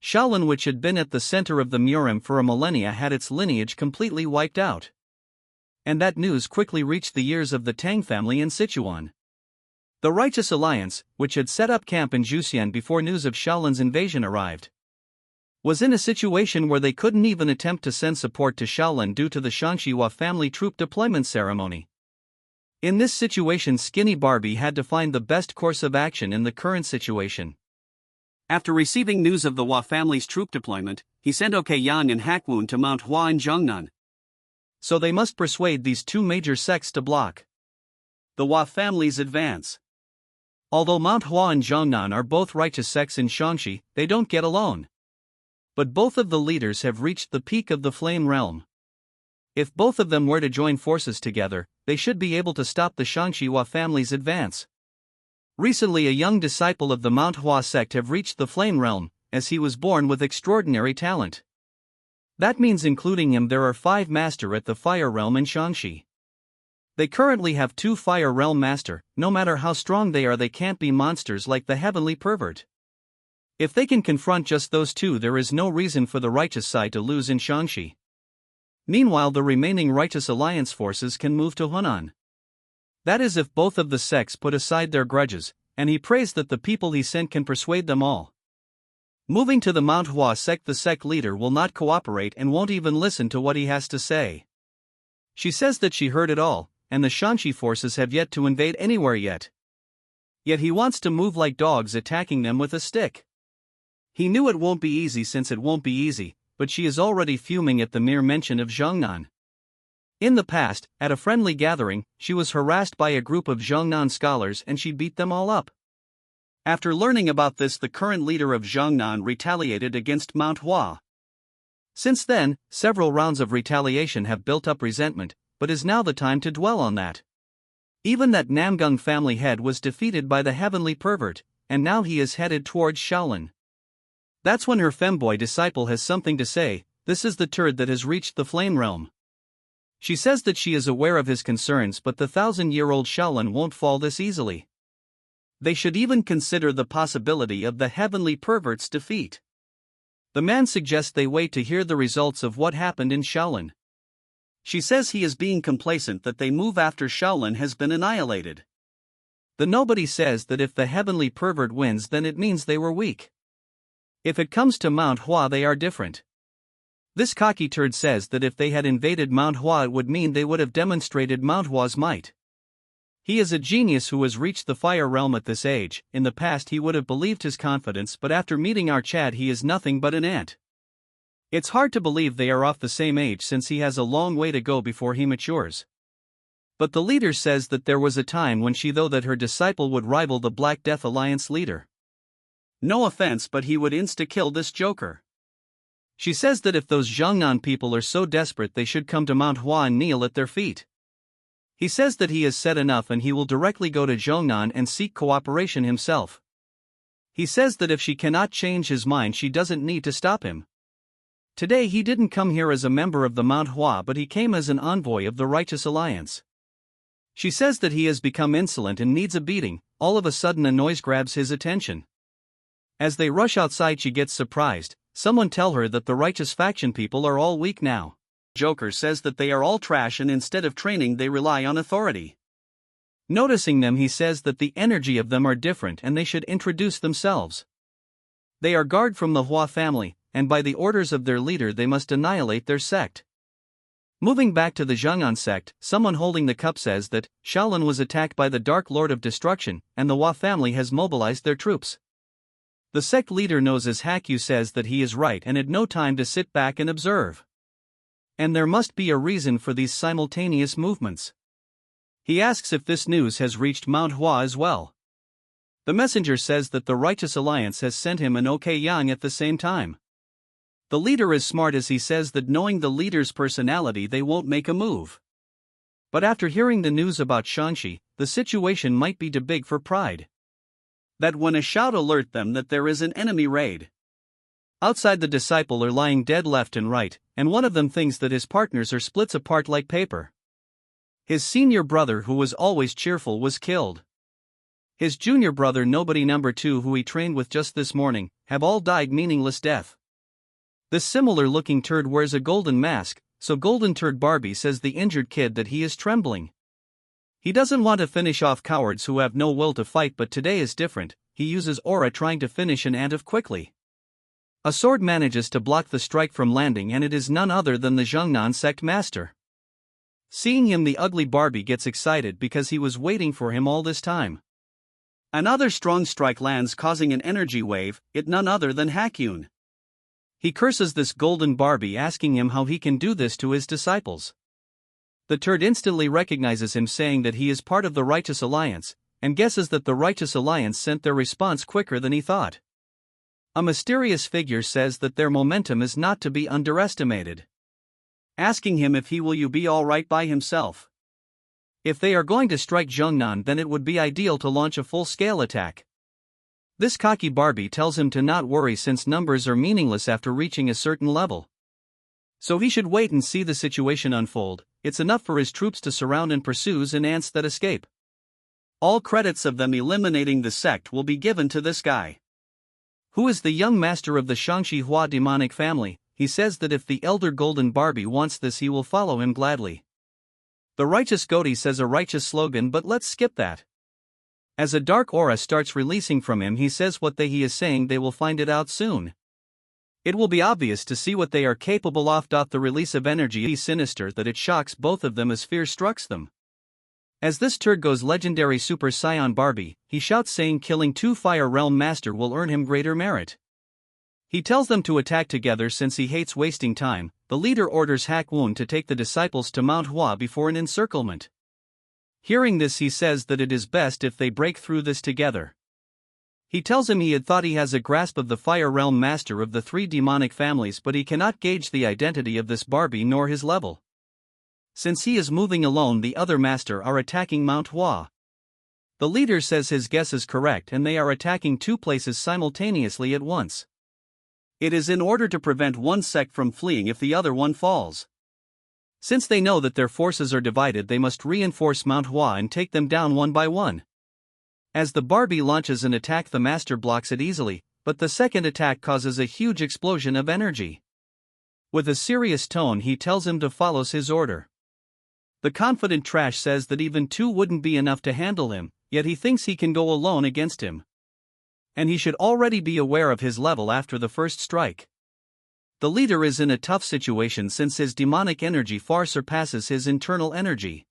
Shaolin, which had been at the center of the Murim for a millennia, had its lineage completely wiped out. And that news quickly reached the ears of the Tang family in Sichuan. The Righteous Alliance, which had set up camp in Juxian before news of Shaolin's invasion arrived, was in a situation where they couldn't even attempt to send support to Shaolin due to the Shaanxihua family troop deployment ceremony. In this situation, Skinny Barbie had to find the best course of action in the current situation. After receiving news of the Hua family's troop deployment, he sent Okayan and Hakwun to Manhwa in Zhongnan. So they must persuade these two major sects to block the Hua family's advance. Although Manhwa and Zhongnan are both righteous sects in Shaanxi, they don't get along. But both of the leaders have reached the peak of the Flame Realm. If both of them were to join forces together, they should be able to stop the Shaanxihua family's advance. Recently, a young disciple of the Manhwa sect have reached the Flame Realm, as he was born with extraordinary talent. That means including him there are 5 master at the Fire Realm in Shaanxi. They currently have 2 Fire Realm master. No matter how strong they are, they can't be monsters like the heavenly pervert. If they can confront just those 2, there is no reason for the righteous side to lose in Shaanxi. Meanwhile, the remaining Righteous Alliance forces can move to Hunan. That is, if both of the sects put aside their grudges, and he prays that the people he sent can persuade them all. Moving to the Manhwa sect, the sect leader will not cooperate and won't even listen to what he has to say. She says that she heard it all, and the Shaanxi forces have yet to invade anywhere yet. Yet he wants to move like dogs, attacking them with a stick. He knew it won't be easy, since it won't be easy, but she is already fuming at the mere mention of Zhongnan. In the past, at a friendly gathering, she was harassed by a group of Zhongnan scholars and she beat them all up. After learning about this, the current leader of Zhongnan retaliated against Manhwa. Since then, several rounds of retaliation have built up resentment, but is now the time to dwell on that. Even that Namgung family head was defeated by the heavenly pervert, and now he is headed towards Shaolin. That's when her femboy disciple has something to say. This is the turd that has reached the flame realm. She says that she is aware of his concerns, but the 1,000-year-old Shaolin won't fall this easily. They should even consider the possibility of the heavenly pervert's defeat. The man suggests they wait to hear the results of what happened in Shaolin. She says he is being complacent, that they move after Shaolin has been annihilated. The nobody says that if the heavenly pervert wins, then it means they were weak. If it comes to Manhwa, they are different. This cocky turd says that if they had invaded Manhwa, it would mean they would have demonstrated Manhwa's might. He is a genius who has reached the fire realm at this age. In the past he would have believed his confidence, but after meeting our Chad he is nothing but an ant. It's hard to believe they are off the same age, since he has a long way to go before he matures. But the leader says that there was a time when she thought that her disciple would rival the Black Death Alliance leader. No offense, but he would insta-kill this joker. She says that if those Zhongnan people are so desperate, they should come to Manhwa and kneel at their feet. He says that he has said enough and he will directly go to Zhongnan and seek cooperation himself. He says that if she cannot change his mind, she doesn't need to stop him. Today he didn't come here as a member of the Manhwa, but he came as an envoy of the Righteous Alliance. She says that he has become insolent and needs a beating. All of a sudden a noise grabs his attention. As they rush outside, she gets surprised. Someone tell her that the righteous faction people are all weak now. Joker says that they are all trash and instead of training they rely on authority. Noticing them, he says that the energy of them are different and they should introduce themselves. They are guard from the Hua family, and by the orders of their leader they must annihilate their sect. Moving back to the Zhang'an sect, someone holding the cup says that Shaolin was attacked by the Dark Lord of Destruction, and the Hua family has mobilized their troops. The sect leader knows as Hakyu says that he is right and had no time to sit back and observe. And there must be a reason for these simultaneous movements. He asks if this news has reached Mount Hua as well. The messenger says that the Righteous Alliance has sent him an OK Yang at the same time. The leader is smart, as he says that knowing the leader's personality they won't make a move. But after hearing the news about Shanxi, the situation might be too big for pride. That when a shout alert them that there is an enemy raid. Outside, the disciple are lying dead left and right, and one of them thinks that his partners are splits apart like paper. His senior brother, who was always cheerful, was killed. His junior brother, nobody number 2, who he trained with just this morning, have all died meaningless death. This similar looking turd wears a golden mask, so Golden Turd Barbie says the injured kid that he is trembling. He doesn't want to finish off cowards who have no will to fight, but today is different. He uses aura trying to finish an ant of quickly. A sword manages to block the strike from landing, and it is none other than the Zhongnan sect master. Seeing him, the ugly Barbie gets excited because he was waiting for him all this time. Another strong strike lands, causing an energy wave, it none other than Hakyun. He curses this golden Barbie, asking him how he can do this to his disciples. The turd instantly recognizes him, saying that he is part of the Righteous Alliance, and guesses that the Righteous Alliance sent their response quicker than he thought. A mysterious figure says that their momentum is not to be underestimated. Asking him if he will be alright by himself. If they are going to strike Zhongnan, then it would be ideal to launch a full-scale attack. This cocky Barbie tells him to not worry, since numbers are meaningless after reaching a certain level. So he should wait and see the situation unfold. It's enough for his troops to surround and pursue and ants that escape. All credits of them eliminating the sect will be given to this guy, who is the young master of the Shangxi Hua demonic family. He says that if the elder Golden Barbie wants this, he will follow him gladly. The righteous goatee says a righteous slogan, but let's skip that. As a dark aura starts releasing from him, he says what he is saying, they will find it out soon. It will be obvious to see what they are capable of. The release of energy is sinister that it shocks both of them as fear strikes them. As this turd goes legendary Super Saiyan Barbie, he shouts, saying killing 2 Fire Realm Master will earn him greater merit. He tells them to attack together since he hates wasting time. The leader orders Hakwun to take the disciples to Mount Hua before an encirclement. Hearing this, he says that it is best if they break through this together. He tells him he had thought he has a grasp of the Fire Realm master of the three demonic families, but he cannot gauge the identity of this Barbie nor his level. Since he is moving alone, the other master are attacking Manhwa. The leader says his guess is correct and they are attacking two places simultaneously at once. It is in order to prevent one sect from fleeing if the other one falls. Since they know that their forces are divided, they must reinforce Manhwa and take them down one by one. As the Barbie launches an attack, the master blocks it easily, but the second attack causes a huge explosion of energy. With a serious tone, he tells him to follow his order. The confident trash says that even two wouldn't be enough to handle him, yet he thinks he can go alone against him. And he should already be aware of his level after the first strike. The leader is in a tough situation since his demonic energy far surpasses his internal energy.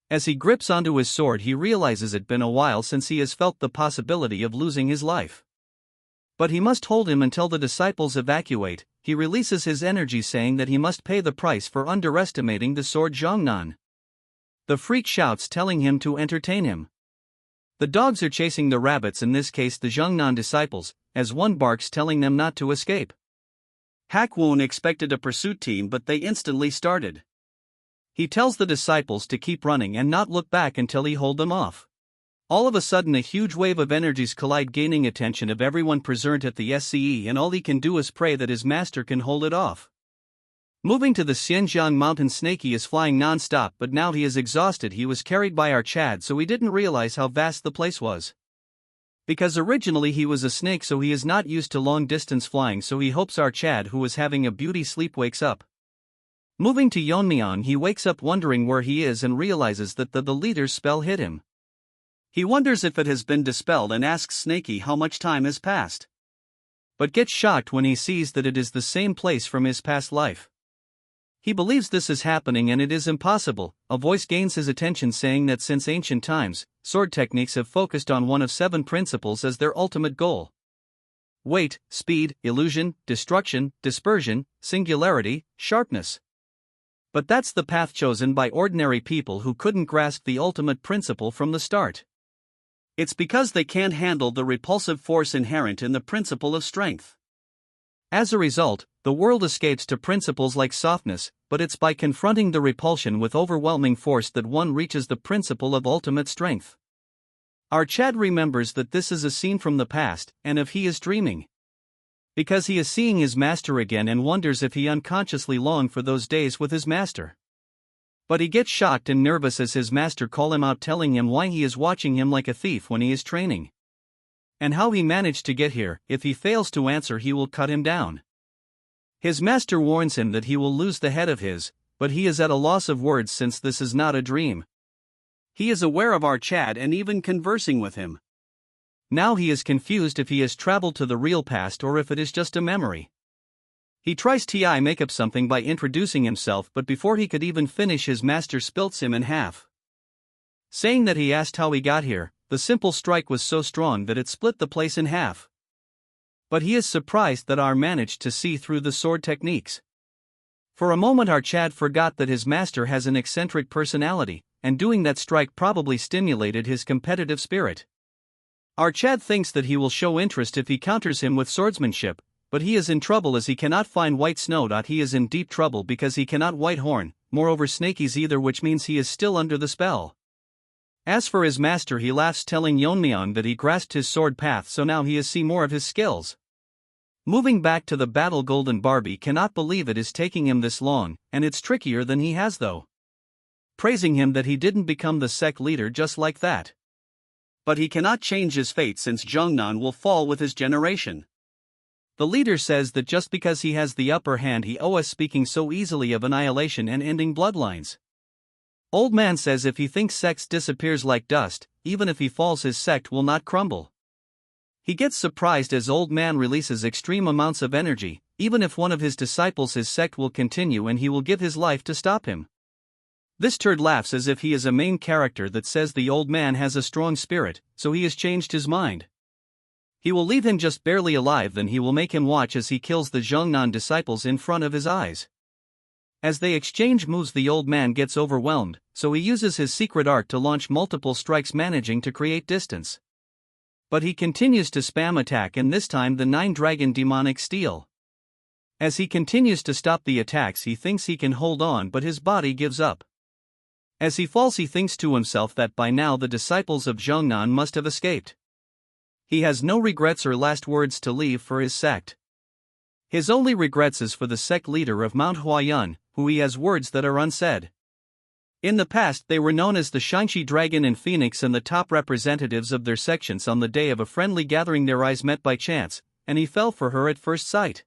As he grips onto his sword, he realizes it's been a while since he has felt the possibility of losing his life. But he must hold him until the disciples evacuate. He releases his energy, saying that he must pay the price for underestimating the sword Zhongnan. The freak shouts, telling him to entertain him. The dogs are chasing the rabbits, in this case the Zhongnan disciples, as one barks, telling them not to escape. Hakwon expected a pursuit team, but they instantly started. He tells the disciples to keep running and not look back until he hold them off. All of a sudden, a huge wave of energies collide, gaining attention of everyone present at the SCE, and all he can do is pray that his master can hold it off. Moving to the Xinjiang mountain, Snakey is flying non-stop, but now he is exhausted. He was carried by our Chad, so he didn't realize how vast the place was. Because originally he was a snake, so he is not used to long-distance flying, so he hopes our Chad, who was having a beauty sleep, wakes up. Moving to Yeon-myeong, he wakes up wondering where he is and realizes that the leader's spell hit him. He wonders if it has been dispelled and asks Snakey how much time has passed. But gets shocked when he sees that it is the same place from his past life. He believes this is happening and it is impossible. A voice gains his attention, saying that since ancient times, sword techniques have focused on one of 7 principles as their ultimate goal: weight, speed, illusion, destruction, dispersion, singularity, sharpness. But that's the path chosen by ordinary people who couldn't grasp the ultimate principle from the start. It's because they can't handle the repulsive force inherent in the principle of strength. As a result, the world escapes to principles like softness, but it's by confronting the repulsion with overwhelming force that one reaches the principle of ultimate strength. Our Chad remembers that this is a scene from the past, and if he is dreaming. Because he is seeing his master again and wonders if he unconsciously longed for those days with his master. But he gets shocked and nervous as his master call him out, telling him why he is watching him like a thief when he is training. And how he managed to get here. If he fails to answer, he will cut him down. His master warns him that he will lose the head of his, but he is at a loss of words since this is not a dream. He is aware of our Chad and even conversing with him. Now he is confused if he has traveled to the real past or if it is just a memory. He tries to make up something by introducing himself, but before he could even finish, his master splits him in half. Saying that he asked how he got here, the simple strike was so strong that it split the place in half. But he is surprised that R managed to see through the sword techniques. For a moment our Chad forgot that his master has an eccentric personality, and doing that strike probably stimulated his competitive spirit. Our Chad thinks that he will show interest if he counters him with swordsmanship, but he is in trouble as he cannot find white snow. He is in deep trouble because he cannot white horn, moreover Snakey's either, which means he is still under the spell. As for his master, he laughs, telling Yeon-myeong that he grasped his sword path, so now he is see more of his skills. Moving back to the battle, Golden Barbie cannot believe it is taking him this long, and it's trickier than he has though. Praising him that he didn't become the sect leader just like that. But he cannot change his fate since Zhongnan will fall with his generation. The leader says that just because he has the upper hand, he is speaking so easily of annihilation and ending bloodlines. Old man says if he thinks sects disappears like dust, even if he falls his sect will not crumble. He gets surprised as old man releases extreme amounts of energy. Even if one of his disciples, his sect will continue and he will give his life to stop him. This turd laughs as if he is a main character that says the old man has a strong spirit, so he has changed his mind. He will leave him just barely alive, then he will make him watch as he kills the Zhongnan disciples in front of his eyes. As they exchange moves, the old man gets overwhelmed, so he uses his secret art to launch multiple strikes, managing to create distance. But he continues to spam attack, and this time the 9-dragon demonic steel. As he continues to stop the attacks, he thinks he can hold on, but his body gives up. As he falls, he thinks to himself that by now the disciples of Zhongnan must have escaped. He has no regrets or last words to leave for his sect. His only regrets is for the sect leader of Manhwa, who he has words that are unsaid. In the past, they were known as the Shinchi Dragon and Phoenix and the top representatives of their sections. On the day of a friendly gathering, their eyes met by chance, and he fell for her at first sight.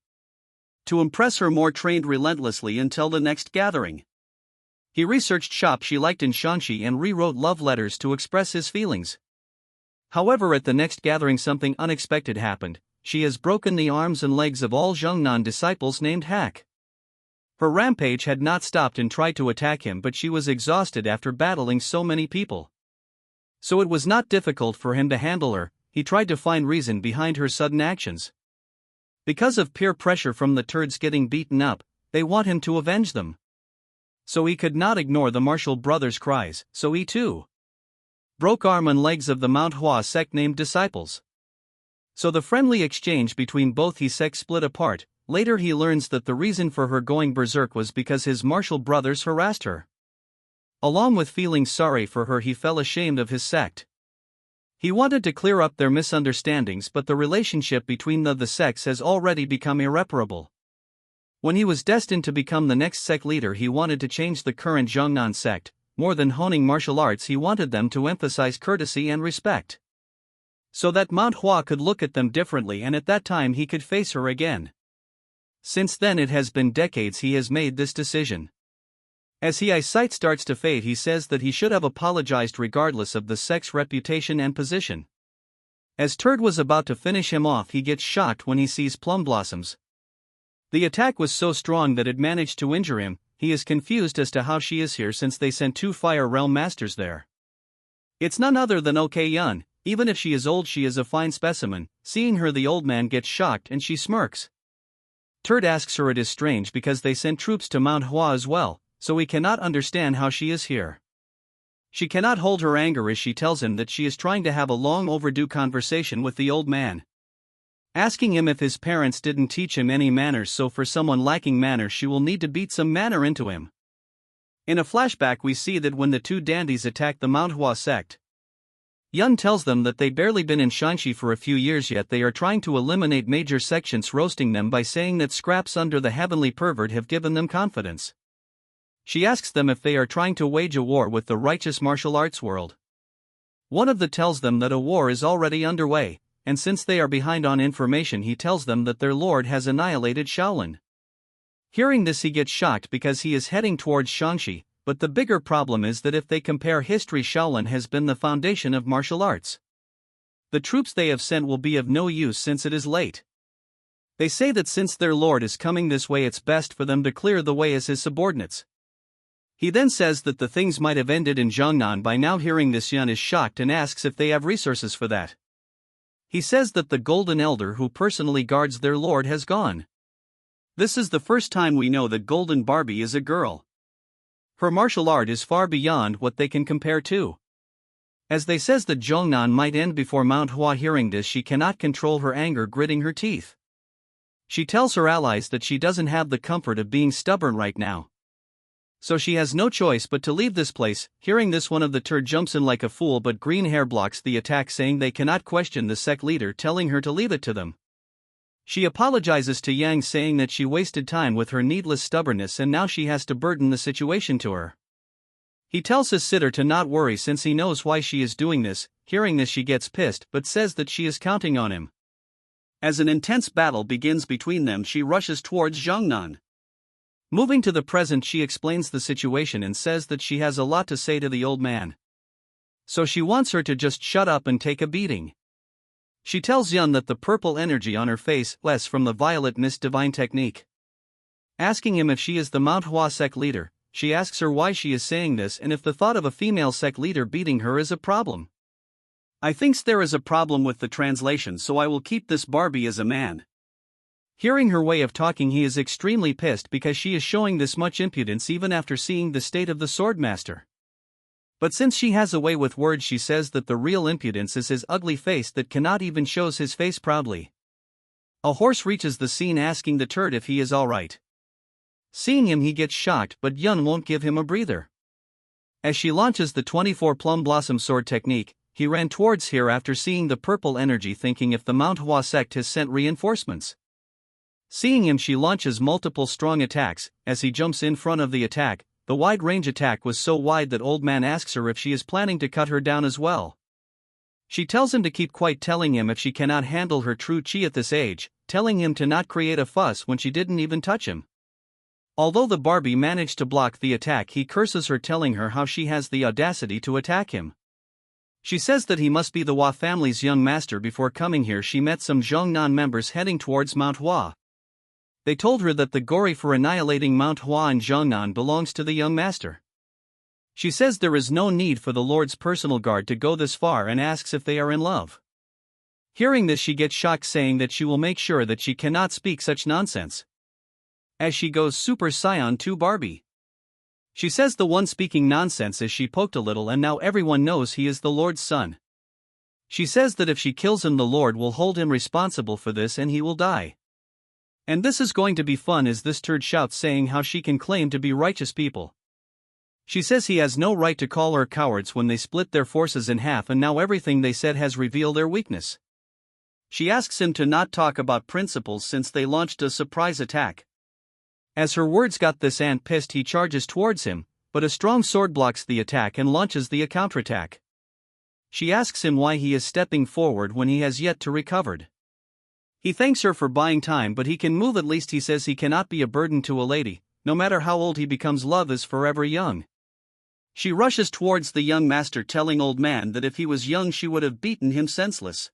To impress her more, trained relentlessly until the next gathering. He researched shops she liked in Shanxi and rewrote love letters to express his feelings. However, at the next gathering something unexpected happened. She has broken the arms and legs of all Zhongnan disciples named Hack. Her rampage had not stopped and tried to attack him, but she was exhausted after battling so many people. So it was not difficult for him to handle her. He tried to find reason behind her sudden actions. Because of peer pressure from the turds getting beaten up, they want him to avenge them. So he could not ignore the martial brothers' cries, so he too broke arm and legs of the Manhwa sect named disciples. So the friendly exchange between both his sects split apart. Later he learns that the reason for her going berserk was because his martial brothers harassed her. Along with feeling sorry for her, he felt ashamed of his sect. He wanted to clear up their misunderstandings, but the relationship between the sects has already become irreparable. When he was destined to become the next sect leader, he wanted to change the current Zhongnan sect. More than honing martial arts, he wanted them to emphasize courtesy and respect, so that Manhwa could look at them differently, and at that time he could face her again. Since then it has been decades he has made this decision. As his eyesight starts to fade, he says that he should have apologized regardless of the sect's reputation and position. As Turd was about to finish him off, he gets shocked when he sees Plum Blossoms. The attack was so strong that it managed to injure him. He is confused as to how she is here since they sent 2 Fire Realm Masters there. It's none other than Ok-yun. Even if she is old, she is a fine specimen. Seeing her, the old man gets shocked and she smirks. Turd asks her it is strange because they sent troops to Mount Hua as well, so he cannot understand how she is here. She cannot hold her anger as she tells him that she is trying to have a long overdue conversation with the old man, asking him if his parents didn't teach him any manners, so for someone lacking manners she will need to beat some manner into him. In a flashback we see that when the 2 dandies attack the Manhwa sect, Yun tells them that they barely been in Shanxi for a few years, yet they are trying to eliminate major sections, roasting them by saying that scraps under the heavenly pervert have given them confidence. She asks them if they are trying to wage a war with the righteous martial arts world. One of them tells them that a war is already underway, and since they are behind on information, he tells them that their lord has annihilated Shaolin. Hearing this, he gets shocked because he is heading towards Shanxi, but the bigger problem is that if they compare history, Shaolin has been the foundation of martial arts. The troops they have sent will be of no use since it is late. They say that since their lord is coming this way, it's best for them to clear the way as his subordinates. He then says that the things might have ended in Zhongnan by now. Hearing this, Yun is shocked and asks if they have resources for that. He says that the Golden Elder who personally guards their lord has gone. This is the first time we know that Golden Barbie is a girl. Her martial art is far beyond what they can compare to. As they says that Zhongnan might end before Mount Hua. Hearing this, she cannot control her anger, gritting her teeth. She tells her allies that she doesn't have the comfort of being stubborn right now, so she has no choice but to leave this place. Hearing this, one of the turd jumps in like a fool, but green hair blocks the attack, saying they cannot question the sect leader, telling her to leave it to them. She apologizes to Yang, saying that she wasted time with her needless stubbornness and now she has to burden the situation to her. He tells his sitter to not worry since he knows why she is doing this. Hearing this, she gets pissed but says that she is counting on him. As an intense battle begins between them, she rushes towards Zhongnan. Moving to the present, she explains the situation and says that she has a lot to say to the old man, so she wants her to just shut up and take a beating. She tells Yun that the purple energy on her face less from the violet mist divine technique. Asking him if she is the Mount Hua sect leader, she asks her why she is saying this and if the thought of a female sect leader beating her is a problem. I thinks there is a problem with the translation, so I will keep this Barbie as a man. Hearing her way of talking, he is extremely pissed because she is showing this much impudence even after seeing the state of the Swordmaster. But since she has a way with words, she says that the real impudence is his ugly face that cannot even shows his face proudly. A horse reaches the scene asking the turd if he is alright. Seeing him, he gets shocked, but Yun won't give him a breather. As she launches the 24 plum blossom sword technique, he ran towards her after seeing the purple energy, thinking if the Manhwa sect has sent reinforcements. Seeing him, she launches multiple strong attacks. As he jumps in front of the attack, the wide range attack was so wide that old man asks her if she is planning to cut her down as well. She tells him to keep quiet, telling him if she cannot handle her true chi at this age, telling him to not create a fuss when she didn't even touch him. Although the Barbie managed to block the attack, he curses her, telling her how she has the audacity to attack him. She says that he must be the Hua family's young master. Before coming here, she met some Zhongnan members heading towards Mount Hua. They told her that the glory for annihilating Mount Hua and Zhongnan belongs to the young master. She says there is no need for the Lord's personal guard to go this far and asks if they are in love. Hearing this, she gets shocked, saying that she will make sure that she cannot speak such nonsense. As she goes Super Saiyan to Barbie. She says the one speaking nonsense is she poked a little and now everyone knows he is the Lord's son. She says that if she kills him, the Lord will hold him responsible for this and he will die. And this is going to be fun, as this turd shouts, saying how she can claim to be righteous people. She says he has no right to call her cowards when they split their forces in half, and now everything they said has revealed their weakness. She asks him to not talk about principles since they launched a surprise attack. As her words got this ant pissed, he charges towards him, but a strong sword blocks the attack and launches the counterattack. She asks him why he is stepping forward when he has yet to recovered. He thanks her for buying time, but he can move at least. He says he cannot be a burden to a lady, no matter how old he becomes, love is forever young. She rushes towards the young master, telling old man that if he was young she would have beaten him senseless.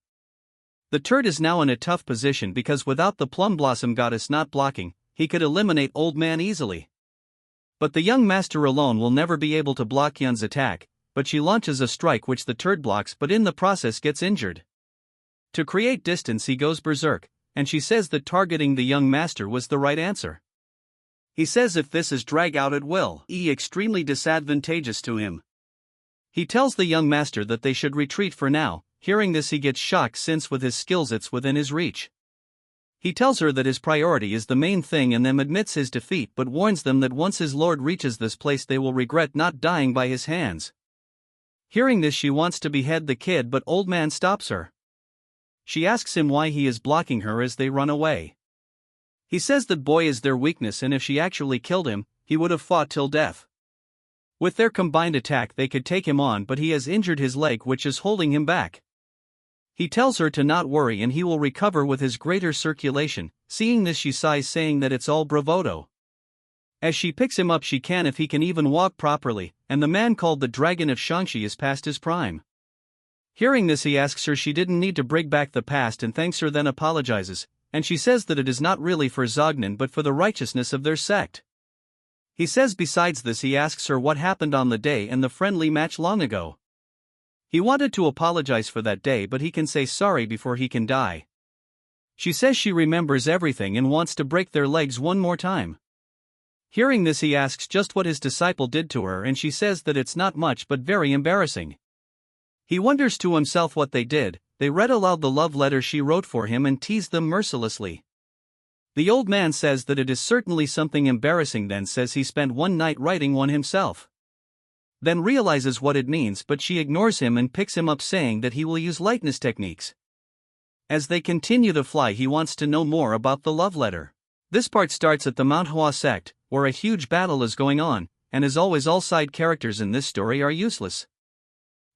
The turd is now in a tough position because without the plum blossom goddess not blocking, he could eliminate old man easily. But the young master alone will never be able to block Yun's attack, but she launches a strike which the turd blocks, but in the process gets injured. To create distance, he goes berserk, and she says that targeting the young master was the right answer. He says if this is drag out it will be extremely disadvantageous to him. He tells the young master that they should retreat for now. Hearing this, he gets shocked since with his skills it's within his reach. He tells her that his priority is the main thing and then admits his defeat, but warns them that once his lord reaches this place they will regret not dying by his hands. Hearing this, she wants to behead the kid, but old man stops her. She asks him why he is blocking her as they run away. He says that boy is their weakness, and if she actually killed him, he would have fought till death. With their combined attack they could take him on, but he has injured his leg which is holding him back. He tells her to not worry and he will recover with his greater circulation. Seeing this, she sighs, saying that it's all bravado. As she picks him up, she can if he can even walk properly, and the man called the Dragon of Shangxi is past his prime. Hearing this, he asks her she didn't need to bring back the past and thanks her, then apologizes, and she says that it is not really for Zognan but for the righteousness of their sect. He says besides this, he asks her what happened on the day and the friendly match long ago. He wanted to apologize for that day, but he can say sorry before he can die. She says she remembers everything and wants to break their legs one more time. Hearing this, he asks just what his disciple did to her, and she says that it's not much but very embarrassing. He wonders to himself what they did. They read aloud the love letter she wrote for him and teased them mercilessly. The old man says that it is certainly something embarrassing, then says he spent one night writing one himself. Then realizes what it means, but she ignores him and picks him up, saying that he will use lightness techniques. As they continue to fly, he wants to know more about the love letter. This part starts at the Manhwa sect, where a huge battle is going on, and as always all side characters in this story are useless.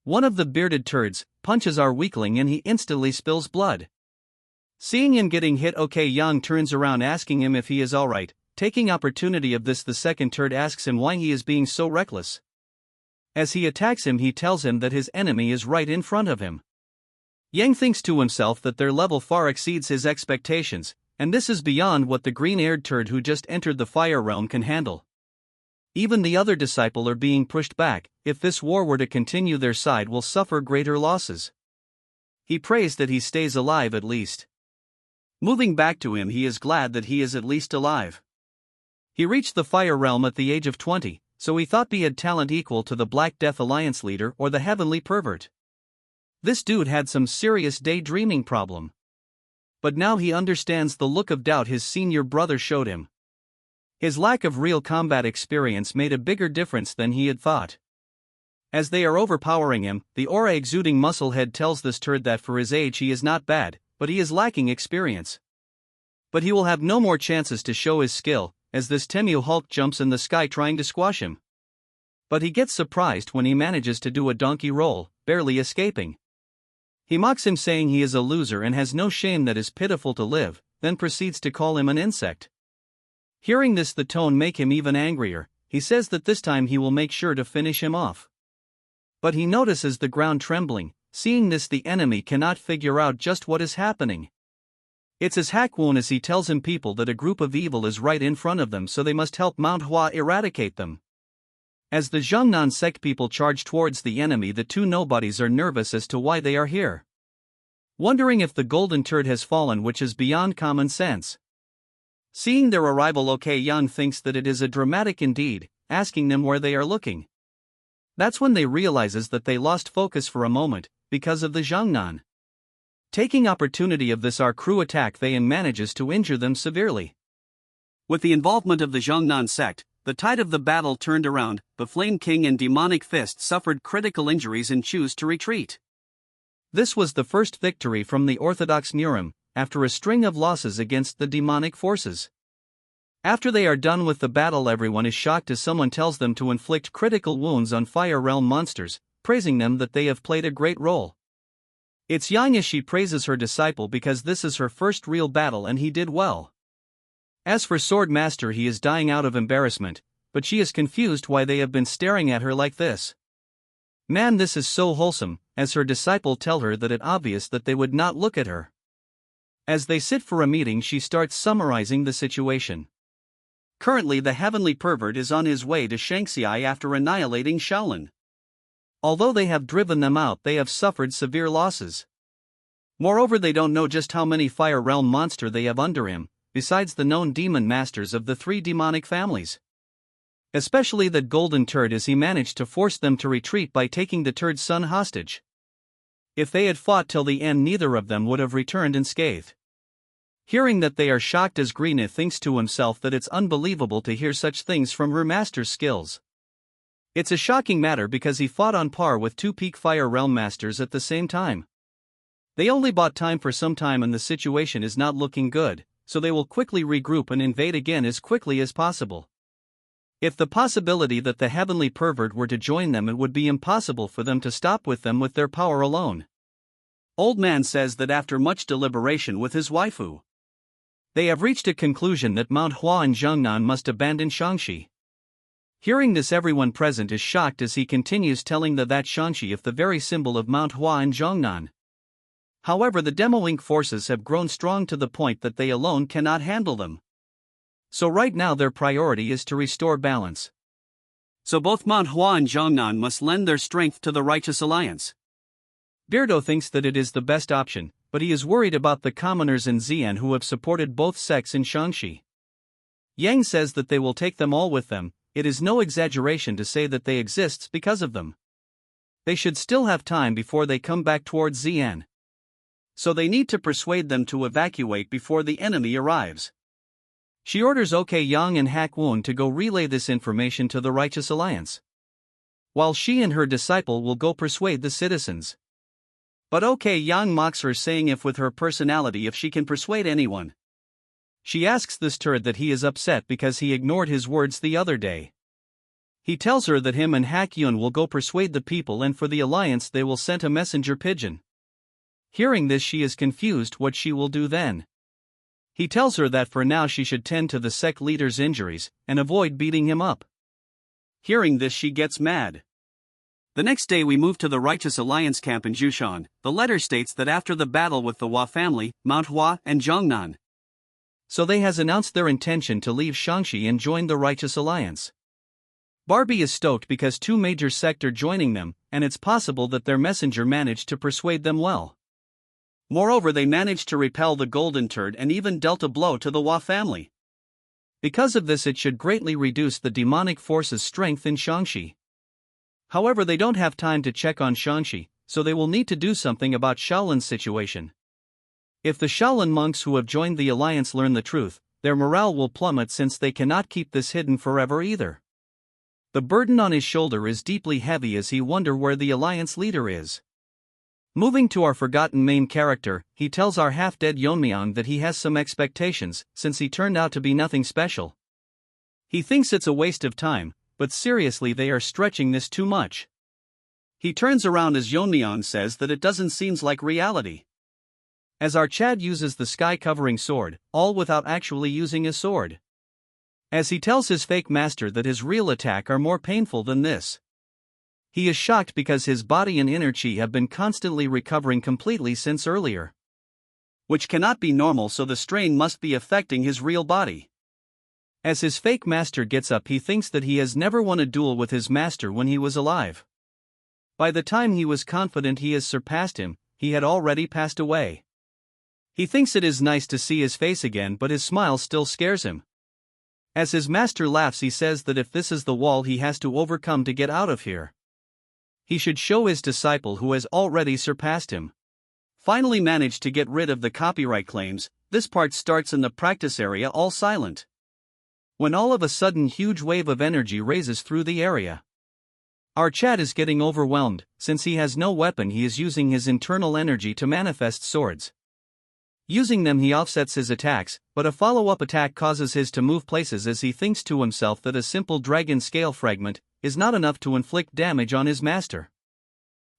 One of the bearded turds punches our weakling and he instantly spills blood. Seeing him getting hit, Yang turns around asking him if he is alright. Taking opportunity of this, the second turd asks him why he is being so reckless. As he attacks him, he tells him that his enemy is right in front of him. Yang thinks to himself that their level far exceeds his expectations, and this is beyond what the green-haired turd who just entered the fire realm can handle. Even the other disciple are being pushed back. If this war were to continue, their side will suffer greater losses. He prays that he stays alive at least. Moving back to him, he is glad that he is at least alive. He reached the fire realm at the age of 20, so he thought he had talent equal to the Black Death Alliance leader or the Heavenly Pervert. This dude had some serious daydreaming problem. But now he understands the look of doubt his senior brother showed him. His lack of real combat experience made a bigger difference than he had thought. As they are overpowering him, the aura exuding musclehead tells this turd that for his age he is not bad, but he is lacking experience. But he will have no more chances to show his skill, as this Temu Hulk jumps in the sky trying to squash him. But he gets surprised when he manages to do a donkey roll, barely escaping. He mocks him saying he is a loser and has no shame that is pitiful to live, then proceeds to call him an insect. Hearing this, the tone make him even angrier. He says that this time he will make sure to finish him off. But he notices the ground trembling. Seeing this, the enemy cannot figure out just what is happening. It's as Hakwon as he tells him people that a group of evil is right in front of them, so they must help Manhwa eradicate them. As the Zhongnan sect people charge towards the enemy, the two nobodies are nervous as to why they are here. Wondering if the golden turd has fallen, which is beyond common sense. Seeing their arrival, OK Young thinks that it is a dramatic indeed, asking them where they are looking. That's when they realizes that they lost focus for a moment, because of the Zhongnan. Taking opportunity of this, our crew attack they and manages to injure them severely. With the involvement of the Zhongnan sect, the tide of the battle turned around. The Flame King and Demonic Fist suffered critical injuries and choose to retreat. This was the first victory from the Orthodox Murim, after a string of losses against the demonic forces. After they are done with the battle, everyone is shocked as someone tells them to inflict critical wounds on Fire Realm monsters, praising them that they have played a great role. It's Yang as she praises her disciple because this is her first real battle and he did well. As for Swordmaster, he is dying out of embarrassment, but she is confused why they have been staring at her like this. Man, this is so wholesome, as her disciple tell her that it's obvious that they would not look at her. As they sit for a meeting, she starts summarizing the situation. Currently the Heavenly Pervert is on his way to Shanxi after annihilating Shaolin. Although they have driven them out, they have suffered severe losses. Moreover, they don't know just how many Fire Realm monster they have under him, besides the known demon masters of the three demonic families. Especially that golden turd, as he managed to force them to retreat by taking the turd's son hostage. If they had fought till the end, neither of them would have returned unscathed. Hearing that, they are shocked as Greena thinks to himself that it's unbelievable to hear such things from her master's skills. It's a shocking matter because he fought on par with two peak Fire Realm masters at the same time. They only bought time for some time and the situation is not looking good, so they will quickly regroup and invade again as quickly as possible. If the possibility that the Heavenly Pervert were to join them, it would be impossible for them to stop with them with their power alone. Old Man says that after much deliberation with his waifu, they have reached a conclusion that Manhwa and Zhongnan must abandon Shangxi. Hearing this, everyone present is shocked as he continues telling that Shangxi is the very symbol of Manhwa and Zhongnan. However, the Demo Inc. forces have grown strong to the point that they alone cannot handle them. So right now their priority is to restore balance. So both Manhwa and Zhongnan must lend their strength to the Righteous Alliance. Beardo thinks that it is the best option, but he is worried about the commoners in Xi'an who have supported both sects in Shangxi. Yang says that they will take them all with them. It is no exaggeration to say that they exist because of them. They should still have time before they come back towards Xi'an. So they need to persuade them to evacuate before the enemy arrives. She orders OK Yang and Hakwon to go relay this information to the Righteous Alliance, while she and her disciple will go persuade the citizens. But OK Yang mocks her, saying if with her personality if she can persuade anyone. She asks this turd that he is upset because he ignored his words the other day. He tells her that him and Hakyun will go persuade the people, and for the alliance they will send a messenger pigeon. Hearing this, she is confused what she will do then. He tells her that for now she should tend to the sect leader's injuries and avoid beating him up. Hearing this, she gets mad. The next day we move to the Righteous Alliance camp in Jushan. The letter states that after the battle with the Hua family, Manhwa and Zhongnan, so they has announced their intention to leave Shangxi and join the Righteous Alliance. Barbie is stoked because two major sects are joining them, and it's possible that their messenger managed to persuade them well. Moreover, they managed to repel the golden turd and even dealt a blow to the Hua family. Because of this, it should greatly reduce the demonic force's strength in Shaanxi. However, they don't have time to check on Shaanxi, so they will need to do something about Shaolin's situation. If the Shaolin monks who have joined the alliance learn the truth, their morale will plummet since they cannot keep this hidden forever either. The burden on his shoulder is deeply heavy as he wonders where the alliance leader is. Moving to our forgotten main character, he tells our half-dead Yeon-myeong that he has some expectations, since he turned out to be nothing special. He thinks it's a waste of time, but seriously they are stretching this too much. He turns around as Yeon-myeong says that it doesn't seem like reality. As our Chad uses the sky-covering sword, all without actually using a sword. As he tells his fake master that his real attack are more painful than this. He is shocked because his body and inner chi have been constantly recovering completely since earlier. Which cannot be normal, so the strain must be affecting his real body. As his fake master gets up, he thinks that he has never won a duel with his master when he was alive. By the time he was confident he has surpassed him, he had already passed away. He thinks it is nice to see his face again, but his smile still scares him. As his master laughs, he says that if this is the wall he has to overcome to get out of here, he should show his disciple who has already surpassed him. Finally managed to get rid of the copyright claims, this part starts in the practice area all silent. When all of a sudden huge wave of energy raises through the area. Our Chad is getting overwhelmed, since he has no weapon. He is using his internal energy to manifest swords. Using them he offsets his attacks, but a follow-up attack causes his to move places as he thinks to himself that a simple dragon scale fragment is not enough to inflict damage on his master.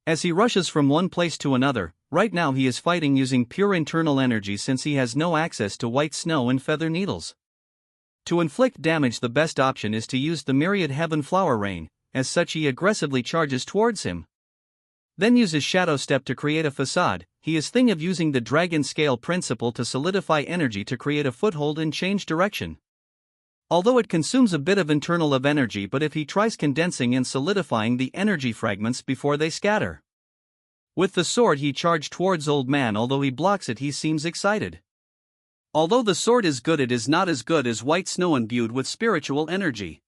As he rushes from one place to another, right now he is fighting using pure internal energy since he has no access to white snow and feather needles. To inflict damage, the best option is to use the myriad heaven flower rain, as such he aggressively charges towards him. Then uses shadow step to create a facade. He is thinking of using the dragon scale principle to solidify energy to create a foothold and change direction. Although it consumes a bit of internal energy, but if he tries condensing and solidifying the energy fragments before they scatter. With the sword he charged towards old man. Although he blocks it, he seems excited. Although the sword is good, it is not as good as white snow imbued with spiritual energy.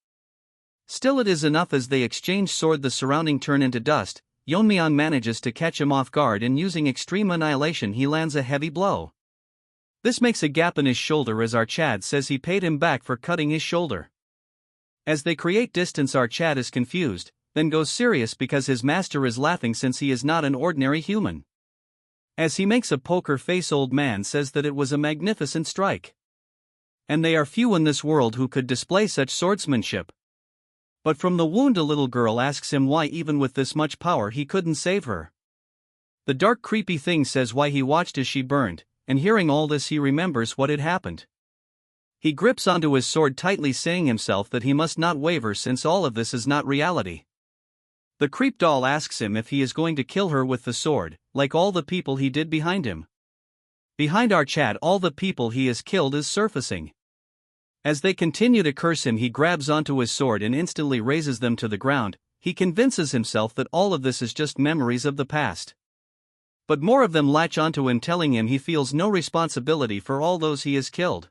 Still it is enough. As they exchange sword, the surrounding turn into dust. Yeon-myeong manages to catch him off guard, and using extreme annihilation he lands a heavy blow. This makes a gap in his shoulder as our Chad says he paid him back for cutting his shoulder. As they create distance, our Chad is confused, then goes serious because his master is laughing since he is not an ordinary human. As he makes a poker face, old man says that it was a magnificent strike. And they are few in this world who could display such swordsmanship. But from the wound a little girl asks him why even with this much power he couldn't save her. The dark creepy thing says why he watched as she burned, and hearing all this he remembers what had happened. He grips onto his sword tightly, saying himself that he must not waver since all of this is not reality. The creep doll asks him if he is going to kill her with the sword, like all the people he did behind him. Behind our Chad, all the people he has killed is surfacing. As they continue to curse him, he grabs onto his sword and instantly raises them to the ground. He convinces himself that all of this is just memories of the past. But more of them latch onto him, telling him he feels no responsibility for all those he has killed.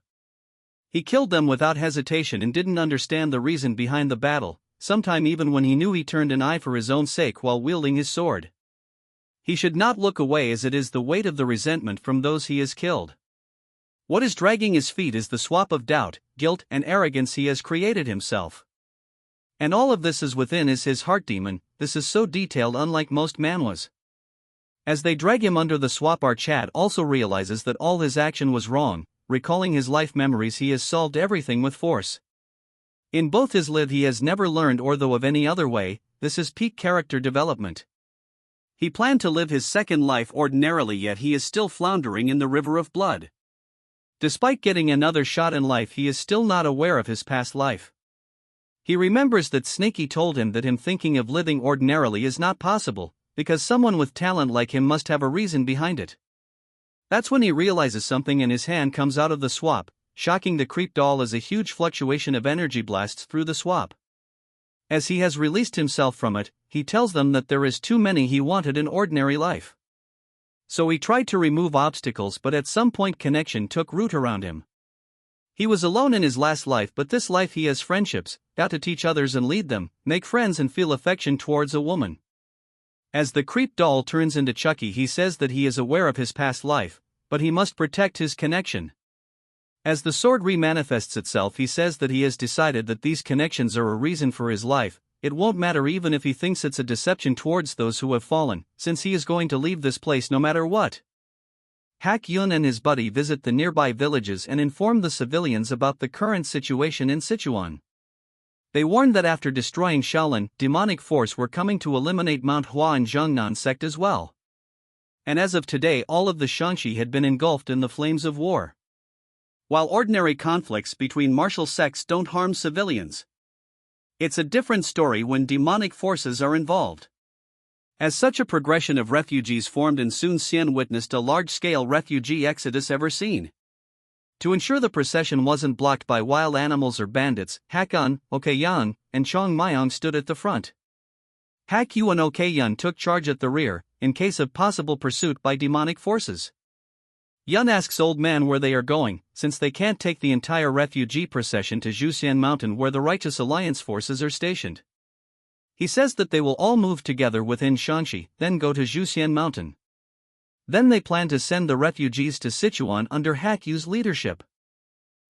He killed them without hesitation and didn't understand the reason behind the battle, sometime even when he knew he turned an eye for his own sake while wielding his sword. He should not look away, as it is the weight of the resentment from those he has killed. What is dragging his feet is the swap of doubt, guilt, and arrogance he has created himself. And all of this is within his heart demon. This is so detailed, unlike most manhwas. As they drag him under the swap, our Chad also realizes that all his action was wrong. Recalling his life memories, he has solved everything with force. In both his live he has never learned or though of any other way. This is peak character development. He planned to live his second life ordinarily, yet he is still floundering in the river of blood. Despite getting another shot in life, he is still not aware of his past life. He remembers that Snaky told him that him thinking of living ordinarily is not possible, because someone with talent like him must have a reason behind it. That's when he realizes something and his hand comes out of the swap, shocking the creep doll as a huge fluctuation of energy blasts through the swap. As he has released himself from it, he tells them that there is too many he wanted in ordinary life. So he tried to remove obstacles, but at some point connection took root around him. He was alone in his last life, but this life he has friendships, got to teach others and lead them, make friends and feel affection towards a woman. As the creep doll turns into Chucky, he says that he is aware of his past life, but he must protect his connection. As the sword remanifests itself, he says that he has decided that these connections are a reason for his life. It won't matter even if he thinks it's a deception towards those who have fallen, since he is going to leave this place no matter what. Hak Yun and his buddy visit the nearby villages and inform the civilians about the current situation in Sichuan. They warn that after destroying Shaolin, demonic force were coming to eliminate Manhwa and Zhongnan sect as well. And as of today, all of the Shaanxi had been engulfed in the flames of war. While ordinary conflicts between martial sects don't harm civilians, it's a different story when demonic forces are involved. As such a progression of refugees formed and soon Xian witnessed a large-scale refugee exodus ever seen. To ensure the procession wasn't blocked by wild animals or bandits, Hakun, Okayun, and Chong Myong stood at the front. Hakyu and Okayun took charge at the rear, in case of possible pursuit by demonic forces. Yun asks Old Man where they are going, since they can't take the entire refugee procession to Zhuxian Mountain where the Righteous Alliance forces are stationed. He says that they will all move together within Shaanxi, then go to Zhuxian Mountain. Then they plan to send the refugees to Sichuan under Hakyu's leadership.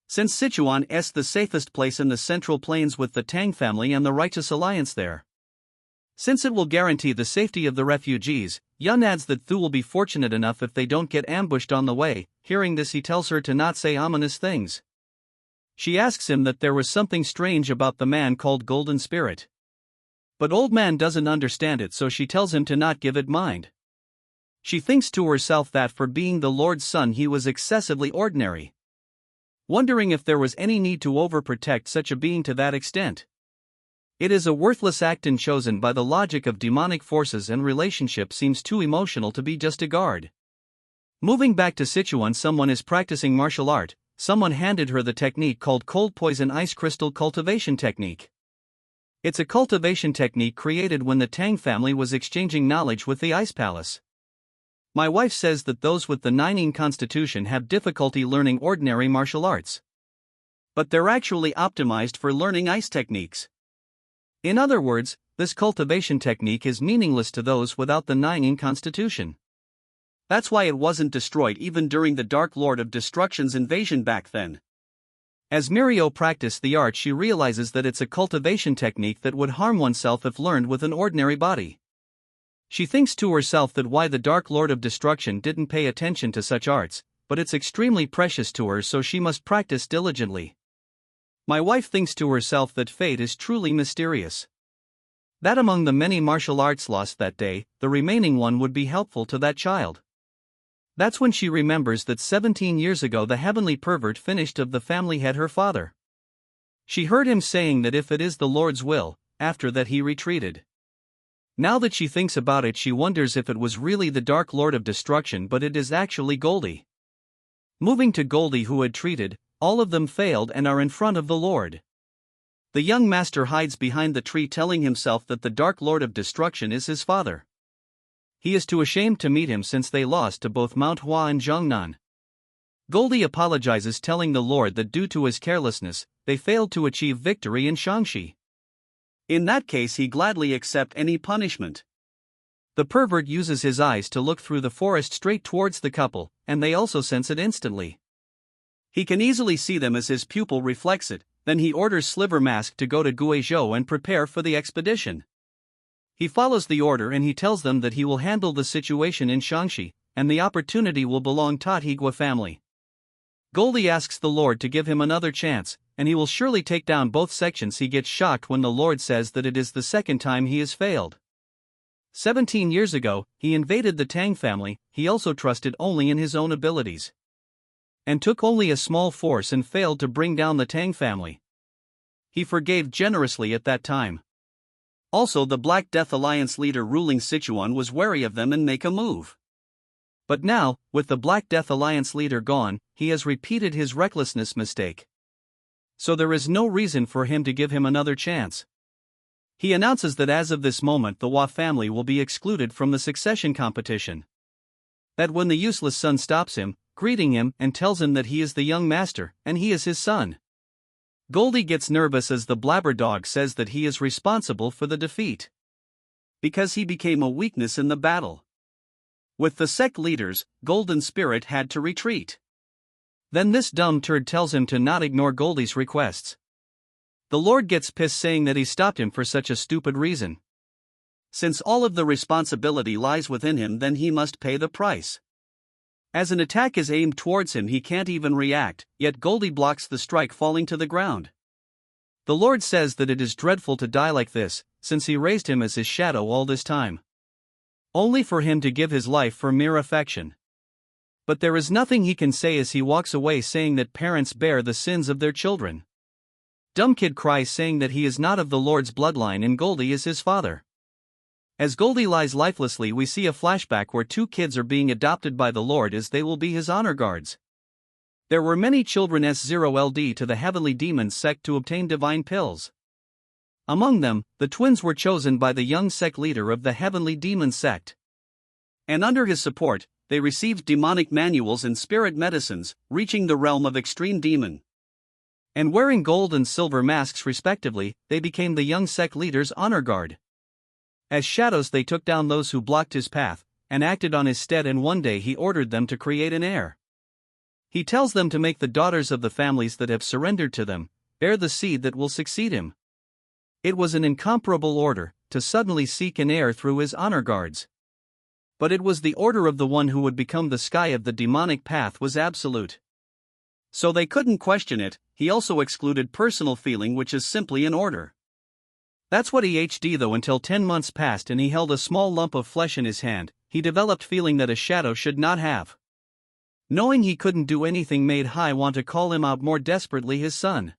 Since Sichuan is the safest place in the Central Plains with the Tang family and the Righteous Alliance there. Since it will guarantee the safety of the refugees, Yun adds that Thu will be fortunate enough if they don't get ambushed on the way. Hearing this, he tells her to not say ominous things. She asks him that there was something strange about the man called Golden Spirit. But Old Man doesn't understand it, so she tells him to not give it mind. She thinks to herself that for being the Lord's son he was excessively ordinary. Wondering if there was any need to overprotect such a being to that extent. It is a worthless act and chosen by the logic of demonic forces, and relationship seems too emotional to be just a guard. Moving back to Sichuan, someone is practicing martial art. Someone handed her the technique called cold poison ice crystal cultivation technique. It's a cultivation technique created when the Tang family was exchanging knowledge with the Ice Palace. My wife says that those with the Nining constitution have difficulty learning ordinary martial arts. But they're actually optimized for learning ice techniques. In other words, this cultivation technique is meaningless to those without the Nining constitution. That's why it wasn't destroyed even during the Dark Lord of Destruction's invasion back then. As Mirio practiced the art, she realizes that it's a cultivation technique that would harm oneself if learned with an ordinary body. She thinks to herself that why the Dark Lord of Destruction didn't pay attention to such arts, but it's extremely precious to her, so she must practice diligently. My wife thinks to herself that fate is truly mysterious. That among the many martial arts lost that day, the remaining one would be helpful to that child. That's when she remembers that 17 years ago the heavenly pervert finished of the family had her father. She heard him saying that if it is the Lord's will, after that he retreated. Now that she thinks about it, she wonders if it was really the Dark Lord of Destruction, but it is actually Goldie. Moving to Goldie, who had treated, all of them failed and are in front of the Lord. The young master hides behind the tree, telling himself that the Dark Lord of Destruction is his father. He is too ashamed to meet him since they lost to both Manhwa and Zhongnan. Goldie apologizes, telling the Lord that due to his carelessness, they failed to achieve victory in Shaanxi. In that case, he gladly accept any punishment. The pervert uses his eyes to look through the forest straight towards the couple, and they also sense it instantly. He can easily see them as his pupil reflects it. Then he orders Sliver Mask to go to Guizhou and prepare for the expedition. He follows the order and he tells them that he will handle the situation in Shaanxi, and the opportunity will belong to the Higua family. Goldie asks the Lord to give him another chance, and he will surely take down both sections. He gets shocked when the Lord says that it is the second time he has failed. 17 years ago, he invaded the Tang family. He also trusted only in his own abilities, and took only a small force and failed to bring down the Tang family. He forgave generously at that time. Also, the Black Death Alliance leader ruling Sichuan was wary of them and make a move. But now, with the Black Death Alliance leader gone, he has repeated his recklessness mistake. So there is no reason for him to give him another chance. He announces that as of this moment the Hua family will be excluded from the succession competition. That when the useless son stops him, greeting him and tells him that he is the young master, and he is his son. Goldie gets nervous as the blabber dog says that he is responsible for the defeat, because he became a weakness in the battle. With the sect leaders, Golden Spirit had to retreat. Then this dumb turd tells him to not ignore Goldie's requests. The Lord gets pissed saying that he stopped him for such a stupid reason. Since all of the responsibility lies within him, then he must pay the price. As an attack is aimed towards him, he can't even react, yet Goldie blocks the strike, falling to the ground. The Lord says that it is dreadful to die like this, since he raised him as his shadow all this time, only for him to give his life for mere affection. But there is nothing he can say as he walks away, saying that parents bear the sins of their children. Dumb kid cries saying that he is not of the Lord's bloodline and Goldie is his father. As Goldie lies lifelessly, we see a flashback where two kids are being adopted by the Lord as they will be his honor guards. There were many children S0LD to the heavenly demon sect to obtain divine pills. Among them, the twins were chosen by the young sect leader of the heavenly demon sect. And under his support, they received demonic manuals and spirit medicines, reaching the realm of extreme demon. And wearing gold and silver masks respectively, they became the young sect leader's honor guard. As shadows they took down those who blocked his path, and acted on his stead, and one day he ordered them to create an heir. He tells them to make the daughters of the families that have surrendered to them bear the seed that will succeed him. It was an incomparable order, to suddenly seek an heir through his honor guards. But it was the order of the one who would become the sky of the demonic path was absolute. So they couldn't question it. He also excluded personal feeling, which is simply an order. That's what he HD though. Until 10 months passed and he held a small lump of flesh in his hand, he developed feeling that a shadow should not have. Knowing he couldn't do anything made High want to call him out more desperately, his son.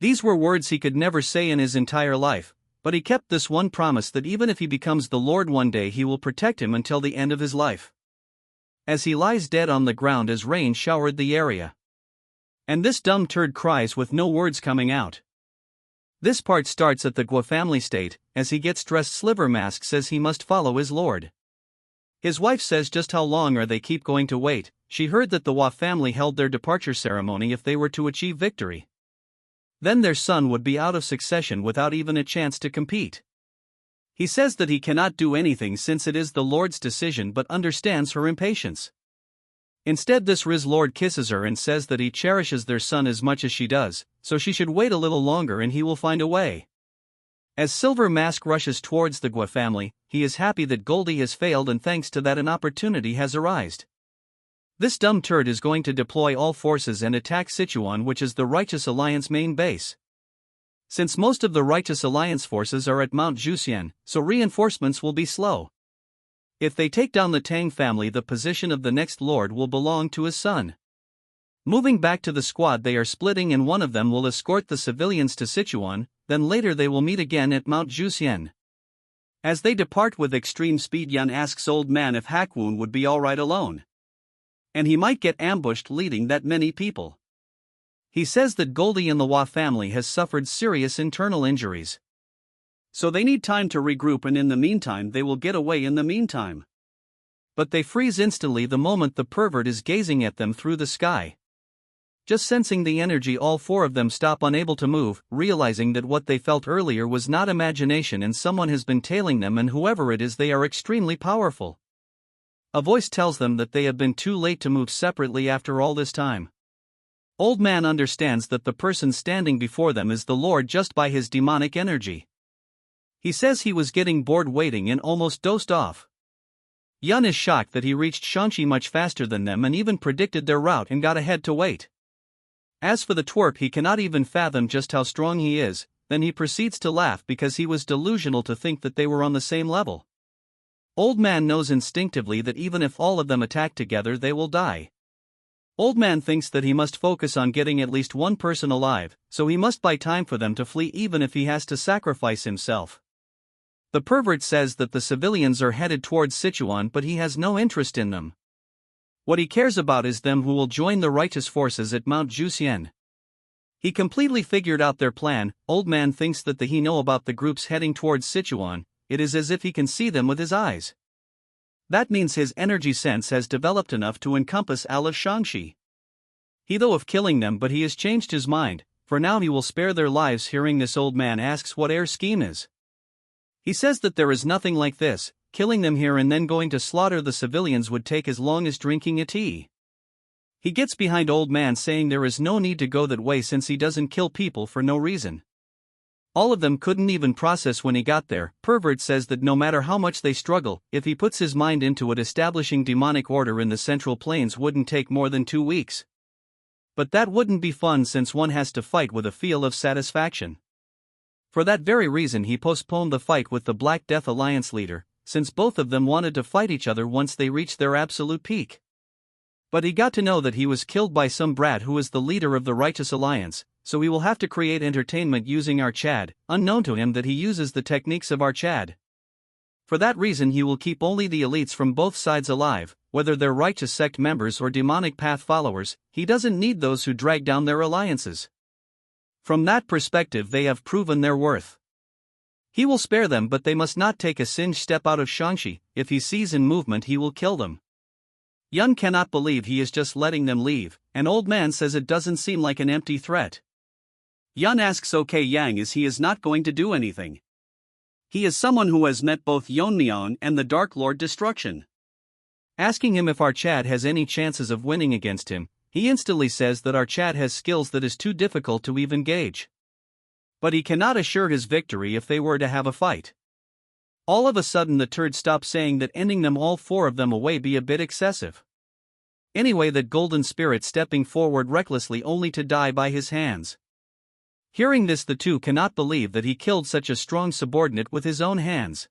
These were words he could never say in his entire life, but he kept this one promise that even if he becomes the Lord one day he will protect him until the end of his life. As he lies dead on the ground as rain showered the area. And this dumb turd cries with no words coming out. This part starts at the Gua family state. As he gets dressed, Sliver Mask says he must follow his lord. His wife says just how long are they keep going to wait. She heard that the Hua family held their departure ceremony if they were to achieve victory. Then their son would be out of succession without even a chance to compete. He says that he cannot do anything since it is the Lord's decision, but understands her impatience. Instead, this Riz Lord kisses her and says that he cherishes their son as much as she does, so she should wait a little longer and he will find a way. As Silver Mask rushes towards the Gua family, he is happy that Goldie has failed, and thanks to that an opportunity has arisen. This dumb turd is going to deploy all forces and attack Sichuan, which is the Righteous Alliance main base. Since most of the Righteous Alliance forces are at Mount Jusian, so reinforcements will be slow. If they take down the Tang family, the position of the next lord will belong to his son. Moving back to the squad, they are splitting and one of them will escort the civilians to Sichuan, then later they will meet again at Mount Jusian. As they depart with extreme speed, Yun asks Old Man if Hakwun would be alright alone. And he might get ambushed leading that many people. He says that Goldie and the Hua family has suffered serious internal injuries. So they need time to regroup, and in the meantime they will get away in the meantime. But they freeze instantly the moment the pervert is gazing at them through the sky. Just sensing the energy, all four of them stop, unable to move, realizing that what they felt earlier was not imagination and someone has been tailing them, and whoever it is, they are extremely powerful. A voice tells them that they have been too late to move separately after all this time. Old Man understands that the person standing before them is the Lord just by his demonic energy. He says he was getting bored waiting and almost dozed off. Yun is shocked that he reached Shanxi much faster than them and even predicted their route and got ahead to wait. As for the twerp, he cannot even fathom just how strong he is, then he proceeds to laugh because he was delusional to think that they were on the same level. Old Man knows instinctively that even if all of them attack together they will die. Old Man thinks that he must focus on getting at least one person alive, so he must buy time for them to flee even if he has to sacrifice himself. The pervert says that the civilians are headed towards Sichuan, but he has no interest in them. What he cares about is them who will join the righteous forces at Mount Jusian. He completely figured out their plan. Old Man thinks that he know about the groups heading towards Sichuan. It is as if he can see them with his eyes. That means his energy sense has developed enough to encompass all of Shaanxi. He thought of killing them, but he has changed his mind. For now he will spare their lives. Hearing this, old man asks what their scheme is. He says that there is nothing like this. Killing them here and then going to slaughter the civilians would take as long as drinking a tea. He gets behind old man, saying there is no need to go that way since he doesn't kill people for no reason. All of them couldn't even process when he got there. Pervert says that no matter how much they struggle, if he puts his mind into it, establishing demonic order in the Central Plains wouldn't take more than 2 weeks. But that wouldn't be fun since one has to fight with a feel of satisfaction. For that very reason he postponed the fight with the Black Death Alliance leader, since both of them wanted to fight each other once they reached their absolute peak. But he got to know that he was killed by some brat who is the leader of the Righteous Alliance, so he will have to create entertainment using our Chad, unknown to him that he uses the techniques of our Chad. For that reason he will keep only the elites from both sides alive, whether they're righteous sect members or demonic path followers. He doesn't need those who drag down their alliances. From that perspective they have proven their worth. He will spare them, but they must not take a singed step out of Shaanxi. If he sees in movement he will kill them. Yun cannot believe he is just letting them leave, and old man says it doesn't seem like an empty threat. Yun asks OK Yang is he is not going to do anything. He is someone who has met both Yeon-myeong and the Dark Lord Destruction. Asking him if our Chad has any chances of winning against him, he instantly says that our Chad has skills that is too difficult to even gauge. But he cannot assure his victory if they were to have a fight. All of a sudden the turd stops, saying that ending them all 4 of them away be a bit excessive. Anyway, that golden spirit stepping forward recklessly only to die by his hands. Hearing this, the two cannot believe that he killed such a strong subordinate with his own hands.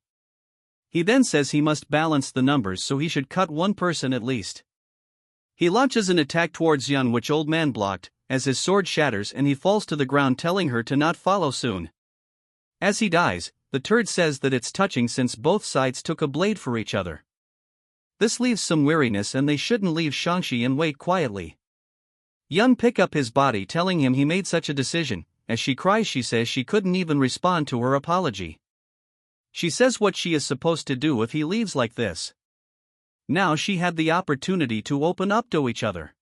He then says he must balance the numbers, so he should cut 1 person at least. He launches an attack towards Yun, which old man blocked, as his sword shatters and he falls to the ground, telling her to not follow soon. As he dies, the turd says that it's touching since both sides took a blade for each other. This leaves some weariness and they shouldn't leave Shaanxi and wait quietly. Yun pick up his body, telling him he made such a decision. As she cries, she says she couldn't even respond to her apology. She says what she is supposed to do if he leaves like this. Now she had the opportunity to open up to each other.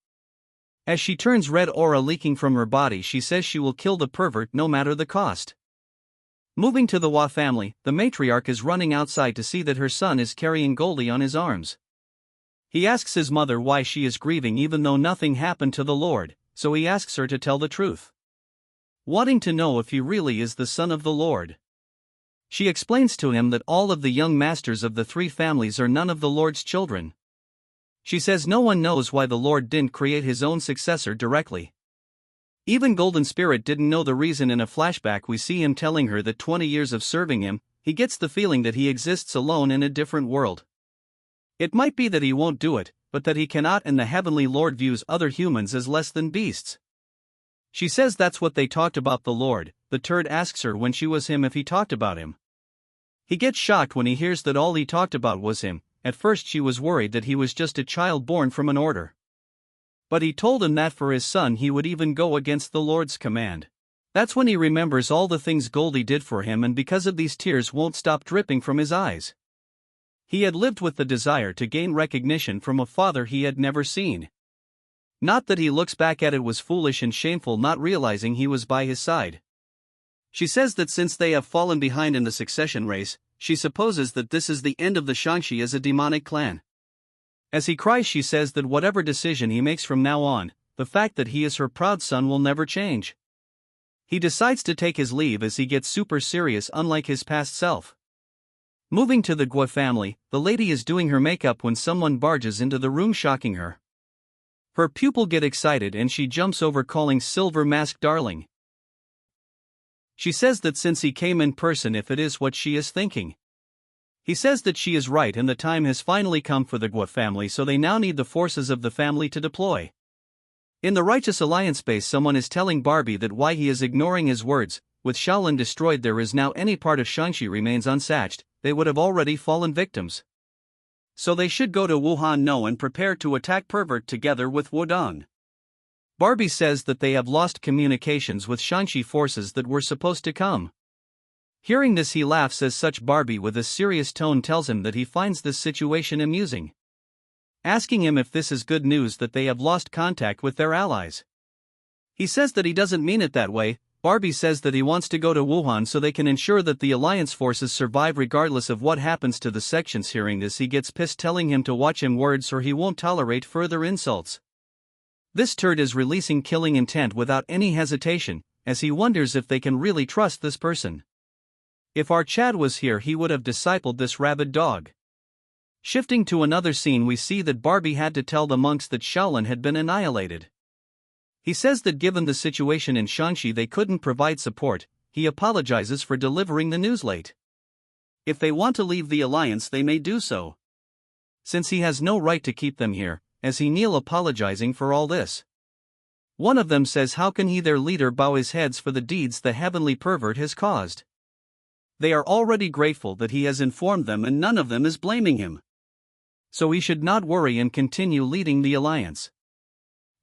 As she turns red, aura leaking from her body, she says she will kill the pervert no matter the cost. Moving to the Hwa family, the matriarch is running outside to see that her son is carrying Goldie on his arms. He asks his mother why she is grieving even though nothing happened to the Lord, so he asks her to tell the truth, wanting to know if he really is the son of the Lord. She explains to him that all of the young masters of the 3 families are none of the Lord's children. She says no one knows why the Lord didn't create his own successor directly. Even Golden Spirit didn't know the reason. In a flashback we see him telling her that 20 years of serving him, he gets the feeling that he exists alone in a different world. It might be that he won't do it, but that he cannot, and the Heavenly Lord views other humans as less than beasts. She says that's what they talked about the Lord. The turd asks her when she was him if he talked about him. He gets shocked when he hears that all he talked about was him. At first she was worried that he was just a child born from an order. But he told him that for his son he would even go against the Lord's command. That's when he remembers all the things Goldie did for him, and because of these tears won't stop dripping from his eyes. He had lived with the desire to gain recognition from a father he had never seen. Not that he looks back at it was foolish and shameful, not realizing he was by his side. She says that since they have fallen behind in the succession race, she supposes that this is the end of the Shaanxi as a demonic clan. As he cries, she says that whatever decision he makes from now on, the fact that he is her proud son will never change. He decides to take his leave as he gets super serious, unlike his past self. Moving to the Hwa family, the lady is doing her makeup when someone barges into the room, shocking her. Her pupil get excited and she jumps over, calling Silver Mask darling. She says that since he came in person, if it is what she is thinking. He says that she is right and the time has finally come for the Hwa family, so they now need the forces of the family to deploy. In the Righteous Alliance base, someone is telling Barbie that why he is ignoring his words. With Shaolin destroyed, there is now any part of Shaanxi remains unsatched, they would have already fallen victims. So they should go to Wuhan No and prepare to attack Pervert together with Wudong. Barbie says that they have lost communications with Shaanxi forces that were supposed to come. Hearing this, he laughs as such. Barbie with a serious tone tells him that he finds this situation amusing, asking him if this is good news that they have lost contact with their allies. He says that he doesn't mean it that way. Barbie says that he wants to go to Wuhan so they can ensure that the alliance forces survive regardless of what happens to the sections. Hearing this, he gets pissed, telling him to watch him words or he won't tolerate further insults. This turd is releasing killing intent without any hesitation, as he wonders if they can really trust this person. If our Chad was here, he would have discipled this rabid dog. Shifting to another scene, we see that Barbie had to tell the monks that Shaolin had been annihilated. He says that given the situation in Shanxi they couldn't provide support. He apologizes for delivering the news late. If they want to leave the alliance they may do so, since he has no right to keep them here, as he kneel apologizing for all this. One of them says how can he, their leader, bow his heads for the deeds the heavenly pervert has caused. They are already grateful that he has informed them and none of them is blaming him. So he should not worry and continue leading the alliance.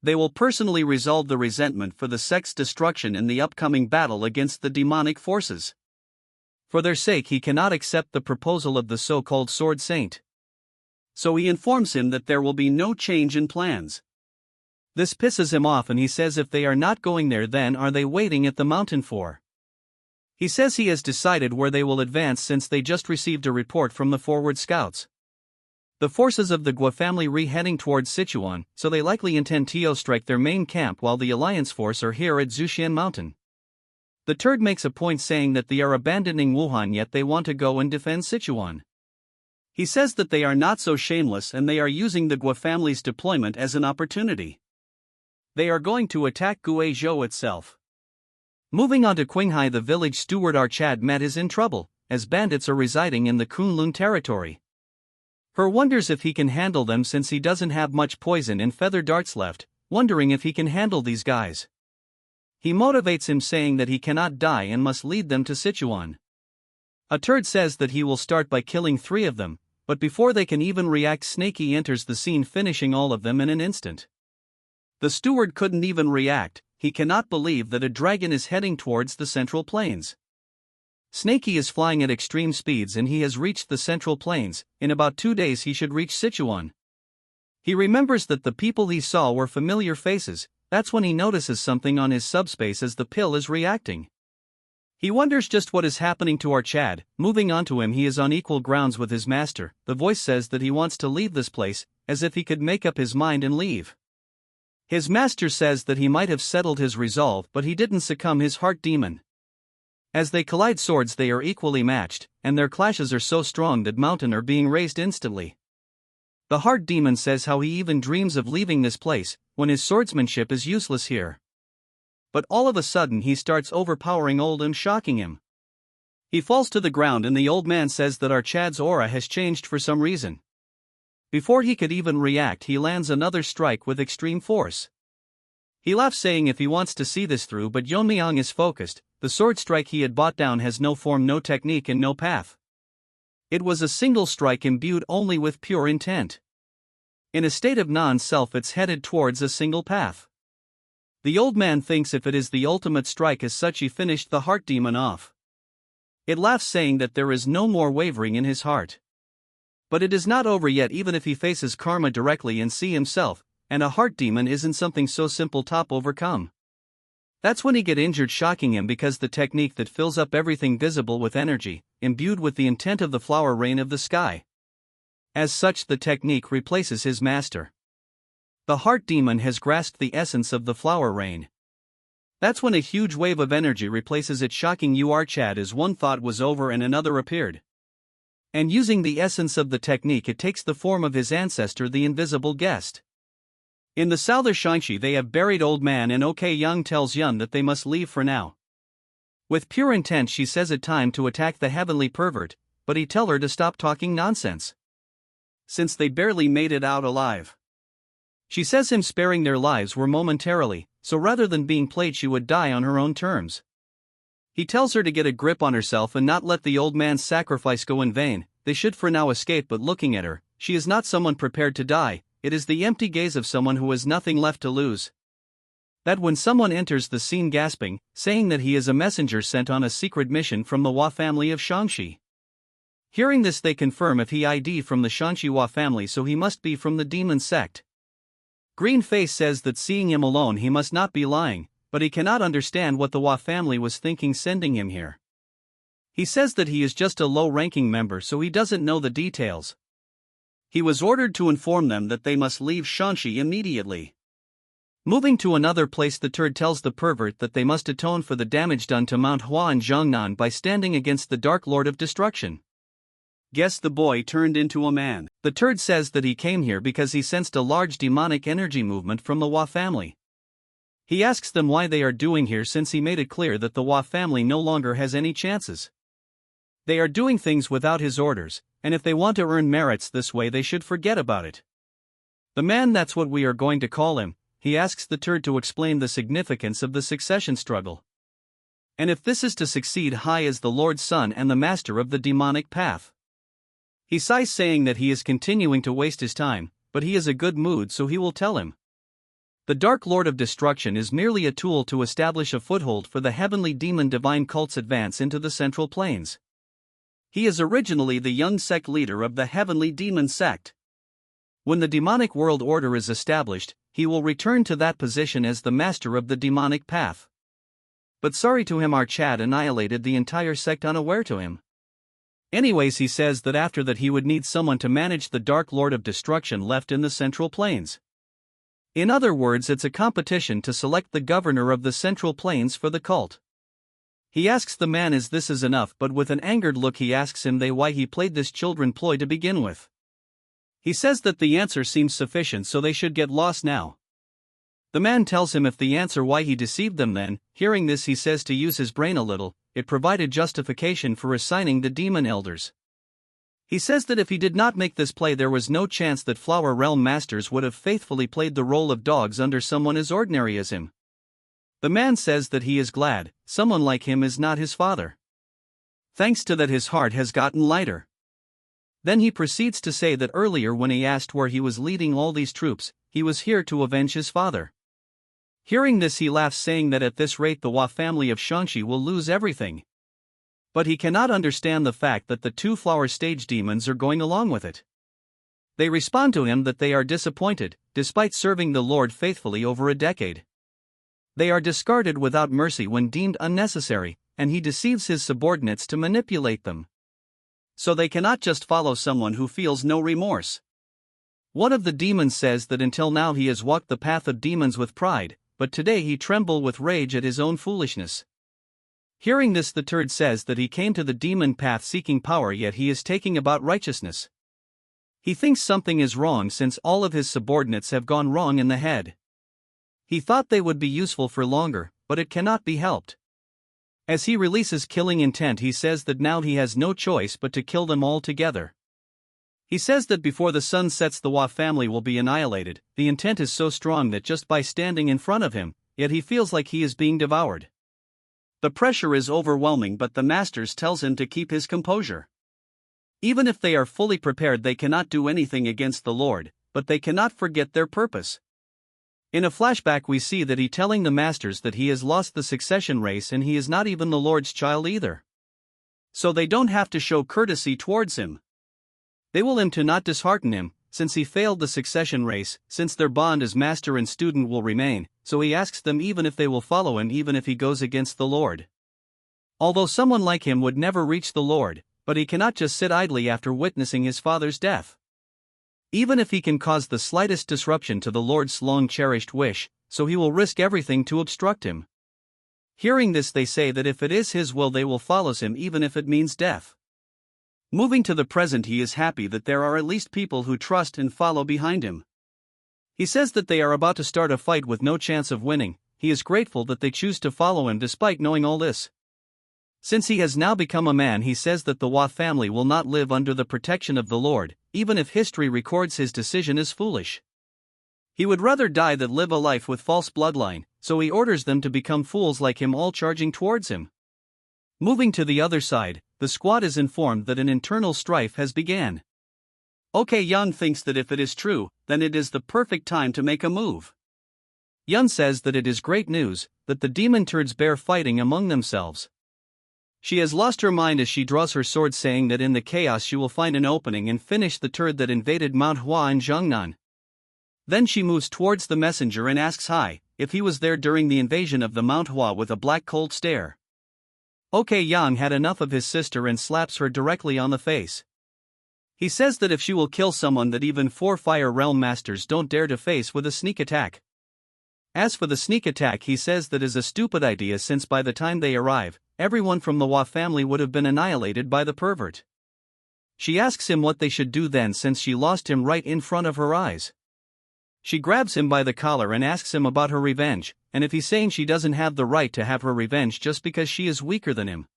They will personally resolve the resentment for the sect's destruction in the upcoming battle against the demonic forces. For their sake he cannot accept the proposal of the so-called Sword Saint. So he informs him that there will be no change in plans. This pisses him off and he says if they are not going there, then are they waiting at the mountain for? He says he has decided where they will advance since they just received a report from the forward scouts. The forces of the Gua family heading towards Sichuan, so they likely intend to strike their main camp while the alliance force are here at Zhuxian Mountain. The turd makes a point saying that they are abandoning Wuhan yet they want to go and defend Sichuan. He says that they are not so shameless and they are using the Gua family's deployment as an opportunity. They are going to attack Guizhou itself. Moving on to Qinghai, the village steward Archad met is in trouble, as bandits are residing in the Kunlun territory. Her wonders if he can handle them since he doesn't have much poison and feather darts left, wondering if he can handle these guys. He motivates him saying that he cannot die and must lead them to Sichuan. A turd says that he will start by killing 3 of them, but before they can even react Snaky enters the scene finishing all of them in an instant. The steward couldn't even react. He cannot believe that a dragon is heading towards the Central Plains. Snaky is flying at extreme speeds and he has reached the Central Plains. In about 2 days he should reach Sichuan. He remembers that the people he saw were familiar faces. That's when he notices something on his subspace as the pill is reacting. He wonders just what is happening to our Chad. Moving on to him, he is on equal grounds with his master. The voice says that he wants to leave this place, as if he could make up his mind and leave. His master says that he might have settled his resolve but he didn't succumb his heart demon. As they collide swords they are equally matched, and their clashes are so strong that mountains are being raised instantly. The heart demon says how he even dreams of leaving this place, when his swordsmanship is useless here. But all of a sudden he starts overpowering old and shocking him. He falls to the ground and the old man says that Archad's aura has changed for some reason. Before he could even react he lands another strike with extreme force. He laughs saying if he wants to see this through, but Yeon-myeong is focused. The sword strike he had brought down has no form, no technique and no path. It was a single strike imbued only with pure intent. In a state of non-self it's headed towards a single path. The old man thinks if it is the ultimate strike as such he finished the heart demon off. It laughs saying that there is no more wavering in his heart. But it is not over yet even if he faces karma directly and see himself, and a heart demon isn't something so simple to overcome. That's when he get injured, shocking him because the technique that fills up everything visible with energy, imbued with the intent of the flower rain of the sky. As such the technique replaces his master. The heart demon has grasped the essence of the flower rain. That's when a huge wave of energy replaces it, shocking Archad as one thought was over and another appeared. And using the essence of the technique it takes the form of his ancestor, the invisible guest. In the south of Shanxi they have buried old man and Yang tells Yun that they must leave for now. With pure intent she says it time to attack the heavenly pervert, but he tell her to stop talking nonsense. Since they barely made it out alive. She says him sparing their lives were momentarily, so rather than being played she would die on her own terms. He tells her to get a grip on herself and not let the old man's sacrifice go in vain. They should for now escape, but looking at her, she is not someone prepared to die, it is the empty gaze of someone who has nothing left to lose. That when someone enters the scene gasping, saying that he is a messenger sent on a secret mission from the Hua family of Shangxi. Hearing this, they confirm if he ID from the Shangxi Hua family, so he must be from the demon sect. Green Face says that seeing him alone he must not be lying, but he cannot understand what the Hua family was thinking sending him here. He says that he is just a low-ranking member, so he doesn't know the details. He was ordered to inform them that they must leave Shangxi immediately. Moving to another place, the turd tells the pervert that they must atone for the damage done to Manhwa and Zhongnan by standing against the Dark Lord of Destruction. Guess the boy turned into a man. The turd says that he came here because he sensed a large demonic energy movement from the Hua family. He asks them why they are doing here, since he made it clear that the Hua family no longer has any chances. They are doing things without his orders, and if they want to earn merits this way they should forget about it. The man, that's what we are going to call him, he asks the turd to explain the significance of the succession struggle. And if this is to succeed high as the Lord's son and the master of the demonic path. He sighs, saying that he is continuing to waste his time, but he is in a good mood, so he will tell him. The Dark Lord of Destruction is merely a tool to establish a foothold for the heavenly demon divine cult's advance into the Central Plains. He is originally the young sect leader of the heavenly demon sect. When the demonic world order is established, he will return to that position as the master of the demonic path. But sorry to him, our Chad annihilated the entire sect unaware to him. Anyways, he says that after that he would need someone to manage the Dark Lord of Destruction left in the Central Plains. In other words, it's a competition to select the governor of the Central Plains for the cult. He asks the man is this is enough, but with an angered look he asks him why he played this children ploy to begin with. He says that the answer seems sufficient, so they should get lost now. The man tells him if the answer why he deceived them, then, hearing this, he says to use his brain a little. It provided justification for assigning the demon elders. He says that if he did not make this play, there was no chance that Flower Realm Masters would have faithfully played the role of dogs under someone as ordinary as him. The man says that he is glad someone like him is not his father. Thanks to that, his heart has gotten lighter. Then he proceeds to say that earlier, when he asked where he was leading all these troops, he was here to avenge his father. Hearing this, he laughs, saying that at this rate the Hua family of Shangxi will lose everything. But he cannot understand the fact that the two flower stage demons are going along with it. They respond to him that they are disappointed, despite serving the Lord faithfully over a decade. They are discarded without mercy when deemed unnecessary, and he deceives his subordinates to manipulate them. So they cannot just follow someone who feels no remorse. One of the demons says that until now he has walked the path of demons with pride, but today he trembles with rage at his own foolishness. Hearing this, the turd says that he came to the demon path seeking power, yet he is taking about righteousness. He thinks something is wrong since all of his subordinates have gone wrong in the head. He thought they would be useful for longer, but it cannot be helped. As he releases killing intent, he says that now he has no choice but to kill them all together. He says that before the sun sets the Hua family will be annihilated. The intent is so strong that just by standing in front of him, yet he feels like he is being devoured. The pressure is overwhelming, but the masters tells him to keep his composure. Even if they are fully prepared, they cannot do anything against the Lord, but they cannot forget their purpose. In a flashback we see that he telling the masters that he has lost the succession race and he is not even the Lord's child either. So they don't have to show courtesy towards him. They will aim to not dishearten him, since he failed the succession race, since their bond as master and student will remain, so he asks them even if they will follow him even if he goes against the Lord. Although someone like him would never reach the Lord, but he cannot just sit idly after witnessing his father's death. Even if he can cause the slightest disruption to the Lord's long-cherished wish, so he will risk everything to obstruct him. Hearing this, they say that if it is his will they will follow him even if it means death. Moving to the present, he is happy that there are at least people who trust and follow behind him. He says that they are about to start a fight with no chance of winning. He is grateful that they choose to follow him despite knowing all this. Since he has now become a man, he says that the Hua family will not live under the protection of the Lord, even if history records his decision as foolish. He would rather die than live a life with false bloodline, so he orders them to become fools like him, all charging towards him. Moving to the other side, the squad is informed that an internal strife has began. Okay, Yan thinks that if it is true, then it is the perfect time to make a move. Yun says that it is great news, that the demon turds bear fighting among themselves. She has lost her mind as she draws her sword, saying that in the chaos she will find an opening and finish the turd that invaded Manhwa and Zhongnan. Then she moves towards the messenger and asks Hai if he was there during the invasion of the Manhwa with a black cold stare. Ok Yang had enough of his sister and slaps her directly on the face. He says that if she will kill someone that even 4 Fire Realm Masters don't dare to face with a sneak attack. As for the sneak attack, he says that is a stupid idea, since by the time they arrive, everyone from the Hua family would have been annihilated by the pervert. She asks him what they should do then, since she lost him right in front of her eyes. She grabs him by the collar and asks him about her revenge, and if he's saying she doesn't have the right to have her revenge just because she is weaker than him.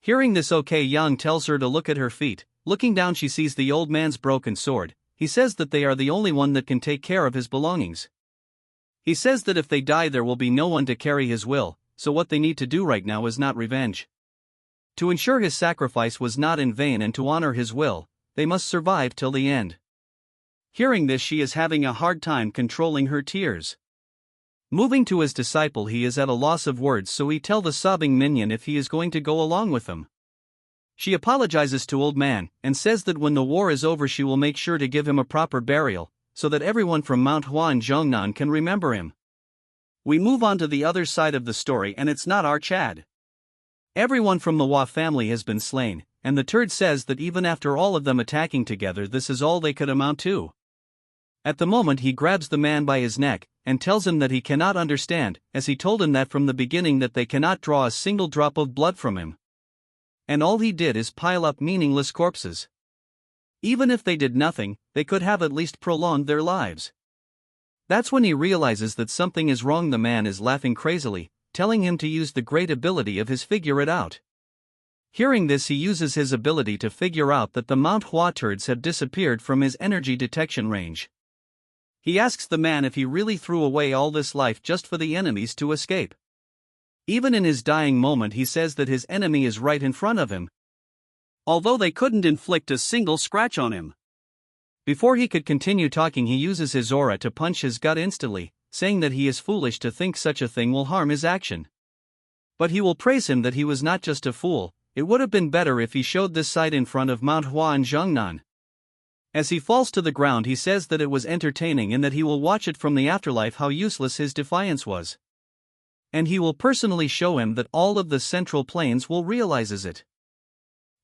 Hearing this, Ok Yang tells her to look at her feet. Looking down, she sees the old man's broken sword. He says that they are the only one that can take care of his belongings. He says that if they die there will be no one to carry his will, so what they need to do right now is not revenge. To ensure his sacrifice was not in vain and to honor his will, they must survive till the end. Hearing this, she is having a hard time controlling her tears. Moving to his disciple, he is at a loss of words, so he tells the sobbing minion if he is going to go along with them. She apologizes to old man, and says that when the war is over she will make sure to give him a proper burial, so that everyone from Mount Hua and Zhongnan can remember him. We move on to the other side of the story, and it's not our Chad. Everyone from the Hua family has been slain, and the turd says that even after all of them attacking together, this is all they could amount to. At the moment he grabs the man by his neck, and tells him that he cannot understand, as he told him that from the beginning that they cannot draw a single drop of blood from him. And all he did is pile up meaningless corpses. Even if they did nothing, they could have at least prolonged their lives. That's when he realizes that something is wrong. The man is laughing crazily, telling him to use the great ability of his figure it out. Hearing this, he uses his ability to figure out that the Mount Hua turds have disappeared from his energy detection range. He asks the man if he really threw away all this life just for the enemies to escape. Even in his dying moment he says that his enemy is right in front of him, although they couldn't inflict a single scratch on him. Before he could continue talking, he uses his aura to punch his gut instantly, saying that he is foolish to think such a thing will harm his action. But he will praise him that he was not just a fool. It would have been better if he showed this sight in front of Mount Hua and Zhongnan. As he falls to the ground, he says that it was entertaining and that he will watch it from the afterlife how useless his defiance was. And he will personally show him that all of the central plains will realizes it.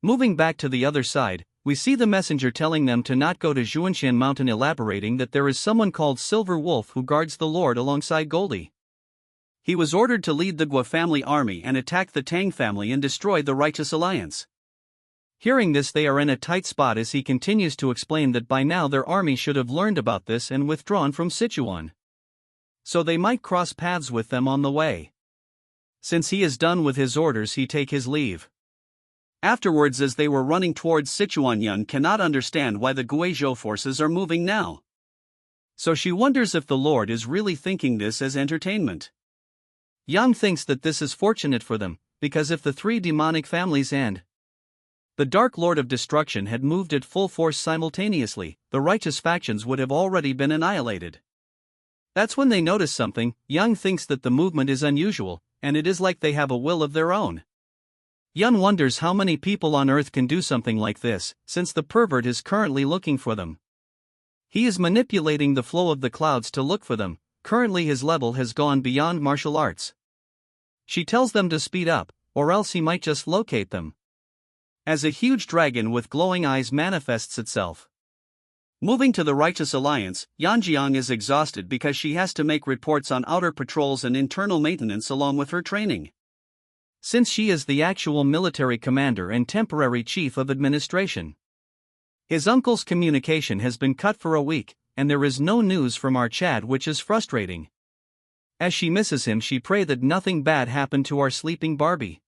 Moving back to the other side, we see the messenger telling them to not go to Zhuanshan Mountain, elaborating that there is someone called Silver Wolf who guards the Lord alongside Goldie. He was ordered to lead the Gua family army and attack the Tang family and destroy the Righteous Alliance. Hearing this, they are in a tight spot as he continues to explain that by now their army should have learned about this and withdrawn from Sichuan. So they might cross paths with them on the way. Since he is done with his orders, he take his leave. Afterwards, as they were running towards Sichuan, Yun cannot understand why the Guizhou forces are moving now. So she wonders if the Lord is really thinking this as entertainment. Yang thinks that this is fortunate for them, because if the 3 demonic families and the Dark Lord of Destruction had moved at full force simultaneously, the righteous factions would have already been annihilated. That's when they notice something. Yang thinks that the movement is unusual, and it is like they have a will of their own. Yun wonders how many people on Earth can do something like this, since the pervert is currently looking for them. He is manipulating the flow of the clouds to look for them. Currently his level has gone beyond martial arts. She tells them to speed up, or else he might just locate them. As a huge dragon with glowing eyes manifests itself. Moving to the Righteous Alliance, Yanjiang is exhausted because she has to make reports on outer patrols and internal maintenance along with her training. Since she is the actual military commander and temporary chief of administration. His uncle's communication has been cut for a week, and there is no news from our Chad, which is frustrating. As she misses him, she prays that nothing bad happened to our sleeping Barbie.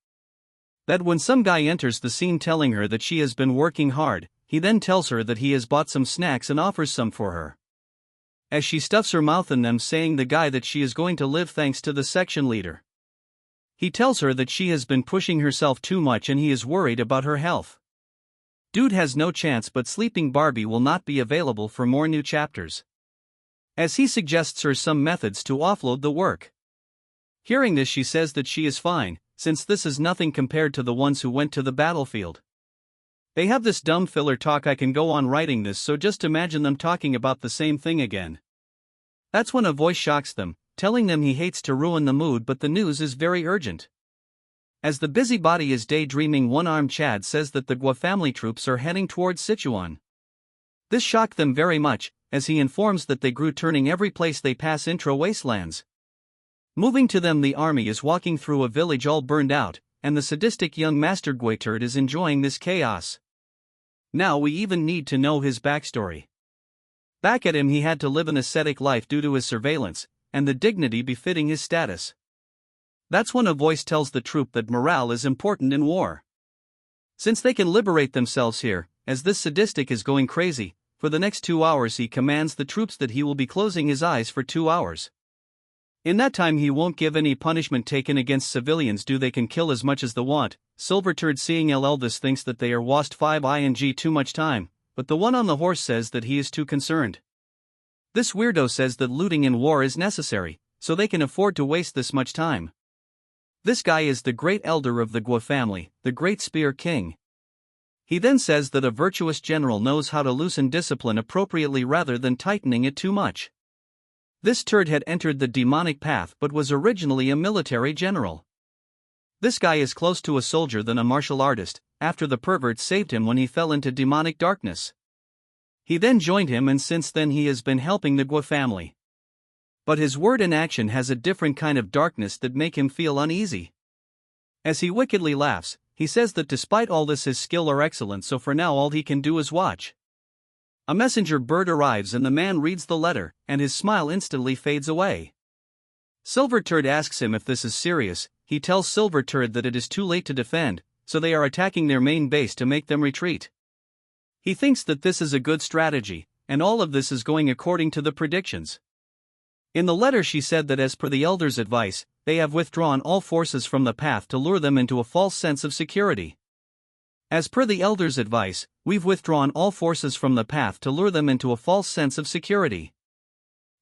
That when some guy enters the scene telling her that she has been working hard, he then tells her that he has bought some snacks and offers some for her. As she stuffs her mouth in them, saying the guy that she is going to live thanks to the section leader. He tells her that she has been pushing herself too much and he is worried about her health. Dude has no chance, but Sleeping Barbie will not be available for more new chapters. as he suggests her some methods to offload the work. Hearing this, she says that she is fine, since this is nothing compared to the ones who went to the battlefield. They have this dumb filler talk. I can go on writing this, so just imagine them talking about the same thing again. That's when a voice shocks them, telling them he hates to ruin the mood, but the news is very urgent. As the busybody is daydreaming, one-armed Chad says that the Gua family troops are heading towards Sichuan. This shocked them very much, as he informs that they grew, turning every place they pass into wastelands. Moving to them, the army is walking through a village all burned out, and the sadistic young master Gui turd is enjoying this chaos. Now we even need to know his backstory. Back at him, he had to live an ascetic life due to his surveillance, and the dignity befitting his status. That's when a voice tells the troop that morale is important in war. Since they can liberate themselves here, as this sadistic is going crazy, for the next 2 hours he commands the troops that he will be closing his eyes for 2 hours. In that time he won't give any punishment taken against civilians. They can kill as much as they want. Silver Turd seeing Elvis thinks that they are wast 5ing too much time, but the one on the horse says that he is too concerned. This weirdo says that looting in war is necessary, so they can afford to waste this much time. This guy is the great elder of the Gua family, the great spear king. He then says that a virtuous general knows how to loosen discipline appropriately rather than tightening it too much. This turd had entered the demonic path but was originally a military general. This guy is close to a soldier than a martial artist, after the pervert saved him when he fell into demonic darkness. He then joined him, and since then he has been helping the Gua family. But his word and action has a different kind of darkness that make him feel uneasy. As he wickedly laughs, he says that despite all this his skill are excellent, so for now all he can do is watch. A messenger bird arrives and the man reads the letter, and his smile instantly fades away. Silver Turd asks him if this is serious. He tells Silver Turd that it is too late to defend, so they are attacking their main base to make them retreat. He thinks that this is a good strategy, and all of this is going according to the predictions. In the letter she said that as per the elder's advice, they have withdrawn all forces from the path to lure them into a false sense of security. As per the elder's advice, we've withdrawn all forces from the path to lure them into a false sense of security.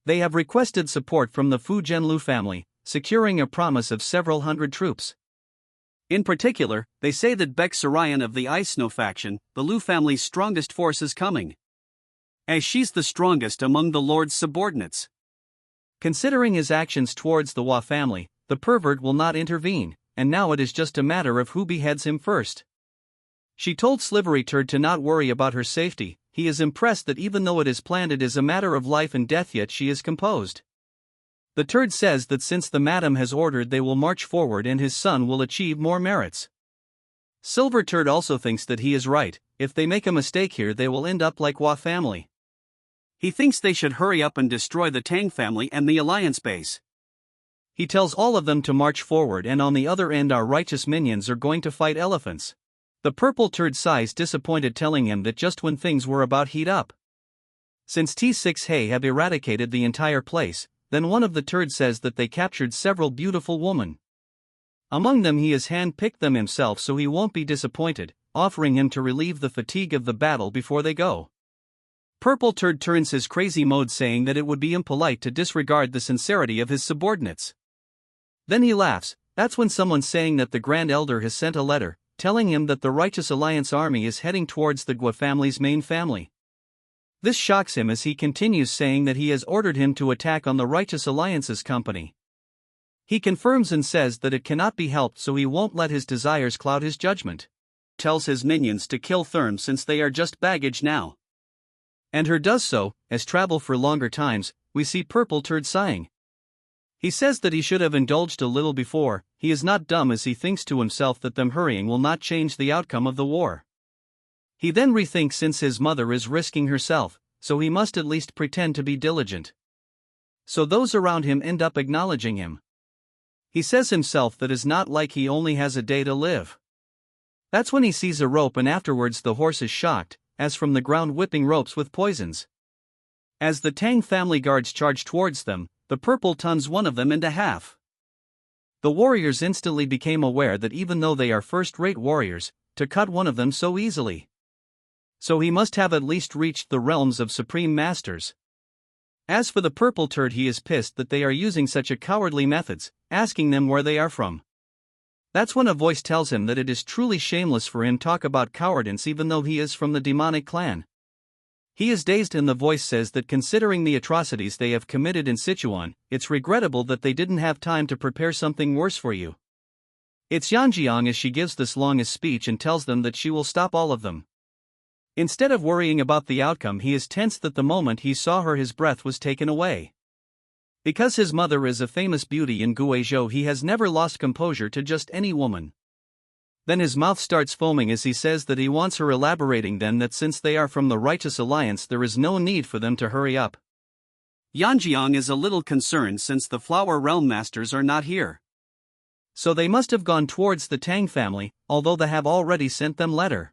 They have requested support from the Fu Zhenlu family, securing a promise of several hundred troops. In particular, they say that Baek Sarayan of the Ice Snow faction, the Lu family's strongest force, is coming, as she's the strongest among the Lord's subordinates. Considering his actions towards the Hua family, the pervert will not intervene, and now it is just a matter of who beheads him first. She told Slivery Turd to not worry about her safety. He is impressed that even though it is planned it is a matter of life and death, yet she is composed. The Turd says that since the madam has ordered, they will march forward and his son will achieve more merits. Silver Turd also thinks that he is right. If they make a mistake here, they will end up like Hua family. He thinks they should hurry up and destroy the Tang family and the alliance base. He tells all of them to march forward, and on the other end our righteous minions are going to fight elephants. The Purple Turd sighs disappointed, telling him that just when things were about heat up. Since T6 Hay have eradicated the entire place, then one of the Turds says that they captured several beautiful women. Among them he has hand-picked them himself, so he won't be disappointed, offering him to relieve the fatigue of the battle before they go. Purple Turd turns his crazy mode, saying that it would be impolite to disregard the sincerity of his subordinates. Then he laughs. That's when someone saying that the Grand Elder has sent a letter, telling him that the Righteous Alliance army is heading towards the Gua family's main family. This shocks him as he continues, saying that he has ordered him to attack on the Righteous Alliance's company. He confirms and says that it cannot be helped, so he won't let his desires cloud his judgment. Tells his minions to kill Therm since they are just baggage now. And her does so. As travel for longer times, we see Purple Turd sighing. He says that he should have indulged a little before. He is not dumb, as he thinks to himself that them hurrying will not change the outcome of the war. He then rethinks, since his mother is risking herself, so he must at least pretend to be diligent. So those around him end up acknowledging him. He says himself that it's not like he only has a day to live. That's when he sees a rope, and afterwards the horse is shocked, as from the ground whipping ropes with poisons. As the Tang family guards charge towards them, the purple tuns one of them into half. The warriors instantly became aware that even though they are first-rate warriors, to cut one of them so easily. So he must have at least reached the realms of supreme masters. As for the purple turd, he is pissed that they are using such a cowardly methods, asking them where they are from. That's when a voice tells him that it is truly shameless for him to talk about cowardice even though he is from the demonic clan. He is dazed and the voice says that considering the atrocities they have committed in Sichuan, it's regrettable that they didn't have time to prepare something worse for you. It's Yeon-myeong as she gives this longest speech and tells them that she will stop all of them. Instead of worrying about the outcome, he is tense that the moment he saw her his breath was taken away. Because his mother is a famous beauty in Guizhou, he has never lost composure to just any woman. Then his mouth starts foaming as he says that he wants her, elaborating then that since they are from the Righteous Alliance there is no need for them to hurry up. Yeon-myeong is a little concerned since the Flower Realm Masters are not here. So they must have gone towards the Tang family, although they have already sent them letter.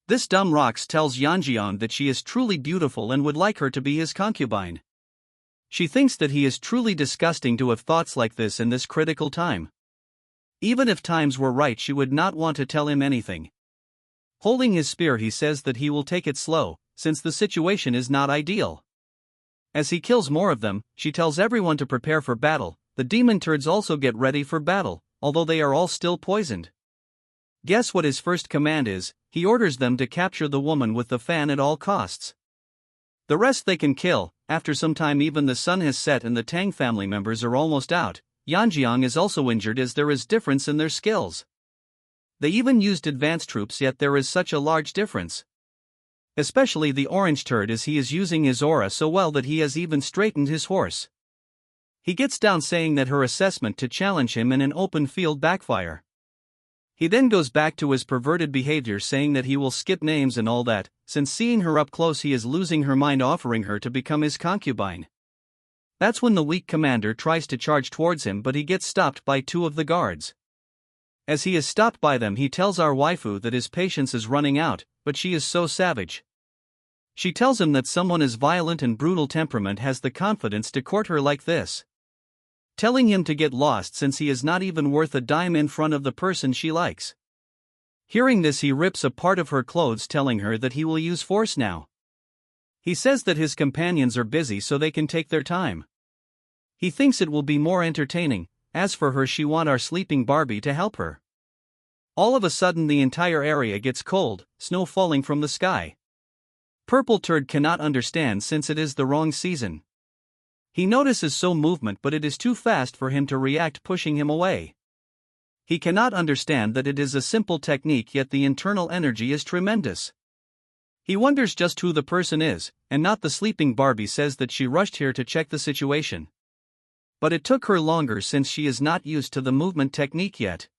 This dumb Rox tells Yeon-myeong that she is truly beautiful and would like her to be his concubine. She thinks that he is truly disgusting to have thoughts like this in this critical time. Even if times were right, she would not want to tell him anything. Holding his spear, he says that he will take it slow, since the situation is not ideal. As he kills more of them, she tells everyone to prepare for battle. The demon turds also get ready for battle, although they are all still poisoned. Guess what his first command is? He orders them to capture the woman with the fan at all costs. The rest they can kill. After some time, even the sun has set and the Tang family members are almost out. Yeon-myeong is also injured as there is difference in their skills. They even used advanced troops, yet there is such a large difference. Especially the orange turd, as he is using his aura so well that he has even straightened his horse. He gets down saying that her assessment to challenge him in an open field backfire. He then goes back to his perverted behavior, saying that he will skip names and all that, since seeing her up close he is losing her mind, offering her to become his concubine. That's when the weak commander tries to charge towards him, but he gets stopped by two of the guards. As he is stopped by them, he tells our waifu that his patience is running out, but she is so savage. She tells him that someone as violent and brutal temperament has the confidence to court her like this, telling him to get lost since he is not even worth a dime in front of the person she likes. Hearing this, he rips a part of her clothes, telling her that he will use force now. He says that his companions are busy so they can take their time. He thinks it will be more entertaining. As for her, she wants our sleeping Barbie to help her. All of a sudden the entire area gets cold, snow falling from the sky. Purple turd cannot understand since it is the wrong season. He notices some movement, but it is too fast for him to react, pushing him away. He cannot understand that it is a simple technique, yet the internal energy is tremendous. He wonders just who the person is, and not the sleeping Barbie says that she rushed here to check the situation. But it took her longer since she is not used to the movement technique yet.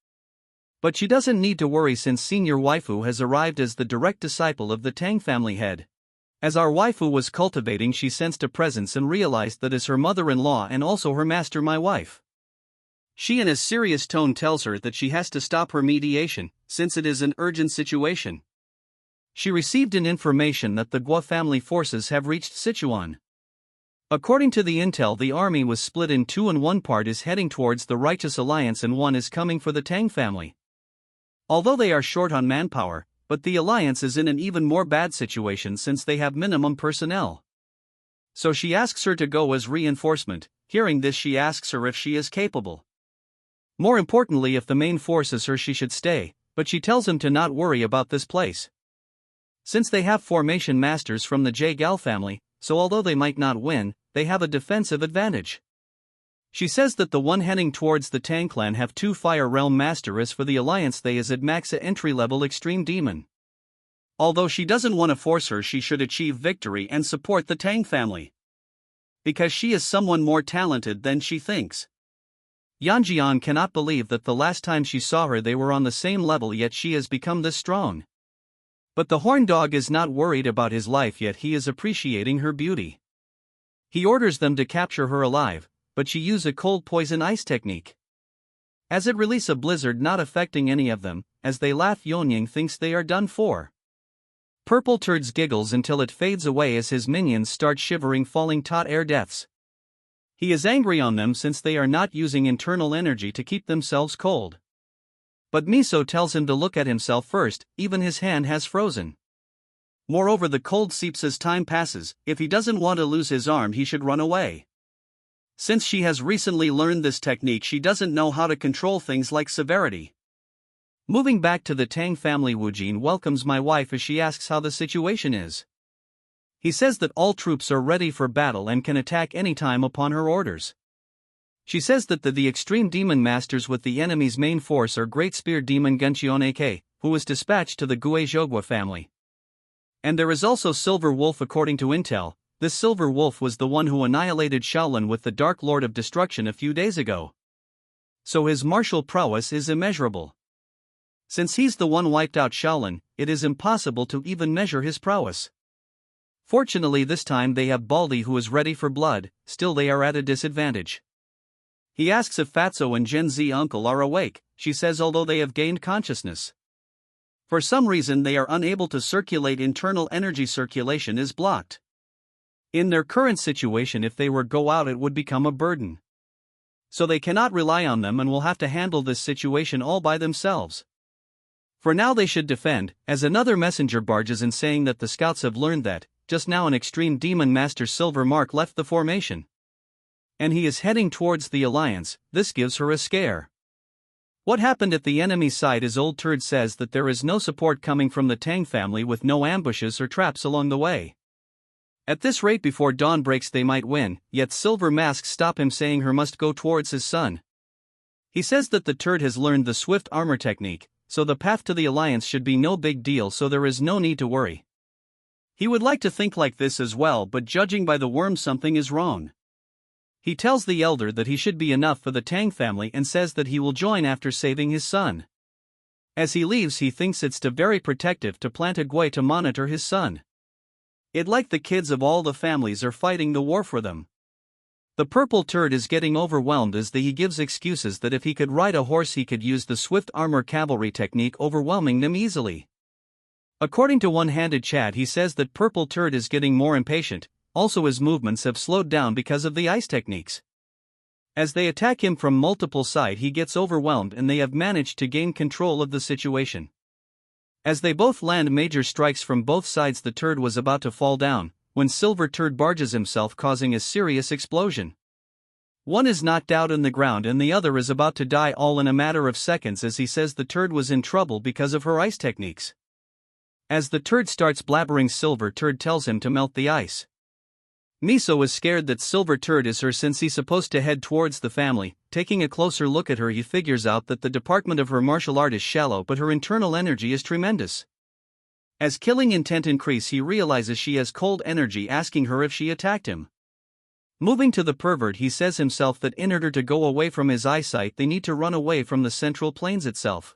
But she doesn't need to worry since senior waifu has arrived as the direct disciple of the Tang family head. As our waifu was cultivating, she sensed a presence and realized that is her mother-in-law and also her master, my wife. She in a serious tone tells her that she has to stop her mediation, since it is an urgent situation. She received an information that the Gua family forces have reached Sichuan. According to the intel, the army was split in two and one part is heading towards the Righteous Alliance and one is coming for the Tang family. Although they are short on manpower, but the alliance is in an even more bad situation since they have minimum personnel. So she asks her to go as reinforcement. Hearing this, she asks her if she is capable. More importantly, if the main forces her, she should stay, but she tells him to not worry about this place. Since they have formation masters from the Jagal family, so although they might not win, they have a defensive advantage. She says that the one heading towards the Tang clan have two Fire Realm Master, as for the alliance they is at max entry-level extreme demon. Although she doesn't want to force her, she should achieve victory and support the Tang family. Because she is someone more talented than she thinks. Yeon-myeong cannot believe that the last time she saw her they were on the same level, yet she has become this strong. But the horn dog is not worried about his life yet, he is appreciating her beauty. He orders them to capture her alive, but she use a cold poison ice technique. As it release a blizzard not affecting any of them, as they laugh Yeon-myeong thinks they are done for. Purple turds giggles until it fades away as his minions start shivering, falling tot air deaths. He is angry on them since they are not using internal energy to keep themselves cold. But Miso tells him to look at himself first, even his hand has frozen. Moreover, the cold seeps as time passes. If he doesn't want to lose his arm, he should run away. Since she has recently learned this technique, she doesn't know how to control things like severity. Moving back to the Tang family, Wu Jin welcomes my wife as she asks how the situation is. He says that all troops are ready for battle and can attack anytime upon her orders. She says that the extreme demon masters with the enemy's main force are Great Spear Demon Guncheon AK, who was dispatched to the Gue Zhogwa family. And there is also Silver Wolf. According to intel, this Silver Wolf was the one who annihilated Shaolin with the Dark Lord of Destruction a few days ago. So his martial prowess is immeasurable. Since he's the one wiped out Shaolin, it is impossible to even measure his prowess. Fortunately, this time they have Baldy, who is ready for blood. Still, they are at a disadvantage. He asks if Fatso and Gen Z uncle are awake. She says although they have gained consciousness, for some reason they are unable to circulate. Internal energy circulation is blocked. In their current situation, if they were go out, it would become a burden. So they cannot rely on them and will have to handle this situation all by themselves. For now they should defend, as another messenger barges in saying that the scouts have learned that, just now, an extreme demon master Silver Mark left the formation. And he is heading towards the Alliance. This gives her a scare. What happened at the enemy's side is Old Turd says that there is no support coming from the Tang family, with no ambushes or traps along the way. At this rate, before dawn breaks they might win, yet Silver Mask stop him, saying her must go towards his son. He says that the Turd has learned the swift armor technique, so the path to the Alliance should be no big deal, so there is no need to worry. He would like to think like this as well, but judging by the worm, something is wrong. He tells the elder that he should be enough for the Tang family and says that he will join after saving his son. As he leaves, he thinks it's very protective to plant a gui to monitor his son. It like the kids of all the families are fighting the war for them. The purple Turd is getting overwhelmed as he gives excuses that if he could ride a horse he could use the swift armor cavalry technique, overwhelming them easily. According to one-handed chat, he says that purple Turd is getting more impatient. Also, his movements have slowed down because of the ice techniques. As they attack him from multiple sides, he gets overwhelmed and they have managed to gain control of the situation. As they both land major strikes from both sides, the Turd was about to fall down, when Silver Turd barges himself, causing a serious explosion. One is knocked out on the ground and the other is about to die, all in a matter of seconds, as he says the Turd was in trouble because of her ice techniques. As the Turd starts blabbering, Silver Turd tells him to melt the ice. Miso is scared that Silver Turd is her, since he's supposed to head towards the family. Taking a closer look at her, he figures out that the department of her martial art is shallow, but her internal energy is tremendous. As killing intent increase, he realizes she has cold energy, asking her if she attacked him. Moving to the pervert, he says himself that in order to go away from his eyesight they need to run away from the central plains itself.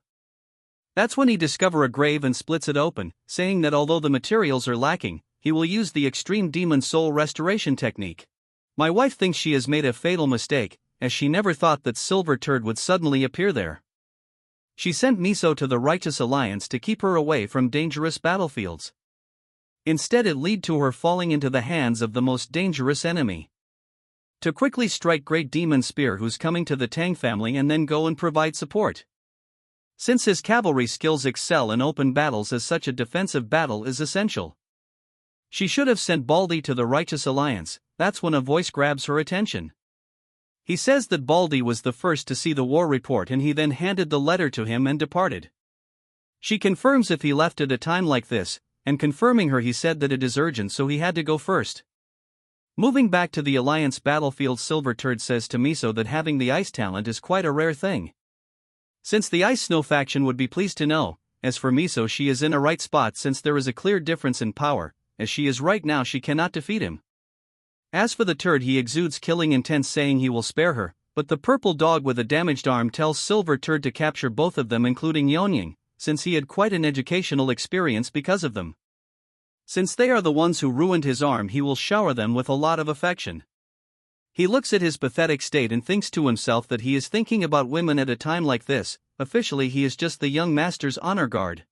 That's when he discovers a grave and splits it open, saying that although the materials are lacking, he will use the extreme demon soul restoration technique. My wife thinks she has made a fatal mistake, as she never thought that Silver Turd would suddenly appear there. She sent Miso to the Righteous Alliance to keep her away from dangerous battlefields. Instead, it led to her falling into the hands of the most dangerous enemy. To quickly strike Great Demon Spear, who's coming to the Tang family, and then go and provide support. Since his cavalry skills excel in open battles, as such a defensive battle is essential. She should have sent Baldy to the Righteous Alliance. That's when a voice grabs her attention. He says that Baldy was the first to see the war report and he then handed the letter to him and departed. She confirms if he left at a time like this, and confirming her, he said that it is urgent, so he had to go first. Moving back to the Alliance battlefield, Silver Turd says to Miso that having the ice talent is quite a rare thing. Since the Ice Snow faction would be pleased to know. As for Miso, she is in a right spot, since there is a clear difference in power. As she is right now, she cannot defeat him. As for the Turd, he exudes killing intent, saying he will spare her, but the purple dog with a damaged arm tells Silver Turd to capture both of them, including Yeon-myeong, since he had quite an educational experience because of them. Since they are the ones who ruined his arm, he will shower them with a lot of affection. He looks at his pathetic state and thinks to himself that he is thinking about women at a time like this. Officially, he is just the young master's honor guard.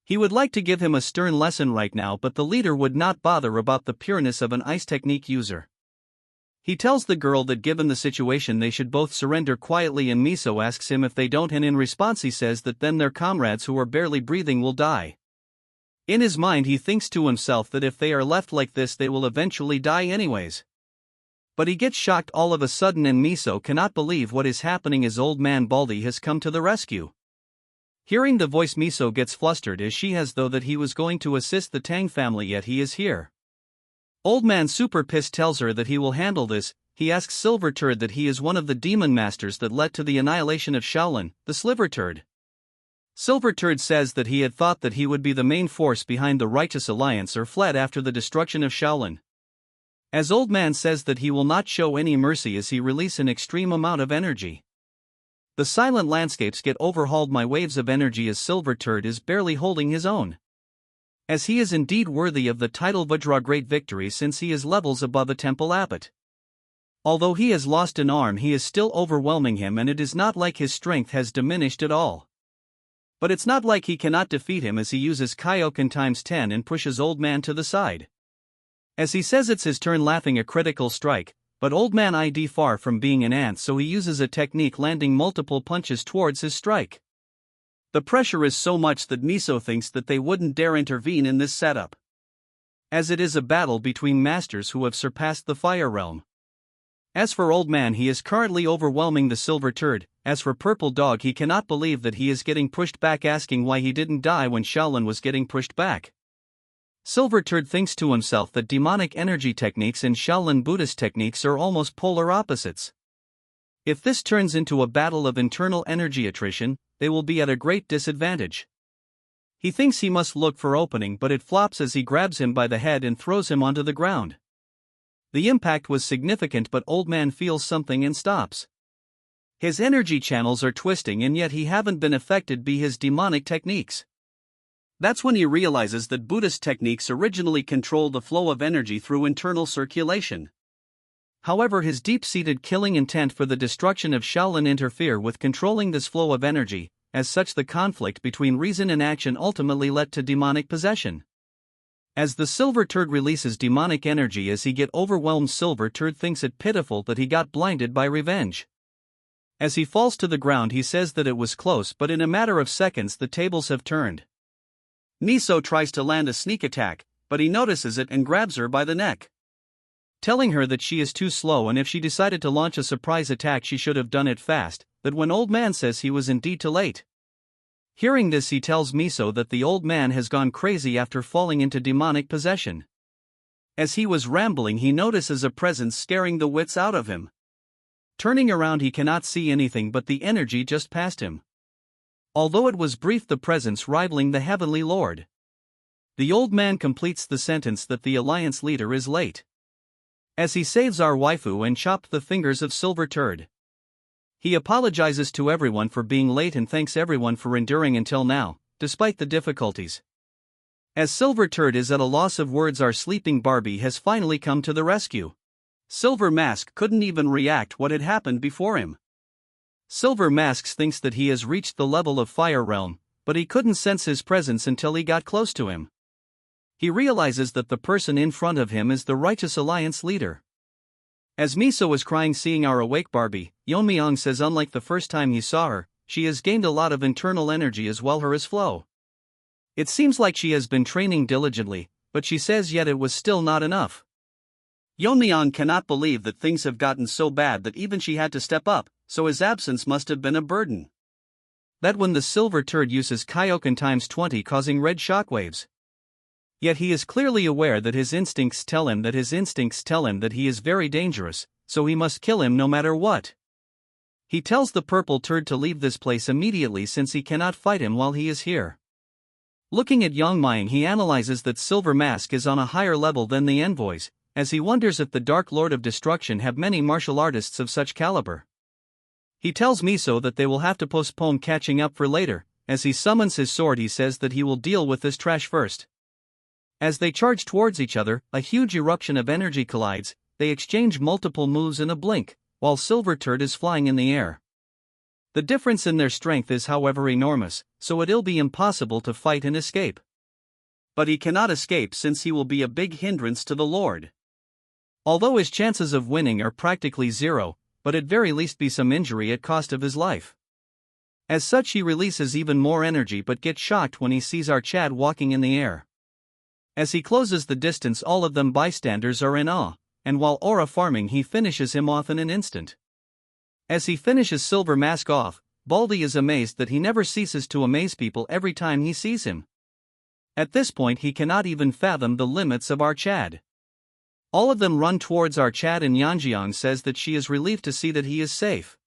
He would like to give him a stern lesson right now, but the leader would not bother about the pureness of an ice technique user. He tells the girl that given the situation they should both surrender quietly, and Miso asks him if they don't, and in response he says that then their comrades who are barely breathing will die. In his mind he thinks to himself that if they are left like this they will eventually die anyways. But he gets shocked all of a sudden and Miso cannot believe what is happening as old man Baldy has come to the rescue. Hearing the voice, Miso gets flustered as she has though that he was going to assist the Tang family yet he is here. Old man super pissed tells her that he will handle this. He asks Silver Turd that he is one of the demon masters that led to the annihilation of Shaolin, the Sliver Turd. Silver Turd says that he had thought that he would be the main force behind the Righteous Alliance or fled after the destruction of Shaolin. As Old Man says that he will not show any mercy as he release an extreme amount of energy. The silent landscapes get overhauled by waves of energy as Silver Turd is barely holding his own. As he is indeed worthy of the title Vajra Great Victory since he is levels above the Temple Abbot. Although he has lost an arm he is still overwhelming him and it is not like his strength has diminished at all. But it's not like he cannot defeat him as he uses Kaioken times 10 and pushes Old Man to the side. As he says it's his turn laughing a critical strike, but Old Man ID far from being an ant so he uses a technique landing multiple punches towards his strike. The pressure is so much that Miso thinks that they wouldn't dare intervene in this setup. As it is a battle between masters who have surpassed the Fire Realm. As for Old Man he is currently overwhelming the Silver Turd, as for Purple Dog he cannot believe that he is getting pushed back asking why he didn't die when Shaolin was getting pushed back. Silver Turd thinks to himself that demonic energy techniques and Shaolin Buddhist techniques are almost polar opposites. If this turns into a battle of internal energy attrition, they will be at a great disadvantage. He thinks he must look for opening but it flops as he grabs him by the head and throws him onto the ground. The impact was significant but Old Man feels something and stops. His energy channels are twisting and yet he haven't been affected by his demonic techniques. That's when he realizes that Buddhist techniques originally control the flow of energy through internal circulation. However, his deep-seated killing intent for the destruction of Shaolin interfere with controlling this flow of energy, as such the conflict between reason and action ultimately led to demonic possession. As the Silver Turd releases demonic energy as he get overwhelmed, Silver Turd thinks it pitiful that he got blinded by revenge. As he falls to the ground he says that it was close but in a matter of seconds the tables have turned. Miso tries to land a sneak attack, but he notices it and grabs her by the neck. Telling her that she is too slow and if she decided to launch a surprise attack she should have done it fast, that when Old Man says he was indeed too late. Hearing this he tells Miso that the Old Man has gone crazy after falling into demonic possession. As he was rambling he notices a presence scaring the wits out of him. Turning around he cannot see anything but the energy just past him. Although it was brief the presence rivaling the Heavenly Lord. The Old Man completes the sentence that the Alliance leader is late. As he saves our waifu and chopped the fingers of Silver Turd. He apologizes to everyone for being late and thanks everyone for enduring until now, despite the difficulties. As Silver Turd is at a loss of words our sleeping Barbie has finally come to the rescue. Silver Mask couldn't even react what had happened before him. Silver Masks thinks that he has reached the level of Fire Realm, but he couldn't sense his presence until he got close to him. He realizes that the person in front of him is the Righteous Alliance leader. As Miso is crying seeing our awake Barbie, Yeon-myeong says unlike the first time he saw her, she has gained a lot of internal energy as well her as flow. It seems like she has been training diligently, but she says yet it was still not enough. Yeon-myeong cannot believe that things have gotten so bad that even she had to step up, so his absence must have been a burden. That when the Silver Turd uses Kaioken times 20 causing red shockwaves. Yet he is clearly aware that his instincts tell him that he is very dangerous, so he must kill him no matter what. He tells the Purple Turd to leave this place immediately since he cannot fight him while he is here. Looking at Yeon-myeong he analyzes that Silver Mask is on a higher level than the envoys, as he wonders if the Dark Lord of Destruction have many martial artists of such caliber. He tells Miso that they will have to postpone catching up for later. As he summons his sword he says that he will deal with this trash first. As they charge towards each other, a huge eruption of energy collides, they exchange multiple moves in a blink, while Silver Turd is flying in the air. The difference in their strength is however enormous, so it'll be impossible to fight and escape. But he cannot escape since he will be a big hindrance to the Lord. Although his chances of winning are practically zero, but at very least be some injury at cost of his life. As such he releases even more energy but gets shocked when he sees our Chad walking in the air. As he closes the distance, all of them bystanders are in awe, and while aura farming, he finishes him off in an instant. As he finishes Silver Mask off, Baldy is amazed that he never ceases to amaze people every time he sees him. At this point, he cannot even fathom the limits of our Chad. All of them run towards our Chad, and Yeon-myeong says that she is relieved to see that he is safe.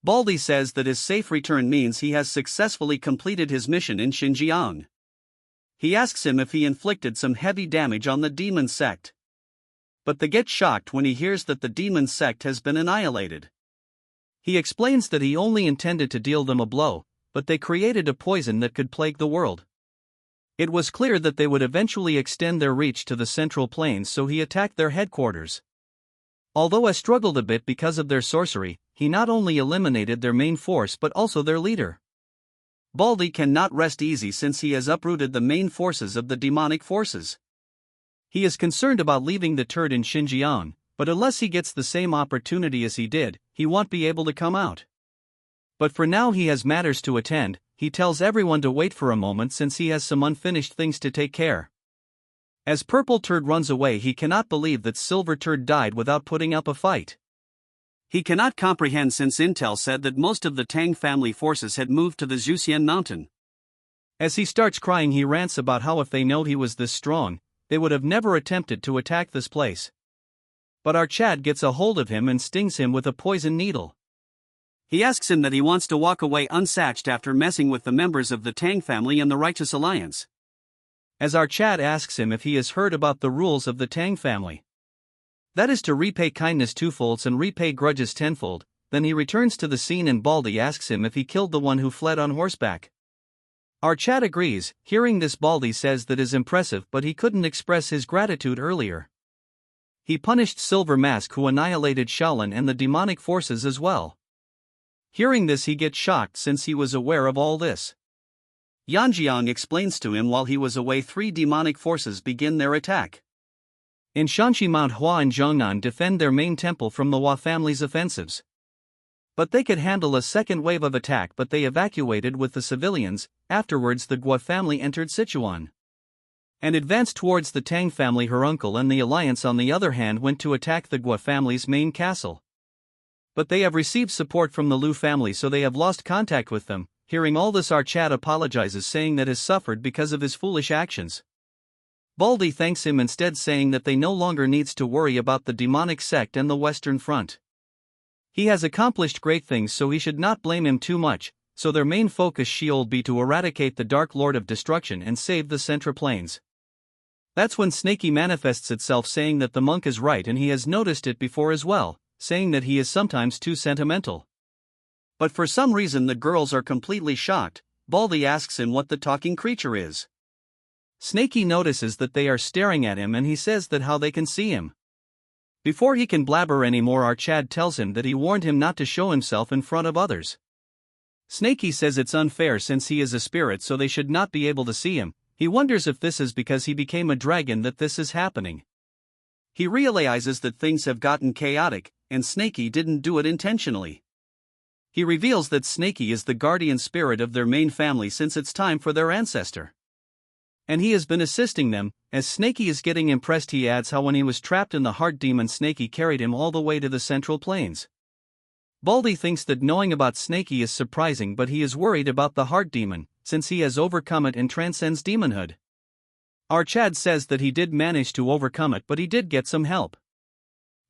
Baldy says that his safe return means he has successfully completed his mission in Xinjiang. He asks him if he inflicted some heavy damage on the demon sect. But they get shocked when he hears that the demon sect has been annihilated. He explains that he only intended to deal them a blow, but they created a poison that could plague the world. It was clear that they would eventually extend their reach to the Central Plains, so he attacked their headquarters. Although I struggled a bit because of their sorcery, he not only eliminated their main force but also their leader. Baldy cannot rest easy since he has uprooted the main forces of the demonic forces. He is concerned about leaving the turd in Xinjiang, but unless he gets the same opportunity as he did, he won't be able to come out. But for now he has matters to attend. He tells everyone to wait for a moment since he has some unfinished things to take care. As Purple Turd runs away, he cannot believe that Silver Turd died without putting up a fight. He cannot comprehend since Intel said that most of the Tang family forces had moved to the Zhuxian mountain. As he starts crying, he rants about how if they knowed he was this strong, they would have never attempted to attack this place. But our Chad gets a hold of him and stings him with a poison needle. He asks him that he wants to walk away unsatched after messing with the members of the Tang family and the Righteous Alliance. As our Chad asks him if he has heard about the rules of the Tang family. That is to repay kindness twofold and repay grudges tenfold. Then he returns to the scene and Baldy asks him if he killed the one who fled on horseback. Our Chad agrees. Hearing this, Baldy says that is impressive, but he couldn't express his gratitude earlier. He punished Silver Mask, who annihilated Shaolin and the demonic forces as well. Hearing this, he gets shocked since he was aware of all this. Yeon-myeong explains to him while he was away 3 demonic forces begin their attack. In Shanxi, Manhwa and Zhongnan defend their main temple from the Hua family's offensives. But they could handle a second wave of attack, but they evacuated with the civilians. Afterwards the Gua family entered Sichuan and advanced towards the Tang family. Her uncle and the alliance on the other hand went to attack the Gua family's main castle. But they have received support from the Lu family, so they have lost contact with them. Hearing all this, our Chad apologizes, saying that has suffered because of his foolish actions. Baldy thanks him instead, saying that they no longer needs to worry about the demonic sect and the Western Front. He has accomplished great things, so he should not blame him too much, so their main focus shall be to eradicate the Dark Lord of Destruction and save the Central Plains. That's when Snaky manifests itself, saying that the monk is right and he has noticed it before as well, saying that he is sometimes too sentimental. But for some reason the girls are completely shocked. Baldy asks him what the talking creature is. Snaky notices that they are staring at him and he says that how they can see him. Before he can blabber anymore, our Chad tells him that he warned him not to show himself in front of others. Snaky says it's unfair since he is a spirit, so they should not be able to see him. He wonders if this is because he became a dragon that this is happening. He realizes that things have gotten chaotic, and Snaky didn't do it intentionally. He reveals that Snaky is the guardian spirit of their main family since it's time for their ancestor. And he has been assisting them. As Snaky is getting impressed, he adds how when he was trapped in the heart demon, Snaky carried him all the way to the Central Plains. Baldy thinks that knowing about Snaky is surprising, but he is worried about the heart demon, since he has overcome it and transcends demonhood. Our Chad says that he did manage to overcome it, but he did get some help.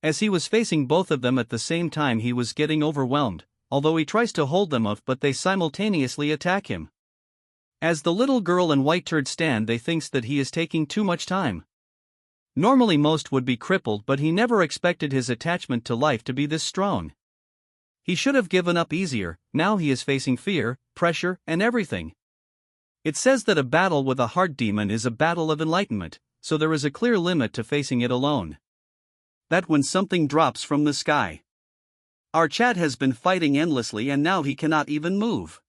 As he was facing both of them at the same time, he was getting overwhelmed, although he tries to hold them off, but they simultaneously attack him. As the little girl and White Turd stand, they thinks that he is taking too much time. Normally most would be crippled, but he never expected his attachment to life to be this strong. He should have given up easier. Now he is facing fear, pressure, and everything. It says that a battle with a heart demon is a battle of enlightenment, so there is a clear limit to facing it alone. That when something drops from the sky. Our Chad has been fighting endlessly and now he cannot even move.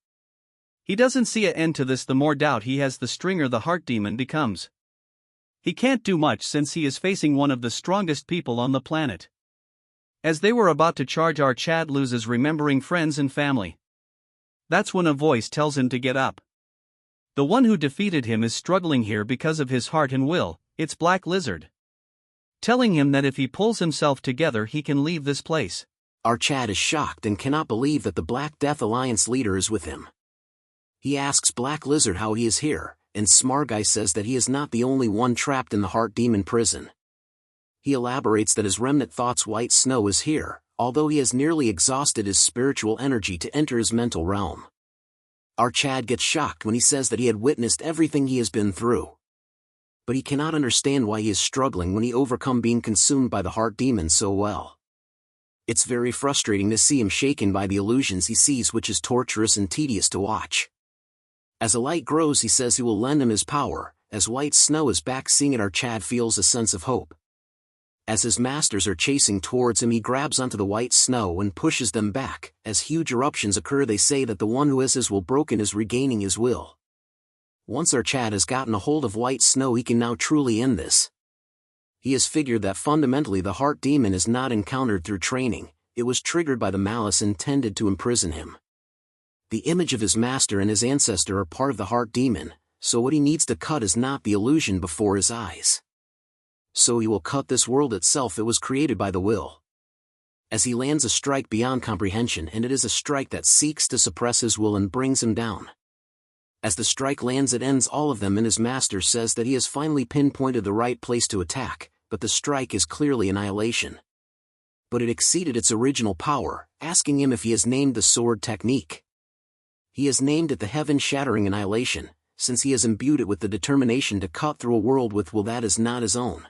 He doesn't see an end to this. The more doubt he has, the stronger the heart demon becomes. He can't do much since he is facing one of the strongest people on the planet. As they were about to charge, our Chad loses remembering friends and family. That's when a voice tells him to get up. The one who defeated him is struggling here because of his heart and will, it's Black Lizard. Telling him that if he pulls himself together he can leave this place. Our Chad is shocked and cannot believe that the Black Death Alliance leader is with him. He asks Black Lizard how he is here, and Smarguy says that he is not the only one trapped in the Heart Demon prison. He elaborates that his remnant thought's White Snow is here, although he has nearly exhausted his spiritual energy to enter his mental realm. Our Chad gets shocked when he says that he had witnessed everything he has been through. But he cannot understand why he is struggling when he overcome being consumed by the Heart Demon so well. It's very frustrating to see him shaken by the illusions he sees, which is torturous and tedious to watch. As the light grows, he says he will lend him his power. As White Snow is back, seeing it, our Chad feels a sense of hope. As his masters are chasing towards him, he grabs onto the White Snow and pushes them back. As huge eruptions occur, they say that the one who has his will broken is regaining his will. Once our Chad has gotten a hold of White Snow, he can now truly end this. He has figured that fundamentally the Heart Demon is not encountered through training, it was triggered by the malice intended to imprison him. The image of his master and his ancestor are part of the Heart Demon, so what he needs to cut is not the illusion before his eyes. So he will cut this world itself. It was created by the will. As he lands a strike beyond comprehension, and it is a strike that seeks to suppress his will and brings him down. As the strike lands, it ends all of them, and his master says that he has finally pinpointed the right place to attack, but the strike is clearly annihilation. But it exceeded its original power, asking him if he has named the sword technique. He has named it the heaven-shattering annihilation, since he has imbued it with the determination to cut through a world with will that is not his own.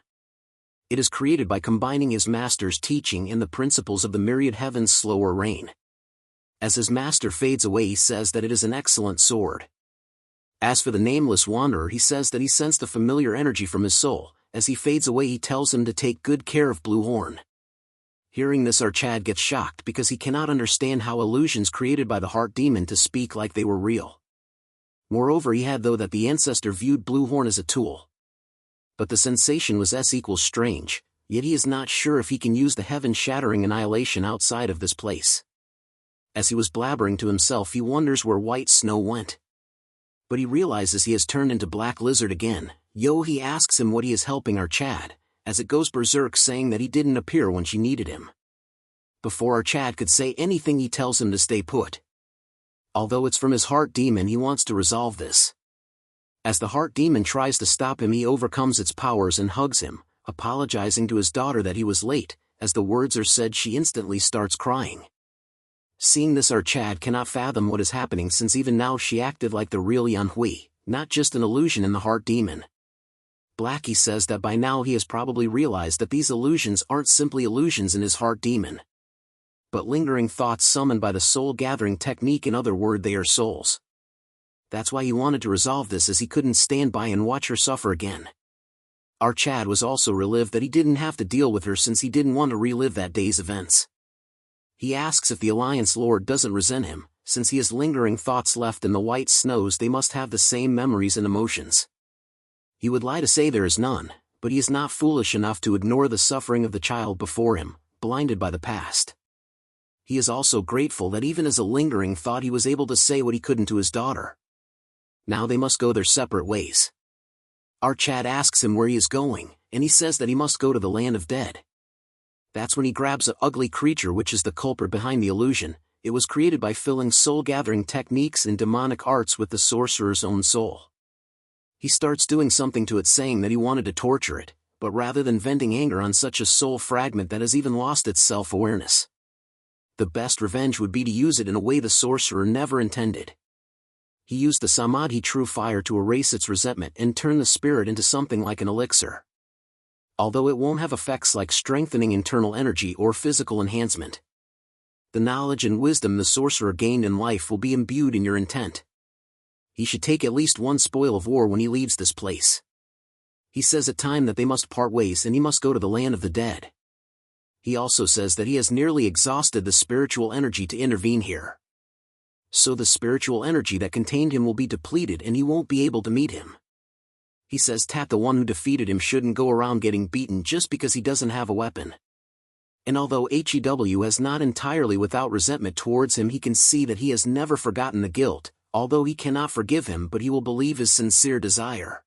It is created by combining his master's teaching and the principles of the myriad heaven's slower reign. As his master fades away, he says that it is an excellent sword. As for the nameless wanderer, he says that he sensed the familiar energy from his soul. As he fades away, he tells him to take good care of Blue Horn. Hearing this, our Chad gets shocked because he cannot understand how illusions created by the Heart Demon to speak like they were real. Moreover, he had though that the ancestor viewed Blue Horn as a tool. But the sensation was S equals strange, yet he is not sure if he can use the heaven-shattering annihilation outside of this place. As he was blabbering to himself, he wonders where White Snow went. But he realizes he has turned into Black Lizard again. He asks him what he is helping our Chad, as it goes berserk, saying that he didn't appear when she needed him. Before our Chad could say anything, he tells him to stay put. Although it's from his Heart Demon, he wants to resolve this. As the Heart Demon tries to stop him, he overcomes its powers and hugs him, apologizing to his daughter that he was late. As the words are said, she instantly starts crying. Seeing this, our Chad cannot fathom what is happening, since even now she acted like the real Manhwa, not just an illusion in the Heart Demon. Blackie says that by now he has probably realized that these illusions aren't simply illusions in his Heart Demon, but lingering thoughts summoned by the soul-gathering technique. In other words, they are souls. That's why he wanted to resolve this, as he couldn't stand by and watch her suffer again. Our Chad was also relieved that he didn't have to deal with her, since he didn't want to relive that day's events. He asks if the Alliance Lord doesn't resent him, since he has lingering thoughts left in the White Snows. They must have the same memories and emotions. He would lie to say there is none, but he is not foolish enough to ignore the suffering of the child before him, blinded by the past. He is also grateful that even as a lingering thought, he was able to say what he couldn't to his daughter. Now they must go their separate ways. Our Chad asks him where he is going, and he says that he must go to the land of dead. That's when he grabs an ugly creature, which is the culprit behind the illusion. It was created by filling soul-gathering techniques and demonic arts with the sorcerer's own soul. He starts doing something to it, saying that he wanted to torture it, but rather than venting anger on such a soul fragment that has even lost its self-awareness, the best revenge would be to use it in a way the sorcerer never intended. He used the Samadhi true fire to erase its resentment and turn the spirit into something like an elixir. Although it won't have effects like strengthening internal energy or physical enhancement, the knowledge and wisdom the sorcerer gained in life will be imbued in your intent. He should take at least one spoil of war when he leaves this place. He says at time that they must part ways and he must go to the land of the dead. He also says that he has nearly exhausted the spiritual energy to intervene here. So the spiritual energy that contained him will be depleted and he won't be able to meet him. He says the one who defeated him shouldn't go around getting beaten just because he doesn't have a weapon. And although HEW has not entirely without resentment towards him, he can see that he has never forgotten the guilt, although he cannot forgive him, but he will believe his sincere desire.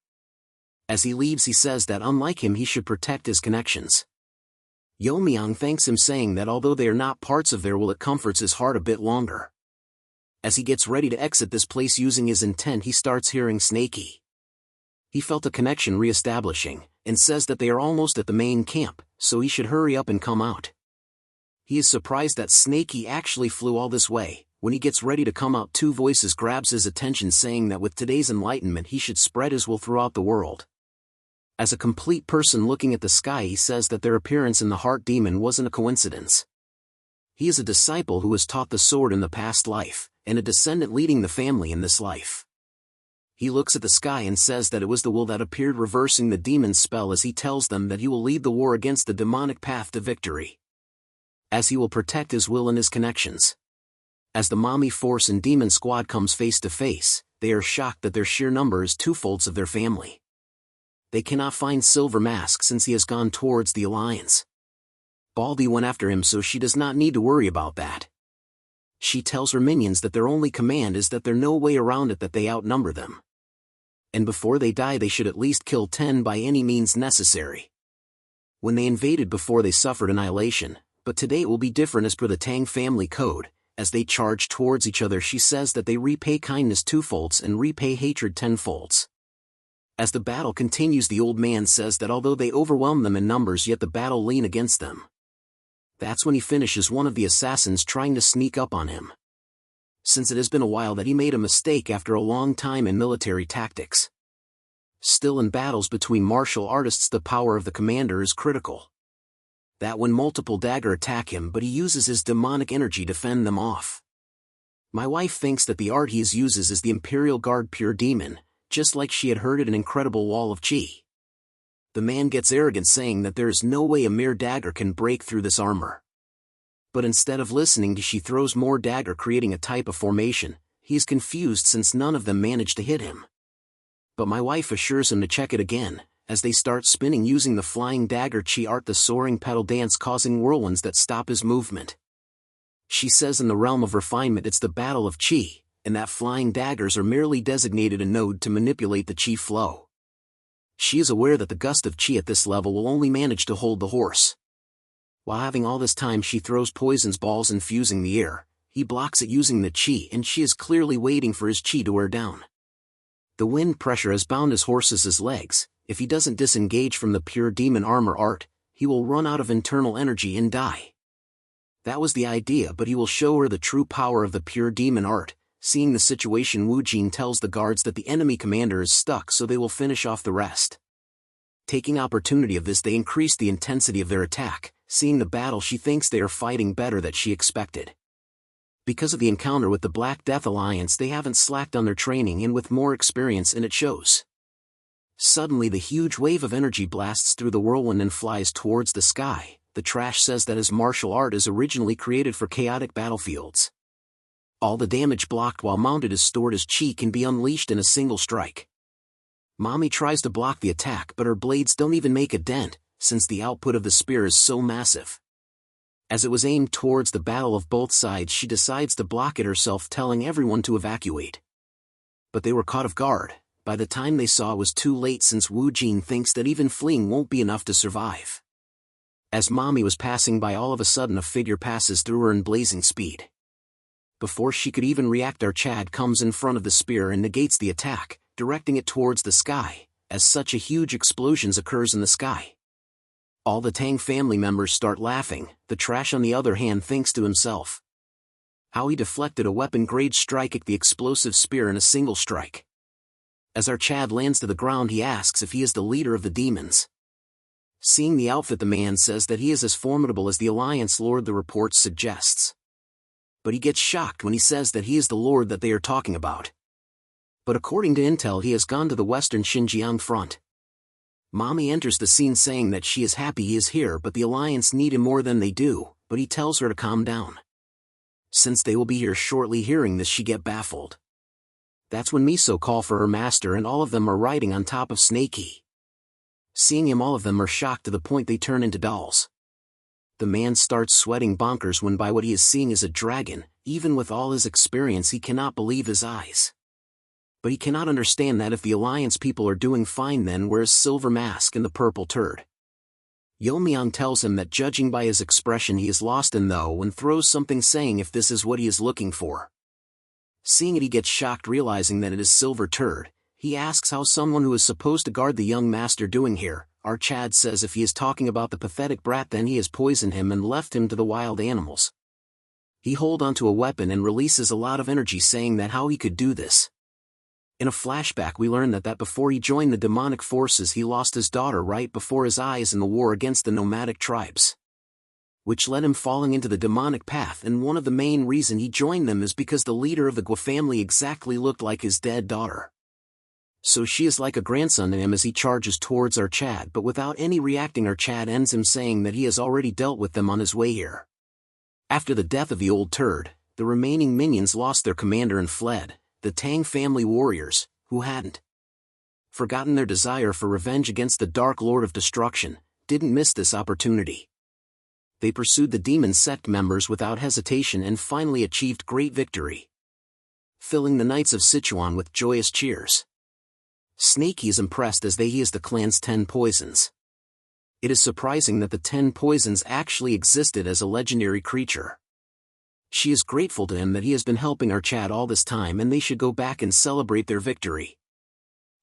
As he leaves, he says that unlike him he should protect his connections. Yeon-myeong thanks him, saying that although they are not parts of their will, it comforts his heart a bit longer. As he gets ready to exit this place using his intent, he starts hearing Snaky. He felt a connection re-establishing, and says that they are almost at the main camp, so he should hurry up and come out. He is surprised that Snaky actually flew all this way. When he gets ready to come out, two voices grabs his attention, saying that with today's enlightenment he should spread his will throughout the world. As a complete person looking at the sky, he says that their appearance in the heart demon wasn't a coincidence. He is a disciple who was taught the sword in the past life, and a descendant leading the family in this life. He looks at the sky and says that it was the will that appeared reversing the demon's spell, as he tells them that he will lead the war against the demonic path to victory, as he will protect his will and his connections. As the mommy force and demon squad comes face to face, they are shocked that their sheer number is twofolds of their family. They cannot find Silver Mask since he has gone towards the Alliance. Baldy went after him, so she does not need to worry about that. She tells her minions that their only command is that there's no way around it, that they outnumber them. And before they die they should at least kill 10 by any means necessary. When they invaded before, they suffered annihilation, but today it will be different as per the Tang family code. As they charge towards each other, she says that they repay kindness twofolds and repay hatred tenfolds. As the battle continues, the old man says that although they overwhelm them in numbers, yet the battle lean against them. That's when he finishes one of the assassins trying to sneak up on him. Since it has been a while that he made a mistake after a long time in military tactics. Still, in battles between martial artists the power of the commander is critical. That when multiple dagger attack him, but he uses his demonic energy to fend them off. My wife thinks that the art he uses is the Imperial Guard Pure Demon, just like she had heard it, an incredible wall of chi. The man gets arrogant, saying that there is no way a mere dagger can break through this armor. But instead of listening, she throws more dagger, creating a type of formation. He is confused since none of them managed to hit him. But my wife assures him to check it again, as they start spinning using the flying dagger chi art, the soaring pedal dance, causing whirlwinds that stop his movement. She says in the realm of refinement it's the battle of chi, and that flying daggers are merely designated a node to manipulate the chi flow. She is aware that the gust of chi at this level will only manage to hold the horse. While having all this time, she throws poisons balls infusing the air. He blocks it using the chi, and she is clearly waiting for his chi to wear down. The wind pressure has bound his horse's legs. If he doesn't disengage from the pure demon armor art, he will run out of internal energy and die. That was the idea, but he will show her the true power of the pure demon art. Seeing the situation, Wu Jin tells the guards that the enemy commander is stuck, so they will finish off the rest. Taking opportunity of this, they increase the intensity of their attack. Seeing the battle, she thinks they are fighting better than she expected. Because of the encounter with the Black Death Alliance, they haven't slacked on their training, and with more experience, and it shows. Suddenly the huge wave of energy blasts through the whirlwind and flies towards the sky. The trash says that his martial art is originally created for chaotic battlefields. All the damage blocked while mounted is stored as chi can be unleashed in a single strike. Mommy tries to block the attack, but her blades don't even make a dent, since the output of the spear is so massive. As it was aimed towards the battle of both sides, she decides to block it herself, telling everyone to evacuate. But they were caught off guard. By the time they saw, it was too late, since Wu Jin thinks that even fleeing won't be enough to survive. As Mommy was passing by, all of a sudden a figure passes through her in blazing speed. Before she could even react, our Chad comes in front of the spear and negates the attack, directing it towards the sky, as such a huge explosion occurs in the sky. All the Tang family members start laughing. The trash on the other hand thinks to himself how he deflected a weapon-grade strike at the explosive spear in a single strike. As our Chad lands to the ground, he asks if he is the leader of the demons. Seeing the outfit, the man says that he is as formidable as the Alliance Lord the report suggests. But he gets shocked when he says that he is the Lord that they are talking about. But according to intel, he has gone to the western Xinjiang front. Mommy enters the scene saying that she is happy he is here, but the Alliance need him more than they do, but he tells her to calm down. Since they will be here shortly, hearing this, she get baffled. That's when Miso call for her master, and all of them are riding on top of Snaky. Seeing him, all of them are shocked to the point they turn into dolls. The man starts sweating bonkers when by what he is seeing is a dragon, Even with all his experience, he cannot believe his eyes. But he cannot understand that if the Alliance people are doing fine, then where's Silver Mask and the Purple Turd? Yeon-myeong tells him that judging by his expression he is lost and though, and throws something saying if this is what he is looking for. Seeing it, he gets shocked, realizing that it is Silver Turd. He asks how someone who is supposed to guard the young master doing here. Our Chad says if he is talking about the pathetic brat, then he has poisoned him and left him to the wild animals. He holds onto a weapon and releases a lot of energy, saying that how he could do this. In a flashback we learn that before he joined the demonic forces he lost his daughter right before his eyes in the war against the nomadic tribes, which led him falling into the demonic path, and one of the main reason he joined them is because the leader of the Gwa family exactly looked like his dead daughter. So she is like a grandson to him as he charges towards our Chad, but without any reacting, our Chad ends him, saying that he has already dealt with them on his way here. After the death of the old turd, the remaining minions lost their commander and fled. The Tang family warriors, who hadn't forgotten their desire for revenge against the Dark Lord of Destruction, didn't miss this opportunity. They pursued the demon sect members without hesitation and finally achieved great victory, filling the knights of Sichuan with joyous cheers. Snakey is impressed as he is the clan's 10 poisons. It is surprising that the 10 poisons actually existed as a legendary creature. She is grateful to him that he has been helping our Chad all this time and they should go back and celebrate their victory.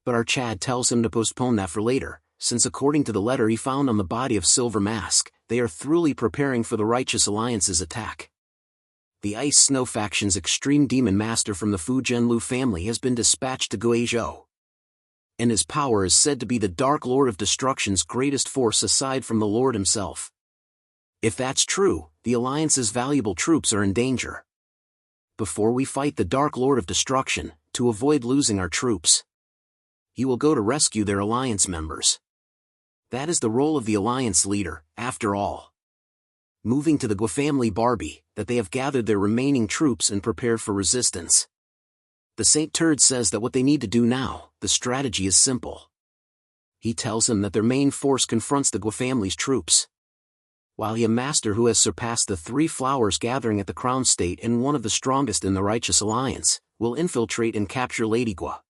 But our Chad tells him to postpone that for later, since according to the letter he found on the body of Silver Mask, they are thoroughly preparing for the Righteous Alliance's attack. The Ice Snow faction's extreme demon master from the Fu Zhenlu family has been dispatched to Guizhou, and his power is said to be the Dark Lord of Destruction's greatest force aside from the Lord himself. If that's true, the Alliance's valuable troops are in danger. Before we fight the Dark Lord of Destruction, to avoid losing our troops, he will go to rescue their Alliance members. That is the role of the Alliance leader, after all. Moving to the Gwa family Barbie, that they have gathered their remaining troops and prepared for resistance. The Saint Turd says that what they need to do now, the strategy is simple. He tells him that their main force confronts the Gwa family's troops, while he, a master who has surpassed the 3 flowers gathering at the Crown State and one of the strongest in the Righteous Alliance, will infiltrate and capture Lady Gwa.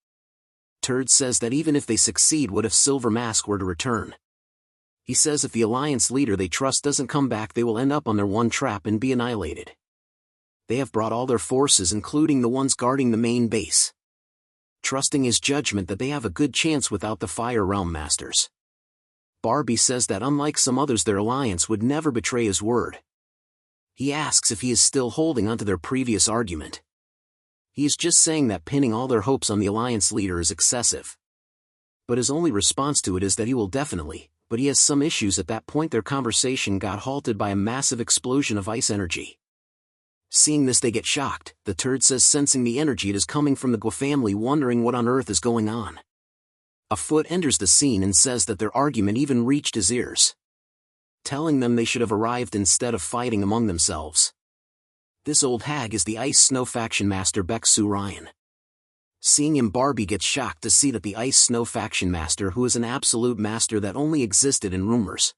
Turd says that even if they succeed, what if Silver Mask were to return? He says if the Alliance leader they trust doesn't come back, they will end up on their one trap and be annihilated. They have brought all their forces, including the ones guarding the main base, trusting his judgment that they have a good chance without the Fire Realm Masters. Barbie says that unlike some others, their alliance would never betray his word. He asks if he is still holding onto their previous argument. He is just saying that pinning all their hopes on the alliance leader is excessive. But his only response to it is that he will definitely, but he has some issues. At that point their conversation got halted by a massive explosion of ice energy. Seeing this they get shocked. The Turd says, sensing the energy, it is coming from the Gwa family, wondering what on earth is going on. A foot enters the scene and says that their argument even reached his ears, telling them they should have arrived instead of fighting among themselves. This old hag is the Ice Snow faction master Baek-soo Ryan. Seeing him, Barbie gets shocked to see that the Ice Snow faction master, who is an absolute master that only existed in rumors.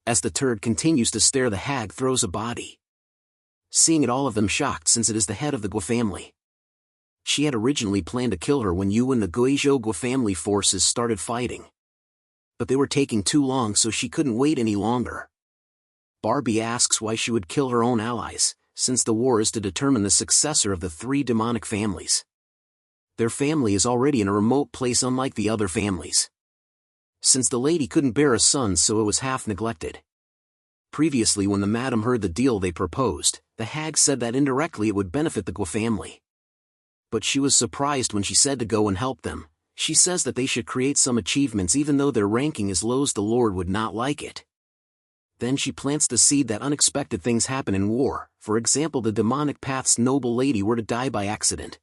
As the Turd continues to stare, the hag throws a body. Seeing it, all of them shocked, since it is the head of the Gwa family. She had originally planned to kill her when you and the Guizhou Gwa family forces started fighting, but they were taking too long, so she couldn't wait any longer. Barbie asks why she would kill her own allies, since the war is to determine the successor of the 3 demonic families. Their family is already in a remote place, unlike the other families, since the lady couldn't bear a son, so it was half neglected. Previously, when the madam heard the deal they proposed, the hag said that indirectly it would benefit the Gwa family. But she was surprised when she said to go and help them. She says that they should create some achievements even though their ranking is low, the Lord would not like it. Then she plants the seed that unexpected things happen in war. For example, the demonic path's noble lady were to die by accident.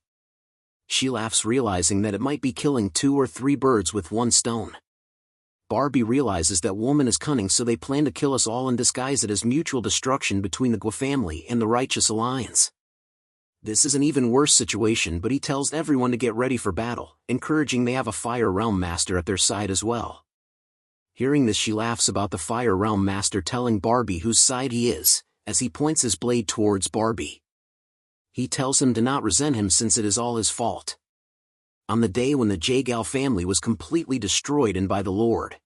She laughs, realizing that it might be killing 2 or 3 birds with one stone. Barbie realizes that woman is cunning, so they plan to kill us all and disguise it as mutual destruction between the Gwa family and the Righteous Alliance. This is an even worse situation, but he tells everyone to get ready for battle, encouraging they have a Fire Realm Master at their side as well. Hearing this, she laughs about the Fire Realm Master telling Barbie whose side he is, as he points his blade towards Barbie. He tells him to not resent him since it is all his fault. On the day when the Jagal family was completely destroyed and by the Lord,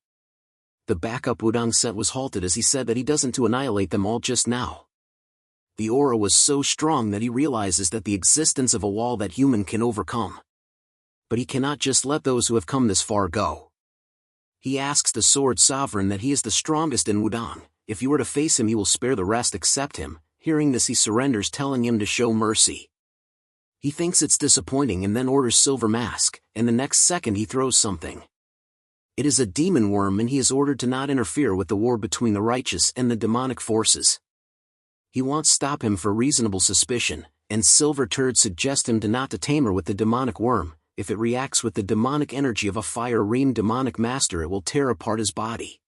the backup Wudang set was halted as he said that he doesn't to annihilate them all just now. The aura was so strong that he realizes that the existence of a wall that human can overcome. But he cannot just let those who have come this far go. He asks the Sword Sovereign that he is the strongest in Wudang. If you were to face him, he will spare the rest except him. Hearing this, he surrenders, telling him to show mercy. He thinks it's disappointing and then orders Silver Mask, and the next second he throws something. It is a demon worm, and he is ordered to not interfere with the war between the righteous and the demonic forces. He wants to stop him for reasonable suspicion, and Silver Turd suggests him to not to tame her with the demonic worm. If it reacts with the demonic energy of a fire ream demonic master, it will tear apart his body.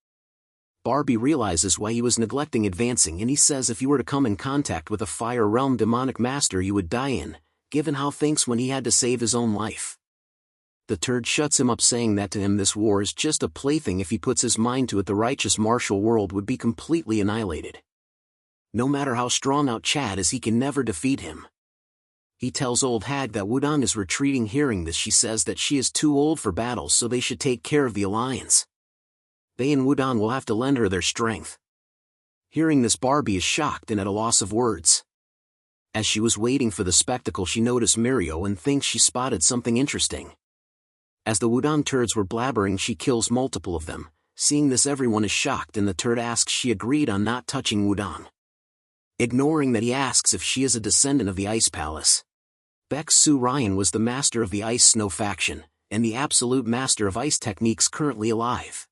Barbie realizes why he was neglecting advancing, and he says if you were to come in contact with a fire realm demonic master you would die in, given how thinks when he had to save his own life. The turd shuts him up, saying that to him this war is just a plaything. If he puts his mind to it, the righteous martial world would be completely annihilated. No matter how strong out Chad is, he can never defeat him. He tells Old Hag that Wudang is retreating. Hearing this, she says that she is too old for battle, so they should take care of the alliance. They and Wudang will have to lend her their strength. Hearing this, Barbie is shocked and at a loss of words. As she was waiting for the spectacle, she noticed Mirio and thinks she spotted something interesting. As the Wudang turds were blabbering, she kills multiple of them. Seeing this, everyone is shocked, and the turd asks she agreed on not touching Wudang. Ignoring that, he asks if she is a descendant of the Ice Palace. Baek Su Ryan was the master of the Ice Snow faction, and the absolute master of ice techniques currently alive.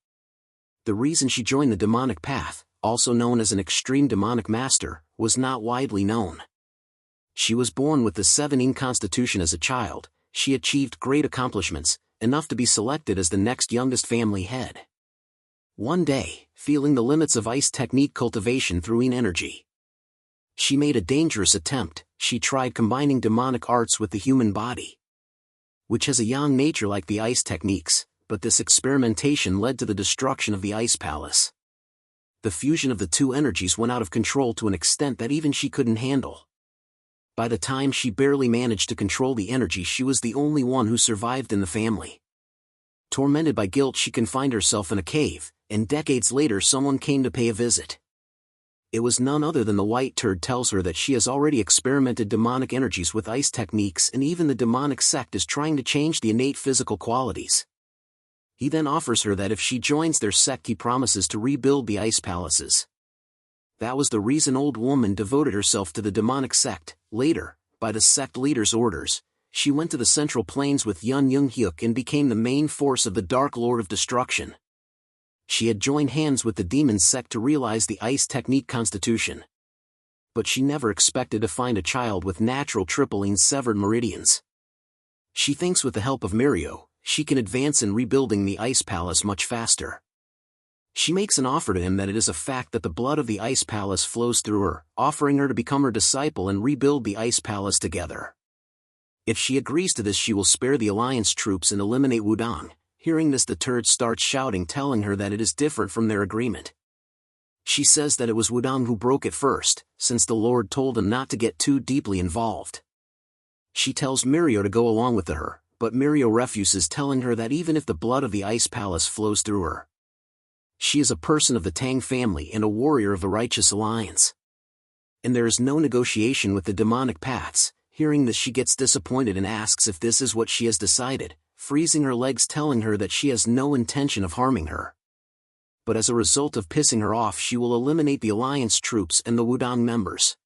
The reason she joined the demonic path, also known as an extreme demonic master, was not widely known. She was born with the 17 constitution as a child. She achieved great accomplishments, enough to be selected as the next youngest family head. One day, feeling the limits of ice technique cultivation through energy, she made a dangerous attempt. She tried combining demonic arts with the human body, which has a yang nature like the ice techniques, but this experimentation led to the destruction of the Ice Palace. The fusion of the two energies went out of control to an extent that even she couldn't handle. By the time she barely managed to control the energy, she was the only one who survived in the family. Tormented by guilt, she confined herself in a cave, and decades later someone came to pay a visit. It was none other than the White Turd. Tells her that she has already experimented demonic energies with ice techniques, and even the demonic sect is trying to change the innate physical qualities. He then offers her that if she joins their sect, he promises to rebuild the ice palaces. That was the reason old woman devoted herself to the demonic sect. Later, by the sect leader's orders, she went to the Central Plains with Yun Young-hyuk and became the main force of the Dark Lord of Destruction. She had joined hands with the demon sect to realize the ice technique constitution. But she never expected to find a child with natural tripling severed meridians. She thinks with the help of Mirio, she can advance in rebuilding the ice palace much faster. She makes an offer to him that it is a fact that the blood of the ice palace flows through her, offering her to become her disciple and rebuild the ice palace together. If she agrees to this, she will spare the alliance troops and eliminate Wudang. Hearing this, the turd starts shouting, telling her that it is different from their agreement. She says that it was Wudang who broke it first, since the Lord told him not to get too deeply involved. She tells Mirio to go along with her, but Mirio refuses, telling her that even if the blood of the ice palace flows through her, she is a person of the Tang family and a warrior of the righteous alliance, and there is no negotiation with the demonic paths. Hearing this, she gets disappointed and asks if this is what she has decided, freezing her legs, telling her that she has no intention of harming her. But as a result of pissing her off, she will eliminate the alliance troops and the Wudang members.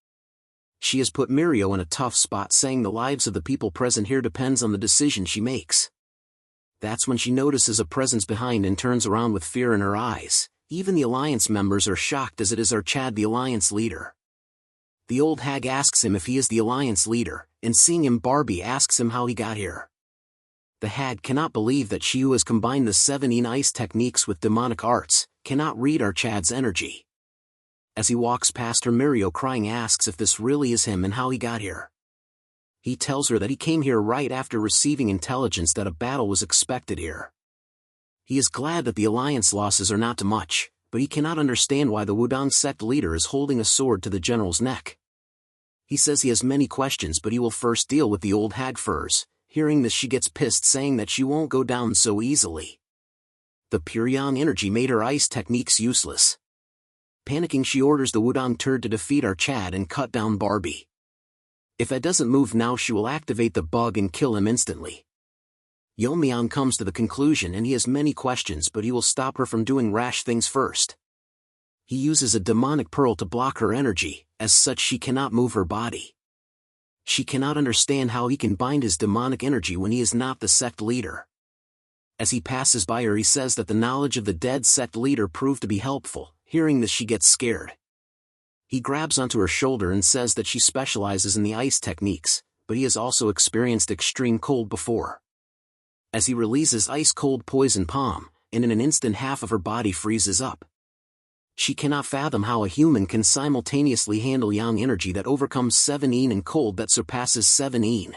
She has put Mirio in a tough spot, saying the lives of the people present here depends on the decision she makes. That's when she notices a presence behind and turns around with fear in her eyes. Even the alliance members are shocked, as it is our Chad, the alliance leader. The old hag asks him if he is the alliance leader, and seeing him, Barbie asks him how he got here. The hag cannot believe that she who has combined the 17 ice techniques with demonic arts, cannot read our Chad's energy. As he walks past her, Mirio, crying, asks if this really is him and how he got here. He tells her that he came here right after receiving intelligence that a battle was expected here. He is glad that the alliance losses are not too much, but he cannot understand why the Wudang sect leader is holding a sword to the general's neck. He says he has many questions but he will first deal with the old hag furs. Hearing this, she gets pissed, saying that she won't go down so easily. The pure yang energy made her ice techniques useless. Panicking, she orders the Wudang turd to defeat our Chad and cut down Barbie. If Ed doesn't move now, she will activate the bug and kill him instantly. Yeon-myeong comes to the conclusion and he has many questions, but he will stop her from doing rash things first. He uses a demonic pearl to block her energy, as such she cannot move her body. She cannot understand how he can bind his demonic energy when he is not the sect leader. As he passes by her, he says that the knowledge of the dead sect leader proved to be helpful. Hearing this, she gets scared. He grabs onto her shoulder and says that she specializes in the ice techniques, but he has also experienced extreme cold before. As he releases ice-cold poison palm, and in an instant half of her body freezes up. She cannot fathom how a human can simultaneously handle yang energy that overcomes 7 een and cold that surpasses 7 een.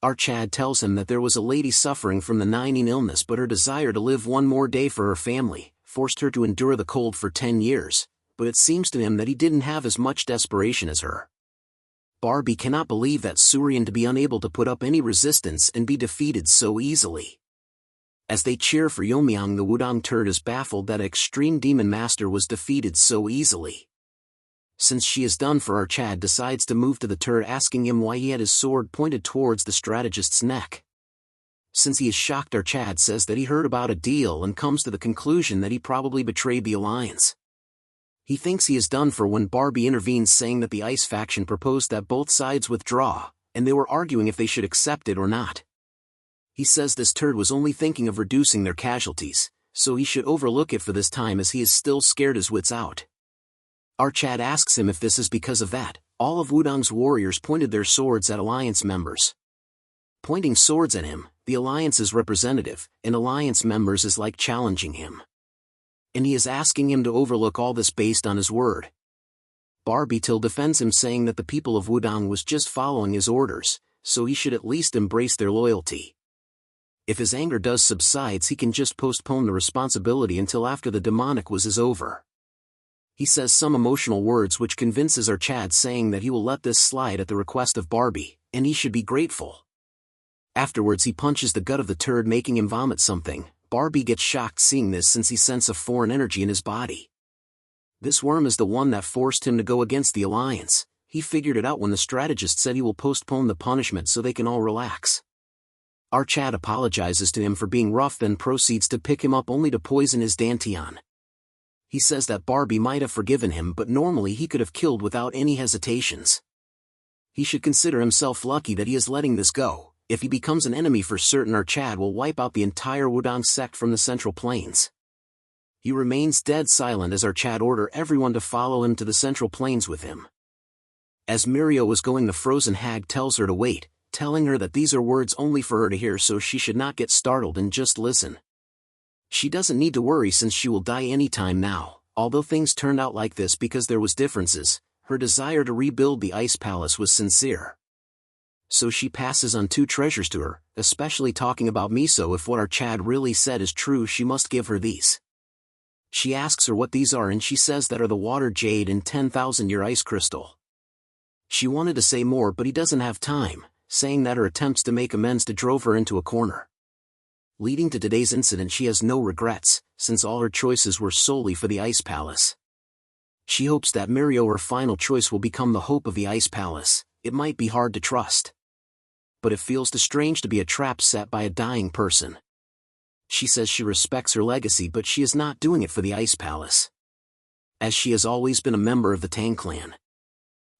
Our Chad tells him that there was a lady suffering from the 9 een illness, but her desire to live one more day for her family forced her to endure the cold for 10 years, but it seems to him that he didn't have as much desperation as her. Barbie cannot believe that Suryan to be unable to put up any resistance and be defeated so easily. As they cheer for Yeon-myeong, the Wudang turd is baffled that Extreme Demon Master was defeated so easily. Since she is done for, our Chad decides to move to the turd, asking him why he had his sword pointed towards the strategist's neck. Since he is shocked, our Chad says that he heard about a deal and comes to the conclusion that he probably betrayed the alliance. He thinks he is done for when Barbie intervenes, saying that the Ice faction proposed that both sides withdraw, and they were arguing if they should accept it or not. He says this turd was only thinking of reducing their casualties, so he should overlook it for this time, as he is still scared his wits out. Our Chad asks him if this is because of that. All of Wudang's warriors pointed their swords at Alliance members. Pointing swords at him, the Alliance's representative, and Alliance members, is like challenging him. And he is asking him to overlook all this based on his word. Barbie defends him, saying that the people of Wudang was just following his orders, so he should at least embrace their loyalty. If his anger does subsides, he can just postpone the responsibility until after the demonic is over. He says some emotional words which convinces our Chad, saying that he will let this slide at the request of Barbie, and he should be grateful. Afterwards he punches the gut of the turd, making him vomit something. Barbie gets shocked seeing this, since he senses a foreign energy in his body. This worm is the one that forced him to go against the Alliance. He figured it out when the strategist said he will postpone the punishment so they can all relax. Our Chad apologizes to him for being rough, then proceeds to pick him up, only to poison his dantian. He says that Barbie might have forgiven him, but normally he could have killed without any hesitations. He should consider himself lucky that he is letting this go. If he becomes an enemy for certain, our Chad will wipe out the entire Wudang sect from the Central Plains. He remains dead silent as our Chad order everyone to follow him to the Central Plains with him. As Mirio was going, the frozen hag tells her to wait, telling her that these are words only for her to hear, so she should not get startled and just listen. She doesn't need to worry, since she will die anytime now. Although things turned out like this because there was differences, her desire to rebuild the Ice Palace was sincere. So she passes on 2 treasures to her, especially talking about miso. If what our Chad really said is true, she must give her these. She asks her what these are, and she says that are the water jade and 10,000-year ice crystal. She wanted to say more, but he doesn't have time, saying that her attempts to make amends drove her into a corner. Leading to today's incident, she has no regrets, since all her choices were solely for the Ice Palace. She hopes that Mirio, her final choice, will become the hope of the Ice Palace. It might be hard to trust, but it feels too strange to be a trap set by a dying person. She says she respects her legacy, but she is not doing it for the Ice Palace, as she has always been a member of the Tang clan.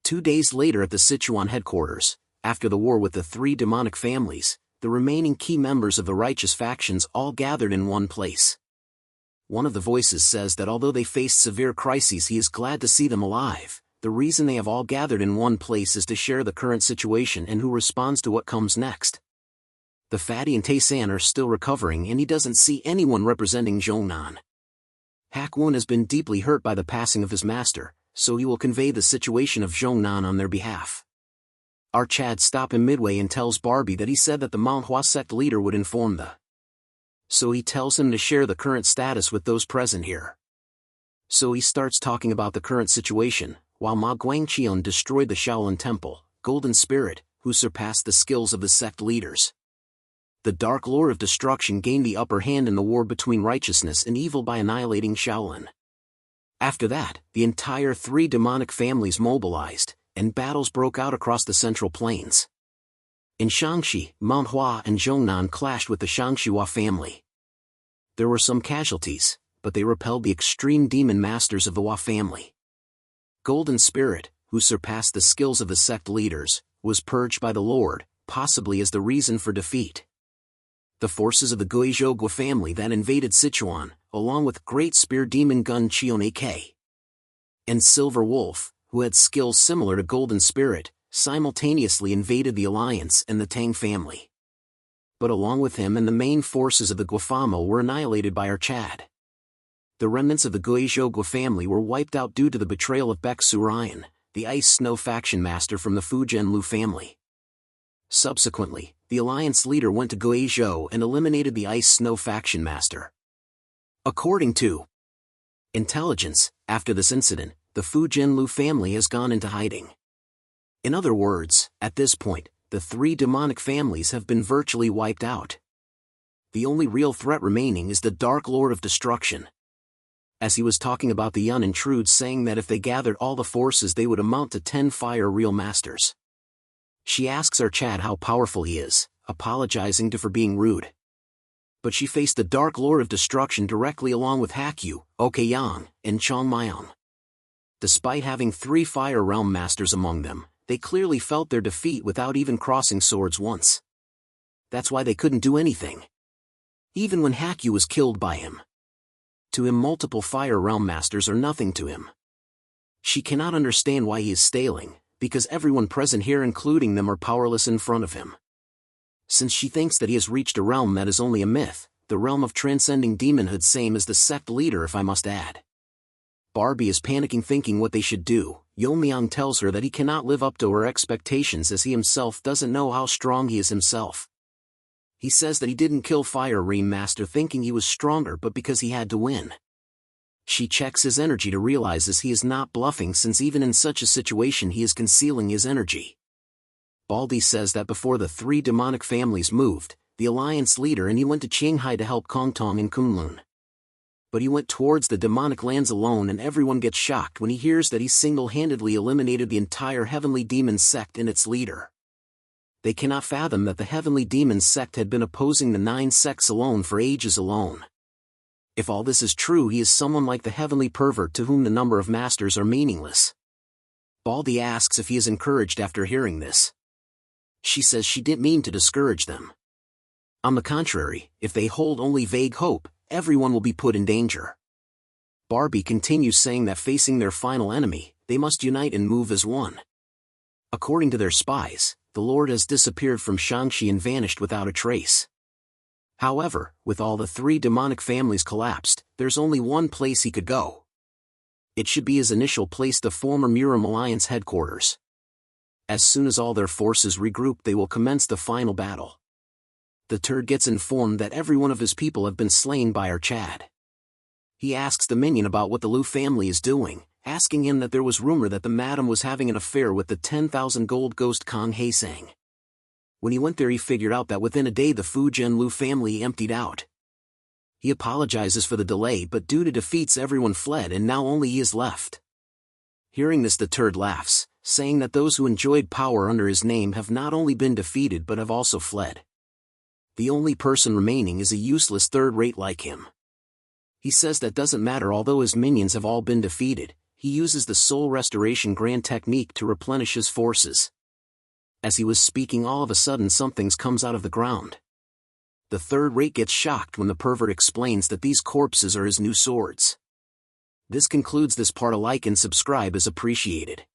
2 days later, at the Sichuan headquarters, after the war with the 3 demonic families, the remaining key members of the righteous factions all gathered in one place. One of the voices says that although they faced severe crises, he is glad to see them alive. The reason they have all gathered in one place is to share the current situation and who responds to what comes next. The Fatty and Tae-san are still recovering, and he doesn't see anyone representing Zhongnan. Hak-won has been deeply hurt by the passing of his master, so he will convey the situation of Zhongnan on their behalf. Our Chad stops him midway and tells Barbie that he said that the Manhwa sect leader would inform the. So he tells him to share the current status with those present here. So he starts talking about the current situation, while Ma Guangqian destroyed the Shaolin Temple, Golden Spirit, who surpassed the skills of the sect leaders. The Dark Lord of Destruction gained the upper hand in the war between righteousness and evil by annihilating Shaolin. After that, the entire three demonic families mobilized, and battles broke out across the Central Plains. In Shaanxi, Manhwa and Zhongnan clashed with the Shangxihua family. There were some casualties, but they repelled the extreme demon masters of the Hua family. Golden Spirit, who surpassed the skills of the sect leaders, was purged by the Lord, possibly as the reason for defeat. The forces of the Guizhou family that invaded Sichuan, along with Great Spear Demon Gun Chion AK. And Silver Wolf, who had skills similar to Golden Spirit, simultaneously invaded the Alliance and the Tang family. But along with him and the main forces of the Guifamo were annihilated by Archad. The remnants of the Guizhou family were wiped out due to the betrayal of Baek Surian, the Ice Snow faction master from the Fujian Lu family. Subsequently, the Alliance leader went to Guizhou and eliminated the Ice Snow faction master. According to intelligence, after this incident, the Fujian Lu family has gone into hiding. In other words, at this point, the three demonic families have been virtually wiped out. The only real threat remaining is the Dark Lord of Destruction. As he was talking about the Yun intrudes, saying that if they gathered all the forces they would amount to 10 fire real masters. She asks Archad how powerful he is, apologizing to for being rude. But she faced the Dark Lord of Destruction directly along with Hakyu, Okeyang, and Chongmyong. Despite having 3 fire realm masters among them, they clearly felt their defeat without even crossing swords once. That's why they couldn't do anything. Even when Hakyu was killed by him. To him, multiple fire realm masters are nothing to him. She cannot understand why he is staling, because everyone present here including them are powerless in front of him. Since she thinks that he has reached a realm that is only a myth, the realm of transcending demonhood, same as the sect leader if I must add. Barbie is panicking thinking what they should do. Yeon-myeong tells her that he cannot live up to her expectations as he himself doesn't know how strong he is himself. He says that he didn't kill Fire Ream Master thinking he was stronger but because he had to win. She checks his energy to realizes he is not bluffing since even in such a situation he is concealing his energy. Baldy says that before the 3 demonic families moved, the Alliance leader and he went to Qinghai to help Kongtong and Kunlun. But he went towards the demonic lands alone and everyone gets shocked when he hears that he single-handedly eliminated the entire Heavenly Demon sect and its leader. They cannot fathom that the Heavenly Demon sect had been opposing the 9 sects alone for ages alone. If all this is true, he is someone like the Heavenly Pervert to whom the number of masters are meaningless. Baldy asks if he is encouraged after hearing this. She says she didn't mean to discourage them. On the contrary, if they hold only vague hope, everyone will be put in danger. Barbie continues saying that facing their final enemy, they must unite and move as one. According to their spies, the Lord has disappeared from Shaanxi and vanished without a trace. However, with all the 3 demonic families collapsed, there's only one place he could go. It should be his initial place, the former Muram Alliance headquarters. As soon as all their forces regroup, they will commence the final battle. The Turd gets informed that every one of his people have been slain by Archad. He asks the minion about what the Lu family is doing, asking him that there was rumor that the madam was having an affair with the 10,000 gold ghost Kong Haesang. When he went there, he figured out that within a day the Fujian Lu family emptied out. He apologizes for the delay, but due to defeats everyone fled and now only he is left. Hearing this, the Turd laughs, saying that those who enjoyed power under his name have not only been defeated but have also fled. The only person remaining is a useless third-rate like him. He says that doesn't matter, although his minions have all been defeated, he uses the Soul Restoration Grand Technique to replenish his forces. As he was speaking, all of a sudden something comes out of the ground. The third-rate gets shocked when the pervert explains that these corpses are his new swords. This concludes this part. A like and subscribe is appreciated.